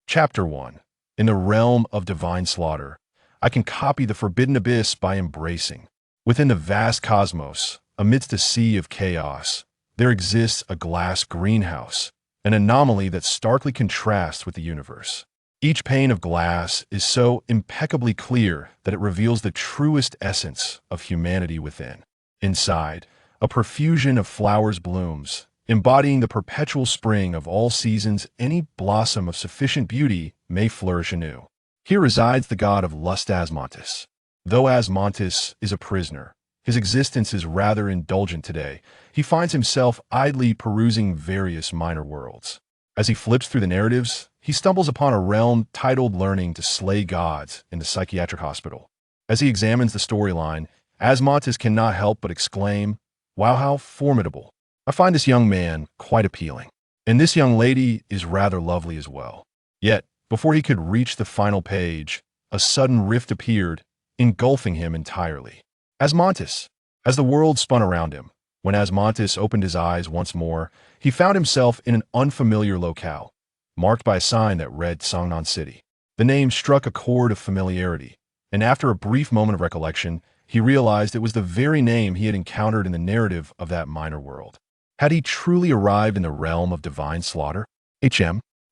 Chapter 1. In the realm of divine slaughter, I can copy the forbidden abyss by embracing. Within the vast cosmos, amidst a sea of chaos, there exists a glass greenhouse, an anomaly that starkly contrasts with the universe. Each pane of glass is so impeccably clear that it reveals the truest essence of humanity within. Inside, a profusion of flowers blooms, embodying the perpetual spring of all seasons. Any blossom of sufficient beauty may flourish anew. Here resides the god of lust, Asmodeus. Though Asmodeus is a prisoner, his existence is rather indulgent today. He finds himself idly perusing various minor worlds. As he flips through the narratives, he stumbles upon a realm titled Learning to Slay Gods in the Psychiatric Hospital. As he examines the storyline, Asmodeus cannot help but exclaim, "Wow, how formidable." I find this young man quite appealing, and this young lady is rather lovely as well. Yet, before he could reach the final page, a sudden rift appeared, engulfing him entirely. Asmodeus. As the world spun around him, when Asmodeus opened his eyes once more, he found himself in an unfamiliar locale, marked by a sign that read Songnan City. The name struck a chord of familiarity, and after a brief moment of recollection, he realized it was the very name he had encountered in the narrative of that minor world. Had he truly arrived in the realm of divine slaughter?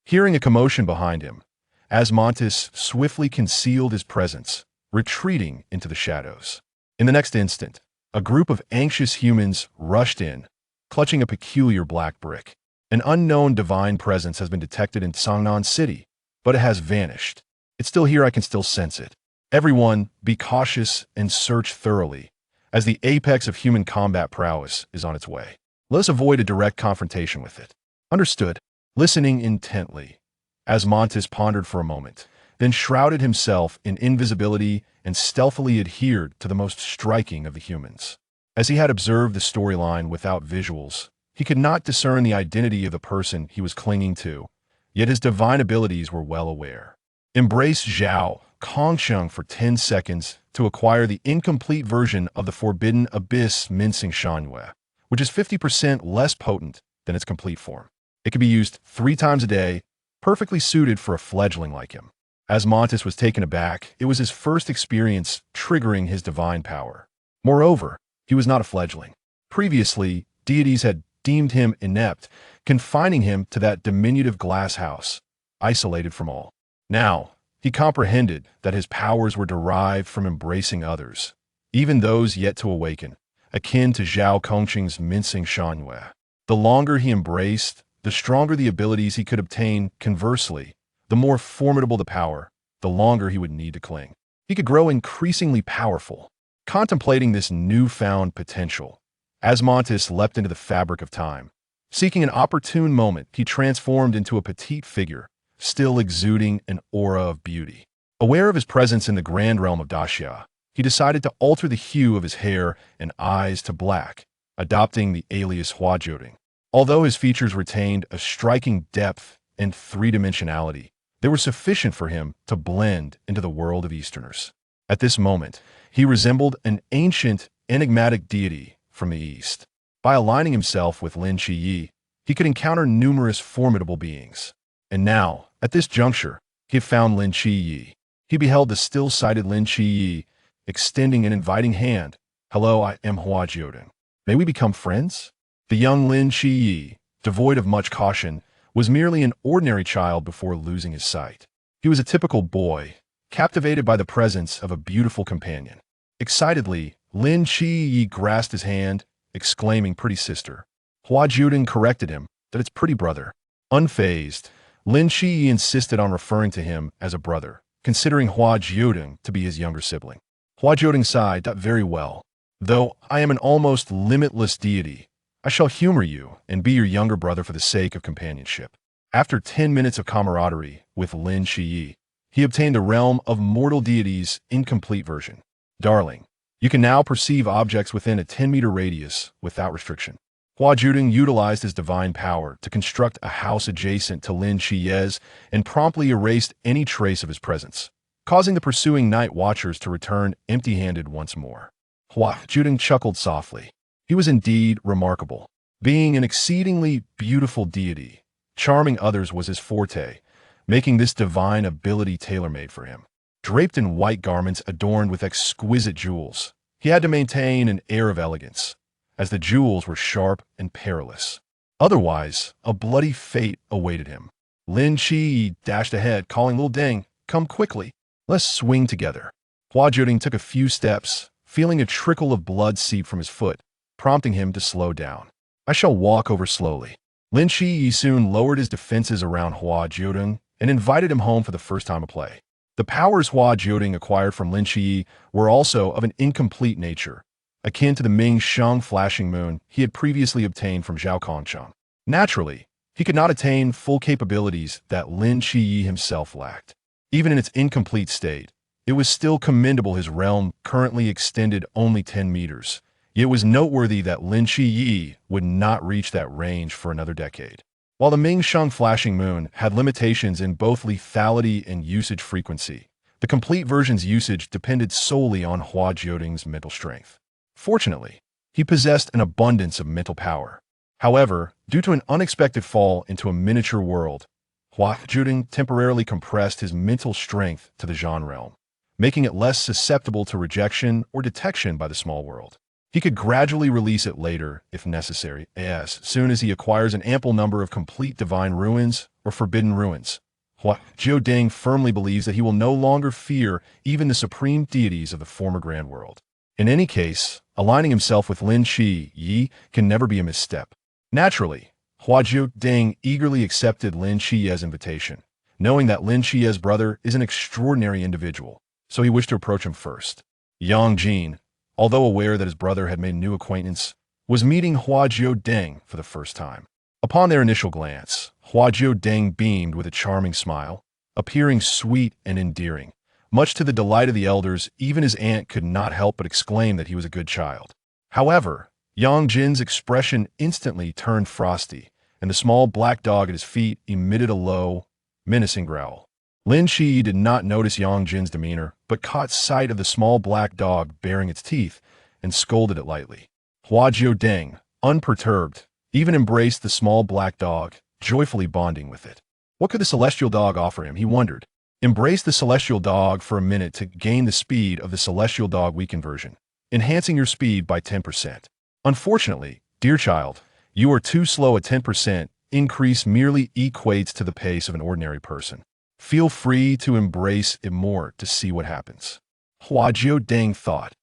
Hearing a commotion behind him, Asmodeus swiftly concealed his presence, retreating into the shadows. In the next instant, a group of anxious humans rushed in, clutching a peculiar black brick. An unknown divine presence has been detected in Songnan City, but it has vanished. It's still here, I can still sense it. Everyone, be cautious and search thoroughly, as the apex of human combat prowess is on its way. Let us avoid a direct confrontation with it. Understood. Listening intently, Asmodeus pondered for a moment, then shrouded himself in invisibility and stealthily adhered to the most striking of the humans. As he had observed the storyline without visuals, he could not discern the identity of the person he was clinging to, yet his divine abilities were well aware. Embrace Zhao Kongsheng for 10 seconds to acquire the incomplete version of the Forbidden Abyss Mincing Shangyue, which is 50% less potent than its complete form. It can be used 3 times a day, perfectly suited for a fledgling like him. Asmodeus was taken aback. It was his first experience triggering his divine power. Moreover, he was not a fledgling. Previously, deities had deemed him inept, confining him to that diminutive glass house, isolated from all. Now, he comprehended that his powers were derived from embracing others, even those yet to awaken, akin to Zhao Kongsheng's mincing Shangyue. The longer he embraced, the stronger the abilities he could obtain. Conversely, the more formidable the power, the longer he would need to cling. He could grow increasingly powerful. Contemplating this newfound potential, Asmodeus leapt into the fabric of time. Seeking an opportune moment, he transformed into a petite figure, still exuding an aura of beauty. Aware of his presence in the grand realm of Daxia, he decided to alter the hue of his hair and eyes to black, adopting the alias Hua Jiudeng. Although his features retained a striking depth and three-dimensionality, they were sufficient for him to blend into the world of Easterners. At this moment, he resembled an ancient, enigmatic deity from the East. By aligning himself with Lin Qiye, he could encounter numerous formidable beings. And now, at this juncture, he had found Lin Qiye. He beheld the still-sighted Lin Qiye, extending an inviting hand. "Hello, I am Hua Jiudeng. May we become friends?" The young Lin Qiye, devoid of much caution, was merely an ordinary child before losing his sight. He was a typical boy, captivated by the presence of a beautiful companion. Excitedly, Lin Qiye grasped his hand, exclaiming, "Pretty sister." Hua Jiudeng corrected him, "That it's pretty brother." Unfazed, Lin Qiye insisted on referring to him as a brother, considering Hua Jiudeng to be his younger sibling. Hua Jiudeng sighed, "Very well. Though I am an almost limitless deity, I shall humor you and be your younger brother for the sake of companionship." After 10 minutes of camaraderie with Lin Qiye, he obtained the realm of mortal deities' incomplete version. "Darling, you can now perceive objects within a 10-meter radius without restriction." Hua Jiudeng utilized his divine power to construct a house adjacent to Lin Qiye's and promptly erased any trace of his presence, causing the pursuing night watchers to return empty-handed once more. Hua Jiudeng chuckled softly. He was indeed remarkable. Being an exceedingly beautiful deity, charming others was his forte, making this divine ability tailor-made for him. Draped in white garments adorned with exquisite jewels, he had to maintain an air of elegance, as the jewels were sharp and perilous. Otherwise, a bloody fate awaited him. Lin Qiye dashed ahead, calling Lil Deng, "Come quickly. Let's swing together." Hua Jiudeng took a few steps, feeling a trickle of blood seep from his foot, prompting him to slow down. "I shall walk over slowly." Lin Qiye soon lowered his defenses around Hua Jiudeng and invited him home for the first time of play. The powers Hua Jiudeng acquired from Lin Qiye were also of an incomplete nature, akin to the Ming Shang flashing moon he had previously obtained from Zhao Kongchang. Naturally, he could not attain full capabilities that Lin Qiye himself lacked. Even in its incomplete state, it was still commendable his realm currently extended only 10 meters. Yet it was noteworthy that Lin Qiye would not reach that range for another decade. While the Ming Shang flashing moon had limitations in both lethality and usage frequency, the complete version's usage depended solely on Hua Jiudeng's mental strength. Fortunately, he possessed an abundance of mental power. However, due to an unexpected fall into a miniature world, Hua Jiudeng temporarily compressed his mental strength to the Zhan realm, making it less susceptible to rejection or detection by the small world. He could gradually release it later, if necessary, as soon as he acquires an ample number of complete divine ruins or forbidden ruins. Hua Jiudeng firmly believes that he will no longer fear even the supreme deities of the former Grand World. In any case, aligning himself with Lin Qiye can never be a misstep. Naturally, Hua Jiudeng eagerly accepted Lin Qiye's invitation, knowing that Lin Qiye's brother is an extraordinary individual, so he wished to approach him first. Yang Jin, although aware that his brother had made new acquaintance, was meeting Hua Jiudeng for the first time. Upon their initial glance, Hua Jiudeng beamed with a charming smile, appearing sweet and endearing. Much to the delight of the elders, even his aunt could not help but exclaim that he was a good child. However, Yang Jin's expression instantly turned frosty, and the small black dog at his feet emitted a low, menacing growl. Lin Qiye did not notice Yang Jin's demeanor, but caught sight of the small black dog baring its teeth and scolded it lightly. Hua Jiudeng, unperturbed, even embraced the small black dog, joyfully bonding with it. What could the celestial dog offer him, he wondered. Embrace the celestial dog for a minute to gain the speed of the celestial dog weakened version, enhancing your speed by 10%. Unfortunately, dear child, you are too slow. A 10% increase merely equates to the pace of an ordinary person. Feel free to embrace it more to see what happens. Hua Jiudeng thought,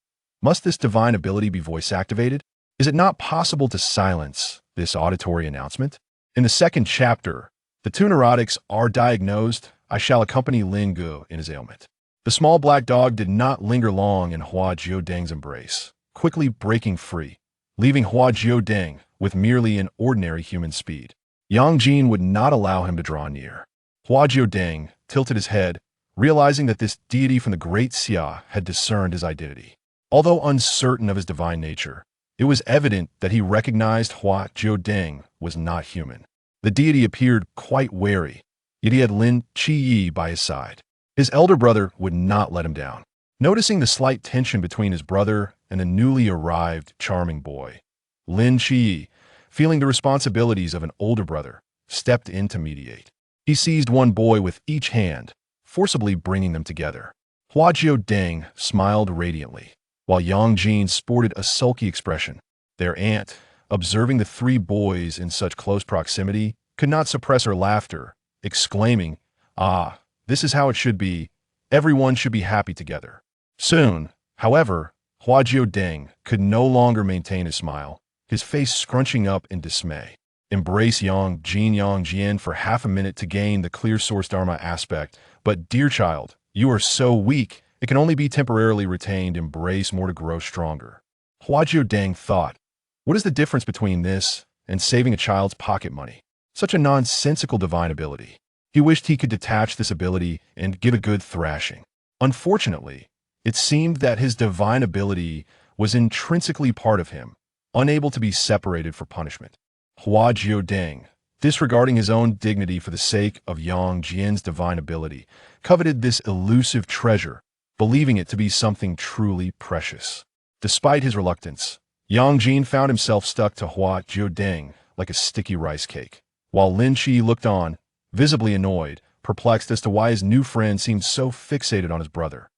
must this divine ability be voice-activated? Is it not possible to silence this auditory announcement? In the second chapter, the two neurotics are diagnosed. I shall accompany Lin Gu in his ailment. The small black dog did not linger long in Hua Jiudeng's embrace, quickly breaking free, leaving Hua Jiudeng with merely an ordinary human speed. Yang Jin would not allow him to draw near. Hua Jiudeng tilted his head, realizing that this deity from the Great Xia had discerned his identity. Although uncertain of his divine nature, it was evident that he recognized Hua Jiudeng was not human. The deity appeared quite wary, yet he had Lin Qiye by his side. His elder brother would not let him down. Noticing the slight tension between his brother and the newly arrived charming boy, Lin Qiye, feeling the responsibilities of an older brother, stepped in to mediate. He seized one boy with each hand, forcibly bringing them together. Hua Jiudeng smiled radiantly, while Yang Jin sported a sulky expression. Their aunt, observing the three boys in such close proximity, could not suppress her laughter, exclaiming, "Ah, this is how it should be. Everyone should be happy together." Soon, however, Hua Jiudeng could no longer maintain his smile, his face scrunching up in dismay. Embrace Yang Jin for half a minute to gain the clear Source Dharma aspect, but dear child, you are so weak, it can only be temporarily retained. Embrace more to grow stronger. Hua Jiudeng thought, what is the difference between this and saving a child's pocket money? Such a nonsensical divine ability. He wished he could detach this ability and give a good thrashing. Unfortunately, it seemed that his divine ability was intrinsically part of him, unable to be separated for punishment. Hua Jiudeng, disregarding his own dignity for the sake of Yang Jin's divine ability, coveted this elusive treasure, believing it to be something truly precious. Despite his reluctance, Yang Jin found himself stuck to Hua Jiudeng like a sticky rice cake. While Lin Qiye looked on, visibly annoyed, perplexed as to why his new friend seemed so fixated on his brother.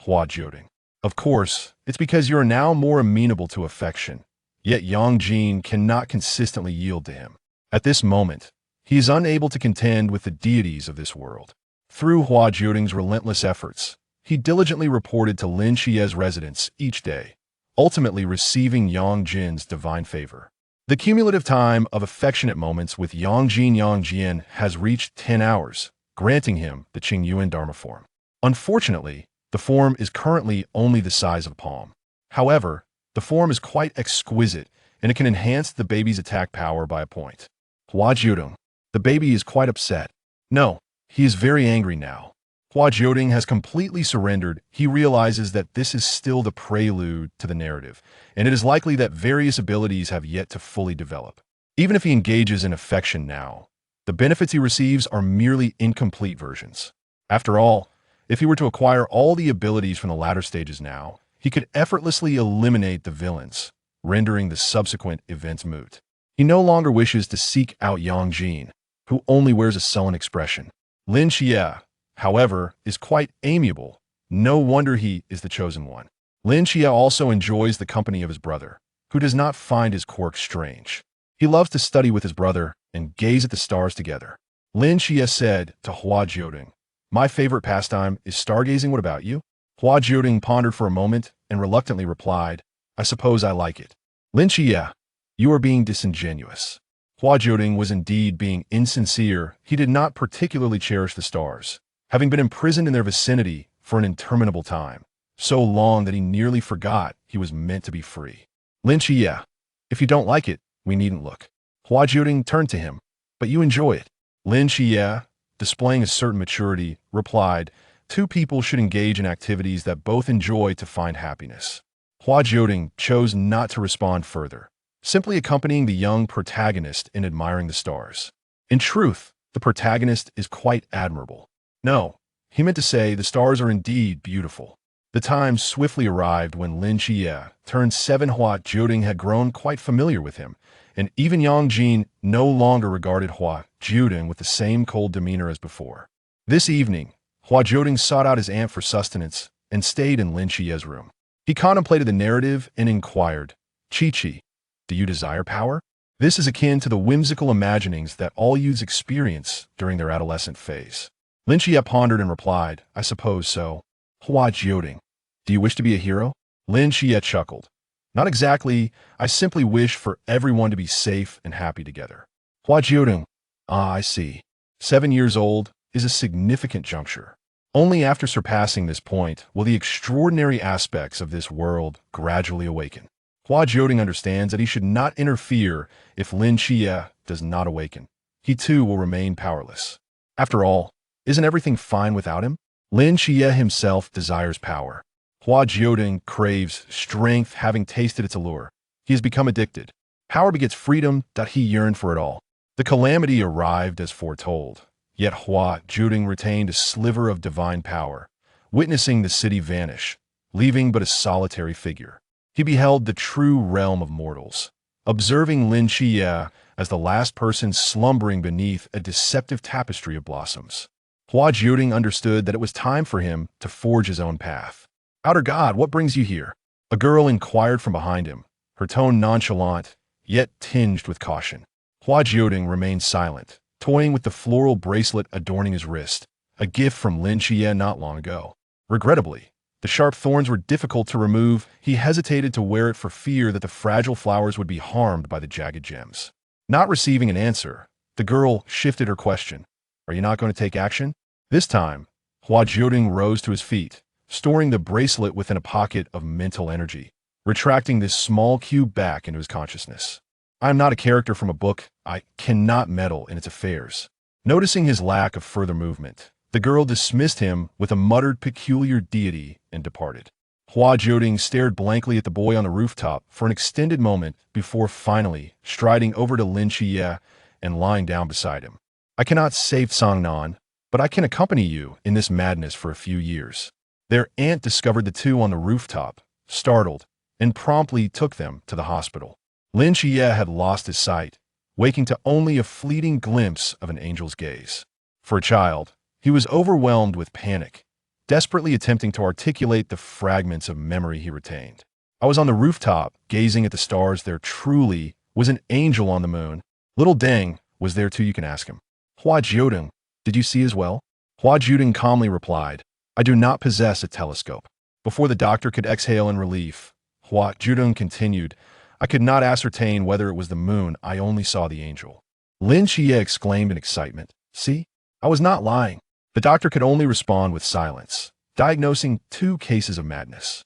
Hua Jiudeng. Of course, it's because you are now more amenable to affection, yet Yang Jin cannot consistently yield to him. At this moment, he is unable to contend with the deities of this world. Through Hua Jiudeng's relentless efforts, he diligently reported to Lin Qiye's residence each day, ultimately receiving Yang Jin's divine favor. The cumulative time of affectionate moments with Yang Jin has reached 10 hours, granting him the Qingyuan Dharma form. Unfortunately, the form is currently only the size of a palm. However, the form is quite exquisite, and it can enhance the baby's attack power by a point. Hua Jiudeng. The baby is quite upset. No, he is very angry now. Hua Jiudeng has completely surrendered. He realizes that this is still the prelude to the narrative, and it is likely that various abilities have yet to fully develop. Even if he engages in affection now, the benefits he receives are merely incomplete versions. After all, if he were to acquire all the abilities from the latter stages now, he could effortlessly eliminate the villains, rendering the subsequent events moot. He no longer wishes to seek out Yang Jin, who only wears a sullen expression. Lin Qiye, however, is quite amiable. No wonder he is the chosen one. Lin Qiye also enjoys the company of his brother, who does not find his quirks strange. He loves to study with his brother and gaze at the stars together. Lin Qiye said to Hua Jiudeng, "My favorite pastime is stargazing. What about you?" Hua Jiudeng pondered for a moment and reluctantly replied, "I suppose I like it." Lin Qiye, you are being disingenuous. Hua Jiudeng was indeed being insincere. He did not particularly cherish the stars, having been imprisoned in their vicinity for an interminable time, so long that he nearly forgot he was meant to be free. Lin Qiye, if you don't like it, we needn't look. Hua Jiudeng turned to him, but you enjoy it. Lin Qiye, displaying a certain maturity, replied, two people should engage in activities that both enjoy to find happiness. Hua Jiudeng chose not to respond further, simply accompanying the young protagonist in admiring the stars. In truth, the protagonist is quite admirable. No, he meant to say the stars are indeed beautiful. The time swiftly arrived when Lin Qiye turned 7. Hua Jiudeng had grown quite familiar with him, and even Yang Jin no longer regarded Hua Jiudeng with the same cold demeanor as before. This evening, Hua Jiudeng sought out his aunt for sustenance and stayed in Lin Qiye's room. He contemplated the narrative and inquired, "Qi, do you desire power?" This is akin to the whimsical imaginings that all youths experience during their adolescent phase. Lin Qiye pondered and replied, "I suppose so." Hua Jiudeng, do you wish to be a hero? Lin Qiye chuckled. Not exactly. I simply wish for everyone to be safe and happy together. Hua Jiudeng, I see. 7 years old is a significant juncture. Only after surpassing this point will the extraordinary aspects of this world gradually awaken. Hua Jiudeng understands that he should not interfere if Lin Qiye does not awaken. He too will remain powerless. After all, isn't everything fine without him? Lin Qiye himself desires power. Hua Jiudeng craves strength, having tasted its allure. He has become addicted. Power begets freedom. He yearned for it all. The calamity arrived as foretold, yet Hua Jiudeng retained a sliver of divine power, witnessing the city vanish, leaving but a solitary figure. He beheld the true realm of mortals, observing Lin Qiye as the last person slumbering beneath a deceptive tapestry of blossoms. Hua Jiudeng understood that it was time for him to forge his own path. "Outer God, what brings you here?" A girl inquired from behind him, her tone nonchalant, yet tinged with caution. Hua Jiudeng remained silent, toying with the floral bracelet adorning his wrist, a gift from Lin Qiye not long ago. Regrettably, the sharp thorns were difficult to remove. He hesitated to wear it for fear that the fragile flowers would be harmed by the jagged gems. Not receiving an answer, the girl shifted her question. "Are you not going to take action?" This time, Hua Jiudeng rose to his feet, storing the bracelet within a pocket of mental energy, retracting this small cube back into his consciousness. "I am not a character from a book. I cannot meddle in its affairs." Noticing his lack of further movement, the girl dismissed him with a muttered peculiar deity and departed. Hua Jiudeng stared blankly at the boy on the rooftop for an extended moment before finally striding over to Lin Qiye and lying down beside him. "I cannot save Sangnan, but I can accompany you in this madness for a few years." Their aunt discovered the two on the rooftop, startled, and promptly took them to the hospital. Lin Qiye had lost his sight, waking to only a fleeting glimpse of an angel's gaze. For a child, He was overwhelmed with panic, desperately attempting to articulate the fragments of memory he retained. I was on the rooftop, gazing at the stars. There truly was an angel on the moon. Little Deng was there too, you can ask him. Hua Jiudeng, did you see as well? Hua Jiudeng calmly replied, I do not possess a telescope. Before the doctor could exhale in relief, Hua Jiudeng continued, I could not ascertain whether it was the moon, I only saw the angel. Lin Qiye exclaimed in excitement, see? I was not lying. The doctor could only respond with silence, diagnosing 2 cases of madness.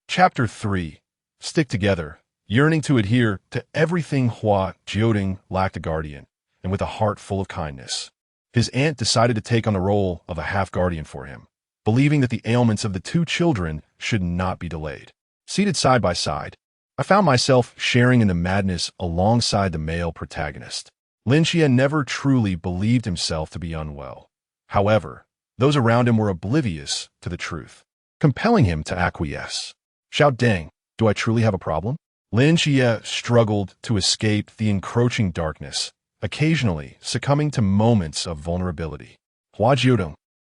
Chapter 3. Stick together. Yearning to adhere to everything, Hua Jiudeng lacked a guardian, and with a heart full of kindness. His aunt decided to take on the role of a half-guardian for him, believing that the ailments of the 2 children should not be delayed. Seated side by side, I found myself sharing in the madness alongside the male protagonist. Lin Qiye never truly believed himself to be unwell. However, those around him were oblivious to the truth, compelling him to acquiesce. Xiao Deng, do I truly have a problem? Lin Qiye struggled to escape the encroaching darkness, occasionally succumbing to moments of vulnerability. Hua Jiudeng,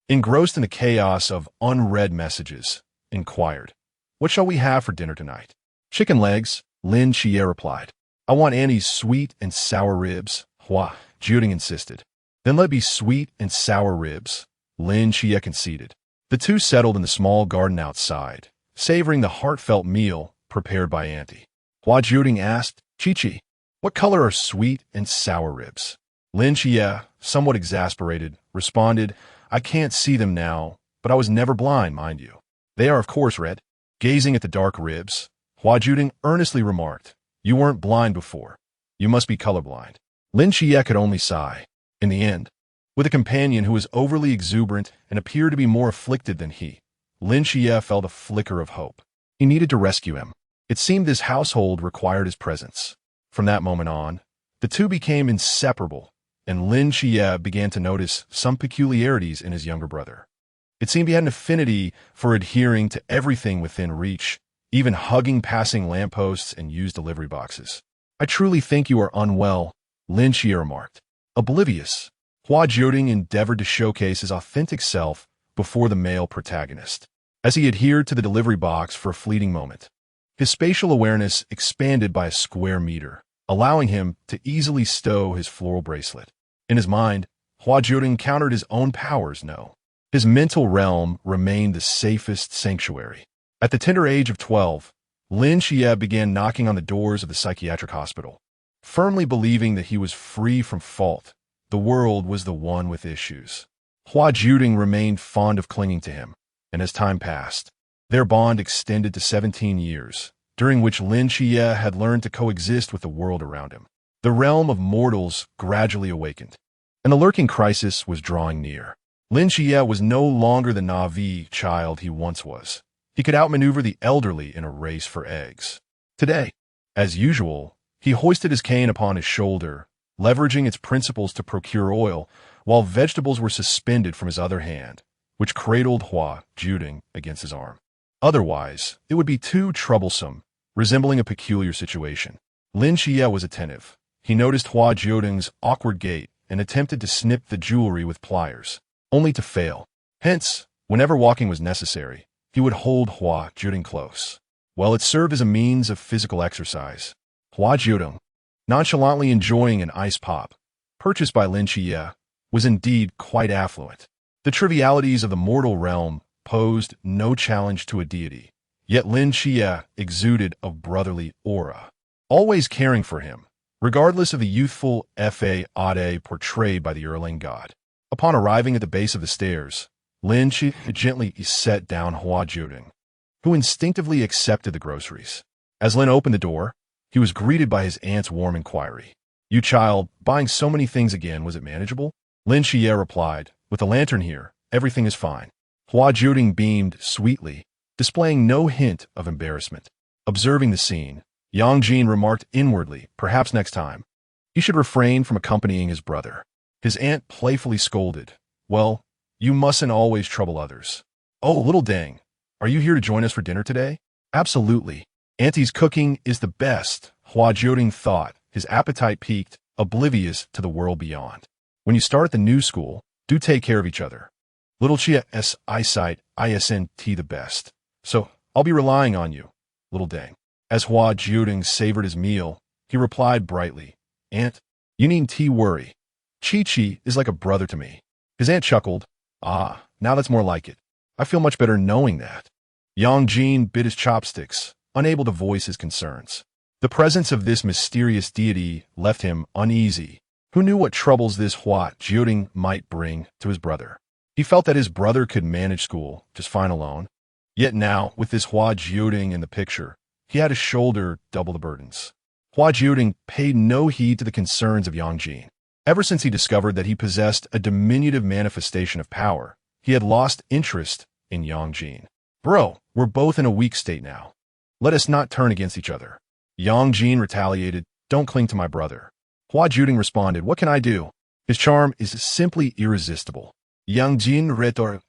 engrossed in the chaos of unread messages, inquired, what shall we have for dinner tonight? Chicken legs, Lin Qiye replied. I want Annie's sweet and sour ribs, Hua Jiudeng insisted. Then let be sweet and sour ribs, Lin Qiye conceded. The 2 settled in the small garden outside, savoring the heartfelt meal prepared by Auntie. Hua Jiudeng asked, Chi-Chi, what color are sweet and sour ribs? Lin Qiye, somewhat exasperated, responded, I can't see them now, but I was never blind, mind you. They are of course red. Gazing at the dark ribs, Hua Jiudeng earnestly remarked, you weren't blind before. You must be colorblind. Lin Qiye could only sigh. In the end, with a companion who was overly exuberant and appeared to be more afflicted than he, Lin Qiye felt a flicker of hope. He needed to rescue him. It seemed this household required his presence. From that moment on, the 2 became inseparable, and Lin Qiye began to notice some peculiarities in his younger brother. It seemed he had an affinity for adhering to everything within reach, even hugging passing lampposts and used delivery boxes. I truly think you are unwell, Lin Qiye remarked. Oblivious, Hua Jiudeng endeavored to showcase his authentic self before the male protagonist. As he adhered to the delivery box for a fleeting moment, his spatial awareness expanded by a square meter, allowing him to easily stow his floral bracelet. In his mind, Hua Jiudeng countered his own powers, no. His mental realm remained the safest sanctuary. At the tender age of 12, Lin Qiye began knocking on the doors of the psychiatric hospital. Firmly believing that he was free from fault, the world was the one with issues. Hua Jiudeng remained fond of clinging to him, and as time passed, their bond extended to 17 years, during which Lin Qiye had learned to coexist with the world around him. The realm of mortals gradually awakened, and the lurking crisis was drawing near. Lin Qiye was no longer the naive child he once was. He could outmaneuver the elderly in a race for eggs. Today, as usual, he hoisted his cane upon his shoulder, leveraging its principles to procure oil, while vegetables were suspended from his other hand, which cradled Hua Jiudeng against his arm. Otherwise, it would be too troublesome, resembling a peculiar situation. Lin Qiye was attentive. He noticed Hua Jiudeng's awkward gait and attempted to snip the jewelry with pliers, only to fail. Hence, whenever walking was necessary, he would hold Hua Jiudeng close. While it served as a means of physical exercise, Hua Jiudeng, nonchalantly enjoying an ice pop, purchased by Lin Qiye, was indeed quite affluent. The trivialities of the mortal realm posed no challenge to a deity, yet Lin Qiye exuded a brotherly aura, always caring for him, regardless of the youthful fade portrayed by the Erlang god. Upon arriving at the base of the stairs, Lin Qiye gently set down Hua Jiudeng, who instinctively accepted the groceries. As Lin opened the door, he was greeted by his aunt's warm inquiry. You child, buying so many things again, was it manageable? Lin Qiye replied, with a lantern here, everything is fine. Hua Jiudeng beamed sweetly, displaying no hint of embarrassment. Observing the scene, Yang Jin remarked inwardly, perhaps next time, he should refrain from accompanying his brother. His aunt playfully scolded, well, you mustn't always trouble others. Oh, little Deng, are you here to join us for dinner today? Absolutely. Auntie's cooking is the best, Hua Jiudeng thought, his appetite peaked, oblivious to the world beyond. When you start at the new school, do take care of each other. Little Qiye's eyesight isn't the best. So, I'll be relying on you, little Deng. As Hua Jiudeng savored his meal, he replied brightly, Aunt, you needn't worry. Chi is like a brother to me. His aunt chuckled, Ah, now that's more like it. I feel much better knowing that. Yang Jin bit his chopsticks, unable to voice his concerns. The presence of this mysterious deity left him uneasy. Who knew what troubles this Hua Jiudeng might bring to his brother? He felt that his brother could manage school just fine alone. Yet now, with this Hua Jiudeng in the picture, he had to shoulder double the burdens. Hua Jiudeng paid no heed to the concerns of Yang Jin. Ever since he discovered that he possessed a diminutive manifestation of power, he had lost interest in Yang Jin. Bro, we're both in a weak state now. Let us not turn against each other. Yang Jin retaliated, Don't cling to my brother. Hua Jiudeng responded, What can I do? His charm is simply irresistible. Yang Jin retorted,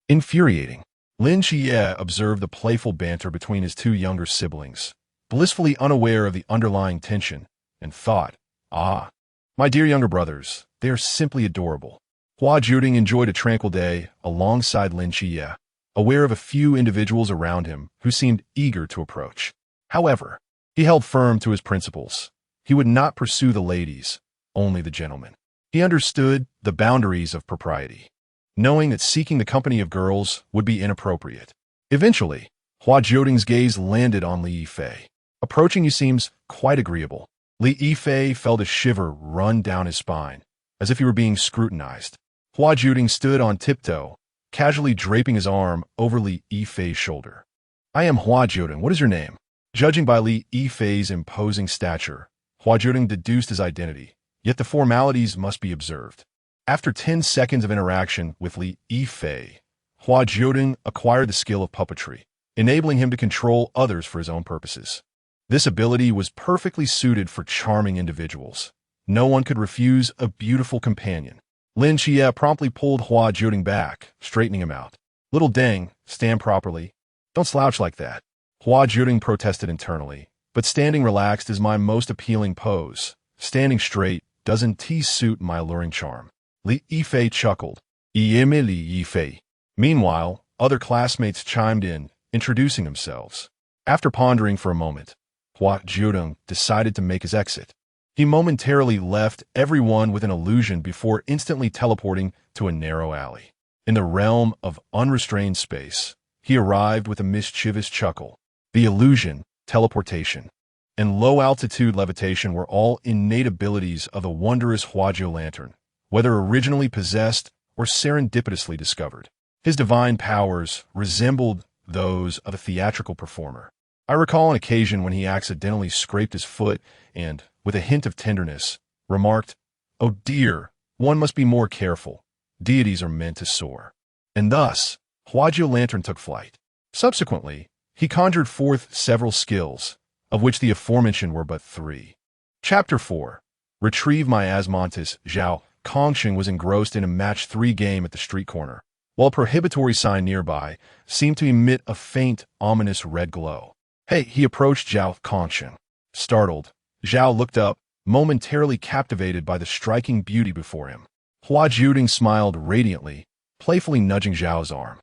Infuriating. Lin Qiye observed the playful banter between his two younger siblings, blissfully unaware of the underlying tension, and thought, Ah, my dear younger brothers, they are simply adorable. Hua Jiudeng enjoyed a tranquil day alongside Lin Qiye, aware of a few individuals around him who seemed eager to approach. However, he held firm to his principles. He would not pursue the ladies, only the gentlemen. He understood the boundaries of propriety, knowing that seeking the company of girls would be inappropriate. Eventually, Hua Jiudeng's gaze landed on Li Yifei. Approaching you seems quite agreeable. Li Yifei felt a shiver run down his spine, as if he were being scrutinized. Hua Jiudeng stood on tiptoe, casually draping his arm over Li Yifei's shoulder. I am Hua Jiudeng. What is your name? Judging by Li Yifei's imposing stature, Hua Jiudeng deduced his identity, yet the formalities must be observed. After 10 seconds of interaction with Li Yifei, Hua Jiudeng acquired the skill of puppetry, enabling him to control others for his own purposes. This ability was perfectly suited for charming individuals. No one could refuse a beautiful companion. Lin Qiye promptly pulled Hua Jiudeng back, straightening him out. Little Deng, stand properly. Don't slouch like that. Hua Jiudeng protested internally, but standing relaxed is my most appealing pose. Standing straight doesn't suit my alluring charm. Li Yifei chuckled. Li Yifei. Meanwhile, other classmates chimed in, introducing themselves. After pondering for a moment, Hua Jiudeng decided to make his exit. He momentarily left everyone with an illusion before instantly teleporting to a narrow alley. In the realm of unrestrained space, he arrived with a mischievous chuckle. The illusion, teleportation, and low-altitude levitation were all innate abilities of the wondrous Hua Jiudeng lantern, whether originally possessed or serendipitously discovered. His divine powers resembled those of a theatrical performer. I recall an occasion when he accidentally scraped his foot and, with a hint of tenderness, remarked, Oh dear, one must be more careful. Deities are meant to soar. And thus, Hua Jiudeng lantern took flight. Subsequently, he conjured forth several skills, of which the aforementioned were but 3. Chapter 4. Retrieve my Asmodeus. Zhao Kongsheng was engrossed in a match 3 game at the street corner, while a prohibitory sign nearby seemed to emit a faint, ominous red glow. Hey, he approached Zhao Kongsheng. Startled, Zhao looked up, momentarily captivated by the striking beauty before him. Hua Jiudeng smiled radiantly, playfully nudging Zhao's arm.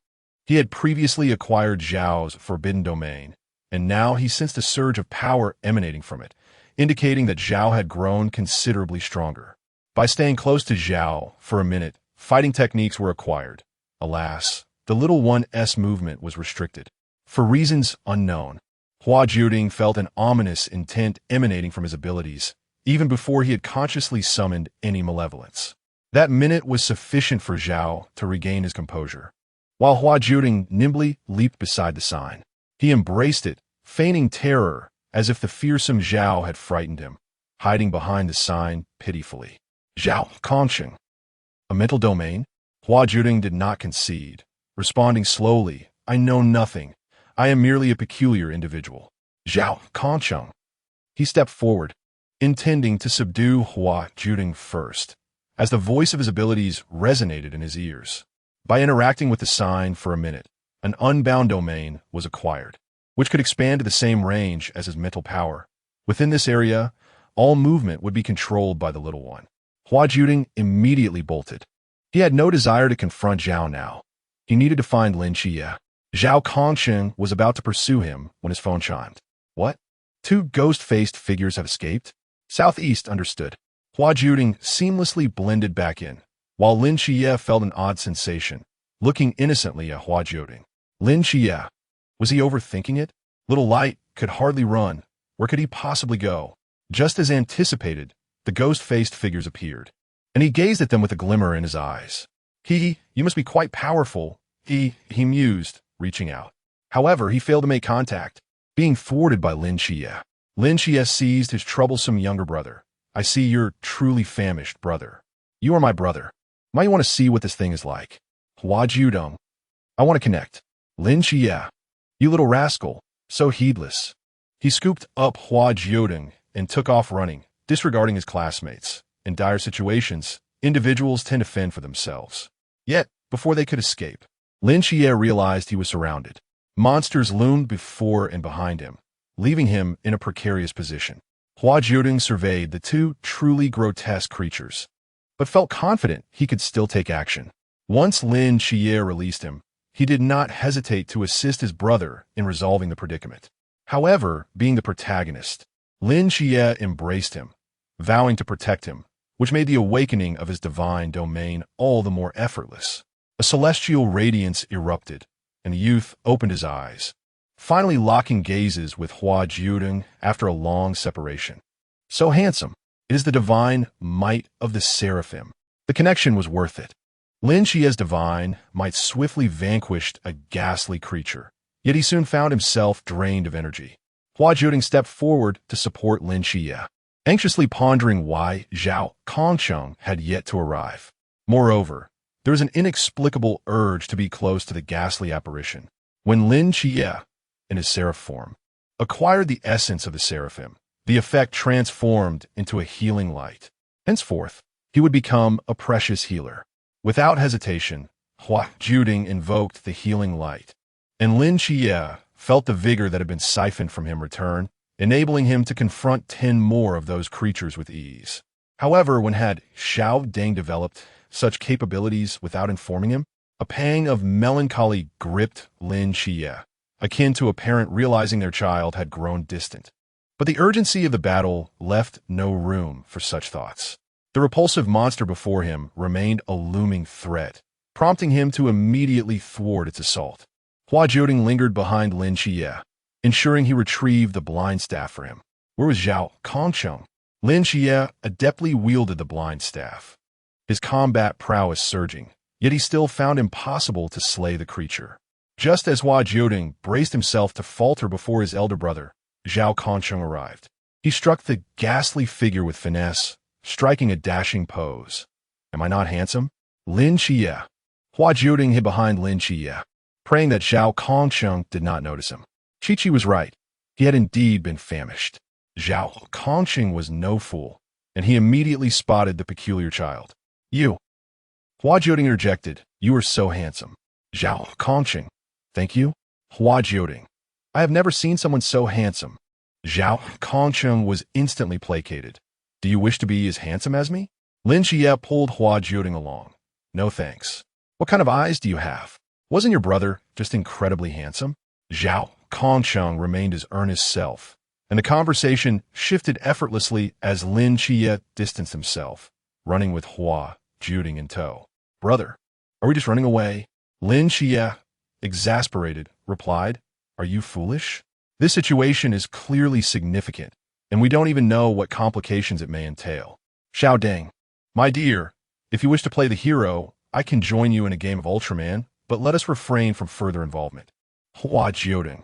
He had previously acquired Zhao's forbidden domain, and now he sensed a surge of power emanating from it, indicating that Zhao had grown considerably stronger. By staying close to Zhao for a minute, fighting techniques were acquired. Alas, the little one's movement was restricted. For reasons unknown, Hua Jiudeng felt an ominous intent emanating from his abilities, even before he had consciously summoned any malevolence. That minute was sufficient for Zhao to regain his composure. While Hua Jiudeng nimbly leaped beside the sign, he embraced it, feigning terror as if the fearsome Zhao had frightened him, hiding behind the sign pitifully. Zhao Kongsheng. A mental domain? Hua Jiudeng did not concede, responding slowly, I know nothing. I am merely a peculiar individual. Zhao Kongsheng. He stepped forward, intending to subdue Hua Jiudeng first, as the voice of his abilities resonated in his ears. By interacting with the sign for a minute, an unbound domain was acquired, which could expand to the same range as his mental power. Within this area, all movement would be controlled by the little one. Hua Jiudeng immediately bolted. He had no desire to confront Zhao now. He needed to find Lin Qiye. Zhao Kongsheng was about to pursue him when his phone chimed. What? Two ghost-faced figures have escaped? Southeast understood. Hua Jiudeng seamlessly blended back in, while Lin Qiye felt an odd sensation, looking innocently at Hua Jiudeng. Lin Qiye. Was he overthinking it? Little light could hardly run. Where could he possibly go? Just as anticipated, the ghost-faced figures appeared, and he gazed at them with a glimmer in his eyes. You must be quite powerful, he mused, reaching out. However, he failed to make contact, being thwarted by Lin Qiye. Lin Qiye seized his troublesome younger brother. I see you're truly famished, brother. You are my brother. Might you want to see what this thing is like? Hua Jiudeng. I want to connect. Lin Qiye. You little rascal, so heedless. He scooped up Hua Jiudeng and took off running, disregarding his classmates. In dire situations, individuals tend to fend for themselves. Yet, before they could escape, Lin Qiye realized he was surrounded. Monsters loomed before and behind him, leaving him in a precarious position. Hua Jiudeng surveyed the two truly grotesque creatures, but felt confident he could still take action. Once Lin Qiye released him, he did not hesitate to assist his brother in resolving the predicament. However, being the protagonist, Lin Qiye embraced him, vowing to protect him, which made the awakening of his divine domain all the more effortless. A celestial radiance erupted, and the youth opened his eyes, finally locking gazes with Hua Jiudeng after a long separation. So handsome. It is the divine might of the seraphim. The connection was worth it. Lin Qiye's divine might swiftly vanquished a ghastly creature, yet he soon found himself drained of energy. Hua Jiudeng stepped forward to support Lin Qiye, anxiously pondering why Zhao Kongsheng had yet to arrive. Moreover, there was an inexplicable urge to be close to the ghastly apparition. When Lin Qiye, in his seraph form, acquired the essence of the seraphim, the effect transformed into a healing light. Henceforth, he would become a precious healer. Without hesitation, Hua Jiudeng invoked the healing light, and Lin Qiye felt the vigor that had been siphoned from him return, enabling him to confront 10 more of those creatures with ease. However, when had Xiao Deng developed such capabilities without informing him? A pang of melancholy gripped Lin Qiye, akin to a parent realizing their child had grown distant. But the urgency of the battle left no room for such thoughts. The repulsive monster before him remained a looming threat, prompting him to immediately thwart its assault. Hua Jiudeng lingered behind Lin Qiye, ensuring he retrieved the blind staff for him. Where was Zhao Kongsheng? Lin Qiye adeptly wielded the blind staff, his combat prowess surging, yet he still found impossible to slay the creature. Just as Hua Jiudeng braced himself to falter before his elder brother, Zhao Kongsheng arrived. He struck the ghastly figure with finesse, striking a dashing pose. Am I not handsome? Lin Qiye. Hua Jiudeng hid behind Lin Qiye, praying that Zhao Kongsheng did not notice him. Chi was right. He had indeed been famished. Zhao Kongsheng was no fool, and he immediately spotted the peculiar child. You. Hua Jiudeng interjected. You are so handsome. Zhao Kongsheng. Thank you. Hua Jiudeng. I have never seen someone so handsome. Zhao Kongsheng was instantly placated. Do you wish to be as handsome as me? Lin Qiye pulled Hua Jiudeng along. No thanks. What kind of eyes do you have? Wasn't your brother just incredibly handsome? Zhao Kongsheng remained his earnest self, and the conversation shifted effortlessly as Lin Qiye distanced himself, running with Hua Jiudeng in tow. Brother, are we just running away? Lin Qiye, exasperated, replied, Are you foolish? This situation is clearly significant, and we don't even know what complications it may entail. Xiao Deng, my dear, if you wish to play the hero, I can join you in a game of Ultraman, but let us refrain from further involvement. Hua Jiudeng,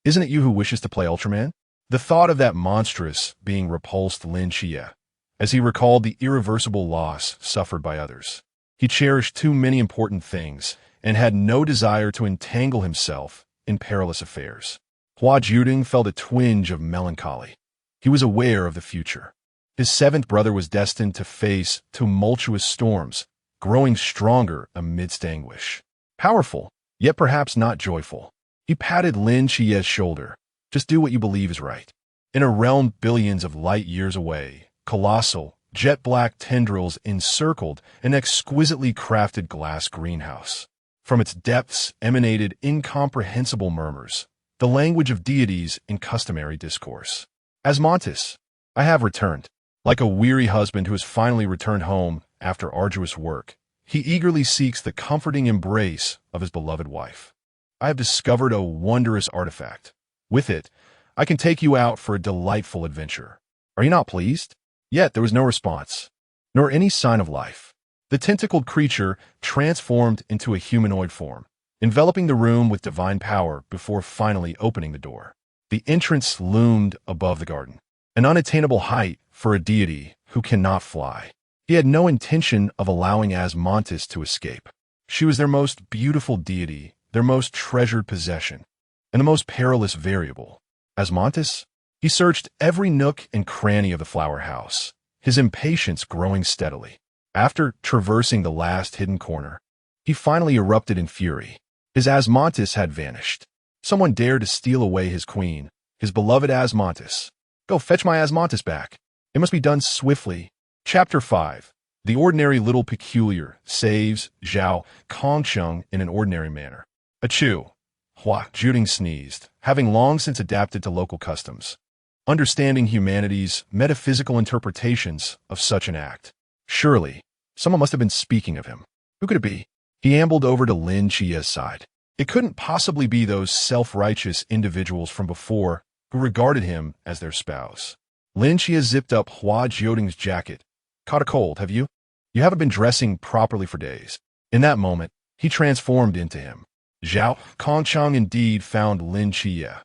isn't it you who wishes to play Ultraman? The thought of that monstrous being repulsed Lin Qiye, as he recalled the irreversible loss suffered by others. He cherished too many important things and had no desire to entangle himself in perilous affairs. Hua Jiudeng felt a twinge of melancholy. He was aware of the future. His seventh brother was destined to face tumultuous storms, growing stronger amidst anguish. Powerful, yet perhaps not joyful. He patted Lin Qiye's shoulder. Just do what you believe is right. In a realm billions of light years away, colossal, jet-black tendrils encircled an exquisitely crafted glass greenhouse. From its depths emanated incomprehensible murmurs, the language of deities in customary discourse. Asmodeus, I have returned. Like a weary husband who has finally returned home after arduous work, he eagerly seeks the comforting embrace of his beloved wife. I have discovered a wondrous artifact. With it, I can take you out for a delightful adventure. Are you not pleased? Yet there was no response, nor any sign of life. The tentacled creature transformed into a humanoid form, enveloping the room with divine power before finally opening the door. The entrance loomed above the garden, an unattainable height for a deity who cannot fly. He had no intention of allowing Asmodeus to escape. She was their most beautiful deity, their most treasured possession, and the most perilous variable. Asmodeus? He searched every nook and cranny of the flower house, his impatience growing steadily. After traversing the last hidden corner, he finally erupted in fury. His Asmodeus had vanished. Someone dared to steal away his queen, his beloved Asmodeus. Go fetch my Asmodeus back. It must be done swiftly. Chapter 5. The ordinary little peculiar saves Zhao Kongsheng in an ordinary manner. Achoo! Hua Jiudeng sneezed, having long since adapted to local customs, understanding humanity's metaphysical interpretations of such an act. Surely, someone must have been speaking of him. Who could it be? He ambled over to Lin Qiye's side. It couldn't possibly be those self-righteous individuals from before who regarded him as their spouse. Lin Qiye zipped up Hua Jiudeng's jacket. Caught a cold, have you? You haven't been dressing properly for days. In that moment, he transformed into him. Zhao Kongsheng indeed found Lin Qiye.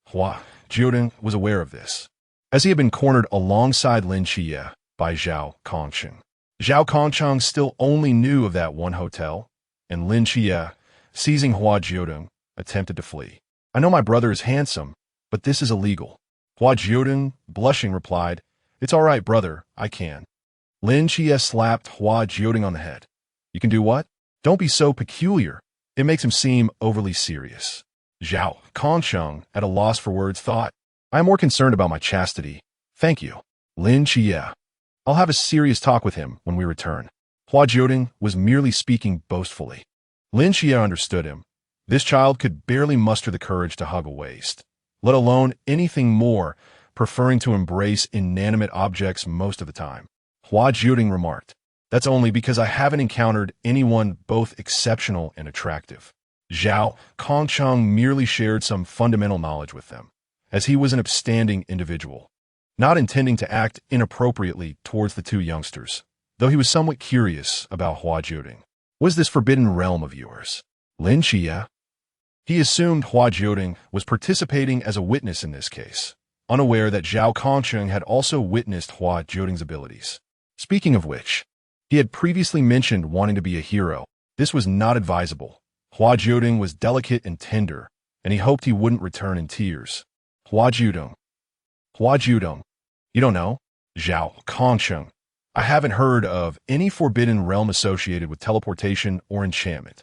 Hua Jiudeng was aware of this, as he had been cornered alongside Lin Qiye by Zhao Kongsheng. Zhao Kongsheng still only knew of that one hotel, and Lin Qiye, seizing Hua Jiudeng, attempted to flee. I know my brother is handsome, but this is illegal. Hua Jiudeng, blushing, replied, It's all right, brother, I can. Lin Qiye slapped Hua Jiudeng on the head. You can do what? Don't be so peculiar. It makes him seem overly serious. Zhao Kongsheng, at a loss for words, thought, I am more concerned about my chastity. Thank you. Lin Qiye. I'll have a serious talk with him when we return. Hua Jiudeng was merely speaking boastfully. Lin Qiye understood him. This child could barely muster the courage to hug a waist, let alone anything more, preferring to embrace inanimate objects most of the time. Hua Jiudeng remarked, That's only because I haven't encountered anyone both exceptional and attractive. Zhao Kongsheng merely shared some fundamental knowledge with them, as he was an upstanding individual, not intending to act inappropriately towards the two youngsters, though he was somewhat curious about Hua Jiudeng. Was this forbidden realm of yours? Lin Qiye? He assumed Hua Jiudeng was participating as a witness in this case, unaware that Zhao Kongsheng had also witnessed Hua Jiudeng's abilities. Speaking of which, he had previously mentioned wanting to be a hero. This was not advisable. Hua Jiudeng was delicate and tender, and he hoped he wouldn't return in tears. Hua Jiudeng. Hua Jiudeng. You don't know? Zhao Kongsheng. I haven't heard of any forbidden realm associated with teleportation or enchantment.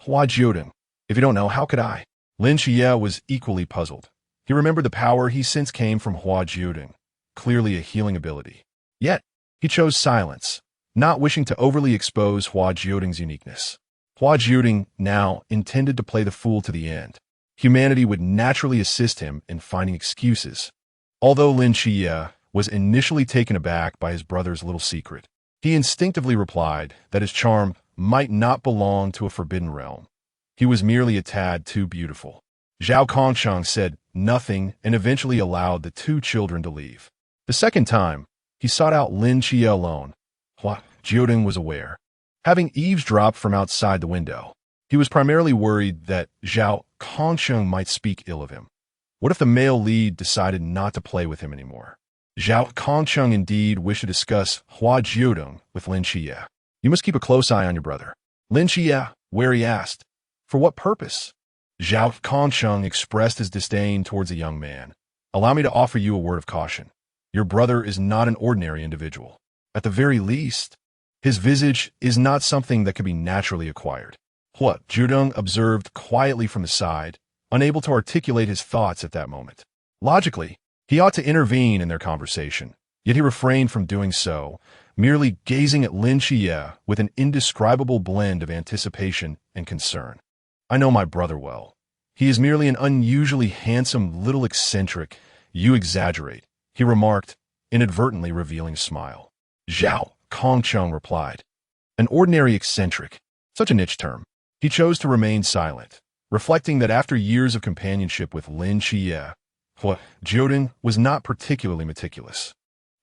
Hua Jiudeng. If you don't know, how could I? Lin Qiye was equally puzzled. He remembered the power he sensed came from Hua Jiudeng, clearly a healing ability. Yet, he chose silence, not wishing to overly expose Hua Jiudeng's uniqueness. Hua Jiudeng now intended to play the fool to the end. Humanity would naturally assist him in finding excuses. Although Lin Qiye was initially taken aback by his brother's little secret, he instinctively replied that his charm might not belong to a forbidden realm. He was merely a tad too beautiful. Zhao Kongsheng said nothing and eventually allowed the two children to leave. The second time, he sought out Lin Qiye alone. Hua Jiudeng was aware. Having eavesdropped from outside the window, he was primarily worried that Zhao Kongsheng might speak ill of him. What if the male lead decided not to play with him anymore? Zhao Kongsheng indeed wished to discuss Hua Jiudeng with Lin Qiye. You must keep a close eye on your brother. Lin Qiye, wary, asked, For what purpose? Zhao Kongsheng expressed his disdain towards the young man. Allow me to offer you a word of caution. Your brother is not an ordinary individual. At the very least, his visage is not something that can be naturally acquired. Hua Jiudeng observed quietly from the side, unable to articulate his thoughts at that moment. Logically, he ought to intervene in their conversation, Yet he refrained from doing so, merely gazing at Lin Qiye with an indescribable blend of anticipation and concern. I know my brother well. He is merely an unusually handsome little eccentric. You exaggerate, he remarked, inadvertently revealing a smile. Zhao, Kongcheng replied. An ordinary eccentric. Such a niche term. He chose to remain silent, reflecting that after years of companionship with Lin Qiye, Hua Jiudeng was not particularly meticulous.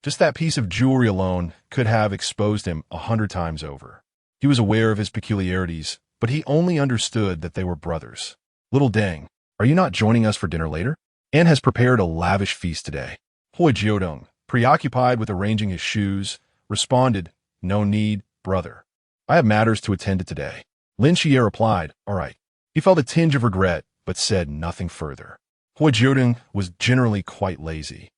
Just that piece of jewelry alone could have exposed him 100 times over. He was aware of his peculiarities, but he only understood that they were brothers. Little Deng, are you not joining us for dinner later? Anne has prepared a lavish feast today. Hua Jiudeng, preoccupied with arranging his shoes, responded, No need, brother. I have matters to attend to today. Lin Qiye replied, All right. He felt a tinge of regret, but said nothing further. Hua Jiudeng was generally quite lazy.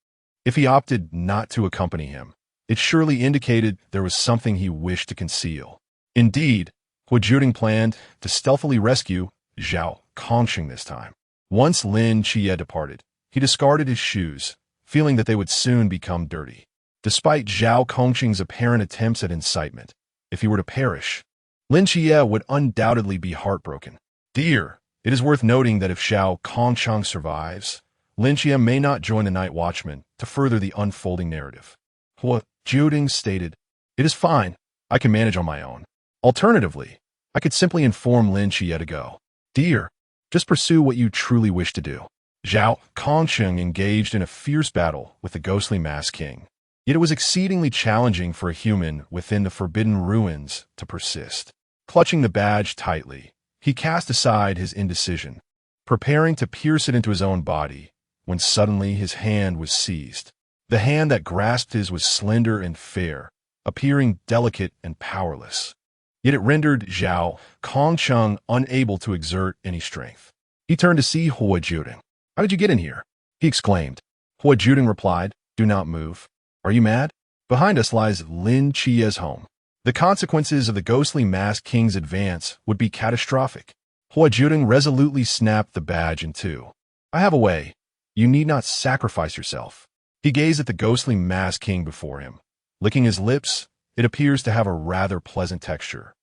If he opted not to accompany him, it surely indicated there was something he wished to conceal. Indeed, Hua Jiudeng planned to stealthily rescue Zhao Kongcheng this time. Once Lin Qiye departed, he discarded his shoes, feeling that they would soon become dirty. Despite Zhao Kongcheng's apparent attempts at incitement, if he were to perish, Lin Qiye would undoubtedly be heartbroken. Dear, it is worth noting that if Zhao Kongcheng survives, Lin Qiye may not join the night watchman to further the unfolding narrative. Hua Jiudeng stated, It is fine, I can manage on my own. Alternatively, I could simply inform Lin Qiye to go. Dear, just pursue what you truly wish to do. Zhao Kongcheng engaged in a fierce battle with the ghostly Masked King. Yet it was exceedingly challenging for a human within the forbidden ruins to persist. Clutching the badge tightly, he cast aside his indecision, preparing to pierce it into his own body, when suddenly his hand was seized. The hand that grasped his was slender and fair, appearing delicate and powerless. Yet it rendered Zhao Kongcheng unable to exert any strength. He turned to see Hua Jiudeng. How did you get in here? He exclaimed. Hua Jiudeng replied, Do not move. Are you mad? Behind us lies Lin Qiye's home. The consequences of the ghostly Masked King's advance would be catastrophic. Hua Jiudeng resolutely snapped the badge in two. I have a way. You need not sacrifice yourself. He gazed at the ghostly Masked King before him. Licking his lips, it appears to have a rather pleasant texture.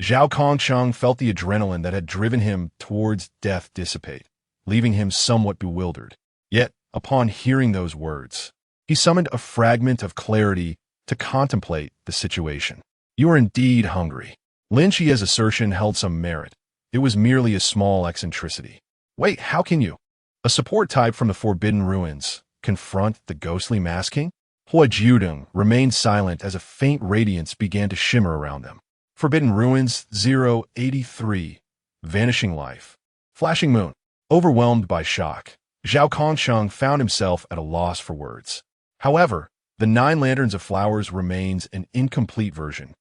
Zhao Kongcheng felt the adrenaline that had driven him towards death dissipate, leaving him somewhat bewildered. Yet, upon hearing those words, he summoned a fragment of clarity to contemplate the situation. You are indeed hungry. Lin Qiye's assertion held some merit. It was merely a small eccentricity. Wait, how can you? A support type from the Forbidden Ruins confront the ghostly Masked King? Hua Jiudeng remained silent as a faint radiance began to shimmer around them. Forbidden Ruins 083. Vanishing Life. Flashing Moon. Overwhelmed by shock, Zhao Kongcheng found himself at a loss for words. However, the 9 Lanterns of Flowers remains an incomplete version,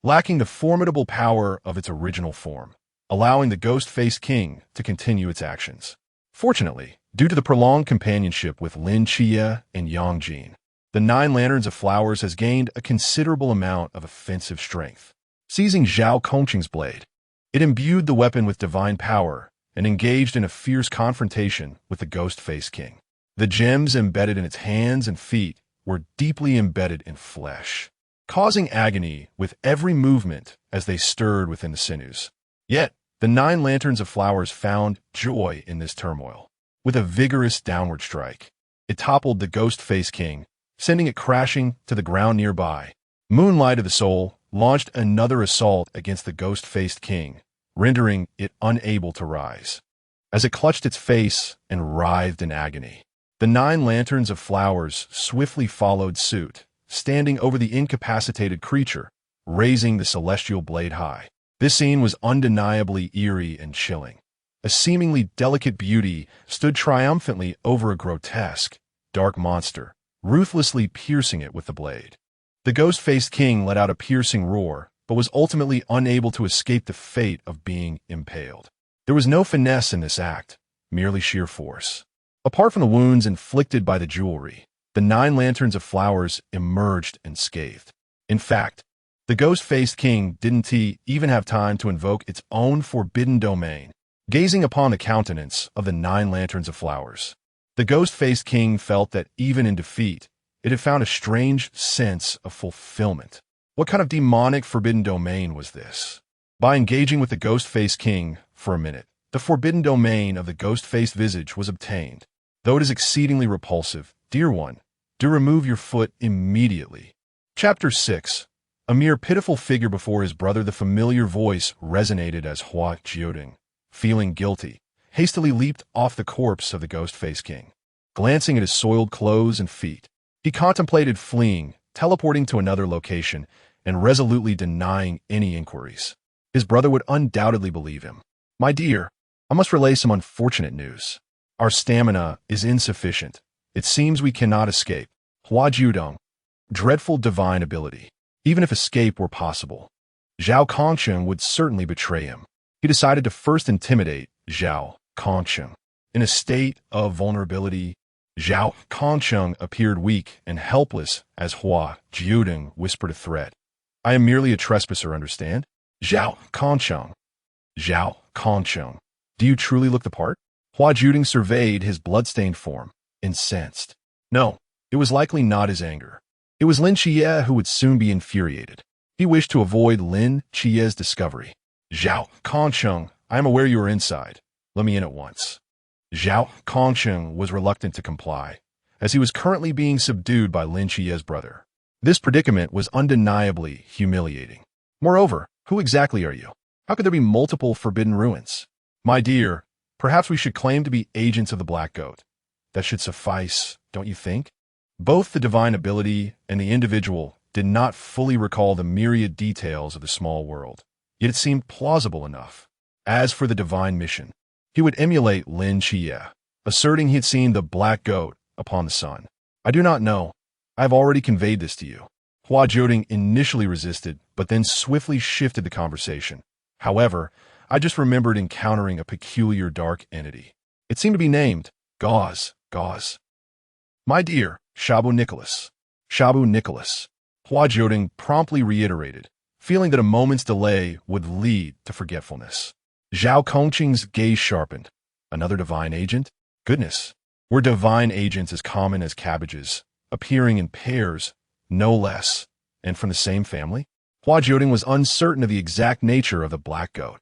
lacking the formidable power of its original form, allowing the ghost-faced king to continue its actions. Fortunately, due to the prolonged companionship with Lin Qiye and Yang Jin, the 9 Lanterns of Flowers has gained a considerable amount of offensive strength. Seizing Zhao Kongcheng's blade, it imbued the weapon with divine power and engaged in a fierce confrontation with the ghost-faced king. The gems embedded in its hands and feet were deeply embedded in flesh, causing agony with every movement as they stirred within the sinews. Yet, the 9 Lanterns of Flowers found joy in this turmoil. With a vigorous downward strike, it toppled the ghost-faced king, sending it crashing to the ground nearby. Moonlight of the Soul launched another assault against the ghost-faced king, rendering it unable to rise. As it clutched its face and writhed in agony, the 9 Lanterns of Flowers swiftly followed suit, standing over the incapacitated creature, raising the celestial blade high. This scene was undeniably eerie and chilling. A seemingly delicate beauty stood triumphantly over a grotesque, dark monster, ruthlessly piercing it with the blade. The ghost-faced king let out a piercing roar, but was ultimately unable to escape the fate of being impaled. There was no finesse in this act, merely sheer force. Apart from the wounds inflicted by the jewelry, the 9 Lanterns of Flowers emerged unscathed. In fact, the ghost-faced king didn't even have time to invoke its own forbidden domain. Gazing upon the countenance of the 9 Lanterns of Flowers, the ghost-faced king felt that even in defeat, It had found a strange sense of fulfillment. What kind of demonic forbidden domain was this? By engaging with the ghost-faced king for a minute, the forbidden domain of the ghost-faced visage was obtained. Though it is exceedingly repulsive, dear one, do remove your foot immediately. Chapter 6. A mere pitiful figure before his brother, the familiar voice resonated as Hua Jiudeng, feeling guilty, hastily leaped off the corpse of the ghost-faced king. Glancing at his soiled clothes and feet, he contemplated fleeing, teleporting to another location, and resolutely denying any inquiries. His brother would undoubtedly believe him. My dear, I must relay some unfortunate news. Our stamina is insufficient. It seems we cannot escape. Hua Jiudeng. Dreadful divine ability. Even if escape were possible, Zhao Kongsheng would certainly betray him. He decided to first intimidate Zhao Kongsheng. In a state of vulnerability, Zhao Kongsheng appeared weak and helpless as Hua Jiudeng whispered a threat. I am merely a trespasser, understand? Zhao Kongsheng. Zhao Kongsheng. Do you truly look the part? Hua Jiudeng surveyed his bloodstained form, incensed. No, it was likely not his anger. It was Lin Qiye who would soon be infuriated. He wished to avoid Lin Qiye's discovery. Zhao Kongsheng, I am aware you are inside. Let me in at once. Zhao Kongsheng was reluctant to comply, as he was currently being subdued by Lin Qiye's brother. This predicament was undeniably humiliating. Moreover, who exactly are you? How could there be multiple forbidden ruins? My dear, perhaps we should claim to be agents of the Black Goat. That should suffice, don't you think? Both the divine ability and the individual did not fully recall the myriad details of the small world, yet it seemed plausible enough. As for the divine mission, he would emulate Lin Qiye, asserting he had seen the Black Goat upon the sun. I do not know. I have already conveyed this to you. Hua Jiudeng initially resisted, but then swiftly shifted the conversation. However, I just remembered encountering a peculiar dark entity. It seemed to be named Gauze. My dear, Shabu Nicholas. Hua Jiudeng promptly reiterated, feeling that a moment's delay would lead to forgetfulness. Zhao Kongqing's gaze sharpened. Another divine agent? Goodness. Were divine agents as common as cabbages, appearing in pairs, no less, and from the same family? Hua Jiudeng was uncertain of the exact nature of the Black Goat.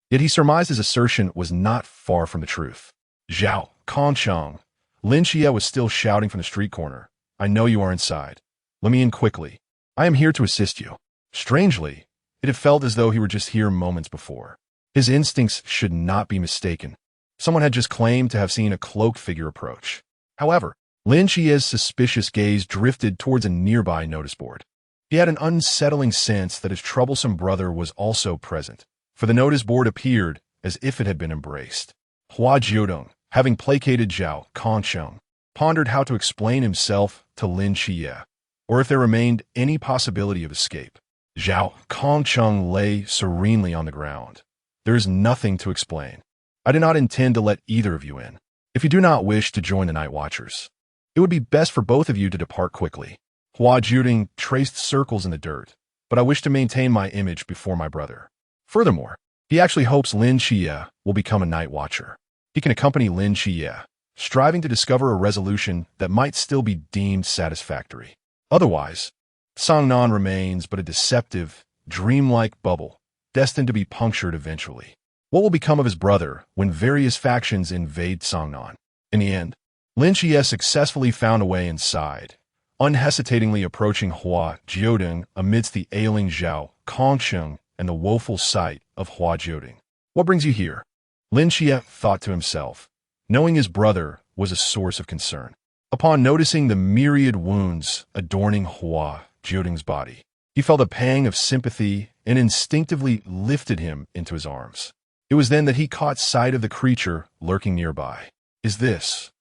Yet he surmised his assertion was not far from the truth. Zhao Kongsheng. Lin Qiye was still shouting from the street corner. I know you are inside. Let me in quickly. I am here to assist you. Strangely, it had felt as though he were just here moments before. His instincts should not be mistaken. Someone had just claimed to have seen a cloaked figure approach. However, Lin Qiye's suspicious gaze drifted towards a nearby notice board. He had an unsettling sense that his troublesome brother was also present, for the notice board appeared as if it had been embraced. Hua Jiudeng, having placated Zhao Kongsheng, pondered how to explain himself to Lin Qiye, or if there remained any possibility of escape. Zhao Kongsheng lay serenely on the ground. There is nothing to explain. I do not intend to let either of you in. If you do not wish to join the Night Watchers, it would be best for both of you to depart quickly. Hua Jiudeng traced circles in the dirt, but I wish to maintain my image before my brother. Furthermore, he actually hopes Lin Qiye will become a Night Watcher. He can accompany Lin Qiye, striving to discover a resolution that might still be deemed satisfactory. Otherwise, Sangnan remains but a deceptive, dreamlike bubble, destined to be punctured eventually. What will become of his brother when various factions invade Sangnan? In the end, Lin Qiye successfully found a way inside, unhesitatingly approaching Hua Jiudeng amidst the ailing Zhao Kongsheng and the woeful sight of Hua Jiudeng. What brings you here? Lin Qiye thought to himself, knowing his brother was a source of concern. Upon noticing the myriad wounds adorning Hua Jiudeng's body, he felt a pang of sympathy and instinctively lifted him into his arms. It was then that he caught sight of the creature lurking nearby. Is this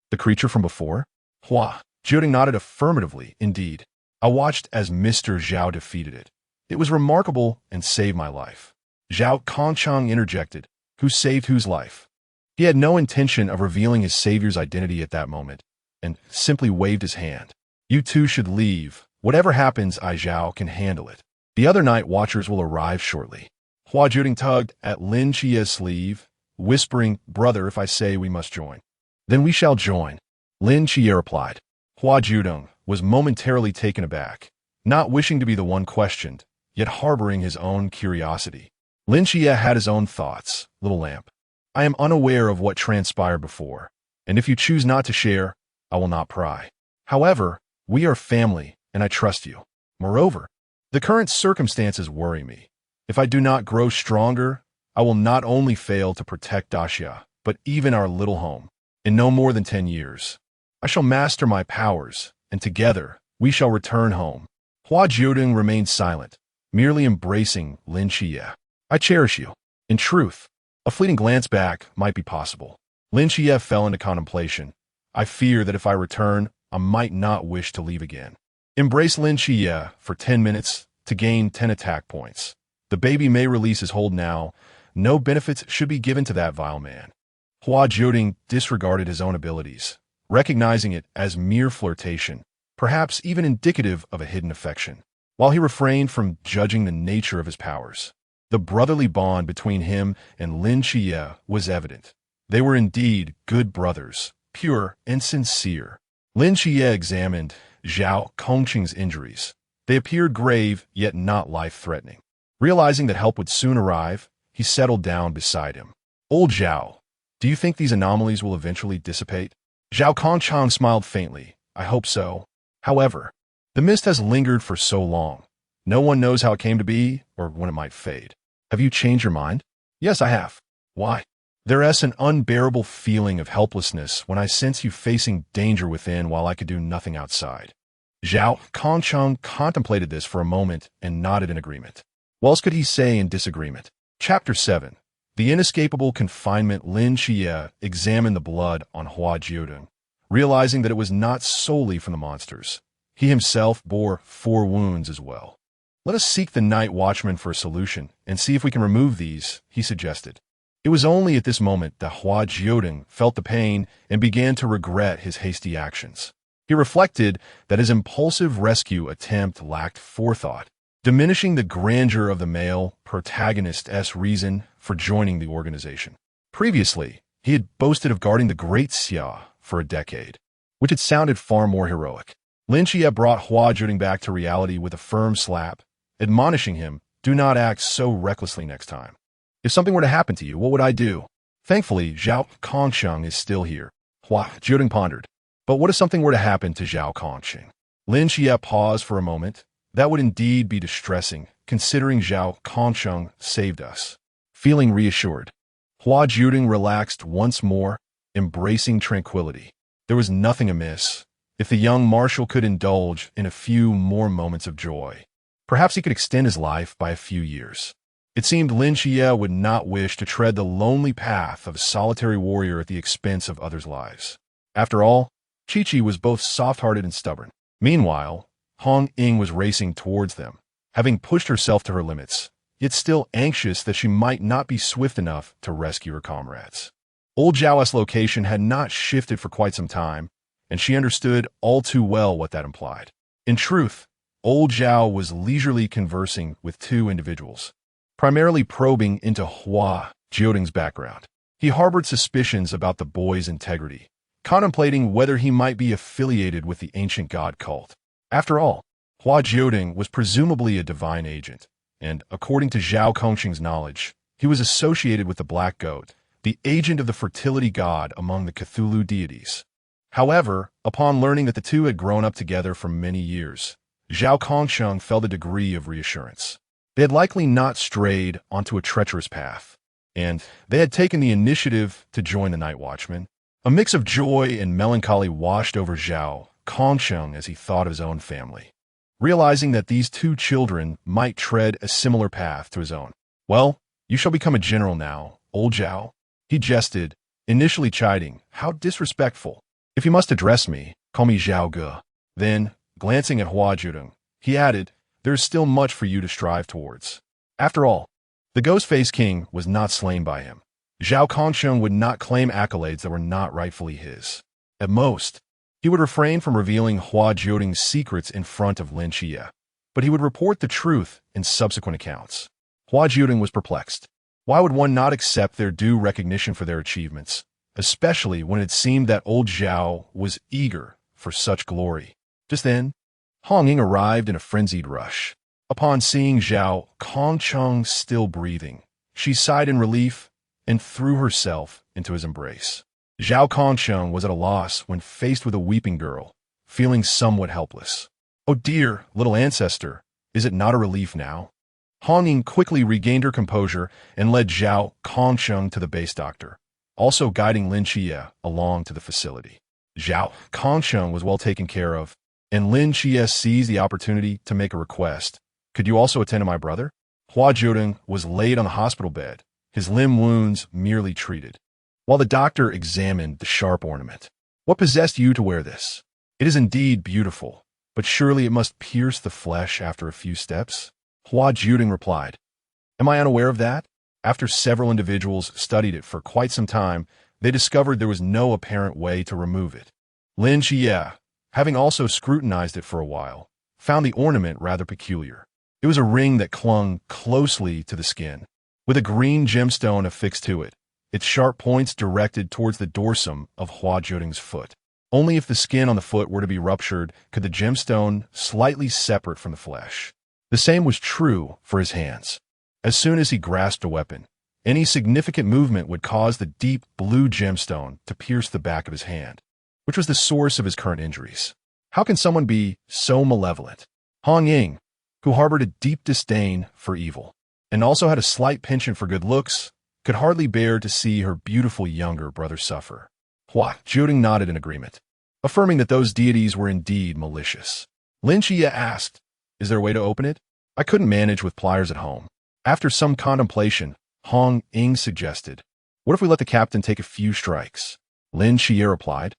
the creature from before? Hua Jiudeng nodded affirmatively. Indeed, I watched as Mr. Zhao defeated it. It was remarkable and saved my life. Zhao Kongsheng interjected. Who saved whose life? He had no intention of revealing his savior's identity at that moment, and simply waved his hand. You two should leave. Whatever happens, Zhao can handle it. The other Night Watchers will arrive shortly. Hua Jiudeng tugged at Lin Qiye's sleeve, whispering, Brother, if I say we must join, then we shall join. Lin Qiye replied. Hua Jiudeng was momentarily taken aback, not wishing to be the one questioned, yet harboring his own curiosity. Lin Qiye had his own thoughts. Little lamp, I am unaware of what transpired before, and if you choose not to share, I will not pry. However, we are family, and I trust you. Moreover, the current circumstances worry me. If I do not grow stronger, I will not only fail to protect Daxia, but even our little home. In no more than 10 years, I shall master my powers, and together we shall return home. Hua Jiudeng remained silent, merely embracing Lin Qiye. I cherish you. In truth, a fleeting glance back might be possible. Lin Qiye fell into contemplation. I fear that if I return, I might not wish to leave again. Embrace Lin Qiye for 10 minutes to gain 10 attack points. The baby may release his hold now. No benefits should be given to that vile man. Hua Jiudeng disregarded his own abilities, recognizing it as mere flirtation, perhaps even indicative of a hidden affection. While he refrained from judging the nature of his powers, the brotherly bond between him and Lin Qiye was evident. They were indeed good brothers, pure and sincere. Lin Qiye examined Zhao Kongqing's injuries. They appeared grave, yet not life-threatening. Realizing that help would soon arrive, he settled down beside him. Old Zhao, do you think these anomalies will eventually dissipate? Zhao Kongqing smiled faintly. I hope so. However, the mist has lingered for so long. No one knows how it came to be or when it might fade. Have you changed your mind? Yes, I have. Why? There is an unbearable feeling of helplessness when I sense you facing danger within while I could do nothing outside. Zhao Kongqing contemplated this for a moment and nodded in agreement. What else could he say in disagreement? Chapter 7. The inescapable confinement. Lin Qiye examined the blood on Hua Jiudeng, realizing that it was not solely from the monsters. He himself bore 4 wounds as well. Let us seek the night watchman for a solution and see if we can remove these, he suggested. It was only at this moment that Hua Jiudeng felt the pain and began to regret his hasty actions. He reflected that his impulsive rescue attempt lacked forethought, diminishing the grandeur of the male protagonist's reason for joining the organization. Previously, he had boasted of guarding the Great Xia for a decade, which had sounded far more heroic. Lin Qiye brought Hua Jiudeng back to reality with a firm slap, admonishing him, do not act so recklessly next time. If something were to happen to you, what would I do? Thankfully, Zhao Kongqing is still here. Hua Jiudeng pondered. But what if something were to happen to Zhao Kongqing? Lin Qiye paused for a moment. That would indeed be distressing, considering Zhao Kongqing saved us. Feeling reassured, Hua Jiudeng relaxed once more, embracing tranquility. There was nothing amiss. If the young marshal could indulge in a few more moments of joy, perhaps he could extend his life by a few years. It seemed Lin Qiye would not wish to tread the lonely path of a solitary warrior at the expense of others' lives. After all, Chi-Chi was both soft-hearted and stubborn. Meanwhile, Hong Ying was racing towards them, having pushed herself to her limits, yet still anxious that she might not be swift enough to rescue her comrades. Old Zhao's location had not shifted for quite some time, and she understood all too well what that implied. In truth, Old Zhao was leisurely conversing with 2 individuals, primarily probing into Hua Jiudeng's background. He harbored suspicions about the boy's integrity, contemplating whether he might be affiliated with the ancient god cult. After all, Hua Jiudeng was presumably a divine agent, and according to Zhao Kongqing's knowledge, he was associated with the Black Goat, the agent of the fertility god among the Cthulhu deities. However, upon learning that the 2 had grown up together for many years, Zhao Kongqing felt a degree of reassurance. They had likely not strayed onto a treacherous path, and they had taken the initiative to join the Night Watchman. A mix of joy and melancholy washed over Zhao Kongqing as he thought of his own family, realizing that these 2 children might tread a similar path to his own. Well, you shall become a general now, old Zhao. He jested, initially chiding, how disrespectful. If you must address me, call me Zhao Ge. Then, glancing at Hua Jiudeng, he added, there is still much for you to strive towards. After all, the Ghost-Faced King was not slain by him. Zhao Kongqing would not claim accolades that were not rightfully his. At most, he would refrain from revealing Hua Jiudeng's secrets in front of Lin Qiye, but he would report the truth in subsequent accounts. Hua Jiudeng was perplexed. Why would one not accept their due recognition for their achievements, especially when it seemed that old Zhao was eager for such glory. Just then, Hong Ying arrived in a frenzied rush. Upon seeing Zhao Kongcheng still breathing, she sighed in relief and threw herself into his embrace. Zhao Kongcheng was at a loss when faced with a weeping girl, feeling somewhat helpless. "Oh dear, little ancestor, is it not a relief now?" Hong Ying quickly regained her composure and led Zhao Kongcheng to the base doctor, also guiding Lin Qiye along to the facility. Zhao Kongcheng was well taken care of, and Lin Qiye seized the opportunity to make a request. "Could you also attend to my brother?" Hua Jiudeng was laid on the hospital bed, his limb wounds merely treated, while the doctor examined the sharp ornament. "What possessed you to wear this? It is indeed beautiful, but surely it must pierce the flesh after a few steps?" Hua Jiudeng replied. "Am I unaware of that?" After several individuals studied it for quite some time, they discovered there was no apparent way to remove it. Lin Qiye, having also scrutinized it for a while, found the ornament rather peculiar. It was a ring that clung closely to the skin, with a green gemstone affixed to it, its sharp points directed towards the dorsum of Hua Jiudeng's foot. Only if the skin on the foot were to be ruptured could the gemstone slightly separate from the flesh. The same was true for his hands. As soon as he grasped a weapon, any significant movement would cause the deep blue gemstone to pierce the back of his hand, which was the source of his current injuries. How can someone be so malevolent? Hong Ying, who harbored a deep disdain for evil, and also had a slight penchant for good looks, could hardly bear to see her beautiful younger brother suffer. Hua Jiudeng nodded in agreement, affirming that those deities were indeed malicious. Lin Qiye asked, "Is there a way to open it? I couldn't manage with pliers at home." After some contemplation, Hong Ying suggested, "What if we let the captain take a few strikes?" Lin Qiye replied.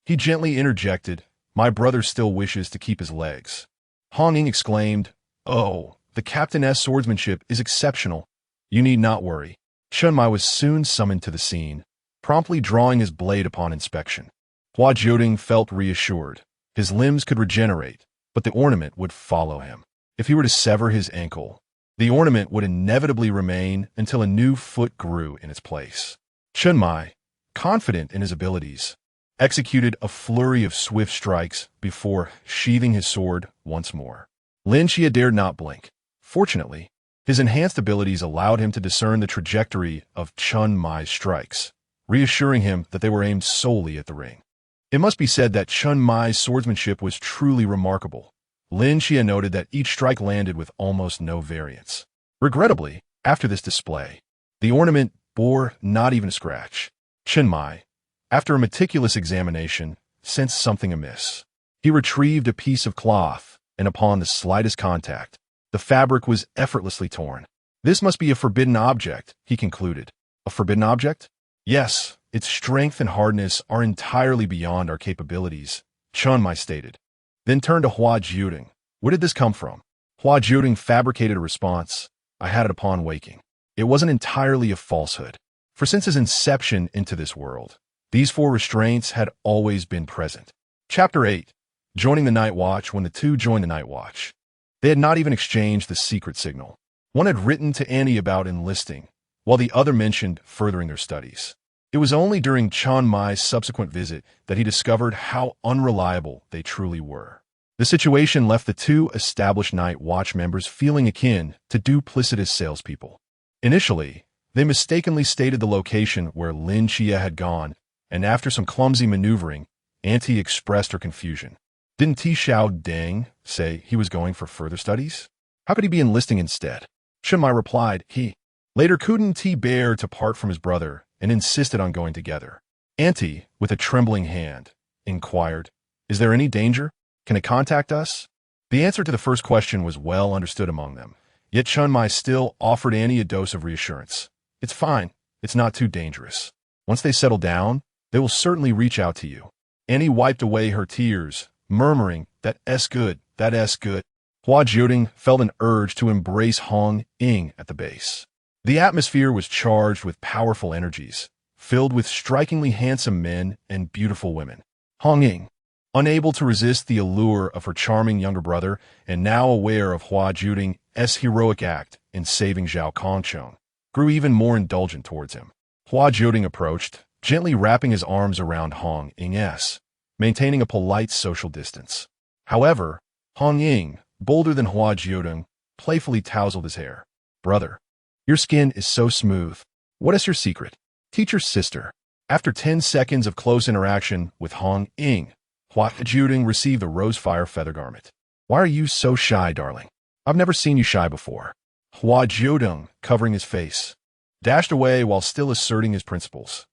He gently interjected, "My brother still wishes to keep his legs." Hong Ying exclaimed, "Oh, the captain's swordsmanship is exceptional. You need not worry." Chen Mai was soon summoned to the scene, promptly drawing his blade upon inspection. Hua Jiudeng felt reassured. His limbs could regenerate, but the ornament would follow him. If he were to sever his ankle, the ornament would inevitably remain until a new foot grew in its place. Chen Mai, confident in his abilities, executed a flurry of swift strikes before sheathing his sword once more. Lin Qiye dared not blink. Fortunately, his enhanced abilities allowed him to discern the trajectory of Chen Mai's strikes, reassuring him that they were aimed solely at the ring. It must be said that Chen Mai's swordsmanship was truly remarkable. Lin Qiye noted that each strike landed with almost no variance. Regrettably, after this display, the ornament bore not even a scratch. Chen Mai, after a meticulous examination, sensed something amiss. He retrieved a piece of cloth, and upon the slightest contact, the fabric was effortlessly torn. "This must be a forbidden object," he concluded. "A forbidden object?" "Yes, its strength and hardness are entirely beyond our capabilities," Chen Mai stated, then turned to Hua Jiudeng. "Where did this come from?" Hua Jiudeng fabricated a response. "I had it upon waking." It wasn't entirely a falsehood, for since his inception into this world, these four restraints had always been present. Chapter 8. Joining the Night Watch. When the two joined the Night Watch, they had not even exchanged the secret signal. One had written to Annie about enlisting, while the other mentioned furthering their studies. It was only during Chen Mai's subsequent visit that he discovered how unreliable they truly were. The situation left the two established Night Watch members feeling akin to duplicitous salespeople. Initially, they mistakenly stated the location where Lin Qiye had gone, and after some clumsy maneuvering, Auntie expressed her confusion. Didn't Xiaodeng say he was going for further studies? How could he be enlisting instead? Chen Mai replied, he. Later couldn't he bear to part from his brother and insisted on going together. Auntie, with a trembling hand, inquired, "Is there any danger? Can it contact us?" The answer to the first question was well understood among them, yet Chen Mai still offered Annie a dose of reassurance. "It's fine. It's not too dangerous. Once they settle down, they will certainly reach out to you." Annie wiped away her tears, murmuring, "That's good, that's good." Hua Jiudeng felt an urge to embrace Hong Ying at the base. The atmosphere was charged with powerful energies, filled with strikingly handsome men and beautiful women. Hong Ying, unable to resist the allure of her charming younger brother and now aware of Hua Jiudeng's heroic act in saving Zhao Kongcheng, grew even more indulgent towards him. Hua Jiudeng approached, gently wrapping his arms around Hong Ying's maintaining a polite social distance. However, Hong Ying, bolder than Hua Jiudeng, playfully tousled his hair. Brother, your skin is so smooth. What is your secret? Teacher's sister. After 10 seconds of close interaction with Hong Ying, Hua Jiudeng received the rose-fire feather garment. Why are you so shy, darling? I've never seen you shy before. Hua Jiudeng, covering his face, dashed away while still asserting his principles.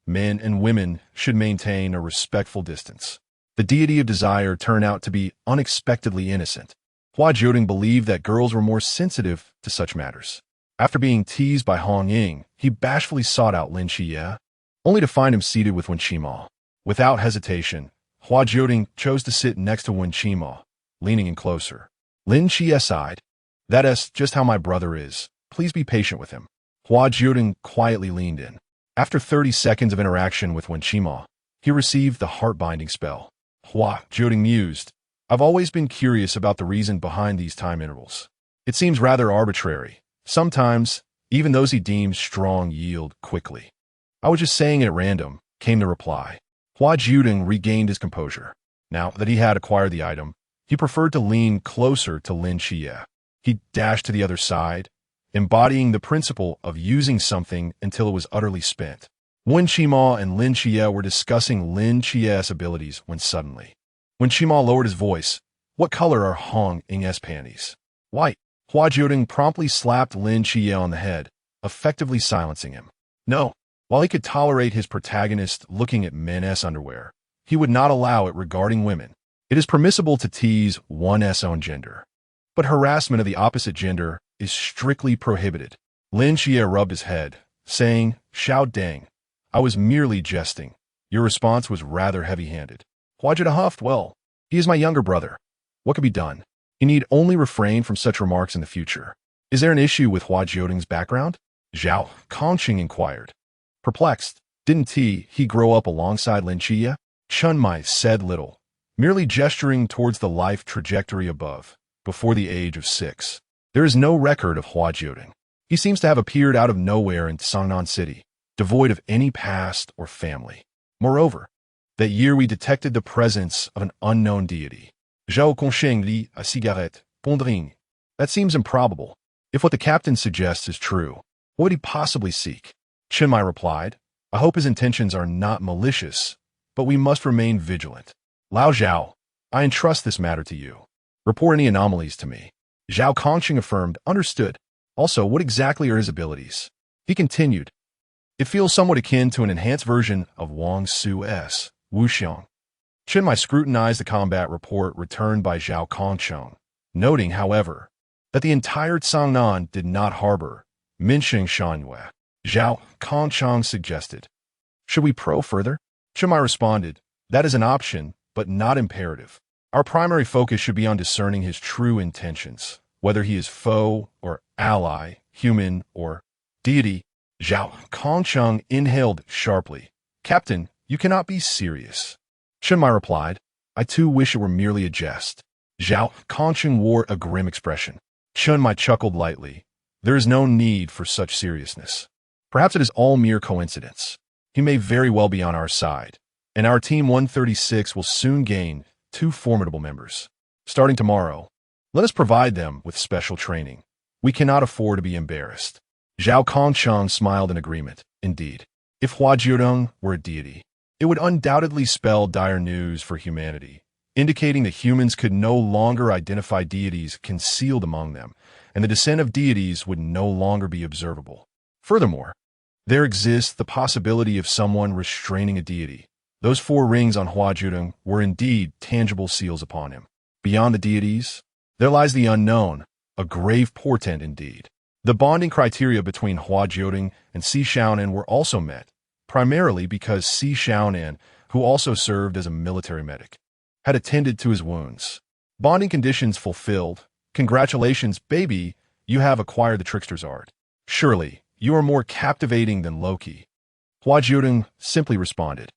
Men and women should maintain a respectful distance. The deity of desire turned out to be unexpectedly innocent. Hua Jiudeng believed that girls were more sensitive to such matters. After being teased by Hong Ying, he bashfully sought out Lin Qiye, only to find him seated with Wen Qimo. Without hesitation, Hua Jiudeng chose to sit next to Wen Qimo, leaning in closer. Lin Qiye sighed. That is just how my brother is. Please be patient with him. Hua Jiudeng quietly leaned in. After 30 seconds of interaction with Wen Qimo, he received the heart-binding spell. Hua Jiudeng mused. I've always been curious about the reason behind these time intervals. It seems rather arbitrary. Sometimes, even those he deems strong yield quickly. I was just saying it at random, came the reply. Hua Jiudeng regained his composure. Now that he had acquired the item, he preferred to lean closer to Lin Qiye. He dashed to the other side, embodying the principle of using something until it was utterly spent. Wen Qimo and Lin Qiye were discussing Lin Qiye's abilities when suddenly, Wen Qimo lowered his voice. What color are Hong Ying's panties? White. Hua Jiudeng promptly slapped Lin Qiye on the head, effectively silencing him. No. While he could tolerate his protagonist looking at men's underwear, he would not allow it regarding women. It is permissible to tease one's own gender, but harassment of the opposite gender is strictly prohibited. Lin Qiye rubbed his head, saying, Xiao Deng, I was merely jesting. Your response was rather heavy-handed. Hua Jiudeng huffed, well, he is my younger brother. What could be done? You need only refrain from such remarks in the future. Is there an issue with Hua Jiudeng's background? Zhao Kongqing inquired. Perplexed, didn't he grow up alongside Lin Qiye? Chunmai said little, merely gesturing towards the life trajectory above, before the age of 6. There is no record of Hua Jiudeng. He seems to have appeared out of nowhere in Sangnan City, devoid of any past or family. Moreover, that year we detected the presence of an unknown deity. Zhao Kongqing lit a cigarette, pondering. That seems improbable. If what the captain suggests is true, what would he possibly seek? Chinmai replied, I hope his intentions are not malicious, but we must remain vigilant. Lao Zhao, I entrust this matter to you. Report any anomalies to me. Zhao Kongqing affirmed, understood. Also, what exactly are his abilities? He continued, it feels somewhat akin to an enhanced version of Wang Su's Wuxiang. Chinmai scrutinized the combat report returned by Zhao Kongqing, noting, however, that the entire Sangnan did not harbor Minxing Shanyue. Zhao Kongqing suggested, should we probe further? Chinmai responded, that is an option, but not imperative. Our primary focus should be on discerning his true intentions, whether he is foe or ally, human or deity. Zhao Kongqing inhaled sharply. Captain, you cannot be serious. Chinmai replied, I too wish it were merely a jest. Zhao Kongqing wore a grim expression. Chinmai chuckled lightly. There is no need for such seriousness. Perhaps it is all mere coincidence. He may very well be on our side, and our Team 136 will soon gain 2 formidable members. Starting tomorrow, let us provide them with special training. We cannot afford to be embarrassed. Zhao Kongqing smiled in agreement. Indeed, if Hua Jiudeng were a deity, it would undoubtedly spell dire news for humanity, indicating that humans could no longer identify deities concealed among them, and the descent of deities would no longer be observable. Furthermore, there exists the possibility of someone restraining a deity. Those 4 rings on Hua Jiudeng were indeed tangible seals upon him. Beyond the deities, there lies the unknown, a grave portent indeed. The bonding criteria between Hua Jiudeng and Si Xiaonan were also met, primarily because Si Xiaonan, who also served as a military medic, had attended to his wounds. Bonding conditions fulfilled. Congratulations, baby, you have acquired the trickster's art. Surely, you are more captivating than Loki. Hua Jiudeng simply responded,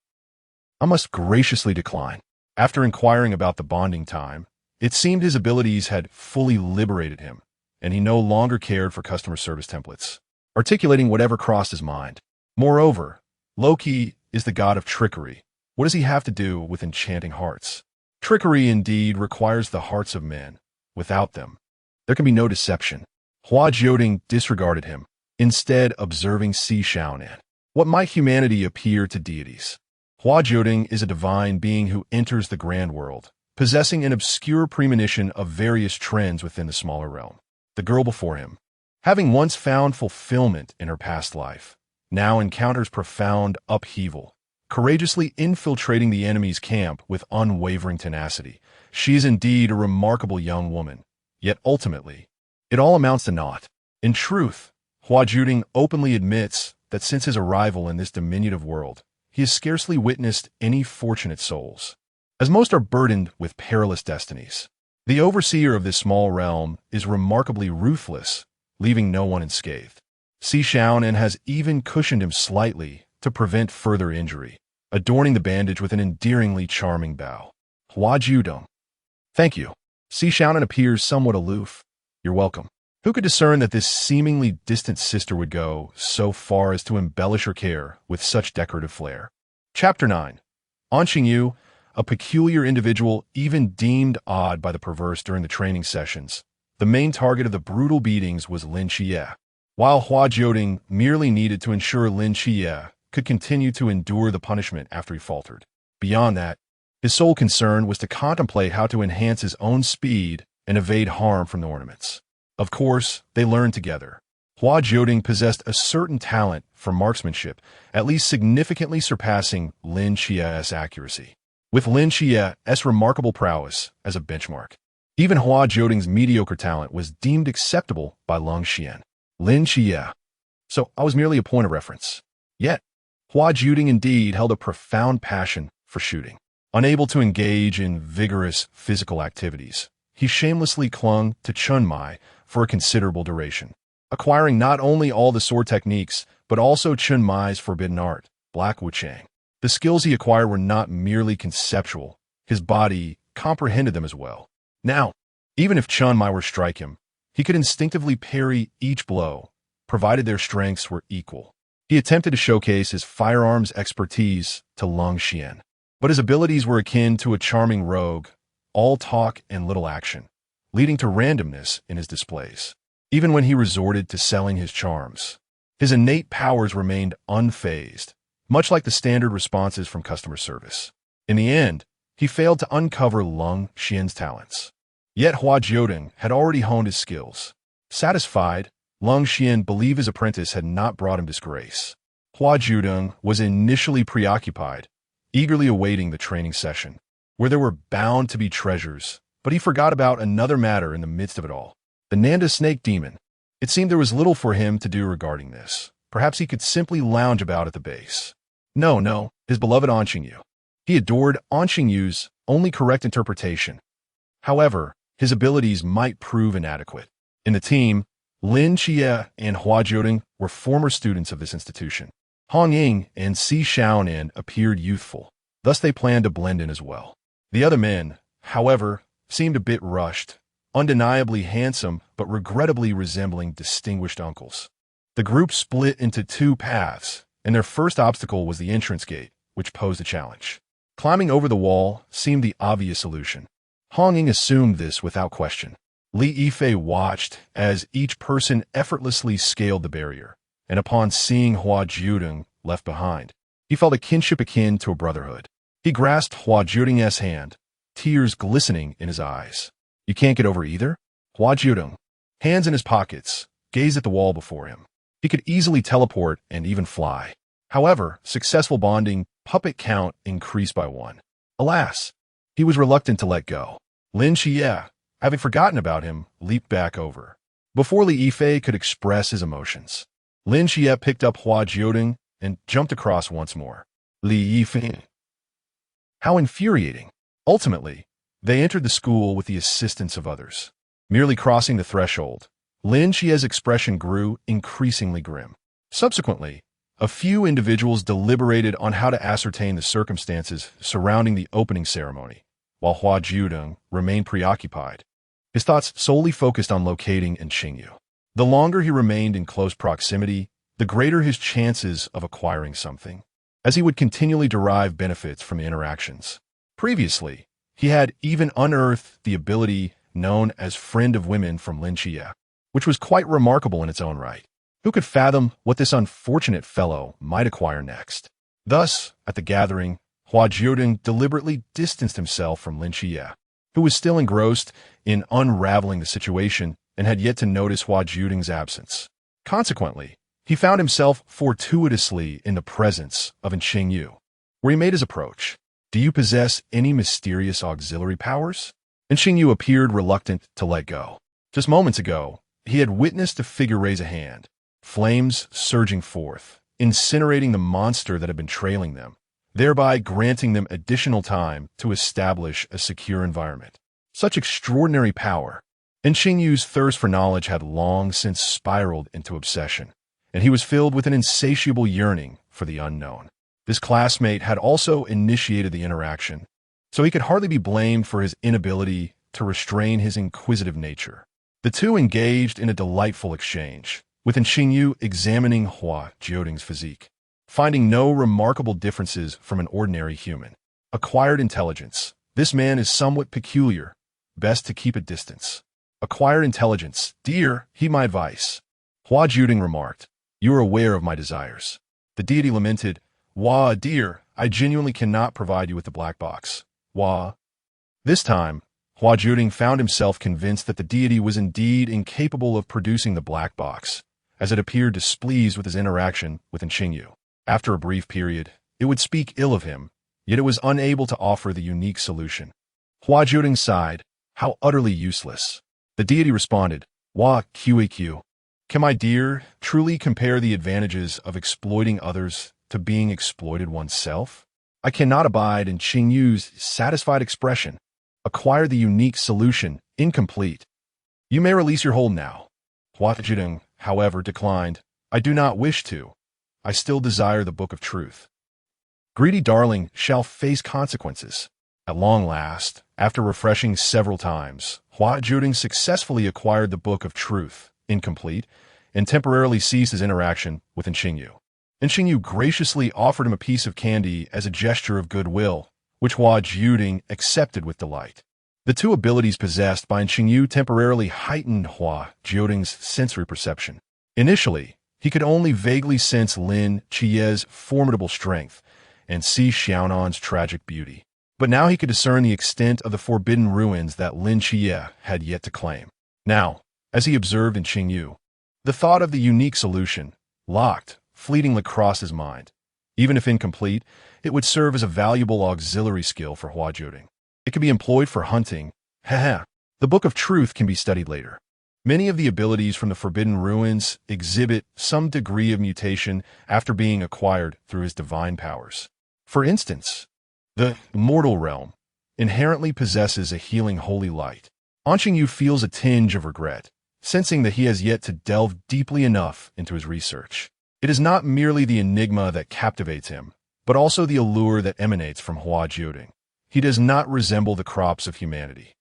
I must graciously decline. After inquiring about the bonding time, it seemed his abilities had fully liberated him, and he no longer cared for customer service templates, articulating whatever crossed his mind. Moreover, Loki is the god of trickery, What does he have to do with enchanting hearts? Trickery indeed requires the hearts of men. Without them, there can be no deception. Hua Jiudeng disregarded him, instead observing Si Shaonan. What might humanity appear to deities? Hua Jiudeng is a divine being who enters the grand world, possessing an obscure premonition of various trends within the smaller realm. The girl before him, having once found fulfillment in her past life, now encounters profound upheaval. Courageously infiltrating the enemy's camp with unwavering tenacity, she is indeed a remarkable young woman. Yet ultimately, it all amounts to naught. In truth, Hua Jiudeng openly admits that since his arrival in this diminutive world, he has scarcely witnessed any fortunate souls, as most are burdened with perilous destinies. The overseer of this small realm is remarkably ruthless, leaving no one unscathed. Si Shaonan has even cushioned him slightly to prevent further injury, adorning the bandage with an endearingly charming bow. Hua Jiudeng. Thank you. Si Shaonan appears somewhat aloof. You're welcome. Who could discern that this seemingly distant sister would go so far as to embellish her care with such decorative flair? Chapter 9. On Xingyu, a peculiar individual even deemed odd by the perverse during the training sessions, the main target of the brutal beatings was Lin Qiye. While Hua Jiudeng merely needed to ensure Lin Qiye could continue to endure the punishment after he faltered. Beyond that, his sole concern was to contemplate how to enhance his own speed and evade harm from the ornaments. Of course, they learned together. Hua Jiudeng possessed a certain talent for marksmanship, at least significantly surpassing Lin Qiye's accuracy, with Lin Qiye's remarkable prowess as a benchmark. Even Hua Jiudeng's mediocre talent was deemed acceptable by Lin Qiye. Lin Qiye. So I was merely a point of reference. Yet, Hua Jiudeng indeed held a profound passion for shooting. Unable to engage in vigorous physical activities, he shamelessly clung to Chunmai for a considerable duration, acquiring not only all the sword techniques, but also Chunmai's forbidden art, Black Wuchang. The skills he acquired were not merely conceptual, his body comprehended them as well. Now, even if Chunmai were to strike him, he could instinctively parry each blow, provided their strengths were equal. He attempted to showcase his firearms expertise to Lin Qiye, but his abilities were akin to a charming rogue, all talk and little action, leading to randomness in his displays. Even when he resorted to selling his charms, his innate powers remained unfazed, much like the standard responses from customer service. In the end, he failed to uncover Lin Qiye's talents. Yet Hua Jiudeng had already honed his skills. Satisfied, Lin Qiye believed his apprentice had not brought him disgrace. Hua Jiudeng was initially preoccupied, eagerly awaiting the training session, where there were bound to be treasures, but he forgot about another matter in the midst of it all. The Nanda snake demon. It seemed there was little for him to do regarding this. Perhaps he could simply lounge about at the base. No, his beloved Anqingyu. He adored Anqingyu's only correct interpretation. However, his abilities might prove inadequate. In the team, Lin Qiye and Hua Jiudeng were former students of this institution. Hong Ying and Si Shaonan appeared youthful, thus they planned to blend in as well. The other men, however, seemed a bit rushed, undeniably handsome but regrettably resembling distinguished uncles. The group split into two paths, and their first obstacle was the entrance gate, which posed a challenge. Climbing over the wall seemed the obvious solution. Hong Ying assumed this without question. Li Yifei watched as each person effortlessly scaled the barrier, and upon seeing Hua Jiudeng left behind, he felt a kinship akin to a brotherhood. He grasped Hua Jiudeng's hand, tears glistening in his eyes. You can't get over either? Hua Jiudeng, hands in his pockets, gazed at the wall before him. He could easily teleport and even fly. However, successful bonding puppet count increased by 1. Alas, he was reluctant to let go. Lin Qiye, having forgotten about him, leaped back over. Before Li Yifei could express his emotions, Lin Qiye picked up Hua Jiudeng and jumped across once more. Li Yifei. How infuriating. Ultimately, they entered the school with the assistance of others. Merely crossing the threshold, Lin Qiye's expression grew increasingly grim. Subsequently, a few individuals deliberated on how to ascertain the circumstances surrounding the opening ceremony, while Hua Jiudeng remained preoccupied. His thoughts solely focused on locating Xingyu. The longer he remained in close proximity, the greater his chances of acquiring something. as he would continually derive benefits from the interactions. Previously, he had even unearthed the ability known as Friend of Women from Lin Qiye, which was quite remarkable in its own right. Who could fathom what this unfortunate fellow might acquire next? Thus, at the gathering, Hua Jiudeng deliberately distanced himself from Lin Qiye, who was still engrossed in unraveling the situation and had yet to notice Hua Jiudeng's absence. Consequently, he found himself fortuitously in the presence of Qingyu, where he made his approach. "Do you possess any mysterious auxiliary powers?" Qingyu appeared reluctant to let go. Just moments ago, he had witnessed a figure raise a hand, flames surging forth, incinerating the monster that had been trailing them, thereby granting them additional time to establish a secure environment. Such extraordinary power, and Qingyu's thirst for knowledge had long since spiraled into obsession, and he was filled with an insatiable yearning for the unknown. This classmate had also initiated the interaction, so he could hardly be blamed for his inability to restrain his inquisitive nature. The two engaged in a delightful exchange, with Qingyu examining Hua Jiudeng's physique, finding no remarkable differences from an ordinary human. Acquired intelligence. This man is somewhat peculiar. Best to keep a distance. Acquired intelligence. Dear, heed my advice. Hua Jiudeng remarked, "You are aware of my desires." The deity lamented, "Hua, dear, I genuinely cannot provide you with the black box. Hua." This time, Hua Jiudeng found himself convinced that the deity was indeed incapable of producing the black box, as it appeared displeased with his interaction with Qingyu. After a brief period, it would speak ill of him, yet it was unable to offer the unique solution. Hua Jiudeng sighed, "How utterly useless." The deity responded, "Hua Qiye, can my dear truly compare the advantages of exploiting others to being exploited oneself? I cannot abide in Qingyu's satisfied expression. Acquire the unique solution, incomplete. You may release your hold now." Hua Jiudeng, however, declined. "I do not wish to. I still desire the Book of Truth. Greedy darling shall face consequences." At long last, after refreshing several times, Hua Jiudeng successfully acquired the Book of Truth, incomplete, and temporarily ceased his interaction with Qingyu. Qingyu graciously offered him a piece of candy as a gesture of goodwill, which Hua Jiudeng accepted with delight. The two abilities possessed by Qingyu temporarily heightened Hua Jiudeng's sensory perception. Initially, he could only vaguely sense Lin Qiye's formidable strength and see Xiaonan's tragic beauty. But now he could discern the extent of the forbidden ruins that Lin Qiye had yet to claim. Now, as he observed in Qingyu, the thought of the unique solution, locked, fleetingly crossed his mind. Even if incomplete, it would serve as a valuable auxiliary skill for Hua Jiudeng. It could be employed for hunting. Haha. The Book of Truth can be studied later. Many of the abilities from the Forbidden Ruins exhibit some degree of mutation after being acquired through his divine powers. For instance, the mortal realm inherently possesses a healing holy light. Qingyu feels a tinge of regret, sensing that he has yet to delve deeply enough into his research. It is not merely the enigma that captivates him, but also the allure that emanates from Hua Jiudeng. He does not resemble the crops of humanity.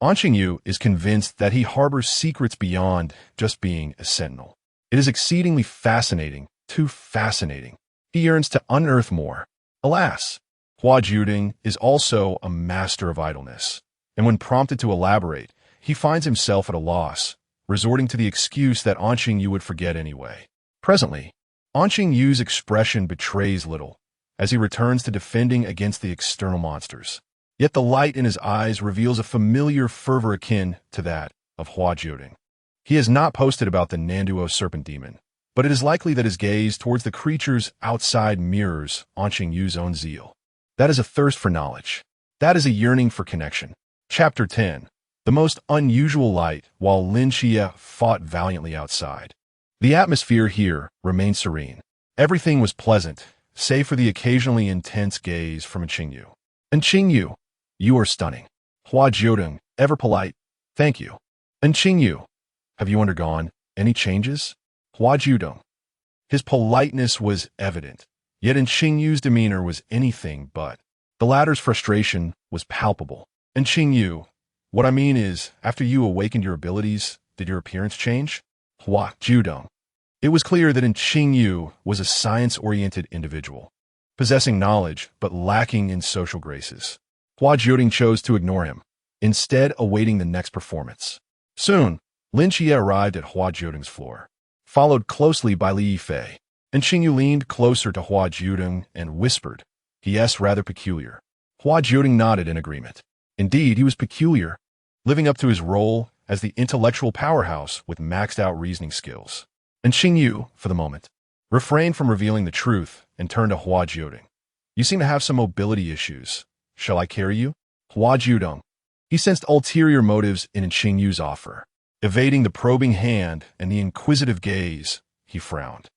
Qingyu is convinced that he harbors secrets beyond just being a sentinel. It is exceedingly fascinating, too fascinating. He yearns to unearth more. Alas, Hua Jiudeng is also a master of idleness, and when prompted to elaborate, he finds himself at a loss, resorting to the excuse that Qingyu would forget anyway. Presently, Qingyu's expression betrays little, as he returns to defending against the external monsters. Yet the light in his eyes reveals a familiar fervor akin to that of Hua Jiudeng. He has not posted about the Nanduo serpent demon, but it is likely that his gaze towards the creatures outside mirrors Qingyu's own zeal. That is a thirst for knowledge. That is a yearning for connection. Chapter 10. The most unusual light while Lin Qiye fought valiantly outside. The atmosphere here remained serene. Everything was pleasant, save for the occasionally intense gaze from Qingyu. Qingyu, you are stunning. Hua Jiudeng, ever polite. Thank you. Qingyu, have you undergone any changes? Hua Jiudeng. His politeness was evident, yet Qingyu's demeanor was anything but. The latter's frustration was palpable. Qingyu, what I mean is, after you awakened your abilities, did your appearance change? Hua Jiudeng. It was clear that Qingyu was a science-oriented individual. possessing knowledge but lacking in social graces. Hua Jiudeng chose to ignore him, instead awaiting the next performance. Soon, Lin Qiye arrived at Hua Jiudeng's floor, followed closely by Lin Qiye. And Xingyu leaned closer to Hua Jiudeng and whispered, "He is rather peculiar." Hua Jiudeng nodded in agreement. Indeed, he was peculiar, living up to his role as the intellectual powerhouse with maxed-out reasoning skills. And Xingyu, for the moment, refrained from revealing the truth and turned to Hua Jiudeng. "You seem to have some mobility issues. Shall I carry you?" Hua Jiudeng. He sensed ulterior motives in Xingyu's offer. Evading the probing hand and the inquisitive gaze, he frowned.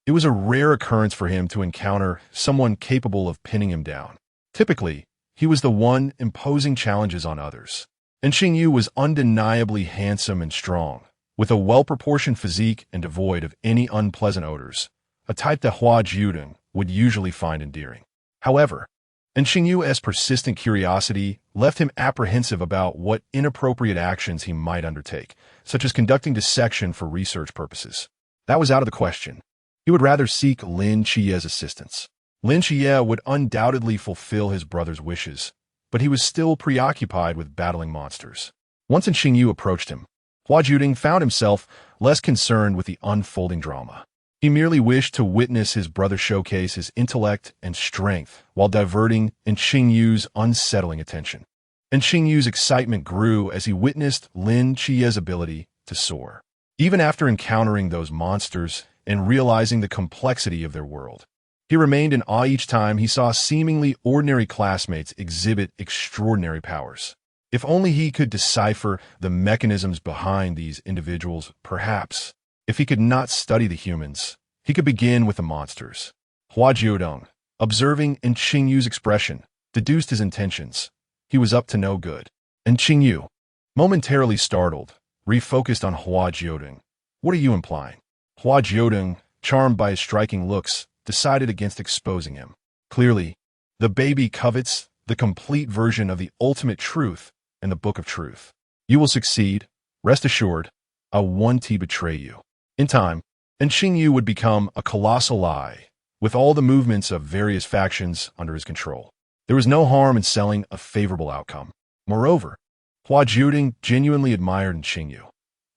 It was a rare occurrence for him to encounter someone capable of pinning him down. Typically, he was the one imposing challenges on others. And Xingyu was undeniably handsome and strong, with a well-proportioned physique and devoid of any unpleasant odors, a type that Hua Jiudeng would usually find endearing. However, Xingyu's persistent curiosity left him apprehensive about what inappropriate actions he might undertake, such as conducting dissection for research purposes. That was out of the question. He would rather seek Lin Qiye's assistance. Lin Qiye would undoubtedly fulfill his brother's wishes, but he was still preoccupied with battling monsters. Once Xingyu approached him, Hua Jiudeng found himself less concerned with the unfolding drama. He merely wished to witness his brother showcase his intellect and strength while diverting Xingyu's unsettling attention. And Xingyu's excitement grew as he witnessed Lin Qiye's ability to soar. Even after encountering those monsters and realizing the complexity of their world, he remained in awe each time he saw seemingly ordinary classmates exhibit extraordinary powers. If only he could decipher the mechanisms behind these individuals, perhaps. If he could not study the humans, he could begin with the monsters. Hua Jiudeng, observing Xingyu's expression, deduced his intentions. He was up to no good. And Xingyu, momentarily startled, refocused on Hua Jiudeng. "What are you implying?" Hua Jiudeng, charmed by his striking looks, decided against exposing him. Clearly, the baby covets the complete version of the ultimate truth in the Book of Truth. "You will succeed. Rest assured, I won't betray you." In time, Xingyu would become a colossal lie, with all the movements of various factions under his control. There was no harm in selling a favorable outcome. Moreover, Hua Jiudeng genuinely admired Xingyu.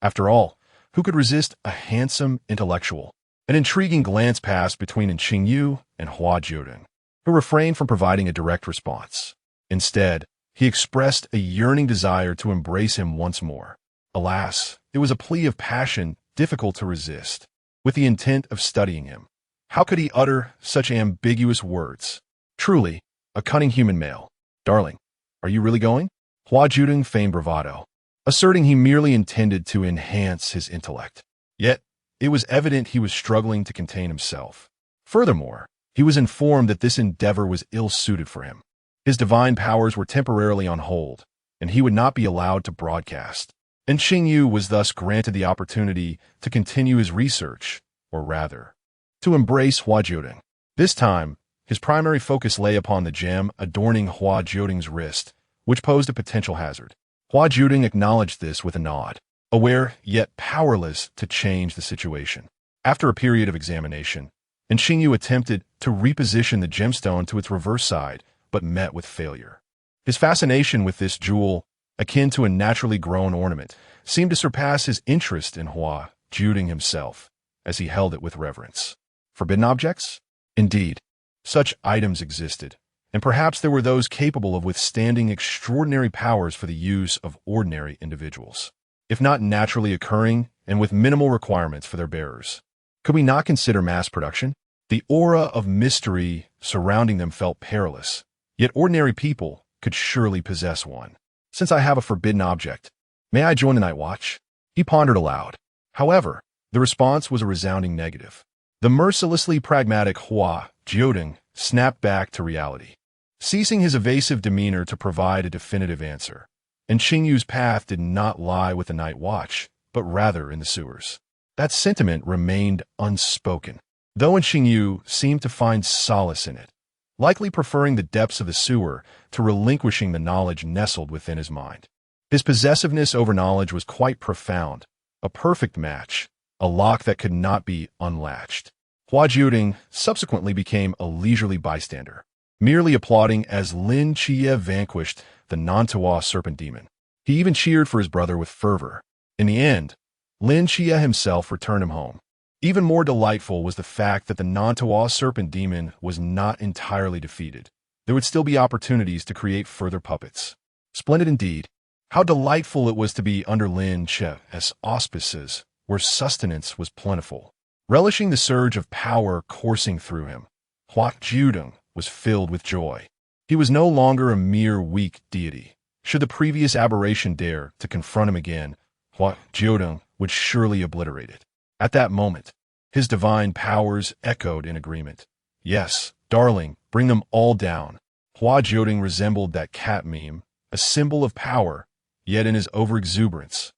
After all, who could resist a handsome intellectual? An intriguing glance passed between Xingyu and Hua Jiudeng, who refrained from providing a direct response. Instead, he expressed a yearning desire to embrace him once more. Alas, it was a plea of passion difficult to resist. With the intent of studying him, how could he utter such ambiguous words? Truly, a cunning human male. "Darling, are you really going?" Hua Jiudeng feigned bravado, asserting he merely intended to enhance his intellect. Yet, it was evident he was struggling to contain himself. Furthermore, he was informed that this endeavor was ill-suited for him. His divine powers were temporarily on hold, and he would not be allowed to broadcast. And Xingyu was thus granted the opportunity to continue his research, or rather, to embrace Hua Jiudeng. This time, his primary focus lay upon the gem adorning Hua Jiudeng's wrist, which posed a potential hazard. Hua Jiudeng acknowledged this with a nod, aware yet powerless to change the situation. After a period of examination, Xingyu attempted to reposition the gemstone to its reverse side, but met with failure. His fascination with this jewel, akin to a naturally grown ornament, seemed to surpass his interest in Hua Jiudeng himself, as he held it with reverence. Forbidden objects? Indeed, such items existed, and perhaps there were those capable of withstanding extraordinary powers for the use of ordinary individuals, if not naturally occurring and with minimal requirements for their bearers. Could we not consider mass production? The aura of mystery surrounding them felt perilous, yet ordinary people could surely possess one. "Since I have a forbidden object, may I join the night watch?" He pondered aloud. However, the response was a resounding negative. The mercilessly pragmatic Hua Jiudeng snapped back to reality, ceasing his evasive demeanor to provide a definitive answer. And Xingyu's path did not lie with the night watch, but rather in the sewers. That sentiment remained unspoken, though Xingyu seemed to find solace in it, likely preferring the depths of the sewer to relinquishing the knowledge nestled within his mind. His possessiveness over knowledge was quite profound, a perfect match, a lock that could not be unlatched. Hua Jiudeng subsequently became a leisurely bystander, merely applauding as Lin Qiye vanquished the Nantua serpent demon. He even cheered for his brother with fervor. In the end, Lin Qiye himself returned him home. Even more delightful was the fact that the Nantua serpent demon was not entirely defeated. There would still be opportunities to create further puppets. Splendid indeed. How delightful it was to be under Lin Qiye's auspices, where sustenance was plentiful. Relishing the surge of power coursing through him, Hua Jiudeng was filled with joy. He was no longer a mere weak deity. Should the previous aberration dare to confront him again, Hua Jiudeng would surely obliterate it. At that moment, his divine powers echoed in agreement. Yes, darling, bring them all down. Hua Jiudeng resembled that cat meme, a symbol of power, yet in his overexuberance.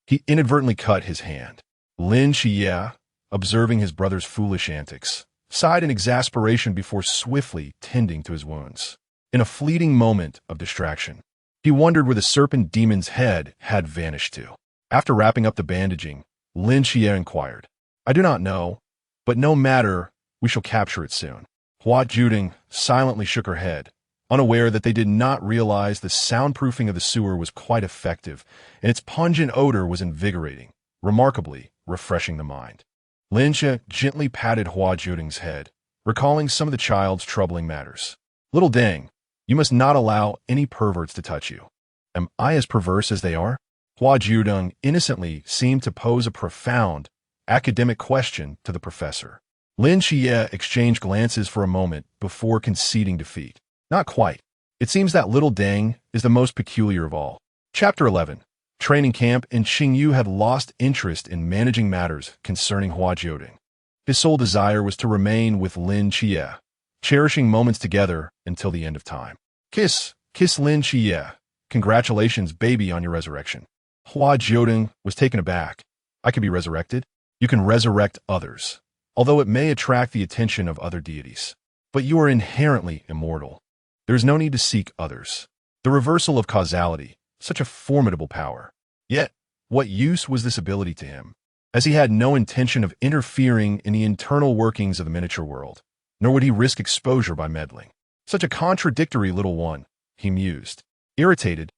He inadvertently cut his hand. Lin Qiye, observing his brother's foolish antics, sighed in exasperation before swiftly tending to his wounds. In a fleeting moment of distraction, he wondered where the serpent demon's head had vanished to. After wrapping up the bandaging, Lin Qiye inquired, I do not know, but no matter, we shall capture it soon. Hua Jiudeng silently shook her head, unaware that they did not realize the soundproofing of the sewer was quite effective, and its pungent odor was invigorating, remarkably refreshing the mind. Lin Qiye gently patted Hua Jiudeng's head, recalling some of the child's troubling matters. Little Deng, you must not allow any perverts to touch you. Am I as perverse as they are? Hua Jiudeng innocently seemed to pose a profound, academic question to the professor. Lin Qiye exchanged glances for a moment before conceding defeat. Not quite. It seems that little Deng is the most peculiar of all. Chapter 11. Training camp in Qingyu had lost interest in managing matters concerning Hua Jiudeng. His sole desire was to remain with Lin Qiye, cherishing moments together until the end of time. Kiss Lin Qiye. Congratulations, baby, on your resurrection. Hua Jiudeng was taken aback. I can be resurrected? You can resurrect others, although it may attract the attention of other deities. But you are inherently immortal. There is no need to seek others. The reversal of causality, such a formidable power. Yet, what use was this ability to him, as he had no intention of interfering in the internal workings of the miniature world, nor would he risk exposure by meddling. Such a contradictory little one, he mused. Irritated,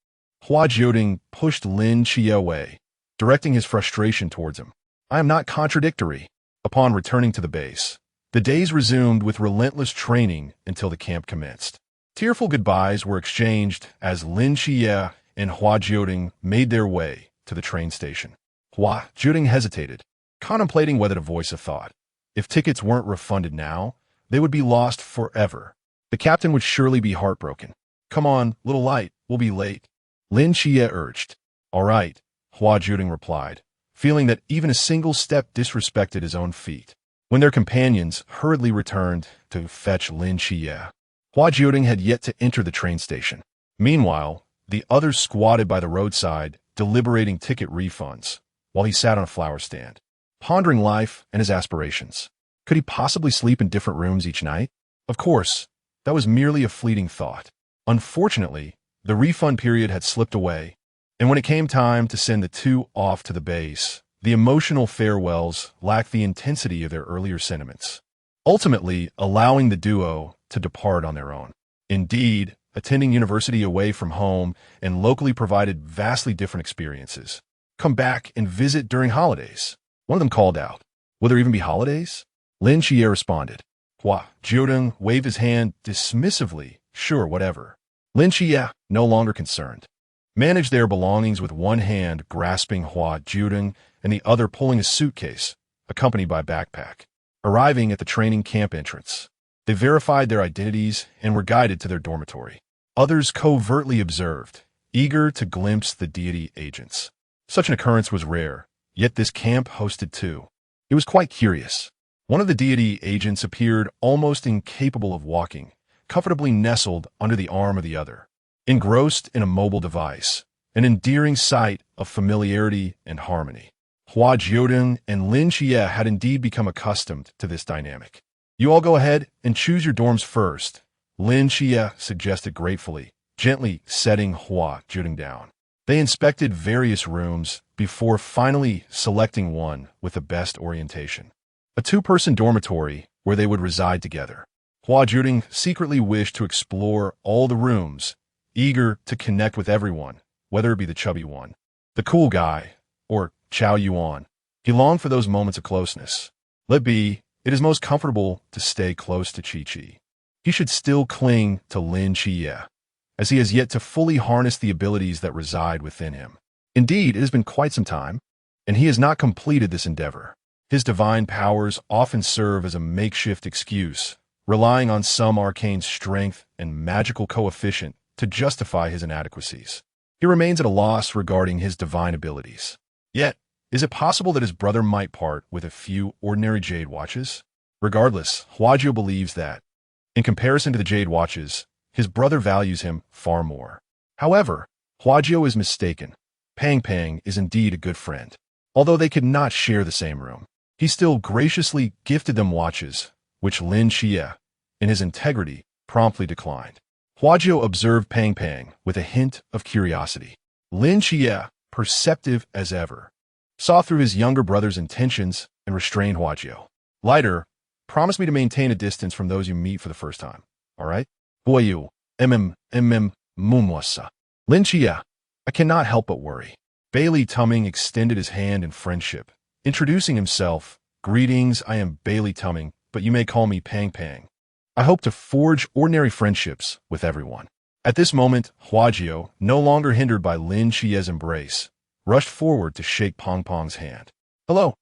Hua Jiudeng pushed Lin Qiye away, directing his frustration towards him. I am not contradictory. Upon returning to the base, the days resumed with relentless training until the camp commenced. Tearful goodbyes were exchanged as Lin Qiye and Hua Jiudeng made their way to the train station. Hua Jiudeng hesitated, contemplating whether to voice a thought. If tickets weren't refunded now, they would be lost forever. The captain would surely be heartbroken. Come on, little light, we'll be late. Lin Qiye urged. All right, Hua Jiudeng replied, feeling that even a single step disrespected his own feet. When their companions hurriedly returned to fetch Lin Qiye, Hua Jiudeng had yet to enter the train station. Meanwhile, the others squatted by the roadside, deliberating ticket refunds, while he sat on a flower stand, pondering life and his aspirations. Could he possibly sleep in different rooms each night? Of course, that was merely a fleeting thought. Unfortunately, the refund period had slipped away, and when it came time to send the two off to the base, the emotional farewells lacked the intensity of their earlier sentiments, ultimately allowing the duo to depart on their own. Indeed, attending university away from home and locally provided vastly different experiences. Come back and visit during holidays. One of them called out, will there even be holidays? Lin Qiye responded. Hua Jiudeng waved his hand dismissively, sure, whatever. Lin Qiye, no longer concerned, managed their belongings with one hand grasping Hua Jiudeng and the other pulling a suitcase, accompanied by a backpack. Arriving at the training camp entrance, they verified their identities and were guided to their dormitory. Others covertly observed, eager to glimpse the deity agents. Such an occurrence was rare, yet this camp hosted two. It was quite curious. One of the deity agents appeared almost incapable of walking, comfortably nestled under the arm of the other, engrossed in a mobile device, an endearing sight of familiarity and harmony. Hua Jiudeng and Lin Qiye had indeed become accustomed to this dynamic. You all go ahead and choose your dorms first, Lin Qiye suggested gratefully, gently setting Hua Jiudeng down. They inspected various rooms before finally selecting one with the best orientation. A two-person dormitory where they would reside together. Hua Jiudeng secretly wished to explore all the rooms, eager to connect with everyone, whether it be the chubby one, the cool guy, or Chow Yuan. He longed for those moments of closeness. Let be, it is most comfortable to stay close to Qiye. He should still cling to Lin Qiye, as he has yet to fully harness the abilities that reside within him. Indeed, it has been quite some time, and he has not completed this endeavor. His divine powers often serve as a makeshift excuse, relying on some arcane strength and magical coefficient to justify his inadequacies. He remains at a loss regarding his divine abilities. Yet, is it possible that his brother might part with a few ordinary jade watches? Regardless, Hua Jiudeng believes that, in comparison to the jade watches, his brother values him far more. However, Hua Jiudeng is mistaken. Pang Pang is indeed a good friend. Although they could not share the same room, he still graciously gifted them watches, which Lin Qiye, in his integrity, promptly declined. Hua Jiudeng observed Pang Pang with a hint of curiosity. Lin Qiye, perceptive as ever, saw through his younger brother's intentions and restrained Hua Jiudeng. Lighter, promise me to maintain a distance from those you meet for the first time, all right? Boyu, mumwasa. Lin Qiye, I cannot help but worry. Bailey Tumming extended his hand in friendship, introducing himself. Greetings, I am Bailey Tumming, but you may call me Pang Pang. I hope to forge ordinary friendships with everyone. At this moment, Hua Jiudeng, no longer hindered by Lin Qiye's embrace, rushed forward to shake Pong Pong's hand. Hello,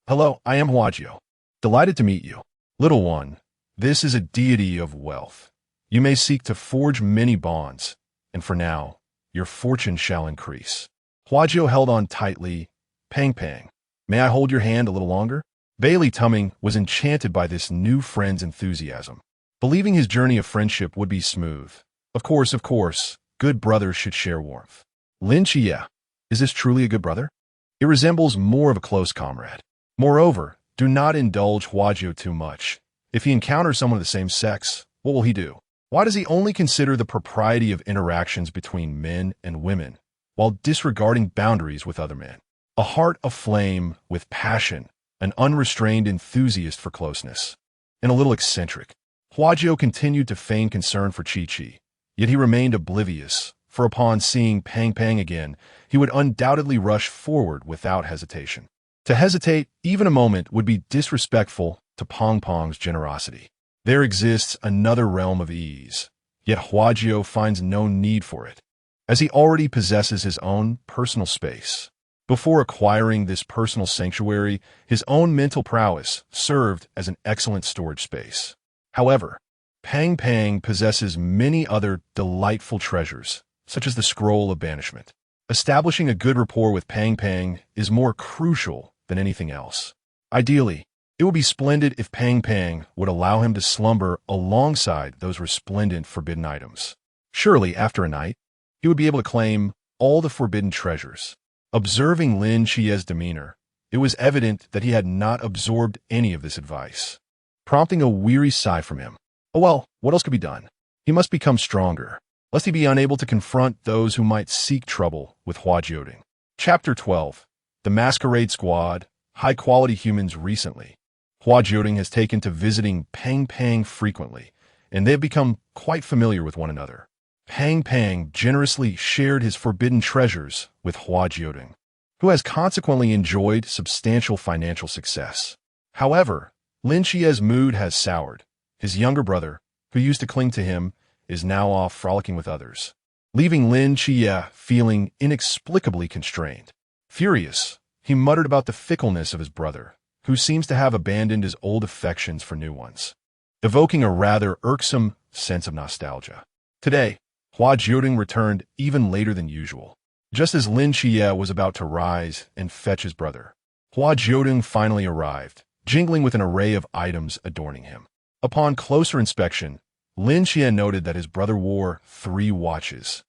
I am Hua Jiudeng. Delighted to meet you. Little one, this is a deity of wealth. You may seek to forge many bonds, and for now, your fortune shall increase. Hua Jiudeng held on tightly. Pang Pang, may I hold your hand a little longer? Bailey Tumming was enchanted by this new friend's enthusiasm, believing his journey of friendship would be smooth. Of course, good brothers should share warmth. Lin Qiye, is this truly a good brother? It resembles more of a close comrade. Moreover, do not indulge Hua Jiudeng too much. If he encounters someone of the same sex, what will he do? Why does he only consider the propriety of interactions between men and women, while disregarding boundaries with other men? A heart aflame with passion, an unrestrained enthusiast for closeness, and a little eccentric. Hua Jiudeng continued to feign concern for Qiye, yet he remained oblivious, for upon seeing Pang Pang again, he would undoubtedly rush forward without hesitation. To hesitate even a moment would be disrespectful to Pong Pong's generosity. There exists another realm of ease, yet Hua Jiudeng finds no need for it, as he already possesses his own personal space. Before acquiring this personal sanctuary, his own mental prowess served as an excellent storage space. However, Pang Pang possesses many other delightful treasures, such as the Scroll of Banishment. Establishing a good rapport with Pang Pang is more crucial than anything else. Ideally, it would be splendid if Pang Pang would allow him to slumber alongside those resplendent forbidden items. Surely, after a night, he would be able to claim all the forbidden treasures. Observing Lin Qiye's demeanor, it was evident that he had not absorbed any of this advice, prompting a weary sigh from him. Oh well, what else could be done? He must become stronger, lest he be unable to confront those who might seek trouble with Hua Jiudeng. Chapter 12. The Masquerade Squad, High-Quality Humans. Recently, Hua Jiudeng has taken to visiting Pang Pang frequently, and they have become quite familiar with one another. Pang Pang generously shared his forbidden treasures with Hua Jiudeng, who has consequently enjoyed substantial financial success. However, Lin Qiye's mood has soured. His younger brother, who used to cling to him, is now off frolicking with others, leaving Lin Qiye feeling inexplicably constrained. Furious, he muttered about the fickleness of his brother, who seems to have abandoned his old affections for new ones, evoking a rather irksome sense of nostalgia. Today, Hua Jiudeng returned even later than usual. Just as Lin Qiye was about to rise and fetch his brother, Hua Jiudeng finally arrived, jingling with an array of items adorning him. Upon closer inspection, Lin Qiye noted that his brother wore 3 watches,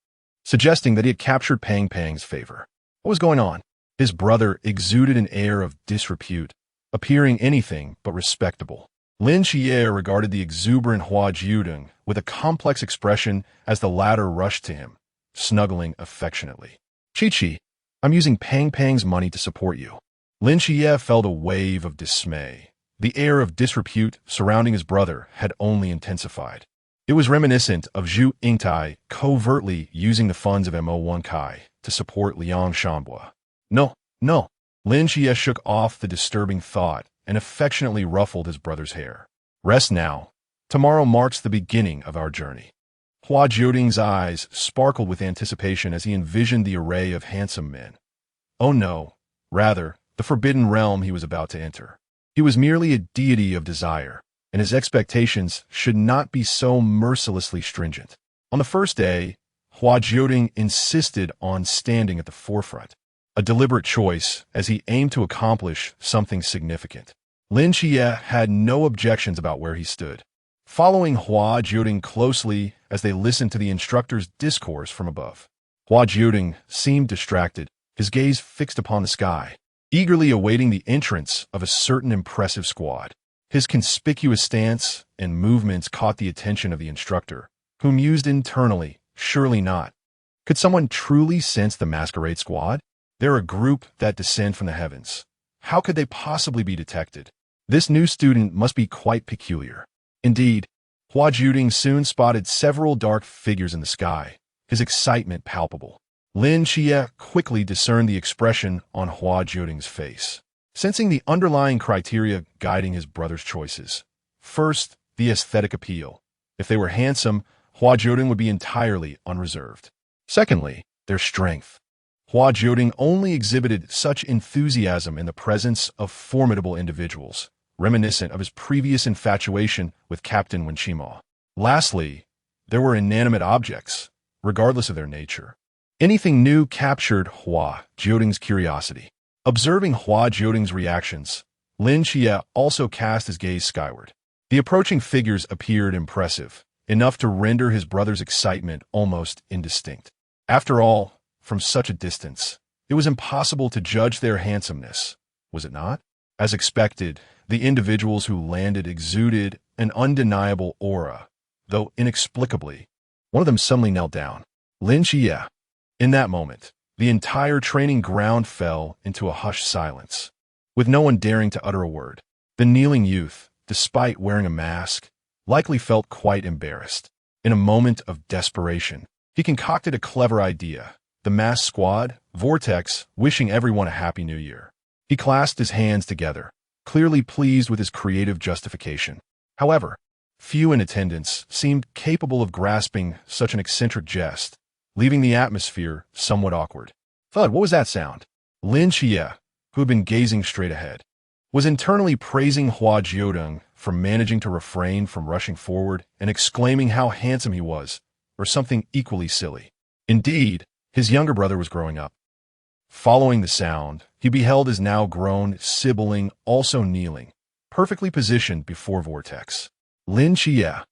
suggesting that he had captured Pang Pang's favor. What was going on? His brother exuded an air of disrepute, appearing anything but respectable. Lin Qiye regarded the exuberant Hua Jiudeng with a complex expression as the latter rushed to him, snuggling affectionately. Qiye, I'm using Pang Pang's money to support you. Lin Qiye felt a wave of dismay, The air of disrepute surrounding his brother had only intensified. It was reminiscent of Zhu Yingtai covertly using the funds of Mo1 Kai to support Liang Shanbua. No, no. Lin Qiye shook off the disturbing thought and affectionately ruffled his brother's hair. Rest now. Tomorrow marks the beginning of our journey. Hua Jiudeng's eyes sparkled with anticipation as he envisioned the array of handsome men. Oh no, rather, the forbidden realm he was about to enter. He was merely a deity of desire, and his expectations should not be so mercilessly stringent. On the first day, Hua Jiudeng insisted on standing at the forefront, a deliberate choice as he aimed to accomplish something significant. Lin Qiye had no objections about where he stood, following Hua Jiudeng closely as they listened to the instructor's discourse from above. Hua Jiudeng seemed distracted, his gaze fixed upon the sky, eagerly awaiting the entrance of a certain impressive squad. His conspicuous stance and movements caught the attention of the instructor, who mused internally, surely not. Could someone truly sense the masquerade squad? They're a group that descend from the heavens. How could they possibly be detected? This new student must be quite peculiar. Indeed, Hua Jiudeng soon spotted several dark figures in the sky, his excitement palpable. Lin Qiye quickly discerned the expression on Hua Jiudeng's face, sensing the underlying criteria guiding his brother's choices. First, the aesthetic appeal. If they were handsome, Hua Jiudeng would be entirely unreserved. Secondly, their strength. Hua Jiudeng only exhibited such enthusiasm in the presence of formidable individuals, reminiscent of his previous infatuation with Captain Wenqimo. Lastly, there were inanimate objects, regardless of their nature. Anything new captured Hua Jiudeng's curiosity. Observing Hua Jiudeng's reactions, Lin Qiye also cast his gaze skyward. The approaching figures appeared impressive, enough to render his brother's excitement almost indistinct. After all, from such a distance, it was impossible to judge their handsomeness, was it not? As expected, the individuals who landed exuded an undeniable aura, though inexplicably, one of them suddenly knelt down. Lin Qiye. In that moment, the entire training ground fell into a hushed silence, with no one daring to utter a word. The kneeling youth, despite wearing a mask, likely felt quite embarrassed. In a moment of desperation, he concocted a clever idea. The masked squad, Vortex, wishing everyone a happy new year. He clasped his hands together, clearly pleased with his creative justification. However, few in attendance seemed capable of grasping such an eccentric jest, leaving the atmosphere somewhat awkward. Thud, what was that sound? Lin Qiye, who had been gazing straight ahead, was internally praising Hua Jiudeng for managing to refrain from rushing forward and exclaiming how handsome he was, or something equally silly. Indeed, his younger brother was growing up. Following the sound, he beheld his now grown sibling also kneeling, perfectly positioned before Vortex. Lin Qiye.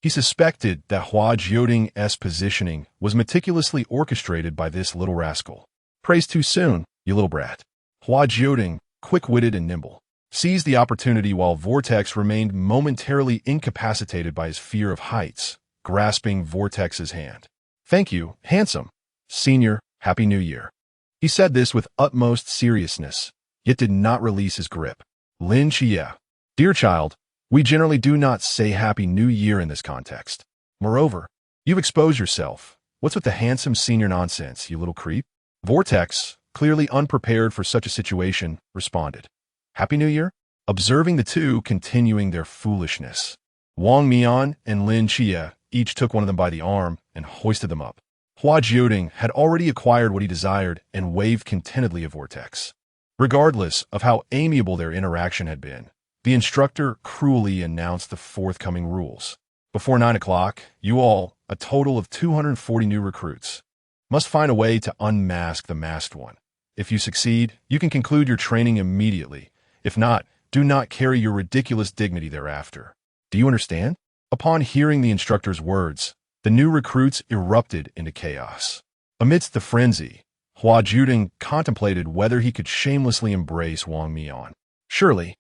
He suspected that Hua Jiudeng's positioning was meticulously orchestrated by this little rascal. Praise too soon, you little brat. Hua Jiudeng, quick-witted and nimble, seized the opportunity while Vortex remained momentarily incapacitated by his fear of heights, grasping Vortex's hand. Thank you, handsome. Senior, Happy New Year. He said this with utmost seriousness, yet did not release his grip. Lin Qiye. Dear child, we generally do not say Happy New Year in this context. Moreover, you've exposed yourself. What's with the handsome senior nonsense, you little creep? Vortex, clearly unprepared for such a situation, responded. Happy New Year? Observing the two continuing their foolishness, Wang Mian and Lin Qiye each took one of them by the arm and hoisted them up. Hua Jiudeng had already acquired what he desired and waved contentedly at Vortex. Regardless of how amiable their interaction had been, the instructor cruelly announced the forthcoming rules. Before 9 o'clock, you all, a total of 240 new recruits, must find a way to unmask the masked one. If you succeed, you can conclude your training immediately. If not, do not carry your ridiculous dignity thereafter. Do you understand? Upon hearing the instructor's words, the new recruits erupted into chaos. Amidst the frenzy, Hua Jiudeng contemplated whether he could shamelessly embrace Wang Mian. Surely,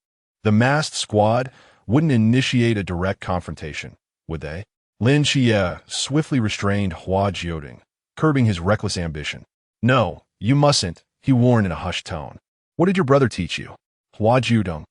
the masked squad wouldn't initiate a direct confrontation, would they? Lin Qiye swiftly restrained Hua Jiudeng, curbing his reckless ambition. No, you mustn't, he warned in a hushed tone. What did your brother teach you? Hua Jiudeng.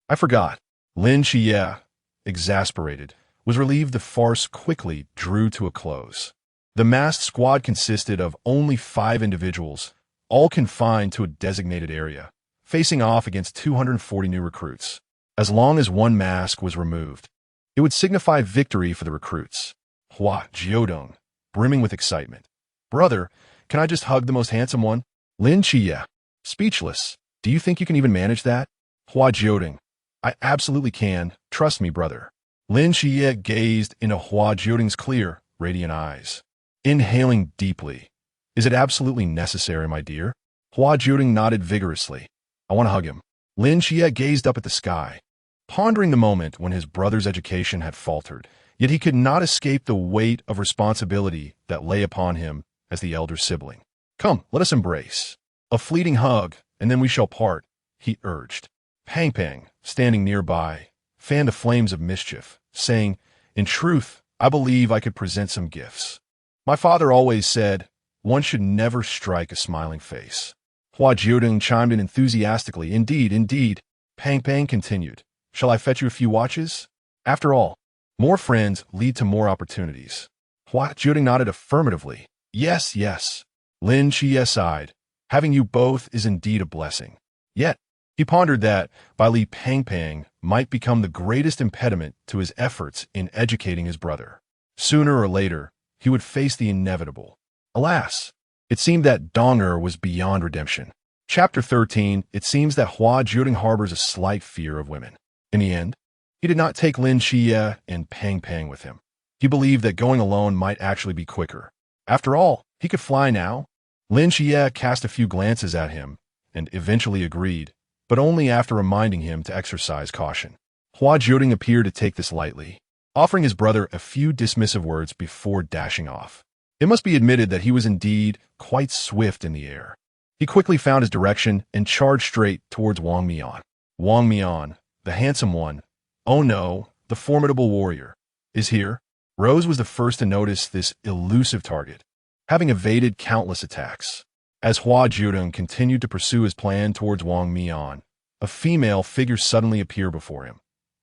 I forgot. Lin Qiye, exasperated, was relieved the farce quickly drew to a close. The masked squad consisted of only 5 individuals, all confined to a designated area, facing off against 240 new recruits. As long as one mask was removed, it would signify victory for the recruits. Hua Jiudeng, brimming with excitement. Brother, can I just hug the most handsome one? Lin Qiye, speechless. Do you think you can even manage that? Hua Jiudeng, I absolutely can. Trust me, brother. Lin Qiye gazed into Hua Jiudeng's clear, radiant eyes. Inhaling deeply. Is it absolutely necessary, my dear? Hua Jiudeng nodded vigorously. I want to hug him. Lin Qiye gazed up at the sky, pondering the moment when his brother's education had faltered, yet he could not escape the weight of responsibility that lay upon him as the elder sibling. Come, let us embrace. A fleeting hug, and then we shall part, he urged. Pang Pang, standing nearby, fanned the flames of mischief, saying, In truth, I believe I could present some gifts. My father always said, one should never strike a smiling face. Hua Jiudeng chimed in enthusiastically. Indeed, indeed. Pang Pang continued. Shall I fetch you a few watches? After all, more friends lead to more opportunities. Hua Jiudeng nodded affirmatively. Yes, yes. Lin Qiye sighed. Having you both is indeed a blessing. Yet, he pondered that Li Pang Pang might become the greatest impediment to his efforts in educating his brother. Sooner or later, he would face the inevitable. Alas, it seemed that Donger was beyond redemption. Chapter 13, it seems that Hua Jiudeng harbors a slight fear of women. In the end, he did not take Lin Qiye and Pang Pang with him. He believed that going alone might actually be quicker. After all, he could fly now. Lin Qiye cast a few glances at him and eventually agreed, but only after reminding him to exercise caution. Hua Jiudeng appeared to take this lightly, offering his brother a few dismissive words before dashing off. It must be admitted that he was indeed quite swift in the air. He quickly found his direction and charged straight towards Wang Mian. Wang Mian, the handsome one, oh no, the formidable warrior, is here. Rose was the first to notice this elusive target, having evaded countless attacks. As Hua Jiudeng continued to pursue his plan towards Wang Mian, a female figure suddenly appeared before him.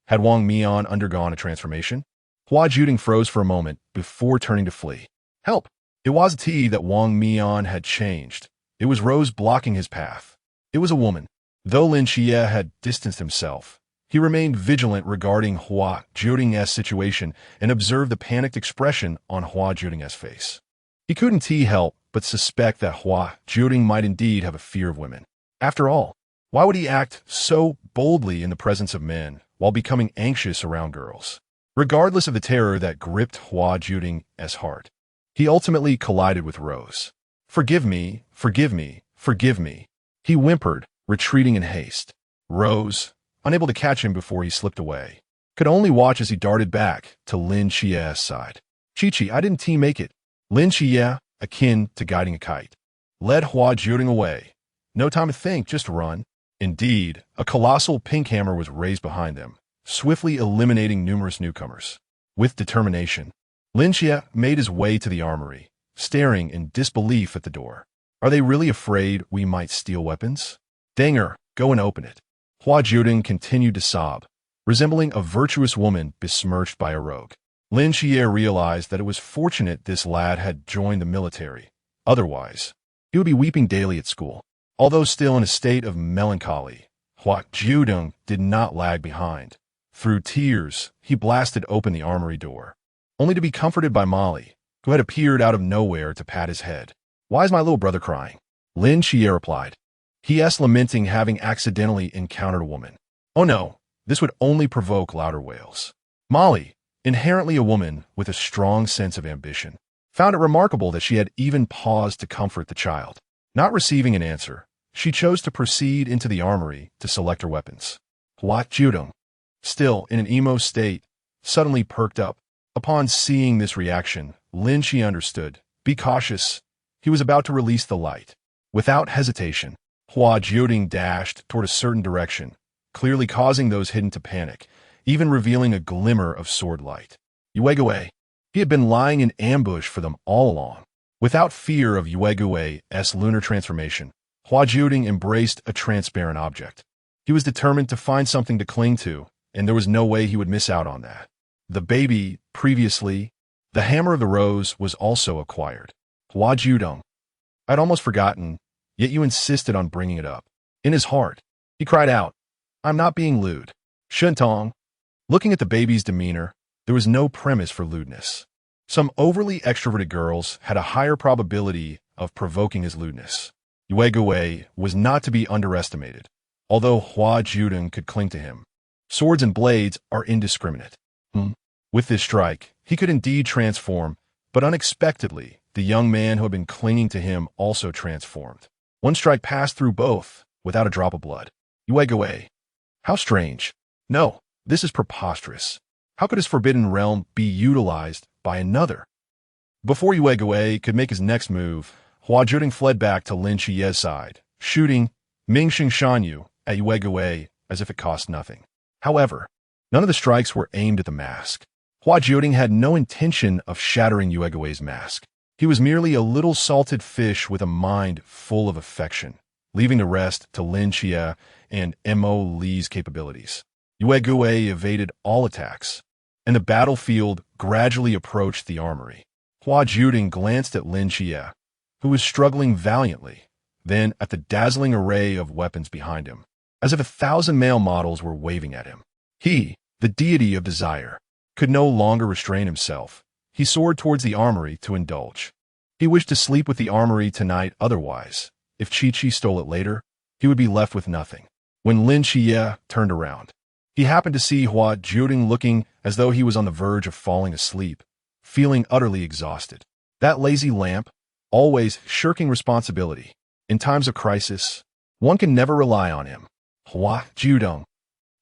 Had Wang Mian undergone a transformation? Hua Jiudeng froze for a moment before turning to flee. Help! It was that Wang Mian had changed. It was Rose blocking his path. It was a woman. Though Lin Qiye had distanced himself, he remained vigilant regarding Hua Jiudeng's situation and observed the panicked expression on Hua Jiudeng's face. He couldn't help but suspect that Hua Jiudeng might indeed have a fear of women. After all, why would he act so boldly in the presence of men while becoming anxious around girls? Regardless of the terror that gripped Hua Jiudeng's heart, he ultimately collided with Rose. Forgive me, forgive me, forgive me, he whimpered, retreating in haste. Rose, unable to catch him before he slipped away, could only watch as he darted back to Lin Qiye's side. Chi-Chi, I didn't make it. Lin Qiye, akin to guiding a kite, led Hua Jiudeng away. No time to think, just run. Indeed, a colossal pink hammer was raised behind them, swiftly eliminating numerous newcomers. With determination, Lin Qiye made his way to the armory, staring in disbelief at the door. Are they really afraid we might steal weapons? Danger, go and open it. Hua Jiudeng continued to sob, resembling a virtuous woman besmirched by a rogue. Lin Qiye realized that it was fortunate this lad had joined the military. Otherwise, he would be weeping daily at school. Although still in a state of melancholy, Hua Jiudeng did not lag behind. Through tears, he blasted open the armory door, only to be comforted by Molly, who had appeared out of nowhere to pat his head. Why is my little brother crying? Lin Qiye replied. He.s. lamenting having accidentally encountered a woman. Oh no, this would only provoke louder wails. Molly, inherently a woman with a strong sense of ambition, found it remarkable that she had even paused to comfort the child. Not receiving an answer, she chose to proceed into the armory to select her weapons. Hua Jiudeng, still in an emo state, suddenly perked up. Upon seeing this reaction, Lin Qiye understood. Be cautious. He was about to release the light. Without hesitation, Hua Jiudeng dashed toward a certain direction, clearly causing those hidden to panic, even revealing a glimmer of sword light. Yuegue. He had been lying in ambush for them all along. Without fear of Yuegue's lunar transformation, Hua Jiudeng embraced a transparent object. He was determined to find something to cling to, and there was no way he would miss out on that. The baby, previously, the Hammer of the Rose, was also acquired. Hua Jiudeng. I'd almost forgotten, yet you insisted on bringing it up. In his heart, he cried out, I'm not being lewd. Shentong. Looking at the baby's demeanor, there was no premise for lewdness. Some overly extroverted girls had a higher probability of provoking his lewdness. Yue was not to be underestimated, although Hua Jiudeng could cling to him. Swords and blades are indiscriminate. With this strike, he could indeed transform, but unexpectedly, the young man who had been clinging to him also transformed. One strike passed through both, without a drop of blood. Yue. How strange. No, this is preposterous. How could his forbidden realm be utilized by another? Before Yue could make his next move, Hua Jiudeng fled back to Lin Qiye's side, shooting Mingxing Shanyu at Yue as if it cost nothing. However, none of the strikes were aimed at the mask. Hua Jiudeng had no intention of shattering Yue's mask. He was merely a little salted fish with a mind full of affection, leaving the rest to Lin Qiye and Mo Li's capabilities. Yue evaded all attacks, and the battlefield gradually approached the armory. Hua Jiudeng glanced at Lin Qiye, who was struggling valiantly, then at the dazzling array of weapons behind him, as if 1,000 male models were waving at him. He, the deity of desire, could no longer restrain himself. He soared towards the armory to indulge. He wished to sleep with the armory tonight, otherwise, if Chi stole it later, he would be left with nothing. When Lin Qiye turned around, he happened to see Hua Jiudeng looking as though he was on the verge of falling asleep, feeling utterly exhausted. That lazy lamp, always shirking responsibility. In times of crisis, one can never rely on him. Hua Jiudeng.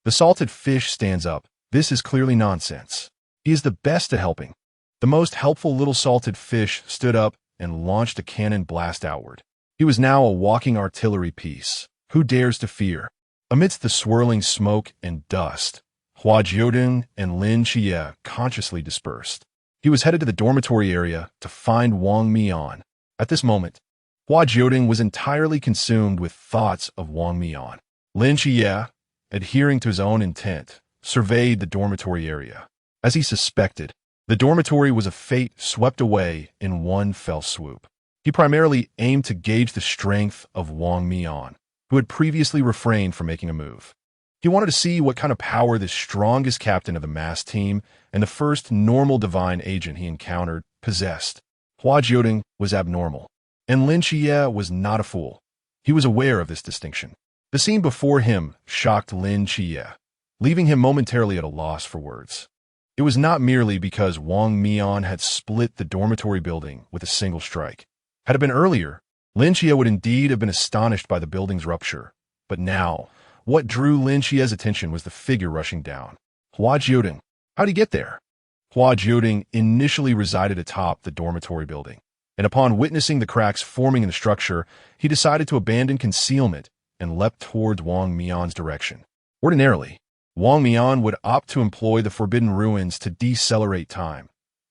The salted fish stands up. This is clearly nonsense. He is the best at helping. The most helpful little salted fish stood up and launched a cannon blast outward. He was now a walking artillery piece. Who dares to fear? Amidst the swirling smoke and dust, Hua Jiudeng and Lin Qiye consciously dispersed. He was headed to the dormitory area to find Wang Mian. At this moment, Hua Jiudeng was entirely consumed with thoughts of Wang Mian. Lin Qiye, adhering to his own intent, surveyed the dormitory area. As he suspected, the dormitory was a fate swept away in one fell swoop. He primarily aimed to gauge the strength of Wang Mian, who had previously refrained from making a move. He wanted to see what kind of power the strongest captain of the mass team and the first normal divine agent he encountered possessed. Hua Jiudeng was abnormal, and Lin Qiye was not a fool. He was aware of this distinction. The scene before him shocked Lin Qiye, leaving him momentarily at a loss for words. It was not merely because Wang Mian had split the dormitory building with a single strike. Had it been earlier, Lin Qiye would indeed have been astonished by the building's rupture. But now, what drew Lin Qiye's attention was the figure rushing down. Hua Jiudeng. How'd he get there? Hua Jiudeng initially resided atop the dormitory building, and upon witnessing the cracks forming in the structure, he decided to abandon concealment and leapt towards Wang Mian's direction. Ordinarily, Wang Mian would opt to employ the Forbidden Ruins to decelerate time.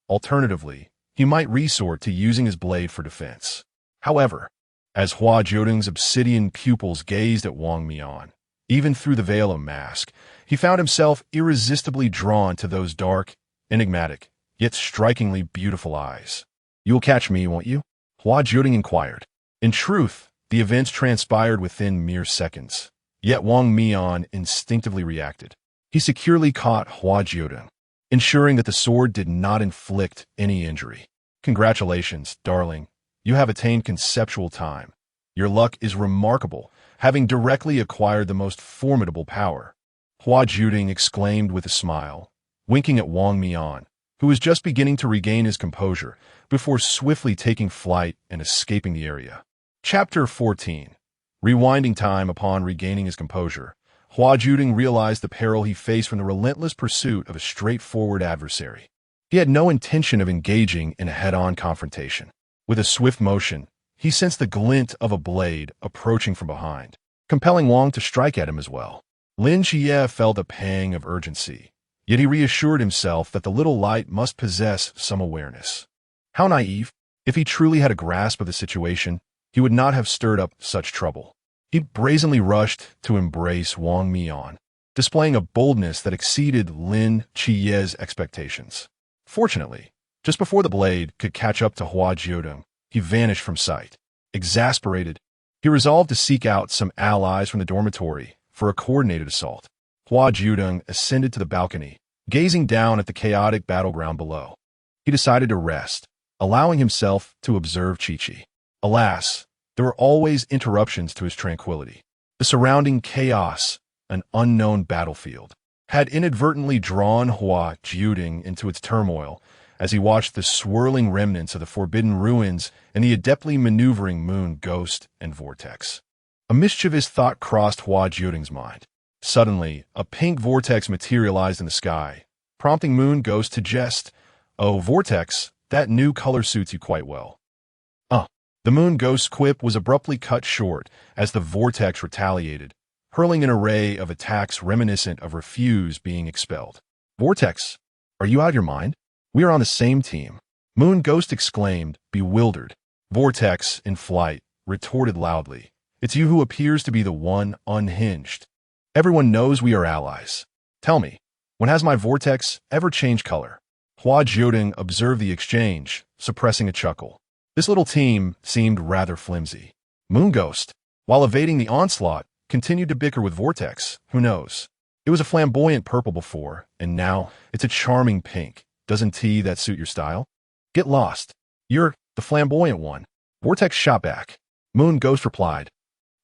Alternatively, he might resort to using his blade for defense. However, as Hua Jiudeng's obsidian pupils gazed at Wang Mian, even through the veil of mask, he found himself irresistibly drawn to those dark, enigmatic, yet strikingly beautiful eyes. "You'll catch me, won't you?" Hua Jiudeng inquired. In truth, the events transpired within mere seconds, yet Wang Mian instinctively reacted. He securely caught Hua Jiudeng, ensuring that the sword did not inflict any injury. "Congratulations, darling. You have attained conceptual time. Your luck is remarkable, having directly acquired the most formidable power," Hua Jiudeng exclaimed with a smile, winking at Wang Mian, who was just beginning to regain his composure before swiftly taking flight and escaping the area. Chapter 14. Rewinding time. Upon regaining his composure, Hua Jiudeng realized the peril he faced from the relentless pursuit of a straightforward adversary. He had no intention of engaging in a head-on confrontation. With a swift motion, he sensed the glint of a blade approaching from behind, compelling Wang to strike at him as well. Lin Qiye felt a pang of urgency, yet he reassured himself that the little light must possess some awareness. How naive! If he truly had a grasp of the situation, he would not have stirred up such trouble. He brazenly rushed to embrace Wang Mian, displaying a boldness that exceeded Lin Qiye's expectations. Fortunately, just before the blade could catch up to Hua Jiudeng, he vanished from sight. Exasperated, he resolved to seek out some allies from the dormitory for a coordinated assault. Hua Jiudeng ascended to the balcony, gazing down at the chaotic battleground below. He decided to rest, allowing himself to observe Qiye. Alas, there were always interruptions to his tranquility. The surrounding chaos, an unknown battlefield, had inadvertently drawn Hua Jiudeng into its turmoil as he watched the swirling remnants of the forbidden ruins and the adeptly maneuvering moon ghost and vortex. A mischievous thought crossed Hua Jiudeng's mind. Suddenly, a pink vortex materialized in the sky, prompting moon ghost to jest, "Oh, vortex, that new color suits you quite well." The moon ghost's quip was abruptly cut short as the vortex retaliated, hurling an array of attacks reminiscent of refuse being expelled. "Vortex, are you out of your mind? We are on the same team," Moon Ghost exclaimed, bewildered. Vortex, in flight, retorted loudly, "It's you who appears to be the one unhinged. Everyone knows we are allies. Tell me, when has my vortex ever changed color?" Hua Jiudeng observed the exchange, suppressing a chuckle. This little team seemed rather flimsy. Moon Ghost, while evading the onslaught, continued to bicker with Vortex. Who knows? It was a flamboyant purple before, and now it's a charming pink. Doesn't that suit your style? Get lost. You're the flamboyant one. Vortex shot back. Moon Ghost replied,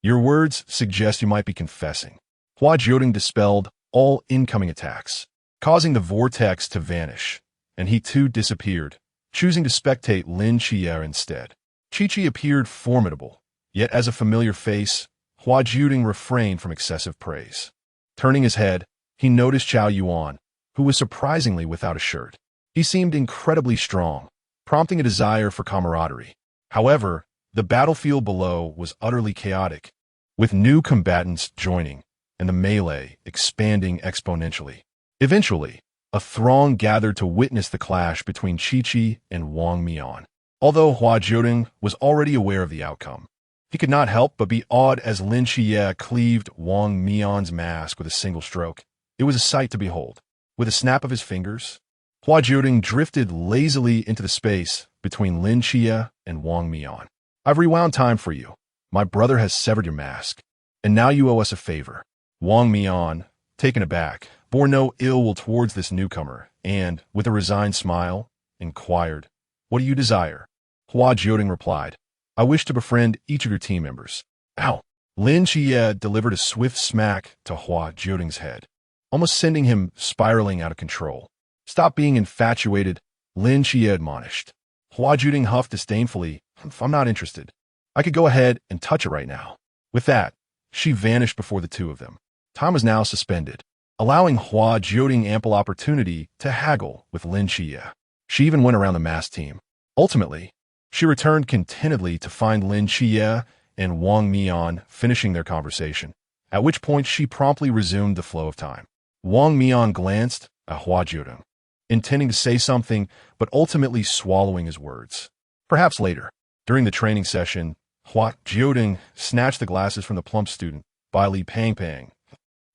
"Your words suggest you might be confessing." Hua Jiudeng dispelled all incoming attacks, causing the vortex to vanish, and he too disappeared, choosing to spectate Lin Qiye instead. Qiye appeared formidable, yet as a familiar face, Hua Jiudeng refrained from excessive praise. Turning his head, he noticed Chao Yuan, who was surprisingly without a shirt. He seemed incredibly strong, prompting a desire for camaraderie. However, the battlefield below was utterly chaotic, with new combatants joining and the melee expanding exponentially. Eventually, a throng gathered to witness the clash between Qiye and Wang Mian. Although Hua Jiudeng was already aware of the outcome, he could not help but be awed as Lin Qiye cleaved Wang Mian's mask with a single stroke. It was a sight to behold. With a snap of his fingers, Hua Jiudeng drifted lazily into the space between Lin Qiye and Wang Mian. "I've rewound time for you. My brother has severed your mask, and now you owe us a favor." Wang Mian, taken aback, bore no ill will towards this newcomer, and, with a resigned smile, inquired, "What do you desire?" Hua Jiudeng replied, "I wish to befriend each of your team members." Ow! Lin Qiye delivered a swift smack to Hua Jiudeng's head, almost sending him spiraling out of control. "Stop being infatuated," Lin Qiye admonished. Hua Jiudeng huffed disdainfully, "I'm not interested. I could go ahead and touch it right now." With that, she vanished before the two of them. Time was now suspended, allowing Hua Jiudeng ample opportunity to haggle with Lin Qiye. She even went around the masked team. Ultimately, she returned contentedly to find Lin Qiye and Wang Mian finishing their conversation, at which point she promptly resumed the flow of time. Wang Mian glanced at Hua Jiudeng, intending to say something, but ultimately swallowing his words. Perhaps later, during the training session, Hua Jiudeng snatched the glasses from the plump student, Bai Li Pang Pang.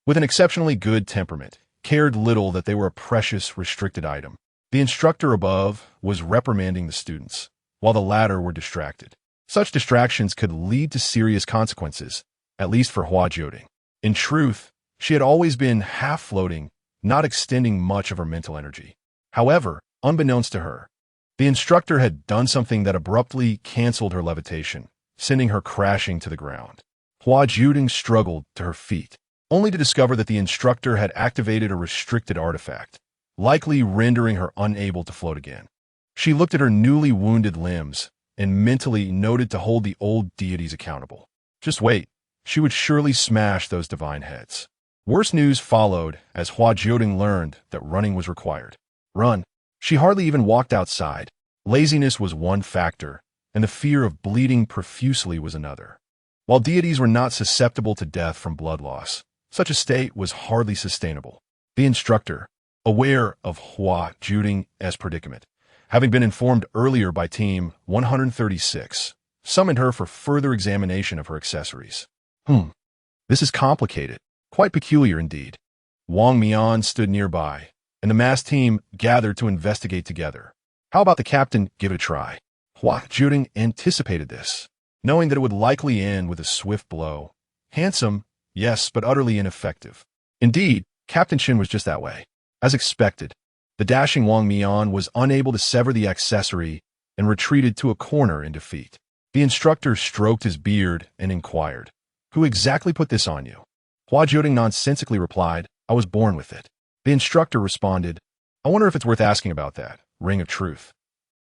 With an exceptionally good temperament, cared little that they were a precious, restricted item. The instructor above was reprimanding the students, while the latter were distracted. Such distractions could lead to serious consequences, at least for Hua Jiudeng. In truth, she had always been half-floating, not extending much of her mental energy. However, unbeknownst to her, the instructor had done something that abruptly canceled her levitation, sending her crashing to the ground. Hua Jiudeng struggled to her feet, only to discover that the instructor had activated a restricted artifact, likely rendering her unable to float again. She looked at her newly wounded limbs and mentally noted to hold the old deities accountable. Just wait, she would surely smash those divine heads. Worse news followed as Hua Jiudeng learned that running was required. Run. She hardly even walked outside. Laziness was one factor, and the fear of bleeding profusely was another. While deities were not susceptible to death from blood loss, such a state was hardly sustainable. The instructor, aware of Hua Jiudeng's predicament, having been informed earlier by Team 136, summoned her for further examination of her accessories. This is complicated, quite peculiar indeed. Wang Mian stood nearby, and the masked team gathered to investigate together. How about the captain give it a try? Hua Jiudeng anticipated this, knowing that it would likely end with a swift blow. Handsome, yes, but utterly ineffective. Indeed, Captain Qin was just that way. As expected, the dashing Wang Mian was unable to sever the accessory and retreated to a corner in defeat. The instructor stroked his beard and inquired, "Who exactly put this on you?" Hua Jiudeng nonsensically replied, "I was born with it." The instructor responded, "I wonder if it's worth asking about that, ring of truth.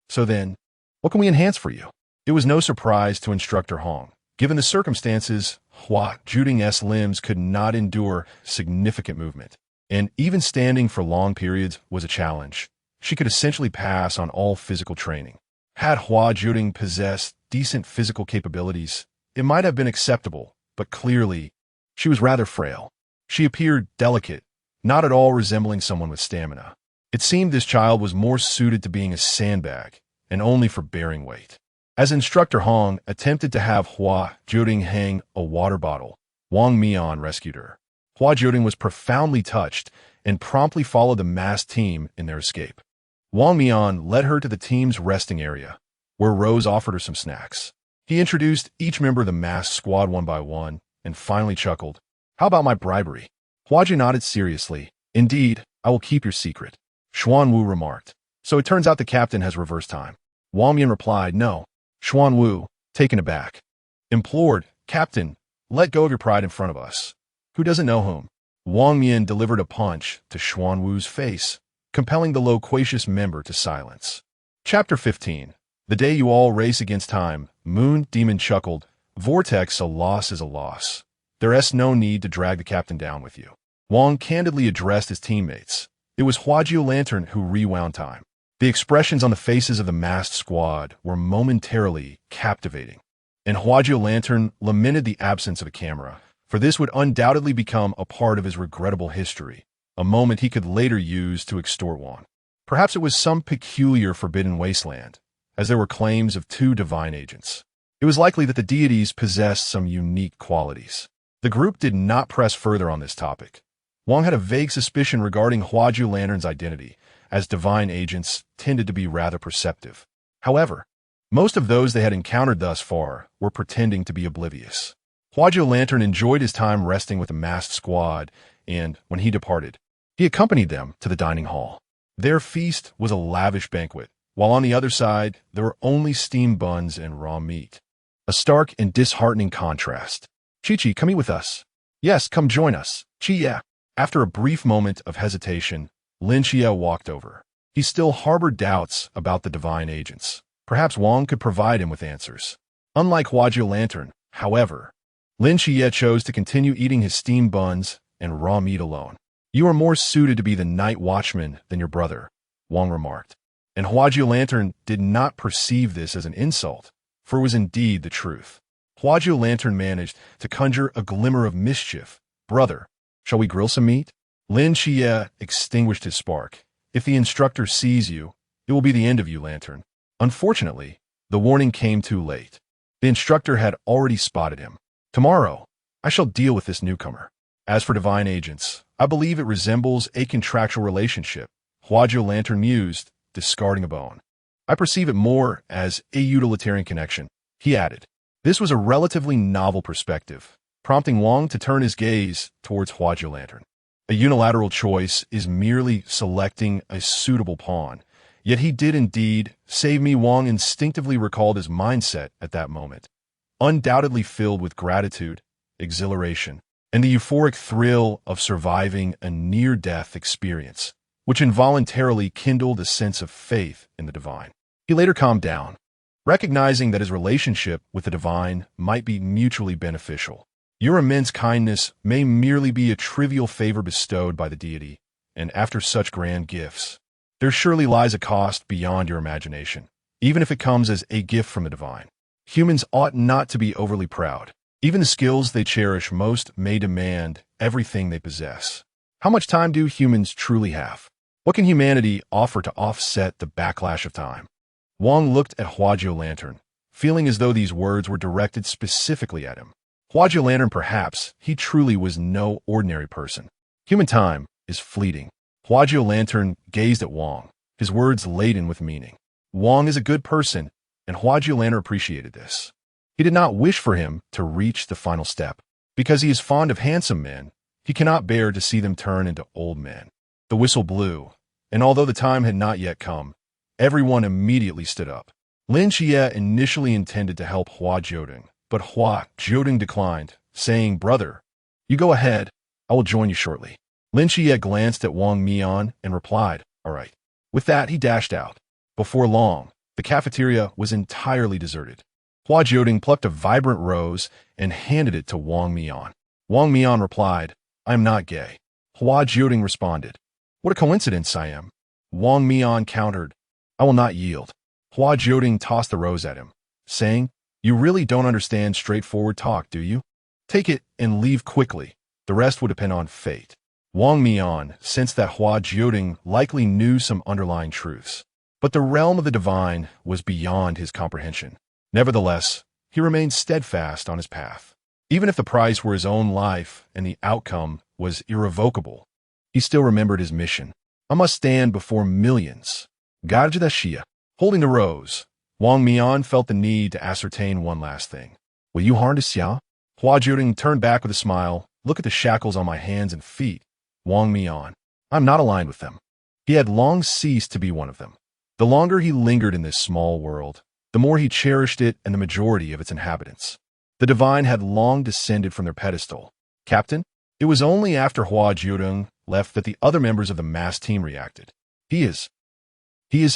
So then, what can we enhance for you?" It was no surprise to Instructor Hong. Given the circumstances, Hua Jiudeng's limbs could not endure significant movement, and even standing for long periods was a challenge. She could essentially pass on all physical training. Had Hua Jiudeng possessed decent physical capabilities, it might have been acceptable, but clearly, she was rather frail. She appeared delicate, not at all resembling someone with stamina. It seemed this child was more suited to being a sandbag, and only for bearing weight. As Instructor Hong attempted to have Hua Jiudeng hang a water bottle, Wang Mian rescued her. Hua Jiudeng was profoundly touched and promptly followed the masked team in their escape. Wang Mian led her to the team's resting area, where Rose offered her some snacks. He introduced each member of the masked squad one by one, and finally chuckled, "How about my bribery?" Hua Ji nodded seriously. "Indeed, I will keep your secret." Xuan Wu remarked, "So it turns out the captain has reverse time." Wang Mian replied, "No." Xuan Wu, taken aback, implored, "Captain, let go of your pride in front of us." Who doesn't know whom? Wang Mian delivered a punch to Xuan Wu's face, compelling the loquacious member to silence. Chapter 15. The day you all race against time, Moon Demon chuckled, "Vortex, a loss is a loss. There's no need to drag the captain down with you." Wang candidly addressed his teammates. It was Hua Jiudeng who rewound time. The expressions on the faces of the masked squad were momentarily captivating, and Hua Jiudeng lamented the absence of a camera, for this would undoubtedly become a part of his regrettable history, a moment he could later use to extort Wang. Perhaps it was some peculiar forbidden wasteland, as there were claims of 2 divine agents. It was likely that the deities possessed some unique qualities. The group did not press further on this topic. Wang had a vague suspicion regarding Hua Jiudeng's identity, as divine agents tended to be rather perceptive. However, most of those they had encountered thus far were pretending to be oblivious. Hua Jiudeng enjoyed his time resting with the masked squad, and, when he departed, he accompanied them to the dining hall. Their feast was a lavish banquet, while on the other side there were only steamed buns and raw meat. A stark and disheartening contrast. "Chi-Chi, come eat with us." "Yes, come join us, Qiye." After a brief moment of hesitation, Lin Qiye walked over. He still harbored doubts about the divine agents. Perhaps Wang could provide him with answers. Unlike Hua Jiudeng, however, Lin Qiye chose to continue eating his steamed buns and raw meat alone. "You are more suited to be the night watchman than your brother," Wang remarked. And Hua Jiudeng did not perceive this as an insult, for it was indeed the truth. Hua Jiudeng managed to conjure a glimmer of mischief. "Brother, shall we grill some meat?" Lin Qiye extinguished his spark. "If the instructor sees you, it will be the end of you, Lantern." Unfortunately, the warning came too late. The instructor had already spotted him. "Tomorrow, I shall deal with this newcomer. As for divine agents, I believe it resembles a contractual relationship," Hua Jiudeng mused, discarding a bone. "I perceive it more as a utilitarian connection," he added. This was a relatively novel perspective, prompting Wang to turn his gaze towards Hua Jiudeng. A unilateral choice is merely selecting a suitable pawn, yet he did indeed save me. Wang instinctively recalled his mindset at that moment, undoubtedly filled with gratitude, exhilaration, and the euphoric thrill of surviving a near-death experience, which involuntarily kindled a sense of faith in the divine. He later calmed down, recognizing that his relationship with the divine might be mutually beneficial. Your immense kindness may merely be a trivial favor bestowed by the deity, and after such grand gifts, there surely lies a cost beyond your imagination, even if it comes as a gift from the divine. Humans ought not to be overly proud. Even the skills they cherish most may demand everything they possess. How much time do humans truly have? What can humanity offer to offset the backlash of time? Wang looked at Hua Jiudeng, feeling as though these words were directed specifically at him. Hua Jiudeng, perhaps, he truly was no ordinary person. Human time, is fleeting. Hua Jiudeng gazed at Wang, his words laden with meaning. Wang is a good person, and Hua Jiudeng appreciated this. He did not wish for him to reach the final step. Because he is fond of handsome men, he cannot bear to see them turn into old men. The whistle blew, and although the time had not yet come, everyone immediately stood up. Lin Qiye initially intended to help Hua Jiudeng, but Hua Jiudeng declined, saying, "Brother, you go ahead. I will join you shortly." Lin Qiye glanced at Wang Mian and replied, "All right." With that, he dashed out. Before long, the cafeteria was entirely deserted. Hua Jiudeng plucked a vibrant rose and handed it to Wang Mian. Wang Mian replied, "I am not gay." Hua Jiudeng responded, "What a coincidence I am." Wang Mian countered, "I will not yield." Hua Jiudeng tossed the rose at him, saying, "You really don't understand straightforward talk, do you? Take it and leave quickly. The rest will depend on fate." Wang Mian sensed that Hua Jiudeng likely knew some underlying truths, but the realm of the divine was beyond his comprehension. Nevertheless, he remained steadfast on his path. Even if the price were his own life and the outcome was irrevocable, he still remembered his mission. "I must stand before millions." Gajadashia. Holding the rose, Wang Mian felt the need to ascertain one last thing. "Will you harness Xia?" Hua Jiudeng turned back with a smile. "Look at the shackles on my hands and feet." Wang Mian. "I'm not aligned with them." He had long ceased to be one of them. The longer he lingered in this small world, the more he cherished it and the majority of its inhabitants. The divine had long descended from their pedestal. "Captain?" It was only after Hua Jiudeng left that the other members of the mass team reacted. He is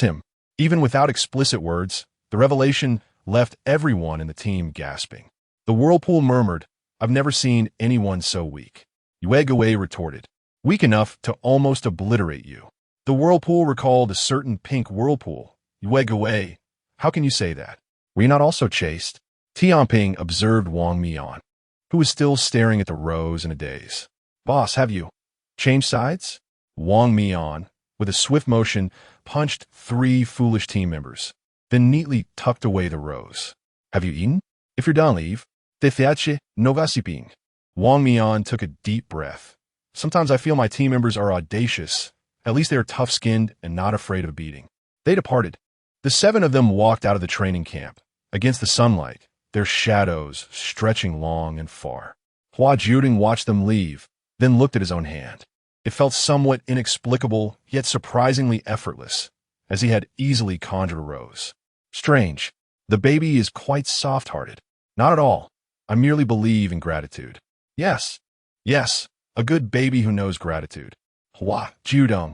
him." Even without explicit words, the revelation left everyone in the team gasping. The whirlpool murmured, "I've never seen anyone so weak." Yue Gui retorted, "Weak enough to almost obliterate you." The whirlpool recalled a certain pink whirlpool. Yue Gui, how can you say that? Were you not also chaste? Tianping observed Wang Mian, who was still staring at the rose in a daze. "Boss, have you changed sides?" Wang Mian, with a swift motion, punched 3 foolish team members, then neatly tucked away the rose. "Have you eaten? If you're done, leave." Tefiache novasiping. Wang Mian took a deep breath. "Sometimes I feel my team members are audacious. At least they are tough-skinned and not afraid of a beating." They departed. The 7 of them walked out of the training camp, against the sunlight, their shadows stretching long and far. Hua Jiudeng watched them leave, then looked at his own hand. It felt somewhat inexplicable, yet surprisingly effortless, as he had easily conjured a rose. Strange. The baby is quite soft-hearted. Not at all. I merely believe in gratitude. Yes, a good baby who knows gratitude. Hua Jiudeng.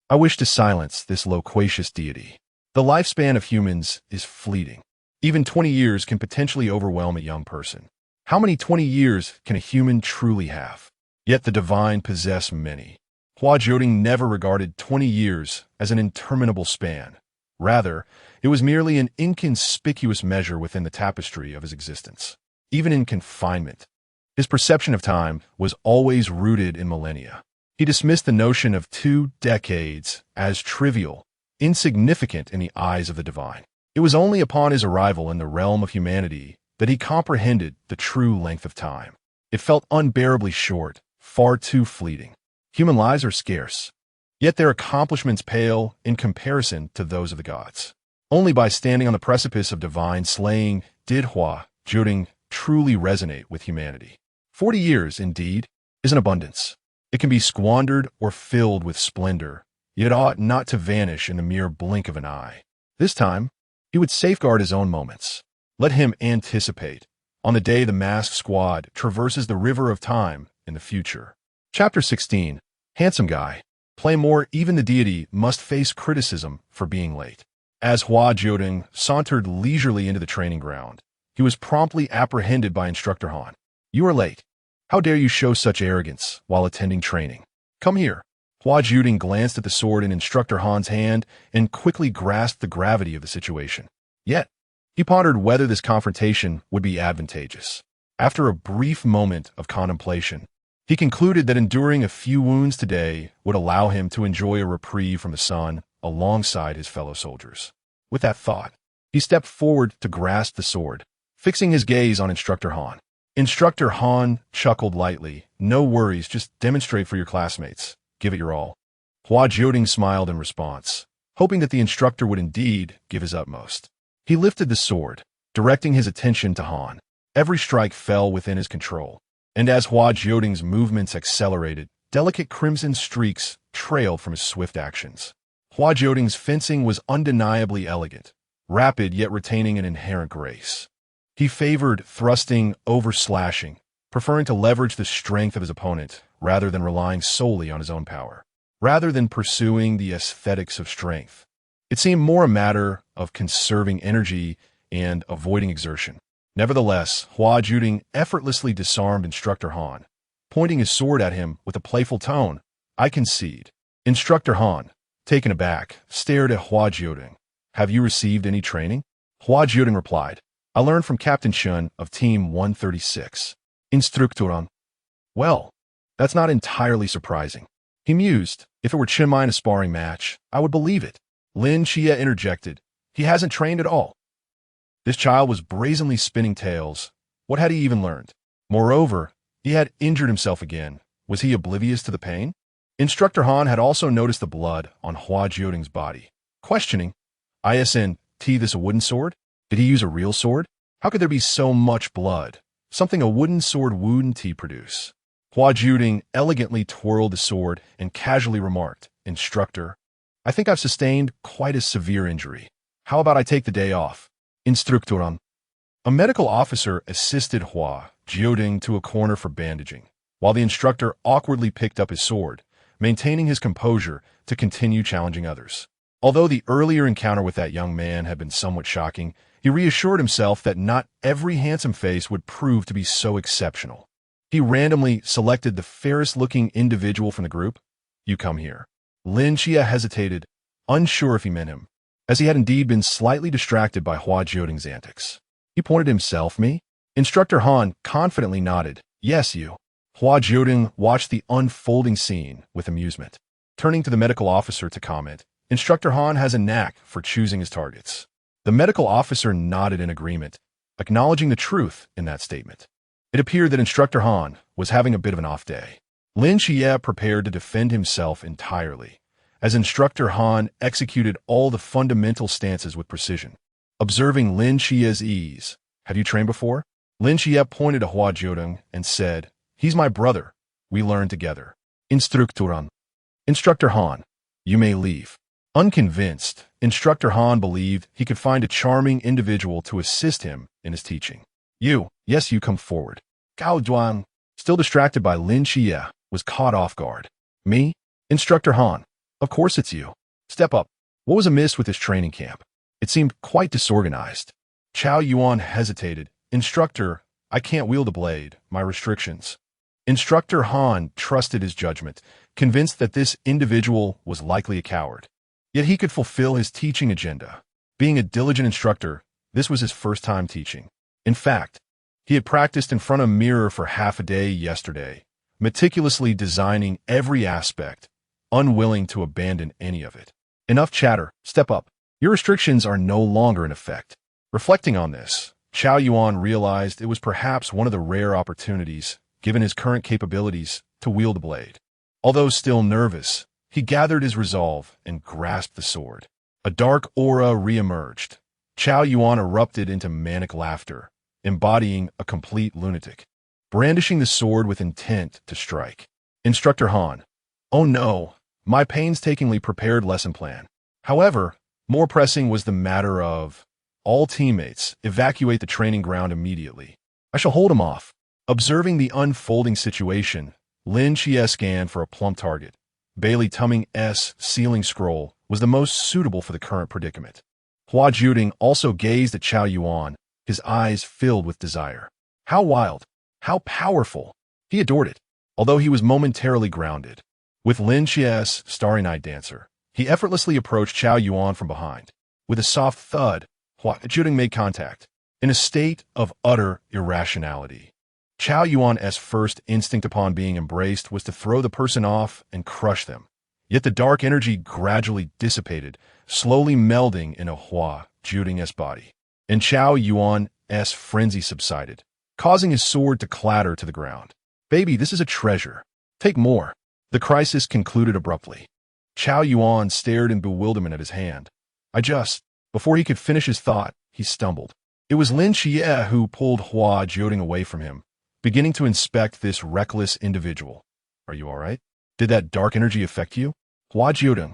I wish to silence this loquacious deity. The lifespan of humans is fleeting. Even 20 years can potentially overwhelm a young person. How many 20 years can a human truly have? Yet the divine possess many. Hua Jiudeng never regarded 20 years as an interminable span. Rather, it was merely an inconspicuous measure within the tapestry of his existence. Even in confinement, his perception of time was always rooted in millennia. He dismissed the notion of 2 decades as trivial, insignificant in the eyes of the divine. It was only upon his arrival in the realm of humanity that he comprehended the true length of time. It felt unbearably short, far too fleeting. Human lives are scarce, yet their accomplishments pale in comparison to those of the gods. Only by standing on the precipice of divine slaying did Hua Jiudeng truly resonate with humanity. 40 years, indeed, is an abundance. It can be squandered or filled with splendor, yet it ought not to vanish in the mere blink of an eye. This time, he would safeguard his own moments. Let him anticipate on the day the masked squad traverses the river of time in the future. Chapter 16. Handsome Guy. Play more. Even the deity must face criticism for being late. As Hua Jiudeng sauntered leisurely into the training ground, he was promptly apprehended by Instructor Han. "You are late. How dare you show such arrogance while attending training? Come here." Hua Jiudeng glanced at the sword in Instructor Han's hand and quickly grasped the gravity of the situation. Yet, he pondered whether this confrontation would be advantageous. After a brief moment of contemplation, he concluded that enduring a few wounds today would allow him to enjoy a reprieve from the sun alongside his fellow soldiers. With that thought, he stepped forward to grasp the sword, fixing his gaze on Instructor Han. Instructor Han chuckled lightly. "No worries, just demonstrate for your classmates. give it your all. Hua Jiudeng smiled in response, hoping that the instructor would indeed give his utmost. He lifted the sword, directing his attention to Han. Every strike fell within his control, and as Hua Jiudeng's movements accelerated, delicate crimson streaks trailed from his swift actions. Hua Jiudeng's fencing was undeniably elegant, rapid yet retaining an inherent grace. He favored thrusting over slashing, preferring to leverage the strength of his opponent rather than relying solely on his own power. Rather than pursuing the aesthetics of strength, it seemed more a matter of conserving energy and avoiding exertion. Nevertheless, Hua Jiudeng effortlessly disarmed Instructor Han, pointing his sword at him with a playful tone. "I concede." Instructor Han, taken aback, stared at Hua Jiudeng. "Have you received any training?" Hua Jiudeng replied, "I learned from Captain Shun of Team 136. Instructoran." "Well, that's not entirely surprising." He mused. "If it were Chinmai in a sparring match, I would believe it." Lin Qiye interjected, "He hasn't trained at all." This child was brazenly spinning tales. What had he even learned? Moreover, he had injured himself again. Was he oblivious to the pain? Instructor Han had also noticed the blood on Hua Jiudeng's body, questioning, "Isn't this a wooden sword? Did he use a real sword? How could there be so much blood? Something a wooden sword wouldn't produce?" Hua Jiudeng elegantly twirled the sword and casually remarked, "Instructor, I think I've sustained quite a severe injury. How about I take the day off?" Instructoran. A medical officer assisted Hua Jiudeng to a corner for bandaging, while the instructor awkwardly picked up his sword, maintaining his composure to continue challenging others. Although the earlier encounter with that young man had been somewhat shocking, he reassured himself that not every handsome face would prove to be so exceptional. He randomly selected the fairest-looking individual from the group. "You come here." Lin Qiye hesitated, unsure if he meant him, as he had indeed been slightly distracted by Hua Jiudeng's antics. He pointed himself, "Me?" Instructor Han confidently nodded, "Yes, you." Hua Jiudeng watched the unfolding scene with amusement. Turning to the medical officer to comment, Instructor Han has a knack for choosing his targets. The medical officer nodded in agreement, acknowledging the truth in that statement. It appeared that Instructor Han was having a bit of an off day. Lin Qiye prepared to defend himself entirely, as Instructor Han executed all the fundamental stances with precision. Observing Lin Qiye's ease, "Have you trained before?" Lin Qiye pointed to Hua Jiudeng and said, "He's my brother. We learned together." Instructoran. Instructor Han, you may leave. Unconvinced, Instructor Han believed he could find a charming individual to assist him in his teaching. Yes, you come forward." Gao Duan, still distracted by Lin Qiye, was caught off guard. "Me? Instructor Han. Of course it's you. Step up." What was amiss with his training camp? It seemed quite disorganized. Chao Yuan hesitated. "Instructor, I can't wield a blade. My restrictions." Instructor Han trusted his judgment, convinced that this individual was likely a coward. Yet he could fulfill his teaching agenda. Being a diligent instructor, this was his first time teaching. In fact, he had practiced in front of a mirror for half a day yesterday, meticulously designing every aspect, unwilling to abandon any of it. "Enough chatter. Step up. Your restrictions are no longer in effect." Reflecting on this, Chao Yuan realized it was perhaps one of the rare opportunities, given his current capabilities, to wield a blade. Although still nervous, he gathered his resolve and grasped the sword. A dark aura re-emerged. Chao Yuan erupted into manic laughter, embodying a complete lunatic, brandishing the sword with intent to strike. Instructor Han. "Oh no, my painstakingly prepared lesson plan." However, more pressing was the matter of, "All teammates, evacuate the training ground immediately. I shall hold him off." Observing the unfolding situation, Lin Qiye scanned for a plump target. Bailey Tumming's sealing scroll was the most suitable for the current predicament. Hua Jiudeng also gazed at Chao Yuan, his eyes filled with desire. How wild! How powerful! He adored it, although he was momentarily grounded. With Lin Qiye's Starry Night Dancer, he effortlessly approached Chao Yuan from behind. With a soft thud, Hua Jiudeng made contact. In a state of utter irrationality, Chao Yuan's first instinct upon being embraced was to throw the person off and crush them. Yet the dark energy gradually dissipated, slowly melding in a Hua Jiudeng's body. And Chao Yuan's frenzy subsided, causing his sword to clatter to the ground. "Baby, this is a treasure. Take more." The crisis concluded abruptly. Chao Yuan stared in bewilderment at his hand. Before he could finish his thought, he stumbled. It was Lin Qiye who pulled Hua Jiudeng away from him, beginning to inspect this reckless individual. Are you all right? Did that dark energy affect you? Hua Jiudeng.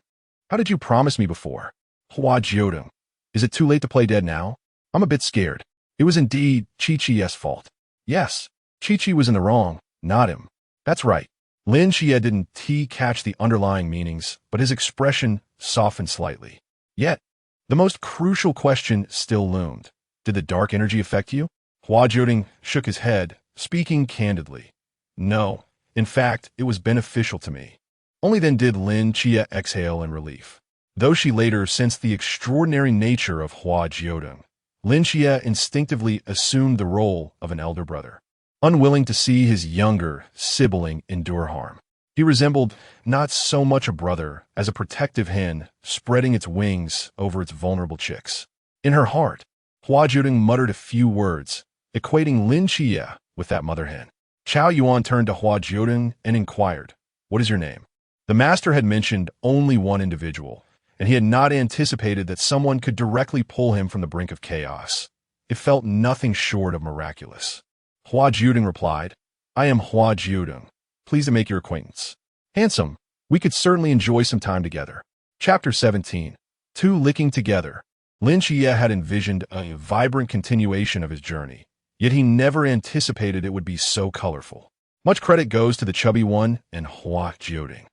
How did you promise me before? Hua Jiudeng. Is it too late to play dead now? I'm a bit scared. It was indeed Qiye's fault. Yes, Qiye was in the wrong, not him. That's right. Lin Qiye didn't catch the underlying meanings, but his expression softened slightly. Yet, the most crucial question still loomed. Did the dark energy affect you? Hua Jiudeng shook his head, speaking candidly. No, in fact, it was beneficial to me. Only then did Lin Qiye exhale in relief. Though she later sensed the extraordinary nature of Hua Jiudeng, Lin Qiye instinctively assumed the role of an elder brother, unwilling to see his younger sibling endure harm. He resembled not so much a brother as a protective hen spreading its wings over its vulnerable chicks. In her heart, Hua Jiudeng muttered a few words, equating Lin Qiye with that mother hen. Chao Yuan turned to Hua Jiudeng and inquired, "What is your name?" The master had mentioned only one individual, and he had not anticipated that someone could directly pull him from the brink of chaos. It felt nothing short of miraculous. Hua Jiudeng replied, "I am Hua Jiudeng. Pleased to make your acquaintance. Handsome, we could certainly enjoy some time together." Chapter 17. Two licking together. Lin Qiye had envisioned a vibrant continuation of his journey, yet he never anticipated it would be so colorful. Much credit goes to the chubby one and Hua Jiudeng.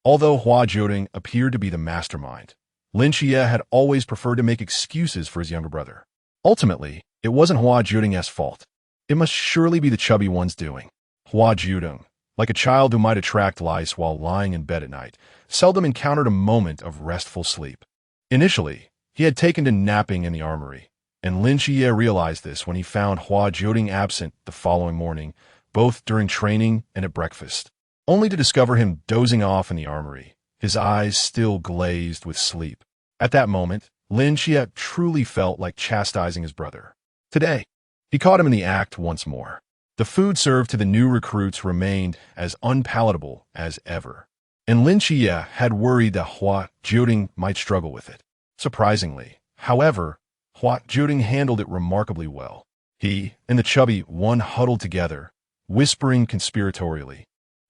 Although Hua Jiudeng appeared to be the mastermind, Lin Qiye had always preferred to make excuses for his younger brother. Ultimately, it wasn't Hua Jiudeng's fault. It must surely be the chubby one's doing. Hua Jiudeng, like a child who might attract lice while lying in bed at night, seldom encountered a moment of restful sleep. Initially, he had taken to napping in the armory, and Lin Qiye realized this when he found Hua Jiudeng absent the following morning, both during training and at breakfast, only to discover him dozing off in the armory, his eyes still glazed with sleep. At that moment, Lin Qiye truly felt like chastising his brother. Today, he caught him in the act once more. The food served to the new recruits remained as unpalatable as ever, and Lin Qiye had worried that Hua Jiudeng might struggle with it. Surprisingly, however, Hua Jiudeng handled it remarkably well. He and the chubby one huddled together, whispering conspiratorially.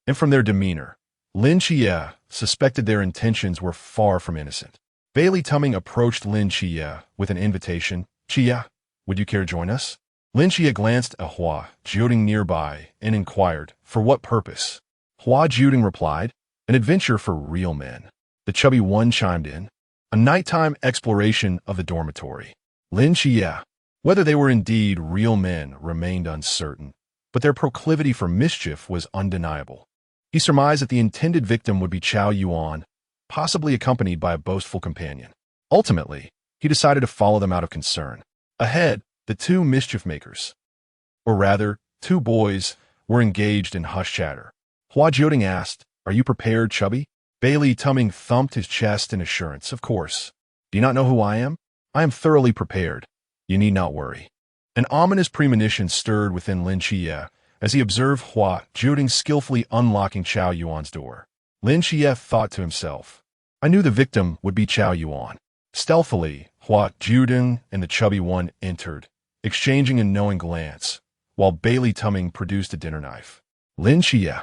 And from their demeanor, Lin Qiye suspected their intentions were far from innocent. Bailey Tumming approached Lin Qiye with an invitation. "Qiye, would you care to join us?" Lin Qiye glanced at Hua Jiudeng nearby and inquired, "For what purpose?" Hua Jiudeng replied, "An adventure for real men." The chubby one chimed in, "A nighttime exploration of the dormitory." Lin Qiye, whether they were indeed real men, remained uncertain, but their proclivity for mischief was undeniable. He surmised that the intended victim would be Chao Yuan, possibly accompanied by a boastful companion. Ultimately, he decided to follow them out of concern. Ahead, the two mischief makers, or rather, two boys, were engaged in hushed chatter. Hua Jiudeng asked, "Are you prepared, chubby?" Bailey Tumming thumped his chest in assurance. "Of course. Do you not know who I am? I am thoroughly prepared. You need not worry." An ominous premonition stirred within Lin Qiye as he observed Hua Jiudeng skillfully unlocking Chao Yuan's door. Lin Qiye thought to himself, "I knew the victim would be Chao Yuan." Stealthily, Hua Jiudeng and the chubby one entered, exchanging a knowing glance, while Bailey Tumming produced a dinner knife. Lin Qiye.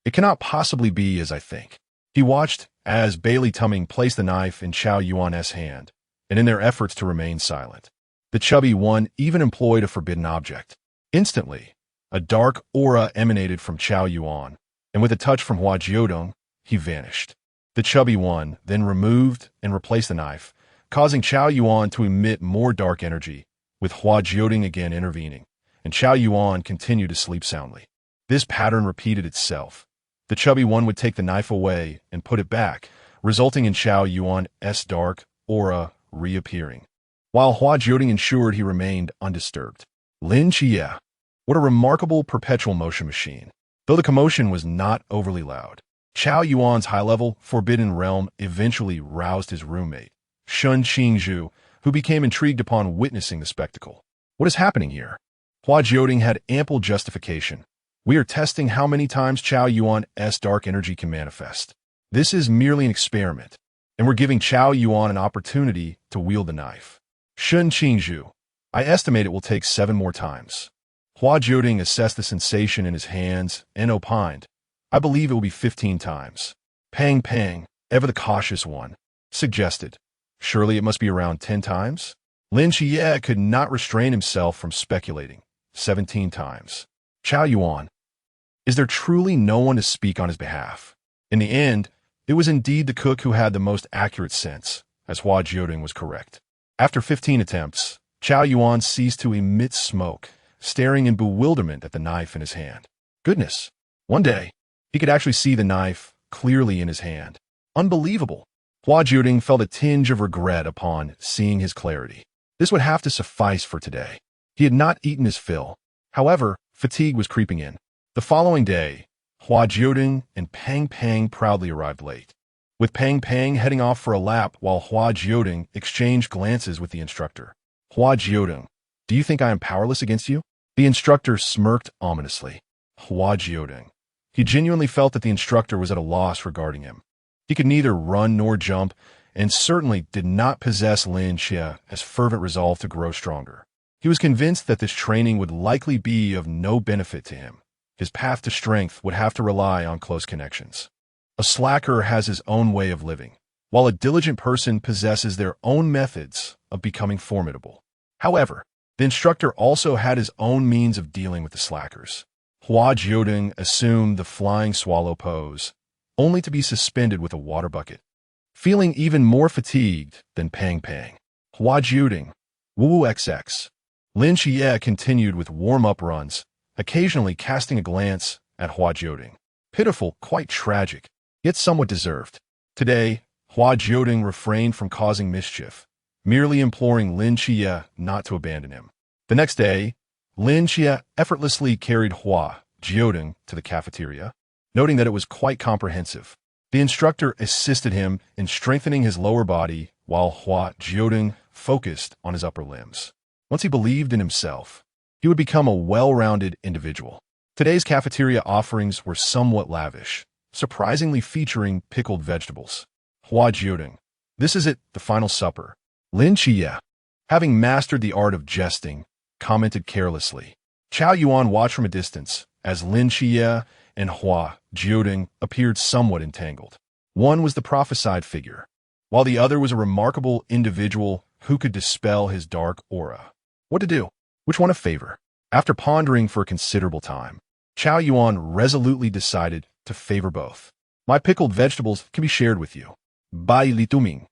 "It cannot possibly be as I think." He watched as Bailey Tumming placed the knife in Chao Yuan's hand, and in their efforts to remain silent, the chubby one even employed a forbidden object. Instantly, a dark aura emanated from Chao Yuan, and with a touch from Hua Jiudeng, he vanished. The chubby one then removed and replaced the knife, causing Chao Yuan to emit more dark energy, with Hua Jiudeng again intervening, and Chao Yuan continued to sleep soundly. This pattern repeated itself. The chubby one would take the knife away and put it back, resulting in Chao Yuan's dark aura reappearing, while Hua Jiudeng ensured he remained undisturbed. Lin Qiye. What a remarkable perpetual motion machine. Though the commotion was not overly loud, Chao Yuan's high-level forbidden realm eventually roused his roommate, Shun Qingzhu, who became intrigued upon witnessing the spectacle. What is happening here? Hua Jiudeng had ample justification. We are testing how many times Chao Yuan's dark energy can manifest. This is merely an experiment, and we're giving Chao Yuan an opportunity to wield the knife. Shun Qingzhu. I estimate it will take 7 more times. Hua Jiudeng assessed the sensation in his hands and opined, I believe it will be 15 times. Pang Pang, ever the cautious one, suggested, surely it must be around 10 times? Lin Qiye could not restrain himself from speculating, 17 times. Chao Yuan, is there truly no one to speak on his behalf? In the end, it was indeed the cook who had the most accurate sense, as Hua Jiudeng was correct. After 15 attempts, Chao Yuan ceased to emit smoke, staring in bewilderment at the knife in his hand. Goodness! One day, he could actually see the knife clearly in his hand. Unbelievable! Hua Jiudeng felt a tinge of regret upon seeing his clarity. This would have to suffice for today. He had not eaten his fill. However, fatigue was creeping in. The following day, Hua Jiudeng and Pang Pang proudly arrived late, with Pang Pang heading off for a lap while Hua Jiudeng exchanged glances with the instructor. Hua Jiudeng, do you think I am powerless against you? The instructor smirked ominously. Hua Jiudeng. He genuinely felt that the instructor was at a loss regarding him. He could neither run nor jump, and certainly did not possess Lin Qiye's fervent resolve to grow stronger. He was convinced that this training would likely be of no benefit to him. His path to strength would have to rely on close connections. A slacker has his own way of living, while a diligent person possesses their own methods of becoming formidable. However, the instructor also had his own means of dealing with the slackers. Hua Jiudeng assumed the flying swallow pose, only to be suspended with a water bucket. Feeling even more fatigued than Pang Pang, Hua Jiudeng, Wu XX. Lin Qiye continued with warm-up runs, occasionally casting a glance at Hua Jiudeng. Pitiful, quite tragic, yet somewhat deserved. Today, Hua Jiudeng refrained from causing mischief, merely imploring Lin Qiye not to abandon him. The next day, Lin Qiye effortlessly carried Hua Jiudeng to the cafeteria, noting that it was quite comprehensive. The instructor assisted him in strengthening his lower body while Hua Jiudeng focused on his upper limbs. Once he believed in himself, he would become a well-rounded individual. Today's cafeteria offerings were somewhat lavish, surprisingly featuring pickled vegetables. Hua Jiudeng, this is it, the final supper. Lin Qiye, having mastered the art of jesting, commented carelessly. Chao Yuan watched from a distance as Lin Qiye and Hua Jiudeng appeared somewhat entangled. One was the prophesied figure, while the other was a remarkable individual who could dispel his dark aura. What to do? Which one to favor? After pondering for a considerable time, Chao Yuan resolutely decided to favor both. My pickled vegetables can be shared with you. Bai Li Tuming.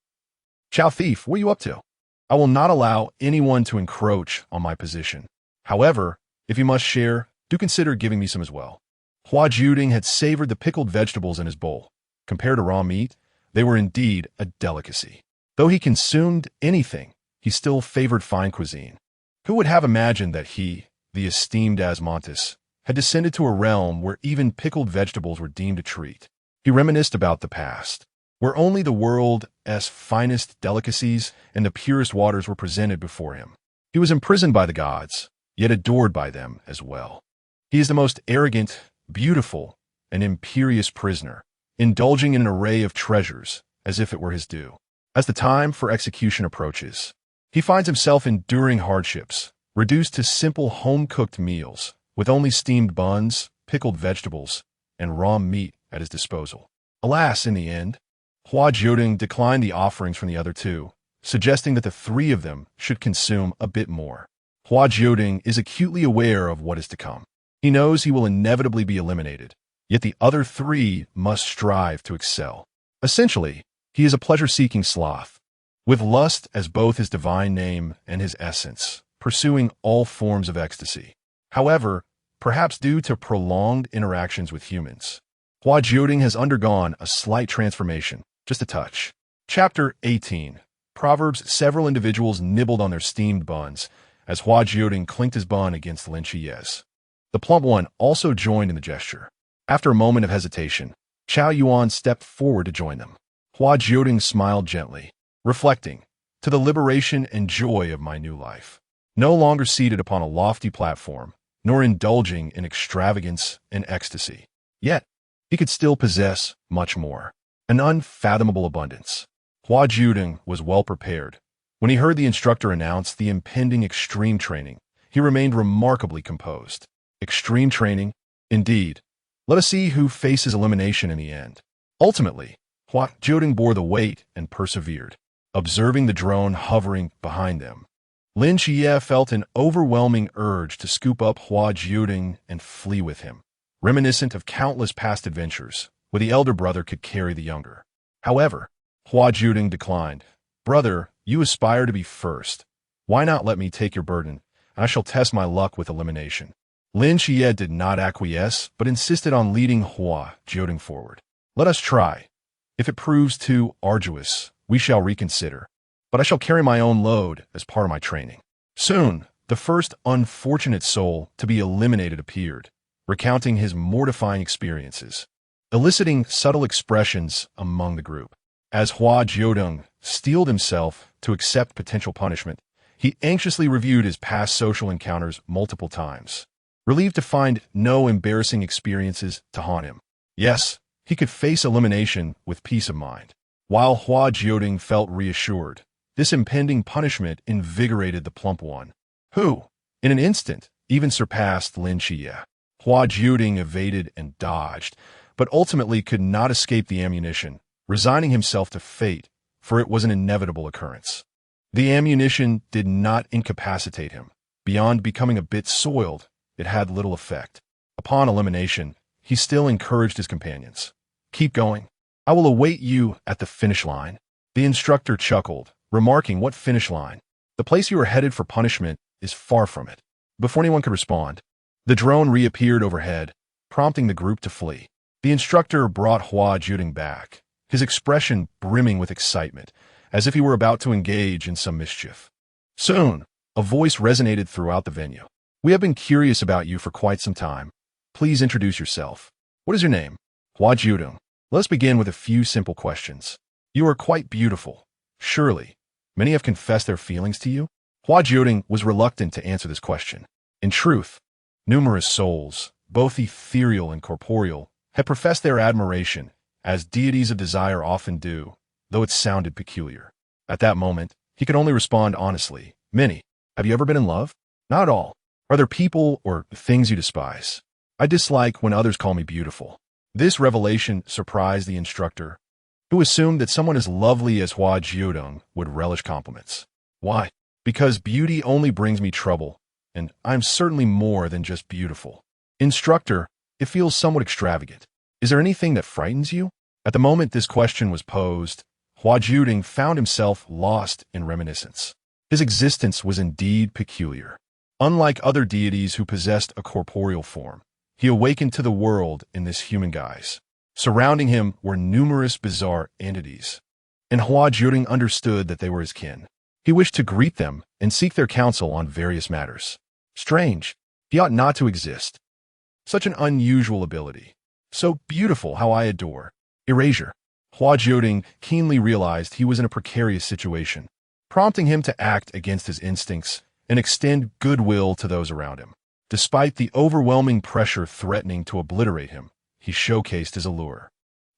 Chao Thief, what are you up to? I will not allow anyone to encroach on my position. However, if you must share, do consider giving me some as well. Hua Jiudeng had savored the pickled vegetables in his bowl. Compared to raw meat, they were indeed a delicacy. Though he consumed anything, he still favored fine cuisine. Who would have imagined that he, the esteemed Asmodeus, had descended to a realm where even pickled vegetables were deemed a treat? He reminisced about the past, where only the world's finest delicacies and the purest waters were presented before him. He was imprisoned by the gods, yet adored by them as well. He is the most arrogant, beautiful, and imperious prisoner, indulging in an array of treasures as if it were his due. As the time for execution approaches, he finds himself enduring hardships, reduced to simple home-cooked meals, with only steamed buns, pickled vegetables, and raw meat at his disposal. Alas, in the end, Hua Jiudeng declined the offerings from the other two, suggesting that the three of them should consume a bit more. Hua Jiudeng is acutely aware of what is to come. He knows he will inevitably be eliminated, yet the other three must strive to excel. Essentially, he is a pleasure-seeking sloth, with lust as both his divine name and his essence, pursuing all forms of ecstasy. However, perhaps due to prolonged interactions with humans, Hua Jiudeng has undergone a slight transformation, just a touch. Chapter 18. Proverbs. Several individuals nibbled on their steamed buns as Hua Jiudeng clinked his bun against Lin Qiye's. The plump one also joined in the gesture. After a moment of hesitation, Chao Yuan stepped forward to join them. Hua Jiudeng smiled gently, reflecting, to the liberation and joy of my new life. No longer seated upon a lofty platform, nor indulging in extravagance and ecstasy. Yet, he could still possess much more, an unfathomable abundance. Hua Jiudeng was well prepared. When he heard the instructor announce the impending extreme training, he remained remarkably composed. Extreme training? Indeed. Let us see who faces elimination in the end. Ultimately, Hua Jiudeng bore the weight and persevered, observing the drone hovering behind them. Lin Qiye felt an overwhelming urge to scoop up Hua Jiudeng and flee with him, reminiscent of countless past adventures, where the elder brother could carry the younger. However, Hua Jiudeng declined. "Brother, you aspire to be first. Why not let me take your burden, and I shall test my luck with elimination." Lin Qiye did not acquiesce, but insisted on leading Hua Jiudeng forward. "Let us try. If it proves too arduous, we shall reconsider. But I shall carry my own load as part of my training." Soon, the first unfortunate soul to be eliminated appeared, recounting his mortifying experiences, eliciting subtle expressions among the group. As Hua Jiudeng steeled himself to accept potential punishment, he anxiously reviewed his past social encounters multiple times, relieved to find no embarrassing experiences to haunt him. Yes, he could face elimination with peace of mind. While Hua Jiudeng felt reassured, this impending punishment invigorated the plump one, who, in an instant, even surpassed Lin Qiye. Hua Jiudeng evaded and dodged, but ultimately could not escape the ammunition, resigning himself to fate, for it was an inevitable occurrence. The ammunition did not incapacitate him. Beyond becoming a bit soiled, it had little effect. Upon elimination, he still encouraged his companions. "Keep going. I will await you at the finish line." The instructor chuckled, remarking, "What finish line? The place you are headed for punishment is far from it." Before anyone could respond, the drone reappeared overhead, prompting the group to flee. The instructor brought Hua Jiudeng back, his expression brimming with excitement, as if he were about to engage in some mischief. Soon, a voice resonated throughout the venue. "We have been curious about you for quite some time. Please introduce yourself. What is your name?" "Hua Jiudeng." "Let's begin with a few simple questions. You are quite beautiful. Surely, many have confessed their feelings to you?" Hua Jiudeng was reluctant to answer this question. In truth, numerous souls, both ethereal and corporeal, had professed their admiration, as deities of desire often do, though it sounded peculiar. At that moment, he could only respond honestly. "Many. Have you ever been in love?" "Not at all." "Are there people or things you despise?" "I dislike when others call me beautiful." This revelation surprised the instructor, who assumed that someone as lovely as Hua Jiudeng would relish compliments. "Why?" "Because beauty only brings me trouble, and I'm certainly more than just beautiful." "Instructor, it feels somewhat extravagant. Is there anything that frightens you?" At the moment this question was posed, Hua Jiudeng found himself lost in reminiscence. His existence was indeed peculiar. Unlike other deities who possessed a corporeal form, he awakened to the world in this human guise. Surrounding him were numerous bizarre entities, and Hua Jiudeng understood that they were his kin. He wished to greet them and seek their counsel on various matters. Strange, he ought not to exist. Such an unusual ability. So beautiful, how I adore. Erasure. Hua Jiudeng keenly realized he was in a precarious situation, prompting him to act against his instincts and extend goodwill to those around him. Despite the overwhelming pressure threatening to obliterate him, he showcased his allure,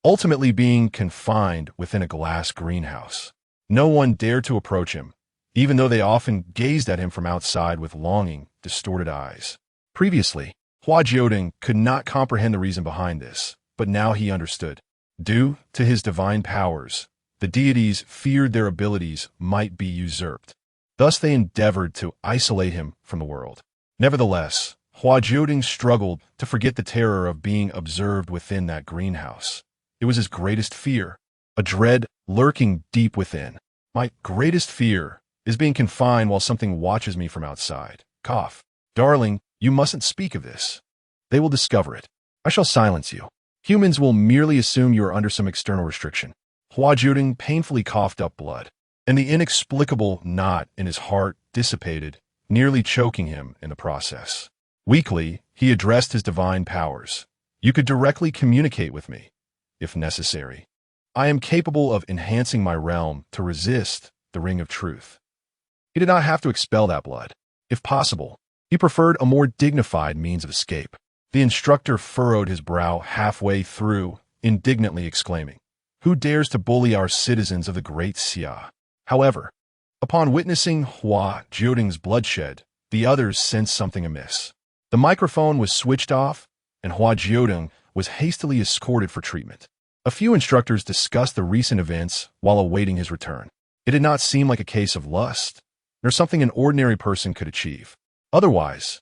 ultimately being confined within a glass greenhouse. No one dared to approach him, even though they often gazed at him from outside with longing, distorted eyes. Previously, Hua Jiudeng could not comprehend the reason behind this, but now he understood. Due to his divine powers, the deities feared their abilities might be usurped. Thus they endeavored to isolate him from the world. Nevertheless, Hua Jiudeng struggled to forget the terror of being observed within that greenhouse. It was his greatest fear, a dread lurking deep within. "My greatest fear is being confined while something watches me from outside." Cough. "Darling, you mustn't speak of this. They will discover it. I shall silence you. Humans will merely assume you are under some external restriction." Hua Jiudeng painfully coughed up blood, and the inexplicable knot in his heart dissipated, nearly choking him in the process. Weakly, he addressed his divine powers. "You could directly communicate with me, if necessary. I am capable of enhancing my realm to resist the ring of truth." He did not have to expel that blood. If possible, He preferred a more dignified means of escape. The instructor furrowed his brow halfway through, indignantly exclaiming, "Who dares to bully our citizens of the Great Xia?" However, upon witnessing Hua Jiudeng's bloodshed, the others sensed something amiss. The microphone was switched off, and Hua Jiudeng was hastily escorted for treatment. A few instructors discussed the recent events while awaiting his return. It did not seem like a case of lust, nor something an ordinary person could achieve. Otherwise,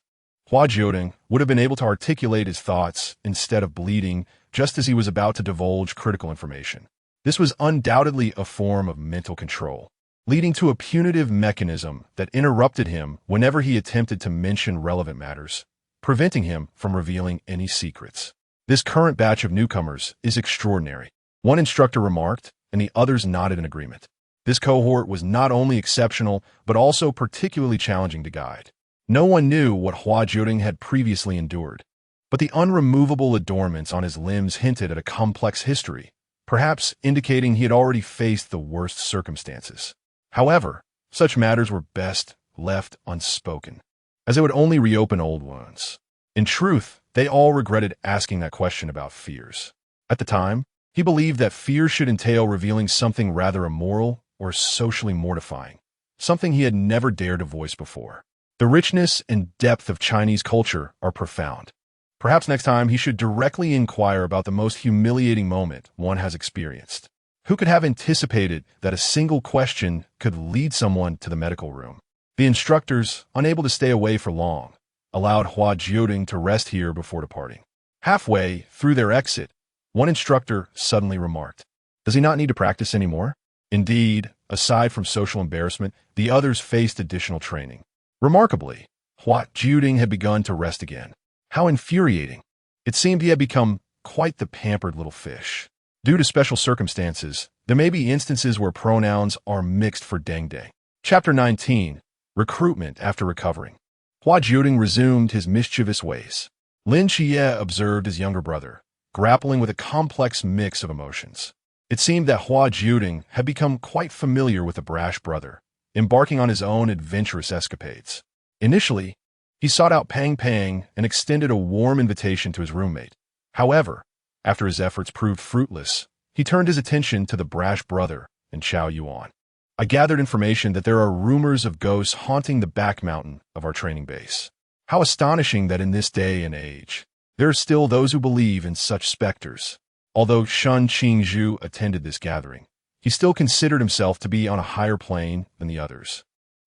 Hua Jiudeng would have been able to articulate his thoughts instead of bleeding just as he was about to divulge critical information. This was undoubtedly a form of mental control, leading to a punitive mechanism that interrupted him whenever he attempted to mention relevant matters, preventing him from revealing any secrets. This current batch of newcomers is extraordinary, one instructor remarked, and the others nodded in agreement. This cohort was not only exceptional, but also particularly challenging to guide. No one knew what Hua Jiudeng had previously endured, but the unremovable adornments on his limbs hinted at a complex history, perhaps indicating he had already faced the worst circumstances. However, such matters were best left unspoken, as it would only reopen old wounds. In truth, they all regretted asking that question about fears. At the time, he believed that fear should entail revealing something rather immoral or socially mortifying, something he had never dared to voice before. The richness and depth of Chinese culture are profound. Perhaps next time he should directly inquire about the most humiliating moment one has experienced. Who could have anticipated that a single question could lead someone to the medical room? The instructors, unable to stay away for long, allowed Hua Jiudeng to rest here before departing. Halfway through their exit, one instructor suddenly remarked, "Does he not need to practice anymore?" Indeed, aside from social embarrassment, the others faced additional training. Remarkably, Hua Jiudeng had begun to rest again. How infuriating! It seemed he had become quite the pampered little fish. Due to special circumstances, there may be instances where pronouns are mixed for Dengde. Chapter 19. Recruitment after recovering. Hua Jiudeng resumed his mischievous ways. Lin Qiye observed his younger brother, grappling with a complex mix of emotions. It seemed that Hua Jiudeng had become quite familiar with the brash brother, embarking on his own adventurous escapades. Initially, he sought out Pang Pang and extended a warm invitation to his roommate. However, after his efforts proved fruitless, he turned his attention to the brash brother and Chao Yuan. "I gathered information that there are rumors of ghosts haunting the back mountain of our training base. How astonishing that in this day and age, there are still those who believe in such specters." Although Shen Qingzhu attended this gathering, he still considered himself to be on a higher plane than the others.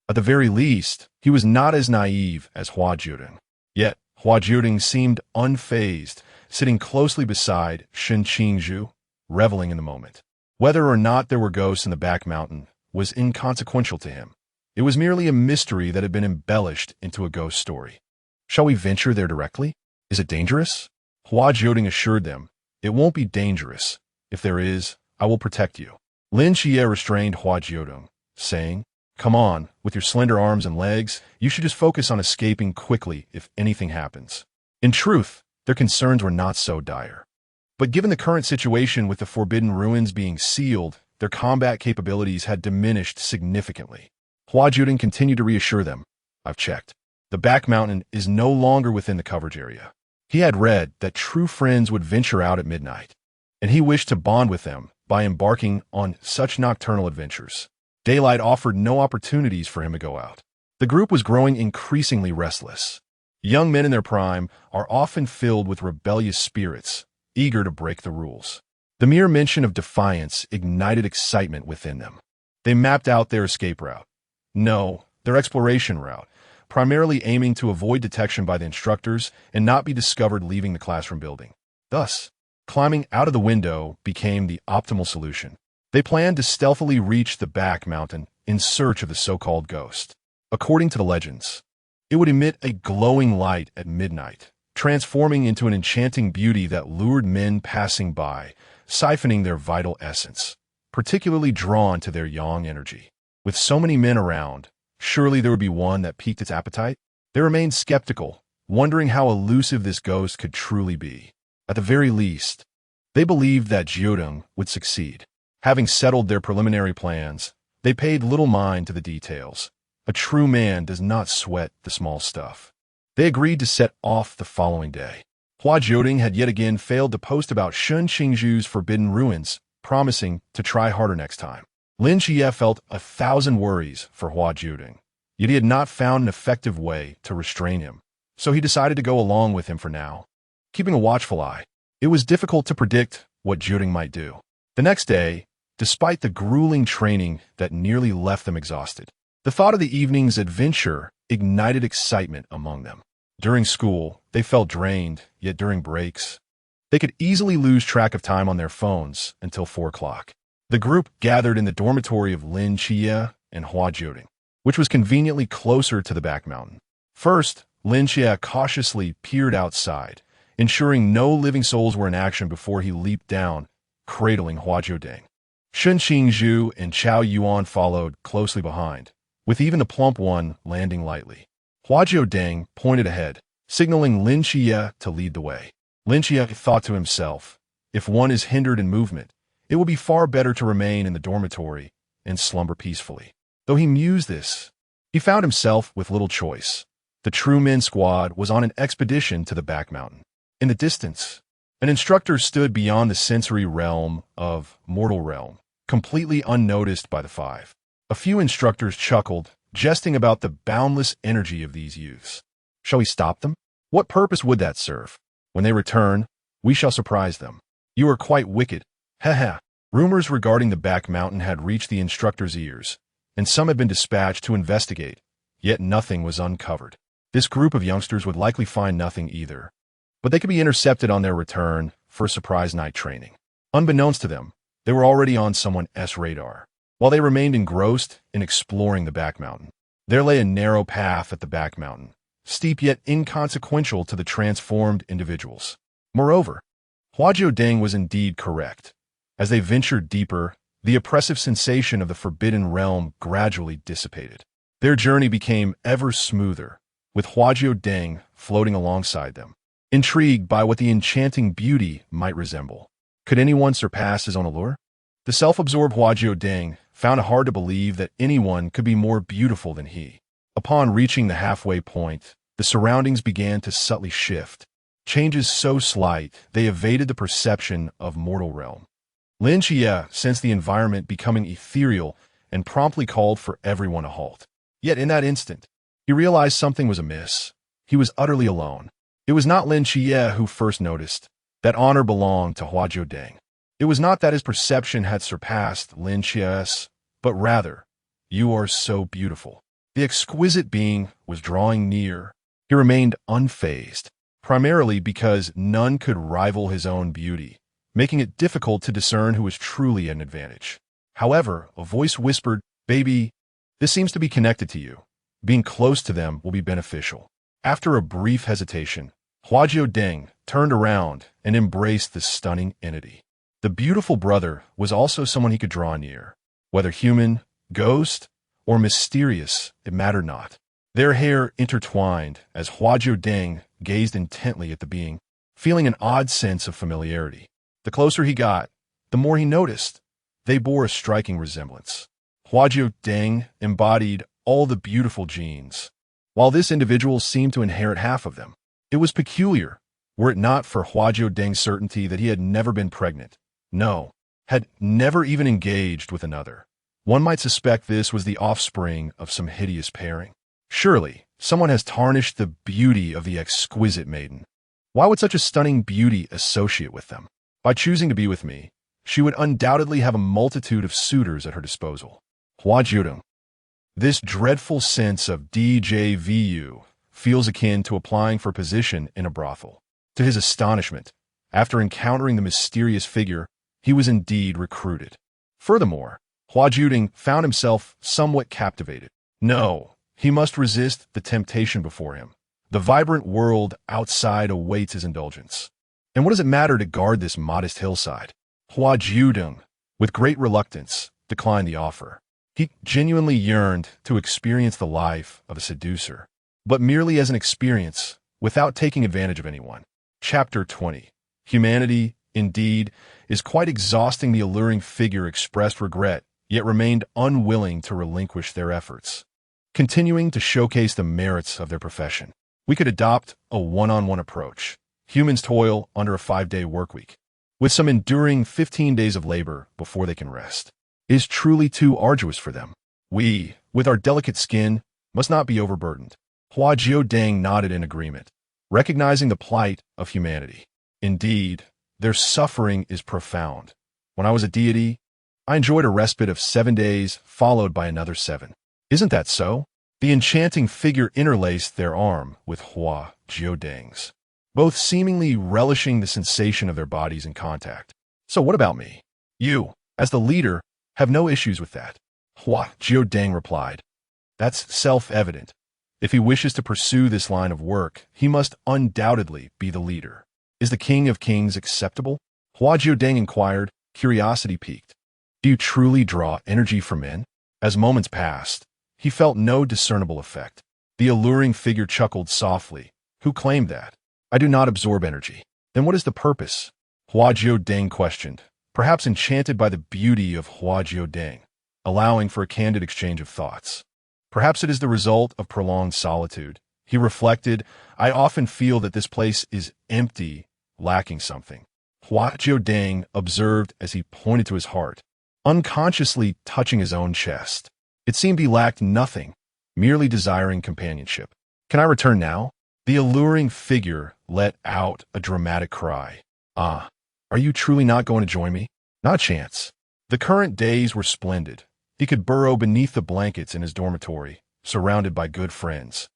At the very least, he was not as naive as Hua Jiudeng. Yet, Hua Jiudeng seemed unfazed, sitting closely beside Shen Qingzhu, reveling in the moment. Whether or not there were ghosts in the back mountain was inconsequential to him. It was merely a mystery that had been embellished into a ghost story. "Shall we venture there directly? Is it dangerous?" Hua Jiudeng assured them, "It won't be dangerous. If there is, I will protect you." Lin Qiye restrained Hua Jiudeng, saying, "Come on, with your slender arms and legs, you should just focus on escaping quickly if anything happens." In truth, their concerns were not so dire. But given the current situation with the Forbidden Ruins being sealed, their combat capabilities had diminished significantly. Hua Jiudeng continued to reassure them, "I've checked. The back mountain is no longer within the coverage area." He had read that true friends would venture out at midnight, and he wished to bond with them by embarking on such nocturnal adventures. Daylight offered no opportunities for him to go out. The group was growing increasingly restless. Young men in their prime are often filled with rebellious spirits, eager to break the rules. The mere mention of defiance ignited excitement within them. They mapped out their escape route. No, their exploration route, primarily aiming to avoid detection by the instructors and not be discovered leaving the classroom building. Thus, climbing out of the window became the optimal solution. They planned to stealthily reach the back mountain in search of the so-called ghost. According to the legends, it would emit a glowing light at midnight, transforming into an enchanting beauty that lured men passing by, siphoning their vital essence, particularly drawn to their yang energy. With so many men around, surely there would be one that piqued its appetite? They remained skeptical, wondering how elusive this ghost could truly be. At the very least, they believed that Jiudeng would succeed. Having settled their preliminary plans, they paid little mind to the details. A true man does not sweat the small stuff. They agreed to set off the following day. Hua Jiudeng had yet again failed to post about Shun Qingzhu's forbidden ruins, promising to try harder next time. Lin Qiye felt 1,000 worries for Hua Jiudeng, yet he had not found an effective way to restrain him, so he decided to go along with him for now, keeping a watchful eye. It was difficult to predict what Jiudeng might do. The next day, despite the grueling training that nearly left them exhausted, the thought of the evening's adventure ignited excitement among them. During school, they felt drained, yet during breaks, they could easily lose track of time on their phones until 4 o'clock. The group gathered in the dormitory of Lin Qiye and Hua Jiudeng, which was conveniently closer to the back mountain. First, Lin Qiye cautiously peered outside, ensuring no living souls were in action before he leaped down, cradling Hua Jiudeng. Shun Qingzhu and Chao Yuan followed closely behind, with even the plump one landing lightly. Hua Jiudeng pointed ahead, signaling Lin Qiye to lead the way. Lin Qiye thought to himself, if one is hindered in movement, it will be far better to remain in the dormitory and slumber peacefully. Though he mused this, he found himself with little choice. The True Men squad was on an expedition to the back mountain. In the distance, an instructor stood beyond the sensory realm of mortal realm, completely unnoticed by the 5. A few instructors chuckled, jesting about the boundless energy of these youths. Shall we stop them? What purpose would that serve? When they return, we shall surprise them. You are quite wicked. Haha. Rumors regarding the back mountain had reached the instructor's ears, and some had been dispatched to investigate, yet nothing was uncovered. This group of youngsters would likely find nothing either, but they could be intercepted on their return for surprise night training. Unbeknownst to them, they were already on someone's radar. While they remained engrossed in exploring the back mountain, there lay a narrow path at the back mountain, steep yet inconsequential to the transformed individuals. Moreover, Hua Jiudeng was indeed correct. As they ventured deeper, the oppressive sensation of the forbidden realm gradually dissipated. Their journey became ever smoother, with Hua Jiudeng floating alongside them, intrigued by what the enchanting beauty might resemble. Could anyone surpass his own allure? The self-absorbed Hua Jiudeng found it hard to believe that anyone could be more beautiful than he. Upon reaching the halfway point, the surroundings began to subtly shift. Changes so slight, they evaded the perception of mortal realm. Lin Qiye sensed the environment becoming ethereal and promptly called for everyone to halt. Yet in that instant, he realized something was amiss. He was utterly alone. It was not Lin Qiye who first noticed that honor belonged to Hua Jiudeng. It was not that his perception had surpassed Lin Qiye's, but rather, you are so beautiful. The exquisite being was drawing near. He remained unfazed, primarily because none could rival his own beauty, making it difficult to discern who was truly at an advantage. However, a voice whispered, "Baby, this seems to be connected to you. Being close to them will be beneficial." After a brief hesitation, Hua Jiudeng turned around and embraced the stunning entity. The beautiful brother was also someone he could draw near. Whether human, ghost, or mysterious, it mattered not. Their hair intertwined as Hua Jiudeng gazed intently at the being, feeling an odd sense of familiarity. The closer he got, the more he noticed they bore a striking resemblance. Hua Jiudeng embodied all the beautiful genes, while this individual seemed to inherit half of them. It was peculiar, were it not for Hua Jiudeng's certainty that he had never been pregnant. No, had never even engaged with another. One might suspect this was the offspring of some hideous pairing. Surely, someone has tarnished the beauty of the exquisite maiden. Why would such a stunning beauty associate with them? By choosing to be with me, she would undoubtedly have a multitude of suitors at her disposal. Hua Jiudeng. This dreadful sense of DJVU feels akin to applying for position in a brothel. To his astonishment, after encountering the mysterious figure, he was indeed recruited. Furthermore, Hua Jiudeng found himself somewhat captivated. No, he must resist the temptation before him. The vibrant world outside awaits his indulgence. And what does it matter to guard this modest hillside? Hua Jiudeng, with great reluctance, declined the offer. He genuinely yearned to experience the life of a seducer, but merely as an experience, without taking advantage of anyone. Chapter 20. Humanity, indeed, is quite exhausting. The alluring figure expressed regret, yet remained unwilling to relinquish their efforts, continuing to showcase the merits of their profession. We could adopt a one-on-one approach. Humans toil under a 5-day workweek, with some enduring 15 days of labor before they can rest. It is truly too arduous for them. We, with our delicate skin, must not be overburdened. Hua Jiudeng nodded in agreement, recognizing the plight of humanity. Indeed, their suffering is profound. When I was a deity, I enjoyed a respite of 7 days, followed by another 7. Isn't that so? The enchanting figure interlaced their arm with Hua Jiudeng's, both seemingly relishing the sensation of their bodies in contact. So what about me? You, as the leader, have no issues with that. Hua Jiudeng replied. That's self-evident. If he wishes to pursue this line of work, he must undoubtedly be the leader. Is the King of Kings acceptable? Hua Jiudeng inquired, curiosity piqued. Do you truly draw energy from men? As moments passed, he felt no discernible effect. The alluring figure chuckled softly. Who claimed that? I do not absorb energy. Then what is the purpose? Hua Jiudeng questioned, perhaps enchanted by the beauty of Hua Jiudeng, allowing for a candid exchange of thoughts. Perhaps it is the result of prolonged solitude. He reflected, I often feel that this place is empty, lacking something. Hua Jiudeng observed as he pointed to his heart, unconsciously touching his own chest. It seemed he lacked nothing, merely desiring companionship. Can I return now? The alluring figure let out a dramatic cry. Ah, are you truly not going to join me? Not a chance. The current days were splendid. He could burrow beneath the blankets in his dormitory, surrounded by good friends,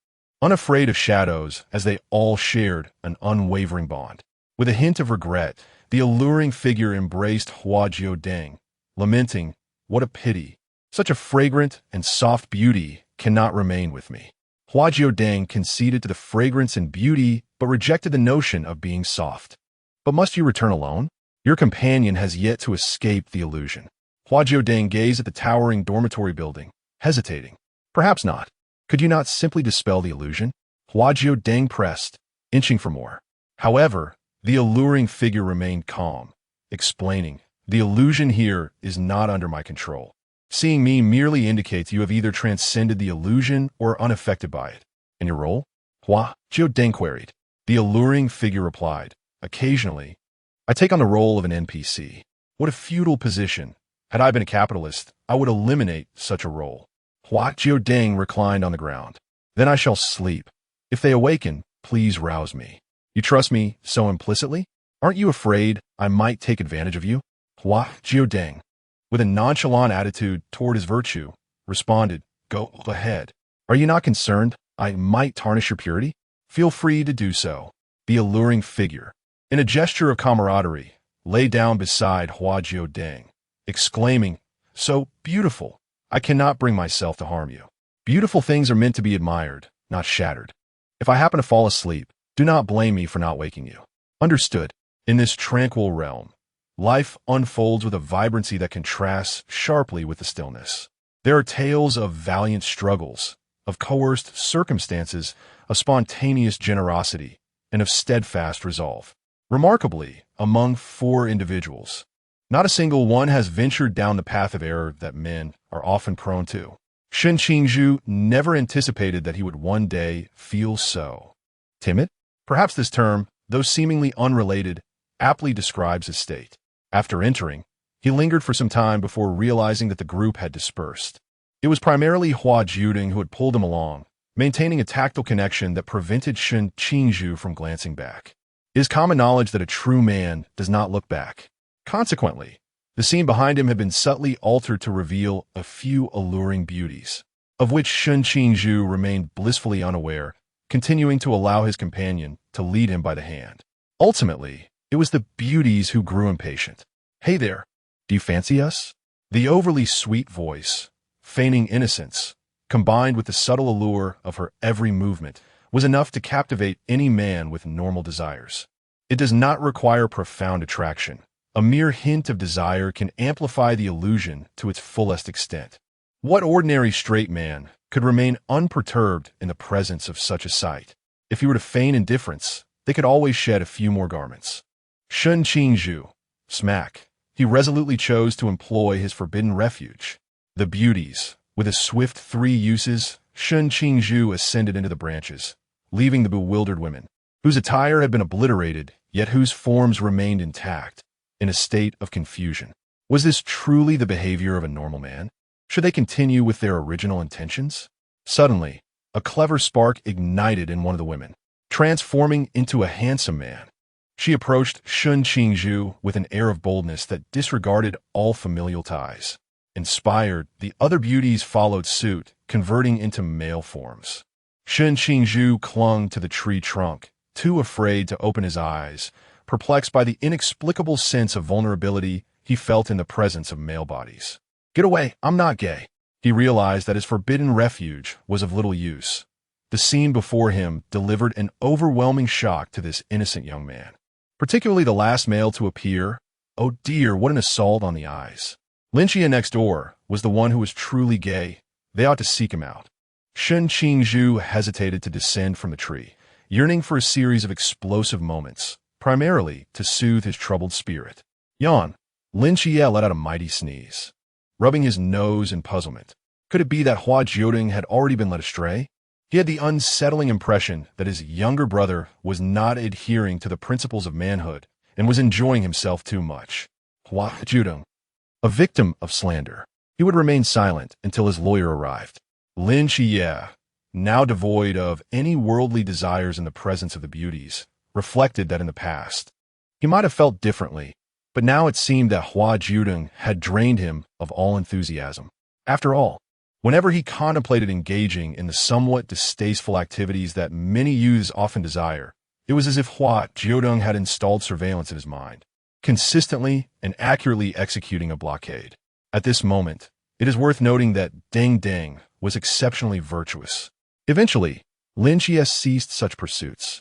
unafraid of shadows as they all shared an unwavering bond. With a hint of regret, the alluring figure embraced Hua Jiudeng, lamenting, what a pity. Such a fragrant and soft beauty cannot remain with me. Hua Jiudeng conceded to the fragrance and beauty, but rejected the notion of being soft. But must you return alone? Your companion has yet to escape the illusion. Hua Jiudeng gazed at the towering dormitory building, hesitating. Perhaps not. Could you not simply dispel the illusion? Hua Jiudeng pressed, inching for more. However, the alluring figure remained calm, explaining, the illusion here is not under my control. Seeing me merely indicates you have either transcended the illusion or are unaffected by it. And your role? Hua Jiudeng queried. The alluring figure replied, occasionally, I take on the role of an NPC. What a futile position. Had I been a capitalist, I would eliminate such a role. Hua Jiudeng reclined on the ground. Then I shall sleep. If they awaken, please rouse me. You trust me so implicitly? Aren't you afraid I might take advantage of you? Hua Jiudeng, with a nonchalant attitude toward his virtue, responded, Go ahead. Are you not concerned I might tarnish your purity? Feel free to do so. The alluring figure, in a gesture of camaraderie, lay down beside Hua Jiudeng, exclaiming, So beautiful, I cannot bring myself to harm you. Beautiful things are meant to be admired, not shattered. If I happen to fall asleep, do not blame me for not waking you. Understood. In this tranquil realm, life unfolds with a vibrancy that contrasts sharply with the stillness. There are tales of valiant struggles, of coerced circumstances, of spontaneous generosity, and of steadfast resolve. Remarkably, among 4 individuals, not a single one has ventured down the path of error that men are often prone to. Shen Qingzhu never anticipated that he would one day feel so. Timid? Perhaps this term, though seemingly unrelated, aptly describes his state. After entering, he lingered for some time before realizing that the group had dispersed. It was primarily Hua Jiudeng who had pulled him along, maintaining a tactile connection that prevented Shen Qingzhu from glancing back. It is common knowledge that a true man does not look back. Consequently, the scene behind him had been subtly altered to reveal a few alluring beauties, of which Shen Qingzhu remained blissfully unaware, continuing to allow his companion to lead him by the hand. Ultimately, it was the beauties who grew impatient. Hey there, do you fancy us? The overly sweet voice, feigning innocence, combined with the subtle allure of her every movement, was enough to captivate any man with normal desires. It does not require profound attraction. A mere hint of desire can amplify the illusion to its fullest extent. What ordinary straight man could remain unperturbed in the presence of such a sight? If he were to feign indifference, they could always shed a few more garments. Shen Qingzhu, smack, he resolutely chose to employ his forbidden refuge. The beauties, with a swift 3 uses, Shen Qingzhu ascended into the branches, leaving the bewildered women, whose attire had been obliterated, yet whose forms remained intact, in a state of confusion. Was this truly the behavior of a normal man? Should they continue with their original intentions? Suddenly, a clever spark ignited in one of the women, transforming into a handsome man. She approached Shun Qingzhu with an air of boldness that disregarded all familial ties. Inspired, the other beauties followed suit, converting into male forms. Shun Qingzhu clung to the tree trunk, too afraid to open his eyes, perplexed by the inexplicable sense of vulnerability he felt in the presence of male bodies. "Get away, I'm not gay." He realized that his forbidden refuge was of little use. The scene before him delivered an overwhelming shock to this innocent young man. Particularly the last male to appear. Oh dear, what an assault on the eyes. Lin Qiye next door was the one who was truly gay. They ought to seek him out. Shun Qingzhu hesitated to descend from the tree, yearning for a series of explosive moments, primarily to soothe his troubled spirit. Yawn. Lin Qiye let out a mighty sneeze, rubbing his nose in puzzlement. Could it be that Hua Jiudeng had already been led astray? He had the unsettling impression that his younger brother was not adhering to the principles of manhood and was enjoying himself too much. Hua Jiudeng, a victim of slander. He would remain silent until his lawyer arrived. Lin Qiye, now devoid of any worldly desires in the presence of the beauties, reflected that in the past he might have felt differently, but now it seemed that Hua Jiudeng had drained him of all enthusiasm. After all, whenever he contemplated engaging in the somewhat distasteful activities that many youths often desire, it was as if Hua Jiudeng had installed surveillance in his mind, consistently and accurately executing a blockade. At this moment, it is worth noting that Deng Deng was exceptionally virtuous. Eventually, Lin Qiye ceased such pursuits,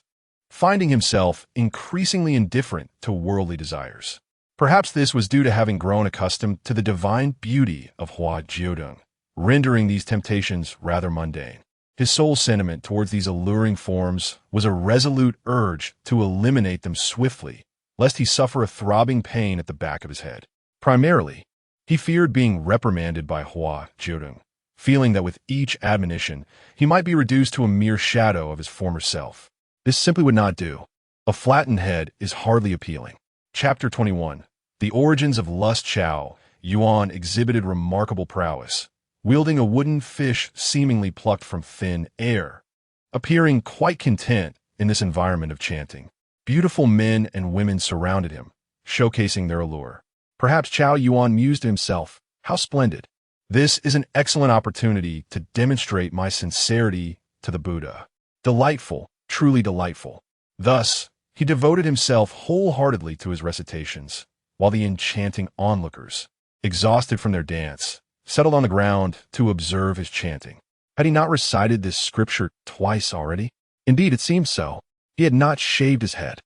finding himself increasingly indifferent to worldly desires. Perhaps this was due to having grown accustomed to the divine beauty of Hua Jiudeng, rendering these temptations rather mundane. His sole sentiment towards these alluring forms was a resolute urge to eliminate them swiftly, lest he suffer a throbbing pain at the back of his head. Primarily, he feared being reprimanded by Hua Jiudeng, feeling that with each admonition, he might be reduced to a mere shadow of his former self. This simply would not do. A flattened head is hardly appealing. Chapter 21. The origins of lust. Chao Yuan exhibited remarkable prowess, wielding a wooden fish seemingly plucked from thin air, appearing quite content in this environment of chanting. Beautiful men and women surrounded him, showcasing their allure. Perhaps Chao Yuan mused to himself, "How splendid. This is an excellent opportunity to demonstrate my sincerity to the Buddha. Delightful, truly delightful." Thus, he devoted himself wholeheartedly to his recitations, while the enchanting onlookers, exhausted from their dance, settled on the ground to observe his chanting. Had he not recited this scripture twice already? Indeed, it seemed so. He had not shaved his head.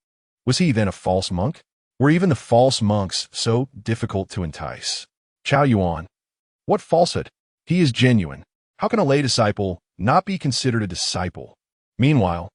Was he then a false monk? Were even the false monks so difficult to entice? Chao Yuan. What falsehood? He is genuine. How can a lay disciple not be considered a disciple? Meanwhile,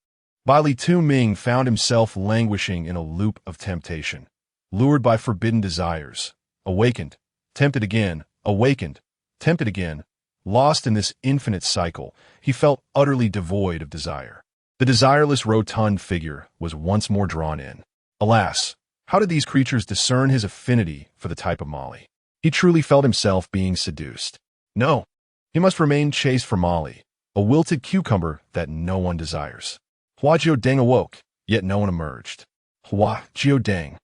Li Tu-ming found himself languishing in a loop of temptation, lured by forbidden desires, awakened, tempted again, awakened, tempted again. Lost in this infinite cycle, he felt utterly devoid of desire. The desireless rotund figure was once more drawn in. Alas, how did these creatures discern his affinity for the type of Molly? He truly felt himself being seduced. No, he must remain chaste for Molly, a wilted cucumber that no one desires. Hua Jiudeng awoke, yet no one emerged. Hua Jiudeng.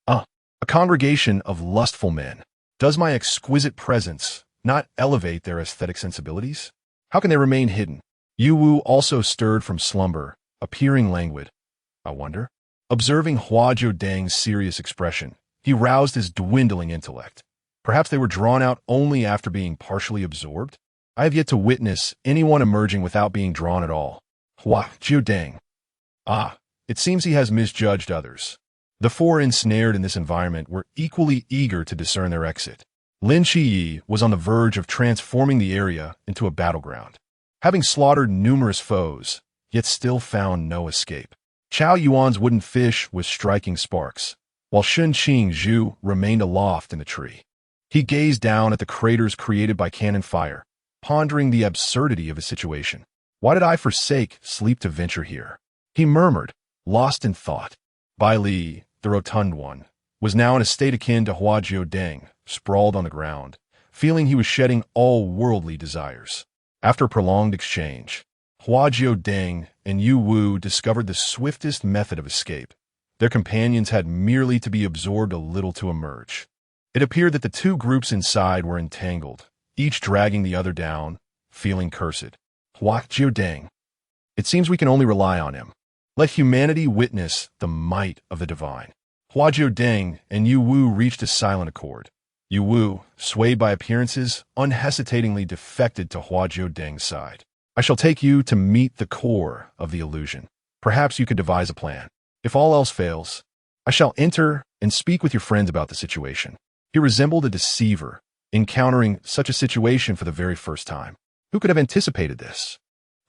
A congregation of lustful men. Does my exquisite presence not elevate their aesthetic sensibilities? How can they remain hidden? Yu Wu also stirred from slumber, appearing languid. I wonder. Observing Hua Jiudeng's serious expression, he roused his dwindling intellect. Perhaps they were drawn out only after being partially absorbed? I have yet to witness anyone emerging without being drawn at all. Hua Jiudeng. It seems he has misjudged others. The four ensnared in this environment were equally eager to discern their exit. Lin Qiye was on the verge of transforming the area into a battleground, having slaughtered numerous foes, yet still found no escape. Chao Yuan's wooden fish was striking sparks, while Shun Qingzhu remained aloft in the tree. He gazed down at the craters created by cannon fire, pondering the absurdity of his situation. Why did I forsake sleep to venture here? He murmured, lost in thought. Bai Li, the rotund one, was now in a state akin to Hua Jiudeng, sprawled on the ground, feeling he was shedding all worldly desires. After a prolonged exchange, Hua Jiudeng and Yu Wu discovered the swiftest method of escape. Their companions had merely to be absorbed a little to emerge. It appeared that the two groups inside were entangled, each dragging the other down, feeling cursed. Hua Jiudeng. It seems we can only rely on him. Let humanity witness the might of the divine. Hua Jiudeng and Yu Wu reached a silent accord. Yu Wu, swayed by appearances, unhesitatingly defected to Hua Jiudeng's side. I shall take you to meet the core of the illusion. Perhaps you could devise a plan. If all else fails, I shall enter and speak with your friends about the situation. He resembled a deceiver, encountering such a situation for the very first time. Who could have anticipated this?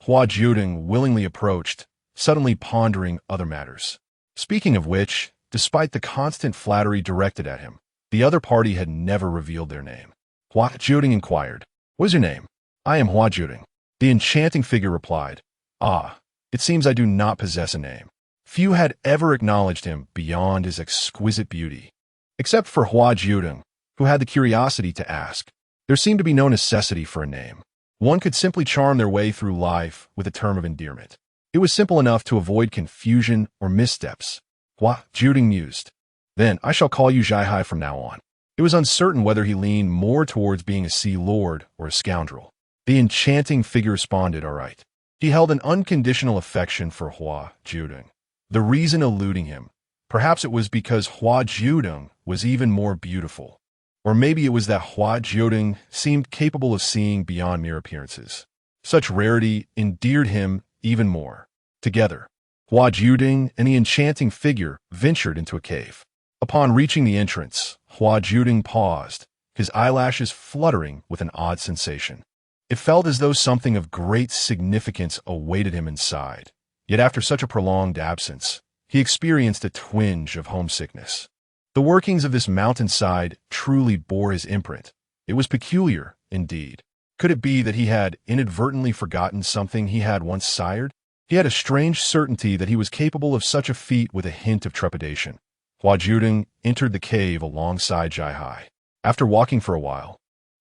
Hua Jiudeng willingly approached, suddenly pondering other matters. Speaking of which, despite the constant flattery directed at him, the other party had never revealed their name. Hua Jiudeng inquired, "What is your name?" "I am Hua Jiudeng." The enchanting figure replied, "Ah, it seems I do not possess a name." Few had ever acknowledged him beyond his exquisite beauty. Except for Hua Jiudeng, who had the curiosity to ask. There seemed to be no necessity for a name. One could simply charm their way through life with a term of endearment. It was simple enough to avoid confusion or missteps. Hua Jiudeng mused. "Then I shall call you Zhaihai from now on." It was uncertain whether he leaned more towards being a sea lord or a scoundrel. The enchanting figure responded, "All right." He held an unconditional affection for Hua Jiudeng. The reason eluding him, perhaps it was because Hua Jiudeng was even more beautiful. Or maybe it was that Hua Jiudeng seemed capable of seeing beyond mere appearances. Such rarity endeared him even more. Together, Hua Jiudeng and the enchanting figure ventured into a cave. Upon reaching the entrance, Hua Jiudeng paused, his eyelashes fluttering with an odd sensation. It felt as though something of great significance awaited him inside. Yet after such a prolonged absence, he experienced a twinge of homesickness. The workings of this mountainside truly bore his imprint. It was peculiar, indeed. Could it be that he had inadvertently forgotten something he had once sired? He had a strange certainty that he was capable of such a feat with a hint of trepidation. Hua Jiudeng entered the cave alongside Zhaihai. After walking for a while,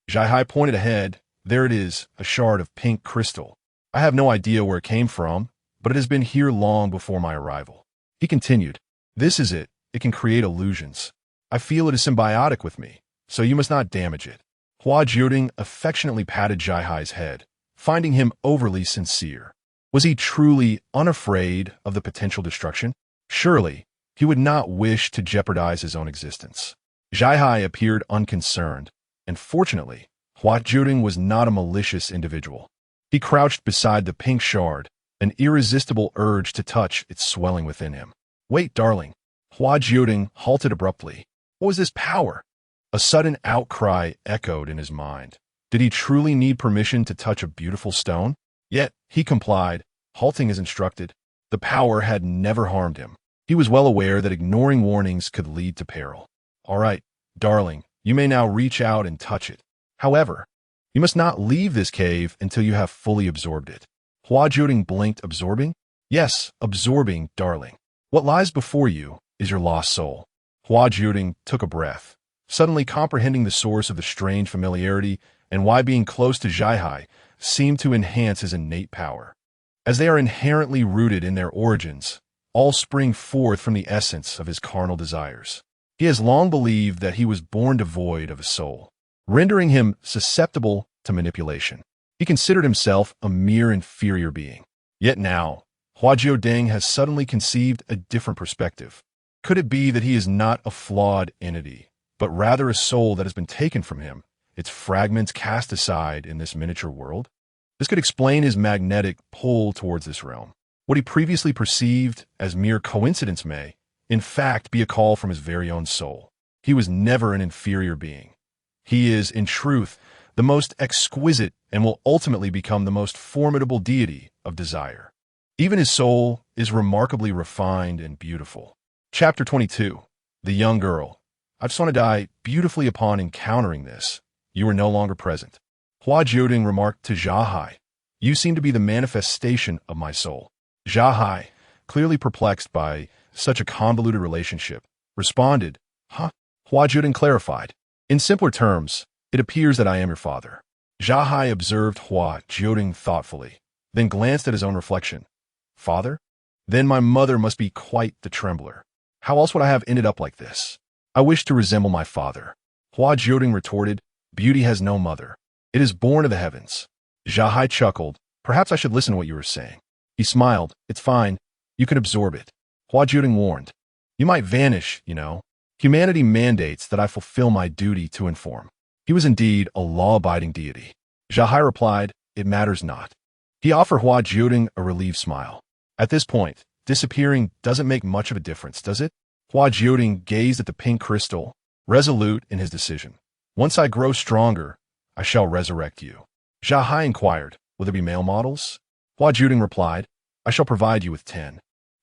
Zhaihai pointed ahead. "There it is, a shard of pink crystal. I have no idea where it came from, but it has been here long before my arrival." He continued, "This is it. It can create illusions. I feel it is symbiotic with me, so you must not damage it." Hua Jiudeng affectionately patted Zhaihai's head, finding him overly sincere. Was he truly unafraid of the potential destruction? Surely, he would not wish to jeopardize his own existence. Zhaihai appeared unconcerned, and fortunately, Hua Jiudeng was not a malicious individual. He crouched beside the pink shard, an irresistible urge to touch it swelling within him. "Wait, darling." Hua Jiudeng halted abruptly. What was this power? A sudden outcry echoed in his mind. Did he truly need permission to touch a beautiful stone? Yet, he complied, halting as instructed. The power had never harmed him. He was well aware that ignoring warnings could lead to peril. "All right, darling, you may now reach out and touch it. However, you must not leave this cave until you have fully absorbed it." Hua Jiudeng blinked. "Absorbing?" "Yes, absorbing, darling. What lies before you is your lost soul." Hua Jiudeng took a breath, suddenly comprehending the source of the strange familiarity and why being close to Zhaihai seemed to enhance his innate power. As they are inherently rooted in their origins, all spring forth from the essence of his carnal desires. He has long believed that he was born devoid of a soul, rendering him susceptible to manipulation. He considered himself a mere inferior being. Yet now, Hua Jiudeng has suddenly conceived a different perspective. Could it be that he is not a flawed entity, but rather a soul that has been taken from him, its fragments cast aside in this miniature world? This could explain his magnetic pull towards this realm. What he previously perceived as mere coincidence may, in fact, be a call from his very own soul. He was never an inferior being. He is, in truth, the most exquisite and will ultimately become the most formidable deity of desire. Even his soul is remarkably refined and beautiful. Chapter 22. The Young Girl. I just want to die beautifully upon encountering this. You were no longer present. Hua Jiudeng remarked to Zhaihai, You seem to be the manifestation of my soul. Jia Hai, clearly perplexed by such a convoluted relationship, responded, Huh? Hua Jiudeng clarified. In simpler terms, it appears that I am your father. Jia Hai observed Hua Jiudeng thoughtfully, then glanced at his own reflection. Father? Then my mother must be quite the trembler. How else would I have ended up like this? I wish to resemble my father. Hua Jiudeng retorted, Beauty has no mother. It is born of the heavens. Jia Hai chuckled. Perhaps I should listen to what you were saying. He smiled. It's fine. You can absorb it. Hua Jiudeng warned. You might vanish, you know. Humanity mandates that I fulfill my duty to inform. He was indeed a law-abiding deity. Jia Hai replied, It matters not. He offered Hua Jiudeng a relieved smile. At this point, disappearing doesn't make much of a difference, does it? Hua Jiudeng gazed at the pink crystal, resolute in his decision. Once I grow stronger, I shall resurrect you. Jia Hai inquired, Will there be male models? Hua Jiudeng replied, I shall provide you with 10.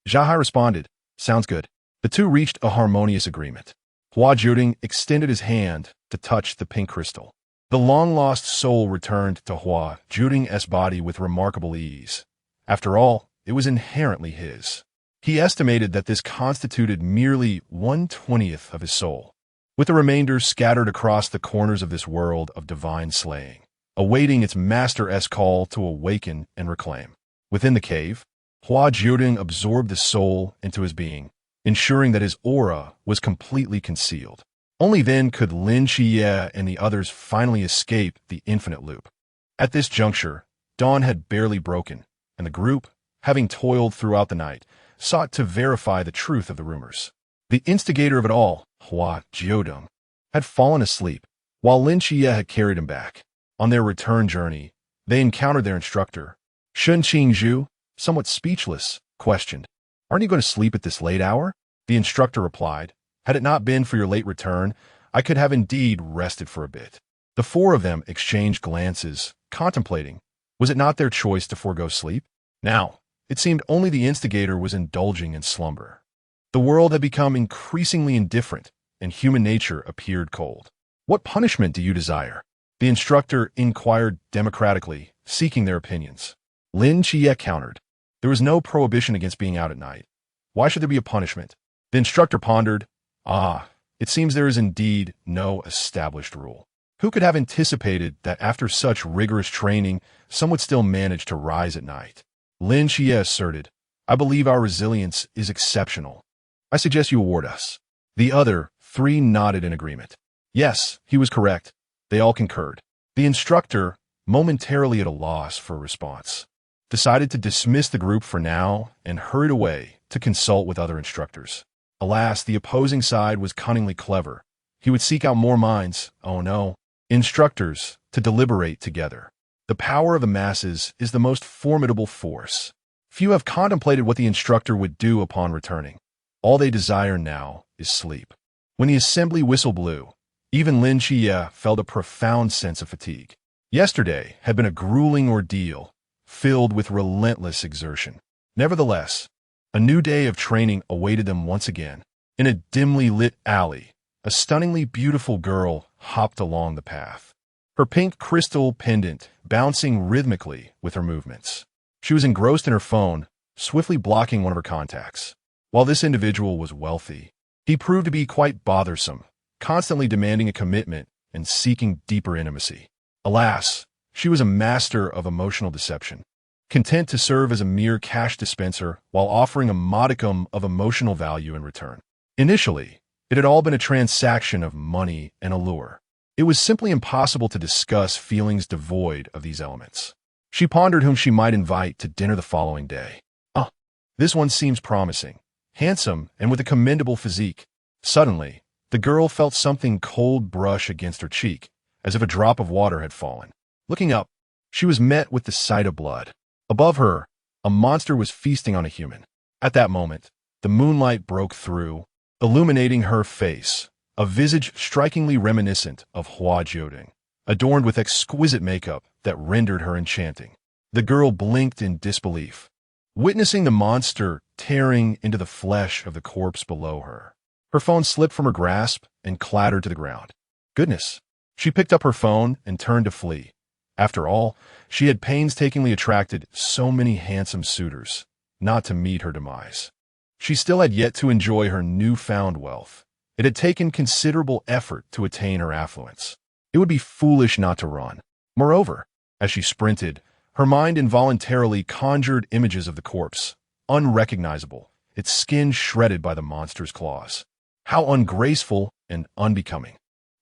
Jia Hai responded, Sounds good. The two reached a harmonious agreement. Hua Jiudeng extended his hand to touch the pink crystal. The long-lost soul returned to Hua Jiudeng's body with remarkable ease. After all, it was inherently his. He estimated that this constituted merely 1/20th of his soul, with the remainder scattered across the corners of this world of divine slaying, awaiting its master's call to awaken and reclaim. Within the cave, Hua Jiudeng absorbed the soul into his being, ensuring that his aura was completely concealed. Only then could Lin Qiye and the others finally escape the infinite loop. At this juncture, dawn had barely broken, and the group, having toiled throughout the night, sought to verify the truth of the rumors. The instigator of it all, Hua Jiudeng, had fallen asleep, while Lin Qiye had carried him back. On their return journey, they encountered their instructor. Shun Qingzhu, somewhat speechless, questioned, Aren't you going to sleep at this late hour? The instructor replied, Had it not been for your late return, I could have indeed rested for a bit. The four of them exchanged glances, contemplating, was it not their choice to forego sleep? Now, it seemed only the instigator was indulging in slumber. The world had become increasingly indifferent, and human nature appeared cold. What punishment do you desire? The instructor inquired democratically, seeking their opinions. Lin Qiye countered. There was no prohibition against being out at night. Why should there be a punishment? The instructor pondered. It seems there is indeed no established rule. Who could have anticipated that after such rigorous training, some would still manage to rise at night? Lin Qiye asserted, I believe our resilience is exceptional. I suggest you award us. The other three nodded in agreement. Yes, he was correct. They all concurred. The instructor, momentarily at a loss for a response, decided to dismiss the group for now and hurried away to consult with other instructors. Alas, the opposing side was cunningly clever. He would seek out more minds, instructors, to deliberate together. The power of the masses is the most formidable force. Few have contemplated what the instructor would do upon returning. All they desire now is sleep. When the assembly whistle blew, even Lin Qiye felt a profound sense of fatigue. Yesterday had been a grueling ordeal, filled with relentless exertion. Nevertheless, a new day of training awaited them once again. In a dimly lit alley, a stunningly beautiful girl hopped along the path, her pink crystal pendant bouncing rhythmically with her movements. She was engrossed in her phone, swiftly blocking one of her contacts. While this individual was wealthy, he proved to be quite bothersome, constantly demanding a commitment and seeking deeper intimacy. Alas, she was a master of emotional deception, content to serve as a mere cash dispenser while offering a modicum of emotional value in return. Initially, it had all been a transaction of money and allure. It was simply impossible to discuss feelings devoid of these elements. She pondered whom she might invite to dinner the following day. This one seems promising, handsome, and with a commendable physique. Suddenly, the girl felt something cold brush against her cheek, as if a drop of water had fallen. Looking up, she was met with the sight of blood. Above her, a monster was feasting on a human. At that moment, the moonlight broke through, illuminating her face, a visage strikingly reminiscent of Hua Jiudeng, adorned with exquisite makeup that rendered her enchanting. The girl blinked in disbelief, witnessing the monster tearing into the flesh of the corpse below her. Her phone slipped from her grasp and clattered to the ground. Goodness! She picked up her phone and turned to flee. After all, she had painstakingly attracted so many handsome suitors, not to meet her demise. She still had yet to enjoy her newfound wealth. It had taken considerable effort to attain her affluence. It would be foolish not to run. Moreover, as she sprinted, her mind involuntarily conjured images of the corpse, unrecognizable, its skin shredded by the monster's claws. How ungraceful and unbecoming.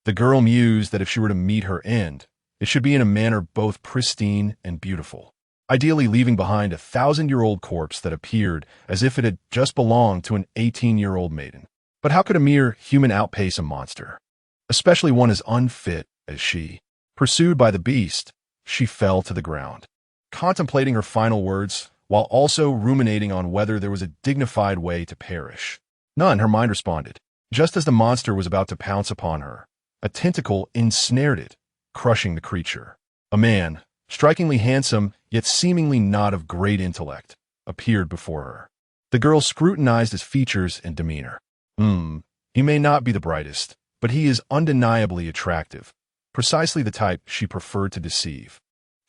The girl mused that if she were to meet her end, it should be in a manner both pristine and beautiful, ideally leaving behind a 1,000-year-old corpse that appeared as if it had just belonged to an 18-year-old maiden. But how could a mere human outpace a monster, especially one as unfit as she? Pursued by the beast, she fell to the ground, contemplating her final words while also ruminating on whether there was a dignified way to perish. None, her mind responded. Just as the monster was about to pounce upon her, a tentacle ensnared it, crushing the creature. A man, strikingly handsome yet seemingly not of great intellect, appeared before her. The girl scrutinized his features and demeanor. He may not be the brightest, but he is undeniably attractive, precisely the type she preferred to deceive.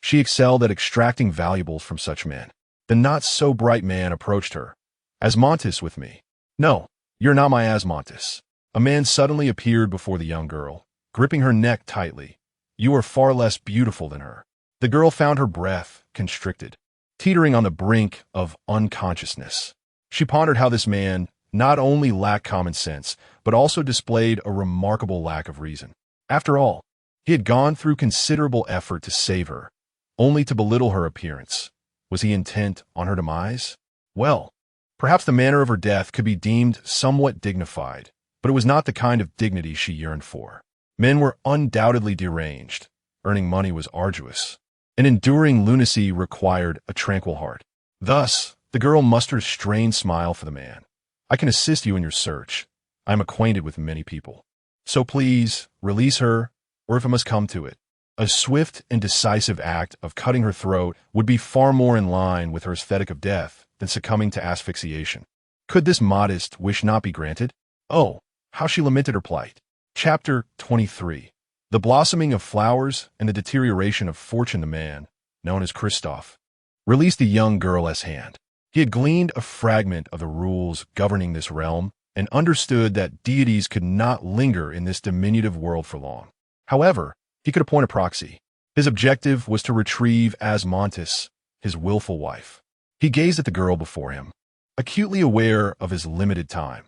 She excelled at extracting valuables from such men. The not-so-bright man approached her. Asmodeus with me. No, you're not my Asmodeus. A man suddenly appeared before the young girl, gripping her neck tightly. You are far less beautiful than her. The girl found her breath constricted, teetering on the brink of unconsciousness. She pondered how this man not only lacked common sense, but also displayed a remarkable lack of reason. After all, he had gone through considerable effort to save her, only to belittle her appearance. Was he intent on her demise? Well, perhaps the manner of her death could be deemed somewhat dignified, but it was not the kind of dignity she yearned for. Men were undoubtedly deranged. Earning money was arduous. An enduring lunacy required a tranquil heart. Thus, the girl mustered a strained smile for the man. I can assist you in your search. I am acquainted with many people. So please, release her, or if it must come to it, a swift and decisive act of cutting her throat would be far more in line with her aesthetic of death than succumbing to asphyxiation. Could this modest wish not be granted? Oh, how she lamented her plight. Chapter 23. The blossoming of flowers and the deterioration of fortune. The man, known as Christophe, released the young girl's hand. He had gleaned a fragment of the rules governing this realm and understood that deities could not linger in this diminutive world for long. However, he could appoint a proxy. His objective was to retrieve Asmodeus, his willful wife. He gazed at the girl before him, acutely aware of his limited time.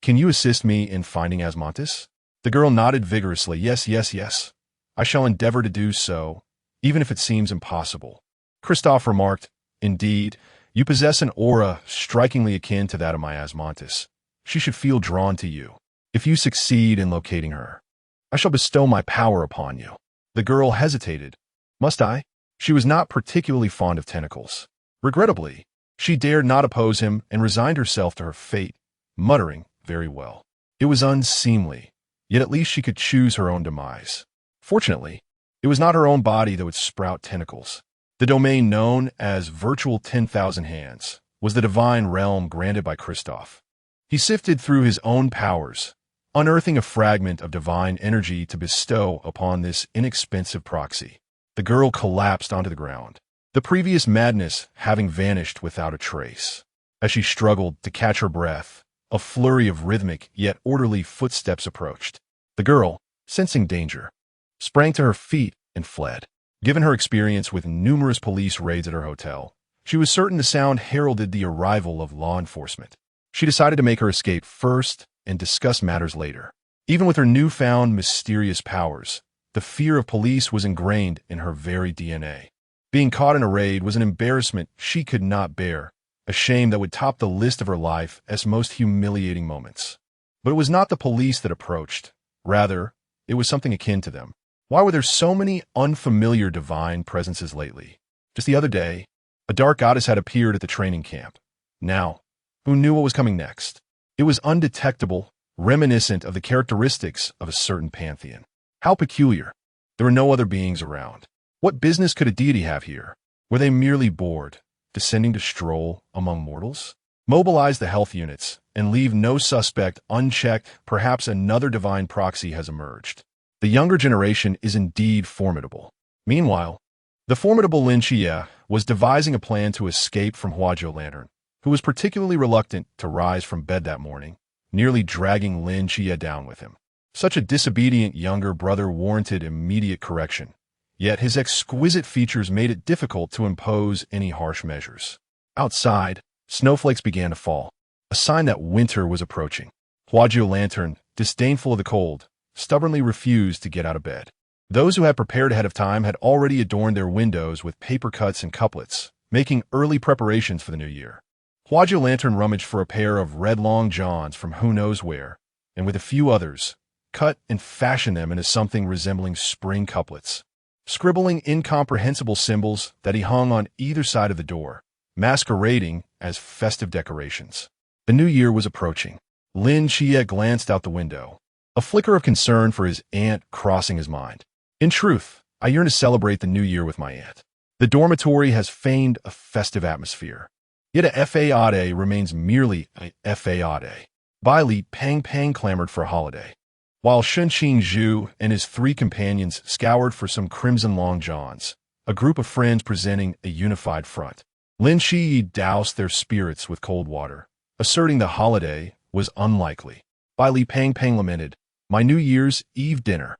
Can you assist me in finding Asmodeus? The girl nodded vigorously. Yes. I shall endeavor to do so, even if it seems impossible. Christophe remarked, Indeed, you possess an aura strikingly akin to that of my Asmodeus. She should feel drawn to you. If you succeed in locating her, I shall bestow my power upon you. The girl hesitated. Must I? She was not particularly fond of tentacles. Regrettably, she dared not oppose him and resigned herself to her fate, muttering, Very well. It was unseemly, yet at least she could choose her own demise. Fortunately, it was not her own body that would sprout tentacles. The domain known as Virtual 10,000 Hands was the divine realm granted by Christophe. He sifted through his own powers, unearthing a fragment of divine energy to bestow upon this inexpensive proxy. The girl collapsed onto the ground, the previous madness having vanished without a trace. As she struggled to catch her breath, a flurry of rhythmic yet orderly footsteps approached. The girl, sensing danger, sprang to her feet and fled. Given her experience with numerous police raids at her hotel, she was certain the sound heralded the arrival of law enforcement. She decided to make her escape first and discuss matters later. Even with her newfound mysterious powers, the fear of police was ingrained in her very DNA. Being caught in a raid was an embarrassment she could not bear, a shame that would top the list of her life as most humiliating moments. But it was not the police that approached. Rather, it was something akin to them. Why were there so many unfamiliar divine presences lately? Just the other day, a dark goddess had appeared at the training camp. Now, who knew what was coming next? It was undetectable, reminiscent of the characteristics of a certain pantheon. How peculiar. There were no other beings around. What business could a deity have here? Were they merely bored, descending to stroll among mortals? Mobilize the health units and leave no suspect unchecked. Perhaps another divine proxy has emerged. The younger generation is indeed formidable. Meanwhile, The formidable Lin Qiye was devising a plan to escape from Hua Jiudeng, who was particularly reluctant to rise from bed that morning, nearly dragging Lin Qiye down with him. Such a disobedient younger brother warranted immediate correction, yet his exquisite features made it difficult to impose any harsh measures. Outside, snowflakes began to fall, a sign that winter was approaching. Hua Jiudeng, disdainful of the cold, stubbornly refused to get out of bed. Those who had prepared ahead of time had already adorned their windows with paper cuts and couplets, making early preparations for the new year. Hua Jiudeng rummaged for a pair of red long johns from who knows where, and with a few others, cut and fashioned them into something resembling spring couplets, scribbling incomprehensible symbols that he hung on either side of the door, masquerading as festive decorations. The new year was approaching. Lin Qiye glanced out the window, a flicker of concern for his aunt crossing his mind. In truth, I yearn to celebrate the new year with my aunt. The dormitory has feigned a festive atmosphere, yet a fade remains merely a fade. Bai Li Pang clamored for a holiday, while Shenqing Zhu and his 3 companions scoured for some crimson long johns, a group of friends presenting a unified front. Lin Qiye doused their spirits with cold water, asserting the holiday was unlikely. Bai Li Pang lamented, "My New Year's Eve dinner."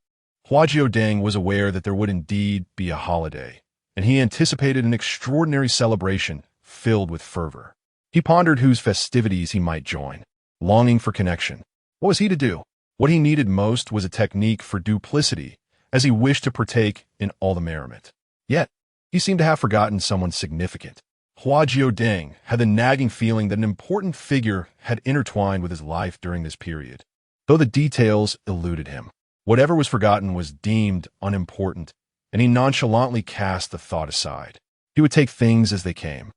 Hua Jiudeng was aware that there would indeed be a holiday, and he anticipated an extraordinary celebration filled with fervor. He pondered whose festivities he might join, longing for connection. What was he to do? What he needed most was a technique for duplicity, as he wished to partake in all the merriment. Yet, he seemed to have forgotten someone significant. Hua Jiudeng had the nagging feeling that an important figure had intertwined with his life during this period, though the details eluded him. Whatever was forgotten was deemed unimportant, and he nonchalantly cast the thought aside. He would take things as they came,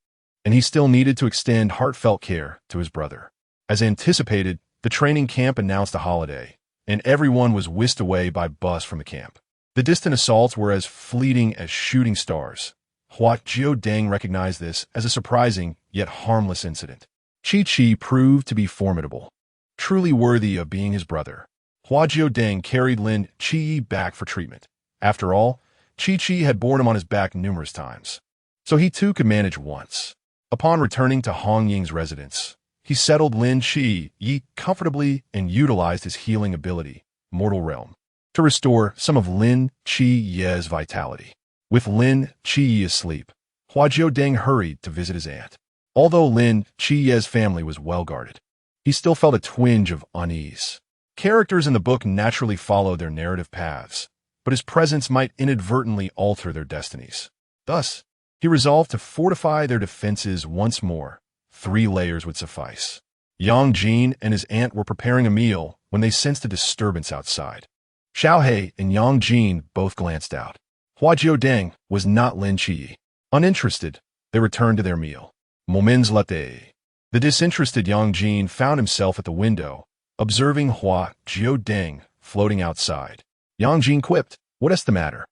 and he still needed to extend heartfelt care to his brother. As anticipated, the training camp announced a holiday, and everyone was whisked away by bus from the camp. The distant assaults were as fleeting as shooting stars. Hua Jiudeng recognized this as a surprising yet harmless incident. Qi proved to be formidable, truly worthy of being his brother. Hua Jiudeng carried Lin Qiye back for treatment. After all, Qi had borne him on his back numerous times, so he too could manage once. Upon returning to Hong Ying's residence, he settled Lin Qiye comfortably and utilized his healing ability, Mortal Realm, to restore some of Lin Qiye's vitality. With Lin Qiye asleep, Hua Jiudeng hurried to visit his aunt. Although Lin Qiye's family was well guarded, he still felt a twinge of unease. Characters in the book naturally follow their narrative paths, but his presence might inadvertently alter their destinies. Thus, he resolved to fortify their defenses once more. 3 layers would suffice. Yang Jin and his aunt were preparing a meal when they sensed a disturbance outside. Xiaohe and Yang Jin both glanced out. Hua Jiudeng was not Lin Qiye. Uninterested, they returned to their meal. Moments later, the disinterested Yang Jin found himself at the window, observing Hua Jiudeng floating outside. Yang Jin quipped, "What's the matter?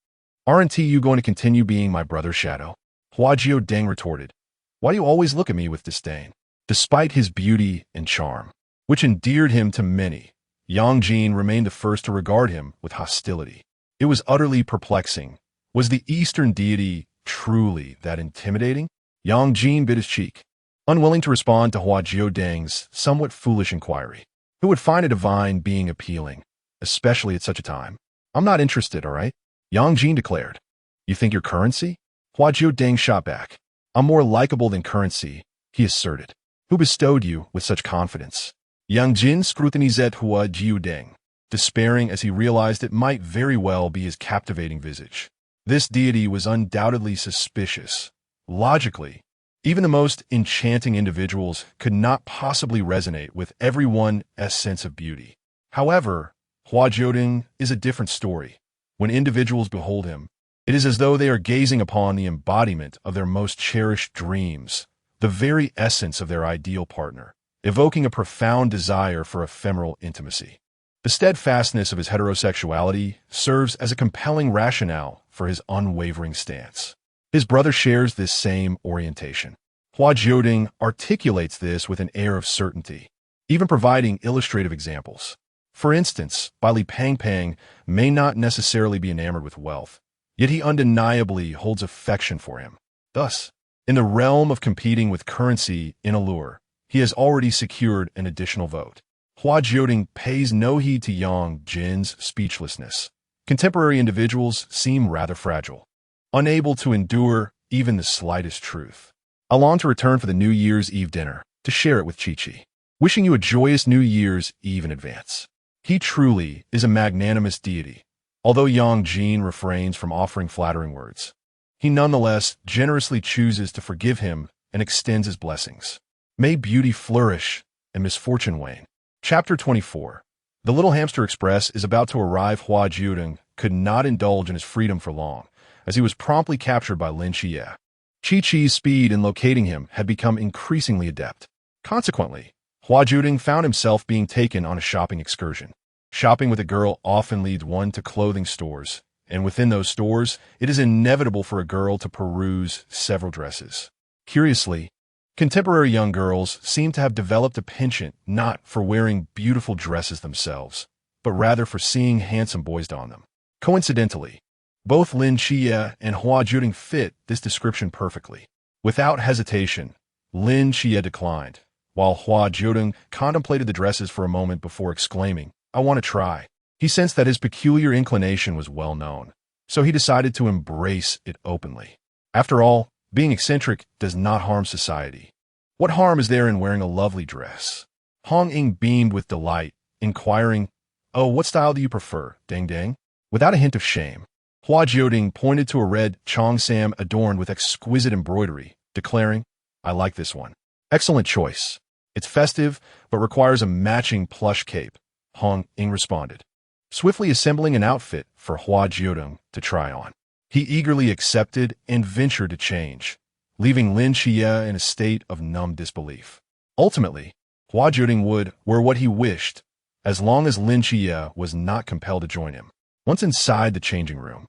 Aren't you going to continue being my brother's shadow?" Hua Jiudeng retorted, "Why do you always look at me with disdain?" Despite his beauty and charm, which endeared him to many, Yang Jin remained the first to regard him with hostility. It was utterly perplexing. Was the Eastern deity truly that intimidating? Yang Jin bit his cheek, unwilling to respond to Hua Jiudeng's somewhat foolish inquiry. Who would find a divine being appealing, especially at such a time? "I'm not interested, all right?" Yang Jin declared. "You think you're currency?" Hua Jiudeng shot back. "I'm more likable than currency," he asserted. "Who bestowed you with such confidence?" Yang Jin scrutinized Hua Jiudeng, despairing as he realized it might very well be his captivating visage. This deity was undoubtedly suspicious. Logically, even the most enchanting individuals could not possibly resonate with everyone's sense of beauty. However, Hua Jiudeng is a different story. When individuals behold him, it is as though they are gazing upon the embodiment of their most cherished dreams, the very essence of their ideal partner, evoking a profound desire for ephemeral intimacy. The steadfastness of his heterosexuality serves as a compelling rationale for his unwavering stance. His brother shares this same orientation. Hua Jiudeng articulates this with an air of certainty, even providing illustrative examples. For instance, Bai Li Pang may not necessarily be enamored with wealth, yet he undeniably holds affection for him. Thus, in the realm of competing with currency in allure, he has already secured an additional vote. Hua Jiudeng pays no heed to Yang Jin's speechlessness. Contemporary individuals seem rather fragile, unable to endure even the slightest truth. I long to return for the New Year's Eve dinner, to share it with Qiye. Wishing you a joyous New Year's Eve in advance. He truly is a magnanimous deity. Although Yang Jin refrains from offering flattering words, he nonetheless generously chooses to forgive him and extends his blessings. May beauty flourish and misfortune wane. Chapter 24. The Little Hamster Express is about to arrive. Hua Jiudeng could not indulge in his freedom for long, as he was promptly captured by Lin Qiye. Qiye's speed in locating him had become increasingly adept. Consequently, Hua Jiudeng found himself being taken on a shopping excursion. Shopping with a girl often leads one to clothing stores, and within those stores, it is inevitable for a girl to peruse several dresses. Curiously, contemporary young girls seem to have developed a penchant not for wearing beautiful dresses themselves, but rather for seeing handsome boys don them. Coincidentally, both Lin Qiye and Hua Jiudeng fit this description perfectly. Without hesitation, Lin Qiye declined, while Hua Jiudeng contemplated the dresses for a moment before exclaiming, "I want to try." He sensed that his peculiar inclination was well known, so he decided to embrace it openly. After all, being eccentric does not harm society. What harm is there in wearing a lovely dress? Hong Ying beamed with delight, inquiring, "Oh, what style do you prefer, Deng Deng?" Without a hint of shame, Hua Jiudeng pointed to a red cheongsam adorned with exquisite embroidery, declaring, "I like this one. Excellent choice. It's festive, but requires a matching plush cape," Hong Ying responded, swiftly assembling an outfit for Hua Jiudeng to try on. He eagerly accepted and ventured to change, leaving Lin Qiye in a state of numb disbelief. Ultimately, Hua Jiudeng would wear what he wished, as long as Lin Qiye was not compelled to join him. Once inside the changing room,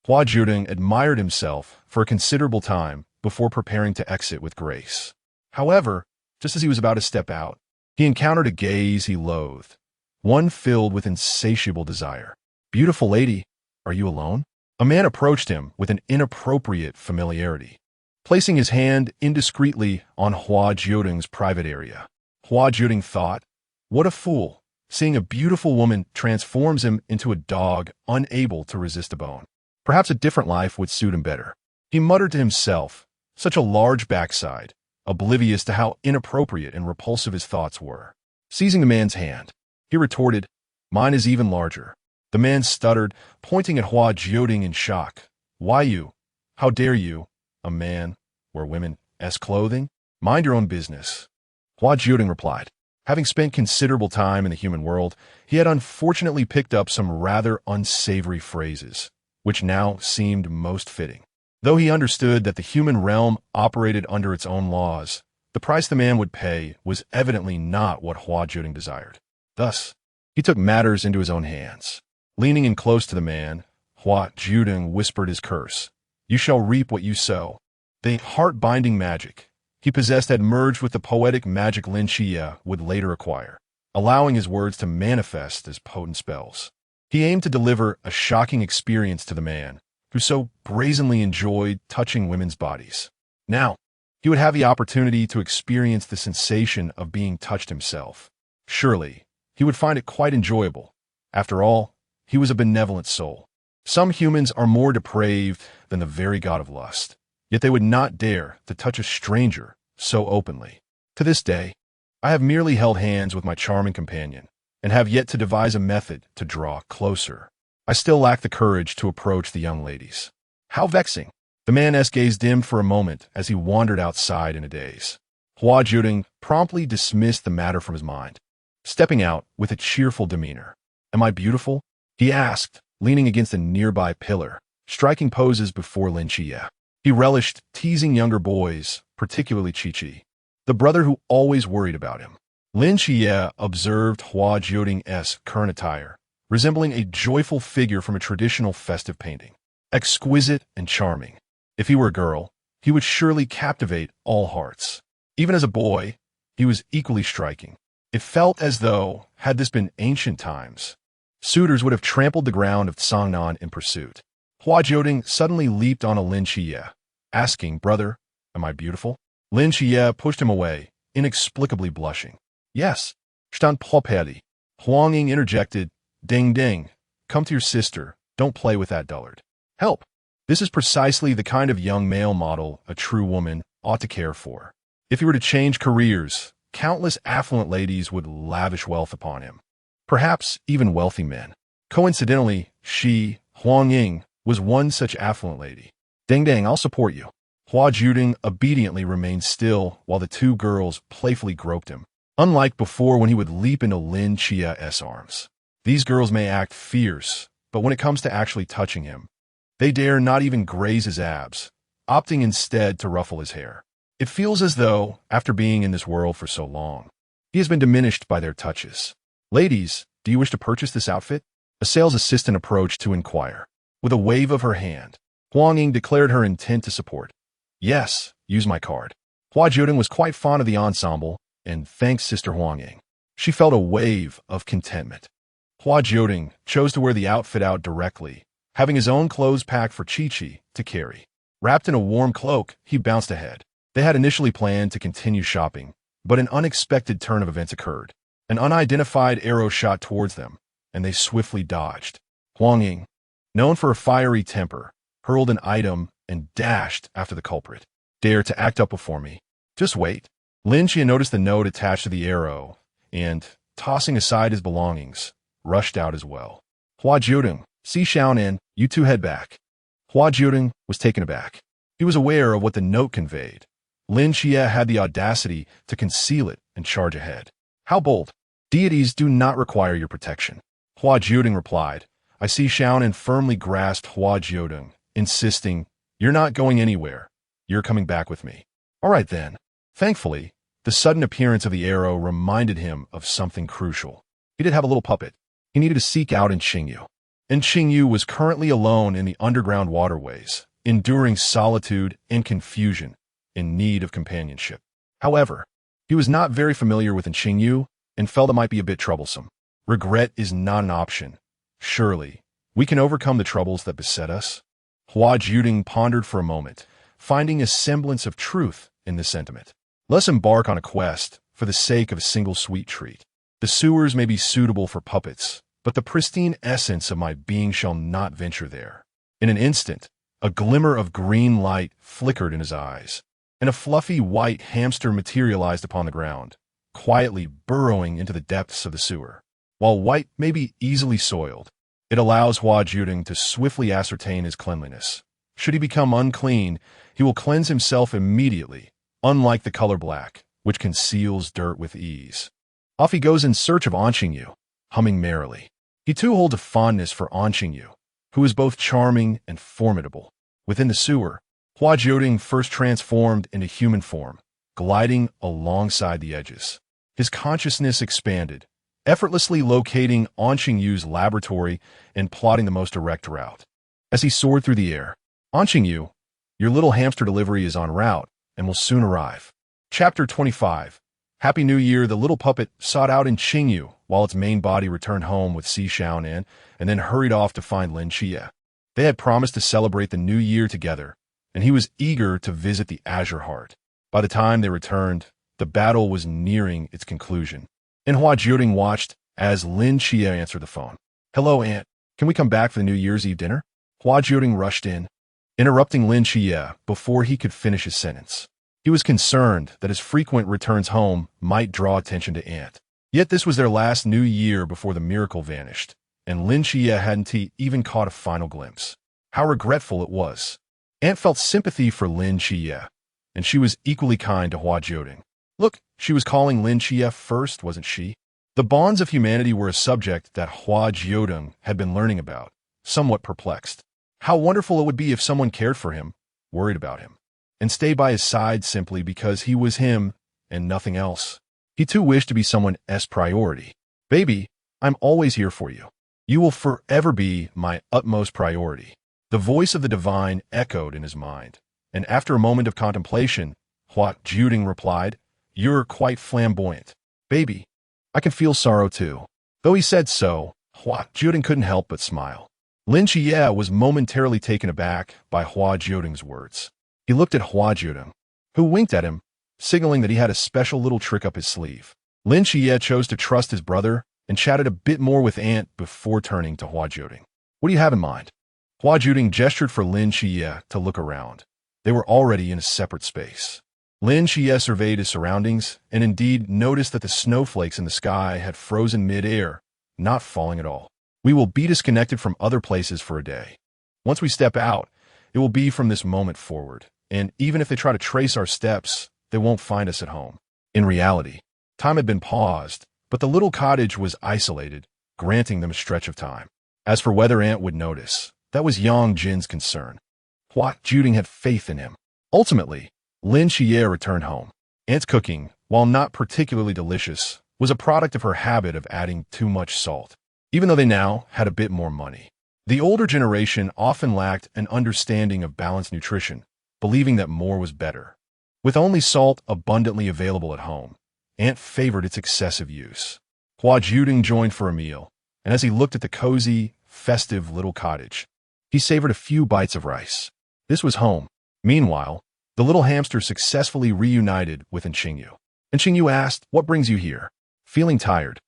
Hua Jiudeng admired himself for a considerable time before preparing to exit with grace. However, just as he was about to step out, he encountered a gaze he loathed, one filled with insatiable desire. "Beautiful lady, are you alone?" A man approached him with an inappropriate familiarity, placing his hand indiscreetly on Hua Jiudeng's private area. Hua Jiudeng thought, "What a fool! Seeing a beautiful woman transforms him into a dog unable to resist a bone. Perhaps a different life would suit him better." He muttered to himself, "Such a large backside," oblivious to how inappropriate and repulsive his thoughts were. Seizing the man's hand, he retorted, "Mine is even larger." The man stuttered, pointing at Hua Jiudeng in shock. "Why you? How dare you? A man wear women's clothing? Mind your own business." Hua Jiudeng replied. Having spent considerable time in the human world, he had unfortunately picked up some rather unsavory phrases, which now seemed most fitting. Though he understood that the human realm operated under its own laws, the price the man would pay was evidently not what Hua Jiudeng desired. Thus, he took matters into his own hands. Leaning in close to the man, Hua Jiudeng whispered his curse. "You shall reap what you sow." The heart-binding magic he possessed had merged with the poetic magic Lin Qiye would later acquire, allowing his words to manifest as potent spells. He aimed to deliver a shocking experience to the man, who so brazenly enjoyed touching women's bodies. Now, he would have the opportunity to experience the sensation of being touched himself. Surely, he would find it quite enjoyable. After all, he was a benevolent soul. Some humans are more depraved than the very god of lust, yet they would not dare to touch a stranger so openly. To this day, I have merely held hands with my charming companion, and have yet to devise a method to draw closer. I still lack the courage to approach the young ladies. How vexing! The man's gaze dimmed for a moment as he wandered outside in a daze. Hua Jiudeng promptly dismissed the matter from his mind, stepping out with a cheerful demeanor. "Am I beautiful?" he asked, leaning against a nearby pillar, striking poses before Lin Qiye. He relished teasing younger boys, particularly Qiye, the brother who always worried about him. Lin Qiye observed Hua Jiudeng's current attire, resembling a joyful figure from a traditional festive painting. Exquisite and charming. If he were a girl, he would surely captivate all hearts. Even as a boy, he was equally striking. It felt as though, had this been ancient times, suitors would have trampled the ground of Sangnan in pursuit. Hua Jiudeng suddenly leaped on a Lin Qiye, asking, "Brother, am I beautiful?" Lin Qiye pushed him away, inexplicably blushing. "Yes, stand properly." Huang Ying interjected, "Ding ding, come to your sister, don't play with that dullard. Help." This is precisely the kind of young male model a true woman ought to care for. If he were to change careers, countless affluent ladies would lavish wealth upon him. Perhaps even wealthy men. Coincidentally, she, Huang Ying, was one such affluent lady. "Ding dang, I'll support you." Hua Jiudeng obediently remained still while the two girls playfully groped him. Unlike before when he would leap into Lin Qiye's arms. These girls may act fierce, but when it comes to actually touching him, they dare not even graze his abs, opting instead to ruffle his hair. It feels as though, after being in this world for so long, he has been diminished by their touches. "Ladies, do you wish to purchase this outfit?" A sales assistant approached to inquire. With a wave of her hand, Huang Ying declared her intent to support. "Yes, use my card." Hua Jiudeng was quite fond of the ensemble, and thanks Sister Huang Ying, she felt a wave of contentment. Hua Jiudeng chose to wear the outfit out directly, having his own clothes packed for Chi-Chi to carry. Wrapped in a warm cloak, he bounced ahead. They had initially planned to continue shopping, but an unexpected turn of events occurred. An unidentified arrow shot towards them, and they swiftly dodged. Huang Ying, known for a fiery temper, hurled an item and dashed after the culprit. "Dare to act up before me? Just wait." Lin Qiye noticed the note attached to the arrow, and, tossing aside his belongings, rushed out as well. "Hua Jiudeng, see Xiaonan, you two head back." Hua Jiudeng was taken aback. He was aware of what the note conveyed. Lin Qiye had the audacity to conceal it and charge ahead. "How bold! Deities do not require your protection." Hua Jiudeng replied. I see Xiaonan firmly grasped Hua Jiudeng, insisting, "You're not going anywhere. You're coming back with me." "All right then." Thankfully, the sudden appearance of the arrow reminded him of something crucial. He did have a little puppet. He needed to seek out Qingyu. And Qingyu was currently alone in the underground waterways, enduring solitude and confusion, in need of companionship. However, he was not very familiar with Qingyu and felt it might be a bit troublesome. Regret is not an option. Surely, we can overcome the troubles that beset us. Hua Jiudeng pondered for a moment, finding a semblance of truth in this sentiment. Let's embark on a quest for the sake of a single sweet treat. The sewers may be suitable for puppets, but the pristine essence of my being shall not venture there. In an instant, a glimmer of green light flickered in his eyes, and a fluffy white hamster materialized upon the ground, quietly burrowing into the depths of the sewer. While white may be easily soiled, it allows Hua Jiudeng to swiftly ascertain his cleanliness. Should he become unclean, he will cleanse himself immediately, unlike the color black, which conceals dirt with ease. Off he goes in search of Qingyu, humming merrily. He too holds a fondness for Qingyu, who is both charming and formidable. Within the sewer, Hua Jiudeng first transformed into human form, gliding alongside the edges. His consciousness expanded, effortlessly locating Qingyu's laboratory and plotting the most direct route. As he soared through the air, "Qingyu, your little hamster delivery is en route and will soon arrive." Chapter 25. Happy New Year. The little puppet sought out Qingyu while its main body returned home with Si Xiaonan and then hurried off to find Lin Qiye. They had promised to celebrate the new year together, and he was eager to visit the Azure Heart. By the time they returned, the battle was nearing its conclusion, and Hua Jiudeng watched as Lin Qiye answered the phone. "Hello, Aunt. Can we come back for the New Year's Eve dinner?" Hua Jiudeng rushed in, interrupting Lin Qiye before he could finish his sentence. He was concerned that his frequent returns home might draw attention to Aunt. Yet this was their last New Year before the miracle vanished, and Lin Qiye hadn't even caught a final glimpse. How regretful it was. Aunt felt sympathy for Lin Qiye, and she was equally kind to Hua Jiudeng. Look, she was calling Lin Qiye first, wasn't she? The bonds of humanity were a subject that Hua Jiudeng had been learning about, somewhat perplexed. How wonderful it would be if someone cared for him, worried about him, and stayed by his side simply because he was him and nothing else. He too wished to be someone's priority. "Baby, I'm always here for you. You will forever be my utmost priority." The voice of the divine echoed in his mind, and after a moment of contemplation, Hua Jiudeng replied, "You're quite flamboyant. Baby, I can feel sorrow too." Though he said so, Hua Jiudeng couldn't help but smile. Lin Qiye was momentarily taken aback by Hua Jiudeng's words. He looked at Hua Jiudeng, who winked at him, signaling that he had a special little trick up his sleeve. Lin Qiye chose to trust his brother and chatted a bit more with Ant before turning to Hua Jiudeng. What do you have in mind? Hua Jiudeng gestured for Lin Qiye to look around. They were already in a separate space. Lin Qiye surveyed his surroundings and indeed noticed that the snowflakes in the sky had frozen mid-air, not falling at all. We will be disconnected from other places for a day. Once we step out, it will be from this moment forward, and even if they try to trace our steps, they won't find us at home. In reality, time had been paused, but the little cottage was isolated, granting them a stretch of time. As for whether Ant would notice, that was Yang Jin's concern. Hua Jiudeng had faith in him. Ultimately, Lin Qiye returned home. Ant's cooking, while not particularly delicious, was a product of her habit of adding too much salt. Even though they now had a bit more money, the older generation often lacked an understanding of balanced nutrition, believing that more was better. With only salt abundantly available at home, Ant favored its excessive use. Hua Jiudeng joined for a meal, and as he looked at the cozy, festive little cottage, he savored a few bites of rice. This was home. Meanwhile, the little hamster successfully reunited with Qingyu. Qingyu asked, "What brings you here?" Feeling tired,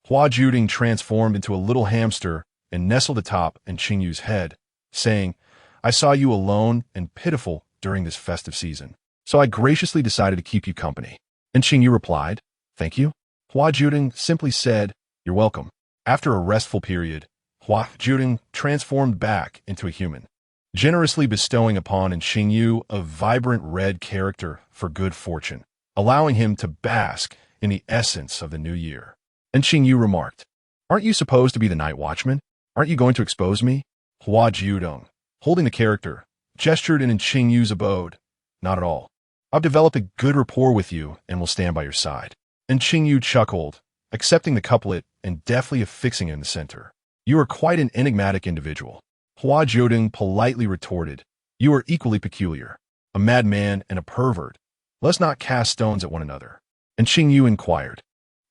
Hua Jiudeng transformed into a little hamster and nestled atop Qingyu's head, saying, "I saw you alone and pitiful during this festive season, so I graciously decided to keep you company." Qingyu replied, "Thank you." Hua Jiudeng simply said, "You're welcome." After a restful period, Hua Jiudeng transformed back into a human, generously bestowing upon Qingyu a vibrant red character for good fortune, allowing him to bask in the essence of the new year. Qingyu remarked, "Aren't you supposed to be the night watchman? Aren't you going to expose me?" Hua Jiudeng, holding the character, gestured in Qingyu's abode. "Not at all. I've developed a good rapport with you and will stand by your side." Qingyu chuckled, accepting the couplet and deftly affixing it in the center. "You are quite an enigmatic individual." Hua Jiudeng politely retorted, "You are equally peculiar. A madman and a pervert. Let's not cast stones at one another." Qingyu inquired,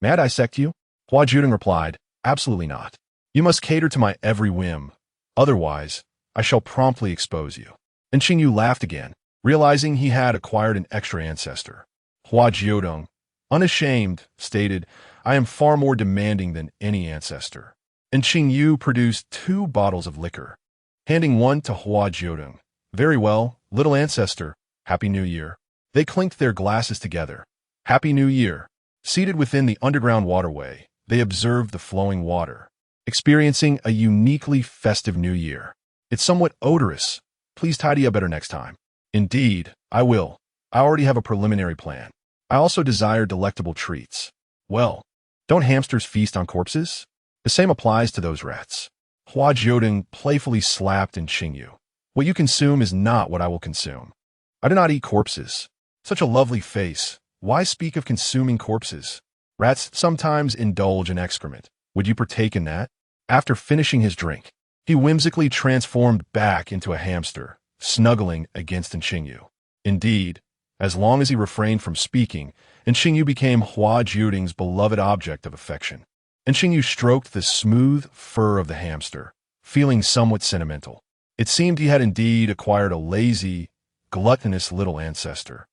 "May I dissect you?" Hua Jiudeng replied, "Absolutely not. You must cater to my every whim. Otherwise, I shall promptly expose you." Qingyu laughed again, realizing he had acquired an extra ancestor. Hua Jiudeng, unashamed, stated, "I am far more demanding than any ancestor." Qingyu produced 2 bottles of liquor, handing one to Hua Jiudeng. "Very well, little ancestor. Happy New Year." They clinked their glasses together. Happy New Year. Seated within the underground waterway, they observed the flowing water, experiencing a uniquely festive new year. "It's somewhat odorous. Please tidy up better next time." "Indeed, I will. I already have a preliminary plan. I also desire delectable treats." "Well, don't hamsters feast on corpses?" "The same applies to those rats." Hua Jiudeng playfully slapped Qingyu. "What you consume is not what I will consume. I do not eat corpses." Such a lovely face. Why speak of consuming corpses? Rats sometimes indulge in excrement. Would you partake in that? After finishing his drink, he whimsically transformed back into a hamster, snuggling against Qingyu. Indeed, as long as he refrained from speaking, Qingyu became Hua Jiudeng's beloved object of affection. Qingyu stroked the smooth fur of the hamster, feeling somewhat sentimental. It seemed he had indeed acquired a lazy, gluttonous little ancestor.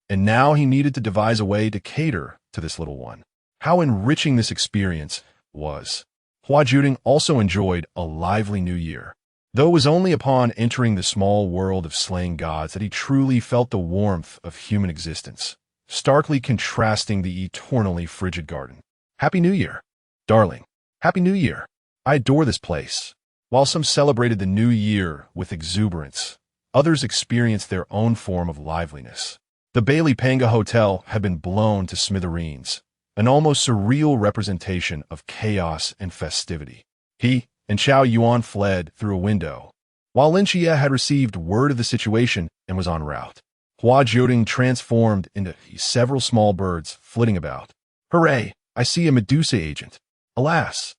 And now he needed to devise a way to cater to this little one. How enriching this experience was. Hua Jiudeng also enjoyed a lively new year. Though it was only upon entering the small world of slaying gods that he truly felt the warmth of human existence, starkly contrasting the eternally frigid garden. Happy New Year, darling. Happy New Year. I adore this place. While some celebrated the new year with exuberance, others experienced their own form of liveliness. The Bailey Panga Hotel had been blown to smithereens, an almost surreal representation of chaos and festivity. He and Xiao Yuan fled through a window, while Lin Qiye had received word of the situation and was en route. Hua Jiudeng transformed into several small birds flitting about. "Hooray! I see a Medusa agent." Alas,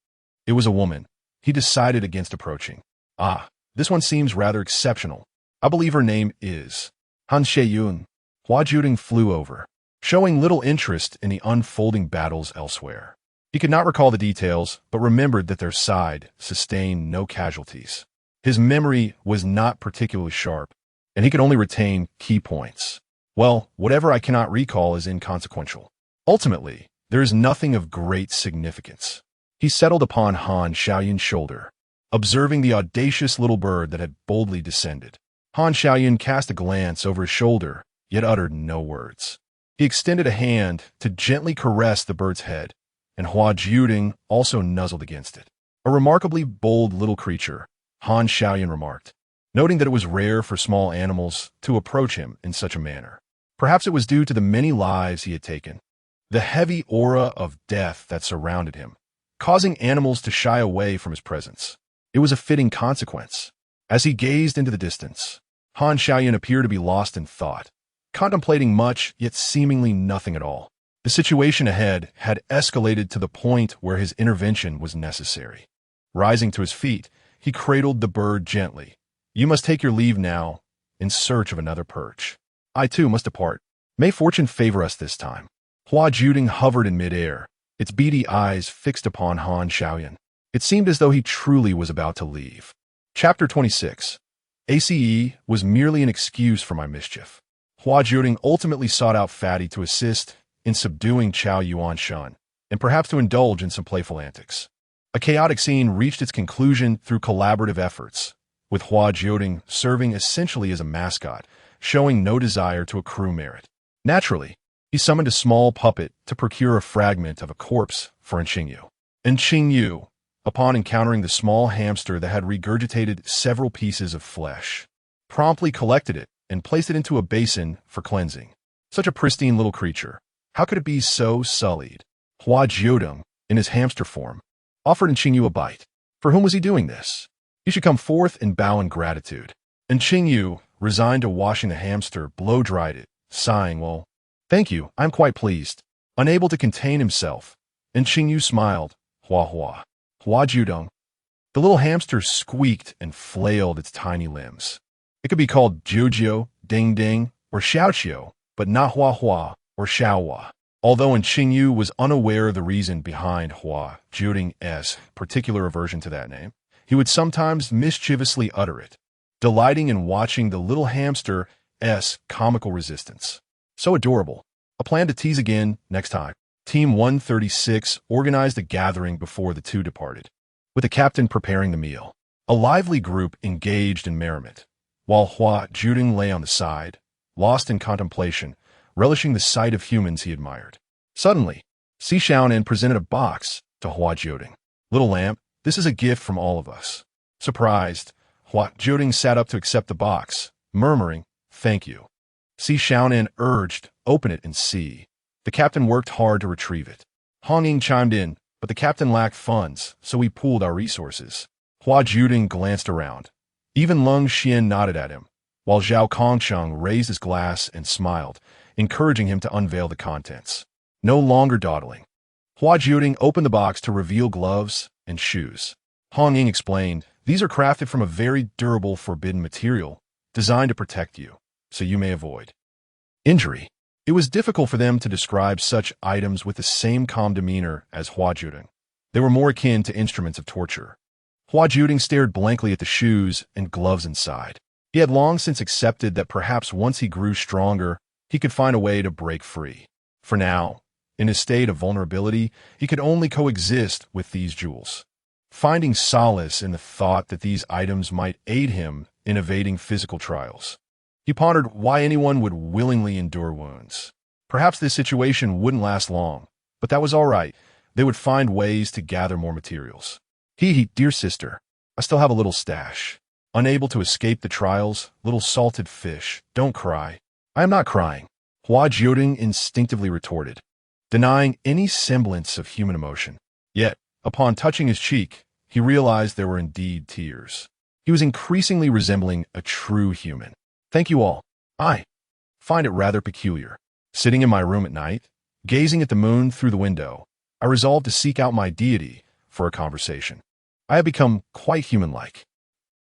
it was a woman. He decided against approaching. "Ah, this one seems rather exceptional. I believe her name is Han Sheyun." Hua Jiudeng flew over, showing little interest in the unfolding battles elsewhere. He could not recall the details, but remembered that their side sustained no casualties. His memory was not particularly sharp, and he could only retain key points. Well, whatever I cannot recall is inconsequential. Ultimately, there is nothing of great significance. He settled upon Han Xiaoyun's shoulder, observing the audacious little bird that had boldly descended. Han Xiaoyun cast a glance over his shoulder, yet uttered no words. He extended a hand to gently caress the bird's head, and Hua Jiudeng also nuzzled against it. A remarkably bold little creature, Han Xiaoyun remarked, noting that it was rare for small animals to approach him in such a manner. Perhaps it was due to the many lives he had taken, the heavy aura of death that surrounded him, causing animals to shy away from his presence. It was a fitting consequence. As he gazed into the distance, Han Xiaoyun appeared to be lost in thought, contemplating much, yet seemingly nothing at all. The situation ahead had escalated to the point where his intervention was necessary. Rising to his feet, he cradled the bird gently. "You must take your leave now, in search of another perch. I too must depart. May fortune favor us this time." Hua Jiudeng hovered in midair, its beady eyes fixed upon Han Xiaoyun. It seemed as though he truly was about to leave. Chapter 26. ACE was merely an excuse for my mischief. Hua Jiudeng ultimately sought out Fatty to assist in subduing Chao Yuan Shun, and perhaps to indulge in some playful antics. A chaotic scene reached its conclusion through collaborative efforts, with Hua Jiudeng serving essentially as a mascot, showing no desire to accrue merit. Naturally, he summoned a small puppet to procure a fragment of a corpse for Qingyu. Qingyu, upon encountering the small hamster that had regurgitated several pieces of flesh, promptly collected it and placed it into a basin for cleansing. Such a pristine little creature, how could it be so sullied? Hua Jiudeng, in his hamster form, offered Qingyu a bite. For whom was he doing this? He should come forth and bow in gratitude. Qingyu, resigned to washing the hamster, blow-dried it, sighing, "Well, thank you, I'm quite pleased." Unable to contain himself, Qingyu smiled. Hua Jiudeng. The little hamster squeaked and flailed its tiny limbs. It could be called Jiujiu, Ding Ding, or Xiaoqiu, but not Hua or Xiaohua. Although Qingyu was unaware of the reason behind Hua Jiudeng's particular aversion to that name, he would sometimes mischievously utter it, delighting in watching the little hamster's comical resistance. So adorable. A plan to tease again next time. Team 136 organized a gathering before the two departed, with the captain preparing the meal. A lively group engaged in merriment, while Hua Jiudeng lay on the side, lost in contemplation, relishing the sight of humans he admired. Suddenly, Si Xiaonan presented a box to Hua Jiudeng. "Little lamp, this is a gift from all of us." Surprised, Hua Jiudeng sat up to accept the box, murmuring, "Thank you." Si Xiaonan urged, "Open it and see." The captain worked hard to retrieve it. Hong Ying chimed in, but the captain lacked funds, so we pooled our resources. Hua Jiudeng glanced around. Even Lung Xian nodded at him, while Zhao Kongcheng raised his glass and smiled, encouraging him to unveil the contents. No longer dawdling, Hua Jiudeng opened the box to reveal gloves and shoes. Hong Ying explained, "These are crafted from a very durable forbidden material, designed to protect you, so you may avoid injury." It was difficult for them to describe such items with the same calm demeanor as Hua Jiudeng. They were more akin to instruments of torture. Hua Jiudeng stared blankly at the shoes and gloves inside. He had long since accepted that perhaps once he grew stronger, he could find a way to break free. For now, in his state of vulnerability, he could only coexist with these jewels, finding solace in the thought that these items might aid him in evading physical trials. He pondered why anyone would willingly endure wounds. Perhaps this situation wouldn't last long, but that was all right. They would find ways to gather more materials. Dear sister, I still have a little stash. Unable to escape the trials, little salted fish, don't cry. I am not crying, Hua Jiudeng instinctively retorted, denying any semblance of human emotion. Yet, upon touching his cheek, he realized there were indeed tears. He was increasingly resembling a true human. "Thank you all. I find it rather peculiar. Sitting in my room at night, gazing at the moon through the window, I resolved to seek out my deity for a conversation. I have become quite human-like."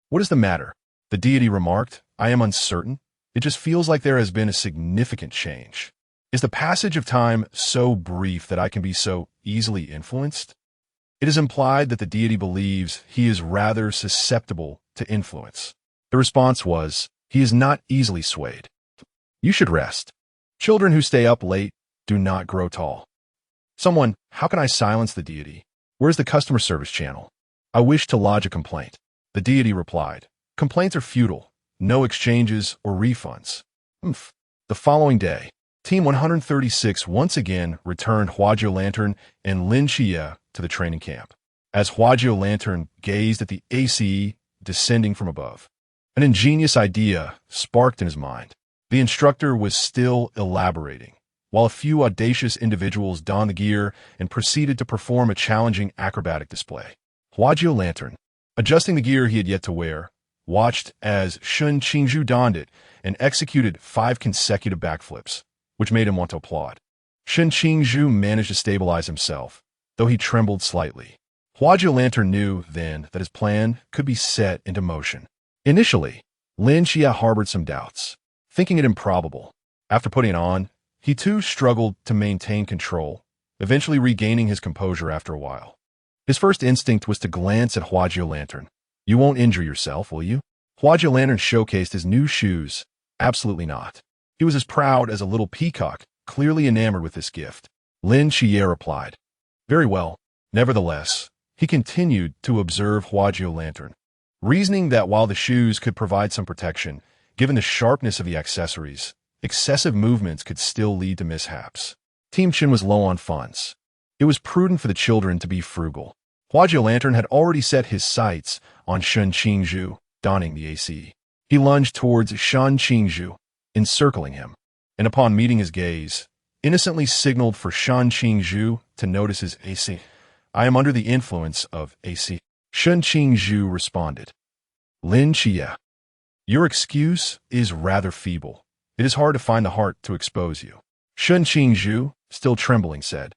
"What is the matter?" the deity remarked. "I am uncertain. It just feels like there has been a significant change. Is the passage of time so brief that I can be so easily influenced?" It is implied that the deity believes he is rather susceptible to influence. The response was, "He is not easily swayed. You should rest. Children who stay up late do not grow tall." Someone, "How can I silence the deity? Where's the customer service channel? I wish to lodge a complaint." The deity replied, "Complaints are futile. No exchanges or refunds." The following day, Team 136 once again returned Hua Jiudeng and Lin Qiye to the training camp. As Hua Jiudeng gazed at the ACE descending from above, an ingenious idea sparked in his mind. The instructor was still elaborating, while a few audacious individuals donned the gear and proceeded to perform a challenging acrobatic display. Hua Jiudeng, adjusting the gear he had yet to wear, watched as Lin Qiye donned it and executed 5 consecutive backflips, which made him want to applaud. Lin Qiye managed to stabilize himself, though he trembled slightly. Hua Jiudeng knew then that his plan could be set into motion. Initially, Lin Qiye harbored some doubts, thinking it improbable. After putting it on, he too struggled to maintain control, eventually regaining his composure after a while. His first instinct was to glance at Hua Jiudeng. "You won't injure yourself, will you?" Hua Jiudeng showcased his new shoes. Absolutely not. He was as proud as a little peacock, clearly enamored with this gift. Lin Qiye replied, "Very well." Nevertheless, he continued to observe Hua Jiudeng, reasoning that while the shoes could provide some protection, given the sharpness of the accessories, excessive movements could still lead to mishaps. Team Qin was low on funds. It was prudent for the children to be frugal. Hua Jiudeng had already set his sights on Lin Qiye, donning the AC. He lunged towards Lin Qiye, encircling him, and upon meeting his gaze, innocently signaled for Lin Qiye to notice his AC. "I am under the influence of AC." Lin Qiye responded, "Lin Qiye, your excuse is rather feeble. It is hard to find the heart to expose you." Lin Qiye, still trembling, said,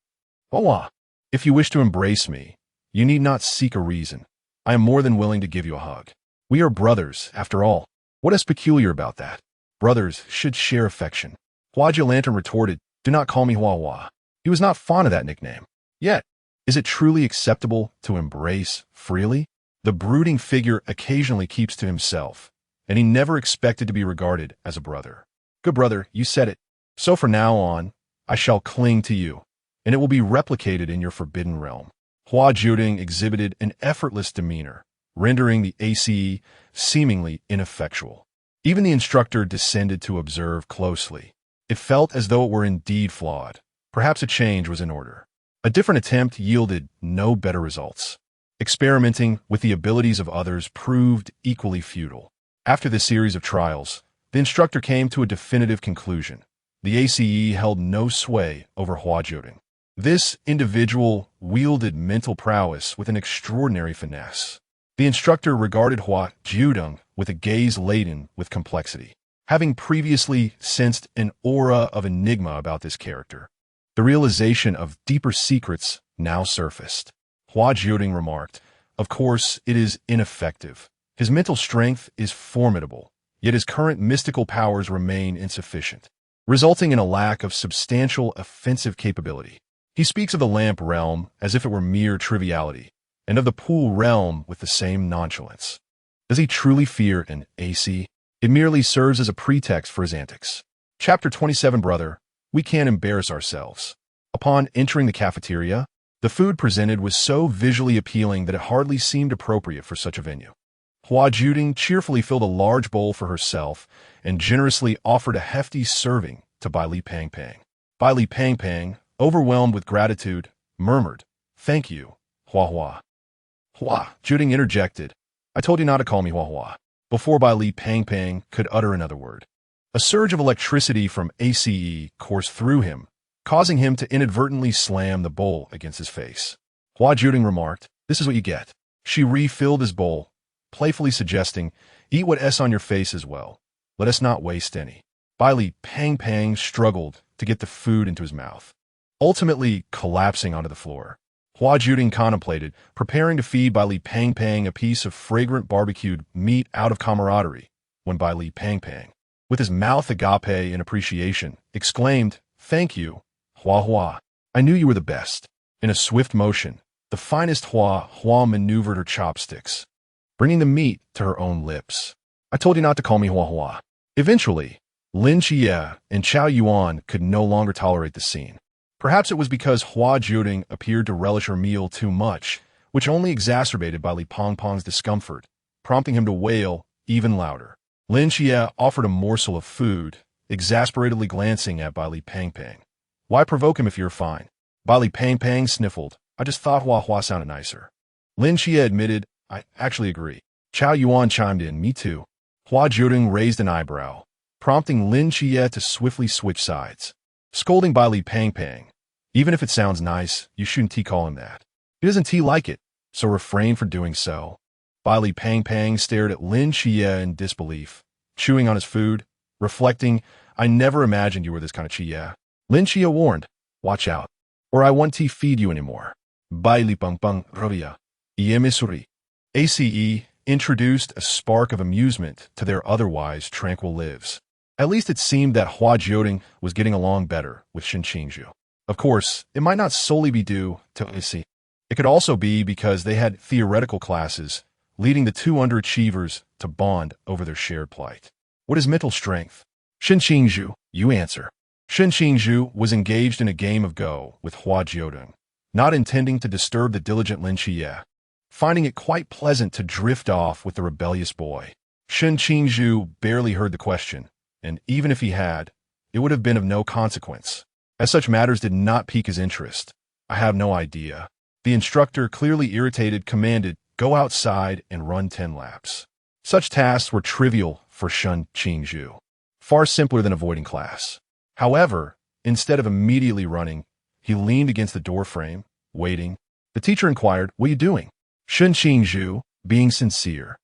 "Hua, if you wish to embrace me, you need not seek a reason. I am more than willing to give you a hug. We are brothers, after all. What is peculiar about that? Brothers should share affection." Hua Jiudeng retorted, "Do not call me Hua." He was not fond of that nickname. Yet, is it truly acceptable to embrace freely? The brooding figure occasionally keeps to himself, and he never expected to be regarded as a brother. "Good brother, you said it. So from now on, I shall cling to you, and it will be replicated in your forbidden realm." Hua Jiudeng exhibited an effortless demeanor, rendering the ACE seemingly ineffectual. Even the instructor descended to observe closely. It felt as though it were indeed flawed. Perhaps a change was in order. A different attempt yielded no better results. Experimenting with the abilities of others proved equally futile. After this series of trials, the instructor came to a definitive conclusion. The ACE held no sway over Hua Jiudeng. This individual wielded mental prowess with an extraordinary finesse. The instructor regarded Hua Jiudeng with a gaze laden with complexity. Having previously sensed an aura of enigma about this character, the realization of deeper secrets now surfaced. Hua Jiudeng remarked, "Of course, it is ineffective. His mental strength is formidable, yet his current mystical powers remain insufficient, resulting in a lack of substantial offensive capability. He speaks of the lamp realm as if it were mere triviality, and of the pool realm with the same nonchalance. Does he truly fear an AC? It merely serves as a pretext for his antics." Chapter 27. Brother, we can't embarrass ourselves. Upon entering the cafeteria, the food presented was so visually appealing that it hardly seemed appropriate for such a venue. Hua Jiudeng cheerfully filled a large bowl for herself and generously offered a hefty serving to Bai Li Pang Pang. Bai Li Pang Pang, overwhelmed with gratitude, murmured, "Thank you, Hua Hua." Hua Jiudeng interjected, "I told you not to call me Hua Hua," before Bai Li Pang Pang could utter another word. A surge of electricity from ACE coursed through him, causing him to inadvertently slam the bowl against his face. Hua Jiudeng remarked, "This is what you get." She refilled his bowl, playfully suggesting, "Eat what's on your face as well. Let us not waste any." Bai Li Pang Pang struggled to get the food into his mouth, ultimately collapsing onto the floor. Hua Jiudeng contemplated preparing to feed Bai Li Pang Pang a piece of fragrant barbecued meat out of camaraderie, when Bai Li Pang Pang, with his mouth agape in appreciation, exclaimed, "Thank you, Hua Hua. I knew you were the best." In a swift motion, the finest Hua Hua maneuvered her chopsticks, bringing the meat to her own lips. I told you not to call me Hua Hua. Eventually, Lin Qiye and Chao Yuan could no longer tolerate the scene. Perhaps it was because Hua Jiudeng appeared to relish her meal too much, which only exacerbated by Li Pongpong's discomfort, prompting him to wail even louder. Lin Qiye offered a morsel of food, exasperatedly glancing at Bai Li Pangpang. Why provoke him if you're fine? Bai Li Pangpang sniffled. I just thought Hua Hua sounded nicer. Lin Qiye admitted, I actually agree. Chao Yuan chimed in, me too. Hua Jiudeng raised an eyebrow, prompting Lin Qiye to swiftly switch sides. Scolding Bai Li Pangpang. Even if it sounds nice, you shouldn't call him that. He doesn't like it, so refrain from doing so. Bai Li Pangpang stared at Lin Qiye in disbelief, chewing on his food, reflecting, I never imagined you were this kind of Qiye. Lin Qiye warned, watch out, or I won't feed you anymore. Bai Li Pangpang Rovia. Iemisuri. ACE introduced a spark of amusement to their otherwise tranquil lives. At least it seemed that Hua Jiudeng was getting along better with Shen Qingzhu. Of course, it might not solely be due to ACE. It could also be because they had theoretical classes, leading the two underachievers to bond over their shared plight. What is mental strength? Shen Qingzhu, you answer. Shen Qingzhu was engaged in a game of Go with Hua Jiudeng, not intending to disturb the diligent Lin Qiye, finding it quite pleasant to drift off with the rebellious boy. Shen Qingzhu barely heard the question, and even if he had, it would have been of no consequence, as such matters did not pique his interest. I have no idea. The instructor, clearly irritated, commanded, go outside and run 10 laps. Such tasks were trivial for Shen Qingzhu, far simpler than avoiding class. However, instead of immediately running, he leaned against the doorframe, waiting. The teacher inquired, what are you doing? Shen Qingzhu, being sincere,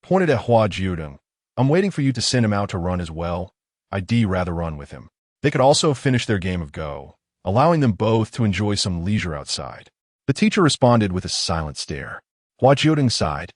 pointed at Hua Jiudeng. I'm waiting for you to send him out to run as well. I'd rather run with him. They could also finish their game of Go, allowing them both to enjoy some leisure outside. The teacher responded with a silent stare. Hua Jiudeng sighed.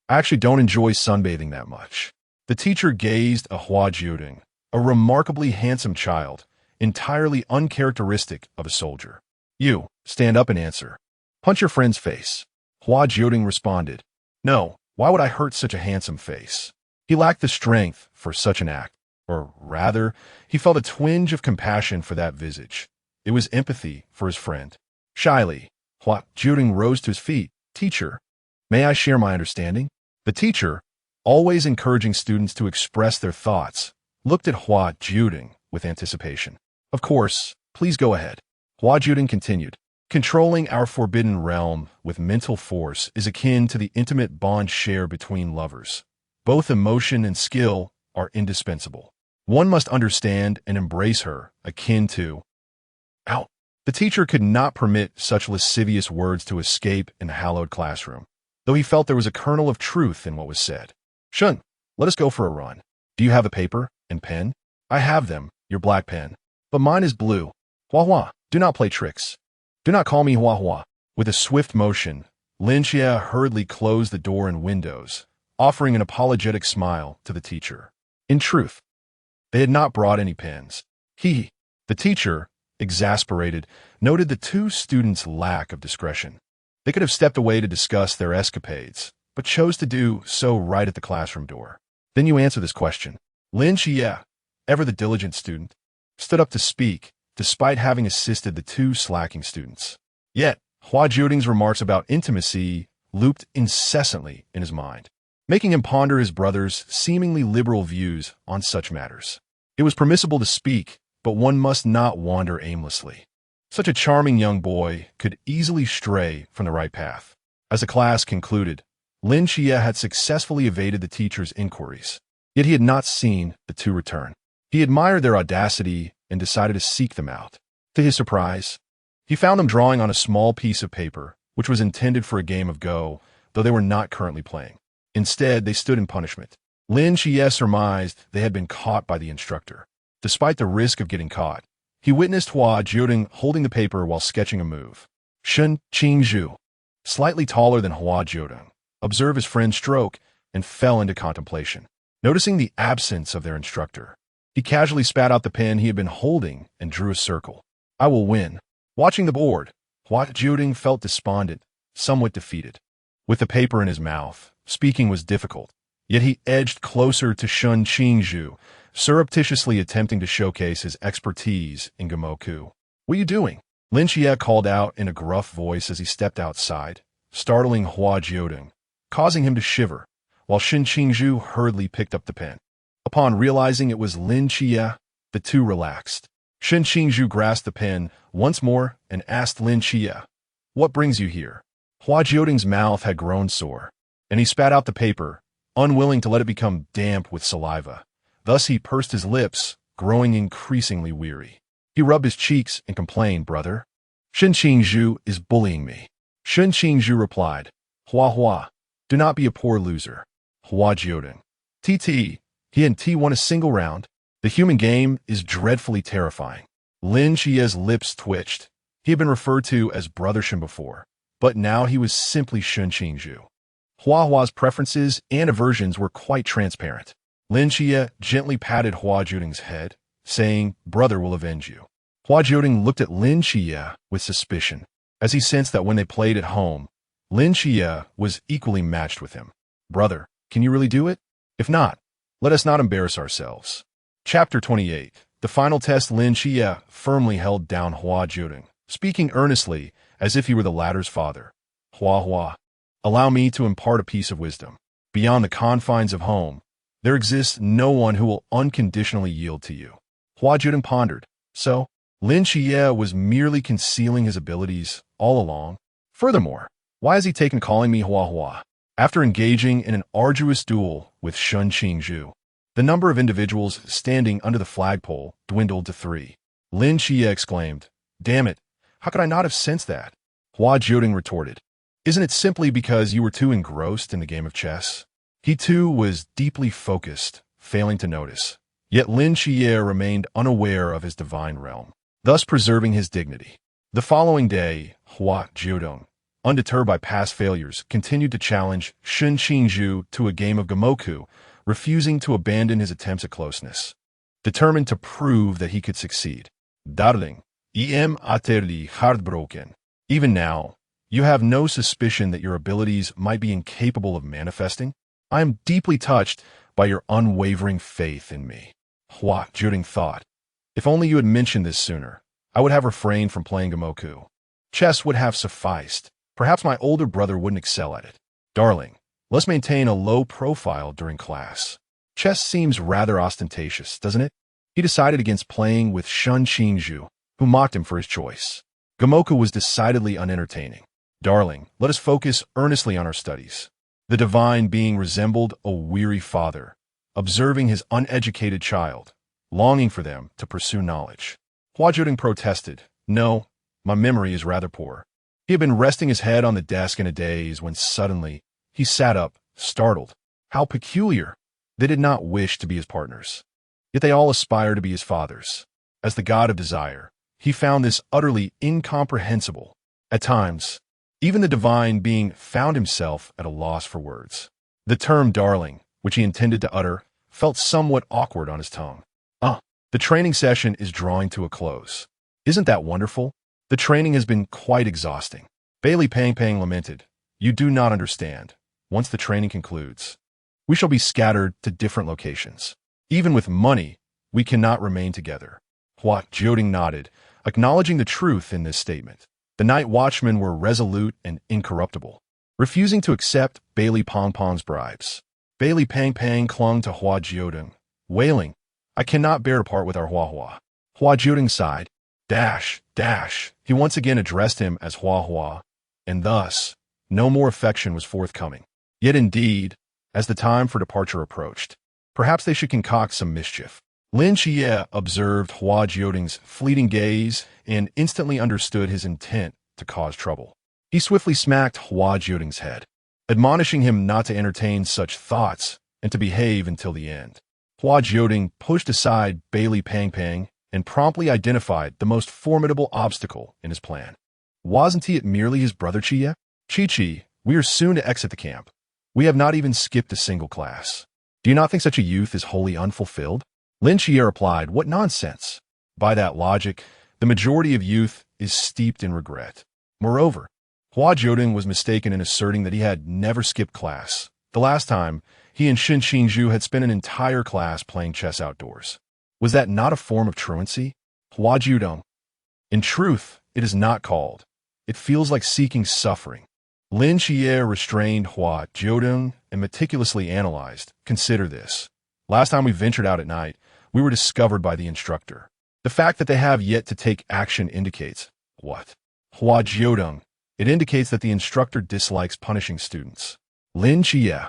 I actually don't enjoy sunbathing that much. The teacher gazed at Hua Jiudeng, a remarkably handsome child, entirely uncharacteristic of a soldier. You, stand up and answer. Punch your friend's face. Hua Jiudeng responded. No, why would I hurt such a handsome face? He lacked the strength for such an act, or rather, he felt a twinge of compassion for that visage. It was empathy for his friend. Shyly, Hua Jiudeng rose to his feet. Teacher, may I share my understanding? The teacher, always encouraging students to express their thoughts, looked at Hua Jiudeng with anticipation. Of course, please go ahead. Hua Jiudeng continued. Controlling our forbidden realm with mental force is akin to the intimate bond shared between lovers. Both emotion and skill are indispensable. One must understand and embrace her, akin to... Ow! The teacher could not permit such lascivious words to escape in a hallowed classroom, though he felt there was a kernel of truth in what was said. Shun, let us go for a run. Do you have a paper and pen? I have them, your black pen. But mine is blue. Hua Hua, do not play tricks. Do not call me Hua Hua. With a swift motion, Lin Qiye hurriedly closed the door and windows, offering an apologetic smile to the teacher. In truth, they had not brought any pens. The teacher, exasperated, noted the two students' lack of discretion. They could have stepped away to discuss their escapades, but chose to do so right at the classroom door. Then you answer this question. Lin Qiye, ever the diligent student, stood up to speak, despite having assisted the two slacking students. Yet, Hua Jiudeng's remarks about intimacy looped incessantly in his mind, making him ponder his brother's seemingly liberal views on such matters. It was permissible to speak, but one must not wander aimlessly. Such a charming young boy could easily stray from the right path. As the class concluded, Lin Qiye had successfully evaded the teacher's inquiries, yet he had not seen the two return. He admired their audacity and decided to seek them out. To his surprise, he found them drawing on a small piece of paper, which was intended for a game of Go, though they were not currently playing. Instead, they stood in punishment. Lin Qiye surmised they had been caught by the instructor. Despite the risk of getting caught, he witnessed Hua Jiudeng holding the paper while sketching a move. Shen Qingzhu, slightly taller than Hua Jiudeng, observed his friend's stroke and fell into contemplation. Noticing the absence of their instructor, he casually spat out the pen he had been holding and drew a circle. I will win. Watching the board, Hua Jiudeng felt despondent, somewhat defeated. With the paper in his mouth, Speaking was difficult, yet he edged closer to Shun Qingzhu, surreptitiously attempting to showcase his expertise in Gamoku. "What are you doing?" Lin Qiye called out in a gruff voice as he stepped outside, startling Hua Jiudeng, causing him to shiver, while Shun Qingzhu hurriedly picked up the pen. Upon realizing it was Lin Qiye, the two relaxed. Shun Qingzhu grasped the pen once more and asked Lin Qiye, "What brings you here?" Hua Jiudeng's mouth had grown sore, and he spat out the paper, unwilling to let it become damp with saliva. Thus he pursed his lips, growing increasingly weary. He rubbed his cheeks and complained, "Brother, Shun Qingzhu is bullying me." Shun Qingzhu replied, Hua, do not be a poor loser." Hua Jiudeng, "TT, he and T won a single round. The human game is dreadfully terrifying." Lin Qiye's lips twitched. He had been referred to as Brother Shun before, but now he was simply Shun Qingzhu. Hua's preferences and aversions were quite transparent. Lin Qiye gently patted Hua Jiudeng's head, saying, "Brother will avenge you." Hua Jiudeng looked at Lin Qiye with suspicion, as he sensed that when they played at home, Lin Qiye was equally matched with him. "Brother, can you really do it? If not, let us not embarrass ourselves." Chapter 28. The final test. Lin Qiye firmly held down Hua Jiudeng, speaking earnestly as if he were the latter's father. Hua, allow me to impart a piece of wisdom. Beyond the confines of home, there exists no one who will unconditionally yield to you. Hua Jiudeng pondered. So, Lin Qiye was merely concealing his abilities all along? Furthermore, why has he taken calling me Hua? After engaging in an arduous duel with Shun Qingzhu, the number of individuals standing under the flagpole dwindled to 3. Lin Qiye exclaimed, "Damn it, how could I not have sensed that?" Hua Jiudeng retorted, "Isn't it simply because you were too engrossed in the game of chess?" He too was deeply focused, failing to notice. Yet Lin Qiye remained unaware of his divine realm, thus preserving his dignity. The following day, Hua Jiudeng, undeterred by past failures, continued to challenge Shun Qingzhu to a game of Gamoku, refusing to abandon his attempts at closeness. Determined to prove that he could succeed. "Darling, I am utterly heartbroken. Even now, you have no suspicion that your abilities might be incapable of manifesting? I am deeply touched by your unwavering faith in me." Hua Jiudeng thought, "If only you had mentioned this sooner, I would have refrained from playing Gamoku. Chess would have sufficed. Perhaps my older brother wouldn't excel at it. Darling, let's maintain a low profile during class. Chess seems rather ostentatious, doesn't it?" He decided against playing with Shun Qingzhu, who mocked him for his choice. Gamoku was decidedly unentertaining. "Darling, let us focus earnestly on our studies." The divine being resembled a weary father, observing his uneducated child, longing for them to pursue knowledge. Hua Jiudeng protested, "No, my memory is rather poor." He had been resting his head on the desk in a daze when suddenly he sat up, startled. How peculiar! They did not wish to be his partners, yet they all aspire to be his fathers. As the god of desire, he found this utterly incomprehensible. At times, even the divine being found himself at a loss for words. The term darling, which he intended to utter, felt somewhat awkward on his tongue. The training session is drawing to a close. Isn't that wonderful? The training has been quite exhausting. Bailey Pang lamented, "You do not understand. Once the training concludes, we shall be scattered to different locations. Even with money, we cannot remain together." Hua Jiudeng nodded, acknowledging the truth in this statement. The night watchmen were resolute and incorruptible, refusing to accept Bailey Pong's bribes. Bailey Pang clung to Hua Jiudeng, wailing, "I cannot bear to part with our Hua." Hua Jiudeng sighed. He once again addressed him as Hua, and thus, no more affection was forthcoming. Yet indeed, as the time for departure approached, perhaps they should concoct some mischief. Lin Qiye observed Hua Jiudeng's fleeting gaze and instantly understood his intent to cause trouble. He swiftly smacked Hua Jiudeng's head, admonishing him not to entertain such thoughts and to behave until the end. Hua Jiudeng pushed aside Bailey Pang and promptly identified the most formidable obstacle in his plan. Wasn't he merely his brother Qiye? "Chi, we are soon to exit the camp. We have not even skipped a single class. Do you not think such a youth is wholly unfulfilled?" Lin Qiye replied, "What nonsense! By that logic, the majority of youth is steeped in regret." Moreover, Hua Jiudeng was mistaken in asserting that he had never skipped class, The last time, he and Shin Qingzhu had spent an entire class playing chess outdoors. Was that not a form of truancy? Hua Jiudeng. In truth, it is not called. It feels like seeking suffering. Lin Qiye restrained Hua Jiudeng and meticulously analyzed. Consider this. Last time we ventured out at night, we were discovered by the instructor. The fact that they have yet to take action indicates what? Hua Jiudeng. It indicates that the instructor dislikes punishing students. Lin Qiye.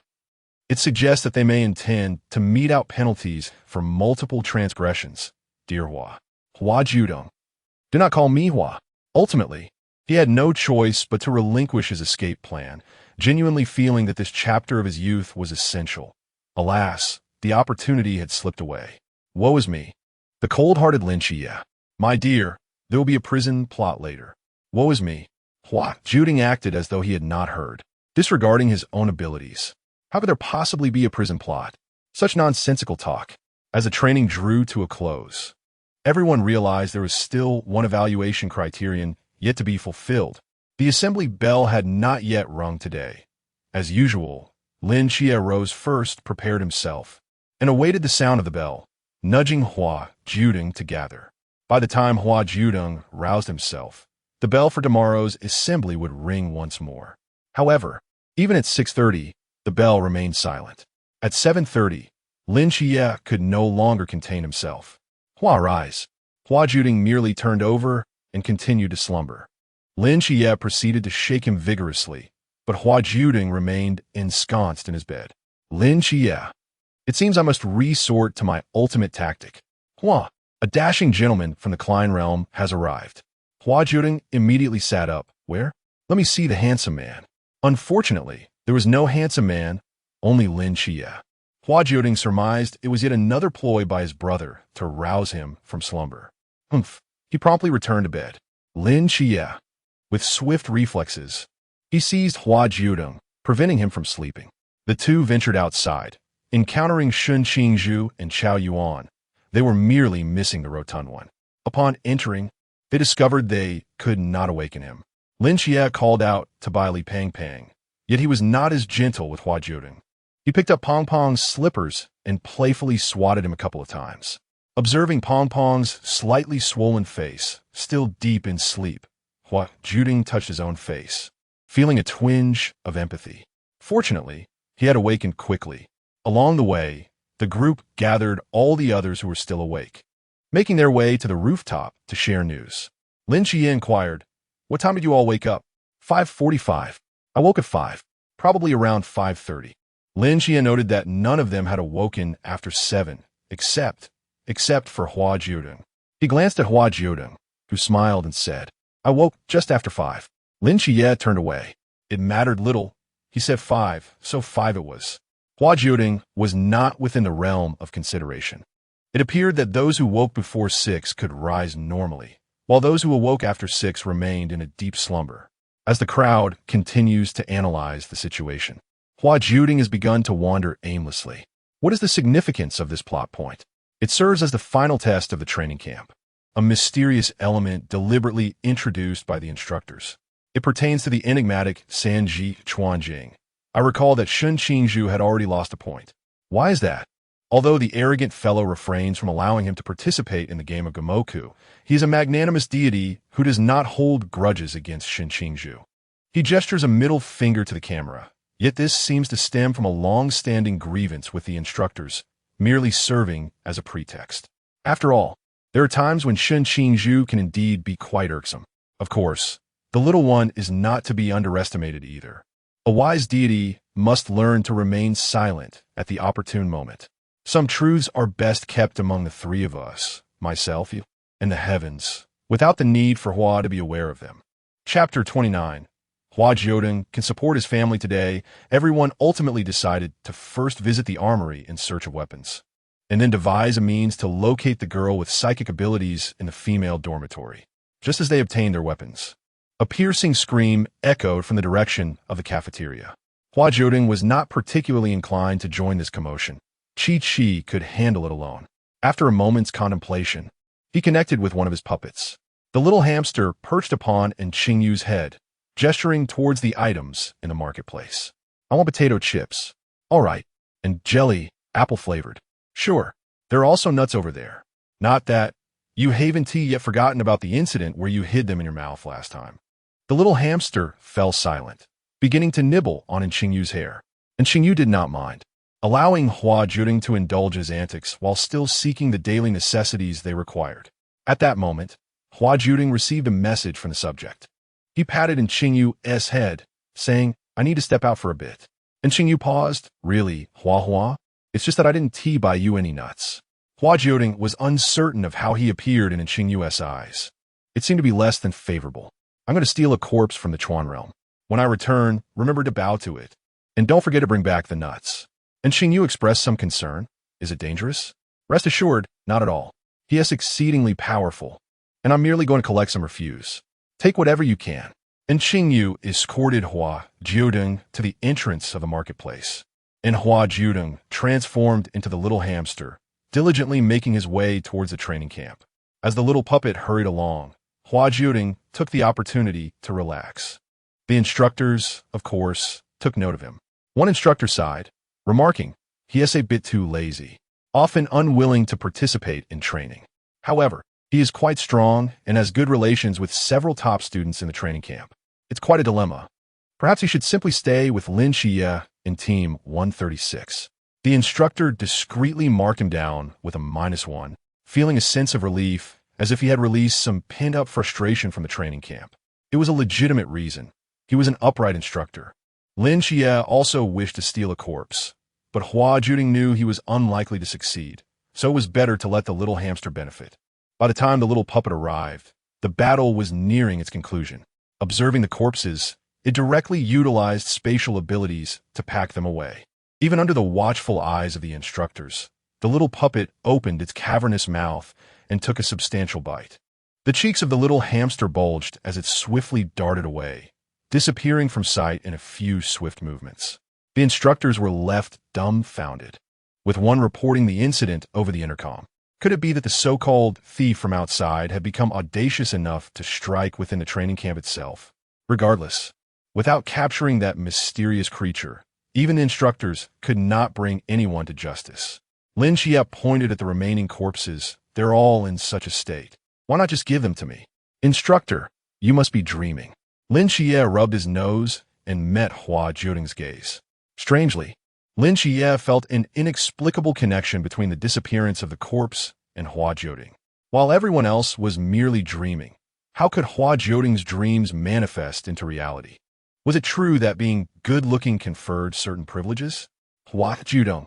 It suggests that they may intend to mete out penalties for multiple transgressions. Dear Hua Jiudeng. Do not call me Hua. Ultimately, he had no choice but to relinquish his escape plan, genuinely feeling that this chapter of his youth was essential. Alas, the opportunity had slipped away. Woe is me. The cold-hearted Lin Qiye. My dear, there will be a prison plot later. Woe is me. Hua Jiudeng acted as though he had not heard, disregarding his own abilities. How could there possibly be a prison plot? Such nonsensical talk. As the training drew to a close, everyone realized there was still one evaluation criterion yet to be fulfilled. The assembly bell had not yet rung today. As usual, Lin Qiye rose first, prepared himself, and awaited the sound of the bell, nudging Hua Jiudeng to gather. By the time Hua Jiudeng roused himself, the bell for tomorrow's assembly would ring once more. However, even at 6:30, the bell remained silent. At 7:30, Lin Qiye could no longer contain himself. Hua, rise. Hua Jiudeng merely turned over and continued to slumber. Lin Qiye proceeded to shake him vigorously, but Hua Jiudeng remained ensconced in his bed. Lin Qiye. It seems I must resort to my ultimate tactic. Hua, a dashing gentleman from the Klein realm, has arrived. Hua Jiudeng immediately sat up. Where? Let me see the handsome man. Unfortunately, there was no handsome man, only Lin Qiye. Hua Jiudeng surmised it was yet another ploy by his brother to rouse him from slumber. Humph. He promptly returned to bed. Lin Qiye. With swift reflexes, he seized Hua Jiudeng, preventing him from sleeping. The two ventured outside, encountering Shin Qingzhu and Chao Yuan. They were merely missing the rotund one. Upon entering, they discovered they could not awaken him. Lin Qiye called out to Bai Li Pang Pang, yet he was not as gentle with Hua Jiudeng. He picked up Pong Pong's slippers and playfully swatted him a couple of times. Observing Pong Pong's slightly swollen face, still deep in sleep, Hua Jiudeng touched his own face, feeling a twinge of empathy. Fortunately, he had awakened quickly. Along the way, the group gathered all the others who were still awake, making their way to the rooftop to share news. Lin Qiye inquired, "What time did you all wake up?" 5:45. I woke at 5, probably around 5:30. Lin Qiye noted that none of them had awoken after 7, except for Hua Jiudeng. He glanced at Hua Jiudeng, who smiled and said, "I woke just after 5. Lin Qiye turned away. It mattered little. He said 5, so 5 it was. Hua Jiudeng was not within the realm of consideration. It appeared that those who woke before 6 could rise normally, while those who awoke after 6 remained in a deep slumber. As the crowd continues to analyze the situation, Hua Jiudeng has begun to wander aimlessly. What is the significance of this plot point? It serves as the final test of the training camp, a mysterious element deliberately introduced by the instructors. It pertains to the enigmatic Sanji Chuanjing. I recall that Shin Qingzhu had already lost a point. Why is that? Although the arrogant fellow refrains from allowing him to participate in the game of Gamoku, he is a magnanimous deity who does not hold grudges against Shin Qingzhu. He gestures a middle finger to the camera, yet this seems to stem from a long-standing grievance with the instructors, merely serving as a pretext. After all, there are times when Shin Qingzhu can indeed be quite irksome. Of course, the little one is not to be underestimated either. A wise deity must learn to remain silent at the opportune moment. Some truths are best kept among the three of us, myself, you, and the heavens, without the need for Hua to be aware of them. Chapter 29. Hua Jiudeng can support his family today. Everyone ultimately decided to first visit the armory in search of weapons, and then devise a means to locate the girl with psychic abilities in the female dormitory. Just as they obtained their weapons, a piercing scream echoed from the direction of the cafeteria. Hua Jiudeng was not particularly inclined to join this commotion. Chi could handle it alone. After a moment's contemplation, he connected with one of his puppets. The little hamster perched upon Qingyu's head, gesturing towards the items in the marketplace. I want potato chips. All right. And jelly, apple-flavored. Sure. There are also nuts over there. Not that. You haven't yet forgotten about the incident where you hid them in your mouth last time. The little hamster fell silent, beginning to nibble on Qingyu's hair. And Qingyu did not mind, allowing Hua Jiudeng to indulge his antics while still seeking the daily necessities they required. At that moment, Hua Jiudeng received a message from the subject. He patted Qingyu's head, saying, "I need to step out for a bit." And Qingyu paused. "Really, Hua? It's just that I didn't buy you any nuts." Hua Jiudeng was uncertain of how he appeared in Qingyu's eyes. It seemed to be less than favorable. "I'm going to steal a corpse from the Chuan realm. When I return, remember to bow to it. And don't forget to bring back the nuts." And Qingyu expressed some concern. "Is it dangerous?" "Rest assured, not at all. He is exceedingly powerful, and I'm merely going to collect some refuse. Take whatever you can." And Qingyu escorted Hua Jiudeng to the entrance of the marketplace. And Hua Jiudeng transformed into the little hamster, diligently making his way towards the training camp. As the little puppet hurried along, Hua Jiudeng took the opportunity to relax. The instructors, of course, took note of him. One instructor sighed, remarking, "He is a bit too lazy, often unwilling to participate in training. However, he is quite strong and has good relations with several top students in the training camp. It's quite a dilemma. Perhaps he should simply stay with Lin Qiye in Team 136. The instructor discreetly marked him down with a -1, feeling a sense of relief, as if he had released some pent-up frustration from the training camp. It was a legitimate reason. He was an upright instructor. Lin Qiye also wished to steal a corpse, but Hua Jiudeng knew he was unlikely to succeed, so it was better to let the little hamster benefit. By the time the little puppet arrived, the battle was nearing its conclusion. Observing the corpses, it directly utilized spatial abilities to pack them away. Even under the watchful eyes of the instructors, the little puppet opened its cavernous mouth and took a substantial bite. The cheeks of the little hamster bulged as it swiftly darted away, disappearing from sight in a few swift movements. The instructors were left dumbfounded, with one reporting the incident over the intercom. Could it be that the so-called thief from outside had become audacious enough to strike within the training camp itself? Regardless, without capturing that mysterious creature, even the instructors could not bring anyone to justice. Lin Qiye pointed at the remaining corpses. "They're all in such a state. Why not just give them to me?" "Instructor, you must be dreaming." Lin Qiye rubbed his nose and met Hua Jiudeng's gaze. Strangely, Lin Qiye felt an inexplicable connection between the disappearance of the corpse and Hua Jiudeng. While everyone else was merely dreaming, how could Hua Jiudeng's dreams manifest into reality? Was it true that being good-looking conferred certain privileges? Hua Jiudeng.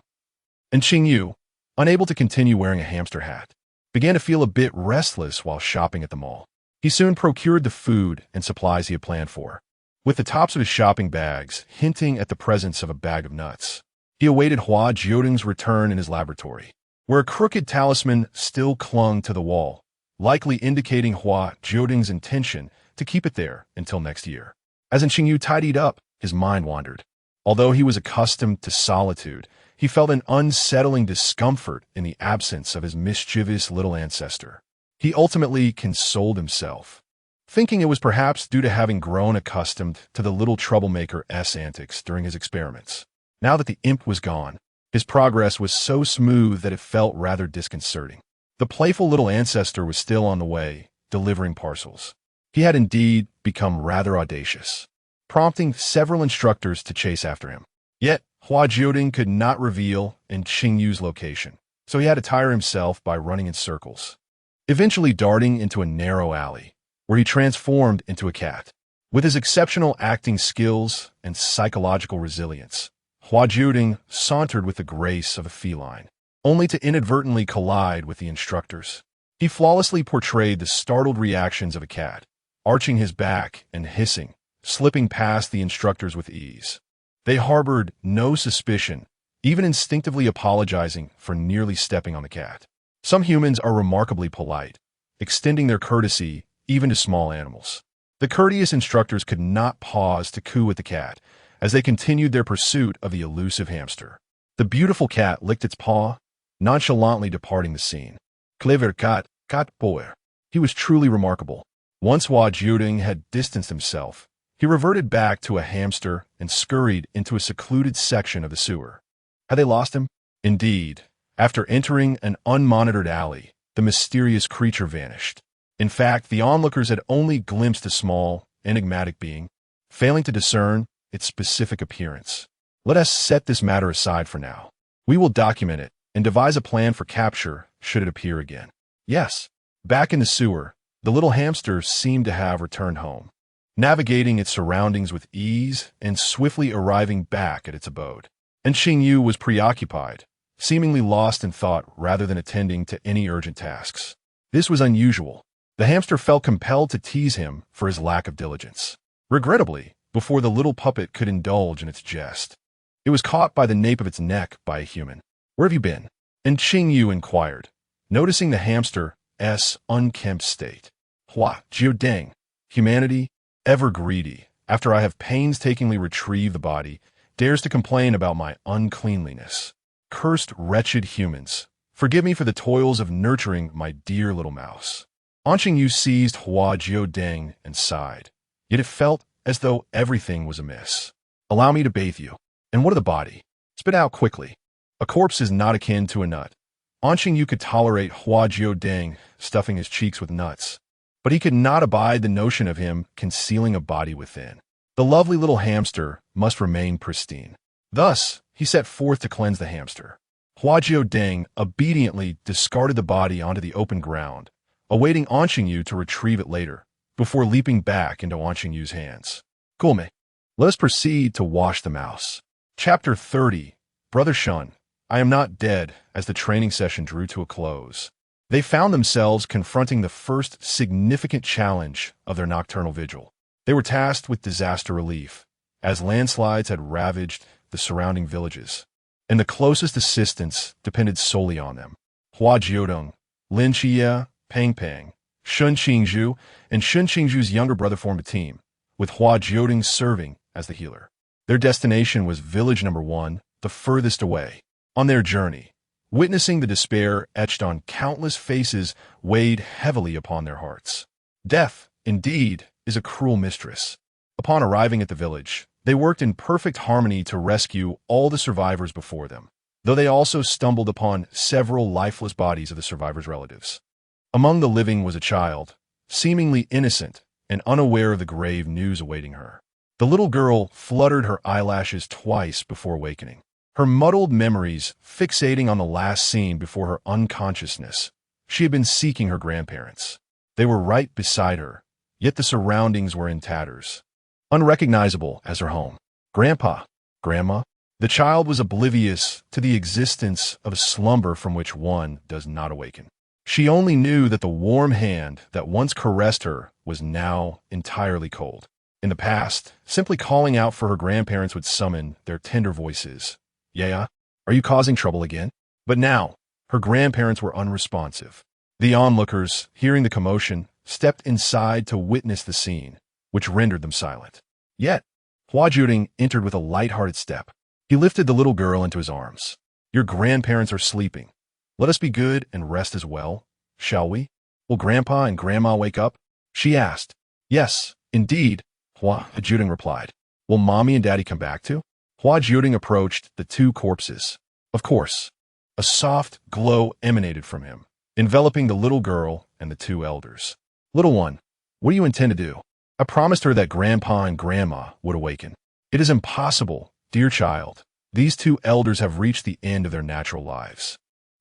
And Qingyu, unable to continue wearing a hamster hat, began to feel a bit restless while shopping at the mall. He soon procured the food and supplies he had planned for, with the tops of his shopping bags hinting at the presence of a bag of nuts. He awaited Hua Jiudeng's return in his laboratory, where a crooked talisman still clung to the wall, likely indicating Hua Jiudeng's intention to keep it there until next year. As Qingyu tidied up, his mind wandered. Although he was accustomed to solitude, he felt an unsettling discomfort in the absence of his mischievous little ancestor. He ultimately consoled himself, thinking it was perhaps due to having grown accustomed to the little troublemaker's antics during his experiments. Now that the imp was gone, his progress was so smooth that it felt rather disconcerting. The playful little ancestor was still on the way, delivering parcels. He had indeed become rather audacious, prompting several instructors to chase after him. Yet, Hua Jiudeng could not reveal Qingyu's location, so he had to tire himself by running in circles, eventually darting into a narrow alley, where he transformed into a cat. With his exceptional acting skills and psychological resilience, Hua Jiudeng sauntered with the grace of a feline, only to inadvertently collide with the instructors. He flawlessly portrayed the startled reactions of a cat, arching his back and hissing, slipping past the instructors with ease. They harbored no suspicion, even instinctively apologizing for nearly stepping on the cat. Some humans are remarkably polite, extending their courtesy even to small animals. The courteous instructors could not pause to coo at the cat as they continued their pursuit of the elusive hamster. The beautiful cat licked its paw, nonchalantly departing the scene. Clever cat boy. He was truly remarkable. Once Hua Jiudeng had distanced himself, he reverted back to a hamster and scurried into a secluded section of the sewer. Had they lost him? Indeed. After entering an unmonitored alley, the mysterious creature vanished. In fact, the onlookers had only glimpsed a small, enigmatic being, failing to discern its specific appearance. Let us set this matter aside for now. We will document it and devise a plan for capture should it appear again. Yes, back in the sewer, the little hamster seemed to have returned home, navigating its surroundings with ease and swiftly arriving back at its abode. And Xingyu was preoccupied, seemingly lost in thought rather than attending to any urgent tasks. This was unusual. The hamster felt compelled to tease him for his lack of diligence. Regrettably, before the little puppet could indulge in its jest, it was caught by the nape of its neck by a human. "Where have you been?" And Xingyu inquired, noticing the hamster's unkempt state. "Hua Jiudeng, humanity, ever greedy, after I have painstakingly retrieved the body, dares to complain about my uncleanliness. Cursed wretched humans, forgive me for the toils of nurturing my dear little mouse." Xingyu seized Hua Jiudeng and sighed, yet it felt as though everything was amiss. "Allow me to bathe you. And what of the body? Spit out quickly. A corpse is not akin to a nut." Xingyu could tolerate Hua Jiudeng stuffing his cheeks with nuts, but he could not abide the notion of him concealing a body within. The lovely little hamster must remain pristine. Thus, he set forth to cleanse the hamster. Hua Jiudeng obediently discarded the body onto the open ground, awaiting Xingyu to retrieve it later, before leaping back into Xingyu's hands. "Gulme, let us proceed to wash the mouse." Chapter 30. Brother Shun, I am not dead. As the training session drew to a close, they found themselves confronting the first significant challenge of their nocturnal vigil. They were tasked with disaster relief, as landslides had ravaged the surrounding villages, and the closest assistance depended solely on them. Hua Jiudeng, Lin Qiye, Pang Pang, Shun Qingzhu, and Shun Qingzhu's younger brother formed a team, with Hua Jiudeng serving as the healer. Their destination was village number 1, the furthest away. On their journey, witnessing the despair etched on countless faces weighed heavily upon their hearts. Death, indeed, is a cruel mistress. Upon arriving at the village, they worked in perfect harmony to rescue all the survivors before them, though they also stumbled upon several lifeless bodies of the survivors' relatives. Among the living was a child, seemingly innocent and unaware of the grave news awaiting her. The little girl fluttered her eyelashes twice before awakening, her muddled memories fixating on the last scene before her unconsciousness. She had been seeking her grandparents. They were right beside her, yet the surroundings were in tatters, unrecognizable as her home. "Grandpa, Grandma." The child was oblivious to the existence of a slumber from which one does not awaken. She only knew that the warm hand that once caressed her was now entirely cold. In the past, simply calling out for her grandparents would summon their tender voices. "Yeah, are you causing trouble again?" But now, her grandparents were unresponsive. The onlookers, hearing the commotion, stepped inside to witness the scene, which rendered them silent. Yet, Hua Jiudeng entered with a light-hearted step. He lifted the little girl into his arms. "Your grandparents are sleeping. Let us be good and rest as well, shall we? Will Grandpa and Grandma wake up?" she asked. "Yes, indeed," Hua Jiudeng replied. "Will Mommy and Daddy come back too?" Hua Jiudeng approached the two corpses. Of course, a soft glow emanated from him, enveloping the little girl and the two elders. "Little one, what do you intend to do?" I promised her that Grandpa and Grandma would awaken. "It is impossible, dear child. These two elders have reached the end of their natural lives.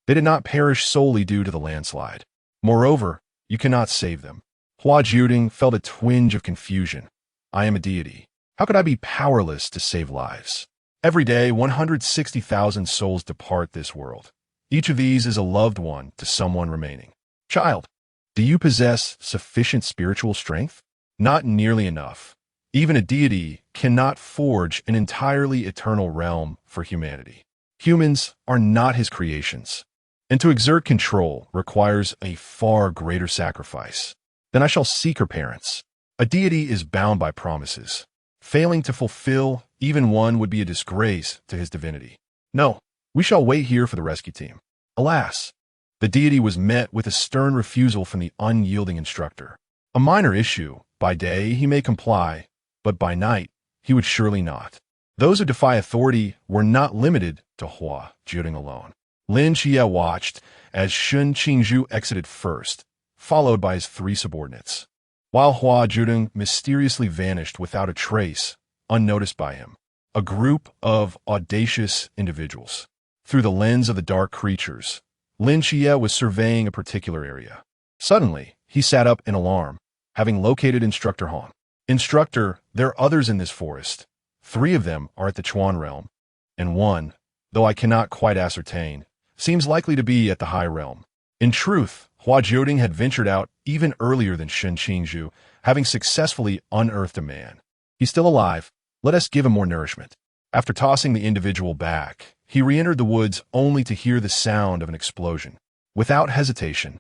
They did not perish solely due to the landslide. Moreover, you cannot save them." Hua Jiudeng felt a twinge of confusion. "I am a deity. How could I be powerless to save lives? Every day, 160,000 souls depart this world. Each of these is a loved one to someone remaining. Child, do you possess sufficient spiritual strength? Not nearly enough. Even a deity cannot forge an entirely eternal realm for humanity. Humans are not his creations, and to exert control requires a far greater sacrifice. Then I shall seek her parents. A deity is bound by promises. Failing to fulfill even one would be a disgrace to his divinity. No, we shall wait here for the rescue team." Alas, the deity was met with a stern refusal from the unyielding instructor. A minor issue. By day he may comply, but by night he would surely not. Those who defy authority were not limited to Hua Jiudeng alone. Lin Qiye watched as Sun Qingzhu exited first, followed by his 3 subordinates, while Hua Jiudeng mysteriously vanished without a trace, unnoticed by him. A group of audacious individuals. Through the lens of the dark creatures, Lin Qiye was surveying a particular area. Suddenly, he sat up in alarm, having located Instructor Han. Instructor, there are others in this forest. 3 of them are at the Chuan realm, and 1, though I cannot quite ascertain, seems likely to be at the High realm. In truth, Hua Jiudeng had ventured out even earlier than Sun Qingzhu, having successfully unearthed a man. He's still alive. Let us give him more nourishment. After tossing the individual back, he re-entered the woods only to hear the sound of an explosion. Without hesitation,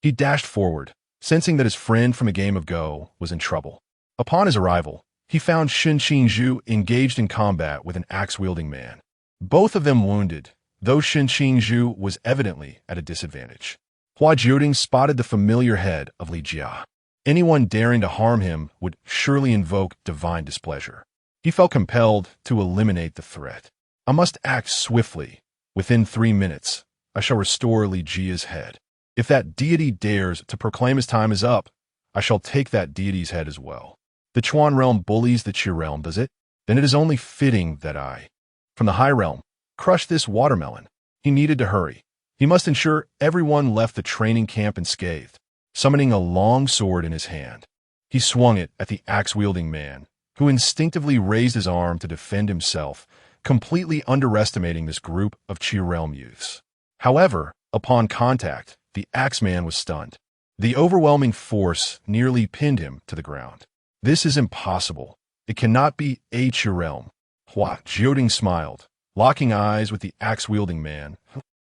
he dashed forward, sensing that his friend from a game of Go was in trouble. Upon his arrival, he found Sun Qingzhu engaged in combat with an axe-wielding man. Both of them wounded, though Sun Qingzhu was evidently at a disadvantage. Hua Jiudeng spotted the familiar head of Li Jia. Anyone daring to harm him would surely invoke divine displeasure. He felt compelled to eliminate the threat. I must act swiftly. Within 3 minutes, I shall restore Li Jia's head. If that deity dares to proclaim his time is up, I shall take that deity's head as well. The Chuan realm bullies the Qi realm, does it? Then it is only fitting that I, from the High realm, crush this watermelon. He needed to hurry. He must ensure everyone left the training camp unscathed. Summoning a long sword in his hand, he swung it at the axe-wielding man, who instinctively raised his arm to defend himself, completely underestimating this group of Qi realm youths. However, upon contact, the axeman was stunned. The overwhelming force nearly pinned him to the ground. This is impossible. It cannot be a Qi realm. Hua Jiudeng smiled, locking eyes with the axe-wielding man,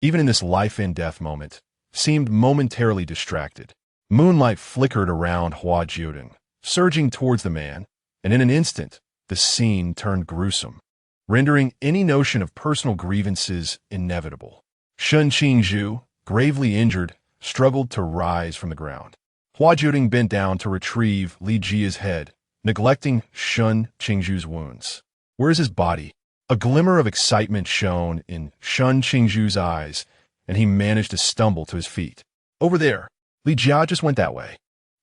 even in this life-and-death moment, seemed momentarily distracted. Moonlight flickered around Hua Jiudeng, surging towards the man, and in an instant, the scene turned gruesome, rendering any notion of personal grievances inevitable. Sun Qingzhu, gravely injured, struggled to rise from the ground. Hua Jiudeng bent down to retrieve Li Jia's head, neglecting Sun Qingzhu's wounds. Where is his body? A glimmer of excitement shone in Sun Qingzhu's eyes, and he managed to stumble to his feet. Over there. Li Jia just went that way.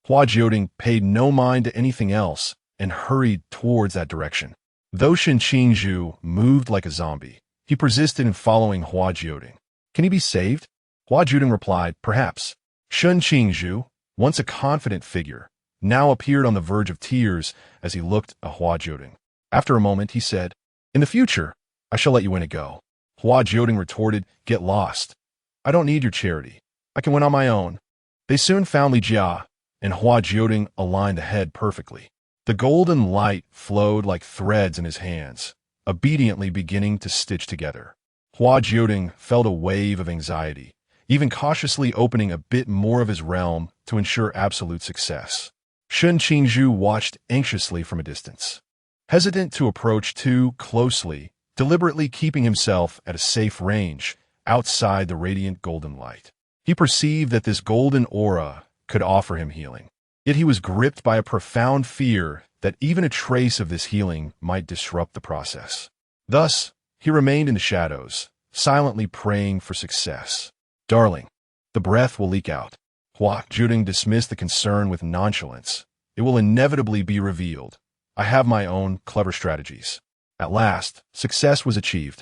Hua Jiudeng paid no mind to anything else and hurried towards that direction. Though Sun Qingzhu moved like a zombie, he persisted in following Hua Jiudeng. Can he be saved? Hua Jiudeng replied, perhaps. Sun Qingzhu, once a confident figure, now appeared on the verge of tears as he looked at Hua Jiudeng. After a moment, he said, in the future, I shall let you win a go. Hua Jiudeng retorted, get lost. I don't need your charity. I can win on my own. They soon found Li Jia, and Hua Jiudeng aligned the head perfectly. The golden light flowed like threads in his hands, obediently beginning to stitch together. Hua Jiudeng felt a wave of anxiety, even cautiously opening a bit more of his realm to ensure absolute success. Sun Qingzhu watched anxiously from a distance, hesitant to approach too closely, deliberately keeping himself at a safe range outside the radiant golden light. He perceived that this golden aura could offer him healing. Yet he was gripped by a profound fear that even a trace of this healing might disrupt the process. Thus, he remained in the shadows, silently praying for success. Darling, the breath will leak out. Hua Jiudeng dismissed the concern with nonchalance. It will inevitably be revealed. I have my own clever strategies. At last, success was achieved.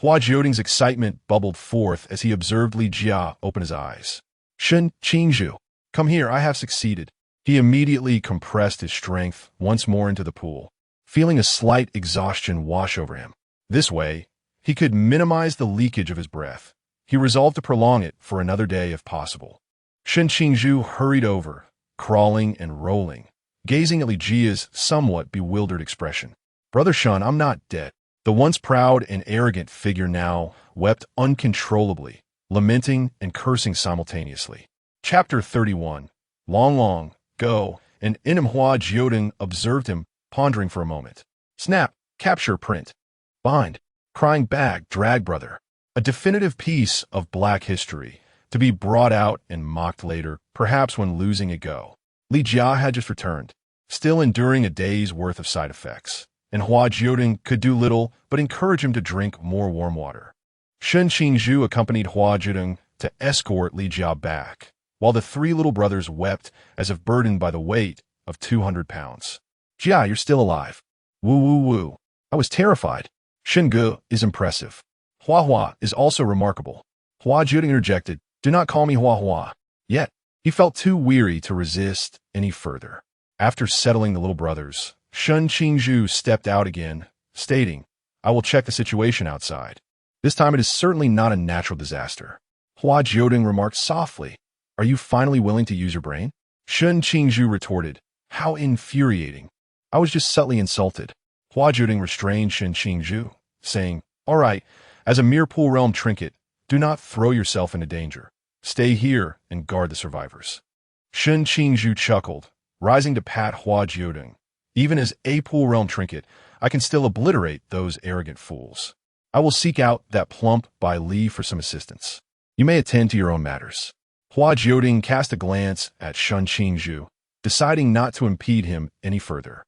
Hua Jiudeng's excitement bubbled forth as he observed Li Jia open his eyes. Sun Qingzhu, come here, I have succeeded. He immediately compressed his strength once more into the pool, feeling a slight exhaustion wash over him. This way, he could minimize the leakage of his breath. He resolved to prolong it for another day if possible. Sun Qingzhu hurried over, crawling and rolling, gazing at Li Jia's somewhat bewildered expression. Brother Sun, I'm not dead. The once proud and arrogant figure now wept uncontrollably, lamenting and cursing simultaneously. Chapter 31. Long ago, and Hua Jiudeng observed him, pondering for a moment. Snap, capture print. Bind, crying bag, drag brother. A definitive piece of black history, to be brought out and mocked later, perhaps when losing a go. Li Jia had just returned, still enduring a day's worth of side effects. and Hua Jiudeng could do little but encourage him to drink more warm water. Shen Qingzhu accompanied Hua Jiudeng to escort Li Jiao back, while the three little brothers wept as if burdened by the weight of 200 pounds. Jia, you're still alive. Woo woo woo. I was terrified. Shen Ge is impressive. Hua Hua is also remarkable. Hua Jiudeng interjected, do not call me Hua Hua. Yet, he felt too weary to resist any further. After settling the little brothers, Shen Qingzhu stepped out again, stating, I will check the situation outside. This time it is certainly not a natural disaster. Hua Jiudeng remarked softly, are you finally willing to use your brain? Shen Qingzhu retorted, how infuriating. I was just subtly insulted. Hua Jiudeng restrained Shen Qingzhu, saying, all right, as a mere pool realm trinket, do not throw yourself into danger. Stay here and guard the survivors. Shen Qingzhu chuckled, rising to pat Hua Jiudeng. Even as a pool realm trinket, I can still obliterate those arrogant fools. I will seek out that plump Bai Li for some assistance. You may attend to your own matters. Hua Jiudeng cast a glance at Shen Qingzhu, deciding not to impede him any further.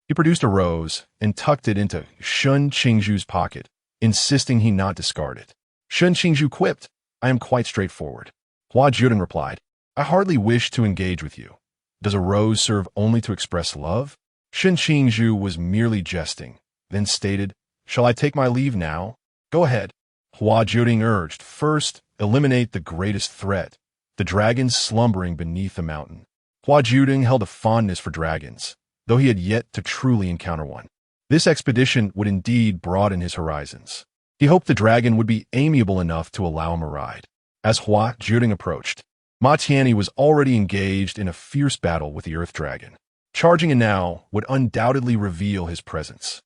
He produced a rose and tucked it into Shen Qingzhu's pocket, insisting he not discard it. Shen Qingzhu quipped, I am quite straightforward. Hua Jiudeng replied, I hardly wish to engage with you. Does a rose serve only to express love? Shen Qingzhu was merely jesting, then stated, shall I take my leave now? Go ahead. Hua Jiudeng urged, first, eliminate the greatest threat, the dragons slumbering beneath the mountain. Hua Jiudeng held a fondness for dragons, though he had yet to truly encounter one. This expedition would indeed broaden his horizons. He hoped the dragon would be amiable enough to allow him a ride. As Hua Jiudeng approached, Ma Tianyi was already engaged in a fierce battle with the earth dragon. Charging in now would undoubtedly reveal his presence,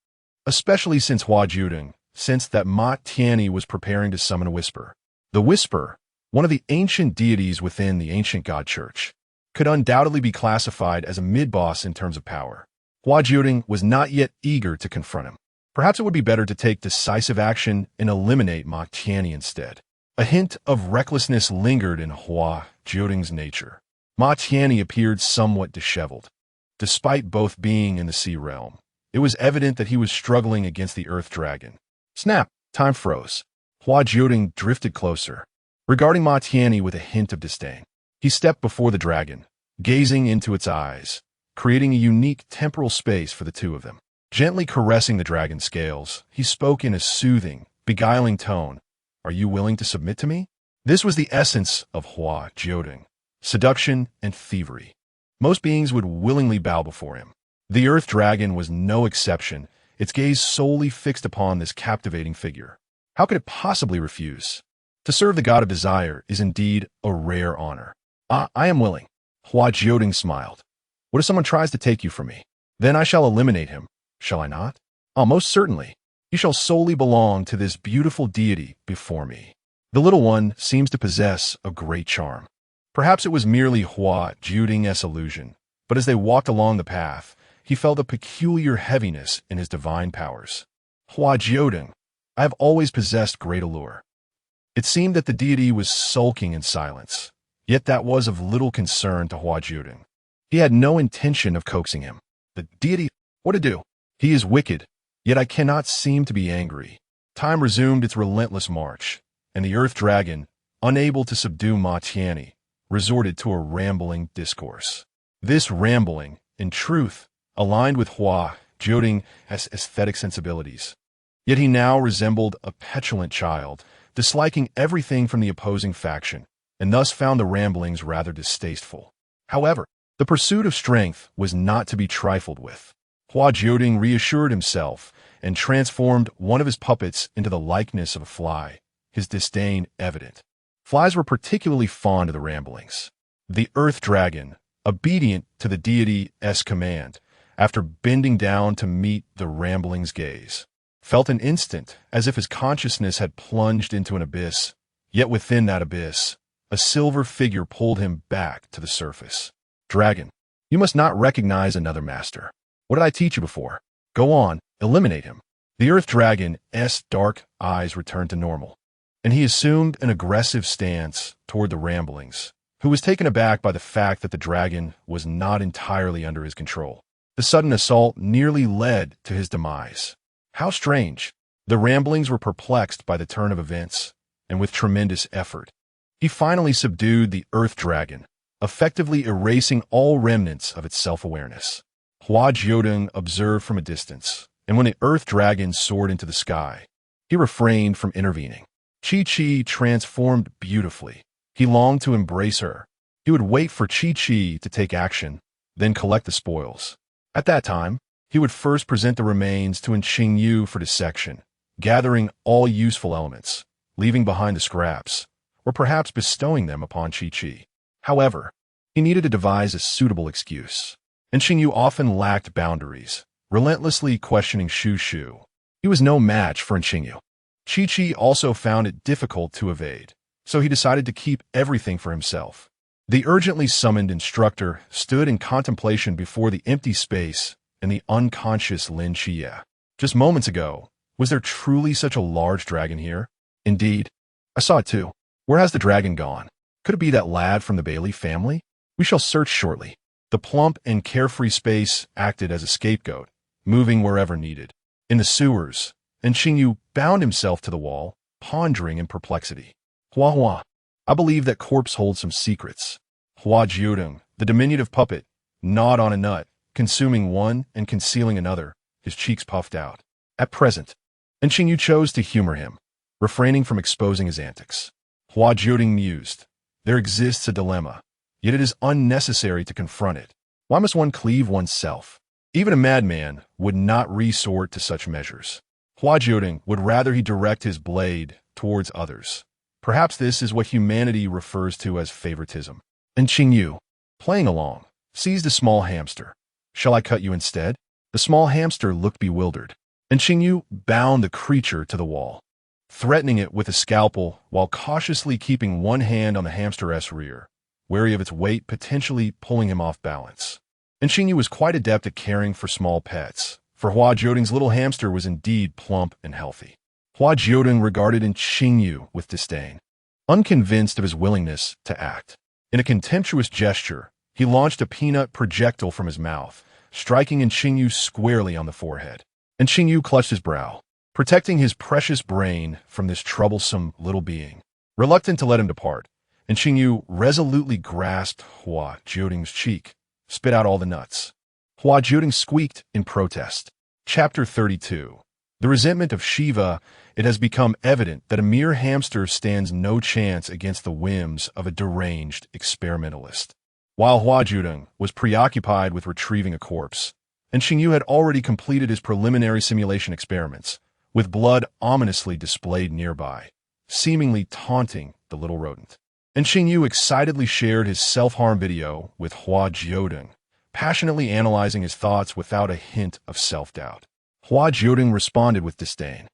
especially since Hua Jiudeng sensed that Ma Tianyi was preparing to summon a whisper. The whisper, one of the ancient deities within the ancient god church, could undoubtedly be classified as a mid-boss in terms of power. Hua Jiudeng was not yet eager to confront him. Perhaps it would be better to take decisive action and eliminate Ma Tianyi instead. A hint of recklessness lingered in Hua Jiudeng's nature. Ma Tianyi appeared somewhat disheveled. Despite both being in the sea realm, it was evident that he was struggling against the earth dragon. Snap! Time froze. Hua Jiudeng drifted closer, regarding Ma Tianyi with a hint of disdain. He stepped before the dragon, gazing into its eyes, creating a unique temporal space for the two of them. Gently caressing the dragon's scales, he spoke in a soothing, beguiling tone. Are you willing to submit to me? This was the essence of Hua Jiudeng, seduction and thievery. Most beings would willingly bow before him. The earth dragon was no exception, its gaze solely fixed upon this captivating figure. How could it possibly refuse? To serve the god of desire is indeed a rare honor. I am willing. Hua Jiudeng smiled. What if someone tries to take you from me? Then I shall eliminate him, shall I not? Most certainly. You shall solely belong to this beautiful deity before me. The little one seems to possess a great charm. Perhaps it was merely Hua Jiudeng's illusion, but as they walked along the path, he felt a peculiar heaviness in his divine powers. Hua Jiudeng, I have always possessed great allure. It seemed that the deity was sulking in silence, yet that was of little concern to Hua Jiudeng. He had no intention of coaxing him. The deity, what to do? He is wicked, yet I cannot seem to be angry. Time resumed its relentless march, and the earth dragon, unable to subdue Ma Tianyi, resorted to a rambling discourse. This rambling, in truth, aligned with Hua Jiudeng's aesthetic sensibilities. Yet he now resembled a petulant child, disliking everything from the opposing faction, and thus found the ramblings rather distasteful. However, the pursuit of strength was not to be trifled with. Hua Jiudeng reassured himself and transformed one of his puppets into the likeness of a fly, his disdain evident. Flies were particularly fond of the ramblings. The earth dragon, obedient to the deity's command, after bending down to meet the rambling's gaze, felt an instant as if his consciousness had plunged into an abyss, yet within that abyss, a silver figure pulled him back to the surface. Dragon, you must not recognize another master. What did I teach you before? Go on, eliminate him. The earth dragon's dark eyes returned to normal, and he assumed an aggressive stance toward the ramblings, who was taken aback by the fact that the dragon was not entirely under his control. The sudden assault nearly led to his demise. How strange. The ramblings were perplexed by the turn of events, and with tremendous effort, he finally subdued the earth dragon, effectively erasing all remnants of its self-awareness. Hua Jiudeng observed from a distance, and when the earth dragon soared into the sky, he refrained from intervening. Qiye transformed beautifully. He longed to embrace her. He would wait for Qiye to take action, then collect the spoils. At that time, he would first present the remains to Qingyu for dissection, gathering all useful elements, leaving behind the scraps, or perhaps bestowing them upon Qiye. However, he needed to devise a suitable excuse, and Qingyu often lacked boundaries, relentlessly questioning Shu. He was no match for Qingyu. Qiye also found it difficult to evade, so he decided to keep everything for himself. The urgently summoned instructor stood in contemplation before the empty space and the unconscious Lin Qiye. Just moments ago, was there truly such a large dragon here? Indeed, I saw it too. Where has the dragon gone? Could it be that lad from the Bailey family? We shall search shortly. The plump and carefree space acted as a scapegoat, moving wherever needed. In the sewers, and Qingyu bound himself to the wall, pondering in perplexity. Hua, I believe that corpse holds some secrets. Hua Jiudeng, the diminutive puppet, gnawed on a nut, consuming one and concealing another, his cheeks puffed out. At present, and Qingyu chose to humor him, refraining from exposing his antics. Hua Jiudeng mused, there exists a dilemma, yet it is unnecessary to confront it. Why must one cleave oneself? Even a madman would not resort to such measures. Hua Jiudeng would rather he direct his blade towards others. Perhaps this is what humanity refers to as favoritism. And Qingyu, playing along, seized a small hamster. Shall I cut you instead? The small hamster looked bewildered, and Qingyu bound the creature to the wall, threatening it with a scalpel while cautiously keeping one hand on the hamster's rear, wary of its weight potentially pulling him off balance. And Qingyu was quite adept at caring for small pets, for Hua Jiudeng's little hamster was indeed plump and healthy. Hua Jiudeng regarded Qingyu with disdain, unconvinced of his willingness to act. In a contemptuous gesture, he launched a peanut projectile from his mouth, striking Qingyu squarely on the forehead. And Qingyu clutched his brow, protecting his precious brain from this troublesome little being. Reluctant to let him depart, and Qingyu resolutely grasped Hua Jiudeng's cheek, spit out all the nuts. Hua Jiudeng squeaked in protest. Chapter 32. The resentment of Shiva. It has become evident that a mere hamster stands no chance against the whims of a deranged experimentalist. While Hua Jiudeng was preoccupied with retrieving a corpse, and Qingyu had already completed his preliminary simulation experiments, with blood ominously displayed nearby, seemingly taunting the little rodent. And Qingyu excitedly shared his self-harm video with Hua Jiudeng, passionately analyzing his thoughts without a hint of self-doubt. Hua Jiudeng responded with disdain.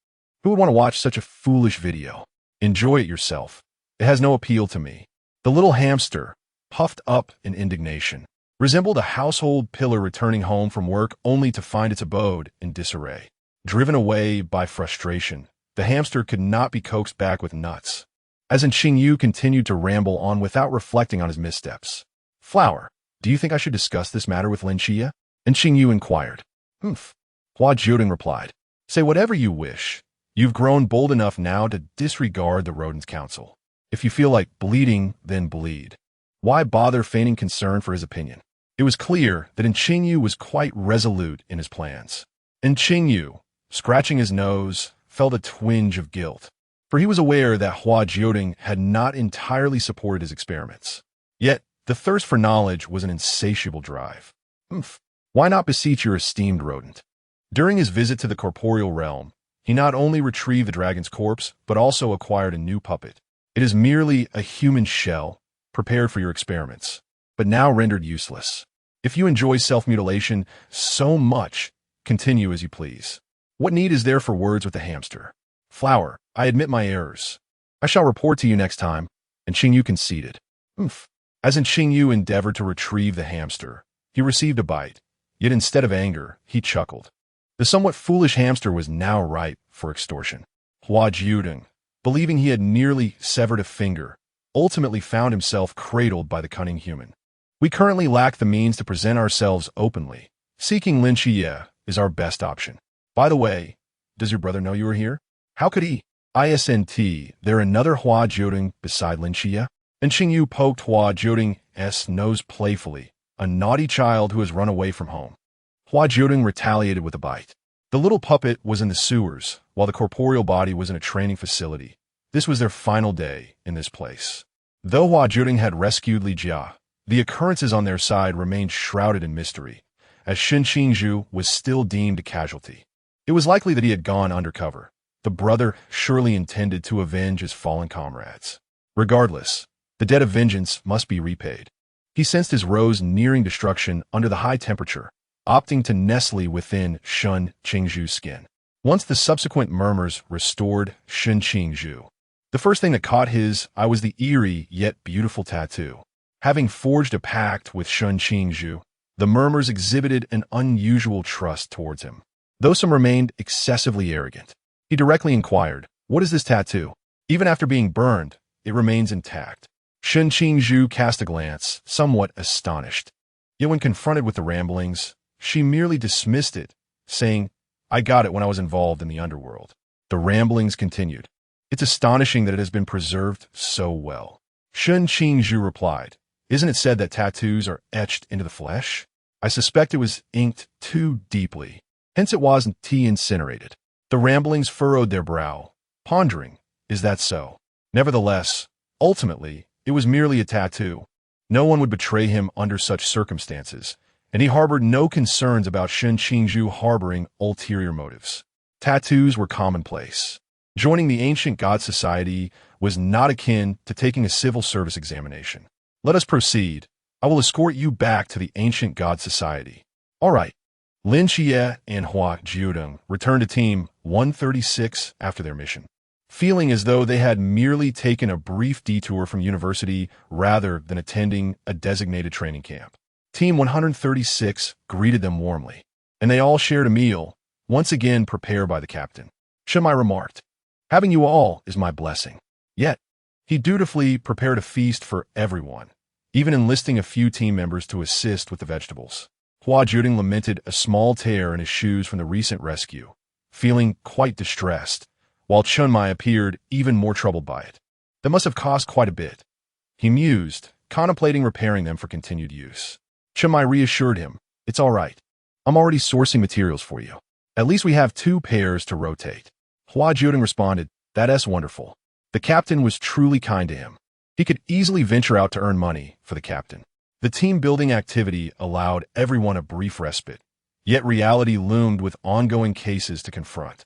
Who would want to watch such a foolish video? Enjoy it yourself. It has no appeal to me. The little hamster, puffed up in indignation, resembled a household pillar returning home from work only to find its abode in disarray. Driven away by frustration, the hamster could not be coaxed back with nuts. As Qingyu continued to ramble on without reflecting on his missteps. Flower, do you think I should discuss this matter with Lin Qiye? And Qingyu inquired. Humph. Hua Jiudeng replied. Say whatever you wish. You've grown bold enough now to disregard the rodent's counsel. If you feel like bleeding, then bleed. Why bother feigning concern for his opinion? It was clear that Qingyu was quite resolute in his plans. And Qingyu, scratching his nose, felt a twinge of guilt, for he was aware that Hua Jiudeng had not entirely supported his experiments. Yet, the thirst for knowledge was an insatiable drive. Why not beseech your esteemed rodent? During his visit to the corporeal realm, he not only retrieved the dragon's corpse, but also acquired a new puppet. It is merely a human shell, prepared for your experiments, but now rendered useless. If you enjoy self-mutilation so much, continue as you please. What need is there for words with the hamster? Flower, I admit my errors. I shall report to you next time. And Qingyu conceded. As Qingyu endeavored to retrieve the hamster, he received a bite, yet instead of anger, he chuckled. The somewhat foolish hamster was now ripe for extortion. Hua Jiudeng, believing he had nearly severed a finger, ultimately found himself cradled by the cunning human. We currently lack the means to present ourselves openly, Seeking Lin Qiye is our best option. By the way, does your brother know you are here? How could he? Isn't there another Hua Jiudeng beside Lin Qiye? And Qingyu poked Hua Jiudeng's nose playfully, a naughty child who has run away from home. Hua Jiudeng retaliated with a bite. The little puppet was in the sewers, while the corporeal body was in a training facility. This was their final day in this place. Though Hua Jiudeng had rescued Li Jia, the occurrences on their side remained shrouded in mystery, as Shen Qingzhu was still deemed a casualty. It was likely that he had gone undercover. The brother surely intended to avenge his fallen comrades. Regardless, the debt of vengeance must be repaid. He sensed his rose nearing destruction under the high temperature, opting to nestle within Shen Qingzhu's skin. Once the subsequent murmurs restored Shen Qingzhu, the first thing that caught his eye was the eerie yet beautiful tattoo. Having forged a pact with Shen Qingzhu, the murmurs exhibited an unusual trust towards him. Though some remained excessively arrogant, he directly inquired, "What is this tattoo?" Even after being burned, it remains intact. Shen Qingzhu cast a glance, somewhat astonished. Yet when confronted with the ramblings, she merely dismissed it, saying, "I got it when I was involved in the underworld." The ramblings continued. "It's astonishing that it has been preserved so well." Shen Qingzhu replied, "Isn't it said that tattoos are etched into the flesh? I suspect it was inked too deeply. Hence it wasn't incinerated." The ramblings furrowed their brow, pondering, is that so? Nevertheless, ultimately, it was merely a tattoo. No one would betray him under such circumstances, and he harbored no concerns about Shen Qingzhu harboring ulterior motives. Tattoos were commonplace. Joining the ancient god society was not akin to taking a civil service examination. "Let us proceed. I will escort you back to the ancient god society." All right. Lin Qiye and Hua Jiudeng returned to Team 136 after their mission, feeling as though they had merely taken a brief detour from university rather than attending a designated training camp. Team 136 greeted them warmly, and they all shared a meal, once again prepared by the captain. Shen Mai remarked, "Having you all is my blessing." Yet, he dutifully prepared a feast for everyone, even enlisting a few team members to assist with the vegetables. Hua Jiudeng lamented a small tear in his shoes from the recent rescue, feeling quite distressed, while Shen Mai appeared even more troubled by it. That must have cost quite a bit. He mused, contemplating repairing them for continued use. Shen Mai reassured him, "It's all right. I'm already sourcing materials for you. At least we have 2 pairs to rotate." Hua Jiudeng responded, "That's wonderful." The captain was truly kind to him. He could easily venture out to earn money for the captain. The team-building activity allowed everyone a brief respite, yet reality loomed with ongoing cases to confront.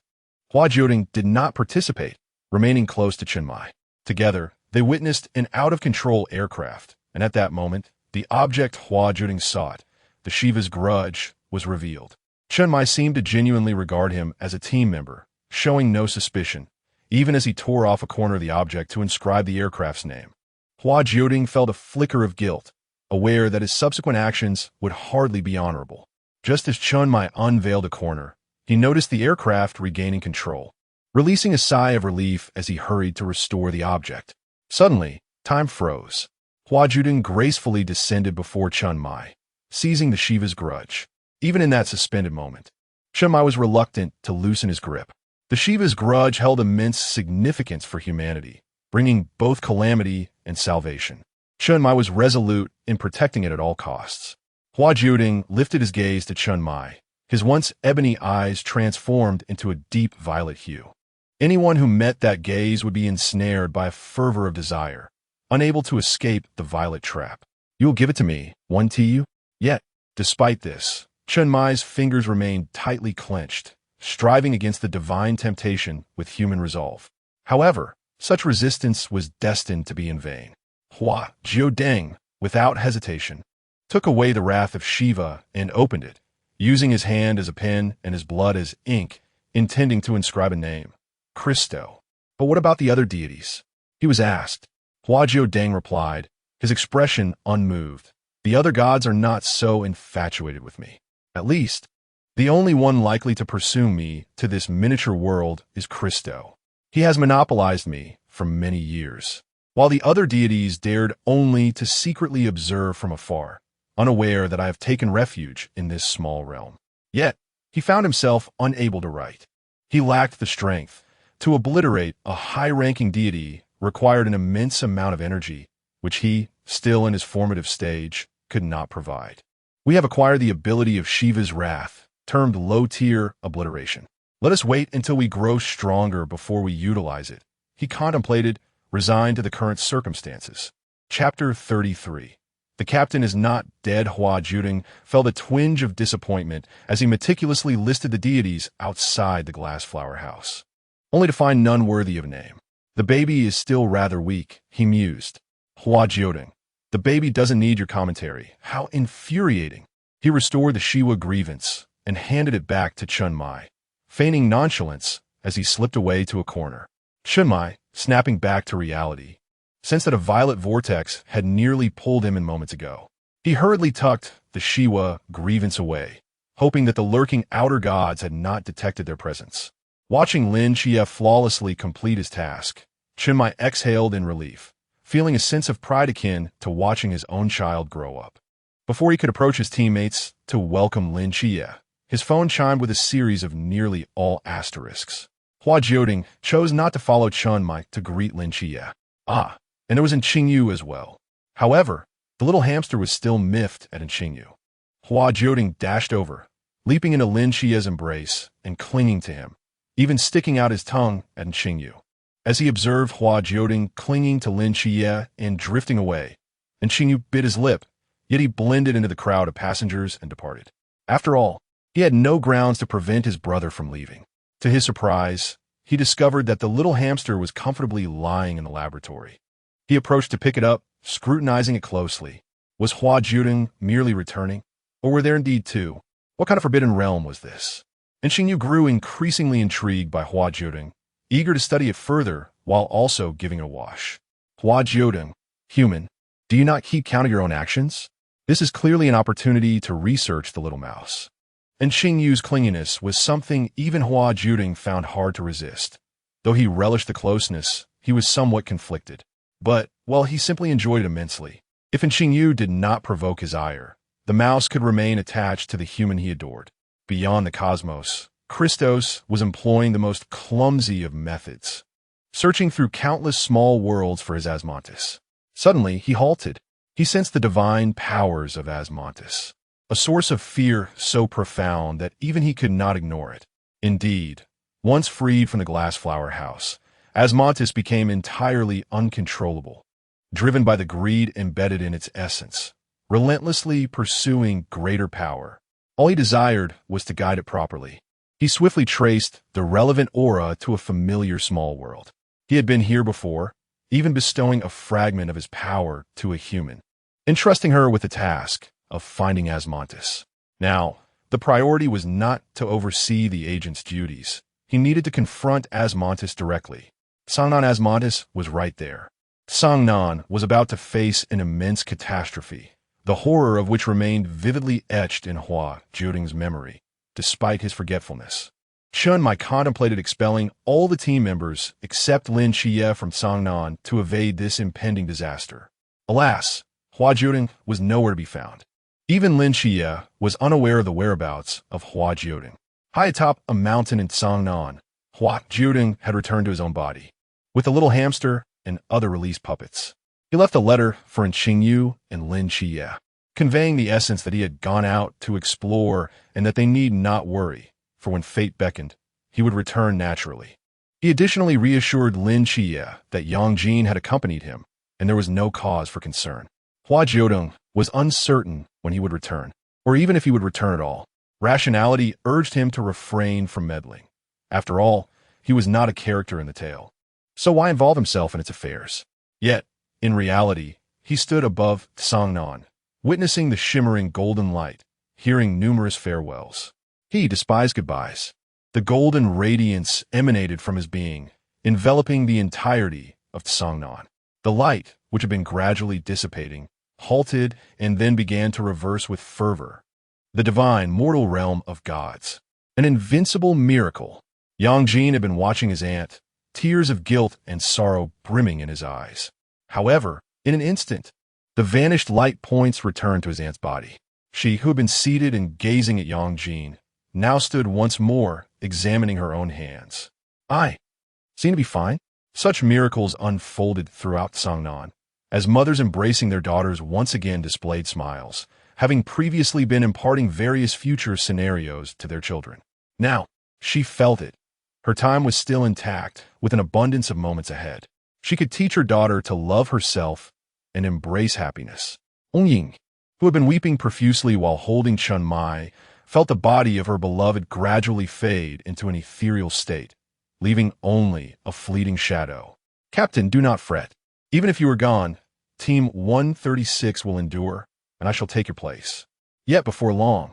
Hua Jiudeng did not participate, remaining close to Shen Mai. Together, they witnessed an out-of-control aircraft, and at that moment, the object Hua Jiudeng sought, the Shiva's grudge, was revealed. Shen Mai seemed to genuinely regard him as a team member, showing no suspicion, even as he tore off a corner of the object to inscribe the aircraft's name. Hua Jiudeng felt a flicker of guilt, aware that his subsequent actions would hardly be honorable. Just as Shen Mai unveiled a corner, he noticed the aircraft regaining control, releasing a sigh of relief as he hurried to restore the object. Suddenly, time froze. Hua Jiudeng gracefully descended before Shen Mai, seizing the Shiva's grudge. Even in that suspended moment, Shen Mai was reluctant to loosen his grip. The Shiva's grudge held immense significance for humanity, bringing both calamity and salvation. Shen Mai was resolute in protecting it at all costs. Hua Jiudeng lifted his gaze to Shen Mai, his once ebony eyes transformed into a deep violet hue. Anyone who met that gaze would be ensnared by a fervor of desire, unable to escape the violet trap. "You will give it to me, won't you?" Yet, despite this, Shen Mai's fingers remained tightly clenched, striving against the divine temptation with human resolve. However, such resistance was destined to be in vain. Hua Jiudeng, without hesitation, took away the wrath of Shiva and opened it, using his hand as a pen and his blood as ink, intending to inscribe a name, Christo. "But what about the other deities?" he was asked. Hua Jiudeng replied, his expression unmoved. "The other gods are not so infatuated with me. At least, the only one likely to pursue me to this miniature world is Christo. He has monopolized me for many years. While the other deities dared only to secretly observe from afar, unaware that I have taken refuge in this small realm. Yet, he found himself unable to write. He lacked the strength. To obliterate a high-ranking deity required an immense amount of energy, which he, still in his formative stage, could not provide. We have acquired the ability of Shiva's wrath, termed low-tier obliteration. Let us wait until we grow stronger before we utilize it, he contemplated, resigned to the current circumstances. Chapter 33. The captain is not dead. Hua Jiudeng felt a twinge of disappointment as he meticulously listed the deities outside the glass flower house, only to find none worthy of a name. The baby is still rather weak, he mused. Hua Jiudeng. The baby doesn't need your commentary. How infuriating. He restored the Shiwa grievance and handed it back to Chunmai, feigning nonchalance as he slipped away to a corner. Chunmai, snapping back to reality, sensed that a violet vortex had nearly pulled him in moments ago. He hurriedly tucked the Shiwa grievance away, hoping that the lurking outer gods had not detected their presence. Watching Lin Qiye flawlessly complete his task, Chunmai exhaled in relief, feeling a sense of pride akin to watching his own child grow up. Before he could approach his teammates to welcome Lin Qiye, his phone chimed with a series of nearly all asterisks. Hua Jiudeng chose not to follow Chunmai to greet Lin Qiye. And there was Qingyu as well. However, the little hamster was still miffed at Qingyu. Hua Jiudeng dashed over, leaping into Lin Qiye's embrace and clinging to him, even sticking out his tongue at Qingyu. As he observed Hua Jiudeng clinging to Lin Qiye and drifting away, Qingyu bit his lip, yet he blended into the crowd of passengers and departed. After all, he had no grounds to prevent his brother from leaving. To his surprise, he discovered that the little hamster was comfortably lying in the laboratory. He approached to pick it up, scrutinizing it closely. Was Hua Jiudeng merely returning? Or were there indeed two? What kind of forbidden realm was this? Qingyu grew increasingly intrigued by Hua Jiudeng, eager to study it further while also giving it a wash. Hua Jiudeng, human, do you not keep count of your own actions? This is clearly an opportunity to research the little mouse. Qingyu's clinginess was something even Hua Jiudeng found hard to resist. Though he relished the closeness, he was somewhat conflicted. But, well, he simply enjoyed it immensely. If Qingyu did not provoke his ire, the mouse could remain attached to the human he adored. Beyond the cosmos, Christos was employing the most clumsy of methods, searching through countless small worlds for his Asmodeus. Suddenly, he halted. He sensed the divine powers of Asmodeus, a source of fear so profound that even he could not ignore it. Indeed, once freed from the glass flower house, Asmodeus became entirely uncontrollable, driven by the greed embedded in its essence, relentlessly pursuing greater power. All he desired was to guide it properly. He swiftly traced the relevant aura to a familiar small world. He had been here before, even bestowing a fragment of his power to a human, entrusting her with the task of finding Asmodeus. Now, the priority was not to oversee the agent's duties. He needed to confront Asmodeus directly. Sangnan Asmodeus was right there. Sangnan was about to face an immense catastrophe, the horror of which remained vividly etched in Hua Jiudeng's memory, despite his forgetfulness. Chunmai contemplated expelling all the team members except Lin Qiye from Sangnan to evade this impending disaster. Alas, Hua Jiudeng was nowhere to be found. Even Lin Qiye was unaware of the whereabouts of Hua Jiudeng. High atop a mountain in Sangnan, Hua Jiudeng had returned to his own body, with the little hamster and other released puppets. He left a letter for Qingyu and Lin Qiye, conveying the essence that he had gone out to explore and that they need not worry, for when fate beckoned, he would return naturally. He additionally reassured Lin Qiye that Yang Jin had accompanied him, and there was no cause for concern. Hua Jiudeng was uncertain when he would return, or even if he would return at all. Rationality urged him to refrain from meddling. After all, he was not a character in the tale. So why involve himself in its affairs? Yet, in reality, he stood above Sangnan, witnessing the shimmering golden light, hearing numerous farewells. He despised goodbyes. The golden radiance emanated from his being, enveloping the entirety of Sangnan. The light, which had been gradually dissipating, halted and then began to reverse with fervor. The divine mortal realm of gods. An invincible miracle. Yang Jin had been watching his aunt, tears of guilt and sorrow brimming in his eyes. However, in an instant, The vanished light points returned to his aunt's body. She, who had been seated and gazing at Yang Jin, now stood once more, examining her own hands. I seem to be fine. Such miracles unfolded throughout Songnan, as mothers embracing their daughters once again displayed smiles, having previously been imparting various future scenarios to their children. Now, she felt it. Her time was still intact, with an abundance of moments ahead. She could teach her daughter to love herself and embrace happiness. Ying, who had been weeping profusely while holding Chun Mai, felt the body of her beloved gradually fade into an ethereal state, leaving only a fleeting shadow. Captain, do not fret. Even if you are gone, Team 136 will endure, and I shall take your place. Yet before long,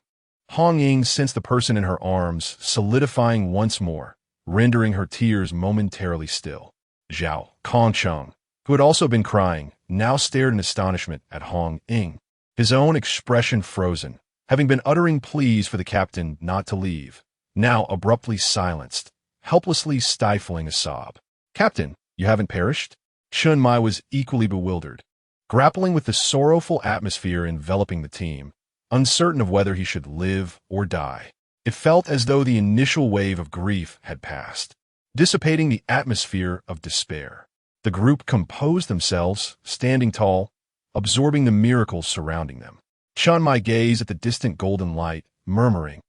Hong Ying sensed the person in her arms solidifying once more, rendering her tears momentarily still. Zhao Kongcheng, who had also been crying, now stared in astonishment at Hong Ying, his own expression frozen, having been uttering pleas for the captain not to leave, now abruptly silenced, helplessly stifling a sob. Captain, you haven't perished? Chun Mai was equally bewildered, grappling with the sorrowful atmosphere enveloping the team, uncertain of whether he should live or die. It felt as though the initial wave of grief had passed, dissipating the atmosphere of despair. The group composed themselves, standing tall, absorbing the miracles surrounding them. Chun Mai gazed at the distant golden light, murmuring,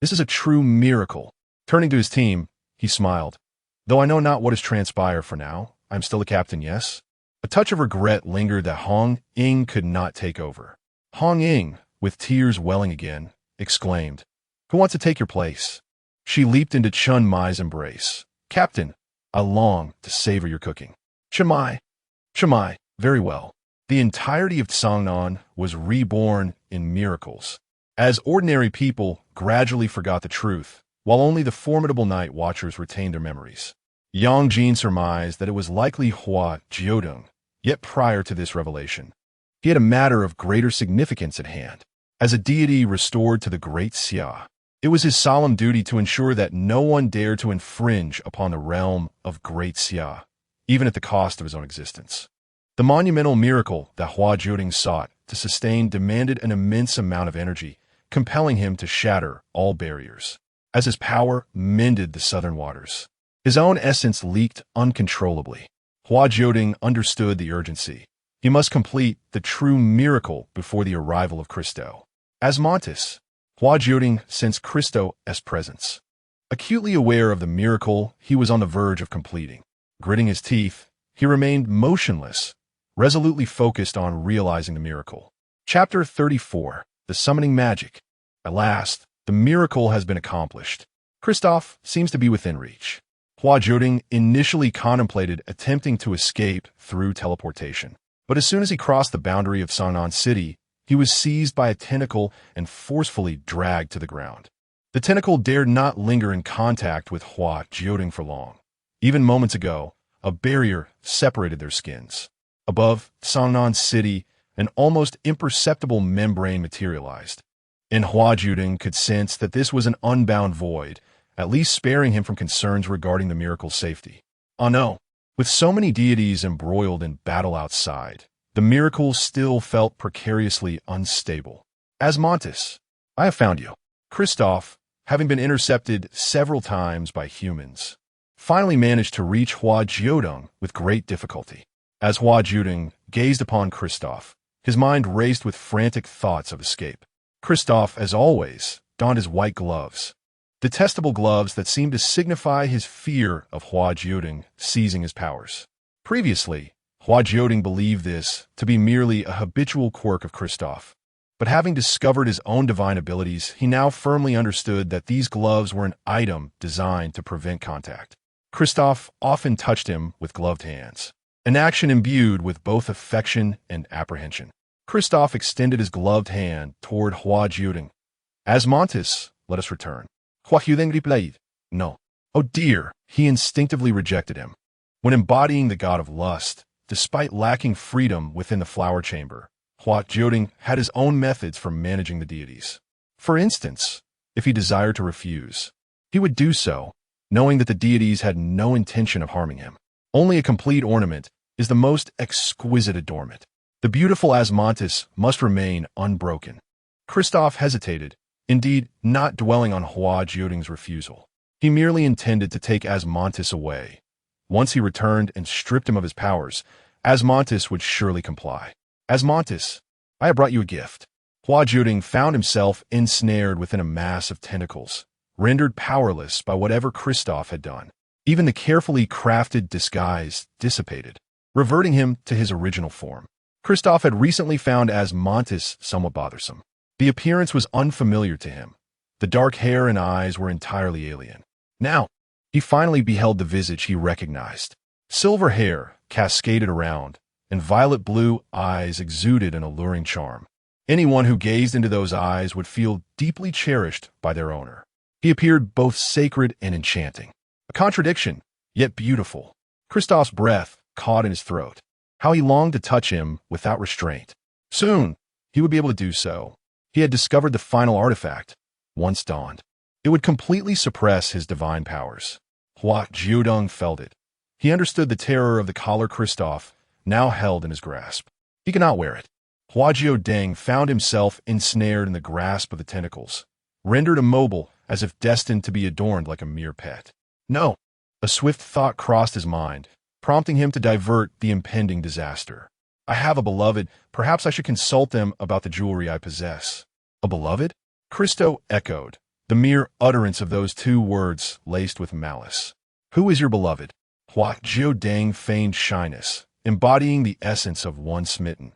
"This is a true miracle." Turning to his team, he smiled. "Though I know not what has transpired for now, I am still the captain, yes?" A touch of regret lingered that Hong Ying could not take over. Hong Ying, with tears welling again, exclaimed, "Who wants to take your place?" She leaped into Chun Mai's embrace. "Captain, I long to savor your cooking." Chun Mai, very well. The entirety of Songnan was reborn in miracles, as ordinary people gradually forgot the truth, while only the formidable night watchers retained their memories. Yang Jin surmised that it was likely Hua Jiudeng, yet prior to this revelation, he had a matter of greater significance at hand. As a deity restored to the Great Xia, it was his solemn duty to ensure that no one dared to infringe upon the realm of Great Xia, even at the cost of his own existence. The monumental miracle that Hua Jiudeng sought to sustain demanded an immense amount of energy, compelling him to shatter all barriers. As his power mended the southern waters, his own essence leaked uncontrollably. Hua Jiudeng understood the urgency. He must complete the true miracle before the arrival of Christo. Asmodeus, Hua Jiudeng sensed Christo's presence. Acutely aware of the miracle he was on the verge of completing, gritting his teeth, he remained motionless, resolutely focused on realizing the miracle. Chapter 34, The Summoning Magic. At last, the miracle has been accomplished. Christoph seems to be within reach. Hua Jiudeng initially contemplated attempting to escape through teleportation, but as soon as he crossed the boundary of Songnan City, he was seized by a tentacle and forcefully dragged to the ground. The tentacle dared not linger in contact with Hua Jiudeng for long. Even moments ago, a barrier separated their skins. Above Songnan City, an almost imperceptible membrane materialized, and Hua Jiudeng could sense that this was an unbound void, at least sparing him from concerns regarding the miracle's safety. Oh no! With so many deities embroiled in battle outside, the miracle still felt precariously unstable. Asmodeus, I have found you. Christoph, having been intercepted several times by humans, finally managed to reach Hua Jiudeng with great difficulty. As Hua Jiudeng gazed upon Christoph, his mind raced with frantic thoughts of escape. Christoph, as always, donned his white gloves, detestable gloves that seemed to signify his fear of Hua Jiudeng seizing his powers. Previously, Hua Jiudeng believed this to be merely a habitual quirk of Christoph, but having discovered his own divine abilities, he now firmly understood that these gloves were an item designed to prevent contact. Christoph often touched him with gloved hands, an action imbued with both affection and apprehension. Christoph extended his gloved hand toward Hua Jiudeng. Asmodeus, let us return. Hua Jiudeng replied, no. Oh dear, he instinctively rejected him. When embodying the god of lust, despite lacking freedom within the flower chamber, Hua Jiudeng had his own methods for managing the deities. For instance, if he desired to refuse, he would do so, knowing that the deities had no intention of harming him. Only a complete ornament is the most exquisite adornment. The beautiful Asmodeus must remain unbroken. Kristoff hesitated, indeed not dwelling on Hua Jiudeng's refusal. He merely intended to take Asmodeus away. Once he returned and stripped him of his powers, Asmodeus would surely comply. Asmodeus, I have brought you a gift. Hua Jiudeng found himself ensnared within a mass of tentacles, rendered powerless by whatever Kristoff had done. Even the carefully crafted disguise dissipated, reverting him to his original form. Kristoff had recently found Asmodeus somewhat bothersome. The appearance was unfamiliar to him. The dark hair and eyes were entirely alien. Now, he finally beheld the visage he recognized. Silver hair cascaded around, and violet blue eyes exuded an alluring charm. Anyone who gazed into those eyes would feel deeply cherished by their owner. He appeared both sacred and enchanting. A contradiction, yet beautiful. Kristoff's breath caught in his throat. How he longed to touch him without restraint. Soon, he would be able to do so. He had discovered the final artifact, once dawned. It would completely suppress his divine powers. Hua Jiudeng felt it. He understood the terror of the collar Kristoff now held in his grasp. He could not wear it. Hua Jiudeng found himself ensnared in the grasp of the tentacles, rendered immobile as if destined to be adorned like a mere pet. No, a swift thought crossed his mind, prompting him to divert the impending disaster. I have a beloved. Perhaps I should consult them about the jewelry I possess. A beloved? Christo echoed, the mere utterance of those two words laced with malice. Who is your beloved? Hua Jiudeng feigned shyness, embodying the essence of one smitten.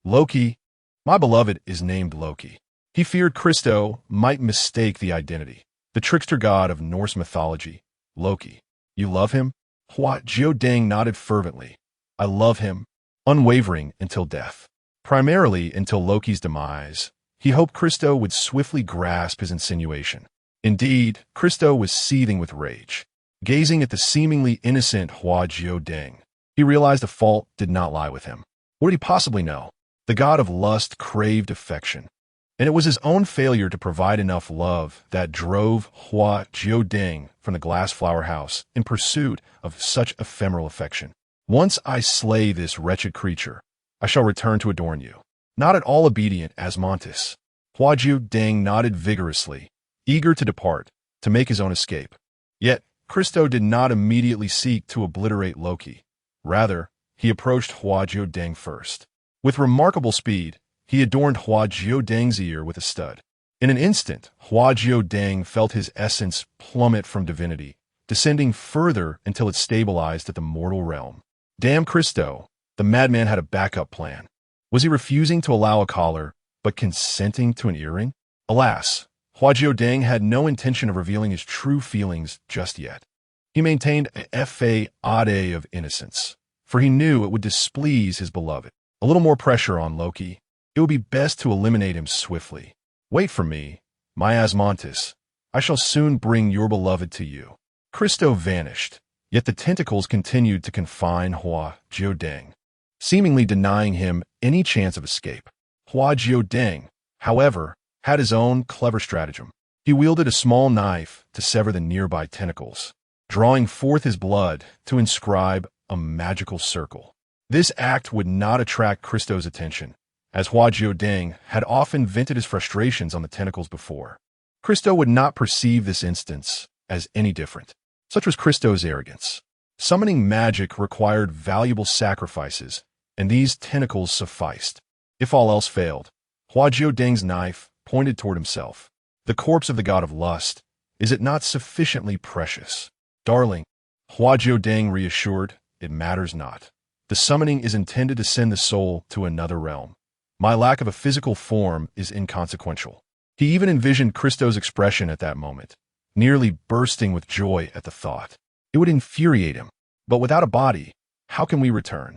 Loki. My beloved is named Loki. He feared Christo might mistake the identity. The trickster god of Norse mythology, Loki. You love him? Hua Jiudeng nodded fervently. I love him, unwavering until death. Primarily until Loki's demise. He hoped Christo would swiftly grasp his insinuation. Indeed, Christo was seething with rage. Gazing at the seemingly innocent Hua Jiudeng, he realized the fault did not lie with him. What did he possibly know? The god of lust craved affection, and it was his own failure to provide enough love that drove Hua Jiudeng from the glass flower house in pursuit of such ephemeral affection. Once I slay this wretched creature, I shall return to adorn you. Not at all obedient Asmodeus. Hua Jiudeng nodded vigorously, eager to depart, to make his own escape. Yet, Christo did not immediately seek to obliterate Loki. Rather, he approached Hua Jiudeng first. With remarkable speed, he adorned Hua Jiudeng's ear with a stud. In an instant, Hua Jiudeng felt his essence plummet from divinity, descending further until it stabilized at the mortal realm. Damn Christo, the madman had a backup plan. Was he refusing to allow a collar, but consenting to an earring? Alas, Hua Jiudeng had no intention of revealing his true feelings just yet. He maintained a facade of innocence, for he knew it would displease his beloved. A little more pressure on Loki. It would be best to eliminate him swiftly. Wait for me, my Asmodeus. I shall soon bring your beloved to you. Christo vanished, yet the tentacles continued to confine Hua Jiudeng, seemingly denying him any chance of escape. Hua Jiudeng, however, had his own clever stratagem. He wielded a small knife to sever the nearby tentacles, drawing forth his blood to inscribe a magical circle. This act would not attract Christo's attention, as Hua Jiudeng had often vented his frustrations on the tentacles before. Christo would not perceive this instance as any different. Such was Christo's arrogance. Summoning magic required valuable sacrifices, and these tentacles sufficed. If all else failed, Hua Jiudeng's knife pointed toward himself. The corpse of the god of lust, is it not sufficiently precious? Darling, Hua Jiudeng reassured, it matters not. The summoning is intended to send the soul to another realm. My lack of a physical form is inconsequential. He even envisioned Christo's expression at that moment, nearly bursting with joy at the thought. It would infuriate him. But without a body, how can we return?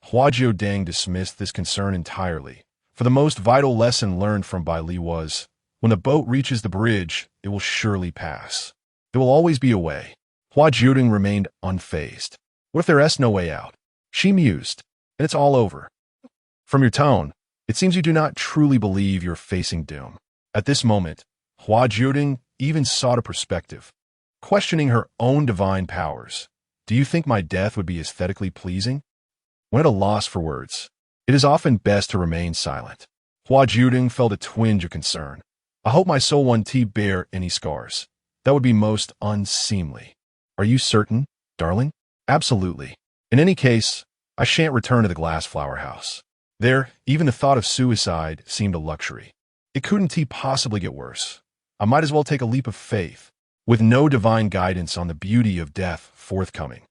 Hua Jiudeng dismissed this concern entirely, for the most vital lesson learned from Bai Li was, when the boat reaches the bridge, it will surely pass. There will always be a way. Hua Jiudeng remained unfazed. What if there is no way out? She mused, and it's all over. From your tone, it seems you do not truly believe you're facing doom. At this moment, Hua Jiudeng even sought a perspective, questioning her own divine powers. Do you think my death would be aesthetically pleasing? When at a loss for words, It is often best to remain silent. Hua Jiudeng felt a twinge of concern. I hope my soul won't bear any scars. That would be most unseemly. Are you certain, darling? Absolutely. In any case, I shan't return to the glass flower house. There, even the thought of suicide seemed a luxury. It couldn't possibly get worse. I might as well take a leap of faith, with no divine guidance on the beauty of death forthcoming.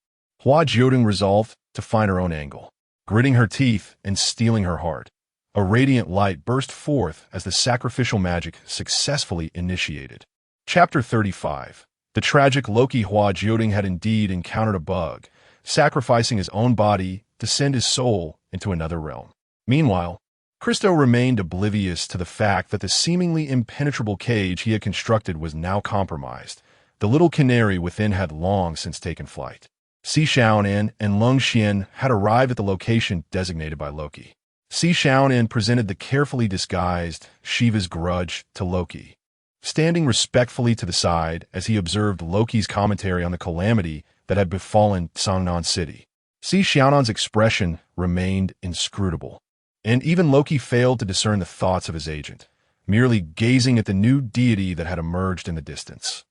Hua Jiudeng resolved to find her own angle. Gritting her teeth and steeling her heart, a radiant light burst forth as the sacrificial magic successfully initiated. Chapter 35. The tragic Loki. Hua Jiudeng had indeed encountered a bug, sacrificing his own body to send his soul into another realm. Meanwhile, Christo remained oblivious to the fact that the seemingly impenetrable cage he had constructed was now compromised. The little canary within had long since taken flight. Si Xiaonan and Lin Qiye had arrived at the location designated by Loki. Si Xiaonan presented the carefully disguised Shiva's grudge to Loki, standing respectfully to the side as he observed Loki's commentary on the calamity that had befallen Sangnan City. Si Xiaonan's expression remained inscrutable, and even Loki failed to discern the thoughts of his agent, merely gazing at the new deity that had emerged in the distance.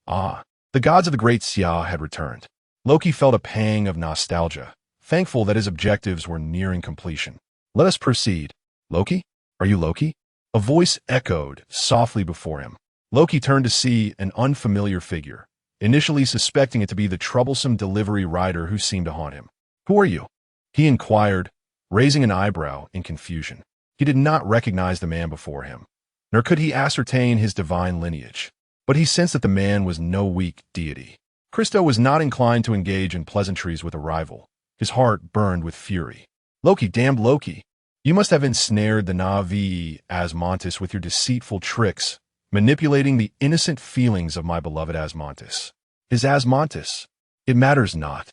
Ah, the gods of the great Xia had returned. Loki felt a pang of nostalgia, thankful that his objectives were nearing completion. Let us proceed. Loki? Are you Loki? A voice echoed softly before him. Loki turned to see an unfamiliar figure, initially suspecting it to be the troublesome delivery rider who seemed to haunt him. Who are you? He inquired, raising an eyebrow in confusion. He did not recognize the man before him, nor could he ascertain his divine lineage. But he sensed that the man was no weak deity. Christo was not inclined to engage in pleasantries with a rival. His heart burned with fury. Loki, damned Loki! You must have ensnared the Navi Asmodeus with your deceitful tricks, manipulating the innocent feelings of my beloved Asmodeus. His Asmodeus? It matters not.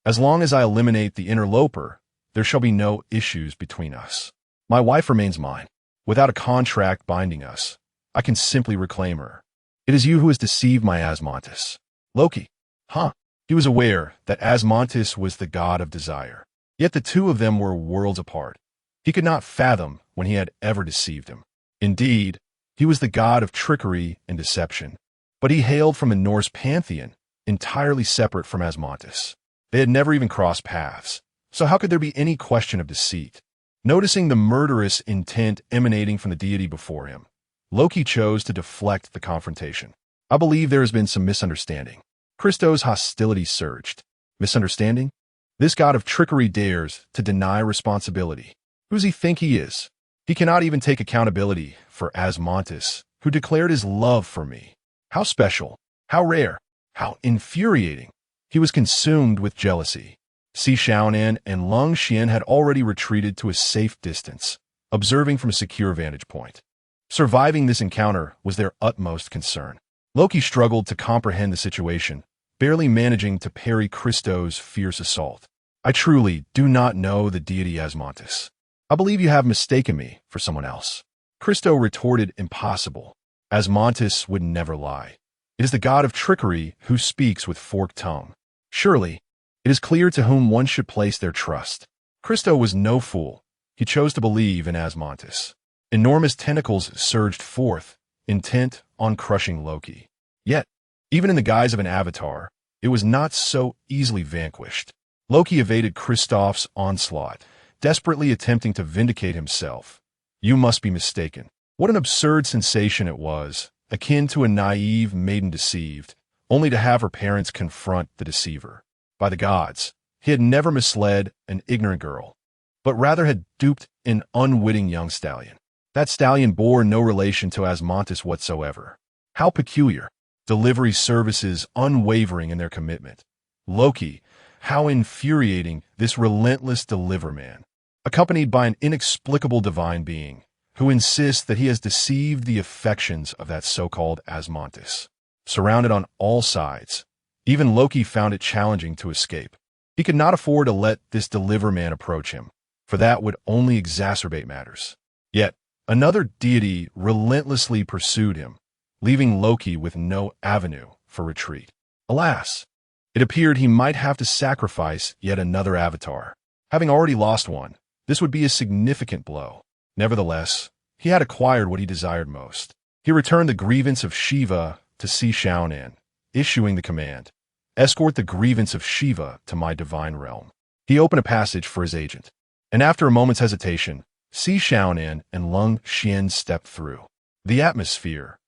As long as I eliminate the interloper, there shall be no issues between us. My wife remains mine. Without a contract binding us, I can simply reclaim her. It is you who has deceived my Asmodeus. Loki. Huh. He was aware that Asmodeus was the god of desire. Yet the two of them were worlds apart. He could not fathom when he had ever deceived him. Indeed, he was the god of trickery and deception. But he hailed from a Norse pantheon, entirely separate from Asmodeus. They had never even crossed paths, so how could there be any question of deceit? Noticing the murderous intent emanating from the deity before him, Loki chose to deflect the confrontation. I believe there has been some misunderstanding. Christo's hostility surged. Misunderstanding? This god of trickery dares to deny responsibility. Who does he think he is? He cannot even take accountability for Asmodeus, who declared his love for me. How special, how rare, how infuriating. He was consumed with jealousy. Si Xiaonan and Lin Qiye had already retreated to a safe distance, observing from a secure vantage point. Surviving this encounter was their utmost concern. Loki struggled to comprehend the situation, barely managing to parry Christo's fierce assault. I truly do not know the deity Asmodeus. I believe you have mistaken me for someone else. Christo retorted, impossible. Asmodeus would never lie. It is the god of trickery who speaks with forked tongue. Surely, it is clear to whom one should place their trust. Christo was no fool. He chose to believe in Asmodeus. Enormous tentacles surged forth, intent on crushing Loki. Yet, even in the guise of an avatar, it was not so easily vanquished. Loki evaded Kristoff's onslaught, desperately attempting to vindicate himself. You must be mistaken. What an absurd sensation it was, akin to a naive maiden deceived, only to have her parents confront the deceiver. By the gods, he had never misled an ignorant girl, but rather had duped an unwitting young stallion. That stallion bore no relation to Asmodeus whatsoever. How peculiar. Delivery services unwavering in their commitment. Loki, how infuriating this relentless deliver man, accompanied by an inexplicable divine being, who insists that he has deceived the affections of that so-called Asmodeus. Surrounded on all sides, even Loki found it challenging to escape. He could not afford to let this deliver man approach him, for that would only exacerbate matters. Yet, another deity relentlessly pursued him, leaving Loki with no avenue for retreat. Alas, it appeared he might have to sacrifice yet another avatar. Having already lost one, This would be a significant blow. Nevertheless, he had acquired what he desired most. He returned the grievance of Shiva to Si Xiaonan, issuing the command, "Escort the grievance of Shiva to my divine realm." He opened a passage for his agent, and after a moment's hesitation, Si Xiaonan and Lin Qiye stepped through. The atmosphere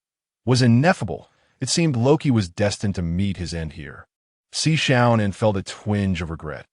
was ineffable. It seemed Loki was destined to meet his end here. Si Xiaonan felt a twinge of regret.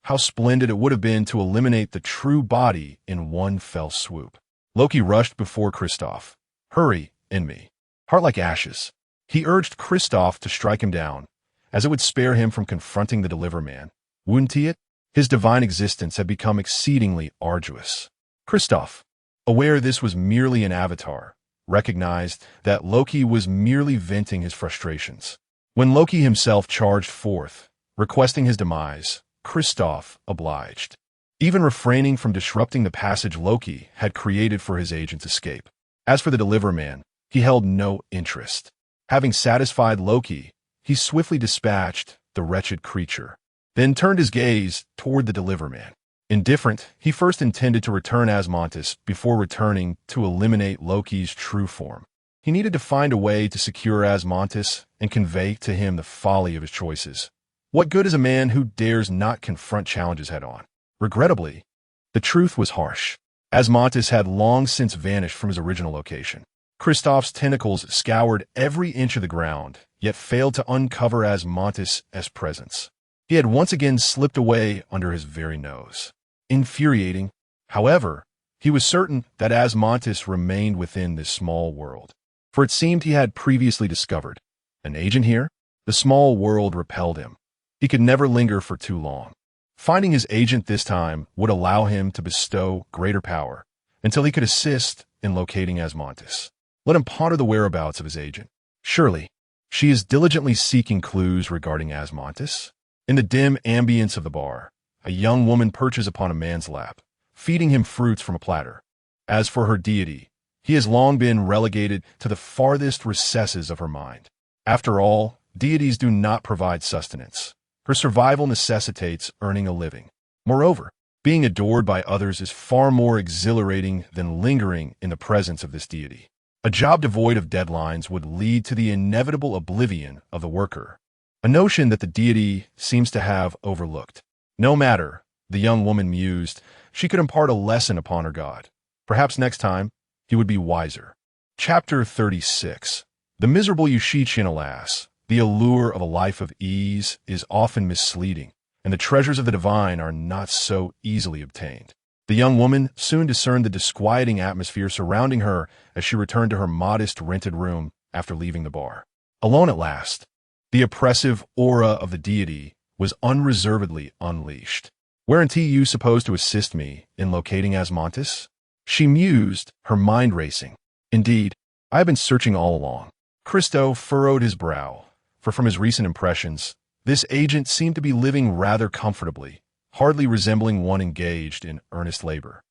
How splendid it would have been to eliminate the true body in one fell swoop. Loki rushed before Kristoff. "Hurry, in me. Heart like ashes." He urged Kristoff to strike him down, as it would spare him from confronting the Deliver Man. Wouldn't he it? His divine existence had become exceedingly arduous. Kristoff, aware this was merely an avatar, recognized that Loki was merely venting his frustrations. When Loki himself charged forth, requesting his demise, Kristoff obliged, even refraining from disrupting the passage Loki had created for his agent's escape. As for the Deliver Man, he held no interest. Having satisfied Loki, he swiftly dispatched the wretched creature, then turned his gaze toward the Deliver Man. Indifferent, he first intended to return Asmodeus before returning to eliminate Loki's true form. He needed to find a way to secure Asmodeus and convey to him the folly of his choices. What good is a man who dares not confront challenges head-on? Regrettably, the truth was harsh. Asmodeus had long since vanished from his original location. Kristoff's tentacles scoured every inch of the ground, yet failed to uncover Asmodeus' presence. He had once again slipped away under his very nose. Infuriating, however, he was certain that Asmodeus remained within this small world, for it seemed he had previously discovered an agent here. The small world repelled him. He could never linger for too long. Finding his agent this time would allow him to bestow greater power until he could assist in locating Asmodeus. Let him ponder the whereabouts of his agent. Surely, she is diligently seeking clues regarding Asmodeus. In the dim ambience of the bar, a young woman perches upon a man's lap, feeding him fruits from a platter. As for her deity, he has long been relegated to the farthest recesses of her mind. After all, deities do not provide sustenance. Her survival necessitates earning a living. Moreover, being adored by others is far more exhilarating than lingering in the presence of this deity. A job devoid of deadlines would lead to the inevitable oblivion of the worker, a notion that the deity seems to have overlooked. No matter, the young woman mused, she could impart a lesson upon her god. Perhaps next time, he would be wiser. Chapter 36. The miserable Yushichin, alas, the allure of a life of ease is often misleading, and the treasures of the divine are not so easily obtained. The young woman soon discerned the disquieting atmosphere surrounding her as she returned to her modest rented room after leaving the bar. Alone at last, the oppressive aura of the deity was unreservedly unleashed. "Weren't you supposed to assist me in locating Asmodeus?" she mused, her mind racing. "Indeed, I have been searching all along." Christo furrowed his brow, for from his recent impressions, this agent seemed to be living rather comfortably, hardly resembling one engaged in earnest labor.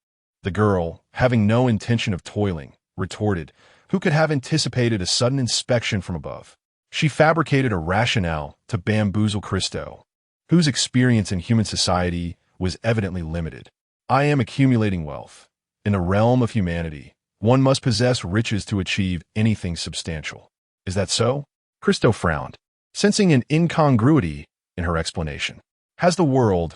The girl, having no intention of toiling, retorted, "Who could have anticipated a sudden inspection from above?" She fabricated a rationale to bamboozle Christo, whose experience in human society was evidently limited. "I am accumulating wealth. In the realm of humanity, one must possess riches to achieve anything substantial. Is that so?" Christo frowned, sensing an incongruity in her explanation. Has the world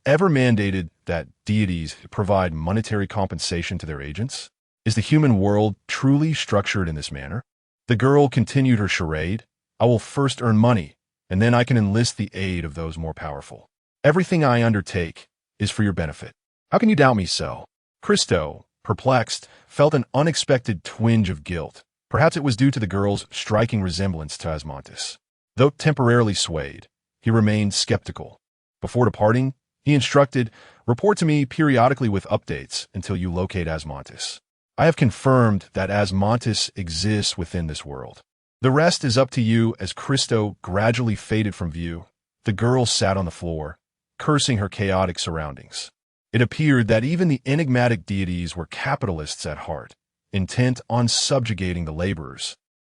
ever mandated that deities provide monetary compensation to their agents? Is the human world truly structured in this manner? The girl continued her charade. "I will first earn money, and then I can enlist the aid of those more powerful. Everything I undertake is for your benefit. How can you doubt me so?" Christo, perplexed, felt an unexpected twinge of guilt. Perhaps it was due to the girl's striking resemblance to Asmodeus. Though temporarily swayed, he remained skeptical. Before departing, he instructed, "Report to me periodically with updates until you locate Asmodeus. I have confirmed that Asmodeus exists within this world. The rest is up to you." As Christo gradually faded from view, the girl sat on the floor, cursing her chaotic surroundings. It appeared that even the enigmatic deities were capitalists at heart, intent on subjugating the laborers,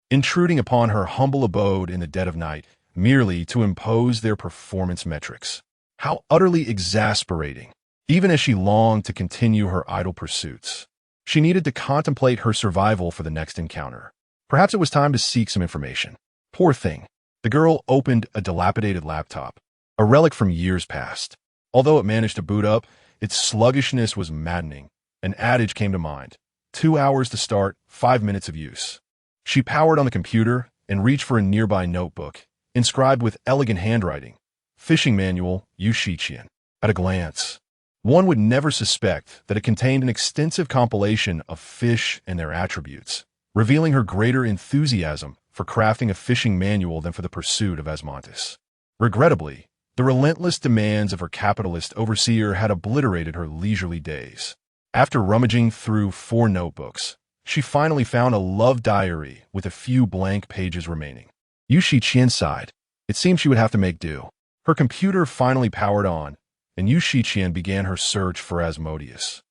intruding upon her humble abode in the dead of night, merely to impose their performance metrics. How utterly exasperating. even as she longed to continue her idle pursuits. She needed to contemplate her survival for the next encounter. Perhaps it was time to seek some information. Poor thing. The girl opened a dilapidated laptop, a relic from years past. Although it managed to boot up, its sluggishness was maddening. An adage came to mind. 2 hours to start, 5 minutes of use. She powered on the computer and reached for a nearby notebook, inscribed with elegant handwriting. Fishing Manual, Yu Shiqian. At a glance, one would never suspect that it contained an extensive compilation of fish and their attributes, revealing her greater enthusiasm for crafting a fishing manual than for the pursuit of Asmodeus. Regrettably, the relentless demands of her capitalist overseer had obliterated her leisurely days. After rummaging through 4 notebooks, she finally found a love diary with a few blank pages remaining. Yu Shiqian sighed. It seemed she would have to make do. Her computer finally powered on, and Yu Shiqian began her search for Asmodeus,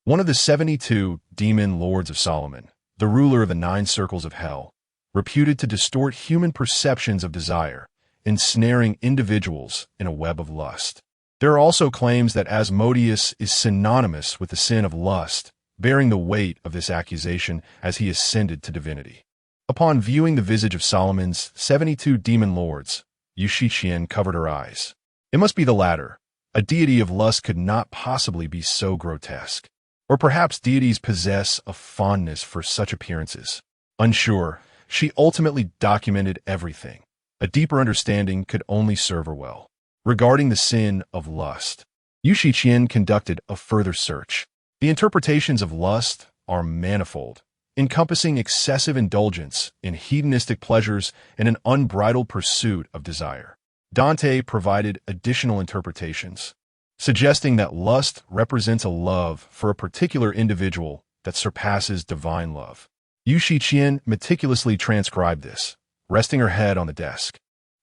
one of the 72 demon lords of Solomon, the ruler of the 9 circles of hell, reputed to distort human perceptions of desire, ensnaring individuals in a web of lust. There are also claims that Asmodeus is synonymous with the sin of lust, bearing the weight of this accusation as he ascended to divinity. Upon viewing the visage of Solomon's 72 demon lords, Yu Shiqian covered her eyes. It must be the latter. A deity of lust could not possibly be so grotesque. Or perhaps deities possess a fondness for such appearances. Unsure, she ultimately documented everything. A deeper understanding could only serve her well. Regarding the sin of lust, Yu Shiqian conducted a further search. The interpretations of lust are manifold, encompassing excessive indulgence in hedonistic pleasures and an unbridled pursuit of desire. Dante provided additional interpretations, suggesting that lust represents a love for a particular individual that surpasses divine love. Yu Shiqian meticulously transcribed this, resting her head on the desk,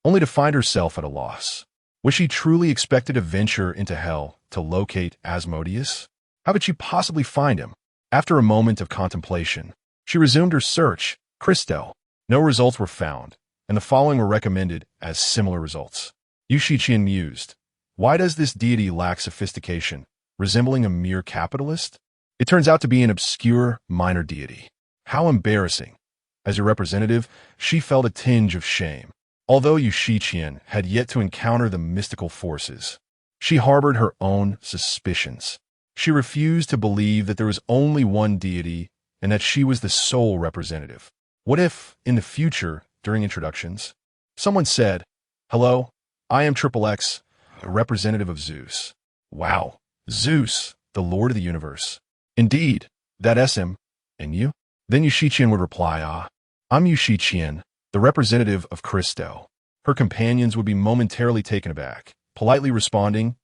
only to find herself at a loss. Was she truly expected to venture into hell to locate Asmodeus? How could she possibly find him? After a moment of contemplation, she resumed her search. Christo. No results were found, and the following were recommended as similar results. Yu Shiqian mused. Why does this deity lack sophistication, resembling a mere capitalist? It turns out to be an obscure, minor deity. How embarrassing. As a representative, she felt a tinge of shame. Although Yu Shiqian had yet to encounter the mystical forces, she harbored her own suspicions. She refused to believe that there was only one deity and that she was the sole representative. What if, in the future, during introductions, someone said, "Hello, I am XXX, a representative of Zeus." Wow, Zeus, the Lord of the universe. Indeed, that's him. And you? Then Yu Shiqian would reply, I'm Yu Shiqian, the representative of Christo. Her companions would be momentarily taken aback, politely responding,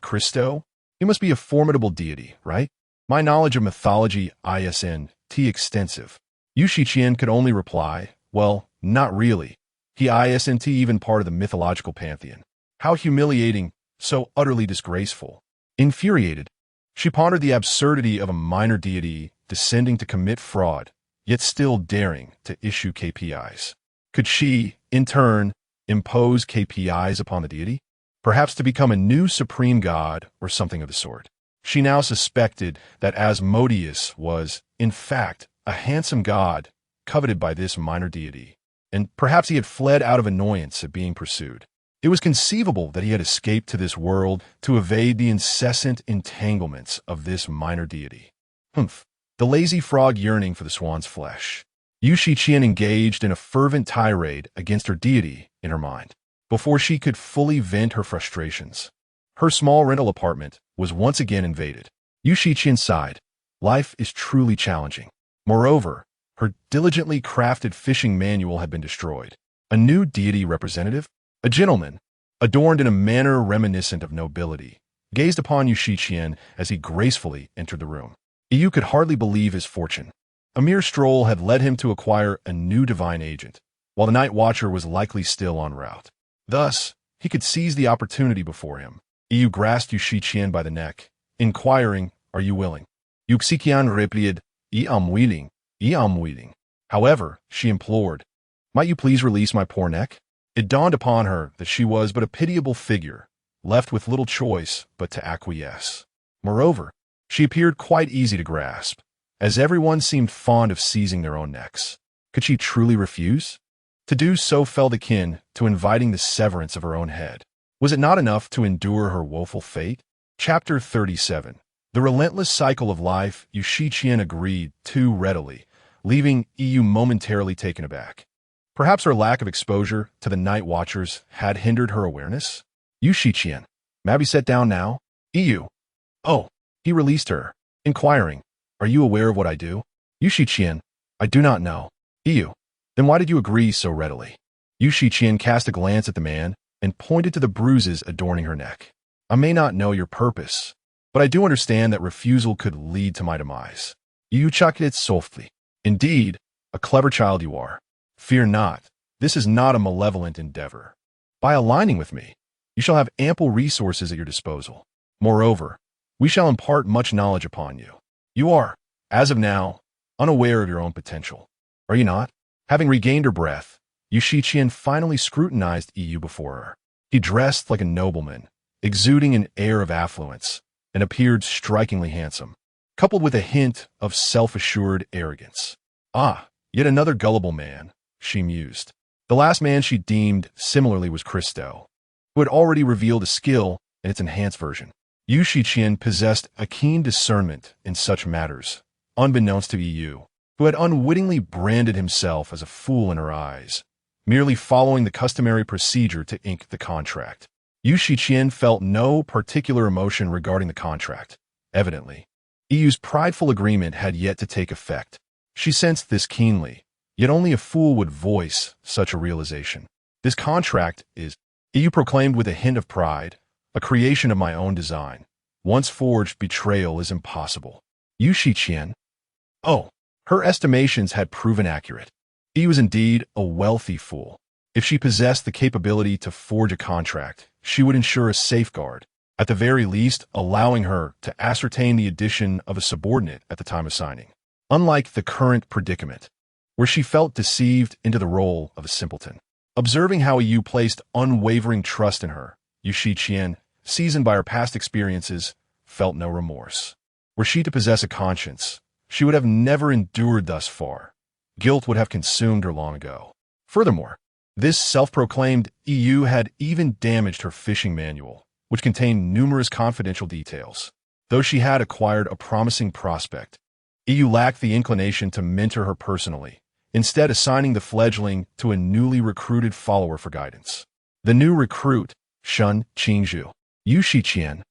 Christo? You must be a formidable deity, right? My knowledge of mythology isn't extensive. Yu Shiqian could only reply, well, not really. He isn't even part of the mythological pantheon. How humiliating, so utterly disgraceful. Infuriated, she pondered the absurdity of a minor deity descending to commit fraud, yet still daring to issue KPIs. Could she, in turn, impose KPIs upon the deity? Perhaps to become a new supreme god or something of the sort. She now suspected that Asmodeus was, in fact, a handsome god coveted by this minor deity, and perhaps he had fled out of annoyance at being pursued. It was conceivable that he had escaped to this world to evade the incessant entanglements of this minor deity. Humph. The lazy frog yearning for the swan's flesh. Yu Shiqian engaged in a fervent tirade against her deity in her mind, before she could fully vent her frustrations. Her small rental apartment was once again invaded. Yu Shiqian sighed. Life is truly challenging. Moreover, her diligently crafted fishing manual had been destroyed. A new deity representative, a gentleman, adorned in a manner reminiscent of nobility, gazed upon Yu Shiqian as he gracefully entered the room. Yu could hardly believe his fortune. A mere stroll had led him to acquire a new divine agent, while the night watcher was likely still en route. Thus, he could seize the opportunity before him. Yu grasped Yu Shiqian by the neck, inquiring, "Are you willing?" Yu Shiqian replied, "I am willing, I am willing." However, she implored, "Might you please release my poor neck?" It dawned upon her that she was but a pitiable figure, left with little choice but to acquiesce. Moreover, she appeared quite easy to grasp, as everyone seemed fond of seizing their own necks. Could she truly refuse? To do so felt akin to inviting the severance of her own head. Was it not enough to endure her woeful fate? Chapter 37. The relentless cycle of life. Yu Shiqian agreed too readily, leaving Yu momentarily taken aback. Perhaps her lack of exposure to the night watchers had hindered her awareness? Yu Shiqian. May I sit down now? Yu. Oh. He released her, inquiring, Are you aware of what I do? Yu Shiqian. I do not know. Yu. Then why did you agree so readily? Yu Shiqian cast a glance at the man and pointed to the bruises adorning her neck. I may not know your purpose, but I do understand that refusal could lead to my demise. Yu chuckled softly. Indeed, a clever child you are. Fear not, this is not a malevolent endeavor. By aligning with me, you shall have ample resources at your disposal. Moreover, we shall impart much knowledge upon you. You are, as of now, unaware of your own potential. Are you not? Having regained her breath, Yu Shiqian finally scrutinized Yu before her. He dressed like a nobleman, exuding an air of affluence, and appeared strikingly handsome, coupled with a hint of self-assured arrogance. Ah, yet another gullible man, she mused. The last man she deemed similarly was Christo, who had already revealed a skill in its enhanced version. Yu Shiqian possessed a keen discernment in such matters, unbeknownst to Yu, who had unwittingly branded himself as a fool in her eyes, merely following the customary procedure to ink the contract. Yu Shiqian felt no particular emotion regarding the contract. Evidently, Yu's prideful agreement had yet to take effect. She sensed this keenly, yet only a fool would voice such a realization. This contract is, Yu proclaimed with a hint of pride, a creation of my own design. Once forged, betrayal is impossible. Yu Shiqian. Oh, her estimations had proven accurate. He was indeed a wealthy fool. If she possessed the capability to forge a contract, she would ensure a safeguard, at the very least allowing her to ascertain the addition of a subordinate at the time of signing. Unlike the current predicament, where she felt deceived into the role of a simpleton. Observing how Yu placed unwavering trust in her, Yu Shiqian, seasoned by her past experiences, felt no remorse. Were she to possess a conscience, she would have never endured thus far. Guilt would have consumed her long ago. Furthermore, this self-proclaimed Yu had even damaged her fishing manual, which contained numerous confidential details. Though she had acquired a promising prospect, Yu lacked the inclination to mentor her personally, instead assigning the fledgling to a newly recruited follower for guidance. The new recruit, Shun Qingzhu. Yu Shiqian.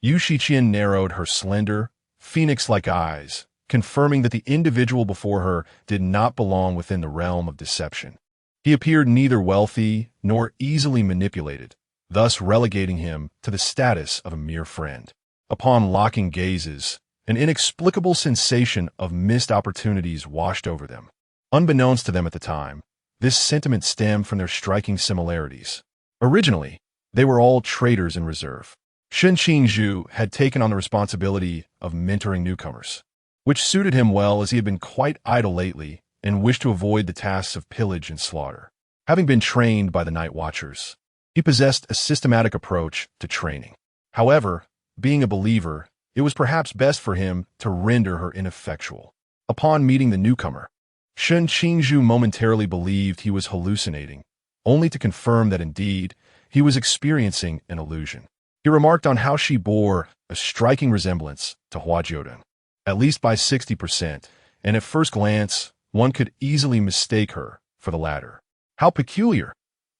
Yu Shiqian narrowed her slender, phoenix-like eyes, confirming that the individual before her did not belong within the realm of deception. He appeared neither wealthy nor easily manipulated, thus relegating him to the status of a mere friend. Upon locking gazes, an inexplicable sensation of missed opportunities washed over them. Unbeknownst to them at the time, this sentiment stemmed from their striking similarities. Originally, they were all traitors in reserve. Shun Qingzhu had taken on the responsibility of mentoring newcomers, which suited him well as he had been quite idle lately and wished to avoid the tasks of pillage and slaughter. Having been trained by the night watchers, he possessed a systematic approach to training. However, being a believer, it was perhaps best for him to render her ineffectual. Upon meeting the newcomer, Shun Qingzhu momentarily believed he was hallucinating, only to confirm that indeed he was experiencing an illusion. He remarked on how she bore a striking resemblance to Hua Jiudeng, at least by 60%, and at first glance, one could easily mistake her for the latter. How peculiar!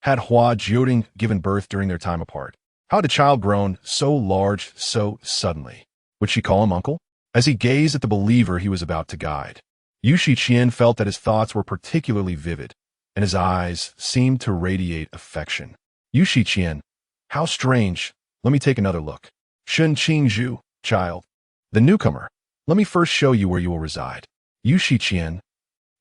Had Hua Jiudeng given birth during their time apart? How had a child grown so large so suddenly? Would she call him uncle? As he gazed at the believer he was about to guide, Yu Shiqian felt that his thoughts were particularly vivid, and his eyes seemed to radiate affection. Yu Shiqian, how strange. Let me take another look. Shun Qingzhu, child. The newcomer. Let me first show you where you will reside. Yu Shiqian.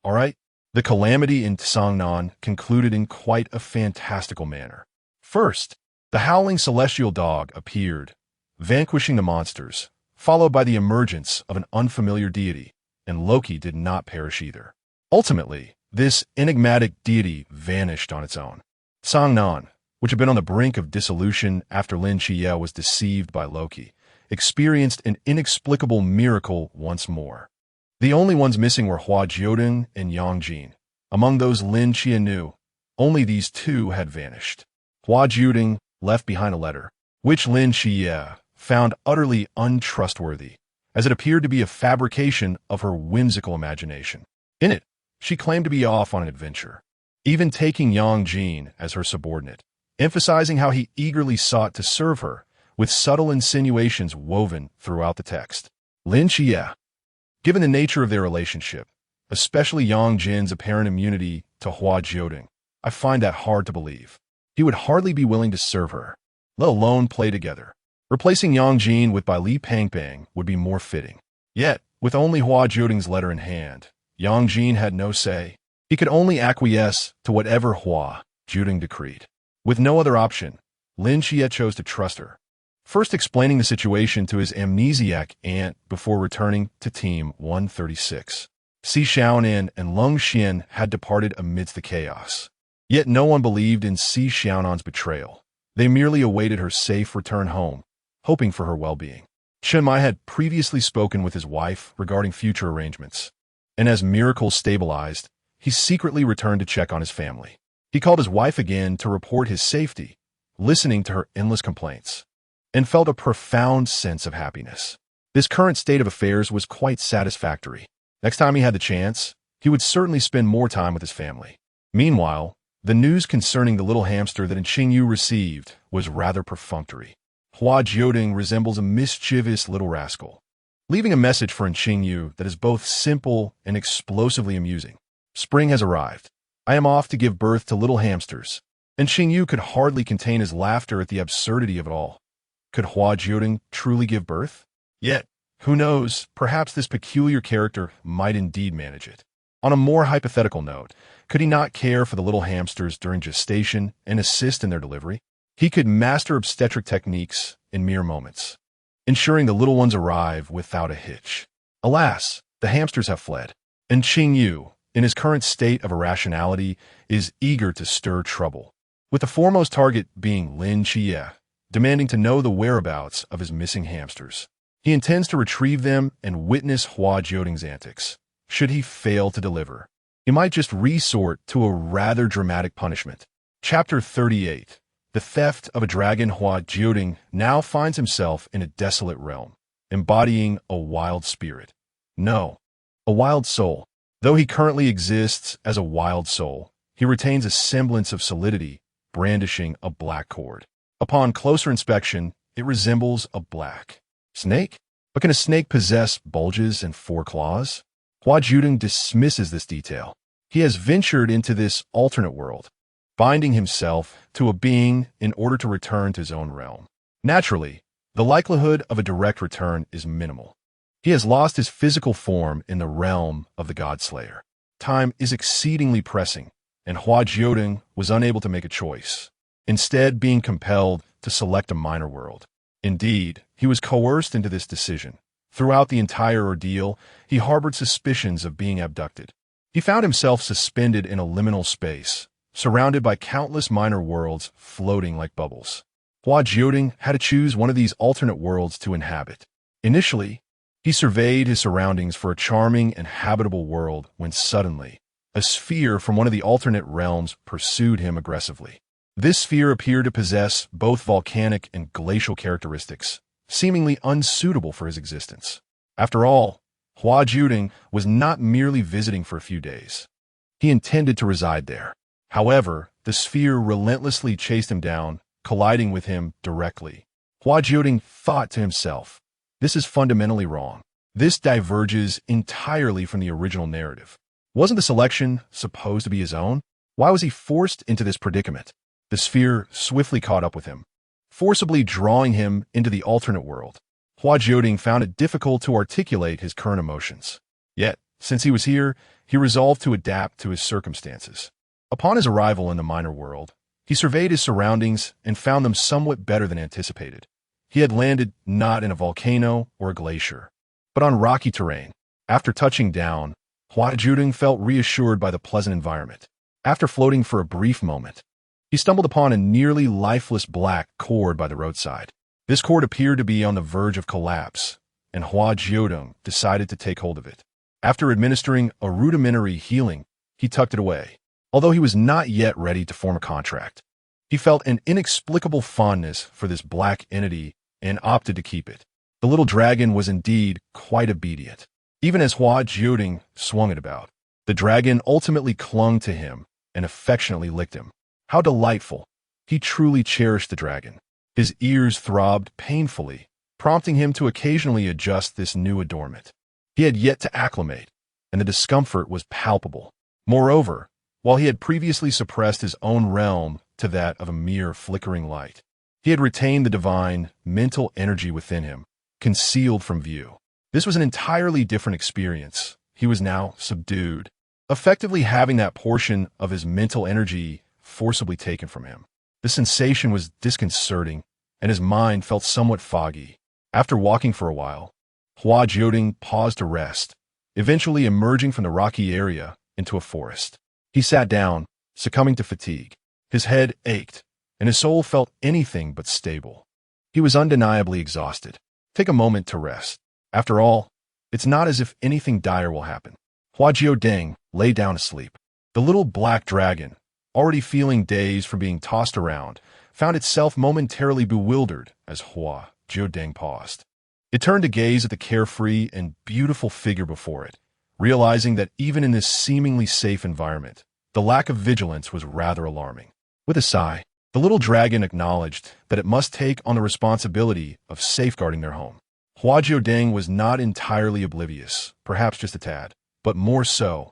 All right. The calamity in Tsangnan concluded in quite a fantastical manner. First, the howling celestial dog appeared, vanquishing the monsters, followed by the emergence of an unfamiliar deity, and Loki did not perish either. Ultimately, this enigmatic deity vanished on its own. Tsangnan, which had been on the brink of dissolution after Lin Qiye was deceived by Loki, experienced an inexplicable miracle once more. The only ones missing were Hua Jiudeng and Yang Jin. Among those Lin Qiye knew, only these two had vanished. Hua Jiudeng left behind a letter, which Lin Qiye found utterly untrustworthy, as it appeared to be a fabrication of her whimsical imagination. In it, she claimed to be off on an adventure, even taking Yang Jin as her subordinate, emphasizing how he eagerly sought to serve her, with subtle insinuations woven throughout the text. Lin Qiye, given the nature of their relationship, especially Yang Jin's apparent immunity to Hua Jiudeng, I find that hard to believe. He would hardly be willing to serve her, let alone play together. Replacing Yang Jin with Bai Li Pangbang would be more fitting. Yet, with only Hua Jiudeng's letter in hand, Yang Jin had no say. He could only acquiesce to whatever Hua Jiudeng decreed. With no other option, Lin Qiye chose to trust her, first explaining the situation to his amnesiac aunt before returning to Team 136. Si Xiaonan and Lung Xian had departed amidst the chaos. Yet no one believed in Si Xiaonan's betrayal. They merely awaited her safe return home, hoping for her well-being. Chen Mai had previously spoken with his wife regarding future arrangements, and as miracles stabilized, he secretly returned to check on his family. He called his wife again to report his safety, listening to her endless complaints, and felt a profound sense of happiness. This current state of affairs was quite satisfactory. Next time he had the chance, he would certainly spend more time with his family. Meanwhile, the news concerning the little hamster that Qingyu received was rather perfunctory. Hua Jiudeng resembles a mischievous little rascal, leaving a message for Qingyu that is both simple and explosively amusing. Spring has arrived. I am off to give birth to little hamsters. And Qingyu could hardly contain his laughter at the absurdity of it all. Could Hua Jiudeng truly give birth? Yet, who knows, perhaps this peculiar character might indeed manage it. On a more hypothetical note, could he not care for the little hamsters during gestation and assist in their delivery? He could master obstetric techniques in mere moments, ensuring the little ones arrive without a hitch. Alas, the hamsters have fled, and Qingyu, in his current state of irrationality, is eager to stir trouble, with the foremost target being Lin Qiye, demanding to know the whereabouts of his missing hamsters. He intends to retrieve them and witness Hua Jiudeng's antics. Should he fail to deliver, he might just resort to a rather dramatic punishment. Chapter 38. The theft of a dragon. Hua Jiudeng now finds himself in a desolate realm, embodying a wild spirit. No, a wild soul. Though he currently exists as a wild soul, he retains a semblance of solidity, brandishing a black cord. Upon closer inspection, it resembles a black snake. But can a snake possess bulges and 4 claws? Hua Jiudeng dismisses this detail. He has ventured into this alternate world, binding himself to a being in order to return to his own realm. Naturally, the likelihood of a direct return is minimal. He has lost his physical form in the realm of the God-Slayer. Time is exceedingly pressing, and Hua Jiudeng was unable to make a choice, instead being compelled to select a minor world. Indeed, he was coerced into this decision. Throughout the entire ordeal, he harbored suspicions of being abducted. He found himself suspended in a liminal space, surrounded by countless minor worlds floating like bubbles. Hua Jiudeng had to choose one of these alternate worlds to inhabit. Initially, he surveyed his surroundings for a charming and habitable world when suddenly, a sphere from one of the alternate realms pursued him aggressively. This sphere appeared to possess both volcanic and glacial characteristics, seemingly unsuitable for his existence. After all, Hua Jiudeng was not merely visiting for a few days. He intended to reside there. However, the sphere relentlessly chased him down, colliding with him directly. Hua Jiudeng thought to himself, this is fundamentally wrong. This diverges entirely from the original narrative. Wasn't the selection supposed to be his own? Why was he forced into this predicament? The sphere swiftly caught up with him, forcibly drawing him into the alternate world. Hua Jiudeng found it difficult to articulate his current emotions. Yet, since he was here, he resolved to adapt to his circumstances. Upon his arrival in the minor world, he surveyed his surroundings and found them somewhat better than anticipated. He had landed not in a volcano or a glacier, but on rocky terrain. After touching down, Hua Jiudeng felt reassured by the pleasant environment. After floating for a brief moment, he stumbled upon a nearly lifeless black cord by the roadside. This cord appeared to be on the verge of collapse, and Hua Jiudeng decided to take hold of it. After administering a rudimentary healing, he tucked it away. Although he was not yet ready to form a contract, he felt an inexplicable fondness for this black entity and opted to keep it. The little dragon was indeed quite obedient. Even as Hua Jiudeng swung it about, the dragon ultimately clung to him and affectionately licked him. How delightful! He truly cherished the dragon. His ears throbbed painfully, prompting him to occasionally adjust this new adornment. He had yet to acclimate, and the discomfort was palpable. Moreover, while he had previously suppressed his own realm to that of a mere flickering light, he had retained the divine, mental energy within him, concealed from view. This was an entirely different experience. He was now subdued, effectively having that portion of his mental energy forcibly taken from him. The sensation was disconcerting, and his mind felt somewhat foggy. After walking for a while, Hua Jiudeng paused to rest, eventually emerging from the rocky area into a forest. He sat down, succumbing to fatigue. His head ached, and his soul felt anything but stable. He was undeniably exhausted. Take a moment to rest. After all, it's not as if anything dire will happen. Hua Jiudeng lay down to sleep. The little black dragon, already feeling dazed from being tossed around, found itself momentarily bewildered as Hua Jiudeng paused. It turned to gaze at the carefree and beautiful figure before it, realizing that even in this seemingly safe environment, the lack of vigilance was rather alarming. With a sigh, the little dragon acknowledged that it must take on the responsibility of safeguarding their home. Hua Jiudeng was not entirely oblivious, perhaps just a tad, but more so.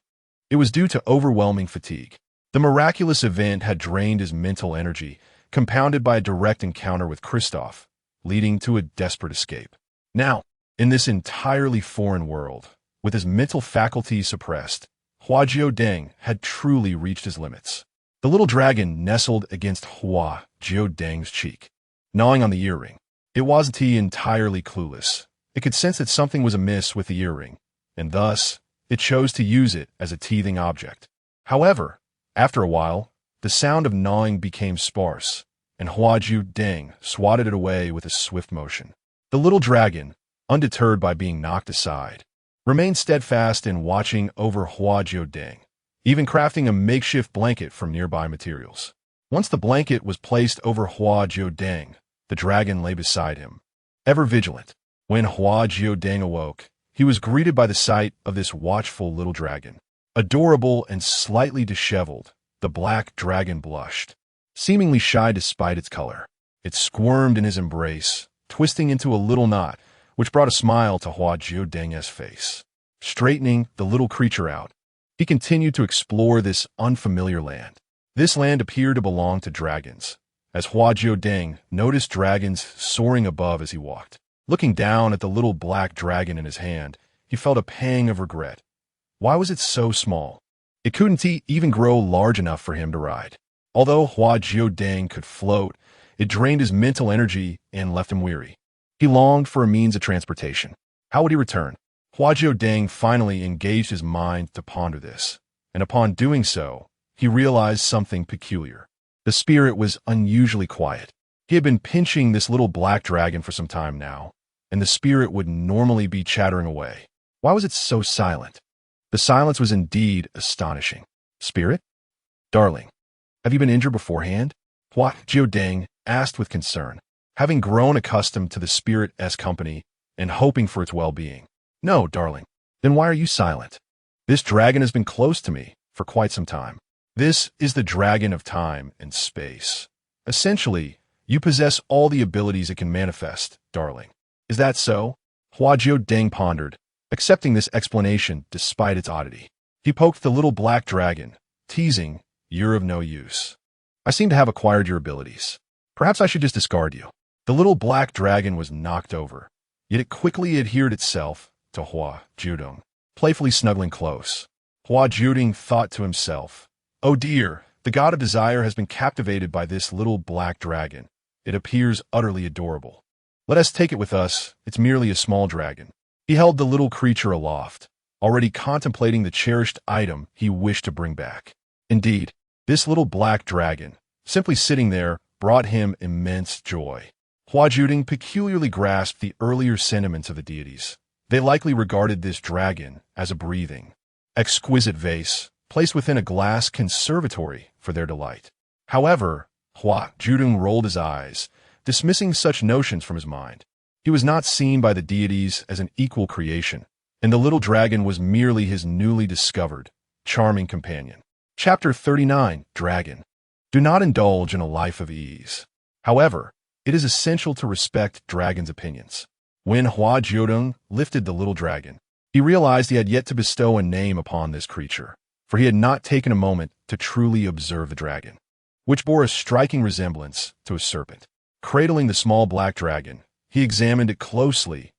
It was due to overwhelming fatigue. The miraculous event had drained his mental energy, compounded by a direct encounter with Christoph, leading to a desperate escape. Now, in this entirely foreign world, with his mental faculties suppressed, Hua Jiudeng had truly reached his limits. The little dragon nestled against Hua Jiudeng's cheek, gnawing on the earring. It wasn't he entirely clueless. It could sense that something was amiss with the earring, and thus, it chose to use it as a teething object. However, after a while, the sound of gnawing became sparse, and Hua Jiudeng swatted it away with a swift motion. The little dragon, undeterred by being knocked aside, remained steadfast in watching over Hua Jiudeng, even crafting a makeshift blanket from nearby materials. Once the blanket was placed over Hua Jiudeng, the dragon lay beside him, ever vigilant. When Hua Jiudeng awoke, he was greeted by the sight of this watchful little dragon. Adorable and slightly disheveled, the black dragon blushed, seemingly shy despite its color. It squirmed in his embrace, twisting into a little knot, which brought a smile to Hua Jiudeng's face. Straightening the little creature out, he continued to explore this unfamiliar land. This land appeared to belong to dragons, as Hua Jiudeng noticed dragons soaring above as he walked. Looking down at the little black dragon in his hand, he felt a pang of regret. Why was it so small? It couldn't even grow large enough for him to ride. Although Hua Jiudeng could float, it drained his mental energy and left him weary. He longed for a means of transportation. How would he return? Hua Jiudeng finally engaged his mind to ponder this, and upon doing so, he realized something peculiar. The spirit was unusually quiet. He had been pinching this little black dragon for some time now, and the spirit would normally be chattering away. Why was it so silent? The silence was indeed astonishing. Spirit? Darling, have you been injured beforehand? Hua Jiudeng asked with concern, having grown accustomed to the spirit's company and hoping for its well-being. No, darling. Then why are you silent? This dragon has been close to me for quite some time. This is the dragon of time and space. Essentially, you possess all the abilities it can manifest, darling. Is that so? Hua Jiudeng pondered, accepting this explanation despite its oddity. He poked the little black dragon, teasing, "You're of no use. I seem to have acquired your abilities. Perhaps I should just discard you." The little black dragon was knocked over, yet it quickly adhered itself to Hua Jiudeng, playfully snuggling close. Hua Jiudeng thought to himself, "Oh dear, the god of desire has been captivated by this little black dragon. It appears utterly adorable. Let us take it with us. It's merely a small dragon." He held the little creature aloft, already contemplating the cherished item he wished to bring back. Indeed, this little black dragon, simply sitting there, brought him immense joy. Hua Jiudeng peculiarly grasped the earlier sentiments of the deities. They likely regarded this dragon as a breathing, exquisite vase placed within a glass conservatory for their delight. However, Hua Jiudeng rolled his eyes, dismissing such notions from his mind. He was not seen by the deities as an equal creation, and the little dragon was merely his newly discovered, charming companion. Chapter 39, Dragon. Do not indulge in a life of ease. However, it is essential to respect dragons' opinions. When Hua Jiudeng lifted the little dragon, he realized he had yet to bestow a name upon this creature, for he had not taken a moment to truly observe the dragon, which bore a striking resemblance to a serpent. Cradling the small black dragon, he examined it closely.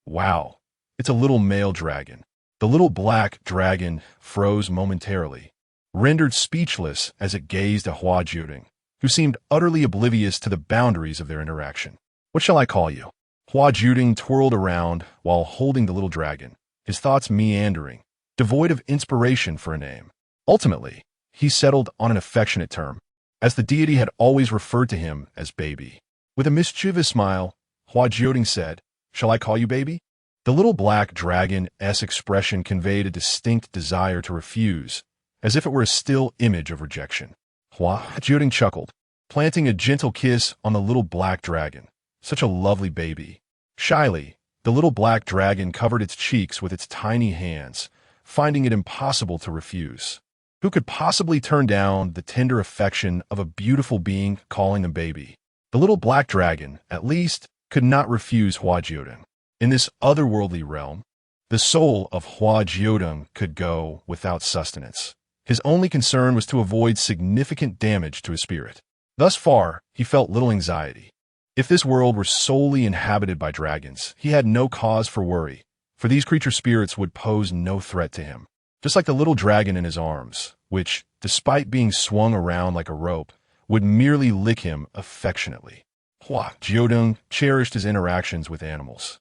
Wow, it's a little male dragon. The little black dragon froze momentarily, rendered speechless as it gazed at Hua Jiudeng, who seemed utterly oblivious to the boundaries of their interaction. What shall I call you? Hua Jiudeng twirled around while holding the little dragon, his thoughts meandering, devoid of inspiration for a name. Ultimately, he settled on an affectionate term, as the deity had always referred to him as baby. With a mischievous smile, Hua Jiudeng said, "Shall I call you baby?" The little black dragon's expression conveyed a distinct desire to refuse, as if it were a still image of rejection. Hua Jiudeng chuckled, planting a gentle kiss on the little black dragon. Such a lovely baby. Shyly, the little black dragon covered its cheeks with its tiny hands, finding it impossible to refuse. Who could possibly turn down the tender affection of a beautiful being calling them baby? The little black dragon, at least, could not refuse Hua Jiudeng. In this otherworldly realm, the soul of Hua Jiudeng could go without sustenance. His only concern was to avoid significant damage to his spirit. Thus far, he felt little anxiety. If this world were solely inhabited by dragons, he had no cause for worry, for these creature spirits would pose no threat to him. Just like the little dragon in his arms, which, despite being swung around like a rope, would merely lick him affectionately. Hua Jiudeng cherished his interactions with animals,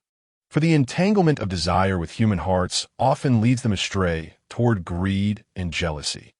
for the entanglement of desire with human hearts often leads them astray toward greed and jealousy,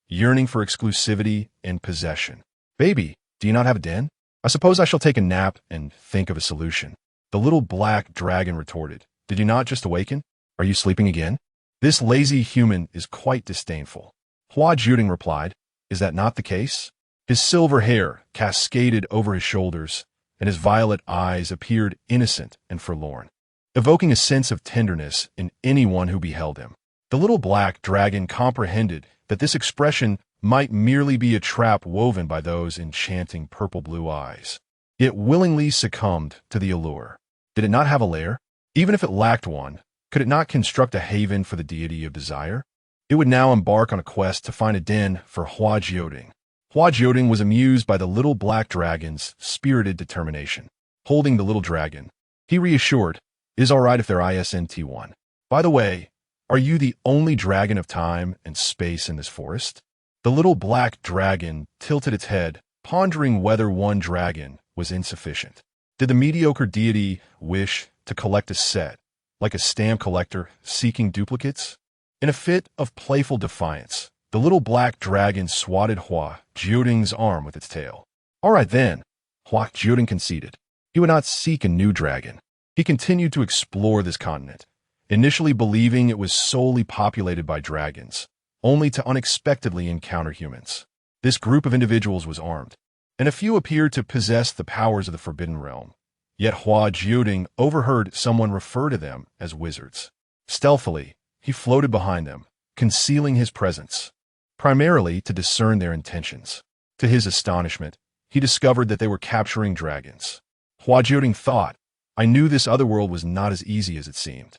yearning for exclusivity and possession. Baby, do you not have a den? I suppose I shall take a nap and think of a solution. The little black dragon retorted, Did you not just awaken? Are you sleeping again? This lazy human is quite disdainful. Hua Jiudeng replied, Is that not the case? His silver hair cascaded over his shoulders, and his violet eyes appeared innocent and forlorn, evoking a sense of tenderness in anyone who beheld him. The little black dragon comprehended that this expression might merely be a trap woven by those enchanting purple-blue eyes. It willingly succumbed to the allure. Did it not have a lair? Even if it lacked one, could it not construct a haven for the deity of desire? It would now embark on a quest to find a den for Hua Jiudeng. Hua Jiudeng was amused by the little black dragon's spirited determination. Holding the little dragon, he reassured, It is all right if they're ISNT1. By the way, are you the only dragon of time and space in this forest? The little black dragon tilted its head, pondering whether one dragon was insufficient. Did the mediocre deity wish to collect a set, like a stamp collector seeking duplicates? In a fit of playful defiance, the little black dragon swatted Hua Jiudeng's arm with its tail. All right then, Hua Jiudeng conceded. He would not seek a new dragon. He continued to explore this continent, initially believing it was solely populated by dragons, only to unexpectedly encounter humans. This group of individuals was armed, and a few appeared to possess the powers of the Forbidden Realm. Yet Hua Jiudeng overheard someone refer to them as wizards. Stealthily, he floated behind them, concealing his presence, primarily to discern their intentions. To his astonishment, he discovered that they were capturing dragons. Hua Jiudeng thought, I knew this other world was not as easy as it seemed.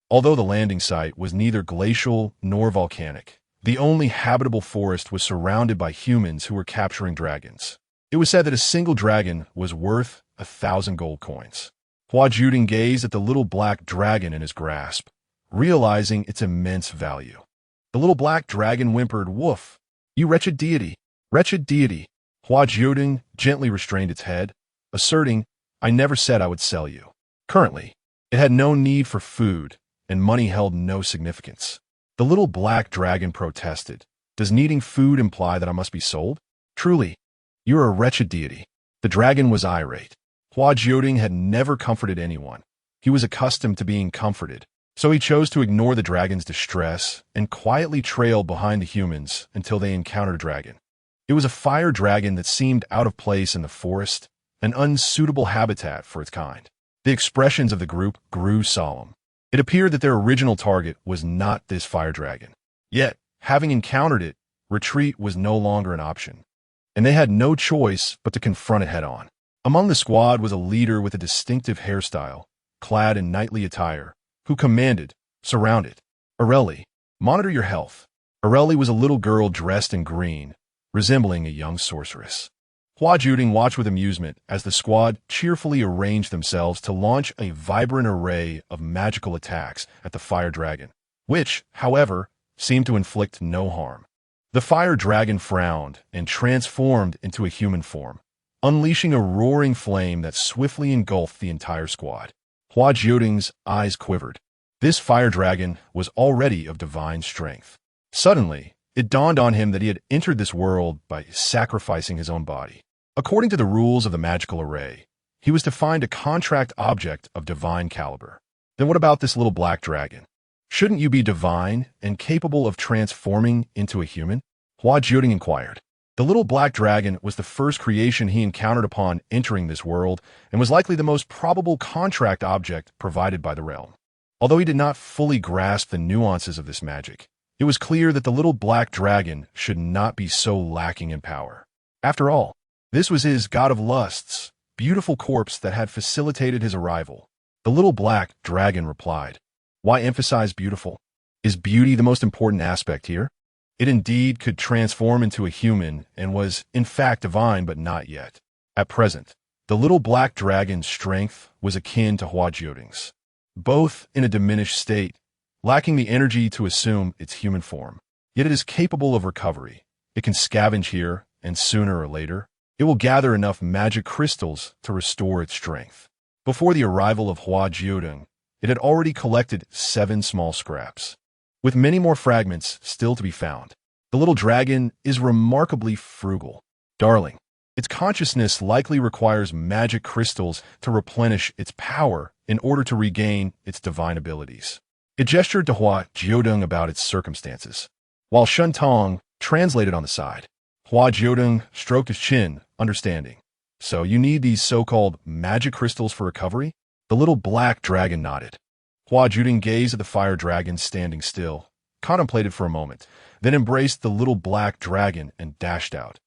Although the landing site was neither glacial nor volcanic, the only habitable forest was surrounded by humans who were capturing dragons. It was said that a single dragon was worth 1,000 gold coins. Hua Jiudeng gazed at the little black dragon in his grasp, realizing its immense value. The little black dragon whimpered, Woof! You wretched deity! Wretched deity! Hua Jiudeng gently restrained its head, asserting, I never said I would sell you. Currently, it had no need for food, and money held no significance. The little black dragon protested, Does needing food imply that I must be sold? Truly, you are a wretched deity. The dragon was irate. Hua Jiudeng had never comforted anyone. He was accustomed to being comforted, so he chose to ignore the dragon's distress and quietly trail behind the humans until they encountered a dragon. It was a fire dragon that seemed out of place in the forest, an unsuitable habitat for its kind. The expressions of the group grew solemn. It appeared that their original target was not this fire dragon. Yet, having encountered it, retreat was no longer an option, and they had no choice but to confront it head-on. Among the squad was a leader with a distinctive hairstyle, clad in knightly attire, who commanded, "Surround it. Aurelie, monitor your health." Aurelie was a little girl dressed in green, resembling a young sorceress. Hua Jiudeng watched with amusement as the squad cheerfully arranged themselves to launch a vibrant array of magical attacks at the fire dragon, which, however, seemed to inflict no harm. The fire dragon frowned and transformed into a human form, unleashing a roaring flame that swiftly engulfed the entire squad. Hua Jiudeng's eyes quivered. This fire dragon was already of divine strength. Suddenly, it dawned on him that he had entered this world by sacrificing his own body. According to the rules of the magical array, he was to find a contract object of divine caliber. Then what about this little black dragon? Shouldn't you be divine and capable of transforming into a human? Hua Jiudeng inquired. The little black dragon was the first creation he encountered upon entering this world and was likely the most probable contract object provided by the realm. Although he did not fully grasp the nuances of this magic, it was clear that the little black dragon should not be so lacking in power. After all, this was his god of lusts, beautiful corpse that had facilitated his arrival. The little black dragon replied, "Why emphasize beautiful? Is beauty the most important aspect here?" It indeed could transform into a human and was, in fact, divine, but not yet. At present, the little black dragon's strength was akin to Hua Jiudeng's, both in a diminished state, lacking the energy to assume its human form. Yet it is capable of recovery. It can scavenge here, and sooner or later, it will gather enough magic crystals to restore its strength. Before the arrival of Hua Jiudeng, it had already collected 7 small scraps, with many more fragments still to be found. The little dragon is remarkably frugal. Darling, its consciousness likely requires magic crystals to replenish its power in order to regain its divine abilities. It gestured to Hua Jiudeng about its circumstances, while Shen Tong translated on the side. Hua Jiudeng stroked his chin, understanding. "So you need these so-called magic crystals for recovery?" The little black dragon nodded. Hua Jiudeng gazed at the fire dragon standing still, contemplated for a moment, then embraced the little black dragon and dashed out.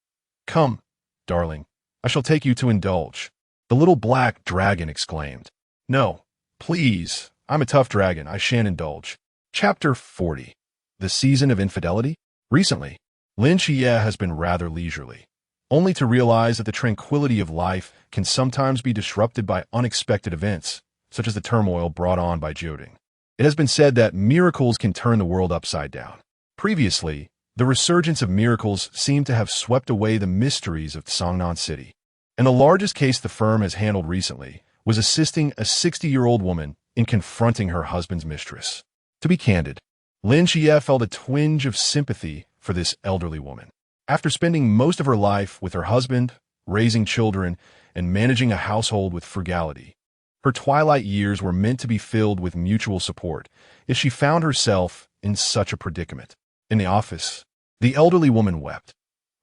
"Come, darling, I shall take you to indulge." The little black dragon exclaimed. "No, please, I'm a tough dragon, I shan't indulge." Chapter 40. The Season of Infidelity? Recently, Lin Qiye has been rather leisurely, only to realize that the tranquility of life can sometimes be disrupted by unexpected events, such as the turmoil brought on by Jiudeng. It has been said that miracles can turn the world upside down. Previously, the resurgence of miracles seemed to have swept away the mysteries of Songnan City. And the largest case the firm has handled recently was assisting a 60-year-old woman in confronting her husband's mistress. To be candid, Lin Qiye felt a twinge of sympathy for this elderly woman. After spending most of her life with her husband, raising children, and managing a household with frugality, her twilight years were meant to be filled with mutual support, yet she found herself in such a predicament. In the office, the elderly woman wept.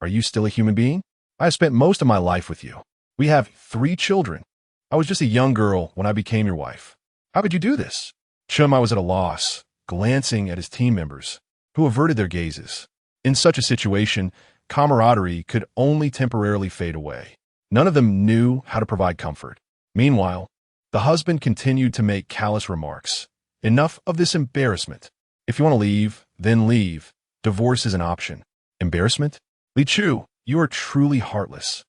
"Are you still a human being? I have spent most of my life with you. We have 3 children. I was just a young girl when I became your wife. How could you do this?" Chumai was at a loss, glancing at his team members, who averted their gazes. In such a situation, camaraderie could only temporarily fade away. None of them knew how to provide comfort. Meanwhile, the husband continued to make callous remarks. "Enough of this embarrassment. If you want to leave, then leave. Divorce is an option." Embarrassment? "Li Chu, you are truly heartless."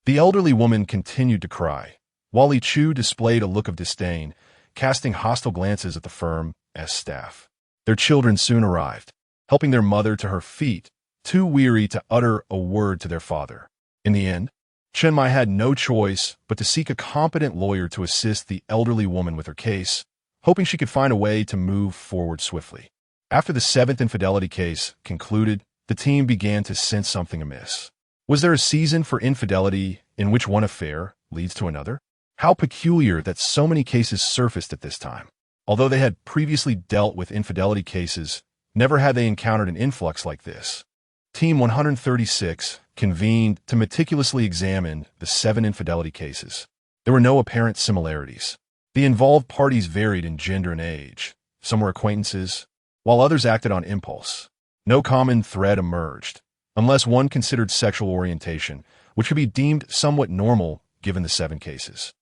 The elderly woman continued to cry, while Li Chu displayed a look of disdain, casting hostile glances at the firm's staff. Their children soon arrived, helping their mother to her feet, too weary to utter a word to their father. In the end, Chen Mai had no choice but to seek a competent lawyer to assist the elderly woman with her case, hoping she could find a way to move forward swiftly. After the 7th infidelity case concluded, the team began to sense something amiss. Was there a season for infidelity in which one affair leads to another? How peculiar that so many cases surfaced at this time. Although they had previously dealt with infidelity cases, never had they encountered an influx like this. Team 136 convened to meticulously examine the 7 infidelity cases. There were no apparent similarities. The involved parties varied in gender and age. Some were acquaintances, while others acted on impulse. No common thread emerged, unless one considered sexual orientation, which could be deemed somewhat normal given the 7 cases.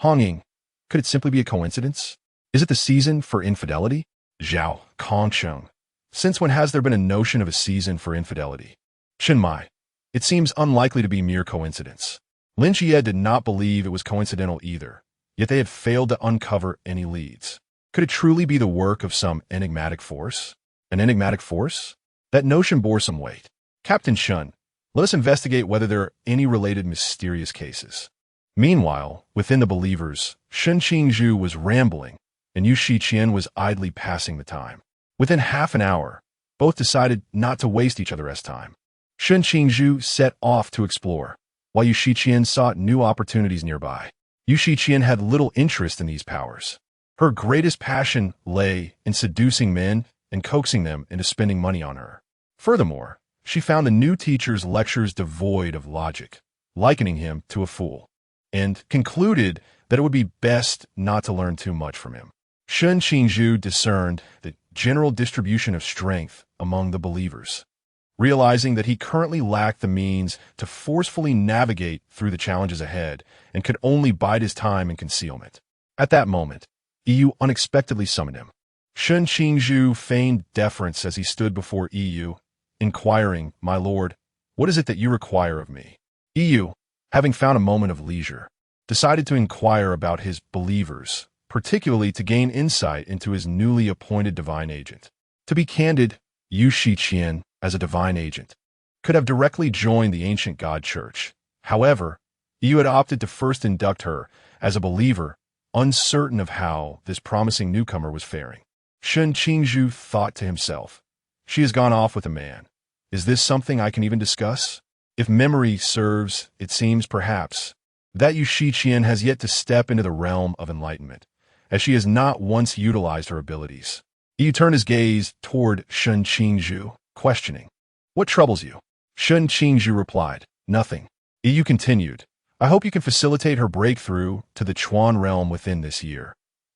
Honging, could it simply be a coincidence? Is it the season for infidelity? Zhao, Kongsheng. Since when has there been a notion of a season for infidelity? Shinmai. It seems unlikely to be mere coincidence. Lin Qiye did not believe it was coincidental either, yet they had failed to uncover any leads. Could it truly be the work of some enigmatic force? An enigmatic force? That notion bore some weight. Captain Shun, let us investigate whether there are any related mysterious cases. Meanwhile, within the believers, Shen Qingzhu was rambling, and Yu Shiqian was idly passing the time. Within half an hour, both decided not to waste each other's time. Shen Qingzhu set off to explore, while Yu Shiqian sought new opportunities nearby. Yu Shiqian had little interest in these powers. Her greatest passion lay in seducing men and coaxing them into spending money on her. Furthermore, she found the new teacher's lectures devoid of logic, likening him to a fool, and concluded that it would be best not to learn too much from him. Shen Qingzhu discerned the general distribution of strength among the believers, realizing that he currently lacked the means to forcefully navigate through the challenges ahead and could only bide his time in concealment. At that moment, Yu unexpectedly summoned him. Shen Qingzhu feigned deference as he stood before Yu, inquiring, "My lord, what is it that you require of me?" Yu, having found a moment of leisure, decided to inquire about his believers, particularly to gain insight into his newly appointed divine agent. To be candid, Yu Shiqian, as a divine agent, could have directly joined the ancient God Church. However, Yu had opted to first induct her as a believer, uncertain of how this promising newcomer was faring. Shen Qingzhu thought to himself, "She has gone off with a man. Is this something I can even discuss? If memory serves, it seems perhaps that Yu Shiqian has yet to step into the realm of enlightenment, as she has not once utilized her abilities." Yu turned his gaze toward Shen Qingzhu, questioning, "What troubles you?" Shen Qingzhu replied, "Nothing." Yu continued, "I hope you can facilitate her breakthrough to the Chuan realm within this year.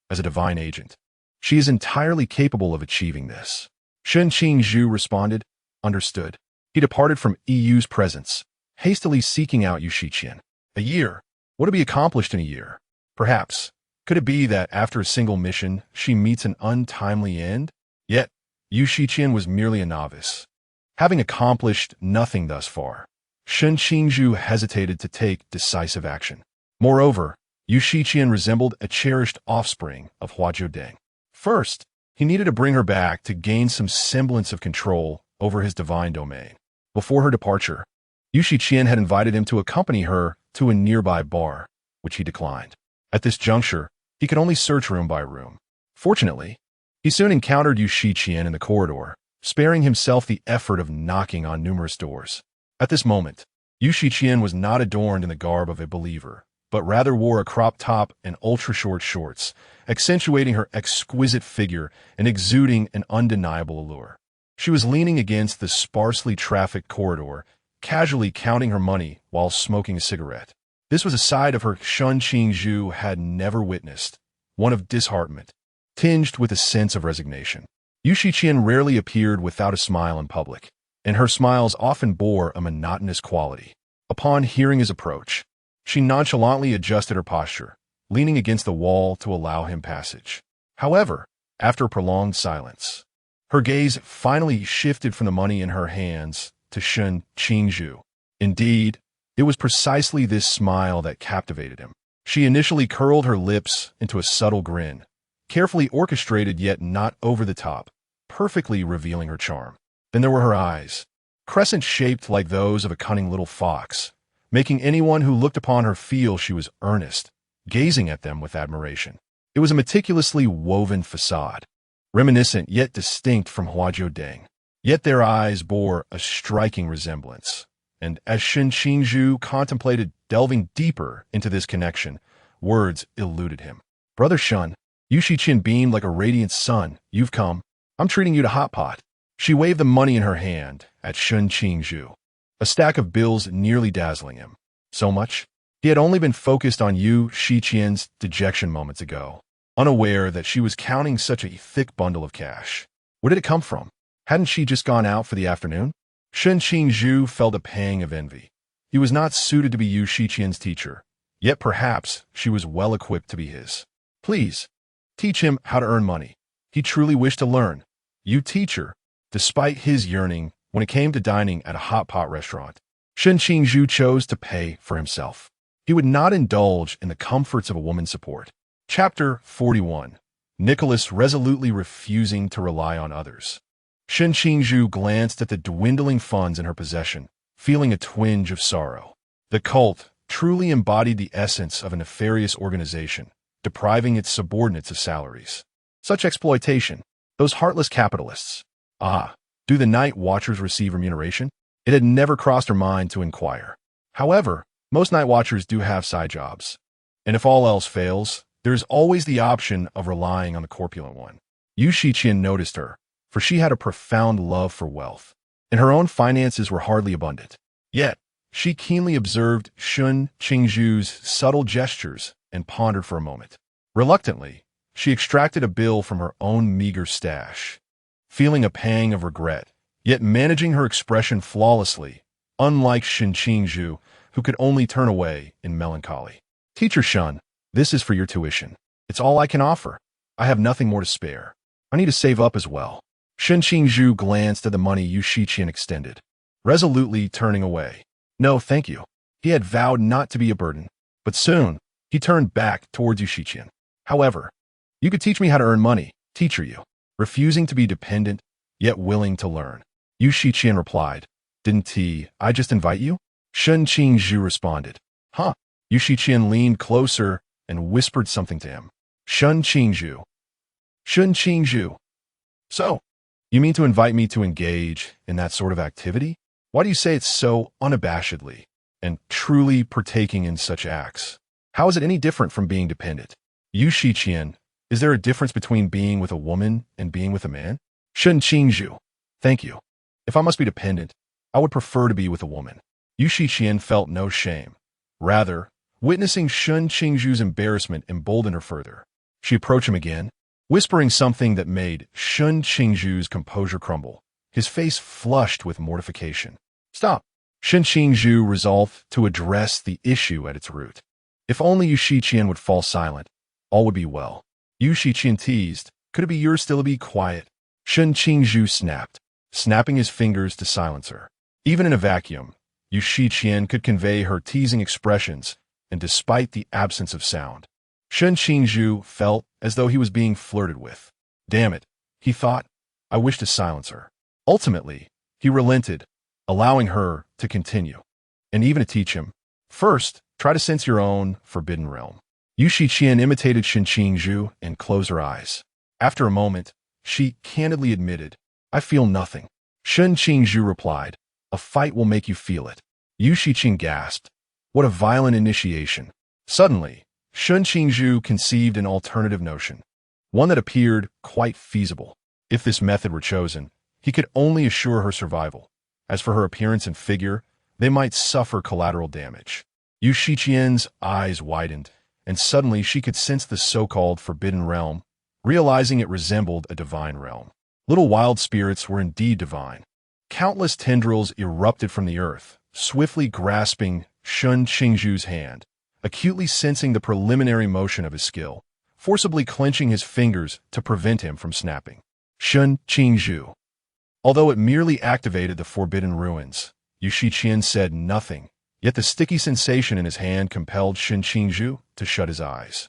As a divine agent, she is entirely capable of achieving this." Shen Qingzhu responded, "Understood." He departed from Yu's presence, hastily seeking out Yu Shiqian. A year? What to be accomplished in a year? Perhaps. Could it be that after a single mission, she meets an untimely end? Yet, Yu Shiqian was merely a novice, having accomplished nothing thus far. Shen Qingzhu hesitated to take decisive action. Moreover, Yu Shiqian resembled a cherished offspring of Hua Jiudeng. First, he needed to bring her back to gain some semblance of control over his divine domain. Before her departure, Yu Shiqian had invited him to accompany her to a nearby bar, which he declined. At this juncture, he could only search room by room. Fortunately, he soon encountered Yu Shiqian in the corridor, sparing himself the effort of knocking on numerous doors. At this moment, Yu Shiqian was not adorned in the garb of a believer, but rather wore a crop top and ultra-short shorts, accentuating her exquisite figure and exuding an undeniable allure. She was leaning against the sparsely trafficked corridor, casually counting her money while smoking a cigarette. This was a side of her Shen Qingzhu had never witnessed, one of disheartenment, tinged with a sense of resignation. Yu Shiqian rarely appeared without a smile in public, and her smiles often bore a monotonous quality. Upon hearing his approach, she nonchalantly adjusted her posture, leaning against the wall to allow him passage. However, after a prolonged silence, her gaze finally shifted from the money in her hands to Shen Qingzhu. Indeed, it was precisely this smile that captivated him. She initially curled her lips into a subtle grin, carefully orchestrated yet not over the top, perfectly revealing her charm. Then there were her eyes, crescent-shaped like those of a cunning little fox, making anyone who looked upon her feel she was earnest, gazing at them with admiration. It was a meticulously woven facade, reminiscent yet distinct from Hua Jiudeng. Yet their eyes bore a striking resemblance, and as Shen Qingzhu contemplated delving deeper into this connection, Words eluded him. Brother Shun, Yu Shiqian beamed like a radiant sun. You've come. I'm treating you to hot pot. She waved the money in her hand at Shun Qingzhu, a stack of bills nearly dazzling him. So much? He had only been focused on Yu Shiqian's dejection moments ago, unaware that she was counting such a thick bundle of cash. Where did it come from? Hadn't she just gone out for the afternoon? Shun Qingzhu felt a pang of envy. He was not suited to be Yu Shiqian's teacher, yet perhaps she was well equipped to be his. Please, teach him how to earn money. He truly wished to learn. You teacher, despite his yearning when it came to dining at a hot pot restaurant, Shun Qingzhu chose to pay for himself. He would not indulge in the comforts of a woman's support. Chapter 41. Nicholas resolutely refusing to rely on others. Shun Qingzhu glanced at the dwindling funds in her possession, feeling a twinge of sorrow. The cult truly embodied the essence of a nefarious organization, depriving its subordinates of salaries. Such exploitation, those heartless capitalists. Do the night watchers receive remuneration? It had never crossed her mind to inquire. However, most night watchers do have side jobs. And if all else fails, there is always the option of relying on the corpulent one. Yu Shiqian noticed her, for she had a profound love for wealth, and her own finances were hardly abundant. Yet, she keenly observed Shun Qingzhu's subtle gestures and pondered for a moment. Reluctantly, she extracted a bill from her own meager stash, feeling a pang of regret, yet managing her expression flawlessly, unlike Shun Qingzhu, who could only turn away in melancholy. Teacher Shun, this is for your tuition. It's all I can offer. I have nothing more to spare. I need to save up as well. Shun Qingzhu glanced at the money Yu Shiqian extended, resolutely turning away. No, thank you. He had vowed not to be a burden, but soon he turned back towards Yu Shiqian. However, you could teach me how to earn money, teacher you. Refusing to be dependent, yet willing to learn. Yu Shiqian replied, Didn't I just invite you? Shun Qingzhu responded. Huh? Yu Shiqian leaned closer and whispered something to him. Shun Qingzhu. Shun Qingzhu. So, you mean to invite me to engage in that sort of activity? Why do you say it so unabashedly and truly partaking in such acts? How is it any different from being dependent? Yu Shiqian, is there a difference between being with a woman and being with a man? Shun Qingzhu. Thank you. If I must be dependent, I would prefer to be with a woman. Yu Shiqian felt no shame. Rather, witnessing Shun Qingzhu's embarrassment emboldened her further. She approached him again, whispering something that made Shun Qingzhu's composure crumble. His face flushed with mortification. Stop. Shun Qingzhu resolved to address the issue at its root. If only Yu Shiqian would fall silent, all would be well. Yu Shiqian teased, Could it be yours still to be quiet? Shun Qingzhu snapped, snapping his fingers to silence her. Even in a vacuum, Yu Shiqian could convey her teasing expressions, and despite the absence of sound, Shun Qingzhu felt as though he was being flirted with. Damn it, he thought, I wish to silence her. Ultimately, he relented, allowing her to continue, and even to teach him. First, try to sense your own forbidden realm. Yu Shiqian imitated Shun Qingzhu and closed her eyes. After a moment, she candidly admitted, I feel nothing. Shun Qingzhu replied, A fight will make you feel it. Yu Shiqian gasped. What a violent initiation. Suddenly, Shun Qingzhu conceived an alternative notion, one that appeared quite feasible. If this method were chosen, he could only assure her survival. As for her appearance and figure, they might suffer collateral damage. Yu Shiqian's eyes widened, and suddenly she could sense the so-called forbidden realm, realizing it resembled a divine realm. Little wild spirits were indeed divine. Countless tendrils erupted from the earth, swiftly grasping Shun Qingzhu's hand, acutely sensing the preliminary motion of his skill, forcibly clenching his fingers to prevent him from snapping. Shun Qingzhu. Although it merely activated the forbidden ruins, Yu Shiqian said nothing, yet the sticky sensation in his hand compelled Shun Qingzhu to shut his eyes.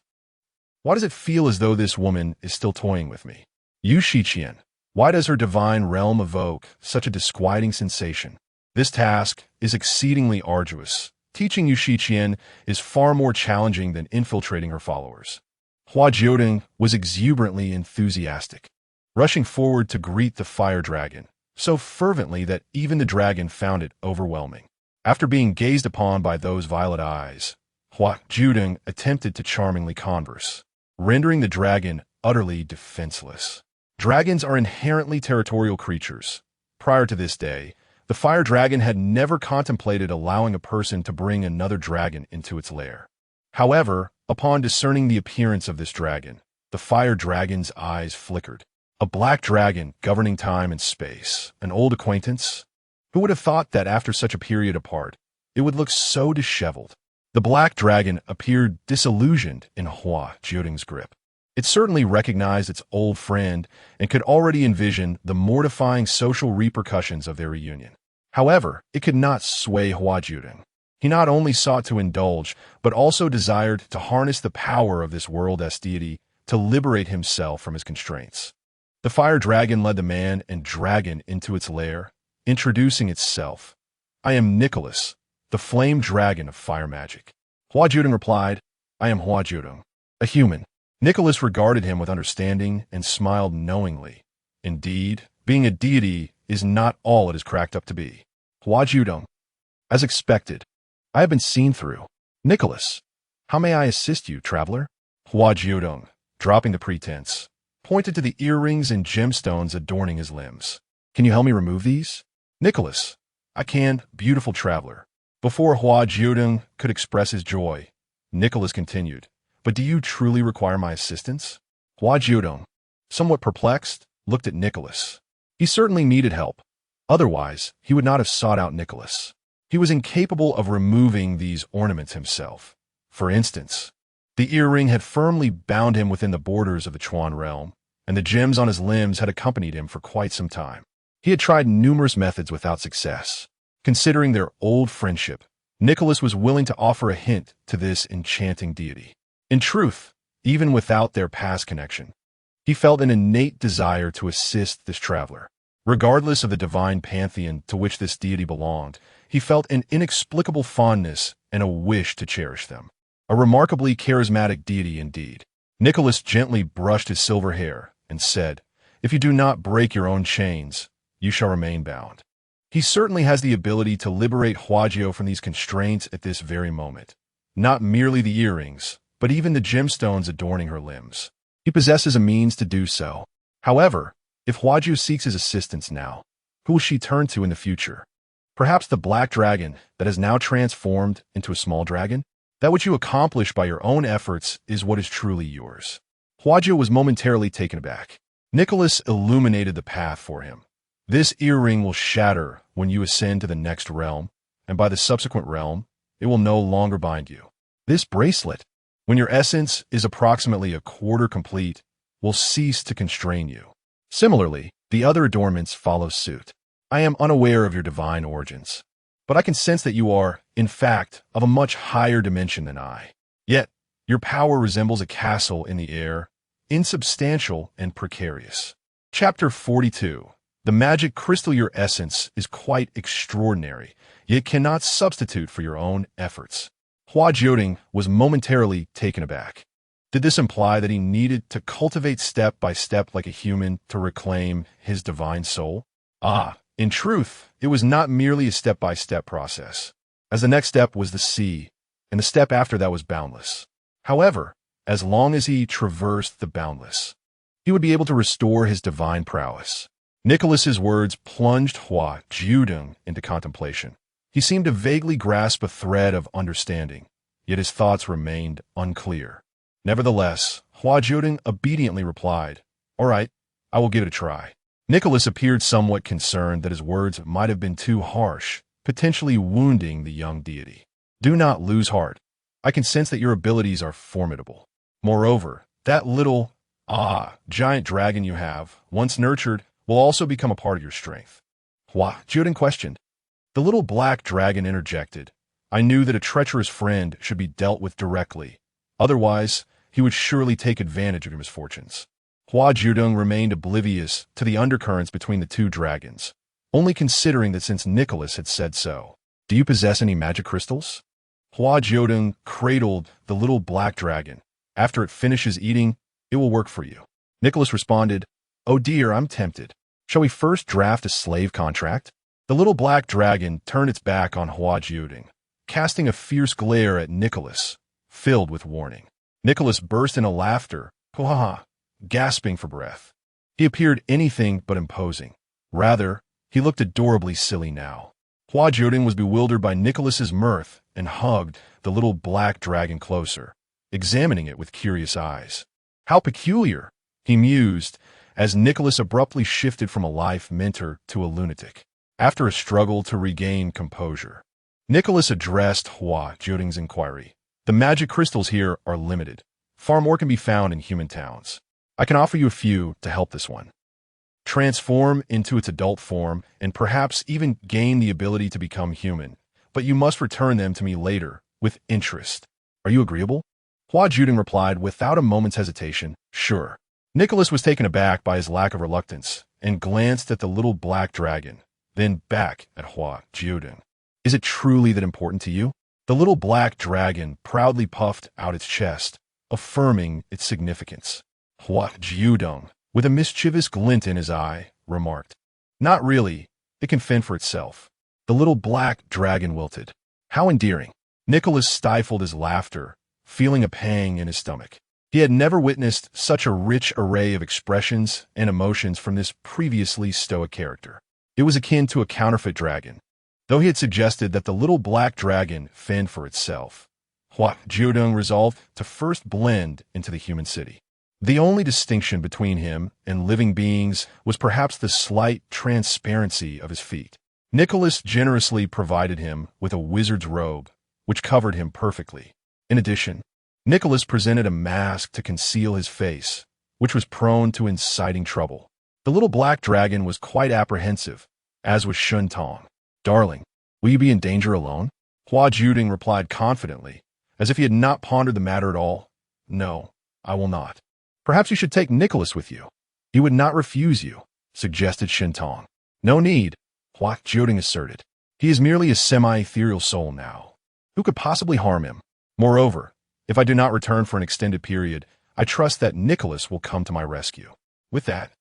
Why does it feel as though this woman is still toying with me? Yu Shiqian, why does her divine realm evoke such a disquieting sensation? This task is exceedingly arduous. Teaching Yu Shiqian is far more challenging than infiltrating her followers. Hua Jiudeng was exuberantly enthusiastic, rushing forward to greet the fire dragon, so fervently that even the dragon found it overwhelming. After being gazed upon by those violet eyes, Hua Jiudeng attempted to charmingly converse, rendering the dragon utterly defenseless. Dragons are inherently territorial creatures. Prior to this day, the fire dragon had never contemplated allowing a person to bring another dragon into its lair. However, upon discerning the appearance of this dragon, the fire dragon's eyes flickered. A black dragon governing time and space, an old acquaintance? Who would have thought that after such a period apart, it would look so disheveled? The black dragon appeared disillusioned in Hua Jiudeng's grip. It certainly recognized its old friend and could already envision the mortifying social repercussions of their reunion. However, it could not sway Hua Jiudeng. He not only sought to indulge, but also desired to harness the power of this world as deity to liberate himself from his constraints. The fire dragon led the man and dragon into its lair, introducing itself. "I am Nicholas, the flame dragon of fire magic." Hua Jiudeng replied, "I am Hua Jiudeng, a human." Nicholas regarded him with understanding and smiled knowingly. Indeed, being a deity is not all it is cracked up to be. Hua Jiudeng, as expected, I have been seen through. Nicholas, how may I assist you, traveler? Hua Jiudeng, dropping the pretense, pointed to the earrings and gemstones adorning his limbs. "Can you help me remove these?" Nicholas, "I can, beautiful traveler." Before Hua Jiudeng could express his joy, Nicholas continued, "But do you truly require my assistance?" Hua Jiudeng, somewhat perplexed, looked at Nicholas. He certainly needed help. Otherwise, he would not have sought out Nicholas. He was incapable of removing these ornaments himself. For instance, the earring had firmly bound him within the borders of the Chuan realm, and the gems on his limbs had accompanied him for quite some time. He had tried numerous methods without success. Considering their old friendship, Nicholas was willing to offer a hint to this enchanting deity. In truth, even without their past connection, he felt an innate desire to assist this traveler. Regardless of the divine pantheon to which this deity belonged, he felt an inexplicable fondness and a wish to cherish them. A remarkably charismatic deity indeed. Nicholas gently brushed his silver hair and said, "If you do not break your own chains, you shall remain bound." He certainly has the ability to liberate Huajio from these constraints at this very moment. Not merely the earrings, but even the gemstones adorning her limbs. He possesses a means to do so. However, if Huajio seeks his assistance now, who will she turn to in the future? Perhaps the black dragon that has now transformed into a small dragon? That which you accomplish by your own efforts is what is truly yours. Huajio was momentarily taken aback. Nicholas illuminated the path for him. This earring will shatter when you ascend to the next realm, and by the subsequent realm, it will no longer bind you. This bracelet, when your essence is approximately a quarter complete, will cease to constrain you. Similarly, the other adornments follow suit. I am unaware of your divine origins, but I can sense that you are, in fact, of a much higher dimension than I. Yet, your power resembles a castle in the air, insubstantial and precarious. Chapter 42. The magic crystal. Your essence is quite extraordinary, yet cannot substitute for your own efforts. Hua Jiudeng was momentarily taken aback. Did this imply that he needed to cultivate step by step like a human to reclaim his divine soul? In truth, it was not merely a step-by-step process, as the next step was the sea, and the step after that was boundless. However, as long as he traversed the boundless, he would be able to restore his divine prowess. Nicholas's words plunged Hua Jiudeng into contemplation. He seemed to vaguely grasp a thread of understanding, yet his thoughts remained unclear. Nevertheless, Hua Jiudeng obediently replied, "All right, I will give it a try." Nicholas appeared somewhat concerned that his words might have been too harsh, potentially wounding the young deity. "Do not lose heart. I can sense that your abilities are formidable. Moreover, that little, giant dragon you have, once nurtured, will also become a part of your strength." Hua Jiudeng questioned. The little black dragon interjected, "I knew that a treacherous friend should be dealt with directly. Otherwise, he would surely take advantage of your misfortunes." Hua Jiudeng remained oblivious to the undercurrents between the two dragons, only considering that since Nicholas had said so. "Do you possess any magic crystals?" Hua Jiudeng cradled the little black dragon. "After it finishes eating, it will work for you." Nicholas responded, "Oh dear, I'm tempted. Shall we first draft a slave contract?" The little black dragon turned its back on Hua Jiudeng, casting a fierce glare at Nicholas, filled with warning. Nicholas burst into laughter, ha, gasping for breath. He appeared anything but imposing. Rather, he looked adorably silly now. Hua Jiudeng was bewildered by Nicholas's mirth and hugged the little black dragon closer, examining it with curious eyes. How peculiar, he mused, as Nicholas abruptly shifted from a life mentor to a lunatic. After a struggle to regain composure, Nicholas addressed Hua Jiudeng's inquiry. The magic crystals here are limited. Far more can be found in human towns. I can offer you a few to help this one transform into its adult form and perhaps even gain the ability to become human, but you must return them to me later with interest. Are you agreeable? Hua Jiudeng replied without a moment's hesitation, sure. Nicholas was taken aback by his lack of reluctance and glanced at the little black dragon, then back at Hua Jiudeng. Is it truly that important to you? The little black dragon proudly puffed out its chest, affirming its significance. Hua Jiudeng, with a mischievous glint in his eye, remarked, not really, it can fend for itself. The little black dragon wilted. How endearing. Nicholas stifled his laughter, feeling a pang in his stomach. He had never witnessed such a rich array of expressions and emotions from this previously stoic character. It was akin to a counterfeit dragon. Though he had suggested that the little black dragon fend for itself, Hua Jiudeng resolved to first blend into the human city. The only distinction between him and living beings was perhaps the slight transparency of his feet. Nicholas generously provided him with a wizard's robe, which covered him perfectly. In addition, Nicholas presented a mask to conceal his face, which was prone to inciting trouble. The little black dragon was quite apprehensive, as was Shentong. Darling, will you be in danger alone? Hua Jiudeng replied confidently, as if he had not pondered the matter at all. No, I will not. Perhaps you should take Nicholas with you. He would not refuse you, suggested Shentong. No need, Hua Jiudeng asserted. He is merely a semi-ethereal soul now. Who could possibly harm him? Moreover, if I do not return for an extended period, I trust that Nicholas will come to my rescue. With that,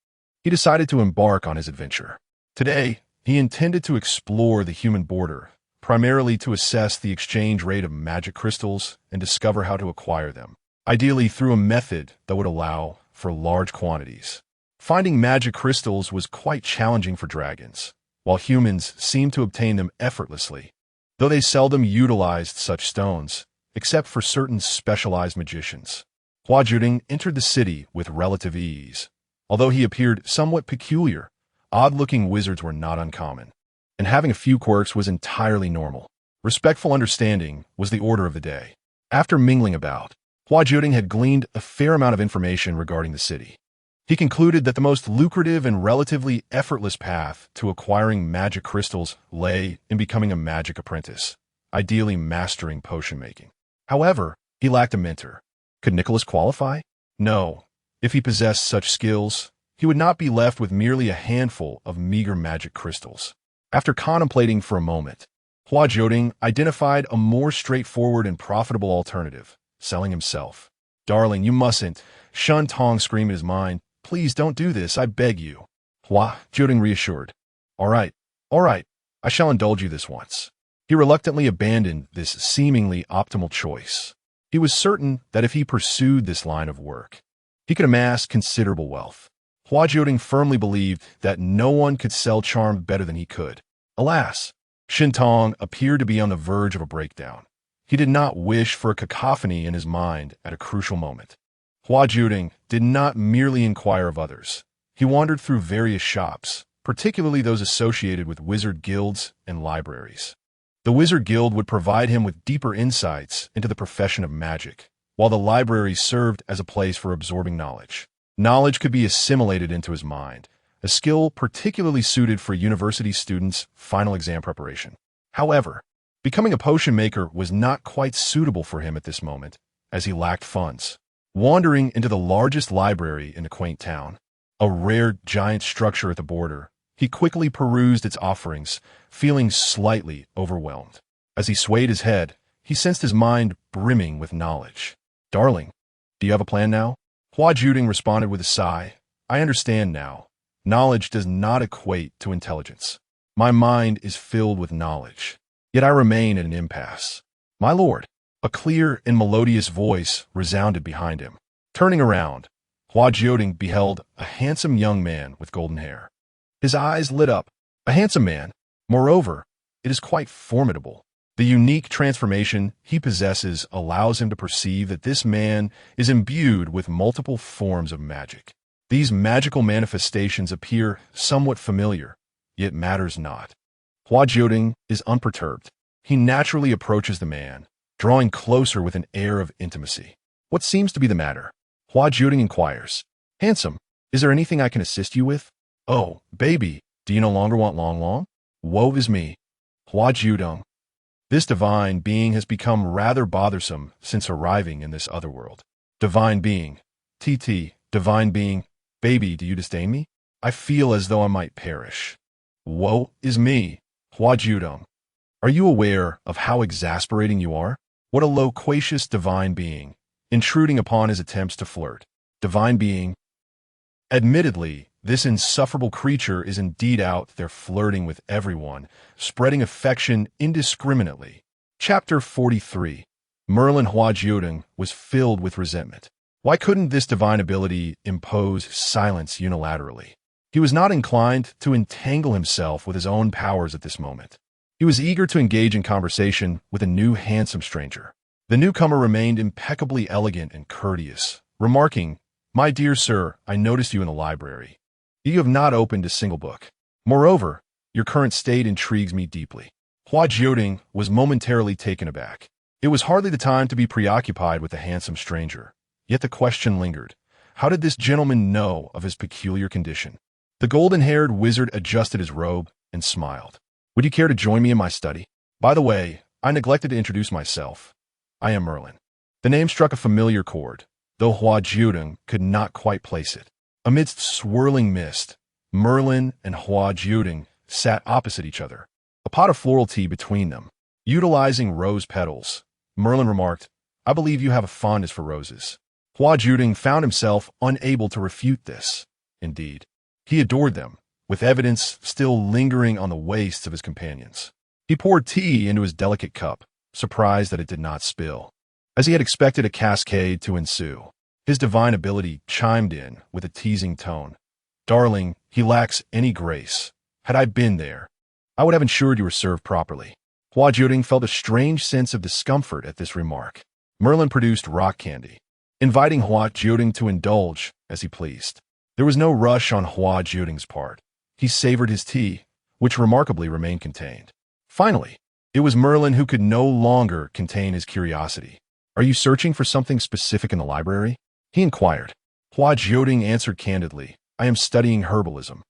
he decided to embark on his adventure. Today, he intended to explore the human border, primarily to assess the exchange rate of magic crystals and discover how to acquire them, ideally through a method that would allow for large quantities. Finding magic crystals was quite challenging for dragons, while humans seemed to obtain them effortlessly, though they seldom utilized such stones, except for certain specialized magicians. Hua Jiudeng entered the city with relative ease. Although he appeared somewhat peculiar, odd-looking wizards were not uncommon, and having a few quirks was entirely normal. Respectful understanding was the order of the day. After mingling about, Hua Jiudeng had gleaned a fair amount of information regarding the city. He concluded that the most lucrative and relatively effortless path to acquiring magic crystals lay in becoming a magic apprentice, ideally mastering potion making. However, he lacked a mentor. Could Nicholas qualify? No. If he possessed such skills, he would not be left with merely a handful of meager magic crystals. After contemplating for a moment, Hua Jiudeng identified a more straightforward and profitable alternative, selling himself. Darling, you mustn't. Shentong screamed in his mind. Please don't do this, I beg you. Hua Jiudeng reassured. All right, I shall indulge you this once. He reluctantly abandoned this seemingly optimal choice. He was certain that if he pursued this line of work, he could amass considerable wealth. Hua Jiudeng firmly believed that no one could sell charm better than he could. Alas, Shentong appeared to be on the verge of a breakdown. He did not wish for a cacophony in his mind at a crucial moment. Hua Jiudeng did not merely inquire of others. He wandered through various shops, particularly those associated with wizard guilds and libraries. The wizard guild would provide him with deeper insights into the profession of magic, while the library served as a place for absorbing knowledge. Knowledge could be assimilated into his mind, a skill particularly suited for university students' final exam preparation. However, becoming a potion maker was not quite suitable for him at this moment, as he lacked funds. Wandering into the largest library in the quaint town, a rare giant structure at the border, he quickly perused its offerings, feeling slightly overwhelmed. As he swayed his head, he sensed his mind brimming with knowledge. Darling, do you have a plan now? Hua Jiudeng responded with a sigh. I understand now. Knowledge does not equate to intelligence. My mind is filled with knowledge. Yet I remain at an impasse. My lord, a clear and melodious voice resounded behind him. Turning around, Hua Jiudeng beheld a handsome young man with golden hair. His eyes lit up. A handsome man. Moreover, it is quite formidable. The unique transformation he possesses allows him to perceive that this man is imbued with multiple forms of magic. These magical manifestations appear somewhat familiar, yet matters not. Hua Jiudeng is unperturbed. He naturally approaches the man, drawing closer with an air of intimacy. What seems to be the matter? Hua Jiudeng inquires. Handsome, is there anything I can assist you with? Oh, baby, do you no longer want long? Woe is me. Hua Jiudeng. This divine being has become rather bothersome since arriving in this other world. Divine being. Divine being. Baby, do you disdain me? I feel as though I might perish. Woe is me. Hua Jiudeng. Are you aware of how exasperating you are? What a loquacious divine being, intruding upon his attempts to flirt. Divine being. Admittedly, this insufferable creature is indeed out there flirting with everyone, spreading affection indiscriminately. Chapter 43. Merlin. Hua Jiudeng was filled with resentment. Why couldn't this divine ability impose silence unilaterally? He was not inclined to entangle himself with his own powers at this moment. He was eager to engage in conversation with a new handsome stranger. The newcomer remained impeccably elegant and courteous, remarking, My dear sir, I noticed you in the library. You have not opened a single book. Moreover, your current state intrigues me deeply. Hua Jiudeng was momentarily taken aback. It was hardly the time to be preoccupied with the handsome stranger. Yet the question lingered. How did this gentleman know of his peculiar condition? The golden-haired wizard adjusted his robe and smiled. Would you care to join me in my study? By the way, I neglected to introduce myself. I am Merlin. The name struck a familiar chord, though Hua Jiudeng could not quite place it. Amidst swirling mist, Merlin and Hua Jiudeng sat opposite each other, a pot of floral tea between them. Utilizing rose petals, Merlin remarked, I believe you have a fondness for roses. Hua Jiudeng found himself unable to refute this. Indeed, he adored them, with evidence still lingering on the waists of his companions. He poured tea into his delicate cup, surprised that it did not spill. As he had expected a cascade to ensue, his divine ability chimed in with a teasing tone. Darling, he lacks any grace. Had I been there, I would have ensured you were served properly. Hua Jiudeng felt a strange sense of discomfort at this remark. Merlin produced rock candy, inviting Hua Jiudeng to indulge as he pleased. There was no rush on Hua Jiudeng's part. He savored his tea, which remarkably remained contained. Finally, it was Merlin who could no longer contain his curiosity. Are you searching for something specific in the library? He inquired. Hua Jiudeng answered candidly, I am studying herbalism.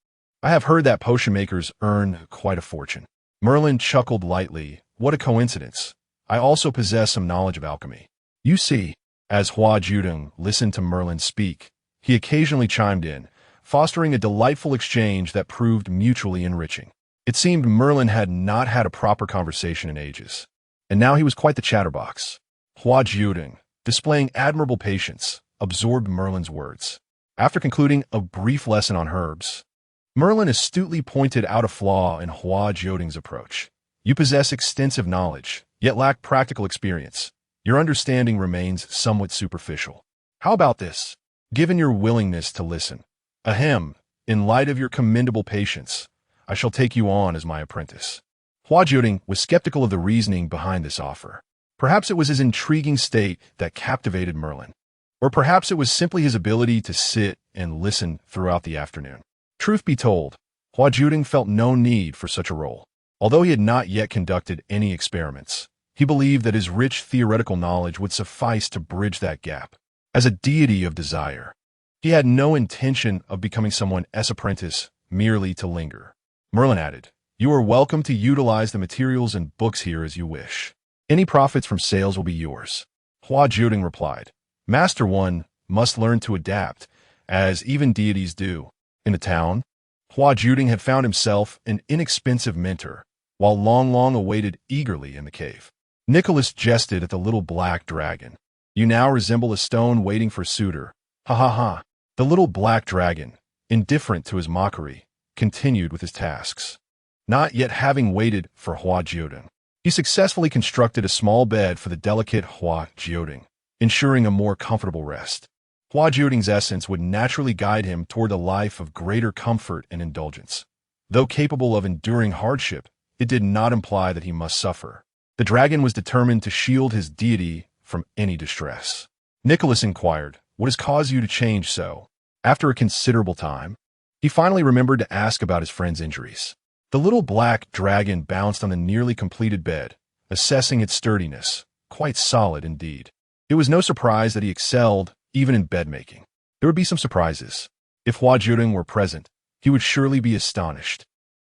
I have heard that potion makers earn quite a fortune. Merlin chuckled lightly. What a coincidence. I also possess some knowledge of alchemy. You see, as Hua Jiudeng listened to Merlin speak, he occasionally chimed in, fostering a delightful exchange that proved mutually enriching. It seemed Merlin had not had a proper conversation in ages, and now he was quite the chatterbox. Hua Jiudeng, displaying admirable patience, absorbed Merlin's words. After concluding a brief lesson on herbs, Merlin astutely pointed out a flaw in Hua Jiudeng's approach. You possess extensive knowledge, yet lack practical experience. Your understanding remains somewhat superficial. How about this? Given your willingness to listen, in light of your commendable patience, I shall take you on as my apprentice. Hua Jiudeng was skeptical of the reasoning behind this offer. Perhaps it was his intriguing state that captivated Merlin. Or perhaps it was simply his ability to sit and listen throughout the afternoon. Truth be told, Hua Jiudeng felt no need for such a role. Although he had not yet conducted any experiments, he believed that his rich theoretical knowledge would suffice to bridge that gap. As a deity of desire, he had no intention of becoming someone else's apprentice merely to linger. Merlin added, You are welcome to utilize the materials and books here as you wish. Any profits from sales will be yours. Hua Jiudeng replied, Master One must learn to adapt, as even deities do. In the town, Hua Jiudeng had found himself an inexpensive mentor, while Long awaited eagerly in the cave. Nicholas jested at the little black dragon. You now resemble a stone waiting for suitor. Ha ha ha. The little black dragon, indifferent to his mockery, continued with his tasks. Not yet having waited for Hua Jiudeng, he He successfully constructed a small bed for the delicate Hua Jiudeng, ensuring a more comfortable rest. Hua Jiudeng's essence would naturally guide him toward a life of greater comfort and indulgence. Though capable of enduring hardship, it did not imply that he must suffer. The dragon was determined to shield his deity from any distress. Nicholas inquired, "What has caused you to change so?" After a considerable time, he finally remembered to ask about his friend's injuries. The little black dragon bounced on the nearly completed bed, assessing its sturdiness, quite solid indeed. It was no surprise that he excelled even in bed-making. There would be some surprises. If Hua Jiudeng were present, he would surely be astonished.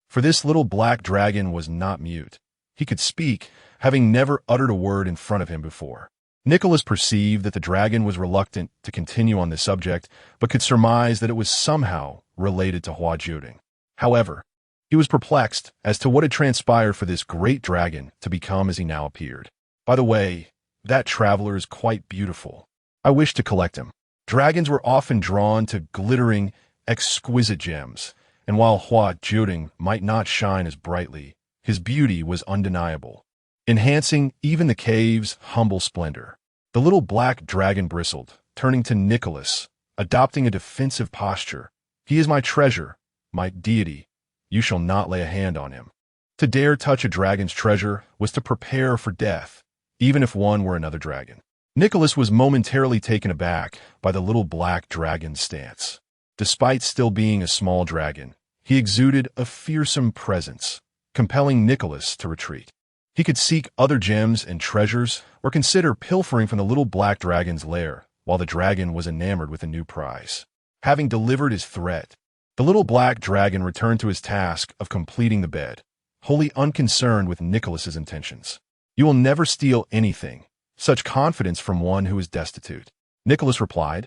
For this little black dragon was not mute. He could speak, having never uttered a word in front of him before. Nicholas perceived that the dragon was reluctant to continue on this subject, but could surmise that it was somehow related to Hua Jiudeng. However, he was perplexed as to what had transpired for this great dragon to become as he now appeared. "By the way, that traveler is quite beautiful. I wish to collect him." Dragons were often drawn to glittering, exquisite gems, and while Hua Jiudeng might not shine as brightly, his beauty was undeniable, enhancing even the cave's humble splendor. The little black dragon bristled, turning to Nicholas, adopting a defensive posture. "He is my treasure, my deity. You shall not lay a hand on him." To dare touch a dragon's treasure was to prepare for death, even if one were another dragon. Nicholas was momentarily taken aback by the little black dragon's stance. Despite still being a small dragon, he exuded a fearsome presence, compelling Nicholas to retreat. He could seek other gems and treasures or consider pilfering from the little black dragon's lair while the dragon was enamored with a new prize. Having delivered his threat, the little black dragon returned to his task of completing the bed, wholly unconcerned with Nicholas's intentions. "You will never steal anything. Such confidence from one who is destitute." Nicholas replied,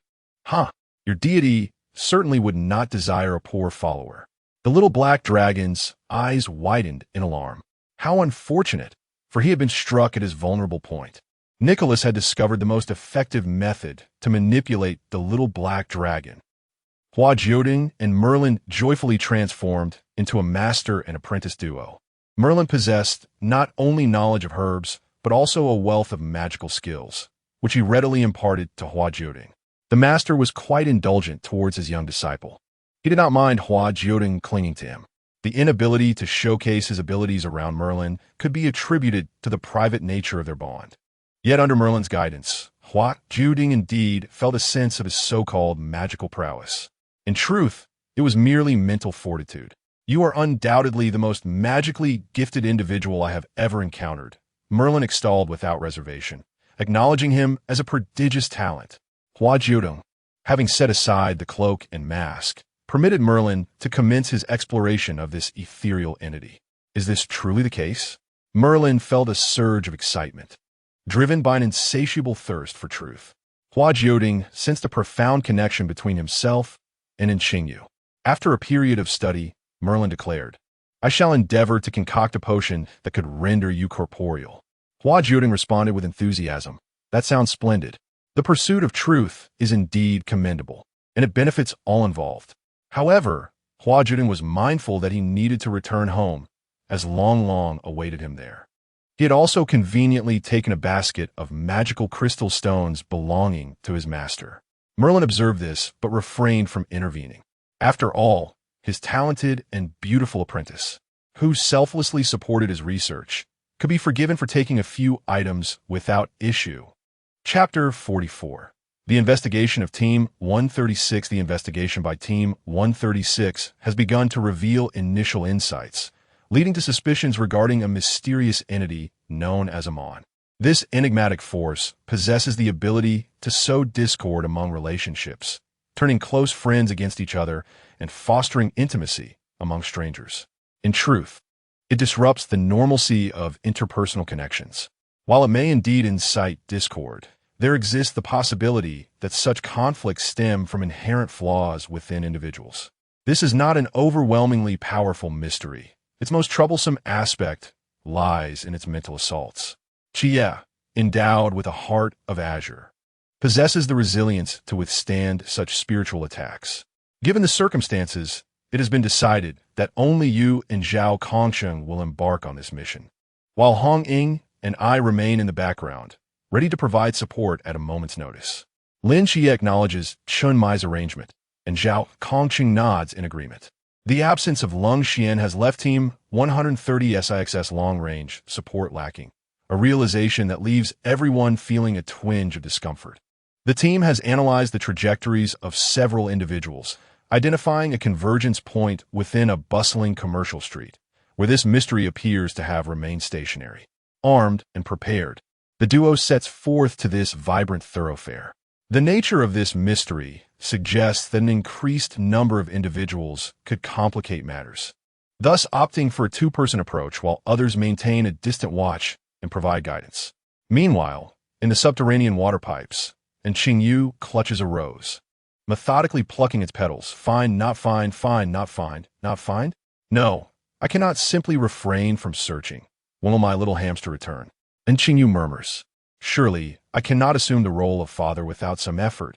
"Your deity certainly would not desire a poor follower." The little black dragon's eyes widened in alarm. How unfortunate, for he had been struck at his vulnerable point. Nicholas had discovered the most effective method to manipulate the little black dragon. Hua Jiudeng and Merlin joyfully transformed into a master and apprentice duo. Merlin possessed not only knowledge of herbs, but also a wealth of magical skills, which he readily imparted to Hua Jiudeng. The master was quite indulgent towards his young disciple. He did not mind Hua Jiudeng clinging to him. The inability to showcase his abilities around Merlin could be attributed to the private nature of their bond. Yet under Merlin's guidance, Hua Jiudeng indeed felt a sense of his so-called magical prowess. In truth, it was merely mental fortitude. "You are undoubtedly the most magically gifted individual I have ever encountered," Merlin extolled without reservation, acknowledging him as a prodigious talent. Hua Jiudeng, having set aside the cloak and mask, permitted Merlin to commence his exploration of this ethereal entity. Is this truly the case? Merlin felt a surge of excitement, driven by an insatiable thirst for truth. Hua Jiudeng sensed a profound connection between himself and Qingyu. After a period of study, Merlin declared, "I shall endeavor to concoct a potion that could render you corporeal." Hua Jiudeng responded with enthusiasm. "That sounds splendid. The pursuit of truth is indeed commendable, and it benefits all involved." However, Hua Jiudeng was mindful that he needed to return home, as Long awaited him there. He had also conveniently taken a basket of magical crystal stones belonging to his master. Merlin observed this, but refrained from intervening. After all, his talented and beautiful apprentice, who selflessly supported his research, could be forgiven for taking a few items without issue. Chapter 44. The investigation of Team 136. The investigation by Team 136 has begun to reveal initial insights, leading to suspicions regarding a mysterious entity known as Amon. This enigmatic force possesses the ability to sow discord among relationships, turning close friends against each other and fostering intimacy among strangers. In truth, it disrupts the normalcy of interpersonal connections. While it may indeed incite discord, there exists the possibility that such conflicts stem from inherent flaws within individuals. This is not an overwhelmingly powerful mystery. Its most troublesome aspect lies in its mental assaults. Qiye, endowed with a heart of azure, possesses the resilience to withstand such spiritual attacks. Given the circumstances, it has been decided that only you and Zhao Kongsheng will embark on this mission. while Hong Ying and I remain in the background, ready to provide support at a moment's notice. Lin Qiye acknowledges Chun Mai's arrangement, and Zhao Kongqing nods in agreement. The absence of Lung Xian has left Team 130 SIXS long-range support lacking, a realization that leaves everyone feeling a twinge of discomfort. The team has analyzed the trajectories of several individuals, identifying a convergence point within a bustling commercial street, where this mystery appears to have remained stationary. Armed and prepared, the duo sets forth to this vibrant thoroughfare. The nature of this mystery suggests that an increased number of individuals could complicate matters, thus opting for a two-person approach while others maintain a distant watch and provide guidance. Meanwhile, in the subterranean water pipes, and Qingyu clutches a rose, methodically plucking its petals. Fine, not fine, fine, not fine, not fine? No, I cannot simply refrain from searching. When will my little hamster return? And Qingyu murmurs, surely, I cannot assume the role of father without some effort.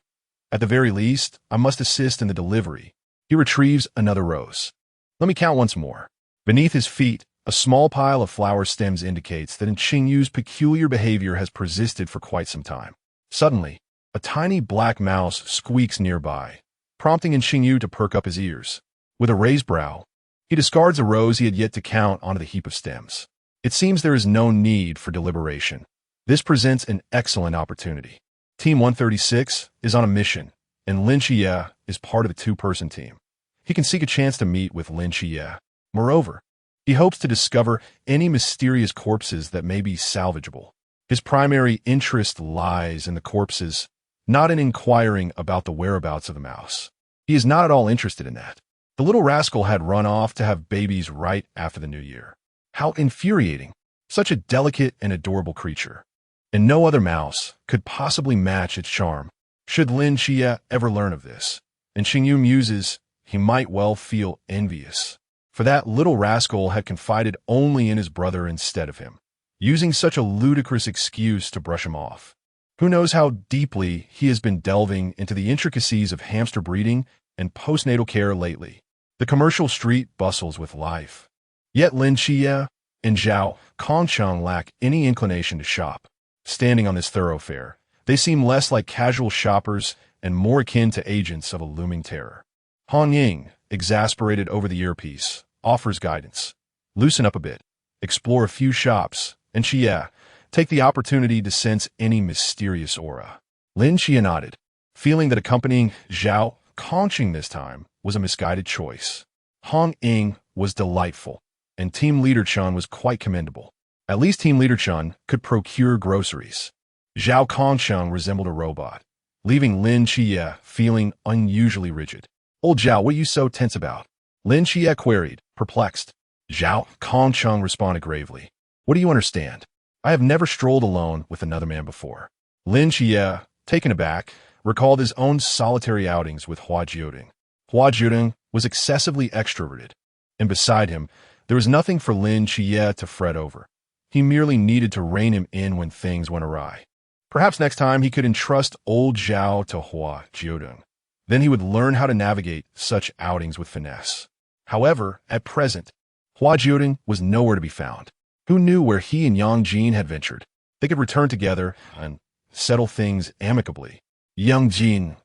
At the very least, I must assist in the delivery. He retrieves another rose. Let me count once more. Beneath his feet, a small pile of flower stems indicates that Qingyu's peculiar behavior has persisted for quite some time. Suddenly, a tiny black mouse squeaks nearby, prompting Qingyu to perk up his ears. With a raised brow, he discards a rose he had yet to count onto the heap of stems. It seems there is no need for deliberation. This presents an excellent opportunity. Team 136 is on a mission, and Lin Qiye is part of the two-person team. He can seek a chance to meet with Lin Qiye. Moreover, he hopes to discover any mysterious corpses that may be salvageable. His primary interest lies in the corpses, not in inquiring about the whereabouts of the mouse. He is not at all interested in that. The little rascal had run off to have babies right after the new year. How infuriating! Such a delicate and adorable creature. And no other mouse could possibly match its charm. Should Lin Qiye ever learn of this, and Qingyu muses, he might well feel envious. For that little rascal had confided only in his brother instead of him, using such a ludicrous excuse to brush him off. Who knows how deeply he has been delving into the intricacies of hamster breeding and postnatal care lately. The commercial street bustles with life. Yet Lin Qiye and Zhao Kongqing lack any inclination to shop. Standing on this thoroughfare, they seem less like casual shoppers and more akin to agents of a looming terror. Han Ying, exasperated over the earpiece, offers guidance. Loosen up a bit, explore a few shops, and Qiye, take the opportunity to sense any mysterious aura. Lin Qiye nodded, feeling that accompanying Zhao Kongqing this time was a misguided choice. Han Ying was delightful, and Team Leader Chun was quite commendable. At least Team Leader Chun could procure groceries. Zhao Kongqing resembled a robot, leaving Lin Qiye feeling unusually rigid. Old Zhao, what are you so tense about? Lin Qiye queried, perplexed. Zhao Kongqing responded gravely. What do you understand? I have never strolled alone with another man before. Lin Qiye, taken aback, recalled his own solitary outings with Hua Jiudeng. Hua Jiudeng was excessively extroverted, and beside him, there was nothing for Lin Qiye to fret over. He merely needed to rein him in when things went awry. Perhaps next time he could entrust old Zhao to Hua Jiudeng. Then he would learn how to navigate such outings with finesse. However, at present, Hua Jiudeng was nowhere to be found. Who knew where he and Yang Jin had ventured? They could return together and settle things amicably. Yang Jin.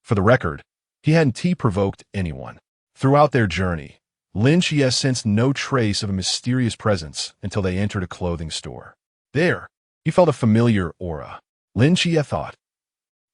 For the record, he hadn't provoked anyone. Throughout their journey, Lin Qiye sensed no trace of a mysterious presence until they entered a clothing store. There, he felt a familiar aura. Lin Qiye thought,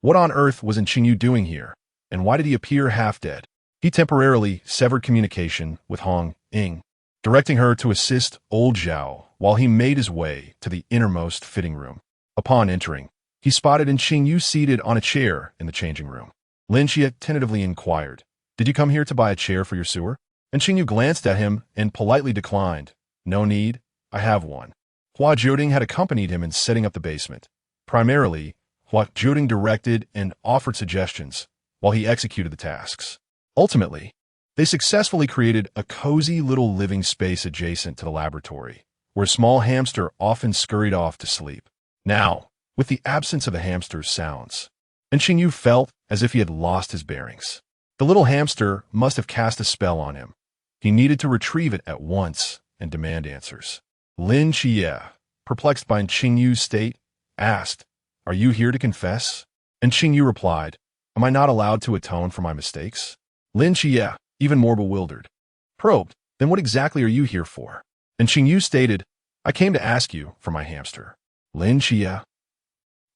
what on earth was Qingyu doing here, and why did he appear half-dead? He temporarily severed communication with Hong Ying, directing her to assist old Zhao while he made his way to the innermost fitting room. Upon entering, he spotted Qingyu seated on a chair in the changing room. Lin Qiye tentatively inquired, did you come here to buy a chair for your sewer? And Qingyu glanced at him and politely declined. No need, I have one. Hua Jiudeng had accompanied him in setting up the basement. Primarily, Hua Jiudeng directed and offered suggestions, while he executed the tasks. Ultimately, they successfully created a cozy little living space adjacent to the laboratory, where a small hamster often scurried off to sleep. Now, with the absence of the hamster's sounds, and Qingyu felt as if he had lost his bearings. The little hamster must have cast a spell on him. He needed to retrieve it at once and demand answers. Lin Qiye, perplexed by Qingyu's state, asked, "Are you here to confess?" And Qingyu replied, "Am I not allowed to atone for my mistakes?" Lin Qiye, even more bewildered, probed, "Then what exactly are you here for?" And Qingyu stated, "I came to ask you for my hamster." Lin Qiye,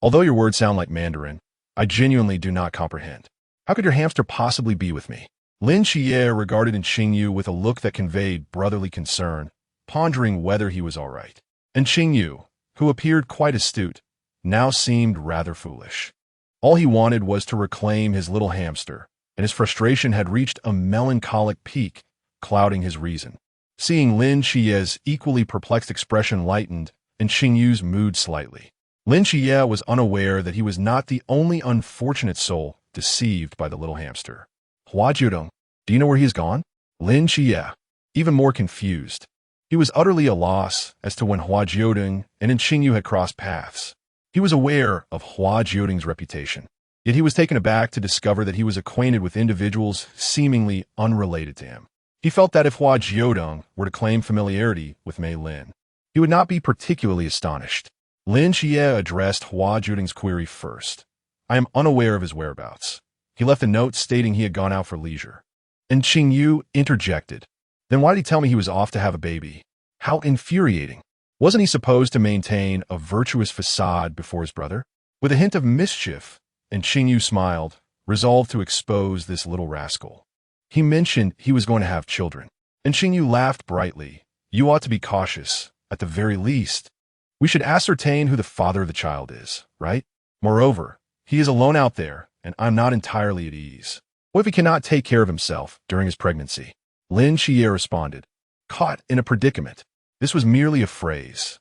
"Although your words sound like Mandarin, I genuinely do not comprehend. How could your hamster possibly be with me?" Lin Qiye regarded Qingyu with a look that conveyed brotherly concern, pondering whether he was all right. And Qingyu, who appeared quite astute, now seemed rather foolish. All he wanted was to reclaim his little hamster, and his frustration had reached a melancholic peak, clouding his reason. Seeing Lin Qiye's equally perplexed expression lightened, and Qingyu's mood slightly. Lin Qiye was unaware that he was not the only unfortunate soul deceived by the little hamster. "Hua Jiudeng, do you know where he has gone?" Lin Qiye, even more confused. He was utterly a loss as to when Hua Jiudeng and Qingyu had crossed paths. He was aware of Hua Jiudeng's reputation, yet he was taken aback to discover that he was acquainted with individuals seemingly unrelated to him. He felt that if Hua Jiudeng were to claim familiarity with Mei Lin, he would not be particularly astonished. Lin Qiye addressed Hua Jiudeng's query first. "I am unaware of his whereabouts." He left a note stating he had gone out for leisure. And Qingyu interjected, "Then why did he tell me he was off to have a baby? How infuriating. Wasn't he supposed to maintain a virtuous facade before his brother?" With a hint of mischief, and Qingyu smiled, resolved to expose this little rascal. "He mentioned he was going to have children." And Qingyu laughed brightly. "You ought to be cautious, at the very least. We should ascertain who the father of the child is, right? Moreover, he is alone out there, and I'm not entirely at ease. What if he cannot take care of himself during his pregnancy?" Lin Qiye responded, caught in a predicament. This was merely a phrase,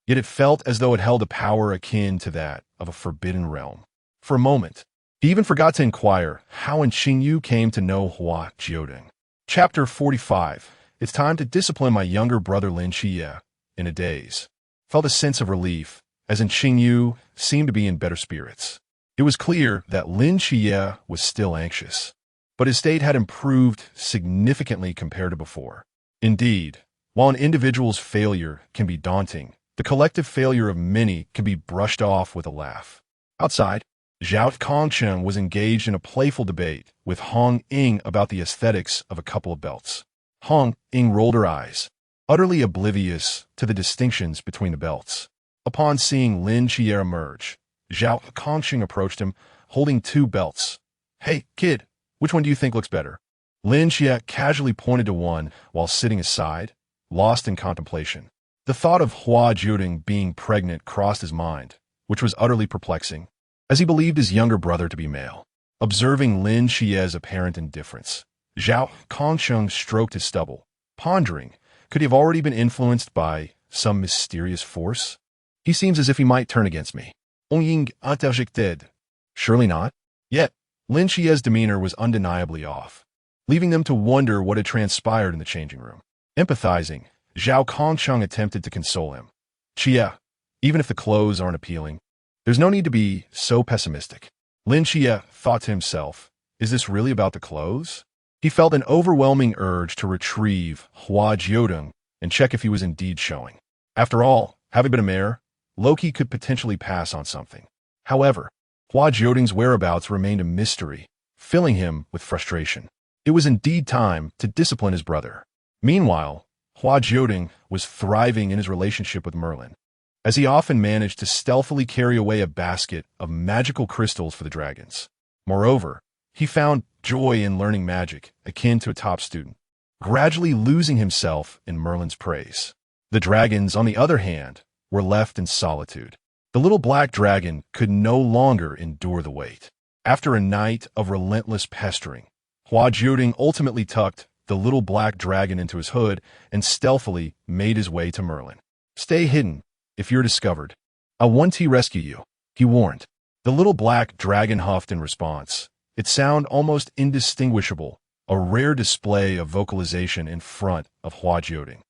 yet it felt as though it held a power akin to that of a forbidden realm. For a moment, he even forgot to inquire how Qingyu came to know Hua Jiudeng. Chapter 45. It's time to discipline my younger brother Lin Qiye. In a daze, felt a sense of relief, as Qingyu seemed to be in better spirits. It was clear that Lin Qiye was still anxious, but his state had improved significantly compared to before. Indeed, while an individual's failure can be daunting, the collective failure of many can be brushed off with a laugh. Outside, Zhao Kongcheng was engaged in a playful debate with Hong Ying about the aesthetics of a couple of belts. Hong Ying rolled her eyes, utterly oblivious to the distinctions between the belts. Upon seeing Lin Qiye emerge, Zhao Kongcheng approached him, holding two belts. "Hey, kid, which one do you think looks better?" Lin Qiye casually pointed to one while sitting aside, lost in contemplation. The thought of Hua Jiudeng being pregnant crossed his mind, which was utterly perplexing, as he believed his younger brother to be male. Observing Lin Qiye's apparent indifference, Zhao Kongcheng stroked his stubble, pondering, could he have already been influenced by some mysterious force? "He seems as if he might turn against me." Hong Ying interjected. "Surely not." Yet, Lin Qiye's demeanor was undeniably off, leaving them to wonder what had transpired in the changing room. Empathizing, Zhao Kongcheng attempted to console him. "Qiye, even if the clothes aren't appealing, there's no need to be so pessimistic." Lin Qiye thought to himself, is this really about the clothes? He felt an overwhelming urge to retrieve Hua Jiudeng and check if he was indeed showing. After all, having been a mayor, Loki could potentially pass on something. However, Hua Jiudeng's whereabouts remained a mystery, filling him with frustration. It was indeed time to discipline his brother. Meanwhile, Hua Jiudeng was thriving in his relationship with Merlin, as he often managed to stealthily carry away a basket of magical crystals for the dragons. Moreover, he found joy in learning magic akin to a top student, gradually losing himself in Merlin's praise. The dragons, on the other hand, were left in solitude. The little black dragon could no longer endure the wait. After a night of relentless pestering, Hua Jiudeng ultimately tucked the little black dragon into his hood and stealthily made his way to Merlin. "Stay hidden. If you're discovered, I'll one-T rescue you," he warned. The little black dragon huffed in response, its sound almost indistinguishable, a rare display of vocalization in front of Hua Jiudeng.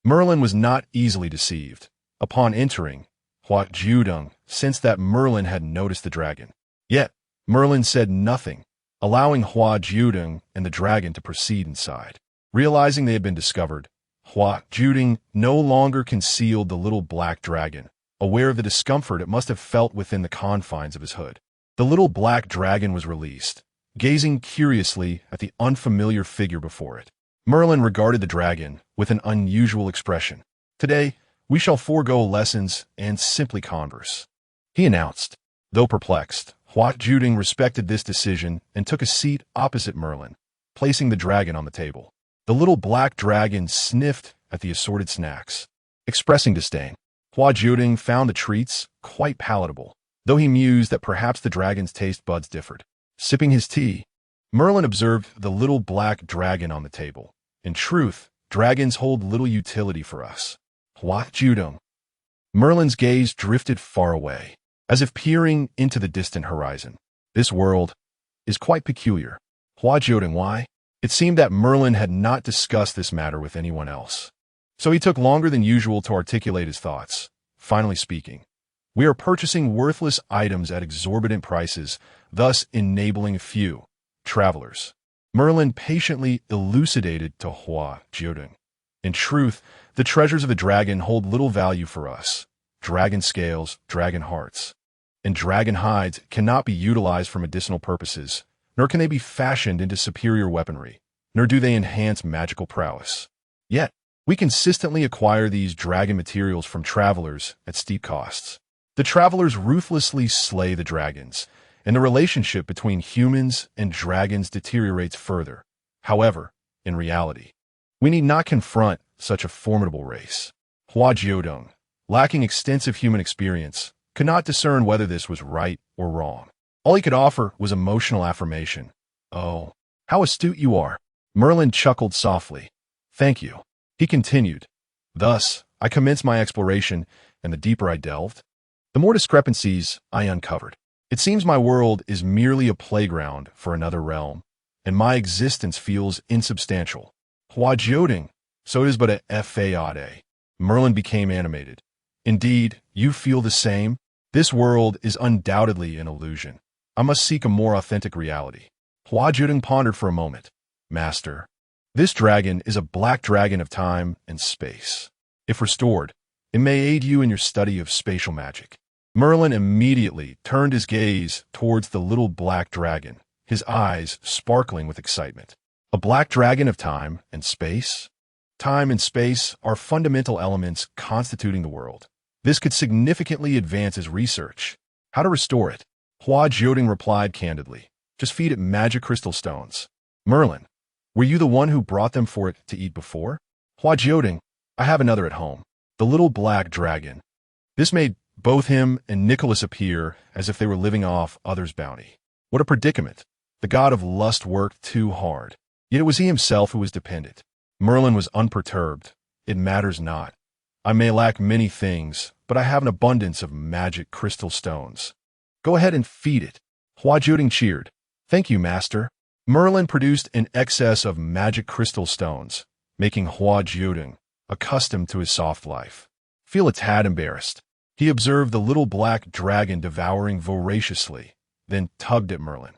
Merlin was not easily deceived. Upon entering, Hua Jiudeng sensed that Merlin had noticed the dragon. Yet, Merlin said nothing, allowing Hua Jiudeng and the dragon to proceed inside. Realizing they had been discovered, Hua Jiudeng no longer concealed the little black dragon, aware of the discomfort it must have felt within the confines of his hood. The little black dragon was released, gazing curiously at the unfamiliar figure before it. Merlin regarded the dragon with an unusual expression. "Today, we shall forego lessons and simply converse," he announced. Though perplexed, Hua Jiudeng respected this decision and took a seat opposite Merlin, placing the dragon on the table. The little black dragon sniffed at the assorted snacks, expressing disdain. Hua Jiudeng found the treats quite palatable, though he mused that perhaps the dragon's taste buds differed. Sipping his tea, Merlin observed the little black dragon on the table. "In truth, dragons hold little utility for us." Hua Jiudeng. Merlin's gaze drifted far away, as if peering into the distant horizon. "This world is quite peculiar." Hua Jiudeng, why? It seemed that Merlin had not discussed this matter with anyone else, so he took longer than usual to articulate his thoughts. Finally speaking, "We are purchasing worthless items at exorbitant prices, thus enabling few travelers." Merlin patiently elucidated to Hua Jiudeng. "In truth, the treasures of the dragon hold little value for us. Dragon scales, dragon hearts, and dragon hides cannot be utilized for medicinal purposes, nor can they be fashioned into superior weaponry, nor do they enhance magical prowess. Yet, we consistently acquire these dragon materials from travelers at steep costs. The travelers ruthlessly slay the dragons, and the relationship between humans and dragons deteriorates further. However, in reality, we need not confront such a formidable race." Hua Jiudeng, lacking extensive human experience, could not discern whether this was right or wrong. All he could offer was emotional affirmation. "Oh, how astute you are." Merlin chuckled softly. "Thank you." He continued. "Thus, I commenced my exploration, and the deeper I delved, the more discrepancies I uncovered. It seems my world is merely a playground for another realm, and my existence feels insubstantial." Hua Jiudeng, "So it is but a fade." Merlin became animated. "Indeed, you feel the same? This world is undoubtedly an illusion. I must seek a more authentic reality." Hua Jiudeng pondered for a moment. "Master, this dragon is a black dragon of time and space. If restored, it may aid you in your study of spatial magic." Merlin immediately turned his gaze towards the little black dragon, his eyes sparkling with excitement. "A black dragon of time and space? Time and space are fundamental elements constituting the world. This could significantly advance his research. How to restore it?" Hua Jiudeng replied candidly. "Just feed it magic crystal stones." "Merlin, were you the one who brought them for it to eat before?" "Hua Jiudeng, I have another at home. The little black dragon." This made both him and Nicholas appear as if they were living off others' bounty. What a predicament. The god of lust worked too hard. Yet it was he himself who was dependent. Merlin was unperturbed. "It matters not. I may lack many things, but I have an abundance of magic crystal stones. Go ahead and feed it." Hua Jiudeng cheered. "Thank you, master." Merlin produced an excess of magic crystal stones, making Hua Jiudeng, accustomed to his soft life, feel a tad embarrassed. He observed the little black dragon devouring voraciously, then tugged at Merlin.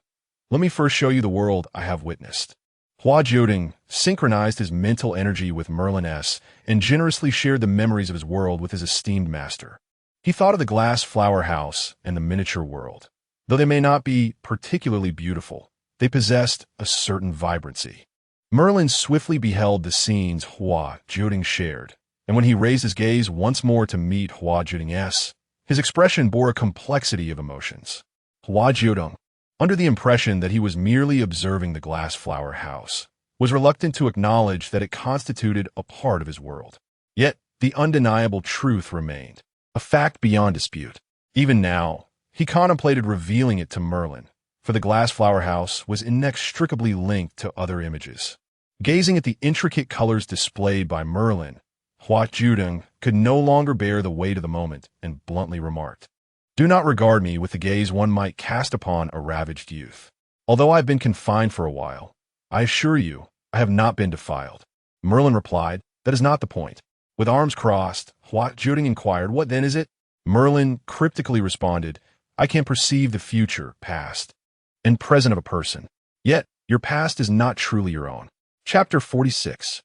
"Let me first show you the world I have witnessed." Hua Jiudeng synchronized his mental energy with Merlin's and generously shared the memories of his world with his esteemed master. He thought of the glass flower house and the miniature world. Though they may not be particularly beautiful, they possessed a certain vibrancy. Merlin swiftly beheld the scenes Hua Jiudeng shared, and when he raised his gaze once more to meet Hua Jiudeng's, his expression bore a complexity of emotions. Hua Jiudeng, under the impression that he was merely observing the glass flower house, was reluctant to acknowledge that it constituted a part of his world. Yet the undeniable truth remained, a fact beyond dispute. Even now, he contemplated revealing it to Merlin, for the glass flower house was inextricably linked to other images. Gazing at the intricate colors displayed by Merlin, Hua Jiudeng could no longer bear the weight of the moment and bluntly remarked, "Do not regard me with the gaze one might cast upon a ravaged youth. Although I have been confined for a while, I assure you I have not been defiled." Merlin replied, "That is not the point." With arms crossed, Hua Jiudeng inquired, "What then is it?" Merlin cryptically responded, "I can perceive the future, past, and present of a person. Yet, your past is not truly your own." Chapter 46.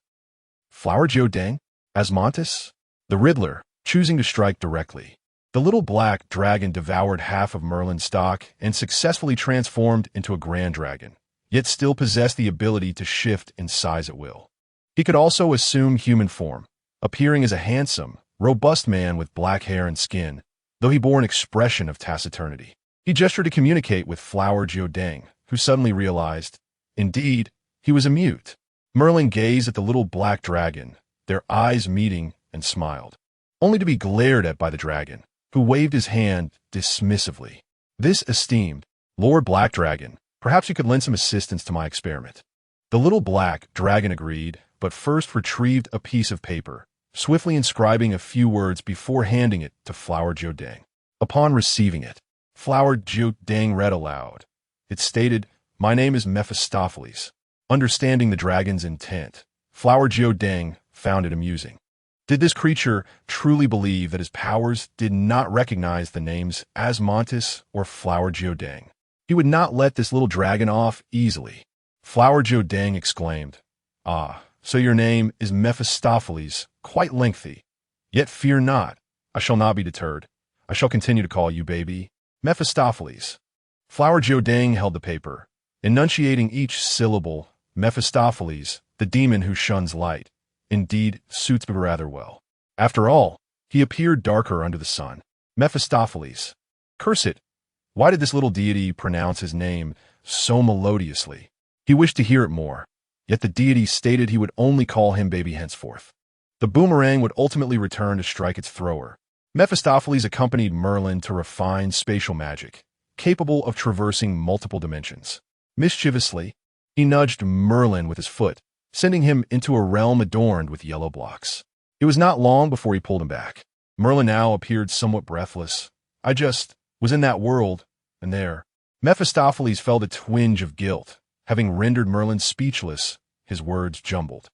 Hua Jiudeng? Asmodeus? The Riddler, choosing to strike directly. The little black dragon devoured half of Merlin's stock and successfully transformed into a grand dragon, yet still possessed the ability to shift in size at will. He could also assume human form, appearing as a handsome, robust man with black hair and skin, though he bore an expression of taciturnity. He gestured to communicate with Hua Jiudeng, who suddenly realized, indeed, he was a mute. Merlin gazed at the little black dragon, their eyes meeting, and smiled, only to be glared at by the dragon, who waved his hand dismissively. This esteemed Lord Black Dragon, perhaps you could lend some assistance to my experiment. The little black dragon agreed, but first retrieved a piece of paper, swiftly inscribing a few words before handing it to Hua Jiudeng. Upon receiving it, Hua Jiudeng read aloud. It stated, "My name is Mephistopheles." Understanding the dragon's intent, Hua Jiudeng found it amusing. Did this creature truly believe that his powers did not recognize the names Asmodeus or Hua Jiudeng? He would not let this little dragon off easily. Hua Jiudeng exclaimed, "Ah, so your name is Mephistopheles, quite lengthy. Yet fear not, I shall not be deterred. I shall continue to call you baby Mephistopheles." Hua Jiudeng held the paper, enunciating each syllable. Mephistopheles, the demon who shuns light, indeed suits me rather well. After all, he appeared darker under the sun. Mephistopheles. Curse it! Why did this little deity pronounce his name so melodiously? He wished to hear it more, yet the deity stated he would only call him baby henceforth. The boomerang would ultimately return to strike its thrower. Mephistopheles accompanied Merlin to refine spatial magic, capable of traversing multiple dimensions. Mischievously, he nudged Merlin with his foot, sending him into a realm adorned with yellow blocks. It was not long before he pulled him back. Merlin now appeared somewhat breathless. I just was in that world, and there. Mephistopheles felt a twinge of guilt, having rendered Merlin speechless, his words jumbled.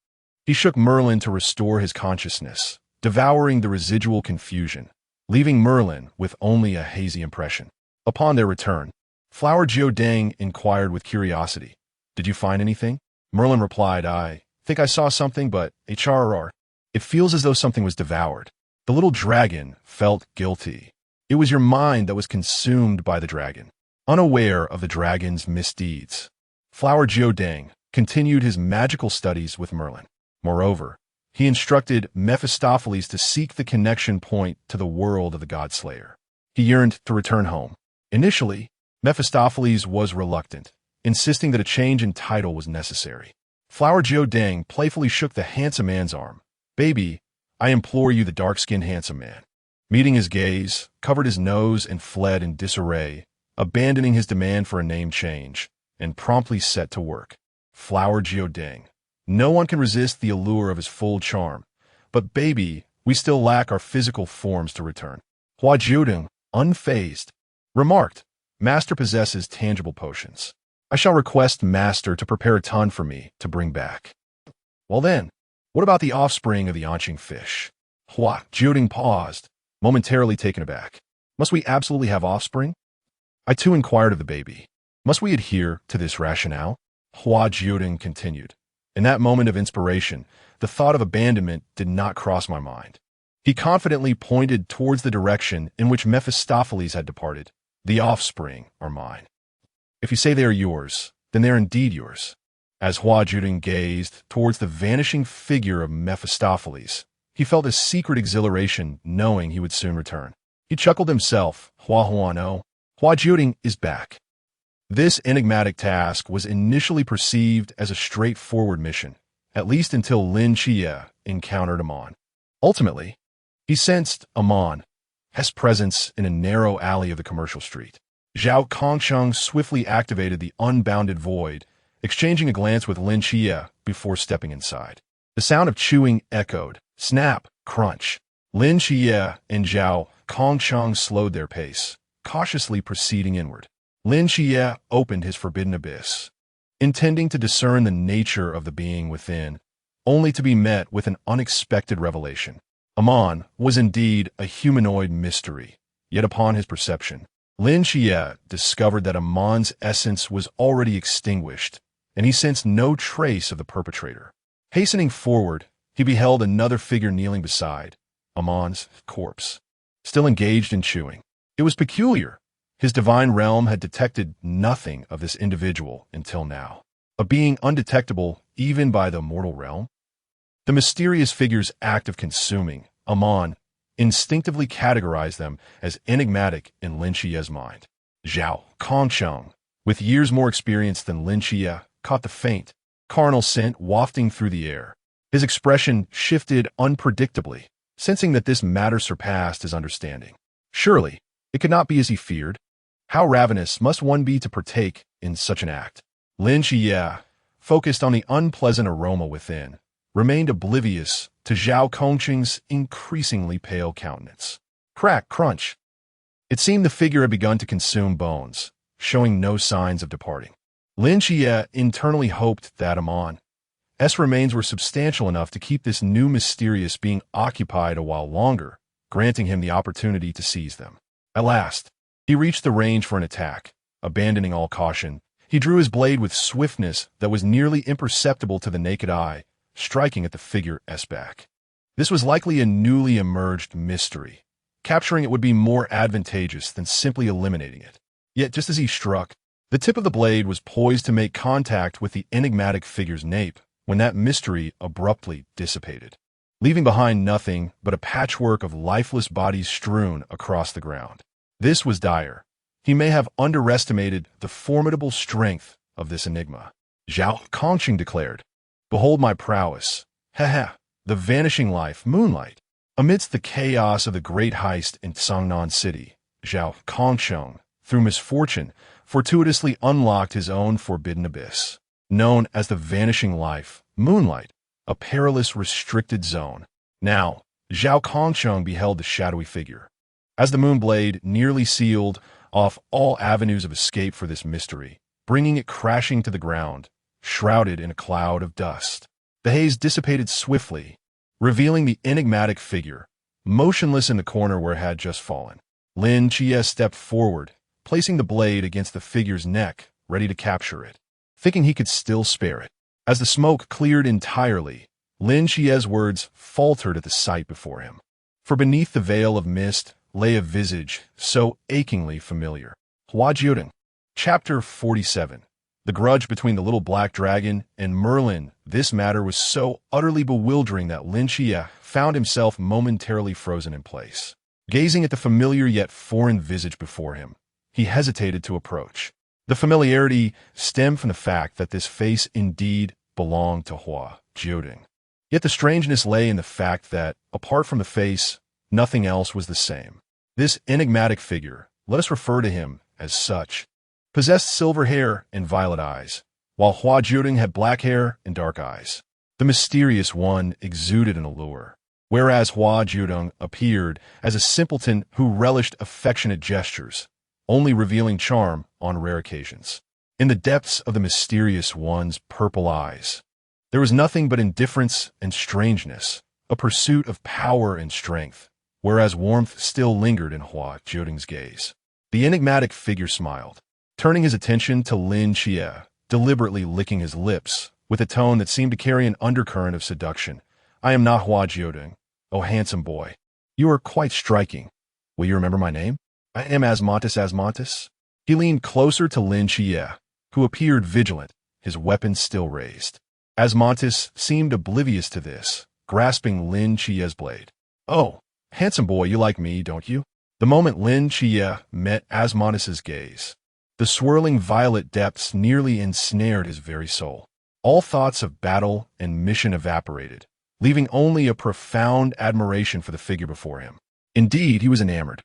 He shook Merlin to restore his consciousness, devouring the residual confusion, leaving Merlin with only a hazy impression. Upon their return, Hua Jiudeng inquired with curiosity, "Did you find anything?" Merlin replied, "I think I saw something, but HRR. It feels as though something was devoured." The little dragon felt guilty. It was your mind that was consumed by the dragon, unaware of the dragon's misdeeds. Hua Jiudeng continued his magical studies with Merlin. Moreover, he instructed Mephistopheles to seek the connection point to the world of the God-Slayer. He yearned to return home. Initially, Mephistopheles was reluctant, insisting that a change in title was necessary. Hua Jiudeng playfully shook the handsome man's arm. "Baby, I implore you, the dark-skinned handsome man." Meeting his gaze, covered his nose and fled in disarray, abandoning his demand for a name change, and promptly set to work. Hua Jiudeng. No one can resist the allure of his full charm. But baby, we still lack our physical forms to return. Hua Jiudeng, unfazed, remarked, "Master possesses tangible potions. I shall request Master to prepare a ton for me to bring back." "Well then, what about the offspring of the Anqing fish?" Hua Jiudeng paused, momentarily taken aback. "Must we absolutely have offspring?" I too inquired of the baby. "Must we adhere to this rationale?" Hua Jiudeng continued. In that moment of inspiration, the thought of abandonment did not cross my mind. He confidently pointed towards the direction in which Mephistopheles had departed. "The offspring are mine. If you say they are yours, then they are indeed yours." As Hua Jiudeng gazed towards the vanishing figure of Mephistopheles, he felt a secret exhilaration knowing he would soon return. He chuckled himself, Hua no, Hua Jiudeng is back. This enigmatic task was initially perceived as a straightforward mission, at least until Lin Qiye encountered Amon. Ultimately, he sensed Amon's presence in a narrow alley of the commercial street. Zhao Kongsheng swiftly activated the unbounded void, exchanging a glance with Lin Qiye before stepping inside. The sound of chewing echoed, snap, crunch. Lin Qiye and Zhao Kongsheng slowed their pace, cautiously proceeding inward. Lin Qiye opened his forbidden abyss, intending to discern the nature of the being within, only to be met with an unexpected revelation. Amon was indeed a humanoid mystery, yet upon his perception, Lin Qiye discovered that Amon's essence was already extinguished, and he sensed no trace of the perpetrator. Hastening forward, he beheld another figure kneeling beside Amon's corpse, still engaged in chewing. It was peculiar. His divine realm had detected nothing of this individual until now, a being undetectable even by the mortal realm. The mysterious figure's act of consuming Amon instinctively categorized them as enigmatic in Lin Qiye's mind. Zhao Kongcheng, with years more experience than Lin Qiye, caught the faint, carnal scent wafting through the air. His expression shifted unpredictably, sensing that this matter surpassed his understanding. Surely, it could not be as he feared. How ravenous must one be to partake in such an act? Lin Qiye, focused on the unpleasant aroma within, remained oblivious to Zhao Kongcheng's increasingly pale countenance. Crack, crunch. It seemed the figure had begun to consume bones, showing no signs of departing. Lin Qiye internally hoped that Amon's remains were substantial enough to keep this new mysterious being occupied a while longer, granting him the opportunity to seize them. At last, he reached the range for an attack. Abandoning all caution, he drew his blade with swiftness that was nearly imperceptible to the naked eye, striking at the figure's back. This was likely a newly emerged mystery. Capturing it would be more advantageous than simply eliminating it. Yet just as he struck, the tip of the blade was poised to make contact with the enigmatic figure's nape when that mystery abruptly dissipated, leaving behind nothing but a patchwork of lifeless bodies strewn across the ground. This was dire. He may have underestimated the formidable strength of this enigma. Zhao Kongcheng declared, "Behold my prowess. The vanishing life, moonlight." Amidst the chaos of the great heist in Songnan City, Zhao Kongcheng, through misfortune, fortuitously unlocked his own forbidden abyss, known as the vanishing life, moonlight, a perilous restricted zone. Now, Zhao Kongcheng beheld the shadowy figure. As the moonblade nearly sealed off all avenues of escape for this mystery, bringing it crashing to the ground, shrouded in a cloud of dust. The haze dissipated swiftly, revealing the enigmatic figure, motionless in the corner where it had just fallen. Lin Qiye stepped forward, placing the blade against the figure's neck, ready to capture it, thinking he could still spare it. As the smoke cleared entirely, Lin Qiye's words faltered at the sight before him. For beneath the veil of mist lay a visage so achingly familiar. Hua Jiudeng. Chapter 47. The grudge between the little black dragon and Merlin. This matter was so utterly bewildering that Lin Qiye found himself momentarily frozen in place. Gazing at the familiar yet foreign visage before him, he hesitated to approach. The familiarity stemmed from the fact that this face indeed belonged to Hua Jiudeng. Yet the strangeness lay in the fact that, apart from the face, nothing else was the same. This enigmatic figure, let us refer to him as such, possessed silver hair and violet eyes, while Hua Jiudeng had black hair and dark eyes. The mysterious one exuded an allure, whereas Hua Jiudeng appeared as a simpleton who relished affectionate gestures, only revealing charm on rare occasions. In the depths of the mysterious one's purple eyes, there was nothing but indifference and strangeness, a pursuit of power and strength, whereas warmth still lingered in Hua Jiudeng's gaze. The enigmatic figure smiled, turning his attention to Lin Qiye, deliberately licking his lips, with a tone that seemed to carry an undercurrent of seduction. "I am not Hua Jiudeng, oh handsome boy. You are quite striking. Will you remember my name? I am Asmodeus. He leaned closer to Lin Qiye, who appeared vigilant, his weapon still raised. Asmodeus seemed oblivious to this, grasping Lin Qiye's blade. "Oh, handsome boy, you like me, don't you?" The moment Lin Qiye met Asmodeus's gaze, the swirling violet depths nearly ensnared his very soul. All thoughts of battle and mission evaporated, leaving only a profound admiration for the figure before him. Indeed, he was enamored,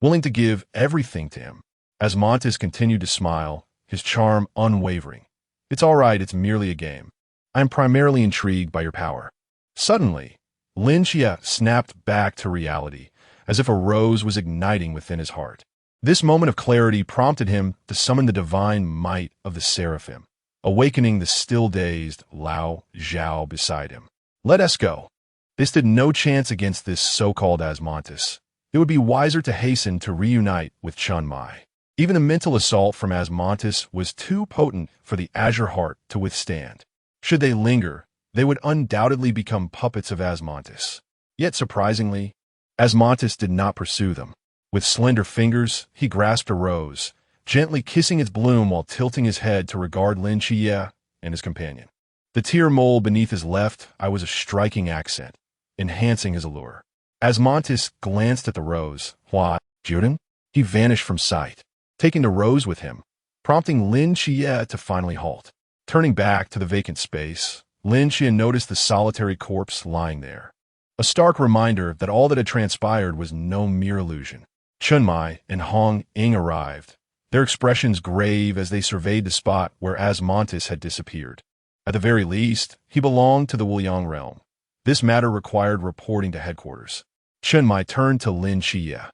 willing to give everything to him. Asmodeus continued to smile, his charm unwavering. "It's all right, it's merely a game. I am primarily intrigued by your power." Suddenly, Lin Qiye snapped back to reality, as if a rose was igniting within his heart. This moment of clarity prompted him to summon the divine might of the seraphim, awakening the still-dazed Lao Zhao beside him. "Let us go." They stood no chance against this so-called Asmodeus. It would be wiser to hasten to reunite with Chun Mai. Even the mental assault from Asmodeus was too potent for the Azure Heart to withstand. Should they linger, they would undoubtedly become puppets of Asmodeus. Yet surprisingly, Asmodeus did not pursue them. With slender fingers, he grasped a rose, gently kissing its bloom while tilting his head to regard Lin Qiye and his companion. The tear mole beneath his left eye was a striking accent, enhancing his allure. Asmodeus glanced at the rose. Hua Jiudeng? He vanished from sight, taking the rose with him, prompting Lin Qiye to finally halt. Turning back to the vacant space, Lin Qiye noticed the solitary corpse lying there. A stark reminder that all that had transpired was no mere illusion. Chunmai and Hong Ying arrived, their expressions grave as they surveyed the spot where Asmodeus had disappeared. At the very least, he belonged to the Wuliang realm. This matter required reporting to headquarters. Chunmai turned to Lin Qiye.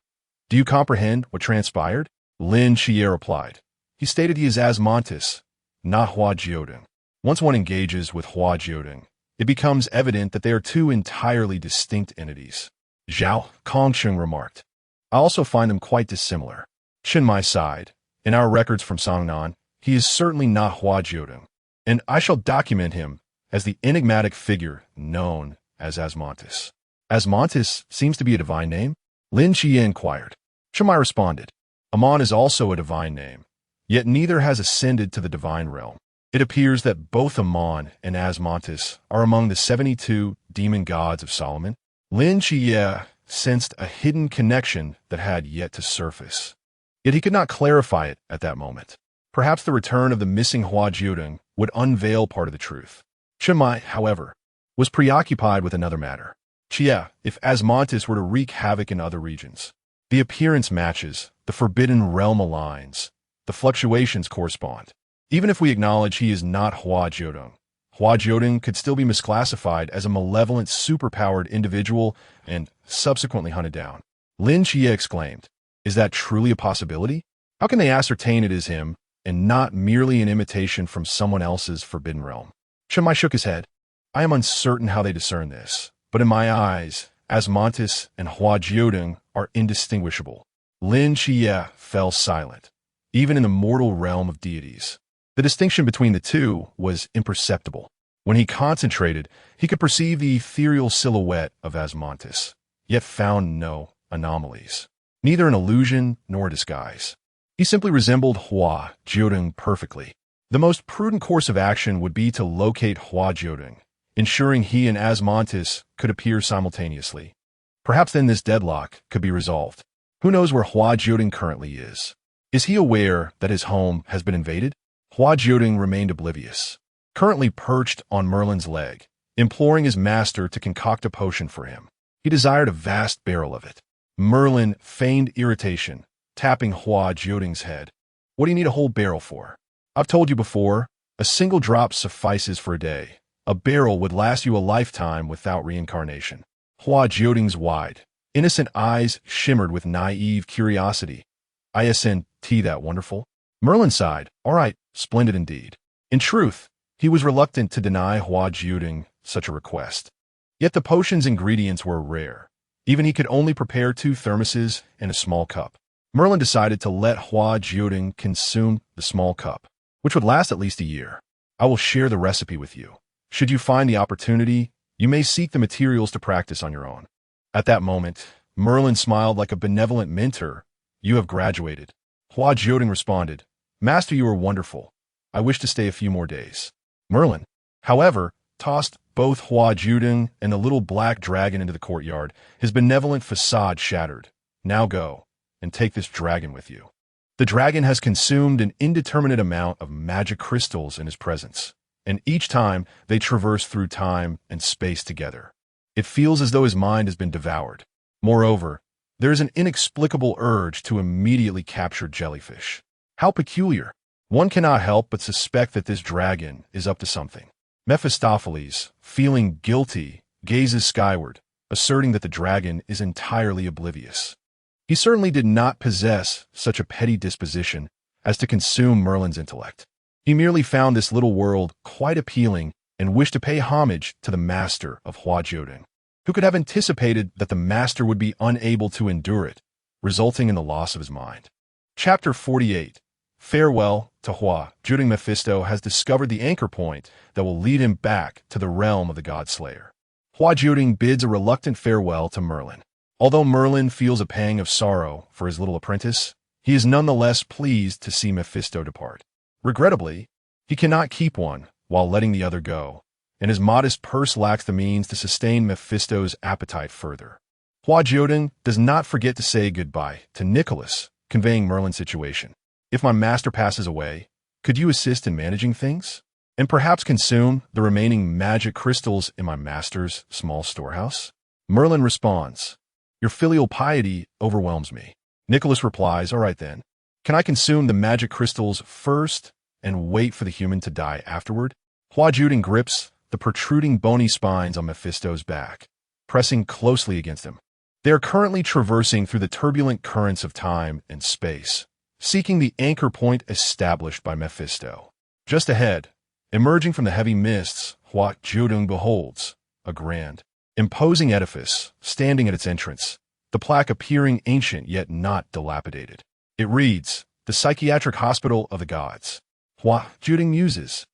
Do you comprehend what transpired? Lin Qiye replied. He stated he is Asmodeus, not Hua Jiudeng. Once one engages with Hua Jiudeng, it becomes evident that they are two entirely distinct entities. Zhao Kongsheng remarked. I also find them quite dissimilar. Chunmai sighed. In our records from Songnan, he is certainly not Hua Jiudeng, and I shall document him as the enigmatic figure known as Asmodeus. Asmodeus seems to be a divine name? Lin Qiye inquired. Chunmai responded. Amon is also a divine name, yet neither has ascended to the divine realm. It appears that both Amon and Asmodeus are among the 72 demon gods of Solomon. Lin Qiye sensed a hidden connection that had yet to surface. Yet he could not clarify it at that moment. Perhaps the return of the missing Hua Jiudeng would unveil part of the truth. Chunmai, however, was preoccupied with another matter. Qiye, if Asmodeus were to wreak havoc in other regions, the appearance matches, the forbidden realm aligns, the fluctuations correspond. Even if we acknowledge he is not Hua Jiudeng could still be misclassified as a malevolent, superpowered individual and subsequently hunted down. Lin Qiye exclaimed, is that truly a possibility? How can they ascertain it is him and not merely an imitation from someone else's forbidden realm? Chunmai shook his head. I am uncertain how they discern this, but in my eyes, Asmodeus and Hua Jiudeng are indistinguishable. Lin Qiye fell silent, even in the mortal realm of deities. The distinction between the two was imperceptible. When he concentrated, he could perceive the ethereal silhouette of Asmodeus, yet found no anomalies, neither an illusion nor a disguise. He simply resembled Hua Jiudeng perfectly. The most prudent course of action would be to locate Hua Jiudeng, ensuring he and Asmodeus could appear simultaneously. Perhaps then this deadlock could be resolved. Who knows where Hua Jiudeng currently is? Is he aware that his home has been invaded? Hua Jiudeng remained oblivious, currently perched on Merlin's leg, imploring his master to concoct a potion for him. He desired a vast barrel of it. Merlin feigned irritation, tapping Hua Jiudeng's head. What do you need a whole barrel for? I've told you before, a single drop suffices for a day. A barrel would last you a lifetime without reincarnation. Hua Jiudeng's wide, innocent eyes shimmered with naive curiosity. Isn't that wonderful? Merlin sighed. All right, splendid indeed. In truth, he was reluctant to deny Hua Jiudeng such a request. Yet the potion's ingredients were rare. Even he could only prepare 2 thermoses and a small cup. Merlin decided to let Hua Jiudeng consume the small cup, which would last at least a year. I will share the recipe with you. Should you find the opportunity, you may seek the materials to practice on your own. At that moment, Merlin smiled like a benevolent mentor. You have graduated. Hua Jiudeng responded, Master, you are wonderful. I wish to stay a few more days. Merlin, however, tossed both Hua Jiudeng and the little black dragon into the courtyard, his benevolent facade shattered. Now go, and take this dragon with you. The dragon has consumed an indeterminate amount of magic crystals in his presence, and each time they traverse through time and space together. It feels as though his mind has been devoured. Moreover, there is an inexplicable urge to immediately capture jellyfish. How peculiar. One cannot help but suspect that this dragon is up to something. Mephistopheles, feeling guilty, gazes skyward, asserting that the dragon is entirely oblivious. He certainly did not possess such a petty disposition as to consume Merlin's intellect. He merely found this little world quite appealing and wished to pay homage to the master of Hua Jiudeng. Who could have anticipated that the master would be unable to endure it, resulting in the loss of his mind? Chapter 48. Farewell to Hua Jiudeng. Mephisto has discovered the anchor point that will lead him back to the realm of the God-Slayer. Hua Jiudeng bids a reluctant farewell to Merlin. Although Merlin feels a pang of sorrow for his little apprentice, he is nonetheless pleased to see Mephisto depart. Regrettably, he cannot keep one while letting the other go, and his modest purse lacks the means to sustain Mephisto's appetite further. Hua Jiudeng does not forget to say goodbye to Nicholas, conveying Merlin's situation. If my master passes away, could you assist in managing things? And perhaps consume the remaining magic crystals in my master's small storehouse? Merlin responds, your filial piety overwhelms me. Nicholas replies, all right then. Can I consume the magic crystals first and wait for the human to die afterward? Hua Jiudeng grips the protruding bony spines on Mephisto's back, pressing closely against him. They are currently traversing through the turbulent currents of time and space, seeking the anchor point established by Mephisto. Just ahead, emerging from the heavy mists, Hua Jiudeng beholds a grand, imposing edifice standing at its entrance, the plaque appearing ancient yet not dilapidated. It reads, the Psychiatric Hospital of the Gods. Hua Jiudeng muses.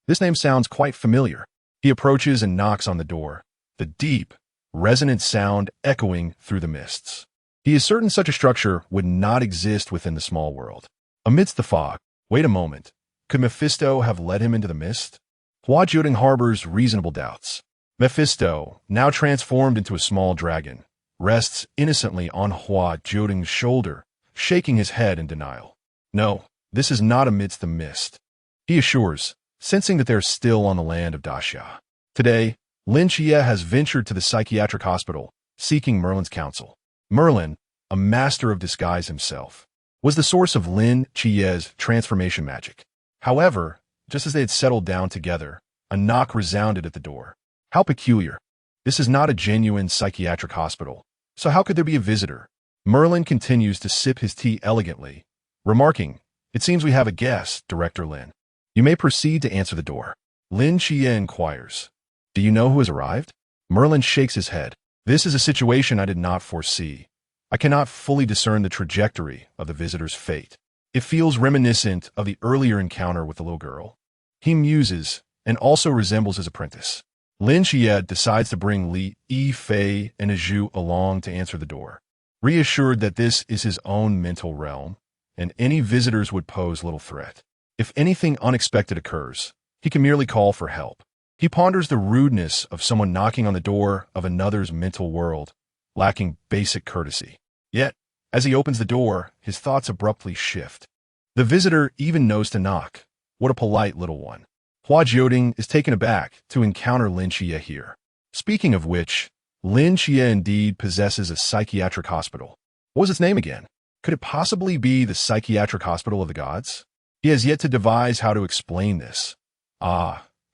This name sounds quite familiar. He approaches and knocks on the door, the deep, resonant sound echoing through the mists. He is certain such a structure would not exist within the small world. Amidst the fog, wait a moment. Could Mephisto have led him into the mist? Hua Jiudeng harbors reasonable doubts. Mephisto, now transformed into a small dragon, rests innocently on Hua Jiudeng's shoulder, shaking his head in denial. No, this is not amidst the mist. He assures, sensing that they're still on the land of Daxia. Today, Lin Qiye has ventured to the psychiatric hospital, seeking Merlin's counsel. Merlin, a master of disguise himself, was the source of Lin Qiye's transformation magic. However, just as they had settled down together, a knock resounded at the door. How peculiar. This is not a genuine psychiatric hospital, so how could there be a visitor? Merlin continues to sip his tea elegantly, remarking, it seems we have a guest, Director Lin. You may proceed to answer the door. Lin Qiye inquires, do you know who has arrived? Merlin shakes his head. This is a situation I did not foresee. I cannot fully discern the trajectory of the visitor's fate. It feels reminiscent of the earlier encounter with the little girl. He muses and also resembles his apprentice. Lin Qiye decides to bring Li Yifei and Zhu along to answer the door, reassured that this is his own mental realm, and any visitors would pose little threat. If anything unexpected occurs, he can merely call for help. He ponders the rudeness of someone knocking on the door of another's mental world, lacking basic courtesy. Yet, as he opens the door, his thoughts abruptly shift. The visitor even knows to knock. What a polite little one. Hua Jiudeng is taken aback to encounter Lin Qiye here. Speaking of which, Lin Qiye indeed possesses a psychiatric hospital. What was its name again? Could it possibly be the Psychiatric Hospital of the Gods? He has yet to devise how to explain this.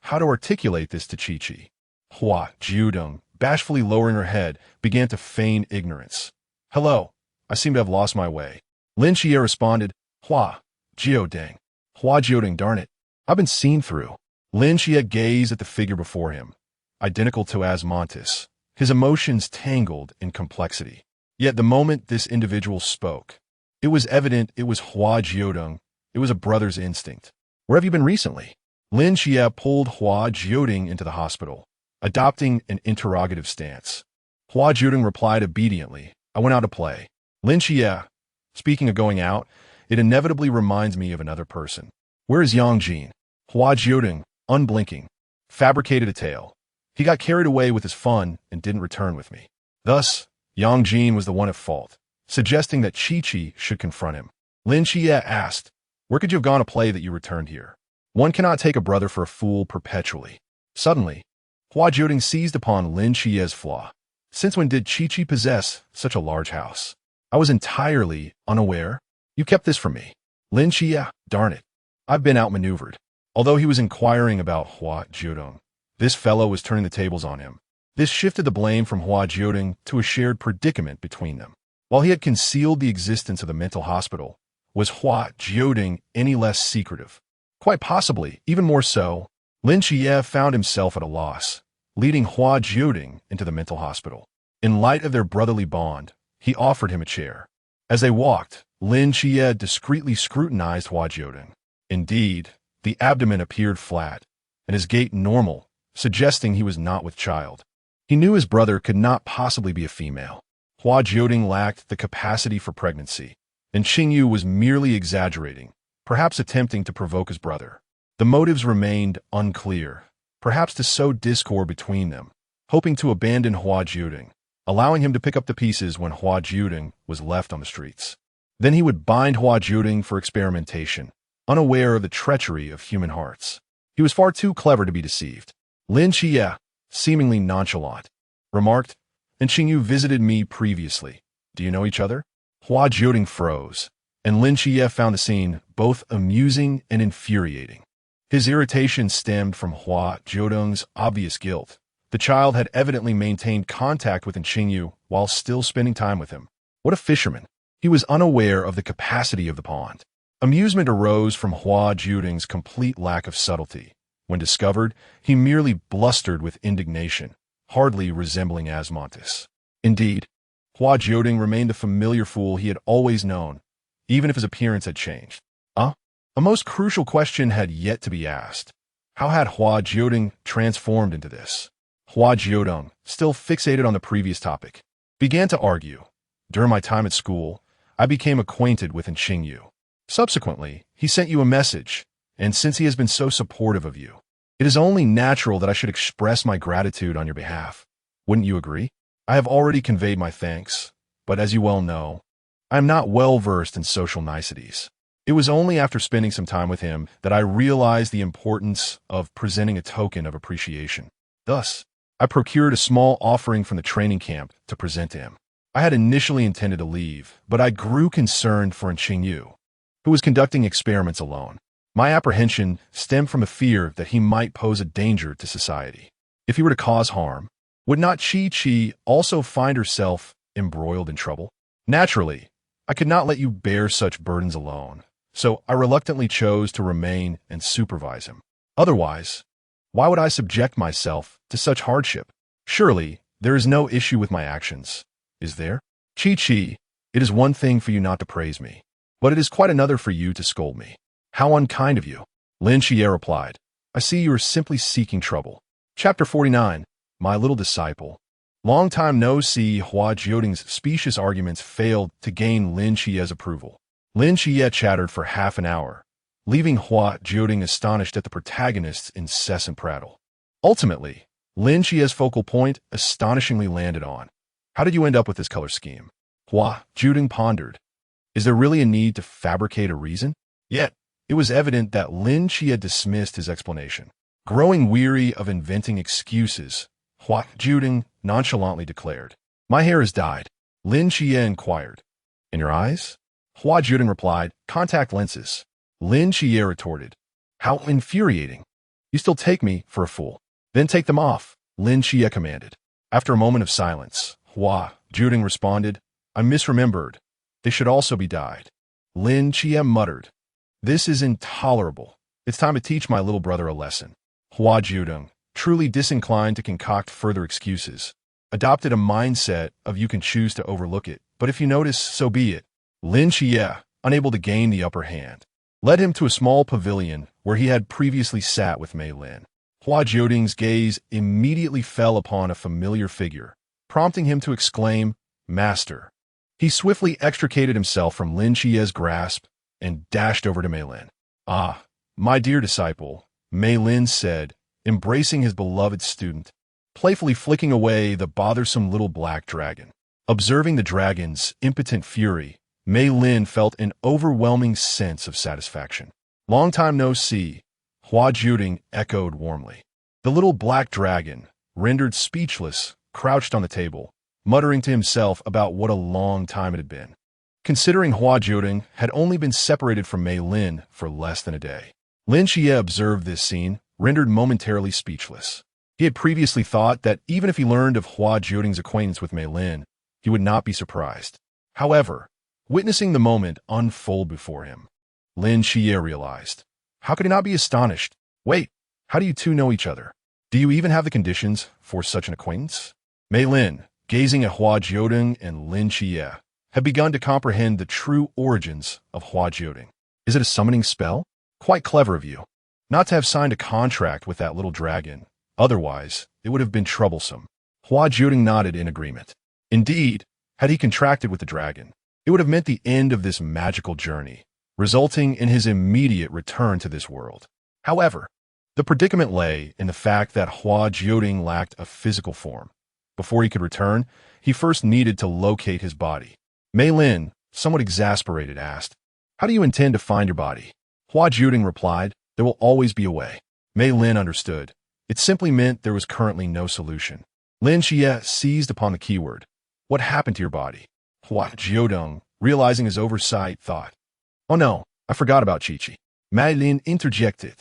How to articulate this to Qiqi. Hua Jiudeng, bashfully lowering her head, began to feign ignorance. Hello, I seem to have lost my way. Lin Qiye responded, Hua Jiudeng. Hua Jiudeng, darn it. I've been seen through. Lin Qiye gazed at the figure before him, identical to Asmodeus, his emotions tangled in complexity. Yet the moment this individual spoke, it was evident it was Hua Jiudeng. It was a brother's instinct. Where have you been recently? Lin Qiye pulled Hua Jiudeng into the hospital, adopting an interrogative stance. Hua Jiudeng replied obediently, I went out to play. Lin Qiye, speaking of going out, it inevitably reminds me of another person. Where is Yang Jin? Hua Jiudeng, unblinking, fabricated a tale. He got carried away with his fun and didn't return with me. Thus, Yang Jin was the one at fault, suggesting that Qiqi should confront him. Lin Qiye asked, where could you have gone to play that you returned here? One cannot take a brother for a fool perpetually. Suddenly, Hua Jiudeng seized upon Lin Qiye's flaw. Since when did Qiqi possess such a large house? I was entirely unaware. You kept this from me. Lin Qiye, darn it. I've been outmaneuvered. Although he was inquiring about Hua Jiudeng, this fellow was turning the tables on him. This shifted the blame from Hua Jiudeng to a shared predicament between them. While he had concealed the existence of the mental hospital, was Hua Jiudeng any less secretive? Quite possibly, even more so, Lin Qiye found himself at a loss, leading Hua Jiudeng into the mental hospital. In light of their brotherly bond, he offered him a chair. As they walked, Lin Qiye discreetly scrutinized Hua Jiudeng. Indeed, the abdomen appeared flat, and his gait normal, suggesting he was not with child. He knew his brother could not possibly be a female. Hua Jiudeng lacked the capacity for pregnancy, and Qingyu was merely exaggerating, perhaps attempting to provoke his brother. The motives remained unclear, perhaps to sow discord between them, hoping to abandon Hua Jiudeng, allowing him to pick up the pieces when Hua Jiudeng was left on the streets. Then he would bind Hua Jiudeng for experimentation, unaware of the treachery of human hearts. He was far too clever to be deceived. Lin Qiye, seemingly nonchalant, remarked, "And Qingyu visited me previously. Do you know each other?" Hua Jiudeng froze, and Lin Qiye found the scene both amusing and infuriating. His irritation stemmed from Hua Jiudeng's obvious guilt. The child had evidently maintained contact with Qingyu while still spending time with him. What a fisherman! He was unaware of the capacity of the pond. Amusement arose from Hua Jiudeng's complete lack of subtlety. When discovered, he merely blustered with indignation, hardly resembling Asmodeus. Indeed, Hua Jiudeng remained the familiar fool he had always known, even if his appearance had changed. A most crucial question had yet to be asked. How had Hua Jiudeng transformed into this? Hua Jiudeng, still fixated on the previous topic, began to argue. During my time at school, I became acquainted with Qingyu. Subsequently, he sent you a message, and since he has been so supportive of you, it is only natural that I should express my gratitude on your behalf. Wouldn't you agree? I have already conveyed my thanks, but as you well know, I am not well versed in social niceties. It was only after spending some time with him that I realized the importance of presenting a token of appreciation. Thus, I procured a small offering from the training camp to present to him. I had initially intended to leave, but I grew concerned for Qingyu, who was conducting experiments alone. My apprehension stemmed from a fear that he might pose a danger to society. If he were to cause harm, would not Qi also find herself embroiled in trouble? Naturally, I could not let you bear such burdens alone, so I reluctantly chose to remain and supervise him. Otherwise, why would I subject myself to such hardship? Surely, there is no issue with my actions, is there? Qi, it is one thing for you not to praise me, but it is quite another for you to scold me. How unkind of you. Lin Qiye replied, I see you are simply seeking trouble. Chapter 49, My Little Disciple. Long time no see. Hua Jiudeng's specious arguments failed to gain Lin Qiye's approval. Lin Qiye chattered for half an hour, leaving Hua Jiudeng astonished at the protagonist's incessant prattle. Ultimately, Lin Qiye's focal point astonishingly landed on, how did you end up with this color scheme? Hua Jiudeng pondered, is there really a need to fabricate a reason? Yet, it was evident that Lin Qiye dismissed his explanation. Growing weary of inventing excuses, Hua Jiudeng nonchalantly declared, my hair is dyed. Lin Qiye inquired, in your eyes? Hua Jiudeng replied, contact lenses. Lin Qiye retorted, how infuriating. You still take me for a fool. Then take them off, Lin Qiye commanded. After a moment of silence, Hua Jiudeng responded, I misremembered. They should also be dyed. Lin Qiye muttered, this is intolerable. It's time to teach my little brother a lesson. Hua Jiudeng, truly disinclined to concoct further excuses, adopted a mindset of you can choose to overlook it, but if you notice, so be it. Lin Qiye, unable to gain the upper hand, led him to a small pavilion where he had previously sat with Mei Lin. Hua Jiudeng's gaze immediately fell upon a familiar figure, prompting him to exclaim, Master. He swiftly extricated himself from Lin Qiye's grasp and dashed over to Mei Lin. Ah, my dear disciple, Mei Lin said, embracing his beloved student, playfully flicking away the bothersome little black dragon. Observing the dragon's impotent fury, Mei Lin felt an overwhelming sense of satisfaction. Long time no see, Hua Jiudeng echoed warmly. The little black dragon, rendered speechless, crouched on the table, muttering to himself about what a long time it had been. Considering Hua Jiudeng had only been separated from Mei Lin for less than a day. Lin Qiye observed this scene, rendered momentarily speechless. He had previously thought that even if he learned of Hua Jiudeng's acquaintance with Mei Lin, he would not be surprised. However, witnessing the moment unfold before him, Lin Qiye realized, how could he not be astonished? Wait, how do you two know each other? Do you even have the conditions for such an acquaintance? Mei Lin, gazing at Hua Jiudeng and Lin Qiye, had begun to comprehend the true origins of Hua Jiudeng. Is it a summoning spell? Quite clever of you. Not to have signed a contract with that little dragon. Otherwise, it would have been troublesome. Hua Jiudeng nodded in agreement. Indeed, had he contracted with the dragon, it would have meant the end of this magical journey, resulting in his immediate return to this world. However, the predicament lay in the fact that Hua Jiudeng lacked a physical form. Before he could return, he first needed to locate his body. Mei Lin, somewhat exasperated, asked, "How do you intend to find your body?" Hua Jiudeng replied, "There will always be a way." Mei Lin understood. It simply meant there was currently no solution. Lin Qiye seized upon the keyword. "What happened to your body?" Hua Jiudeng, realizing his oversight, thought, "Oh no, I forgot about Qiqi." Mei Lin interjected,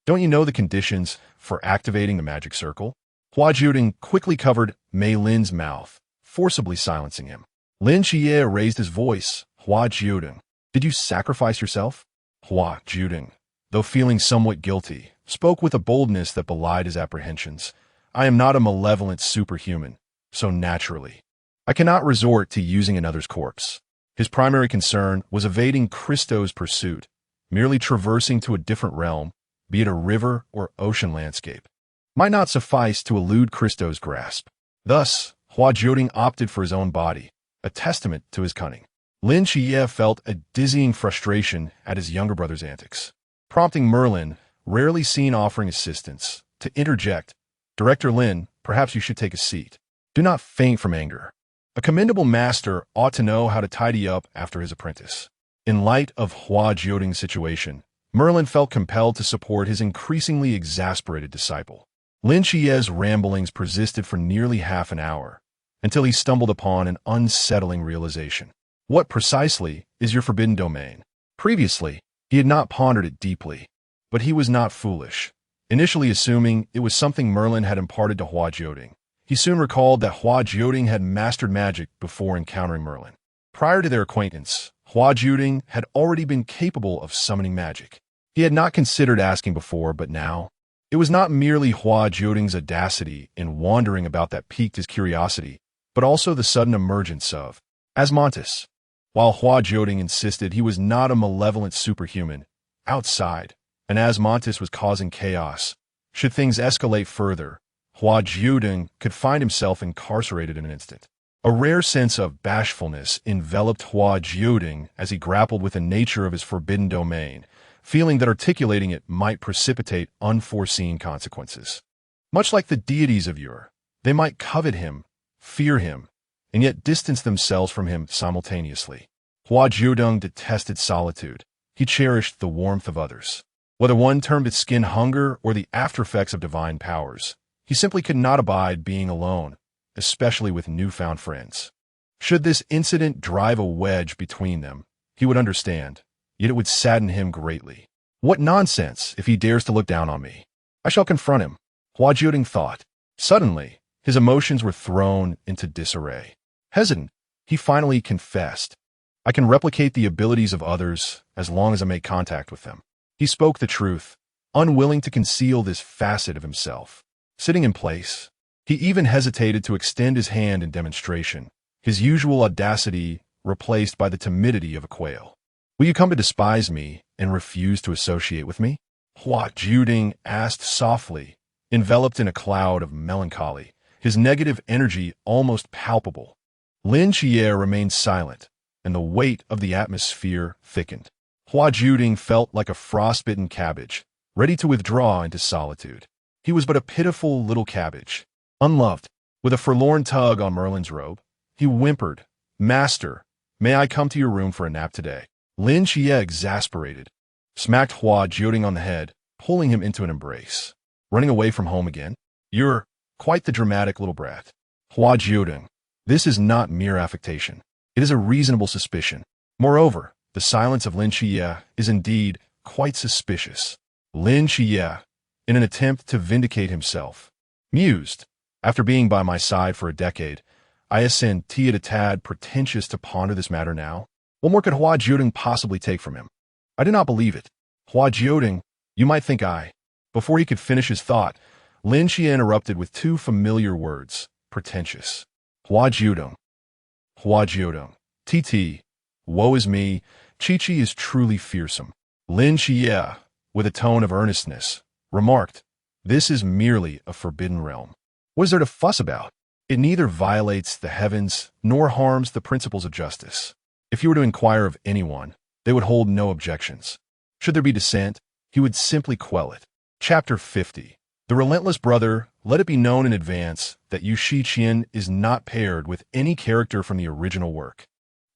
"Don't you know the conditions for activating the magic circle?" Hua Jiudeng quickly covered Mei Lin's mouth, forcibly silencing him. Lin Qiye raised his voice. "Hua Jiudeng, did you sacrifice yourself?" Hua Jiudeng, though feeling somewhat guilty, spoke with a boldness that belied his apprehensions. "I am not a malevolent superhuman, so naturally, I cannot resort to using another's corpse." His primary concern was evading Christo's pursuit, merely traversing to a different realm, be it a river or ocean landscape, might not suffice to elude Christo's grasp. Thus, Hua Jiudeng opted for his own body, a testament to his cunning. Lin Qiye felt a dizzying frustration at his younger brother's antics, prompting Merlin, rarely seen offering assistance, to interject, "Director Lin, perhaps you should take a seat. Do not faint from anger. A commendable master ought to know how to tidy up after his apprentice." In light of Hua Jiudeng's situation, Merlin felt compelled to support his increasingly exasperated disciple. Lin Qiye's ramblings persisted for nearly half an hour, until he stumbled upon an unsettling realization. What precisely is your forbidden domain? Previously, he had not pondered it deeply, but he was not foolish. Initially assuming it was something Merlin had imparted to Hua Jiudeng, he soon recalled that Hua Jiudeng had mastered magic before encountering Merlin. Prior to their acquaintance, Hua Jiudeng had already been capable of summoning magic. He had not considered asking before, but now, it was not merely Hua Jiudeng's audacity in wandering about that piqued his curiosity, but also the sudden emergence of Asmodeus. While Hua Jiudeng insisted he was not a malevolent superhuman, outside, and Asmodeus was causing chaos. Should things escalate further, Hua Jiudeng could find himself incarcerated in an instant. A rare sense of bashfulness enveloped Hua Jiudeng as he grappled with the nature of his forbidden domain, feeling that articulating it might precipitate unforeseen consequences. Much like the deities of yore, they might covet him, fear him, and yet distance themselves from him simultaneously. Hua Jiudeng detested solitude. He cherished the warmth of others. Whether one termed it skin hunger or the aftereffects of divine powers, he simply could not abide being alone, especially with newfound friends. Should this incident drive a wedge between them, he would understand, yet it would sadden him greatly. What nonsense if he dares to look down on me. I shall confront him, Hua Jiudeng thought. Suddenly, his emotions were thrown into disarray. Hesitant, he finally confessed, "I can replicate the abilities of others as long as I make contact with them." He spoke the truth, unwilling to conceal this facet of himself. Sitting in place, he even hesitated to extend his hand in demonstration, his usual audacity replaced by the timidity of a quail. "Will you come to despise me and refuse to associate with me?" Hua Jiudeng asked softly, enveloped in a cloud of melancholy, his negative energy almost palpable. Lin Qiye remained silent, and the weight of the atmosphere thickened. Hua Jiudeng felt like a frostbitten cabbage, ready to withdraw into solitude. He was but a pitiful little cabbage, unloved. With a forlorn tug on Merlin's robe, he whimpered, "Master, may I come to your room for a nap today?" Lin Qiye, exasperated, smacked Hua Jiudeng on the head, pulling him into an embrace. "Running away from home again? You're quite the dramatic little brat." Hua Jiudeng, this is not mere affectation. It is a reasonable suspicion. Moreover, the silence of Lin Qiye is indeed quite suspicious. Lin Qiye, in an attempt to vindicate himself, mused, "After being by my side for a decade, I ascend it a tad pretentious to ponder this matter now. What more could Hua Jiudeng possibly take from him? I do not believe it. Hua Jiudeng, you might think I..." Before he could finish his thought, Lin Qiye interrupted with two familiar words, pretentious. Hua Jiudeng. Hua Jiudeng, TT, woe is me, Qiye is truly fearsome. Lin Qiye, with a tone of earnestness, remarked, this is merely a forbidden realm. What is there to fuss about? It neither violates the heavens nor harms the principles of justice. If you were to inquire of anyone, they would hold no objections. Should there be dissent, he would simply quell it. Chapter 50. The Relentless Brother, let it be known in advance that Yu Shiqian is not paired with any character from the original work.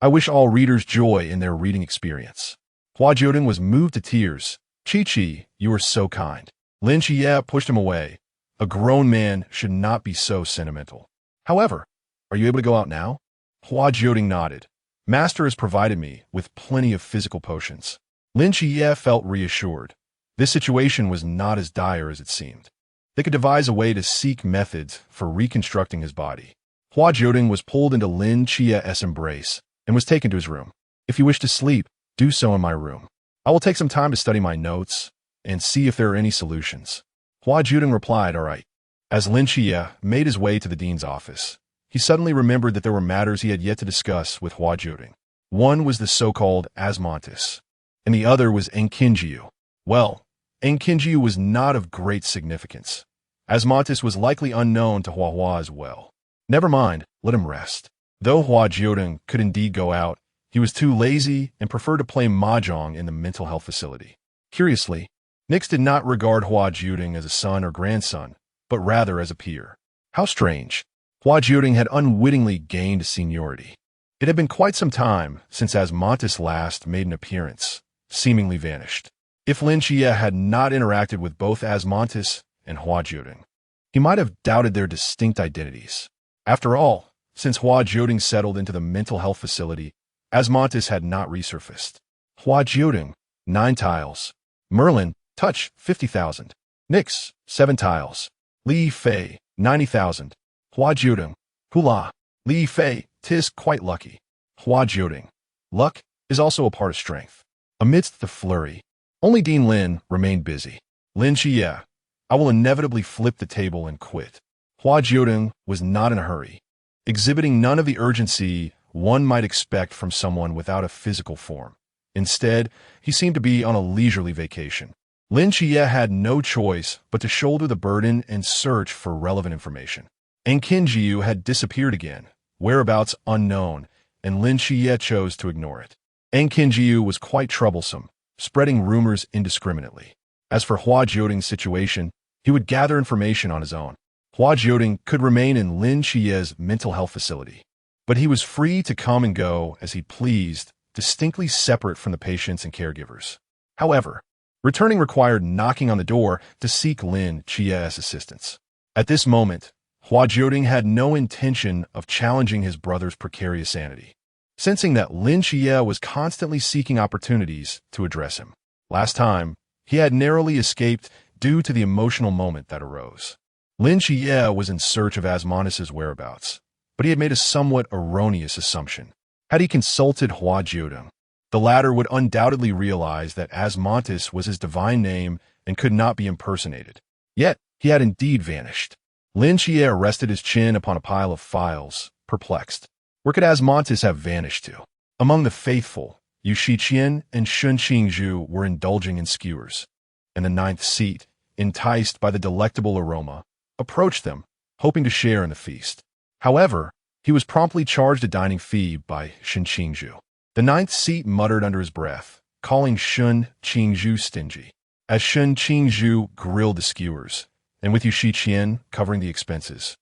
I wish all readers joy in their reading experience. Hua Jiudeng was moved to tears. Qiye, you are so kind. Lin Qiye pushed him away. A grown man should not be so sentimental. However, are you able to go out now? Hua Jiudeng nodded. Master has provided me with plenty of physical potions. Lin Qiye felt reassured. This situation was not as dire as it seemed. They could devise a way to seek methods for reconstructing his body. Hua Jiudeng was pulled into Lin Qiye's embrace and was taken to his room. If you wish to sleep, do so in my room. I will take some time to study my notes and see if there are any solutions. Hua Jiudeng replied, all right. As Lin Qiye made his way to the dean's office, he suddenly remembered that there were matters he had yet to discuss with Hua Jiudeng. One was the so-called Asmodeus, and the other was Yang Jin. Well, Yang Jin was not of great significance. Asmodeus was likely unknown to Hua as well. Never mind, let him rest. Though Hua Jiudeng could indeed go out, he was too lazy and preferred to play mahjong in the mental health facility. Curiously, Nix did not regard Hua Jiudeng as a son or grandson, but rather as a peer. How strange. Hua Jiudeng had unwittingly gained seniority. It had been quite some time since Asmodeus last made an appearance, seemingly vanished. If Lin Qiye had not interacted with both Asmodeus and Hua Jiudeng, he might have doubted their distinct identities. After all, since Hua Jiudeng settled into the mental health facility, Asmodeus had not resurfaced. Hua Jiudeng, 9 tiles. Merlin, touch, 50,000. Nix, 7 tiles. Li Fei, 90,000. Hua Jiudeng, hula. Li Fei, 'tis quite lucky. Hua Jiudeng, luck is also a part of strength. Amidst the flurry, only Dean Lin remained busy. Lin Qiye, I will inevitably flip the table and quit. Hua Jiudeng was not in a hurry, exhibiting none of the urgency one might expect from someone without a physical form. Instead, he seemed to be on a leisurely vacation. Lin Qiye had no choice but to shoulder the burden and search for relevant information. Yang Jin had disappeared again, whereabouts unknown, and Lin Qiye chose to ignore it. Yang Jin was quite troublesome, spreading rumors indiscriminately. As for Hua Jiudeng's situation, he would gather information on his own. Hua Jiudeng could remain in Lin Qiye's mental health facility, but he was free to come and go as he pleased, distinctly separate from the patients and caregivers. However, returning required knocking on the door to seek Lin Qiye's assistance. At this moment, Hua Jiudeng had no intention of challenging his brother's precarious sanity, sensing that Lin Qiye was constantly seeking opportunities to address him. Last time, he had narrowly escaped due to the emotional moment that arose. Lin Qiye was in search of Asmodeus' whereabouts, but he had made a somewhat erroneous assumption. Had he consulted Hua Jiudeng, the latter would undoubtedly realize that Asmodeus was his divine name and could not be impersonated. Yet, he had indeed vanished. Lin Qiye rested his chin upon a pile of files, perplexed. Where could Asmodeus have vanished to? Among the faithful, Yu Shiqian and Shun Qingzhu were indulging in skewers, and the 9th seat, enticed by the delectable aroma, approached them, hoping to share in the feast. However, he was promptly charged a dining fee by Shun Qingzhu. The 9th seat muttered under his breath, calling Shun Qingzhu stingy. As Shun Qingzhu grilled the skewers, and with Yu Shiqian covering the expenses,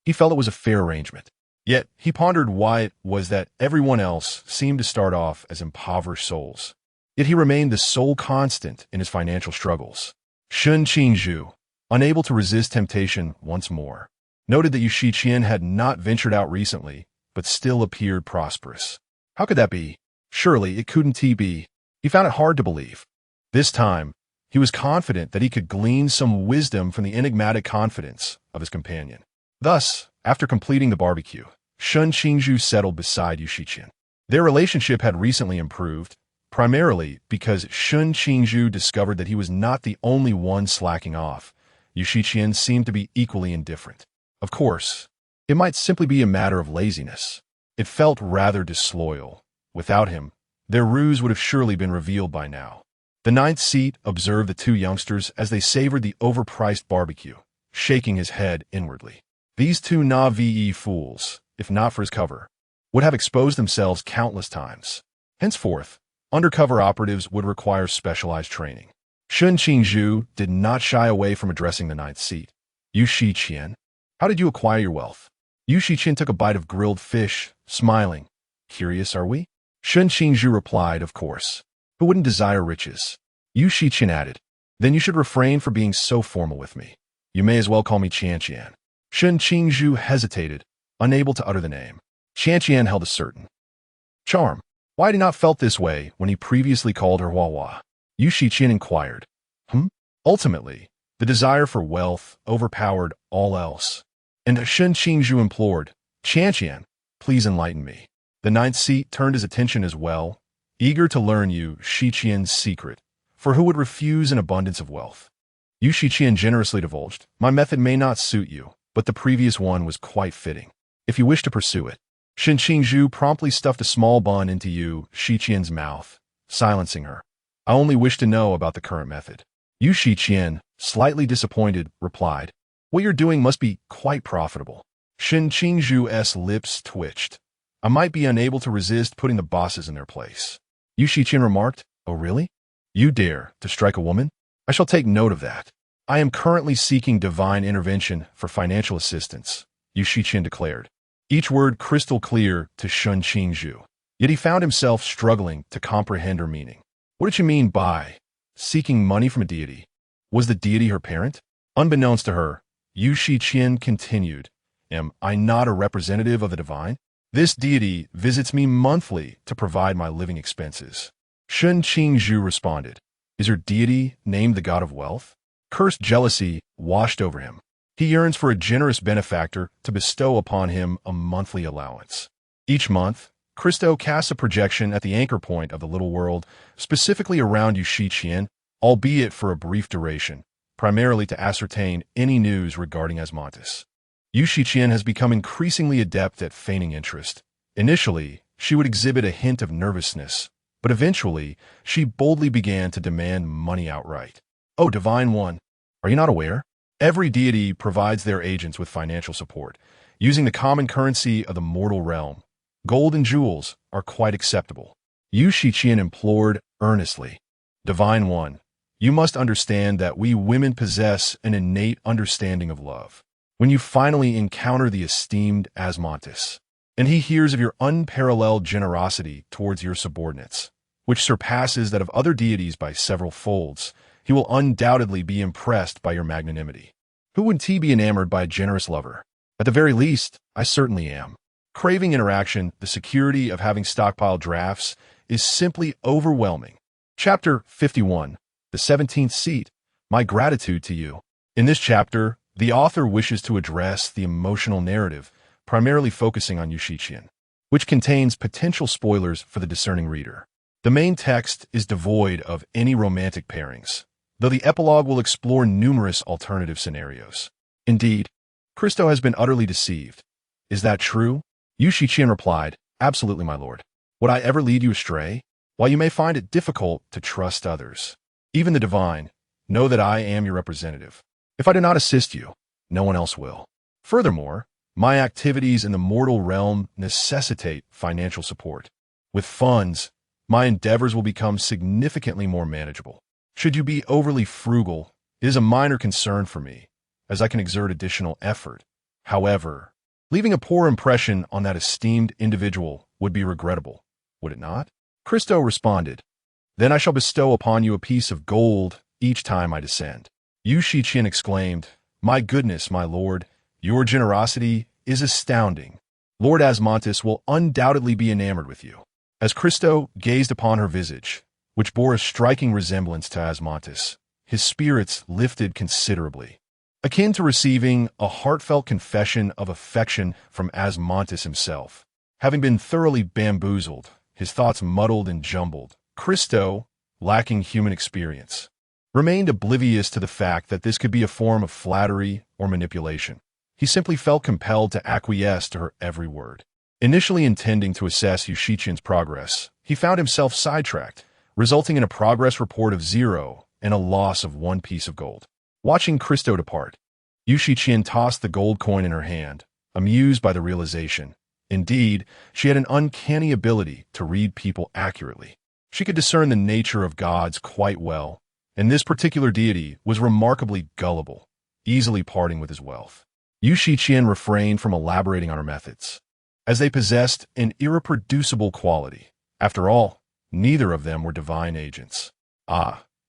he felt it was a fair arrangement. Yet, he pondered why it was that everyone else seemed to start off as impoverished souls. Yet he remained the sole constant in his financial struggles. Shun Qingzhu, unable to resist temptation once more, noted that Yu Shiqian had not ventured out recently, but still appeared prosperous. How could that be? Surely it couldn't be. He found it hard to believe. This time, he was confident that he could glean some wisdom from the enigmatic confidence of his companion. Thus, after completing the barbecue, Shun Qingzhu settled beside Yu Shiqian. Their relationship had recently improved, primarily because Shun Qingzhu discovered that he was not the only one slacking off. Yu Shiqian seemed to be equally indifferent. Of course, it might simply be a matter of laziness. It felt rather disloyal. Without him, their ruse would have surely been revealed by now. The ninth seat observed the two youngsters as they savored the overpriced barbecue, shaking his head inwardly. These two na-ve fools, if not for his cover, would have exposed themselves countless times. Henceforth, undercover operatives would require specialized training. Shun Qingzhu did not shy away from addressing the ninth seat. Yu Shiqian, how did you acquire your wealth? Yu Shiqian took a bite of grilled fish, smiling. Curious, are we? Shun Qingzhu replied, of course. Who wouldn't desire riches? Yu Shiqian added, then you should refrain from being so formal with me. You may as well call me Qianqian. Shun Qingzhu hesitated, unable to utter the name. Qianqian held a certain charm. Why had he not felt this way when he previously called her Hua? Yu Shiqian inquired. Ultimately, the desire for wealth overpowered all else. And Shun Qingzhu implored, Qianqian, please enlighten me. The ninth seat turned his attention as well, eager to learn Yu Shiqian's secret, for who would refuse an abundance of wealth? Yu Shiqian generously divulged, my method may not suit you, but the previous one was quite fitting. If you wish to pursue it. Shun Qingzhu promptly stuffed a small bun into Yu Shiqian's mouth, silencing her. I only wish to know about the current method. Yu Shiqian, slightly disappointed, replied, what you're doing must be quite profitable. Shun Qingzhu's lips twitched. I might be unable to resist putting the bosses in their place. Yu Shiqian remarked, oh really? You dare to strike a woman? I shall take note of that. I am currently seeking divine intervention for financial assistance, Yu Shiqian declared. Each word crystal clear to Shun Qingzhu. Yet he found himself struggling to comprehend her meaning. What did she mean by seeking money from a deity? Was the deity her parent? Unbeknownst to her, Yu Shiqian continued, am I not a representative of the divine? This deity visits me monthly to provide my living expenses. Shun Qingzhu responded, is her deity named the god of wealth? Cursed jealousy washed over him. He yearns for a generous benefactor to bestow upon him a monthly allowance. Each month, Christo casts a projection at the anchor point of the little world, specifically around Yu Shiqian, albeit for a brief duration, primarily to ascertain any news regarding Asmodeus. Yu Shiqian has become increasingly adept at feigning interest. Initially, she would exhibit a hint of nervousness, but eventually, she boldly began to demand money outright. Oh, Divine One, are you not aware? Every deity provides their agents with financial support, using the common currency of the mortal realm. Gold and jewels are quite acceptable. Yu Shiqian implored earnestly. Divine One, you must understand that we women possess an innate understanding of love. When you finally encounter the esteemed Asmodeus, and he hears of your unparalleled generosity towards your subordinates, which surpasses that of other deities by several folds, he will undoubtedly be impressed by your magnanimity. Who wouldn't he be enamored by a generous lover? At the very least, I certainly am. Craving interaction, the security of having stockpiled drafts, is simply overwhelming. Chapter 51, the 17th seat, My Gratitude to You. In this chapter, the author wishes to address the emotional narrative, primarily focusing on Yu Shiqian, which contains potential spoilers for the discerning reader. The main text is devoid of any romantic pairings, though the epilogue will explore numerous alternative scenarios. Indeed, Christo has been utterly deceived. Is that true? Yu Shiqian replied, absolutely, my lord. Would I ever lead you astray? While you may find it difficult to trust others, even the divine, know that I am your representative. If I do not assist you, no one else will. Furthermore, my activities in the mortal realm necessitate financial support. With funds, my endeavors will become significantly more manageable. Should you be overly frugal, it is a minor concern for me, as I can exert additional effort. However, leaving a poor impression on that esteemed individual would be regrettable, would it not? Christo responded, then I shall bestow upon you a piece of gold each time I descend. Yu Shiqian exclaimed, my goodness, my lord, your generosity is astounding. Lord Asmodeus will undoubtedly be enamored with you. As Christo gazed upon her visage, which bore a striking resemblance to Asmodeus, his spirits lifted considerably. Akin to receiving a heartfelt confession of affection from Asmodeus himself. Having been thoroughly bamboozled, his thoughts muddled and jumbled, Christo, lacking human experience, remained oblivious to the fact that this could be a form of flattery or manipulation. He simply felt compelled to acquiesce to her every word. Initially intending to assess Yu Shiqian's progress, he found himself sidetracked, resulting in a progress report of 0 and a loss of 1 piece of gold. Watching Christo depart, Yu Shiqian tossed the gold coin in her hand, amused by the realization. Indeed, she had an uncanny ability to read people accurately. She could discern the nature of gods quite well, and this particular deity was remarkably gullible, easily parting with his wealth. Yu Shiqian refrained from elaborating on her methods, as they possessed an irreproducible quality. After all, neither of them were divine agents.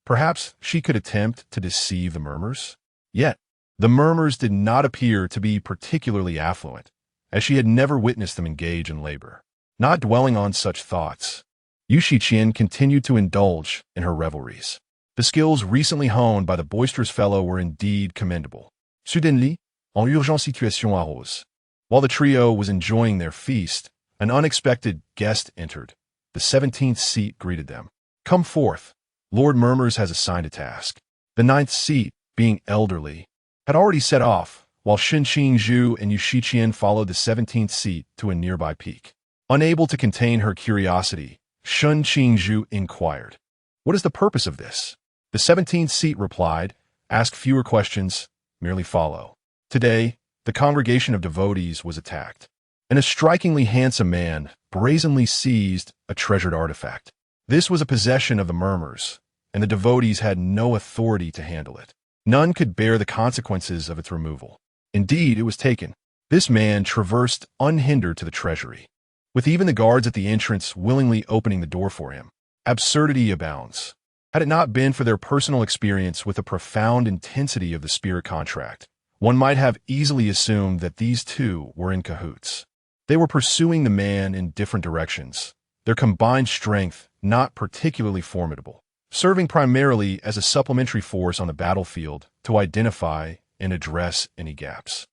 Perhaps she could attempt to deceive the murmurs? Yet, the murmurs did not appear to be particularly affluent, as she had never witnessed them engage in labor. Not dwelling on such thoughts, Yu Shiqian continued to indulge in her revelries. The skills recently honed by the boisterous fellow were indeed commendable. Soudainement, en urgente situation arose. While the trio was enjoying their feast, an unexpected guest entered. The 17th seat greeted them. "Come forth. Lord Murmurs has assigned a task." The 9th seat, being elderly, had already set off, while Shen Qingzhu and Yu Shiqian followed the 17th seat to a nearby peak. Unable to contain her curiosity, Shen Qingzhu inquired, "What is the purpose of this?" The 17th seat replied, "Ask fewer questions, merely follow." Today, the congregation of devotees was attacked, and a strikingly handsome man brazenly seized a treasured artifact. This was a possession of the murmurs, and the devotees had no authority to handle it. None could bear the consequences of its removal. Indeed, it was taken. This man traversed unhindered to the treasury, with even the guards at the entrance willingly opening the door for him. Absurdity abounds. Had it not been for their personal experience with the profound intensity of the spirit contract, one might have easily assumed that these two were in cahoots. They were pursuing the man in different directions, their combined strength not particularly formidable, serving primarily as a supplementary force on the battlefield to identify and address any gaps.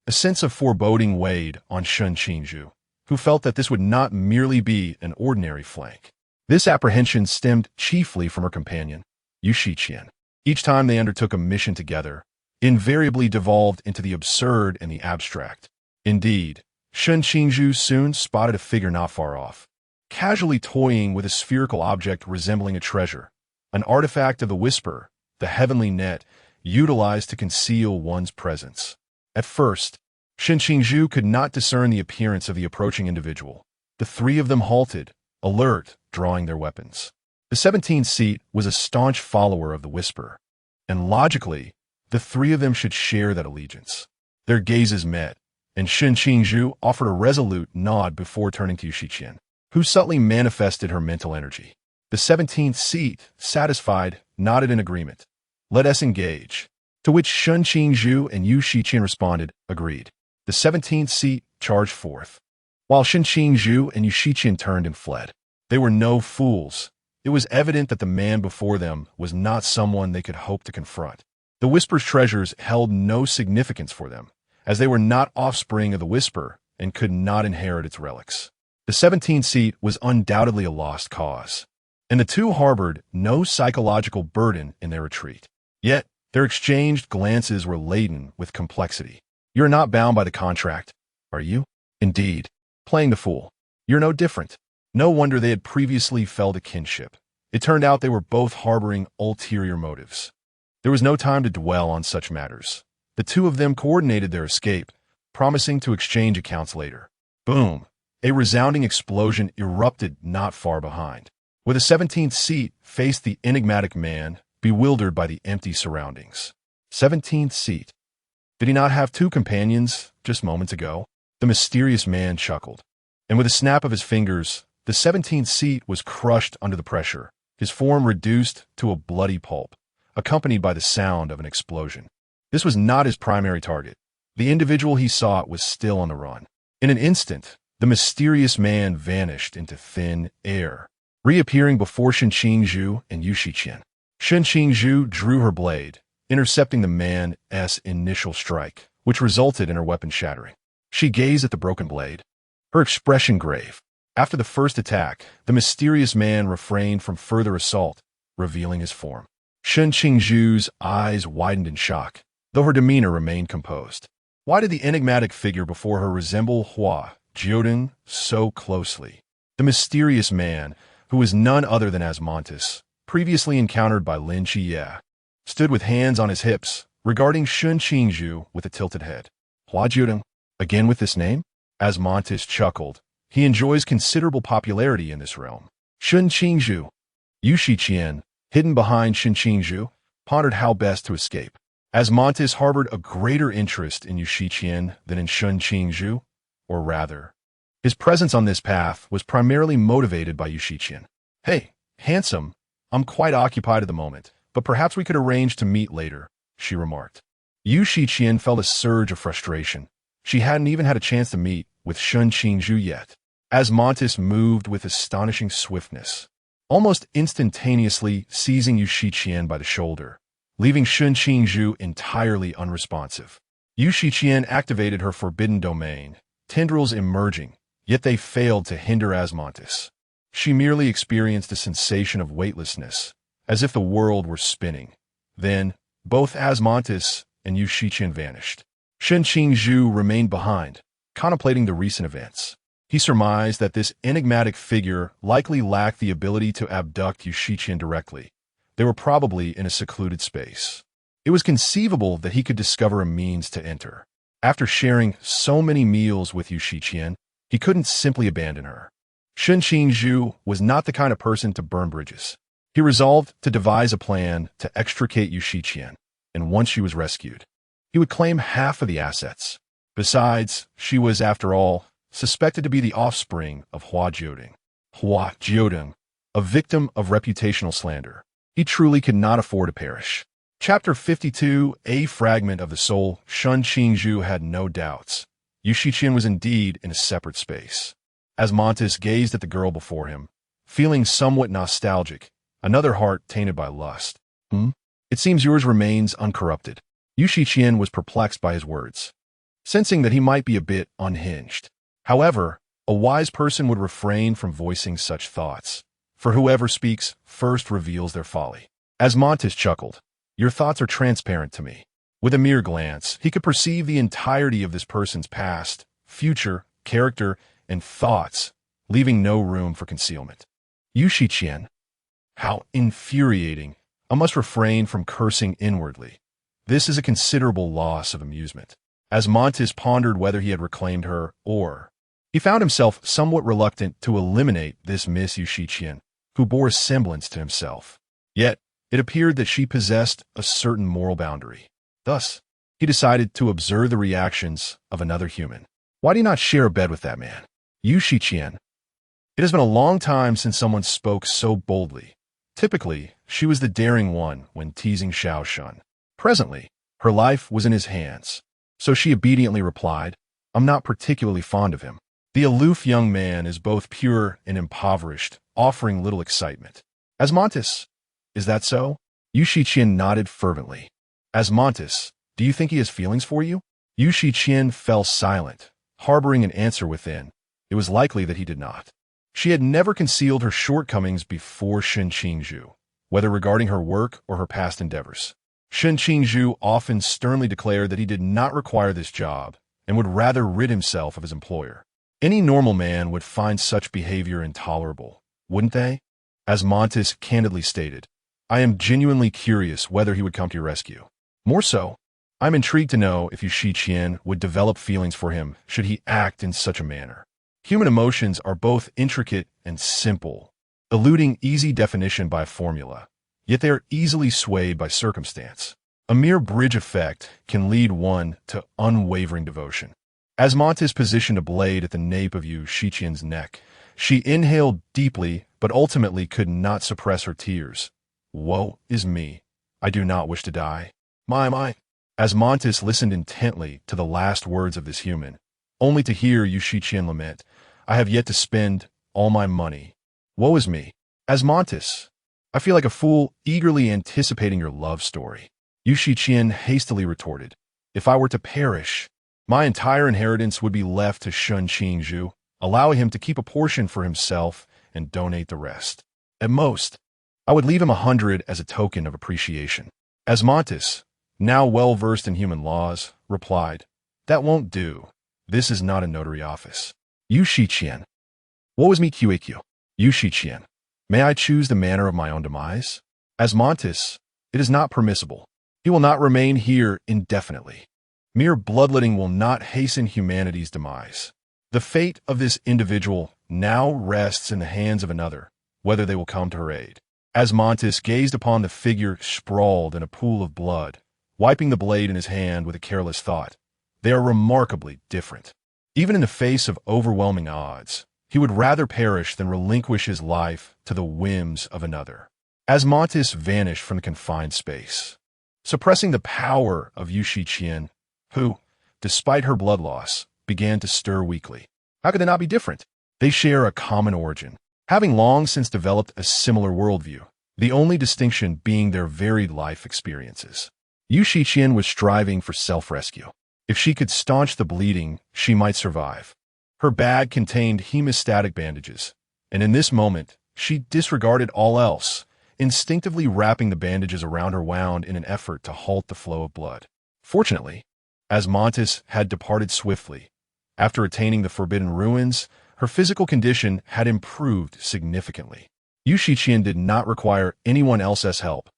A sense of foreboding weighed on Shen Qingzhu, who felt that this would not merely be an ordinary flank. This apprehension stemmed chiefly from her companion, Yu Shiqian. Each time they undertook a mission together, invariably devolved into the absurd and the abstract. Indeed, Shen Qingzhu soon spotted a figure not far off, casually toying with a spherical object resembling a treasure, an artifact of the whisper, the heavenly net, utilized to conceal one's presence. At first, Shen Qingzhu could not discern the appearance of the approaching individual. The three of them halted, alert, drawing their weapons. The 17th seat was a staunch follower of the whisper, and logically, the three of them should share that allegiance. Their gazes met, and Shen Qingzhu offered a resolute nod before turning to Yu Shiqian, who subtly manifested her mental energy. The 17th seat, satisfied, nodded in agreement. "Let us engage." To which Shen Qingzhu and Yu Shiqian responded, "Agreed." The 17th seat charged forth, while Shen Qingzhu and Yu Shiqian turned and fled. They were no fools. It was evident that the man before them was not someone they could hope to confront. The Whisper's treasures held no significance for them, as they were not offspring of the Whisper and could not inherit its relics. The 17th seat was undoubtedly a lost cause, and the two harbored no psychological burden in their retreat. Yet, their exchanged glances were laden with complexity. "You're not bound by the contract, are you?" "Indeed. Playing the fool. You're no different." No wonder they had previously felt a kinship. It turned out they were both harboring ulterior motives. There was no time to dwell on such matters. The two of them coordinated their escape, promising to exchange accounts later. Boom! A resounding explosion erupted not far behind, where the 17th seat faced the enigmatic man, bewildered by the empty surroundings. 17th seat. Did he not have two companions just moments ago? The mysterious man chuckled, and with a snap of his fingers, the 17th seat was crushed under the pressure, his form reduced to a bloody pulp, accompanied by the sound of an explosion. This was not his primary target. The individual he sought was still on the run. In an instant, the mysterious man vanished into thin air, reappearing before Shen Qingzhu and Yu Shiqian. Shen Qingzhu drew her blade, intercepting the man's initial strike, which resulted in her weapon shattering. She gazed at the broken blade, her expression grave. After the first attack, the mysterious man refrained from further assault, revealing his form. Shen Qingzhu's eyes widened in shock, though her demeanor remained composed. Why did the enigmatic figure before her resemble Hua Jiudeng so closely. The mysterious man, who was none other than Asmodeus, previously encountered by Lin Qiye, stood with hands on his hips, regarding Shun Qingzhu with a tilted head. Hua Jiudeng, again with this name? Asmodeus chuckled. He enjoys considerable popularity in this realm. Shun Qingzhu. Yu Shiqian, hidden behind Shun Qingzhu, pondered how best to escape. Asmodeus harbored a greater interest in Yu Shiqian than in Shun Qingzhu, or rather, his presence on this path was primarily motivated by Yu Shiqian. Hey, handsome, I'm quite occupied at the moment, but perhaps we could arrange to meet later, she remarked. Yu Shiqian felt a surge of frustration. She hadn't even had a chance to meet with Shun Qingzhu yet. Asmodeus moved with astonishing swiftness, almost instantaneously seizing Yu Shiqian by the shoulder, leaving Shun Qingzhu entirely unresponsive. Yu Shiqian activated her forbidden domain, tendrils emerging, yet they failed to hinder Asmodeus. She merely experienced a sensation of weightlessness, as if the world were spinning. Then, both Asmodeus and Yu Shiqian vanished. Shun Qingzhu remained behind, contemplating the recent events. He surmised that this enigmatic figure likely lacked the ability to abduct Yu Shiqian directly. They were probably in a secluded space. It was conceivable that he could discover a means to enter. After sharing so many meals with Yu Shiqian, he couldn't simply abandon her. Shun Qingzhu was not the kind of person to burn bridges. He resolved to devise a plan to extricate Yu Shiqian, and once she was rescued, he would claim half of the assets. Besides, she was, after all, suspected to be the offspring of Hua Jiudeng. Hua Jiudeng, a victim of reputational slander. He truly could not afford to perish. Chapter 52, A Fragment of the Soul. Shun Qingzhu had no doubts. Yu Shiqian was indeed in a separate space. Asmodeus gazed at the girl before him, feeling somewhat nostalgic, another heart tainted by lust. It seems yours remains uncorrupted. Yu Shiqian was perplexed by his words, sensing that he might be a bit unhinged. However, a wise person would refrain from voicing such thoughts, for whoever speaks first reveals their folly. Asmodeus chuckled. Your thoughts are transparent to me. With a mere glance, he could perceive the entirety of this person's past, future, character, and thoughts, leaving no room for concealment. Yu Shiqian. How infuriating. I must refrain from cursing inwardly. This is a considerable loss of amusement. Asmodeus pondered whether he had reclaimed her or... He found himself somewhat reluctant to eliminate this Miss Yu Shiqian, who bore a semblance to himself. Yet, it appeared that she possessed a certain moral boundary. Thus, he decided to observe the reactions of another human. Why do you not share a bed with that man? Yu Shiqian. It has been a long time since someone spoke so boldly. Typically, she was the daring one when teasing Xiao Shun. Presently, her life was in his hands. So she obediently replied, I'm not particularly fond of him. The aloof young man is both pure and impoverished, offering little excitement. Asmodeus, is that so? Yu Shiqian nodded fervently. Asmodeus, do you think he has feelings for you? Yu Shiqian fell silent, harboring an answer within. It was likely that he did not. She had never concealed her shortcomings before Shun Qingzhu, whether regarding her work or her past endeavors. Shun Qingzhu often sternly declared that he did not require this job and would rather rid himself of his employer. Any normal man would find such behavior intolerable, wouldn't they? Asmodeus candidly stated, I am genuinely curious whether he would come to your rescue. More so, I'm intrigued to know if Yu Shiqian would develop feelings for him should he act in such a manner. Human emotions are both intricate and simple, eluding easy definition by a formula, yet they are easily swayed by circumstance. A mere bridge effect can lead one to unwavering devotion. Asmodeus positioned a blade at the nape of Yu Shiqian's neck. She inhaled deeply, but ultimately could not suppress her tears. Woe is me. I do not wish to die. My. Asmodeus listened intently to the last words of this human, only to hear Yu Shiqian lament, I have yet to spend all my money. Woe is me. Asmodeus, I feel like a fool eagerly anticipating your love story. Yu Shiqian hastily retorted, if I were to perish, my entire inheritance would be left to Shun Qingzhu, allowing him to keep a portion for himself and donate the rest. At most, I would leave him 100 as a token of appreciation. Asmodeus, now well versed in human laws, replied, that won't do. This is not a notary office. Yu Shiqian. What was me QAQ? Yu Shiqian. May I choose the manner of my own demise? Asmodeus, it is not permissible. He will not remain here indefinitely. Mere bloodletting will not hasten humanity's demise. The fate of this individual now rests in the hands of another, whether they will come to her aid. Asmodeus gazed upon the figure sprawled in a pool of blood, wiping the blade in his hand with a careless thought. They are remarkably different. Even in the face of overwhelming odds, he would rather perish than relinquish his life to the whims of another. Asmodeus vanished from the confined space, suppressing the power of Yu Shiqian, who, despite her blood loss, began to stir weakly. How could they not be different? They share a common origin, having long since developed a similar worldview, the only distinction being their varied life experiences. Yu Shiqian was striving for self-rescue. If she could staunch the bleeding, she might survive. Her bag contained hemostatic bandages, and in this moment, she disregarded all else, instinctively wrapping the bandages around her wound in an effort to halt the flow of blood. Fortunately, Asmodeus had departed swiftly. After attaining the Forbidden Ruins, her physical condition had improved significantly. Yu Shiqian did not require anyone else's help.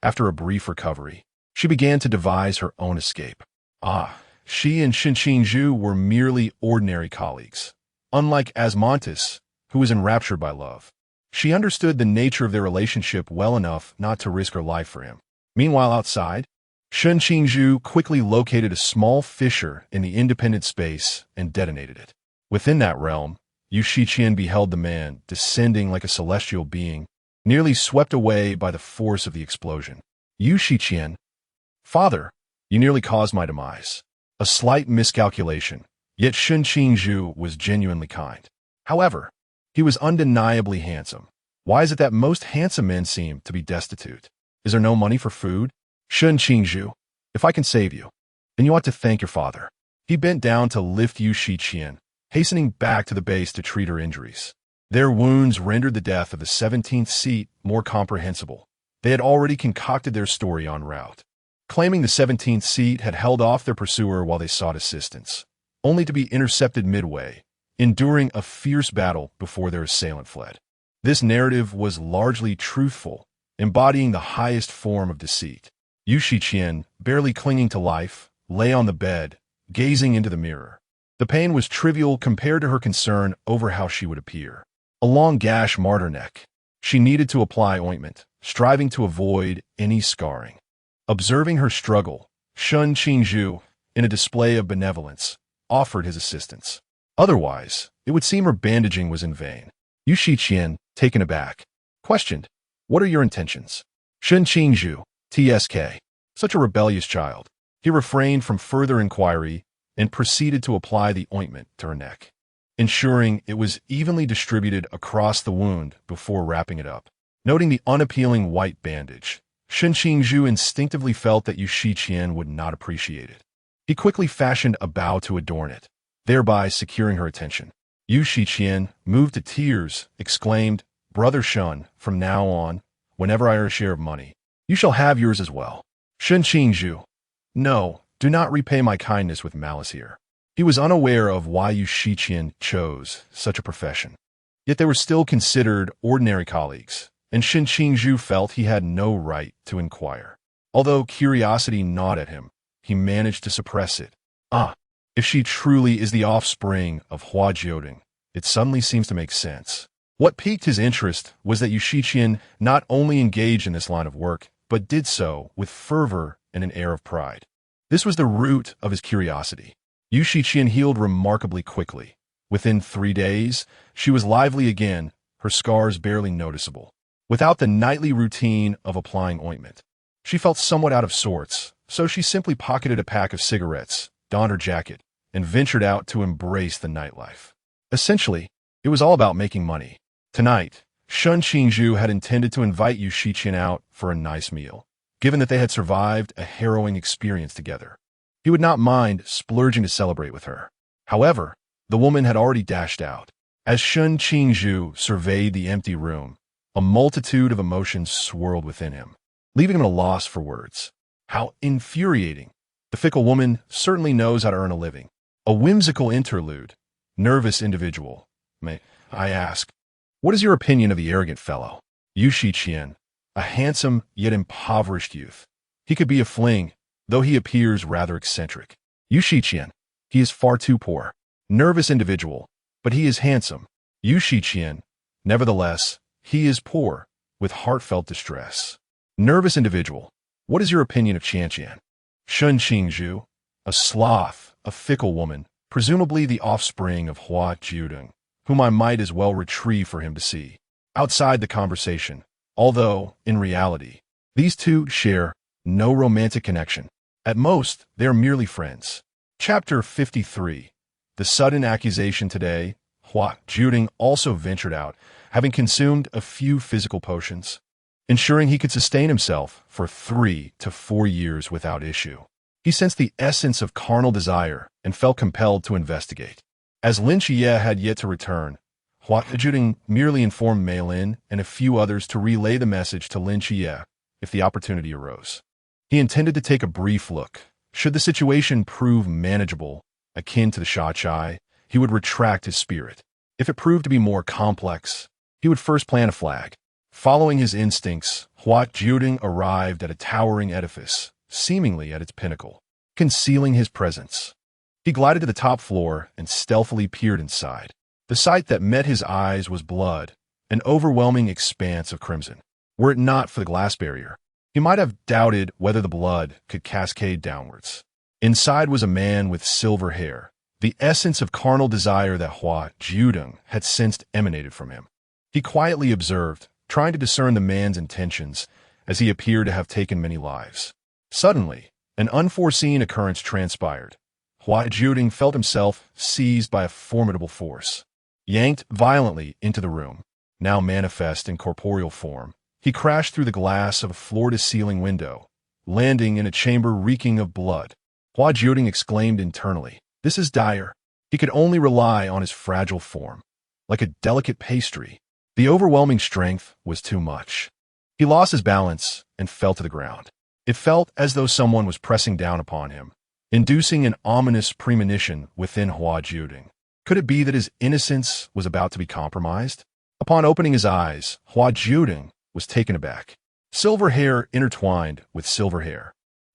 After a brief recovery, she began to devise her own escape. She and Xinqingzhu were merely ordinary colleagues. Unlike Asmodeus, who was enraptured by love, she understood the nature of their relationship well enough not to risk her life for him. Meanwhile, outside, Xinqingzhu quickly located a small fissure in the independent space and detonated it. Within that realm, Yu Shiqian beheld the man descending like a celestial being, nearly swept away by the force of the explosion. Yu Shiqian, Father, you nearly caused my demise. A slight miscalculation, yet Xinqingzhu was genuinely kind. However, he was undeniably handsome. Why is it that most handsome men seem to be destitute? Is there no money for food? Xinqingzhu, if I can save you, then you ought to thank your father. He bent down to lift Yu Shiqian, hastening back to the base to treat her injuries. Their wounds rendered the death of the 17th seat more comprehensible. They had already concocted their story en route, claiming the 17th seat had held off their pursuer while they sought assistance, only to be intercepted midway, enduring a fierce battle before their assailant fled. This narrative was largely truthful, embodying the highest form of deceit. Yu Shiqian, barely clinging to life, lay on the bed, gazing into the mirror. The pain was trivial compared to her concern over how she would appear. A long gash marred her neck. She needed to apply ointment, striving to avoid any scarring. Observing her struggle, Xinqingzhu, in a display of benevolence, offered his assistance. Otherwise, it would seem her bandaging was in vain. Yu Shiqian, taken aback, questioned, "What are your intentions?" Xinqingzhu, TSK, such a rebellious child. He refrained from further inquiry and proceeded to apply the ointment to her neck, ensuring it was evenly distributed across the wound before wrapping it up. Noting the unappealing white bandage, Xinqingzhu instinctively felt that Yu Shiqian would not appreciate it. He quickly fashioned a bow to adorn it, thereby securing her attention. Yu Shiqian, moved to tears, exclaimed, "Brother Shun, from now on, whenever I earn a share of money, you shall have yours as well." Xinqingzhu, "No, do not repay my kindness with malice here." He was unaware of why Yu Shiqian chose such a profession. Yet they were still considered ordinary colleagues, and Xinqingzhu felt he had no right to inquire. Although curiosity gnawed at him, he managed to suppress it. If she truly is the offspring of Hua Jiudeng, it suddenly seems to make sense. What piqued his interest was that Yu Shiqian not only engaged in this line of work, but did so with fervor and an air of pride. This was the root of his curiosity. Yu Shiqian healed remarkably quickly. Within 3 days, she was lively again, her scars barely noticeable. Without the nightly routine of applying ointment, she felt somewhat out of sorts, so she simply pocketed a pack of cigarettes, donned her jacket, and ventured out to embrace the nightlife. Essentially, it was all about making money. Tonight, Xinqingzhu had intended to invite Yu Shiqian out for a nice meal, given that they had survived a harrowing experience together. He would not mind splurging to celebrate with her. However, the woman had already dashed out. As Xinqingzhu surveyed the empty room, a multitude of emotions swirled within him, leaving him at a loss for words. How infuriating. The fickle woman certainly knows how to earn a living. A whimsical interlude, Nervous individual. May I ask, what is your opinion of the arrogant fellow? Yu Qiye, a handsome yet impoverished youth. He could be a fling, though he appears rather eccentric. Yu Qiye, he is far too poor. Nervous individual, but he is handsome. Yu Qiye, nevertheless, he is poor, with heartfelt distress. Nervous individual, what is your opinion of Qian? Shun Qingzhu, a sloth, a fickle woman, presumably the offspring of Hua Jiudeng, whom I might as well retrieve for him to see. Outside the conversation, although, in reality, these two share no romantic connection. At most, they are merely friends. Chapter 53. The sudden accusation today, Hua Jiudeng also ventured out, having consumed a few physical potions, ensuring he could sustain himself for 3 to 4 years without issue. He sensed the essence of carnal desire and felt compelled to investigate. As Lin Qiye had yet to return, Hua Jiudeng merely informed Mei Lin and a few others to relay the message to Lin Qiye if the opportunity arose. He intended to take a brief look. Should the situation prove manageable, akin to the Shachai, he would retract his spirit. If it proved to be more complex, he would first plant a flag. Following his instincts, Hua Jiudeng arrived at a towering edifice, seemingly at its pinnacle, concealing his presence. He glided to the top floor and stealthily peered inside. The sight that met his eyes was blood, an overwhelming expanse of crimson. Were it not for the glass barrier, he might have doubted whether the blood could cascade downwards. Inside was a man with silver hair, the essence of carnal desire that Hua Jiudeng had sensed emanated from him. He quietly observed, trying to discern the man's intentions, as he appeared to have taken many lives. Suddenly, an unforeseen occurrence transpired. Hua Jiudeng felt himself seized by a formidable force. Yanked violently into the room, now manifest in corporeal form, he crashed through the glass of a floor-to-ceiling window, landing in a chamber reeking of blood. Hua Jiudeng exclaimed internally, "This is dire." He could only rely on his fragile form. Like a delicate pastry, the overwhelming strength was too much. He lost his balance and fell to the ground. It felt as though someone was pressing down upon him, inducing an ominous premonition within Hua Jiudeng. Could it be that his innocence was about to be compromised? Upon opening his eyes, Hua Jiudeng was taken aback. Silver hair intertwined with silver hair.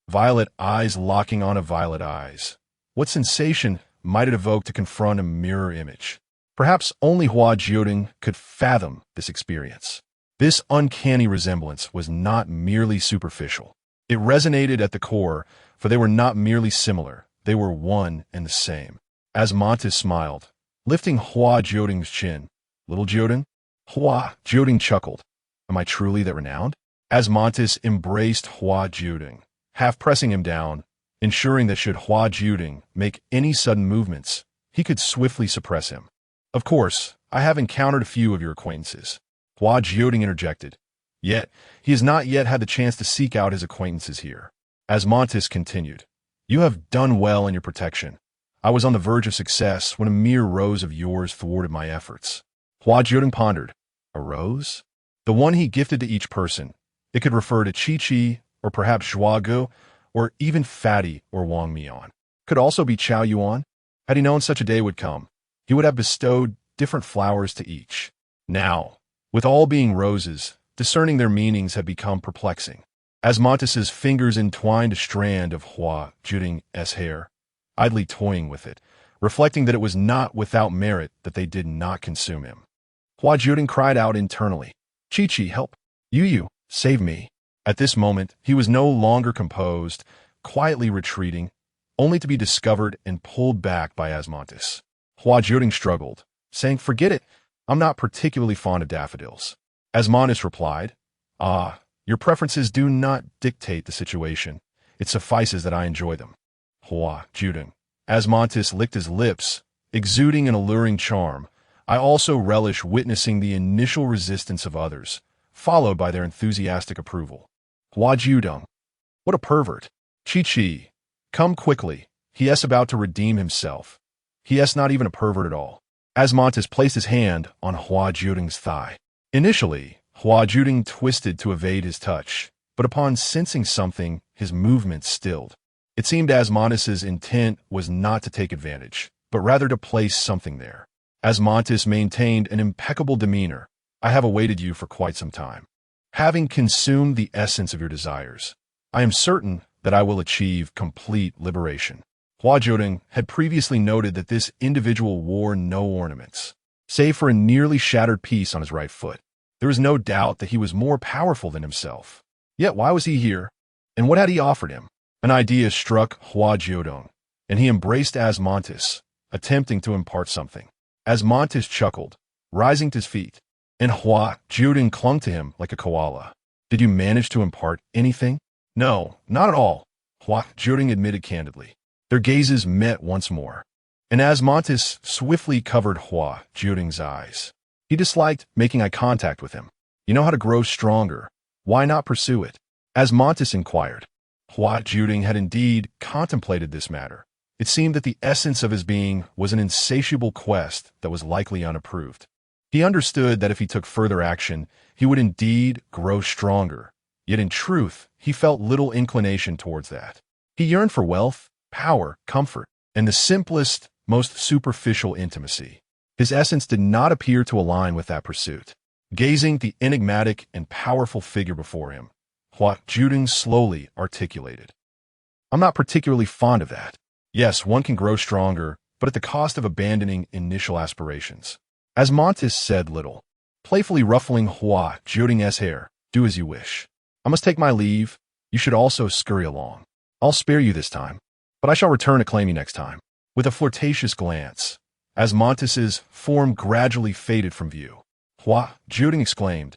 Violet eyes locking on violet eyes. What sensation might it evoke to confront a mirror image? Perhaps only Hua Jiudeng could fathom this experience. This uncanny resemblance was not merely superficial. It resonated at the core, for they were not merely similar, they were one and the same. Asmodeus smiled, lifting Hua Jiudeng's chin. "Little Jiudeng?" Hua Jiudeng chuckled. "Am I truly that renowned?" Asmodeus embraced Hua Jiudeng, half pressing him down, ensuring that should Hua Jiudeng make any sudden movements, he could swiftly suppress him. "Of course, I have encountered a few of your acquaintances," Hua Jiudeng interjected. "Yet, he has not yet had the chance to seek out his acquaintances here." Asmodeus continued, "You have done well in your protection. I was on the verge of success when a mere rose of yours thwarted my efforts." Hua Jiudeng pondered. A rose? The one he gifted to each person. It could refer to Chi-Chi, or perhaps Zhuagu, or even Fatty or Wang Mian. Could also be Chao Yuan. Had he known such a day would come, he would have bestowed different flowers to each. Now, with all being roses, discerning their meanings had become perplexing. Asmodeus's fingers entwined a strand of Hua Jiudeng's hair, idly toying with it, reflecting that it was not without merit that they did not consume him. Hua Jiudeng cried out internally, "Chi-Chi, help! Yu, save me!" At this moment, he was no longer composed, quietly retreating, only to be discovered and pulled back by Asmodeus. Hua Jiudeng struggled, saying, "Forget it, I'm not particularly fond of daffodils." Asmodeus replied, "Ah, your preferences do not dictate the situation. It suffices that I enjoy them." Hua Jiudeng. Asmodeus licked his lips, exuding an alluring charm. "I also relish witnessing the initial resistance of others, followed by their enthusiastic approval." Hua Jiudeng. What a pervert. Chi-Chi. Come quickly. He is about to redeem himself. He is not even a pervert at all. Asmodeus placed his hand on Hua Jiudeng's thigh. Initially, Hua Jiudeng twisted to evade his touch, but upon sensing something, his movements stilled. It seemed Asmodeus's intent was not to take advantage, but rather to place something there. Asmodeus maintained an impeccable demeanor. I have awaited you for quite some time. Having consumed the essence of your desires, I am certain that I will achieve complete liberation. Hua Jiudeng had previously noted that this individual wore no ornaments, save for a nearly shattered piece on his right foot. There was no doubt that he was more powerful than himself. Yet why was he here? And what had he offered him? An idea struck Hua Jiudeng, and he embraced Asmodeus, attempting to impart something. Asmodeus chuckled, rising to his feet, and Hua Jiudeng clung to him like a koala. Did you manage to impart anything? No, not at all, Hua Jiudeng admitted candidly. Their gazes met once more, and Asmodeus swiftly covered Hua Jiudeng's eyes. He disliked making eye contact with him. You know how to grow stronger. Why not pursue it? Asmodeus inquired. Hua Jiudeng had indeed contemplated this matter. It seemed that the essence of his being was an insatiable quest that was likely unapproved. He understood that if he took further action, he would indeed grow stronger. Yet in truth, he felt little inclination towards that. He yearned for wealth, power, comfort, and the simplest, most superficial intimacy. His essence did not appear to align with that pursuit. Gazing at the enigmatic and powerful figure before him, Hua Jiudeng slowly articulated. I'm not particularly fond of that. Yes, one can grow stronger, but at the cost of abandoning initial aspirations. Asmodeus said little, playfully ruffling Hua Jiudeng's hair. Do as you wish. I must take my leave. You should also scurry along. I'll spare you this time, but I shall return to claim you next time. With a flirtatious glance, Asmodeus's form gradually faded from view. Hua Jiudeng exclaimed,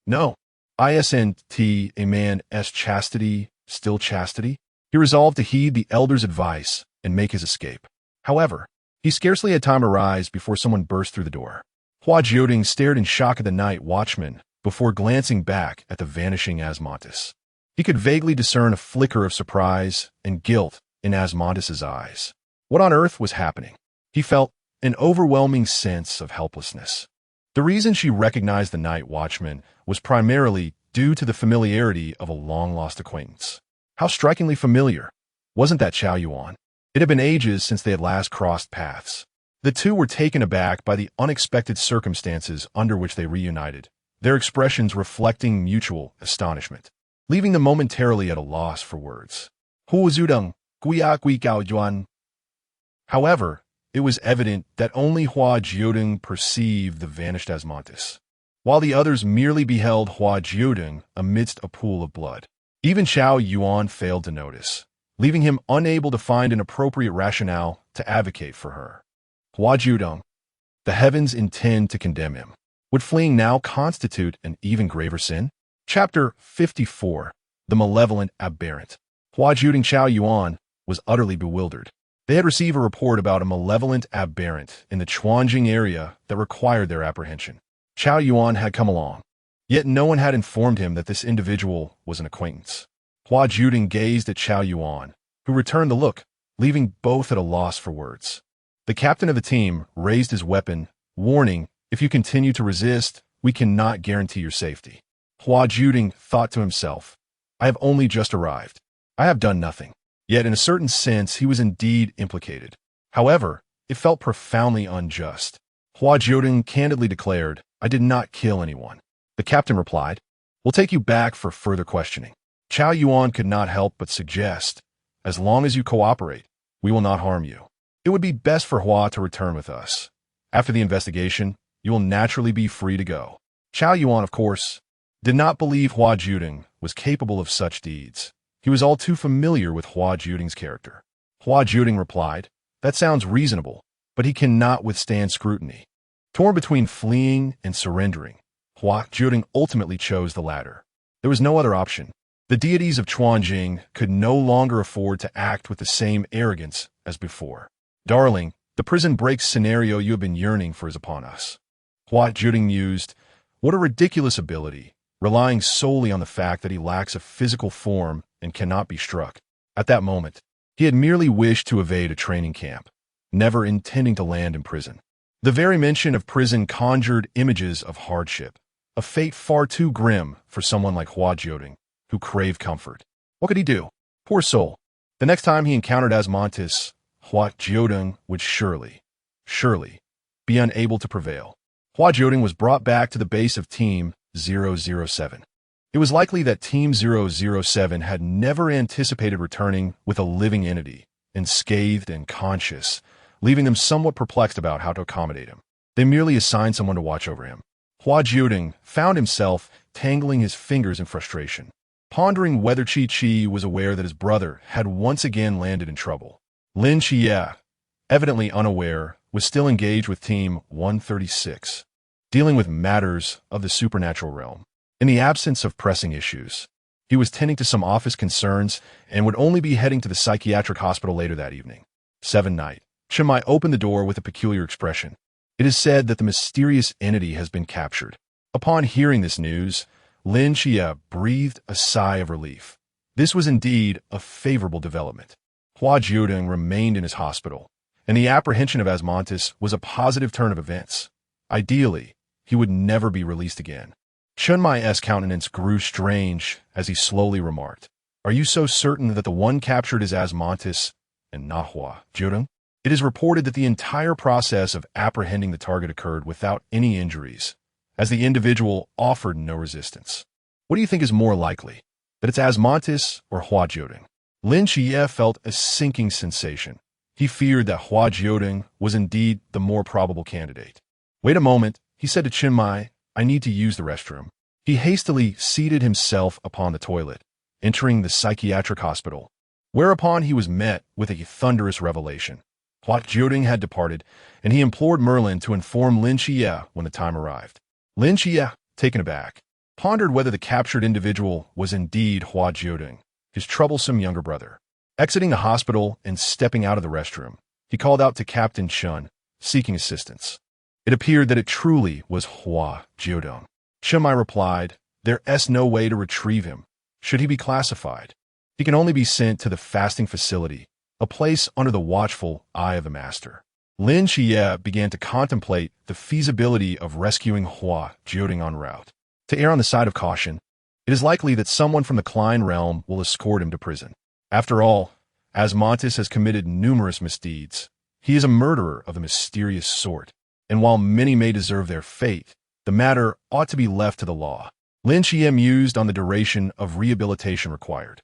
No, isn't a man's chastity still chastity? He resolved to heed the elder's advice and make his escape. However, he scarcely had time to rise before someone burst through the door. Hua Jiudeng stared in shock at the night watchman before glancing back at the vanishing Asmodeus. He could vaguely discern a flicker of surprise and guilt in Asmodeus's eyes. What on earth was happening? He felt an overwhelming sense of helplessness. The reason she recognized the night watchman was primarily due to the familiarity of a long-lost acquaintance. How strikingly familiar. Wasn't that Qiao Yuan? It had been ages since they had last crossed paths. The two were taken aback by the unexpected circumstances under which they reunited, their expressions reflecting mutual astonishment, leaving them momentarily at a loss for words. Hua Jiudeng, guia gui gao yuan. However, it was evident that only Hua Jiudeng perceived the vanished Asmodeus, while the others merely beheld Hua Jiudeng amidst a pool of blood. Even Qiao Yuan failed to notice, leaving him unable to find an appropriate rationale to advocate for her. Hua Jiudeng, the heavens intend to condemn him. Would fleeing now constitute an even graver sin? Chapter 54, The Malevolent Aberrant. Hua Jiudeng Qiao Yuan was utterly bewildered. They had received a report about a malevolent aberrant in the Chuanjing area that required their apprehension. Qiao Yuan had come along, yet no one had informed him that this individual was an acquaintance. Hua Jiudeng gazed at Qiao Yuan, who returned the look, leaving both at a loss for words. The captain of the team raised his weapon, warning, if you continue to resist, we cannot guarantee your safety. Hua Jiudeng thought to himself, I have only just arrived. I have done nothing. Yet in a certain sense, he was indeed implicated. However, it felt profoundly unjust. Hua Jiudeng candidly declared, I did not kill anyone. The captain replied, We'll take you back for further questioning. Qiao Yuan could not help but suggest, as long as you cooperate, we will not harm you. It would be best for Hua to return with us. After the investigation, you will naturally be free to go. Qiao Yuan, of course, did not believe Hua Jiudeng was capable of such deeds. He was all too familiar with Hua Jiudeng's character. Hua Jiudeng replied, That sounds reasonable, but he cannot withstand scrutiny. Torn between fleeing and surrendering, Hua Jiudeng ultimately chose the latter. There was no other option. The deities of Chuanjing could no longer afford to act with the same arrogance as before. Darling, the prison break scenario you have been yearning for is upon us. Hua Jiudeng mused, What a ridiculous ability, relying solely on the fact that he lacks a physical form and cannot be struck. At that moment, he had merely wished to evade a training camp, never intending to land in prison. The very mention of prison conjured images of hardship, a fate far too grim for someone like Hua Jiudeng, who craved comfort. What could he do? Poor soul. The next time he encountered Asmodeus, Hua Jiudeng would surely be unable to prevail. Hua Jiudeng was brought back to the base of Team 007. It was likely that Team 007 had never anticipated returning with a living entity, unscathed and conscious, leaving them somewhat perplexed about how to accommodate him. They merely assigned someone to watch over him. Hua Jiudeng found himself tangling his fingers in frustration, pondering whether Qiye was aware that his brother had once again landed in trouble. Lin Qiye, evidently unaware, was still engaged with Team 136, dealing with matters of the supernatural realm. In the absence of pressing issues, he was tending to some office concerns and would only be heading to the psychiatric hospital later that evening. 7 night. Qiye opened the door with a peculiar expression. It is said that the mysterious entity has been captured. Upon hearing this news, Lin Qiye breathed a sigh of relief. This was indeed a favorable development. Hua Jiudeng remained in his hospital, and the apprehension of Asmodeus was a positive turn of events. Ideally, he would never be released again. Chunmai's countenance grew strange as he slowly remarked, "Are you so certain that the one captured is Asmodeus and not Hua Jiudeng?" It is reported that the entire process of apprehending the target occurred without any injuries, as the individual offered no resistance. What do you think is more likely, that it's Asmodeus or Hua Jiudeng? Lin Qiye felt a sinking sensation. He feared that Hua Jiudeng was indeed the more probable candidate. "Wait a moment," he said to Chinmai, "I need to use the restroom." He hastily seated himself upon the toilet, entering the psychiatric hospital, whereupon he was met with a thunderous revelation. Hua Jiudeng had departed, and he implored Merlin to inform Lin Qiye when the time arrived. Lin Qiye, taken aback, pondered whether the captured individual was indeed Hua Jiudeng, his troublesome younger brother. Exiting the hospital and stepping out of the restroom, he called out to Captain Chun, seeking assistance. It appeared that it truly was Hua Jiudeng. Chinmai replied, "There's no way to retrieve him. Should he be classified, he can only be sent to the fasting facility, a place under the watchful eye of the master." Lin Qiye began to contemplate the feasibility of rescuing Hua Jiudeng en route. To err on the side of caution, it is likely that someone from the Klein realm will escort him to prison. After all, Asmodeus has committed numerous misdeeds. He is a murderer of a mysterious sort, and while many may deserve their fate, the matter ought to be left to the law. Lin Qiye mused on the duration of rehabilitation required.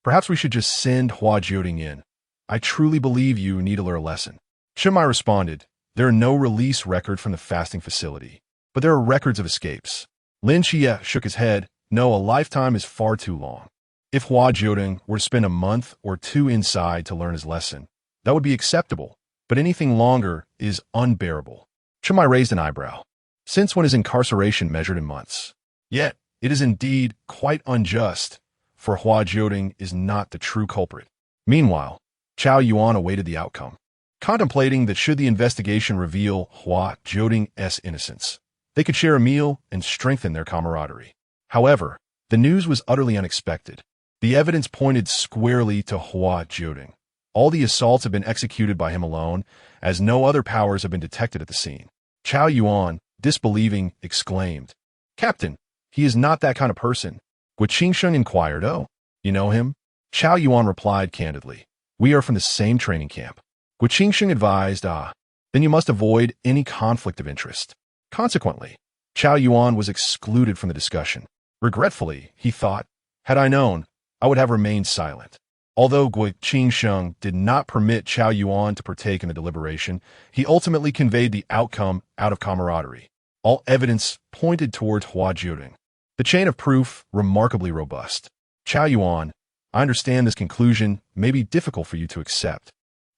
"Perhaps we should just send Hua Jiudeng in. I truly believe you need to learn a lesson." Chinmai responded, "There are no release record from the fasting facility, but there are records of escapes." Lin Qiye shook his head. "No, a lifetime is far too long. If Hua Jiudeng were to spend a month or two inside to learn his lesson, that would be acceptable, but anything longer is unbearable." Chinmai raised an eyebrow. "Since when is incarceration measured in months? Yet, it is indeed quite unjust, for Hua Jiudeng is not the true culprit." Meanwhile, Chao Yuan awaited the outcome, contemplating that should the investigation reveal Hua Jiudeng's innocence, they could share a meal and strengthen their camaraderie. However, the news was utterly unexpected. The evidence pointed squarely to Hua Jiudeng. All the assaults have been executed by him alone, as no other powers have been detected at the scene. Chao Yuan, disbelieving, exclaimed, "Captain, he is not that kind of person." Guo Qingsheng inquired, "Oh, you know him?" Chao Yuan replied candidly, "We are from the same training camp." Guo Qingsheng advised, "Then you must avoid any conflict of interest." Consequently, Chao Yuan was excluded from the discussion. Regretfully, he thought, "Had I known, I would have remained silent." Although Guo Qingsheng did not permit Chao Yuan to partake in the deliberation, he ultimately conveyed the outcome out of camaraderie. All evidence pointed towards Hua Jiudeng. The chain of proof remarkably robust. "Chao Yuan, I understand this conclusion may be difficult for you to accept,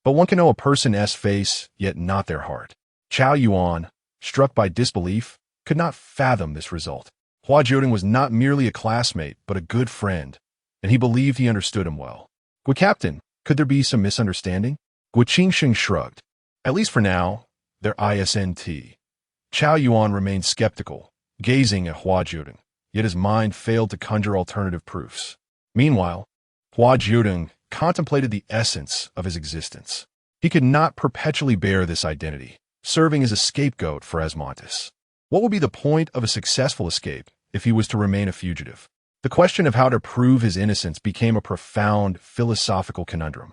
but one can know a person's face, yet not their heart." Chao Yuan, struck by disbelief, could not fathom this result. Hua Jiudeng was not merely a classmate, but a good friend, and he believed he understood him well. "Guo Captain, could there be some misunderstanding?" Guo Qingsheng shrugged. "At least for now, there isn't." Chao Yuan remained skeptical, gazing at Hua Jiudeng, yet his mind failed to conjure alternative proofs. Meanwhile, Hua Jiudeng contemplated the essence of his existence. He could not perpetually bear this identity, serving as a scapegoat for Asmodeus. What would be the point of a successful escape if he was to remain a fugitive? The question of how to prove his innocence became a profound philosophical conundrum.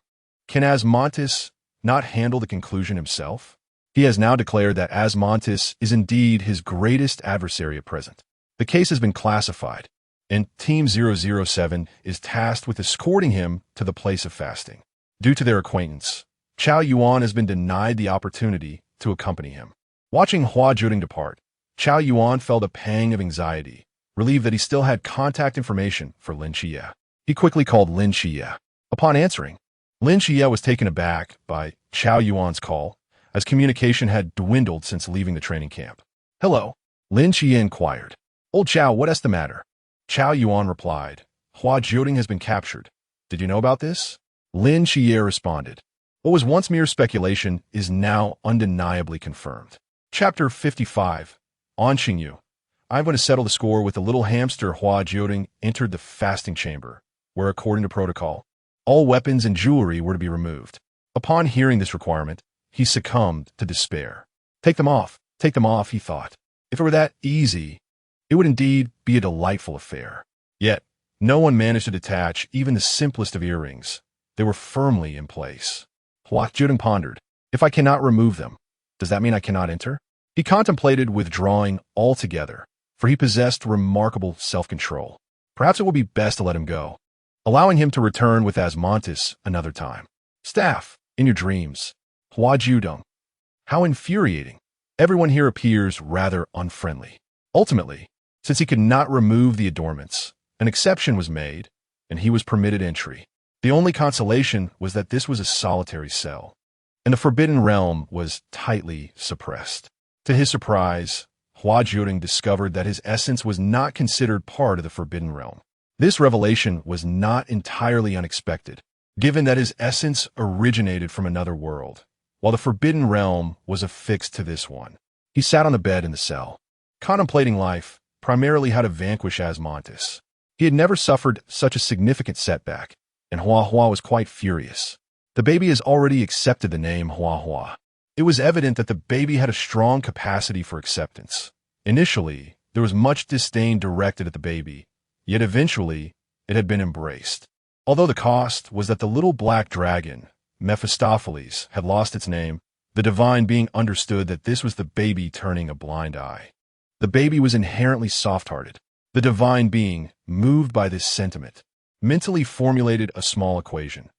Can Asmodeus not handle the conclusion himself? He has now declared that Asmodeus is indeed his greatest adversary at present. The case has been classified, and Team 007 is tasked with escorting him to the place of fasting. Due to their acquaintance, Chao Yuan has been denied the opportunity to accompany him. Watching Hua Jiudeng depart, Chao Yuan felt a pang of anxiety, relieved that he still had contact information for Lin Qiye. He quickly called Lin Qiye. Upon answering, Lin Qiye was taken aback by Chao Yuan's call, as communication had dwindled since leaving the training camp. "Hello," Lin Qiye inquired. "Old Chao, what's the matter?" Chao Yuan replied, "Hua Jiudeng has been captured. Did you know about this?" Lin Qiye responded, "What was once mere speculation is now undeniably confirmed." Chapter 55. On Xingyu. "I'm going to settle the score with the little hamster." Hua Jiudeng entered the fasting chamber, where, according to protocol, all weapons and jewelry were to be removed. Upon hearing this requirement, he succumbed to despair. Take them off, he thought. If it were that easy, it would indeed be a delightful affair. Yet, no one managed to detach even the simplest of earrings. They were firmly in place. Hua Jiudeng pondered, "If I cannot remove them, does that mean I cannot enter?" He contemplated withdrawing altogether, for he possessed remarkable self-control. Perhaps it will be best to let him go, allowing him to return with Asmodeus another time. Staff, in your dreams. Hua Jiudeng. How infuriating. Everyone here appears rather unfriendly. Ultimately, since he could not remove the adornments, an exception was made, and he was permitted entry. The only consolation was that this was a solitary cell, and the forbidden realm was tightly suppressed. To his surprise, Hua Jiudeng discovered that his essence was not considered part of the forbidden realm. This revelation was not entirely unexpected, given that his essence originated from another world, while the forbidden realm was affixed to this one. He sat on the bed in the cell, contemplating life, primarily how to vanquish Asmodeus. He had never suffered such a significant setback, and Hua was quite furious. The baby has already accepted the name Hua. It was evident that the baby had a strong capacity for acceptance. Initially, there was much disdain directed at the baby, yet eventually it had been embraced. Although the cost was that the little black dragon, Mephistopheles, had lost its name, the divine being understood that this was the baby turning a blind eye. The baby was inherently soft-hearted. The divine being, moved by this sentiment, mentally formulated a small equation.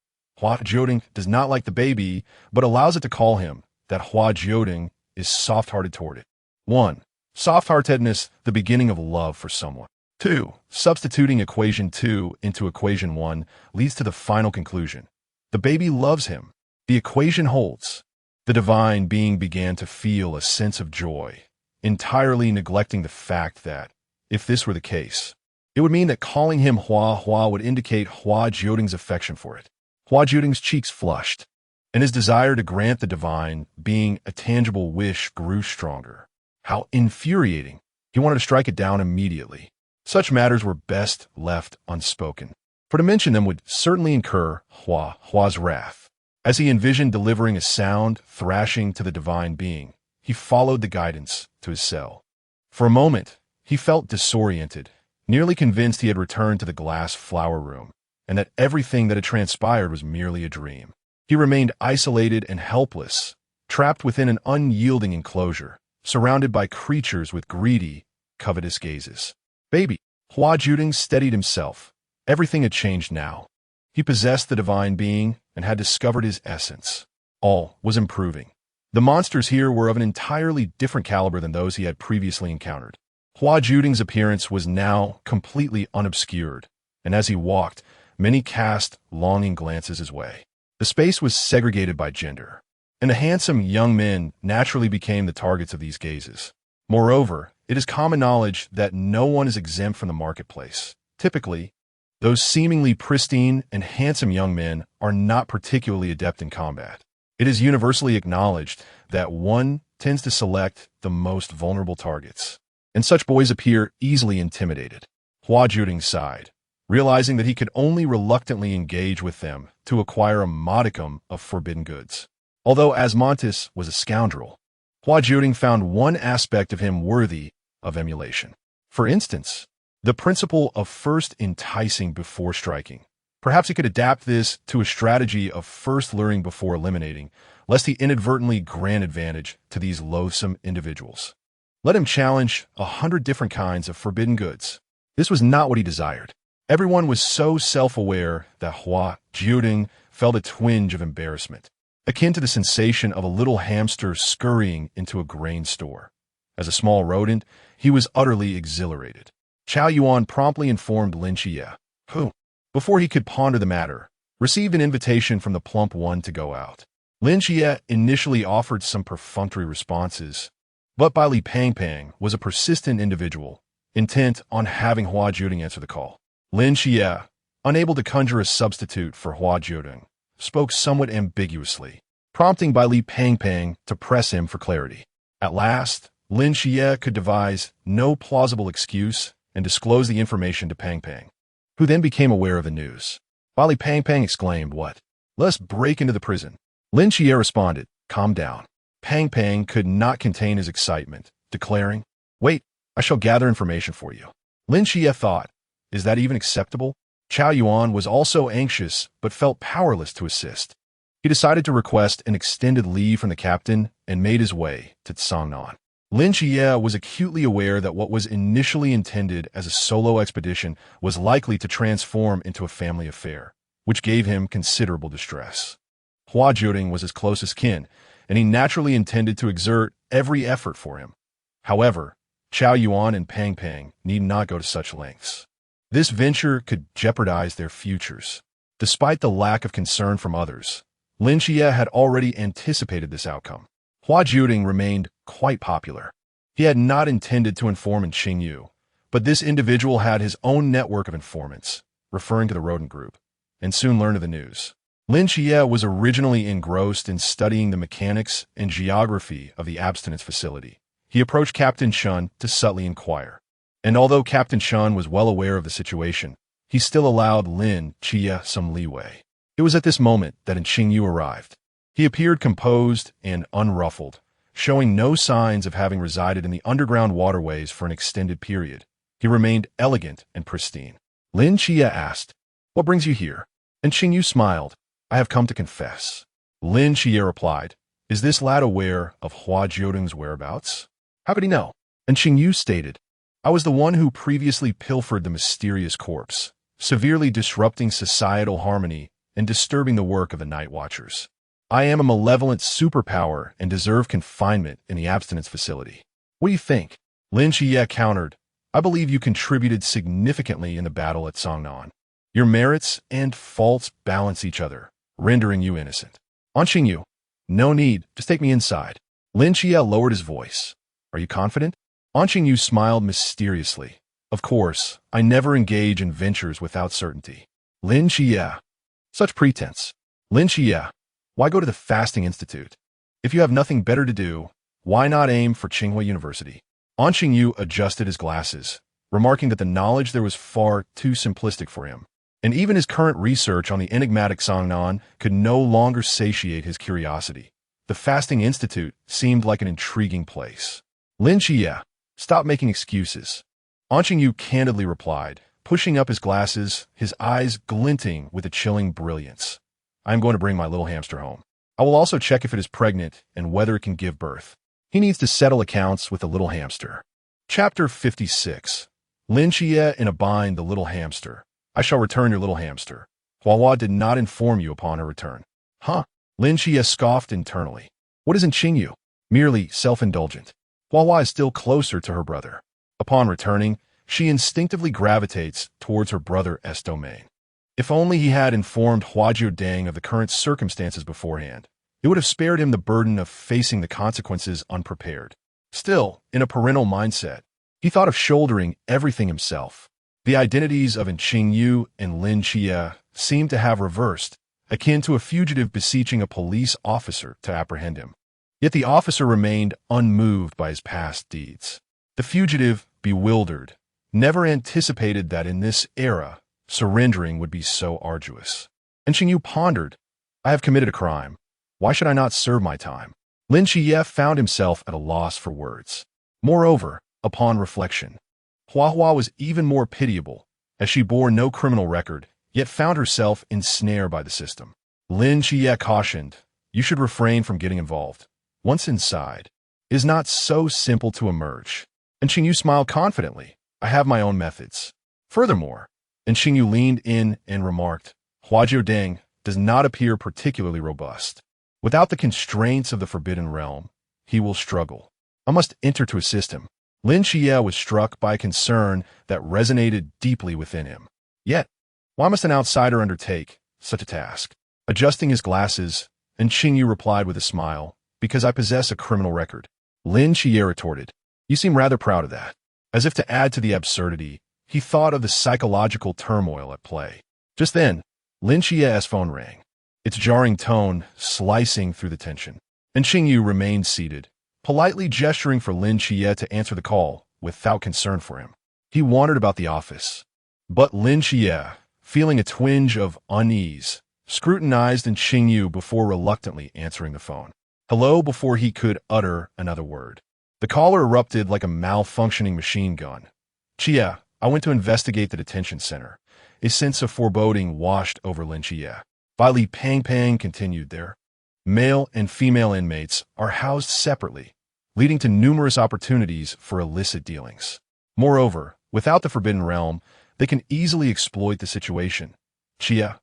Hua Jiudeng does not like the baby, but allows it to call him that Hua Jiudeng is soft-hearted toward it. 1. Soft-heartedness, the beginning of love for someone. 2. Substituting equation 2 into equation 1 leads to the final conclusion. The baby loves him. The equation holds. The divine being began to feel a sense of joy, entirely neglecting the fact that, if this were the case, it would mean that calling him Hua would indicate Hua Jiudeng's affection for it. Hua Jiudeng's cheeks flushed, and his desire to grant the divine being a tangible wish grew stronger. How infuriating. He wanted to strike it down immediately. Such matters were best left unspoken, for to mention them would certainly incur Hua's wrath. As he envisioned delivering a sound thrashing to the divine being, he followed the guidance to his cell. For a moment, he felt disoriented, nearly convinced he had returned to the glass flower room, and that everything that had transpired was merely a dream. He remained isolated and helpless, trapped within an unyielding enclosure, surrounded by creatures with greedy, covetous gazes. Baby, Hua Jiudeng steadied himself. Everything had changed now. He possessed the divine being and had discovered his essence. All was improving. The monsters here were of an entirely different caliber than those he had previously encountered. Hua Jiudeng's appearance was now completely unobscured, and as he walked, many cast longing glances his way. The space was segregated by gender, and the handsome young men naturally became the targets of these gazes. Moreover, it is common knowledge that no one is exempt from the marketplace. Typically, those seemingly pristine and handsome young men are not particularly adept in combat. It is universally acknowledged that one tends to select the most vulnerable targets, and such boys appear easily intimidated. Hua Jiudeng sighed, realizing that he could only reluctantly engage with them to acquire a modicum of forbidden goods. Although Asmodeus was a scoundrel, Hua Jiudeng found one aspect of him worthy of emulation. For instance, the principle of first enticing before striking. Perhaps he could adapt this to a strategy of first luring before eliminating, lest he inadvertently grant advantage to these loathsome individuals. Let him challenge 100 different kinds of forbidden goods. This was not what he desired. Everyone was so self-aware that Hua Jiudeng felt a twinge of embarrassment, akin to the sensation of a little hamster scurrying into a grain store. As a small rodent, he was utterly exhilarated. Chao Yuan promptly informed Lin Qiye, who, before he could ponder the matter, received an invitation from the plump one to go out. Lin Qiye initially offered some perfunctory responses, but Bai Li Pangpang was a persistent individual, intent on having Hua Jiudeng answer the call. Lin Qiye, unable to conjure a substitute for Hua Jiudeng, spoke somewhat ambiguously, prompting Bai Li Pangpang to press him for clarity. At last, Lin Qiye could devise no plausible excuse and disclose the information to Pangpang, who then became aware of the news. Bai Li Pangpang exclaimed, "What? Let us break into the prison." Lin Qiye responded, "Calm down." Pangpang could not contain his excitement, declaring, "Wait, I shall gather information for you." Lin Qiye thought, "Is that even acceptable?" Chao Yuan was also anxious but felt powerless to assist. He decided to request an extended leave from the captain and made his way to Tsangnan. Lin Qiye was acutely aware that what was initially intended as a solo expedition was likely to transform into a family affair, which gave him considerable distress. Hua Jiudeng was his closest kin, and he naturally intended to exert every effort for him. However, Chao Yuan and Pangpang need not go to such lengths. This venture could jeopardize their futures. Despite the lack of concern from others, Lin Qiye had already anticipated this outcome. Hua Jiudeng remained quite popular. He had not intended to inform in Qingyu, but this individual had his own network of informants, referring to the rodent group, and soon learned of the news. Lin Qiye was originally engrossed in studying the mechanics and geography of the abstinence facility. He approached Captain Shun to subtly inquire. And although Captain Shun was well aware of the situation, he still allowed Lin Qiye some leeway. It was at this moment that Qingyu arrived. He appeared composed and unruffled, showing no signs of having resided in the underground waterways for an extended period. He remained elegant and pristine. Lin Qiye asked, "What brings you here?" And Qingyu smiled, "I have come to confess." Lin Qiye replied, "Is this lad aware of Hua Jiudeng's whereabouts?" "How could he know?" And Qingyu stated, "I was the one who previously pilfered the mysterious corpse, severely disrupting societal harmony and disturbing the work of the night watchers. I am a malevolent superpower and deserve confinement in the abstinence facility. What do you think?" Lin Qiye countered, "I believe you contributed significantly in the battle at Songnan. Your merits and faults balance each other, rendering you innocent." "On Qingyu, no need, just take me inside." Lin Qiye lowered his voice. "Are you confident?" On Qingyu smiled mysteriously. "Of course, I never engage in ventures without certainty." Lin Qiye, such pretense. Lin Qiye, why go to the Fasting Institute? If you have nothing better to do, why not aim for Tsinghua University? On Qingyu adjusted his glasses, remarking that the knowledge there was far too simplistic for him, and even his current research on the enigmatic Songnan could no longer satiate his curiosity. The Fasting Institute seemed like an intriguing place. Lin Qiye, stop making excuses. On Qingyu candidly replied, pushing up his glasses, his eyes glinting with a chilling brilliance. "I am going to bring my little hamster home. I will also check if it is pregnant and whether it can give birth. He needs to settle accounts with the little hamster." Chapter 56. Lin Qiye in a bind, the little hamster. "I shall return your little hamster. Hua did not inform you upon her return." "Huh?" Lin Qiye scoffed internally. "What isn't Qingyu? Merely self-indulgent. Hua is still closer to her brother. Upon returning, she instinctively gravitates towards her brother's domain. If only he had informed Hua Jiudeng of the current circumstances beforehand, it would have spared him the burden of facing the consequences unprepared. Still, in a parental mindset, he thought of shouldering everything himself. The identities of Qingyu and Lin Qiye seemed to have reversed, akin to a fugitive beseeching a police officer to apprehend him. Yet the officer remained unmoved by his past deeds. The fugitive, bewildered, never anticipated that in this era, surrendering would be so arduous. And Qingyu pondered, "I have committed a crime. Why should I not serve my time?" Lin Qiye found himself at a loss for words. Moreover, upon reflection, Hua was even more pitiable, as she bore no criminal record, yet found herself ensnared by the system. Lin Qiye cautioned, You should refrain from getting involved. Once inside, it is not so simple to emerge. And Xingyu smiled confidently. I have my own methods. Furthermore, and Xingyu leaned in and remarked, Hua Jiudeng does not appear particularly robust. Without the constraints of the Forbidden Realm, he will struggle. I must enter to assist him. Lin Qiye was struck by a concern that resonated deeply within him. Yet, why must an outsider undertake such a task? Adjusting his glasses, and Xingyu replied with a smile, because I possess a criminal record. Lin Qiye retorted, you seem rather proud of that. As if to add to the absurdity, he thought of the psychological turmoil at play. Just then, Lin Qiye's phone rang, its jarring tone slicing through the tension. And Xingyu remained seated, politely gesturing for Lin Qiye to answer the call without concern for him. He wandered about the office. But Lin Qiye, feeling a twinge of unease, scrutinized Xingyu before reluctantly answering the phone. Hello before he could utter another word. The caller erupted like a malfunctioning machine gun. Qiye, I went to investigate the detention center. A sense of foreboding washed over Lin Qiye. Li Pang continued there. Male and female inmates are housed separately, leading to numerous opportunities for illicit dealings. Moreover, without the Forbidden Realm, they can easily exploit the situation. Qiye,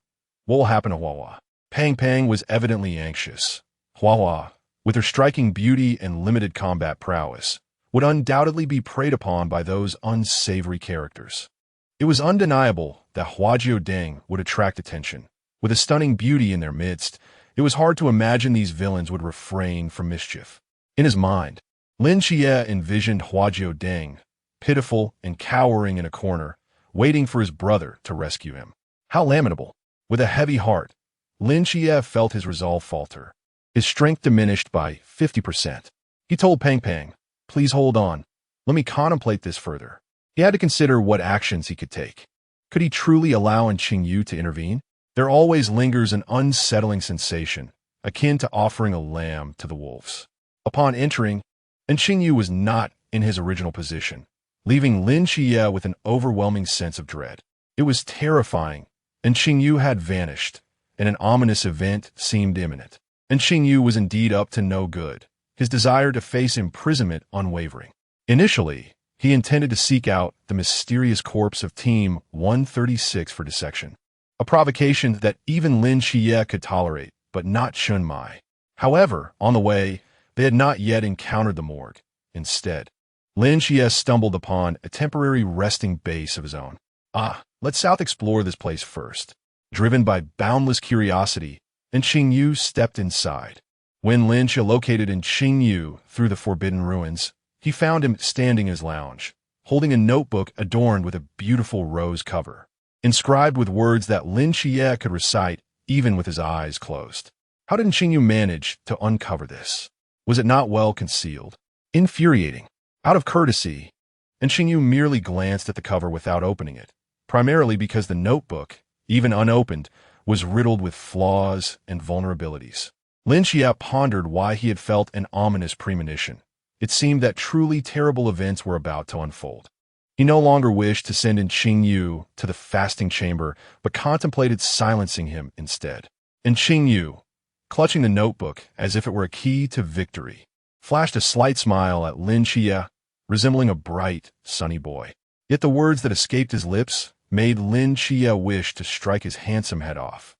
what will happen to Hua? Pang was evidently anxious. Hua, with her striking beauty and limited combat prowess, would undoubtedly be preyed upon by those unsavory characters. It was undeniable that Hua Jiudeng would attract attention. With a stunning beauty in their midst, it was hard to imagine these villains would refrain from mischief. In his mind, Lin Qiye envisioned Hua Jiudeng, pitiful and cowering in a corner, waiting for his brother to rescue him. How lamentable! With a heavy heart, Lin Qiye felt his resolve falter. His strength diminished by 50%. He told Pang, please hold on. Let me contemplate this further. He had to consider what actions he could take. Could he truly allow Xingyu to intervene? There always lingers an unsettling sensation, akin to offering a lamb to the wolves. Upon entering, Xingyu was not in his original position, leaving Lin Qiye with an overwhelming sense of dread. It was terrifying, and Xingyu had vanished, and an ominous event seemed imminent. And Xingyu was indeed up to no good, his desire to face imprisonment unwavering. Initially, he intended to seek out the mysterious corpse of Team 136 for dissection, a provocation that even Lin Qiye could tolerate, but not Chun Mai. However, on the way, they had not yet encountered the morgue. Instead, Lin Qiye stumbled upon a temporary resting base of his own. Let's south explore this place first. Driven by boundless curiosity, Xingyu stepped inside. When Lin Qiye located Xingyu through the forbidden ruins, he found him standing in his lounge, holding a notebook adorned with a beautiful rose cover, inscribed with words that Lin Qiye could recite even with his eyes closed. How did Xingyu manage to uncover this? Was it not well concealed? Infuriating. Out of courtesy, Xingyu merely glanced at the cover without opening it, primarily because the notebook, even unopened, was riddled with flaws and vulnerabilities. Lin Qiye pondered why he had felt an ominous premonition. It seemed that truly terrible events were about to unfold. He no longer wished to send Xingyu to the fasting chamber, but contemplated silencing him instead. And Xingyu, clutching the notebook as if it were a key to victory, flashed a slight smile at Lin Qiye, resembling a bright, sunny boy. Yet the words that escaped his lips made Lin Qiye wish to strike his handsome head off.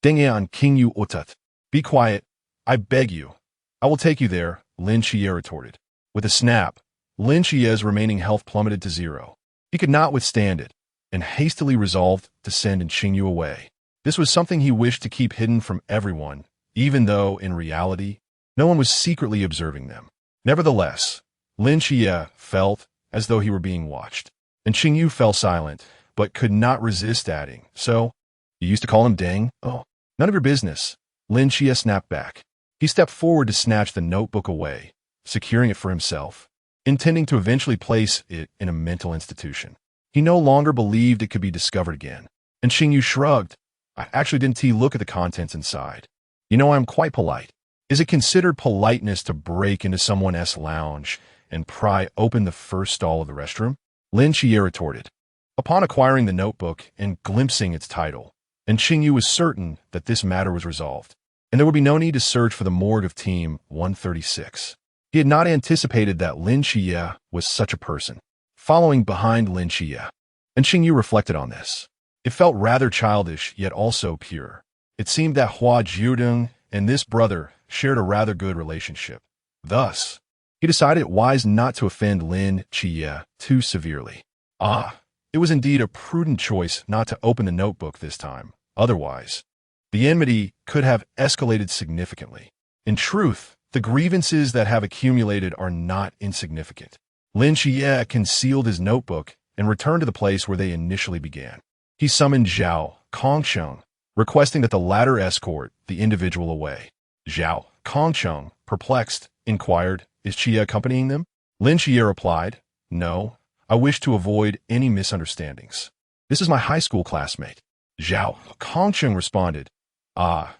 Dengyan Qingyu Otat. Be quiet, I beg you. I will take you there, Lin Qiye retorted. With a snap, Lin Qiye's remaining health plummeted to 0. He could not withstand it, and hastily resolved to send Xingyu away. This was something he wished to keep hidden from everyone, even though, in reality, no one was secretly observing them. Nevertheless, Lin Qiye felt as though he were being watched, and Xingyu fell silent, but could not resist adding, so, you used to call him Deng? Oh, none of your business. Lin Qiye snapped back. He stepped forward to snatch the notebook away, securing it for himself, intending to eventually place it in a mental institution. He no longer believed it could be discovered again. And Xingyu shrugged. I actually didn't look at the contents inside. You know, I'm quite polite. Is it considered politeness to break into someone else's lounge and pry open the first stall of the restroom? Lin Qiye retorted. Upon acquiring the notebook and glimpsing its title, and Xingyu was certain that this matter was resolved. and there would be no need to search for the morgue of Team 136. He had not anticipated that Lin Qiye was such a person. Following behind Lin Qiye, and Xingyu reflected on this. It felt rather childish, yet also pure. It seemed that Hua Jiudeng and this brother shared a rather good relationship. Thus, he decided it wise not to offend Lin Qiye too severely. It was indeed a prudent choice not to open the notebook this time. Otherwise, the enmity could have escalated significantly. In truth, the grievances that have accumulated are not insignificant. Lin Qiye concealed his notebook and returned to the place where they initially began. He summoned Zhao Kongsheng, requesting that the latter escort the individual away. Zhao Kongsheng, perplexed, inquired, "Is Qiye accompanying them?" Lin Qiye replied, "No, I wish to avoid any misunderstandings. This is my high school classmate." Zhao Kongsheng responded,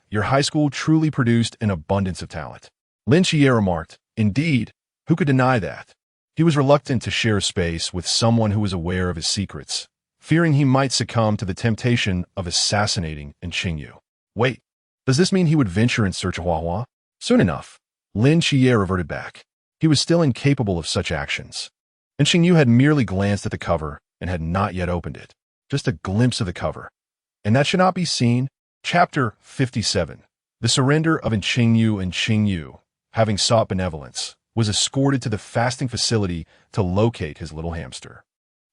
"Your high school truly produced an abundance of talent." Lin Qiye remarked, "Indeed, who could deny that?" He was reluctant to share space with someone who was aware of his secrets, fearing he might succumb to the temptation of assassinating Xingyu. Wait, does this mean he would venture in search of Hua? Soon enough, Lin Qiye reverted back. He was still incapable of such actions. And Xingyu had merely glanced at the cover and had not yet opened it. Just a glimpse of the cover. And that should not be seen. Chapter 57. The surrender of Xingyu. And Xingyu, having sought benevolence, was escorted to the fasting facility to locate his little hamster.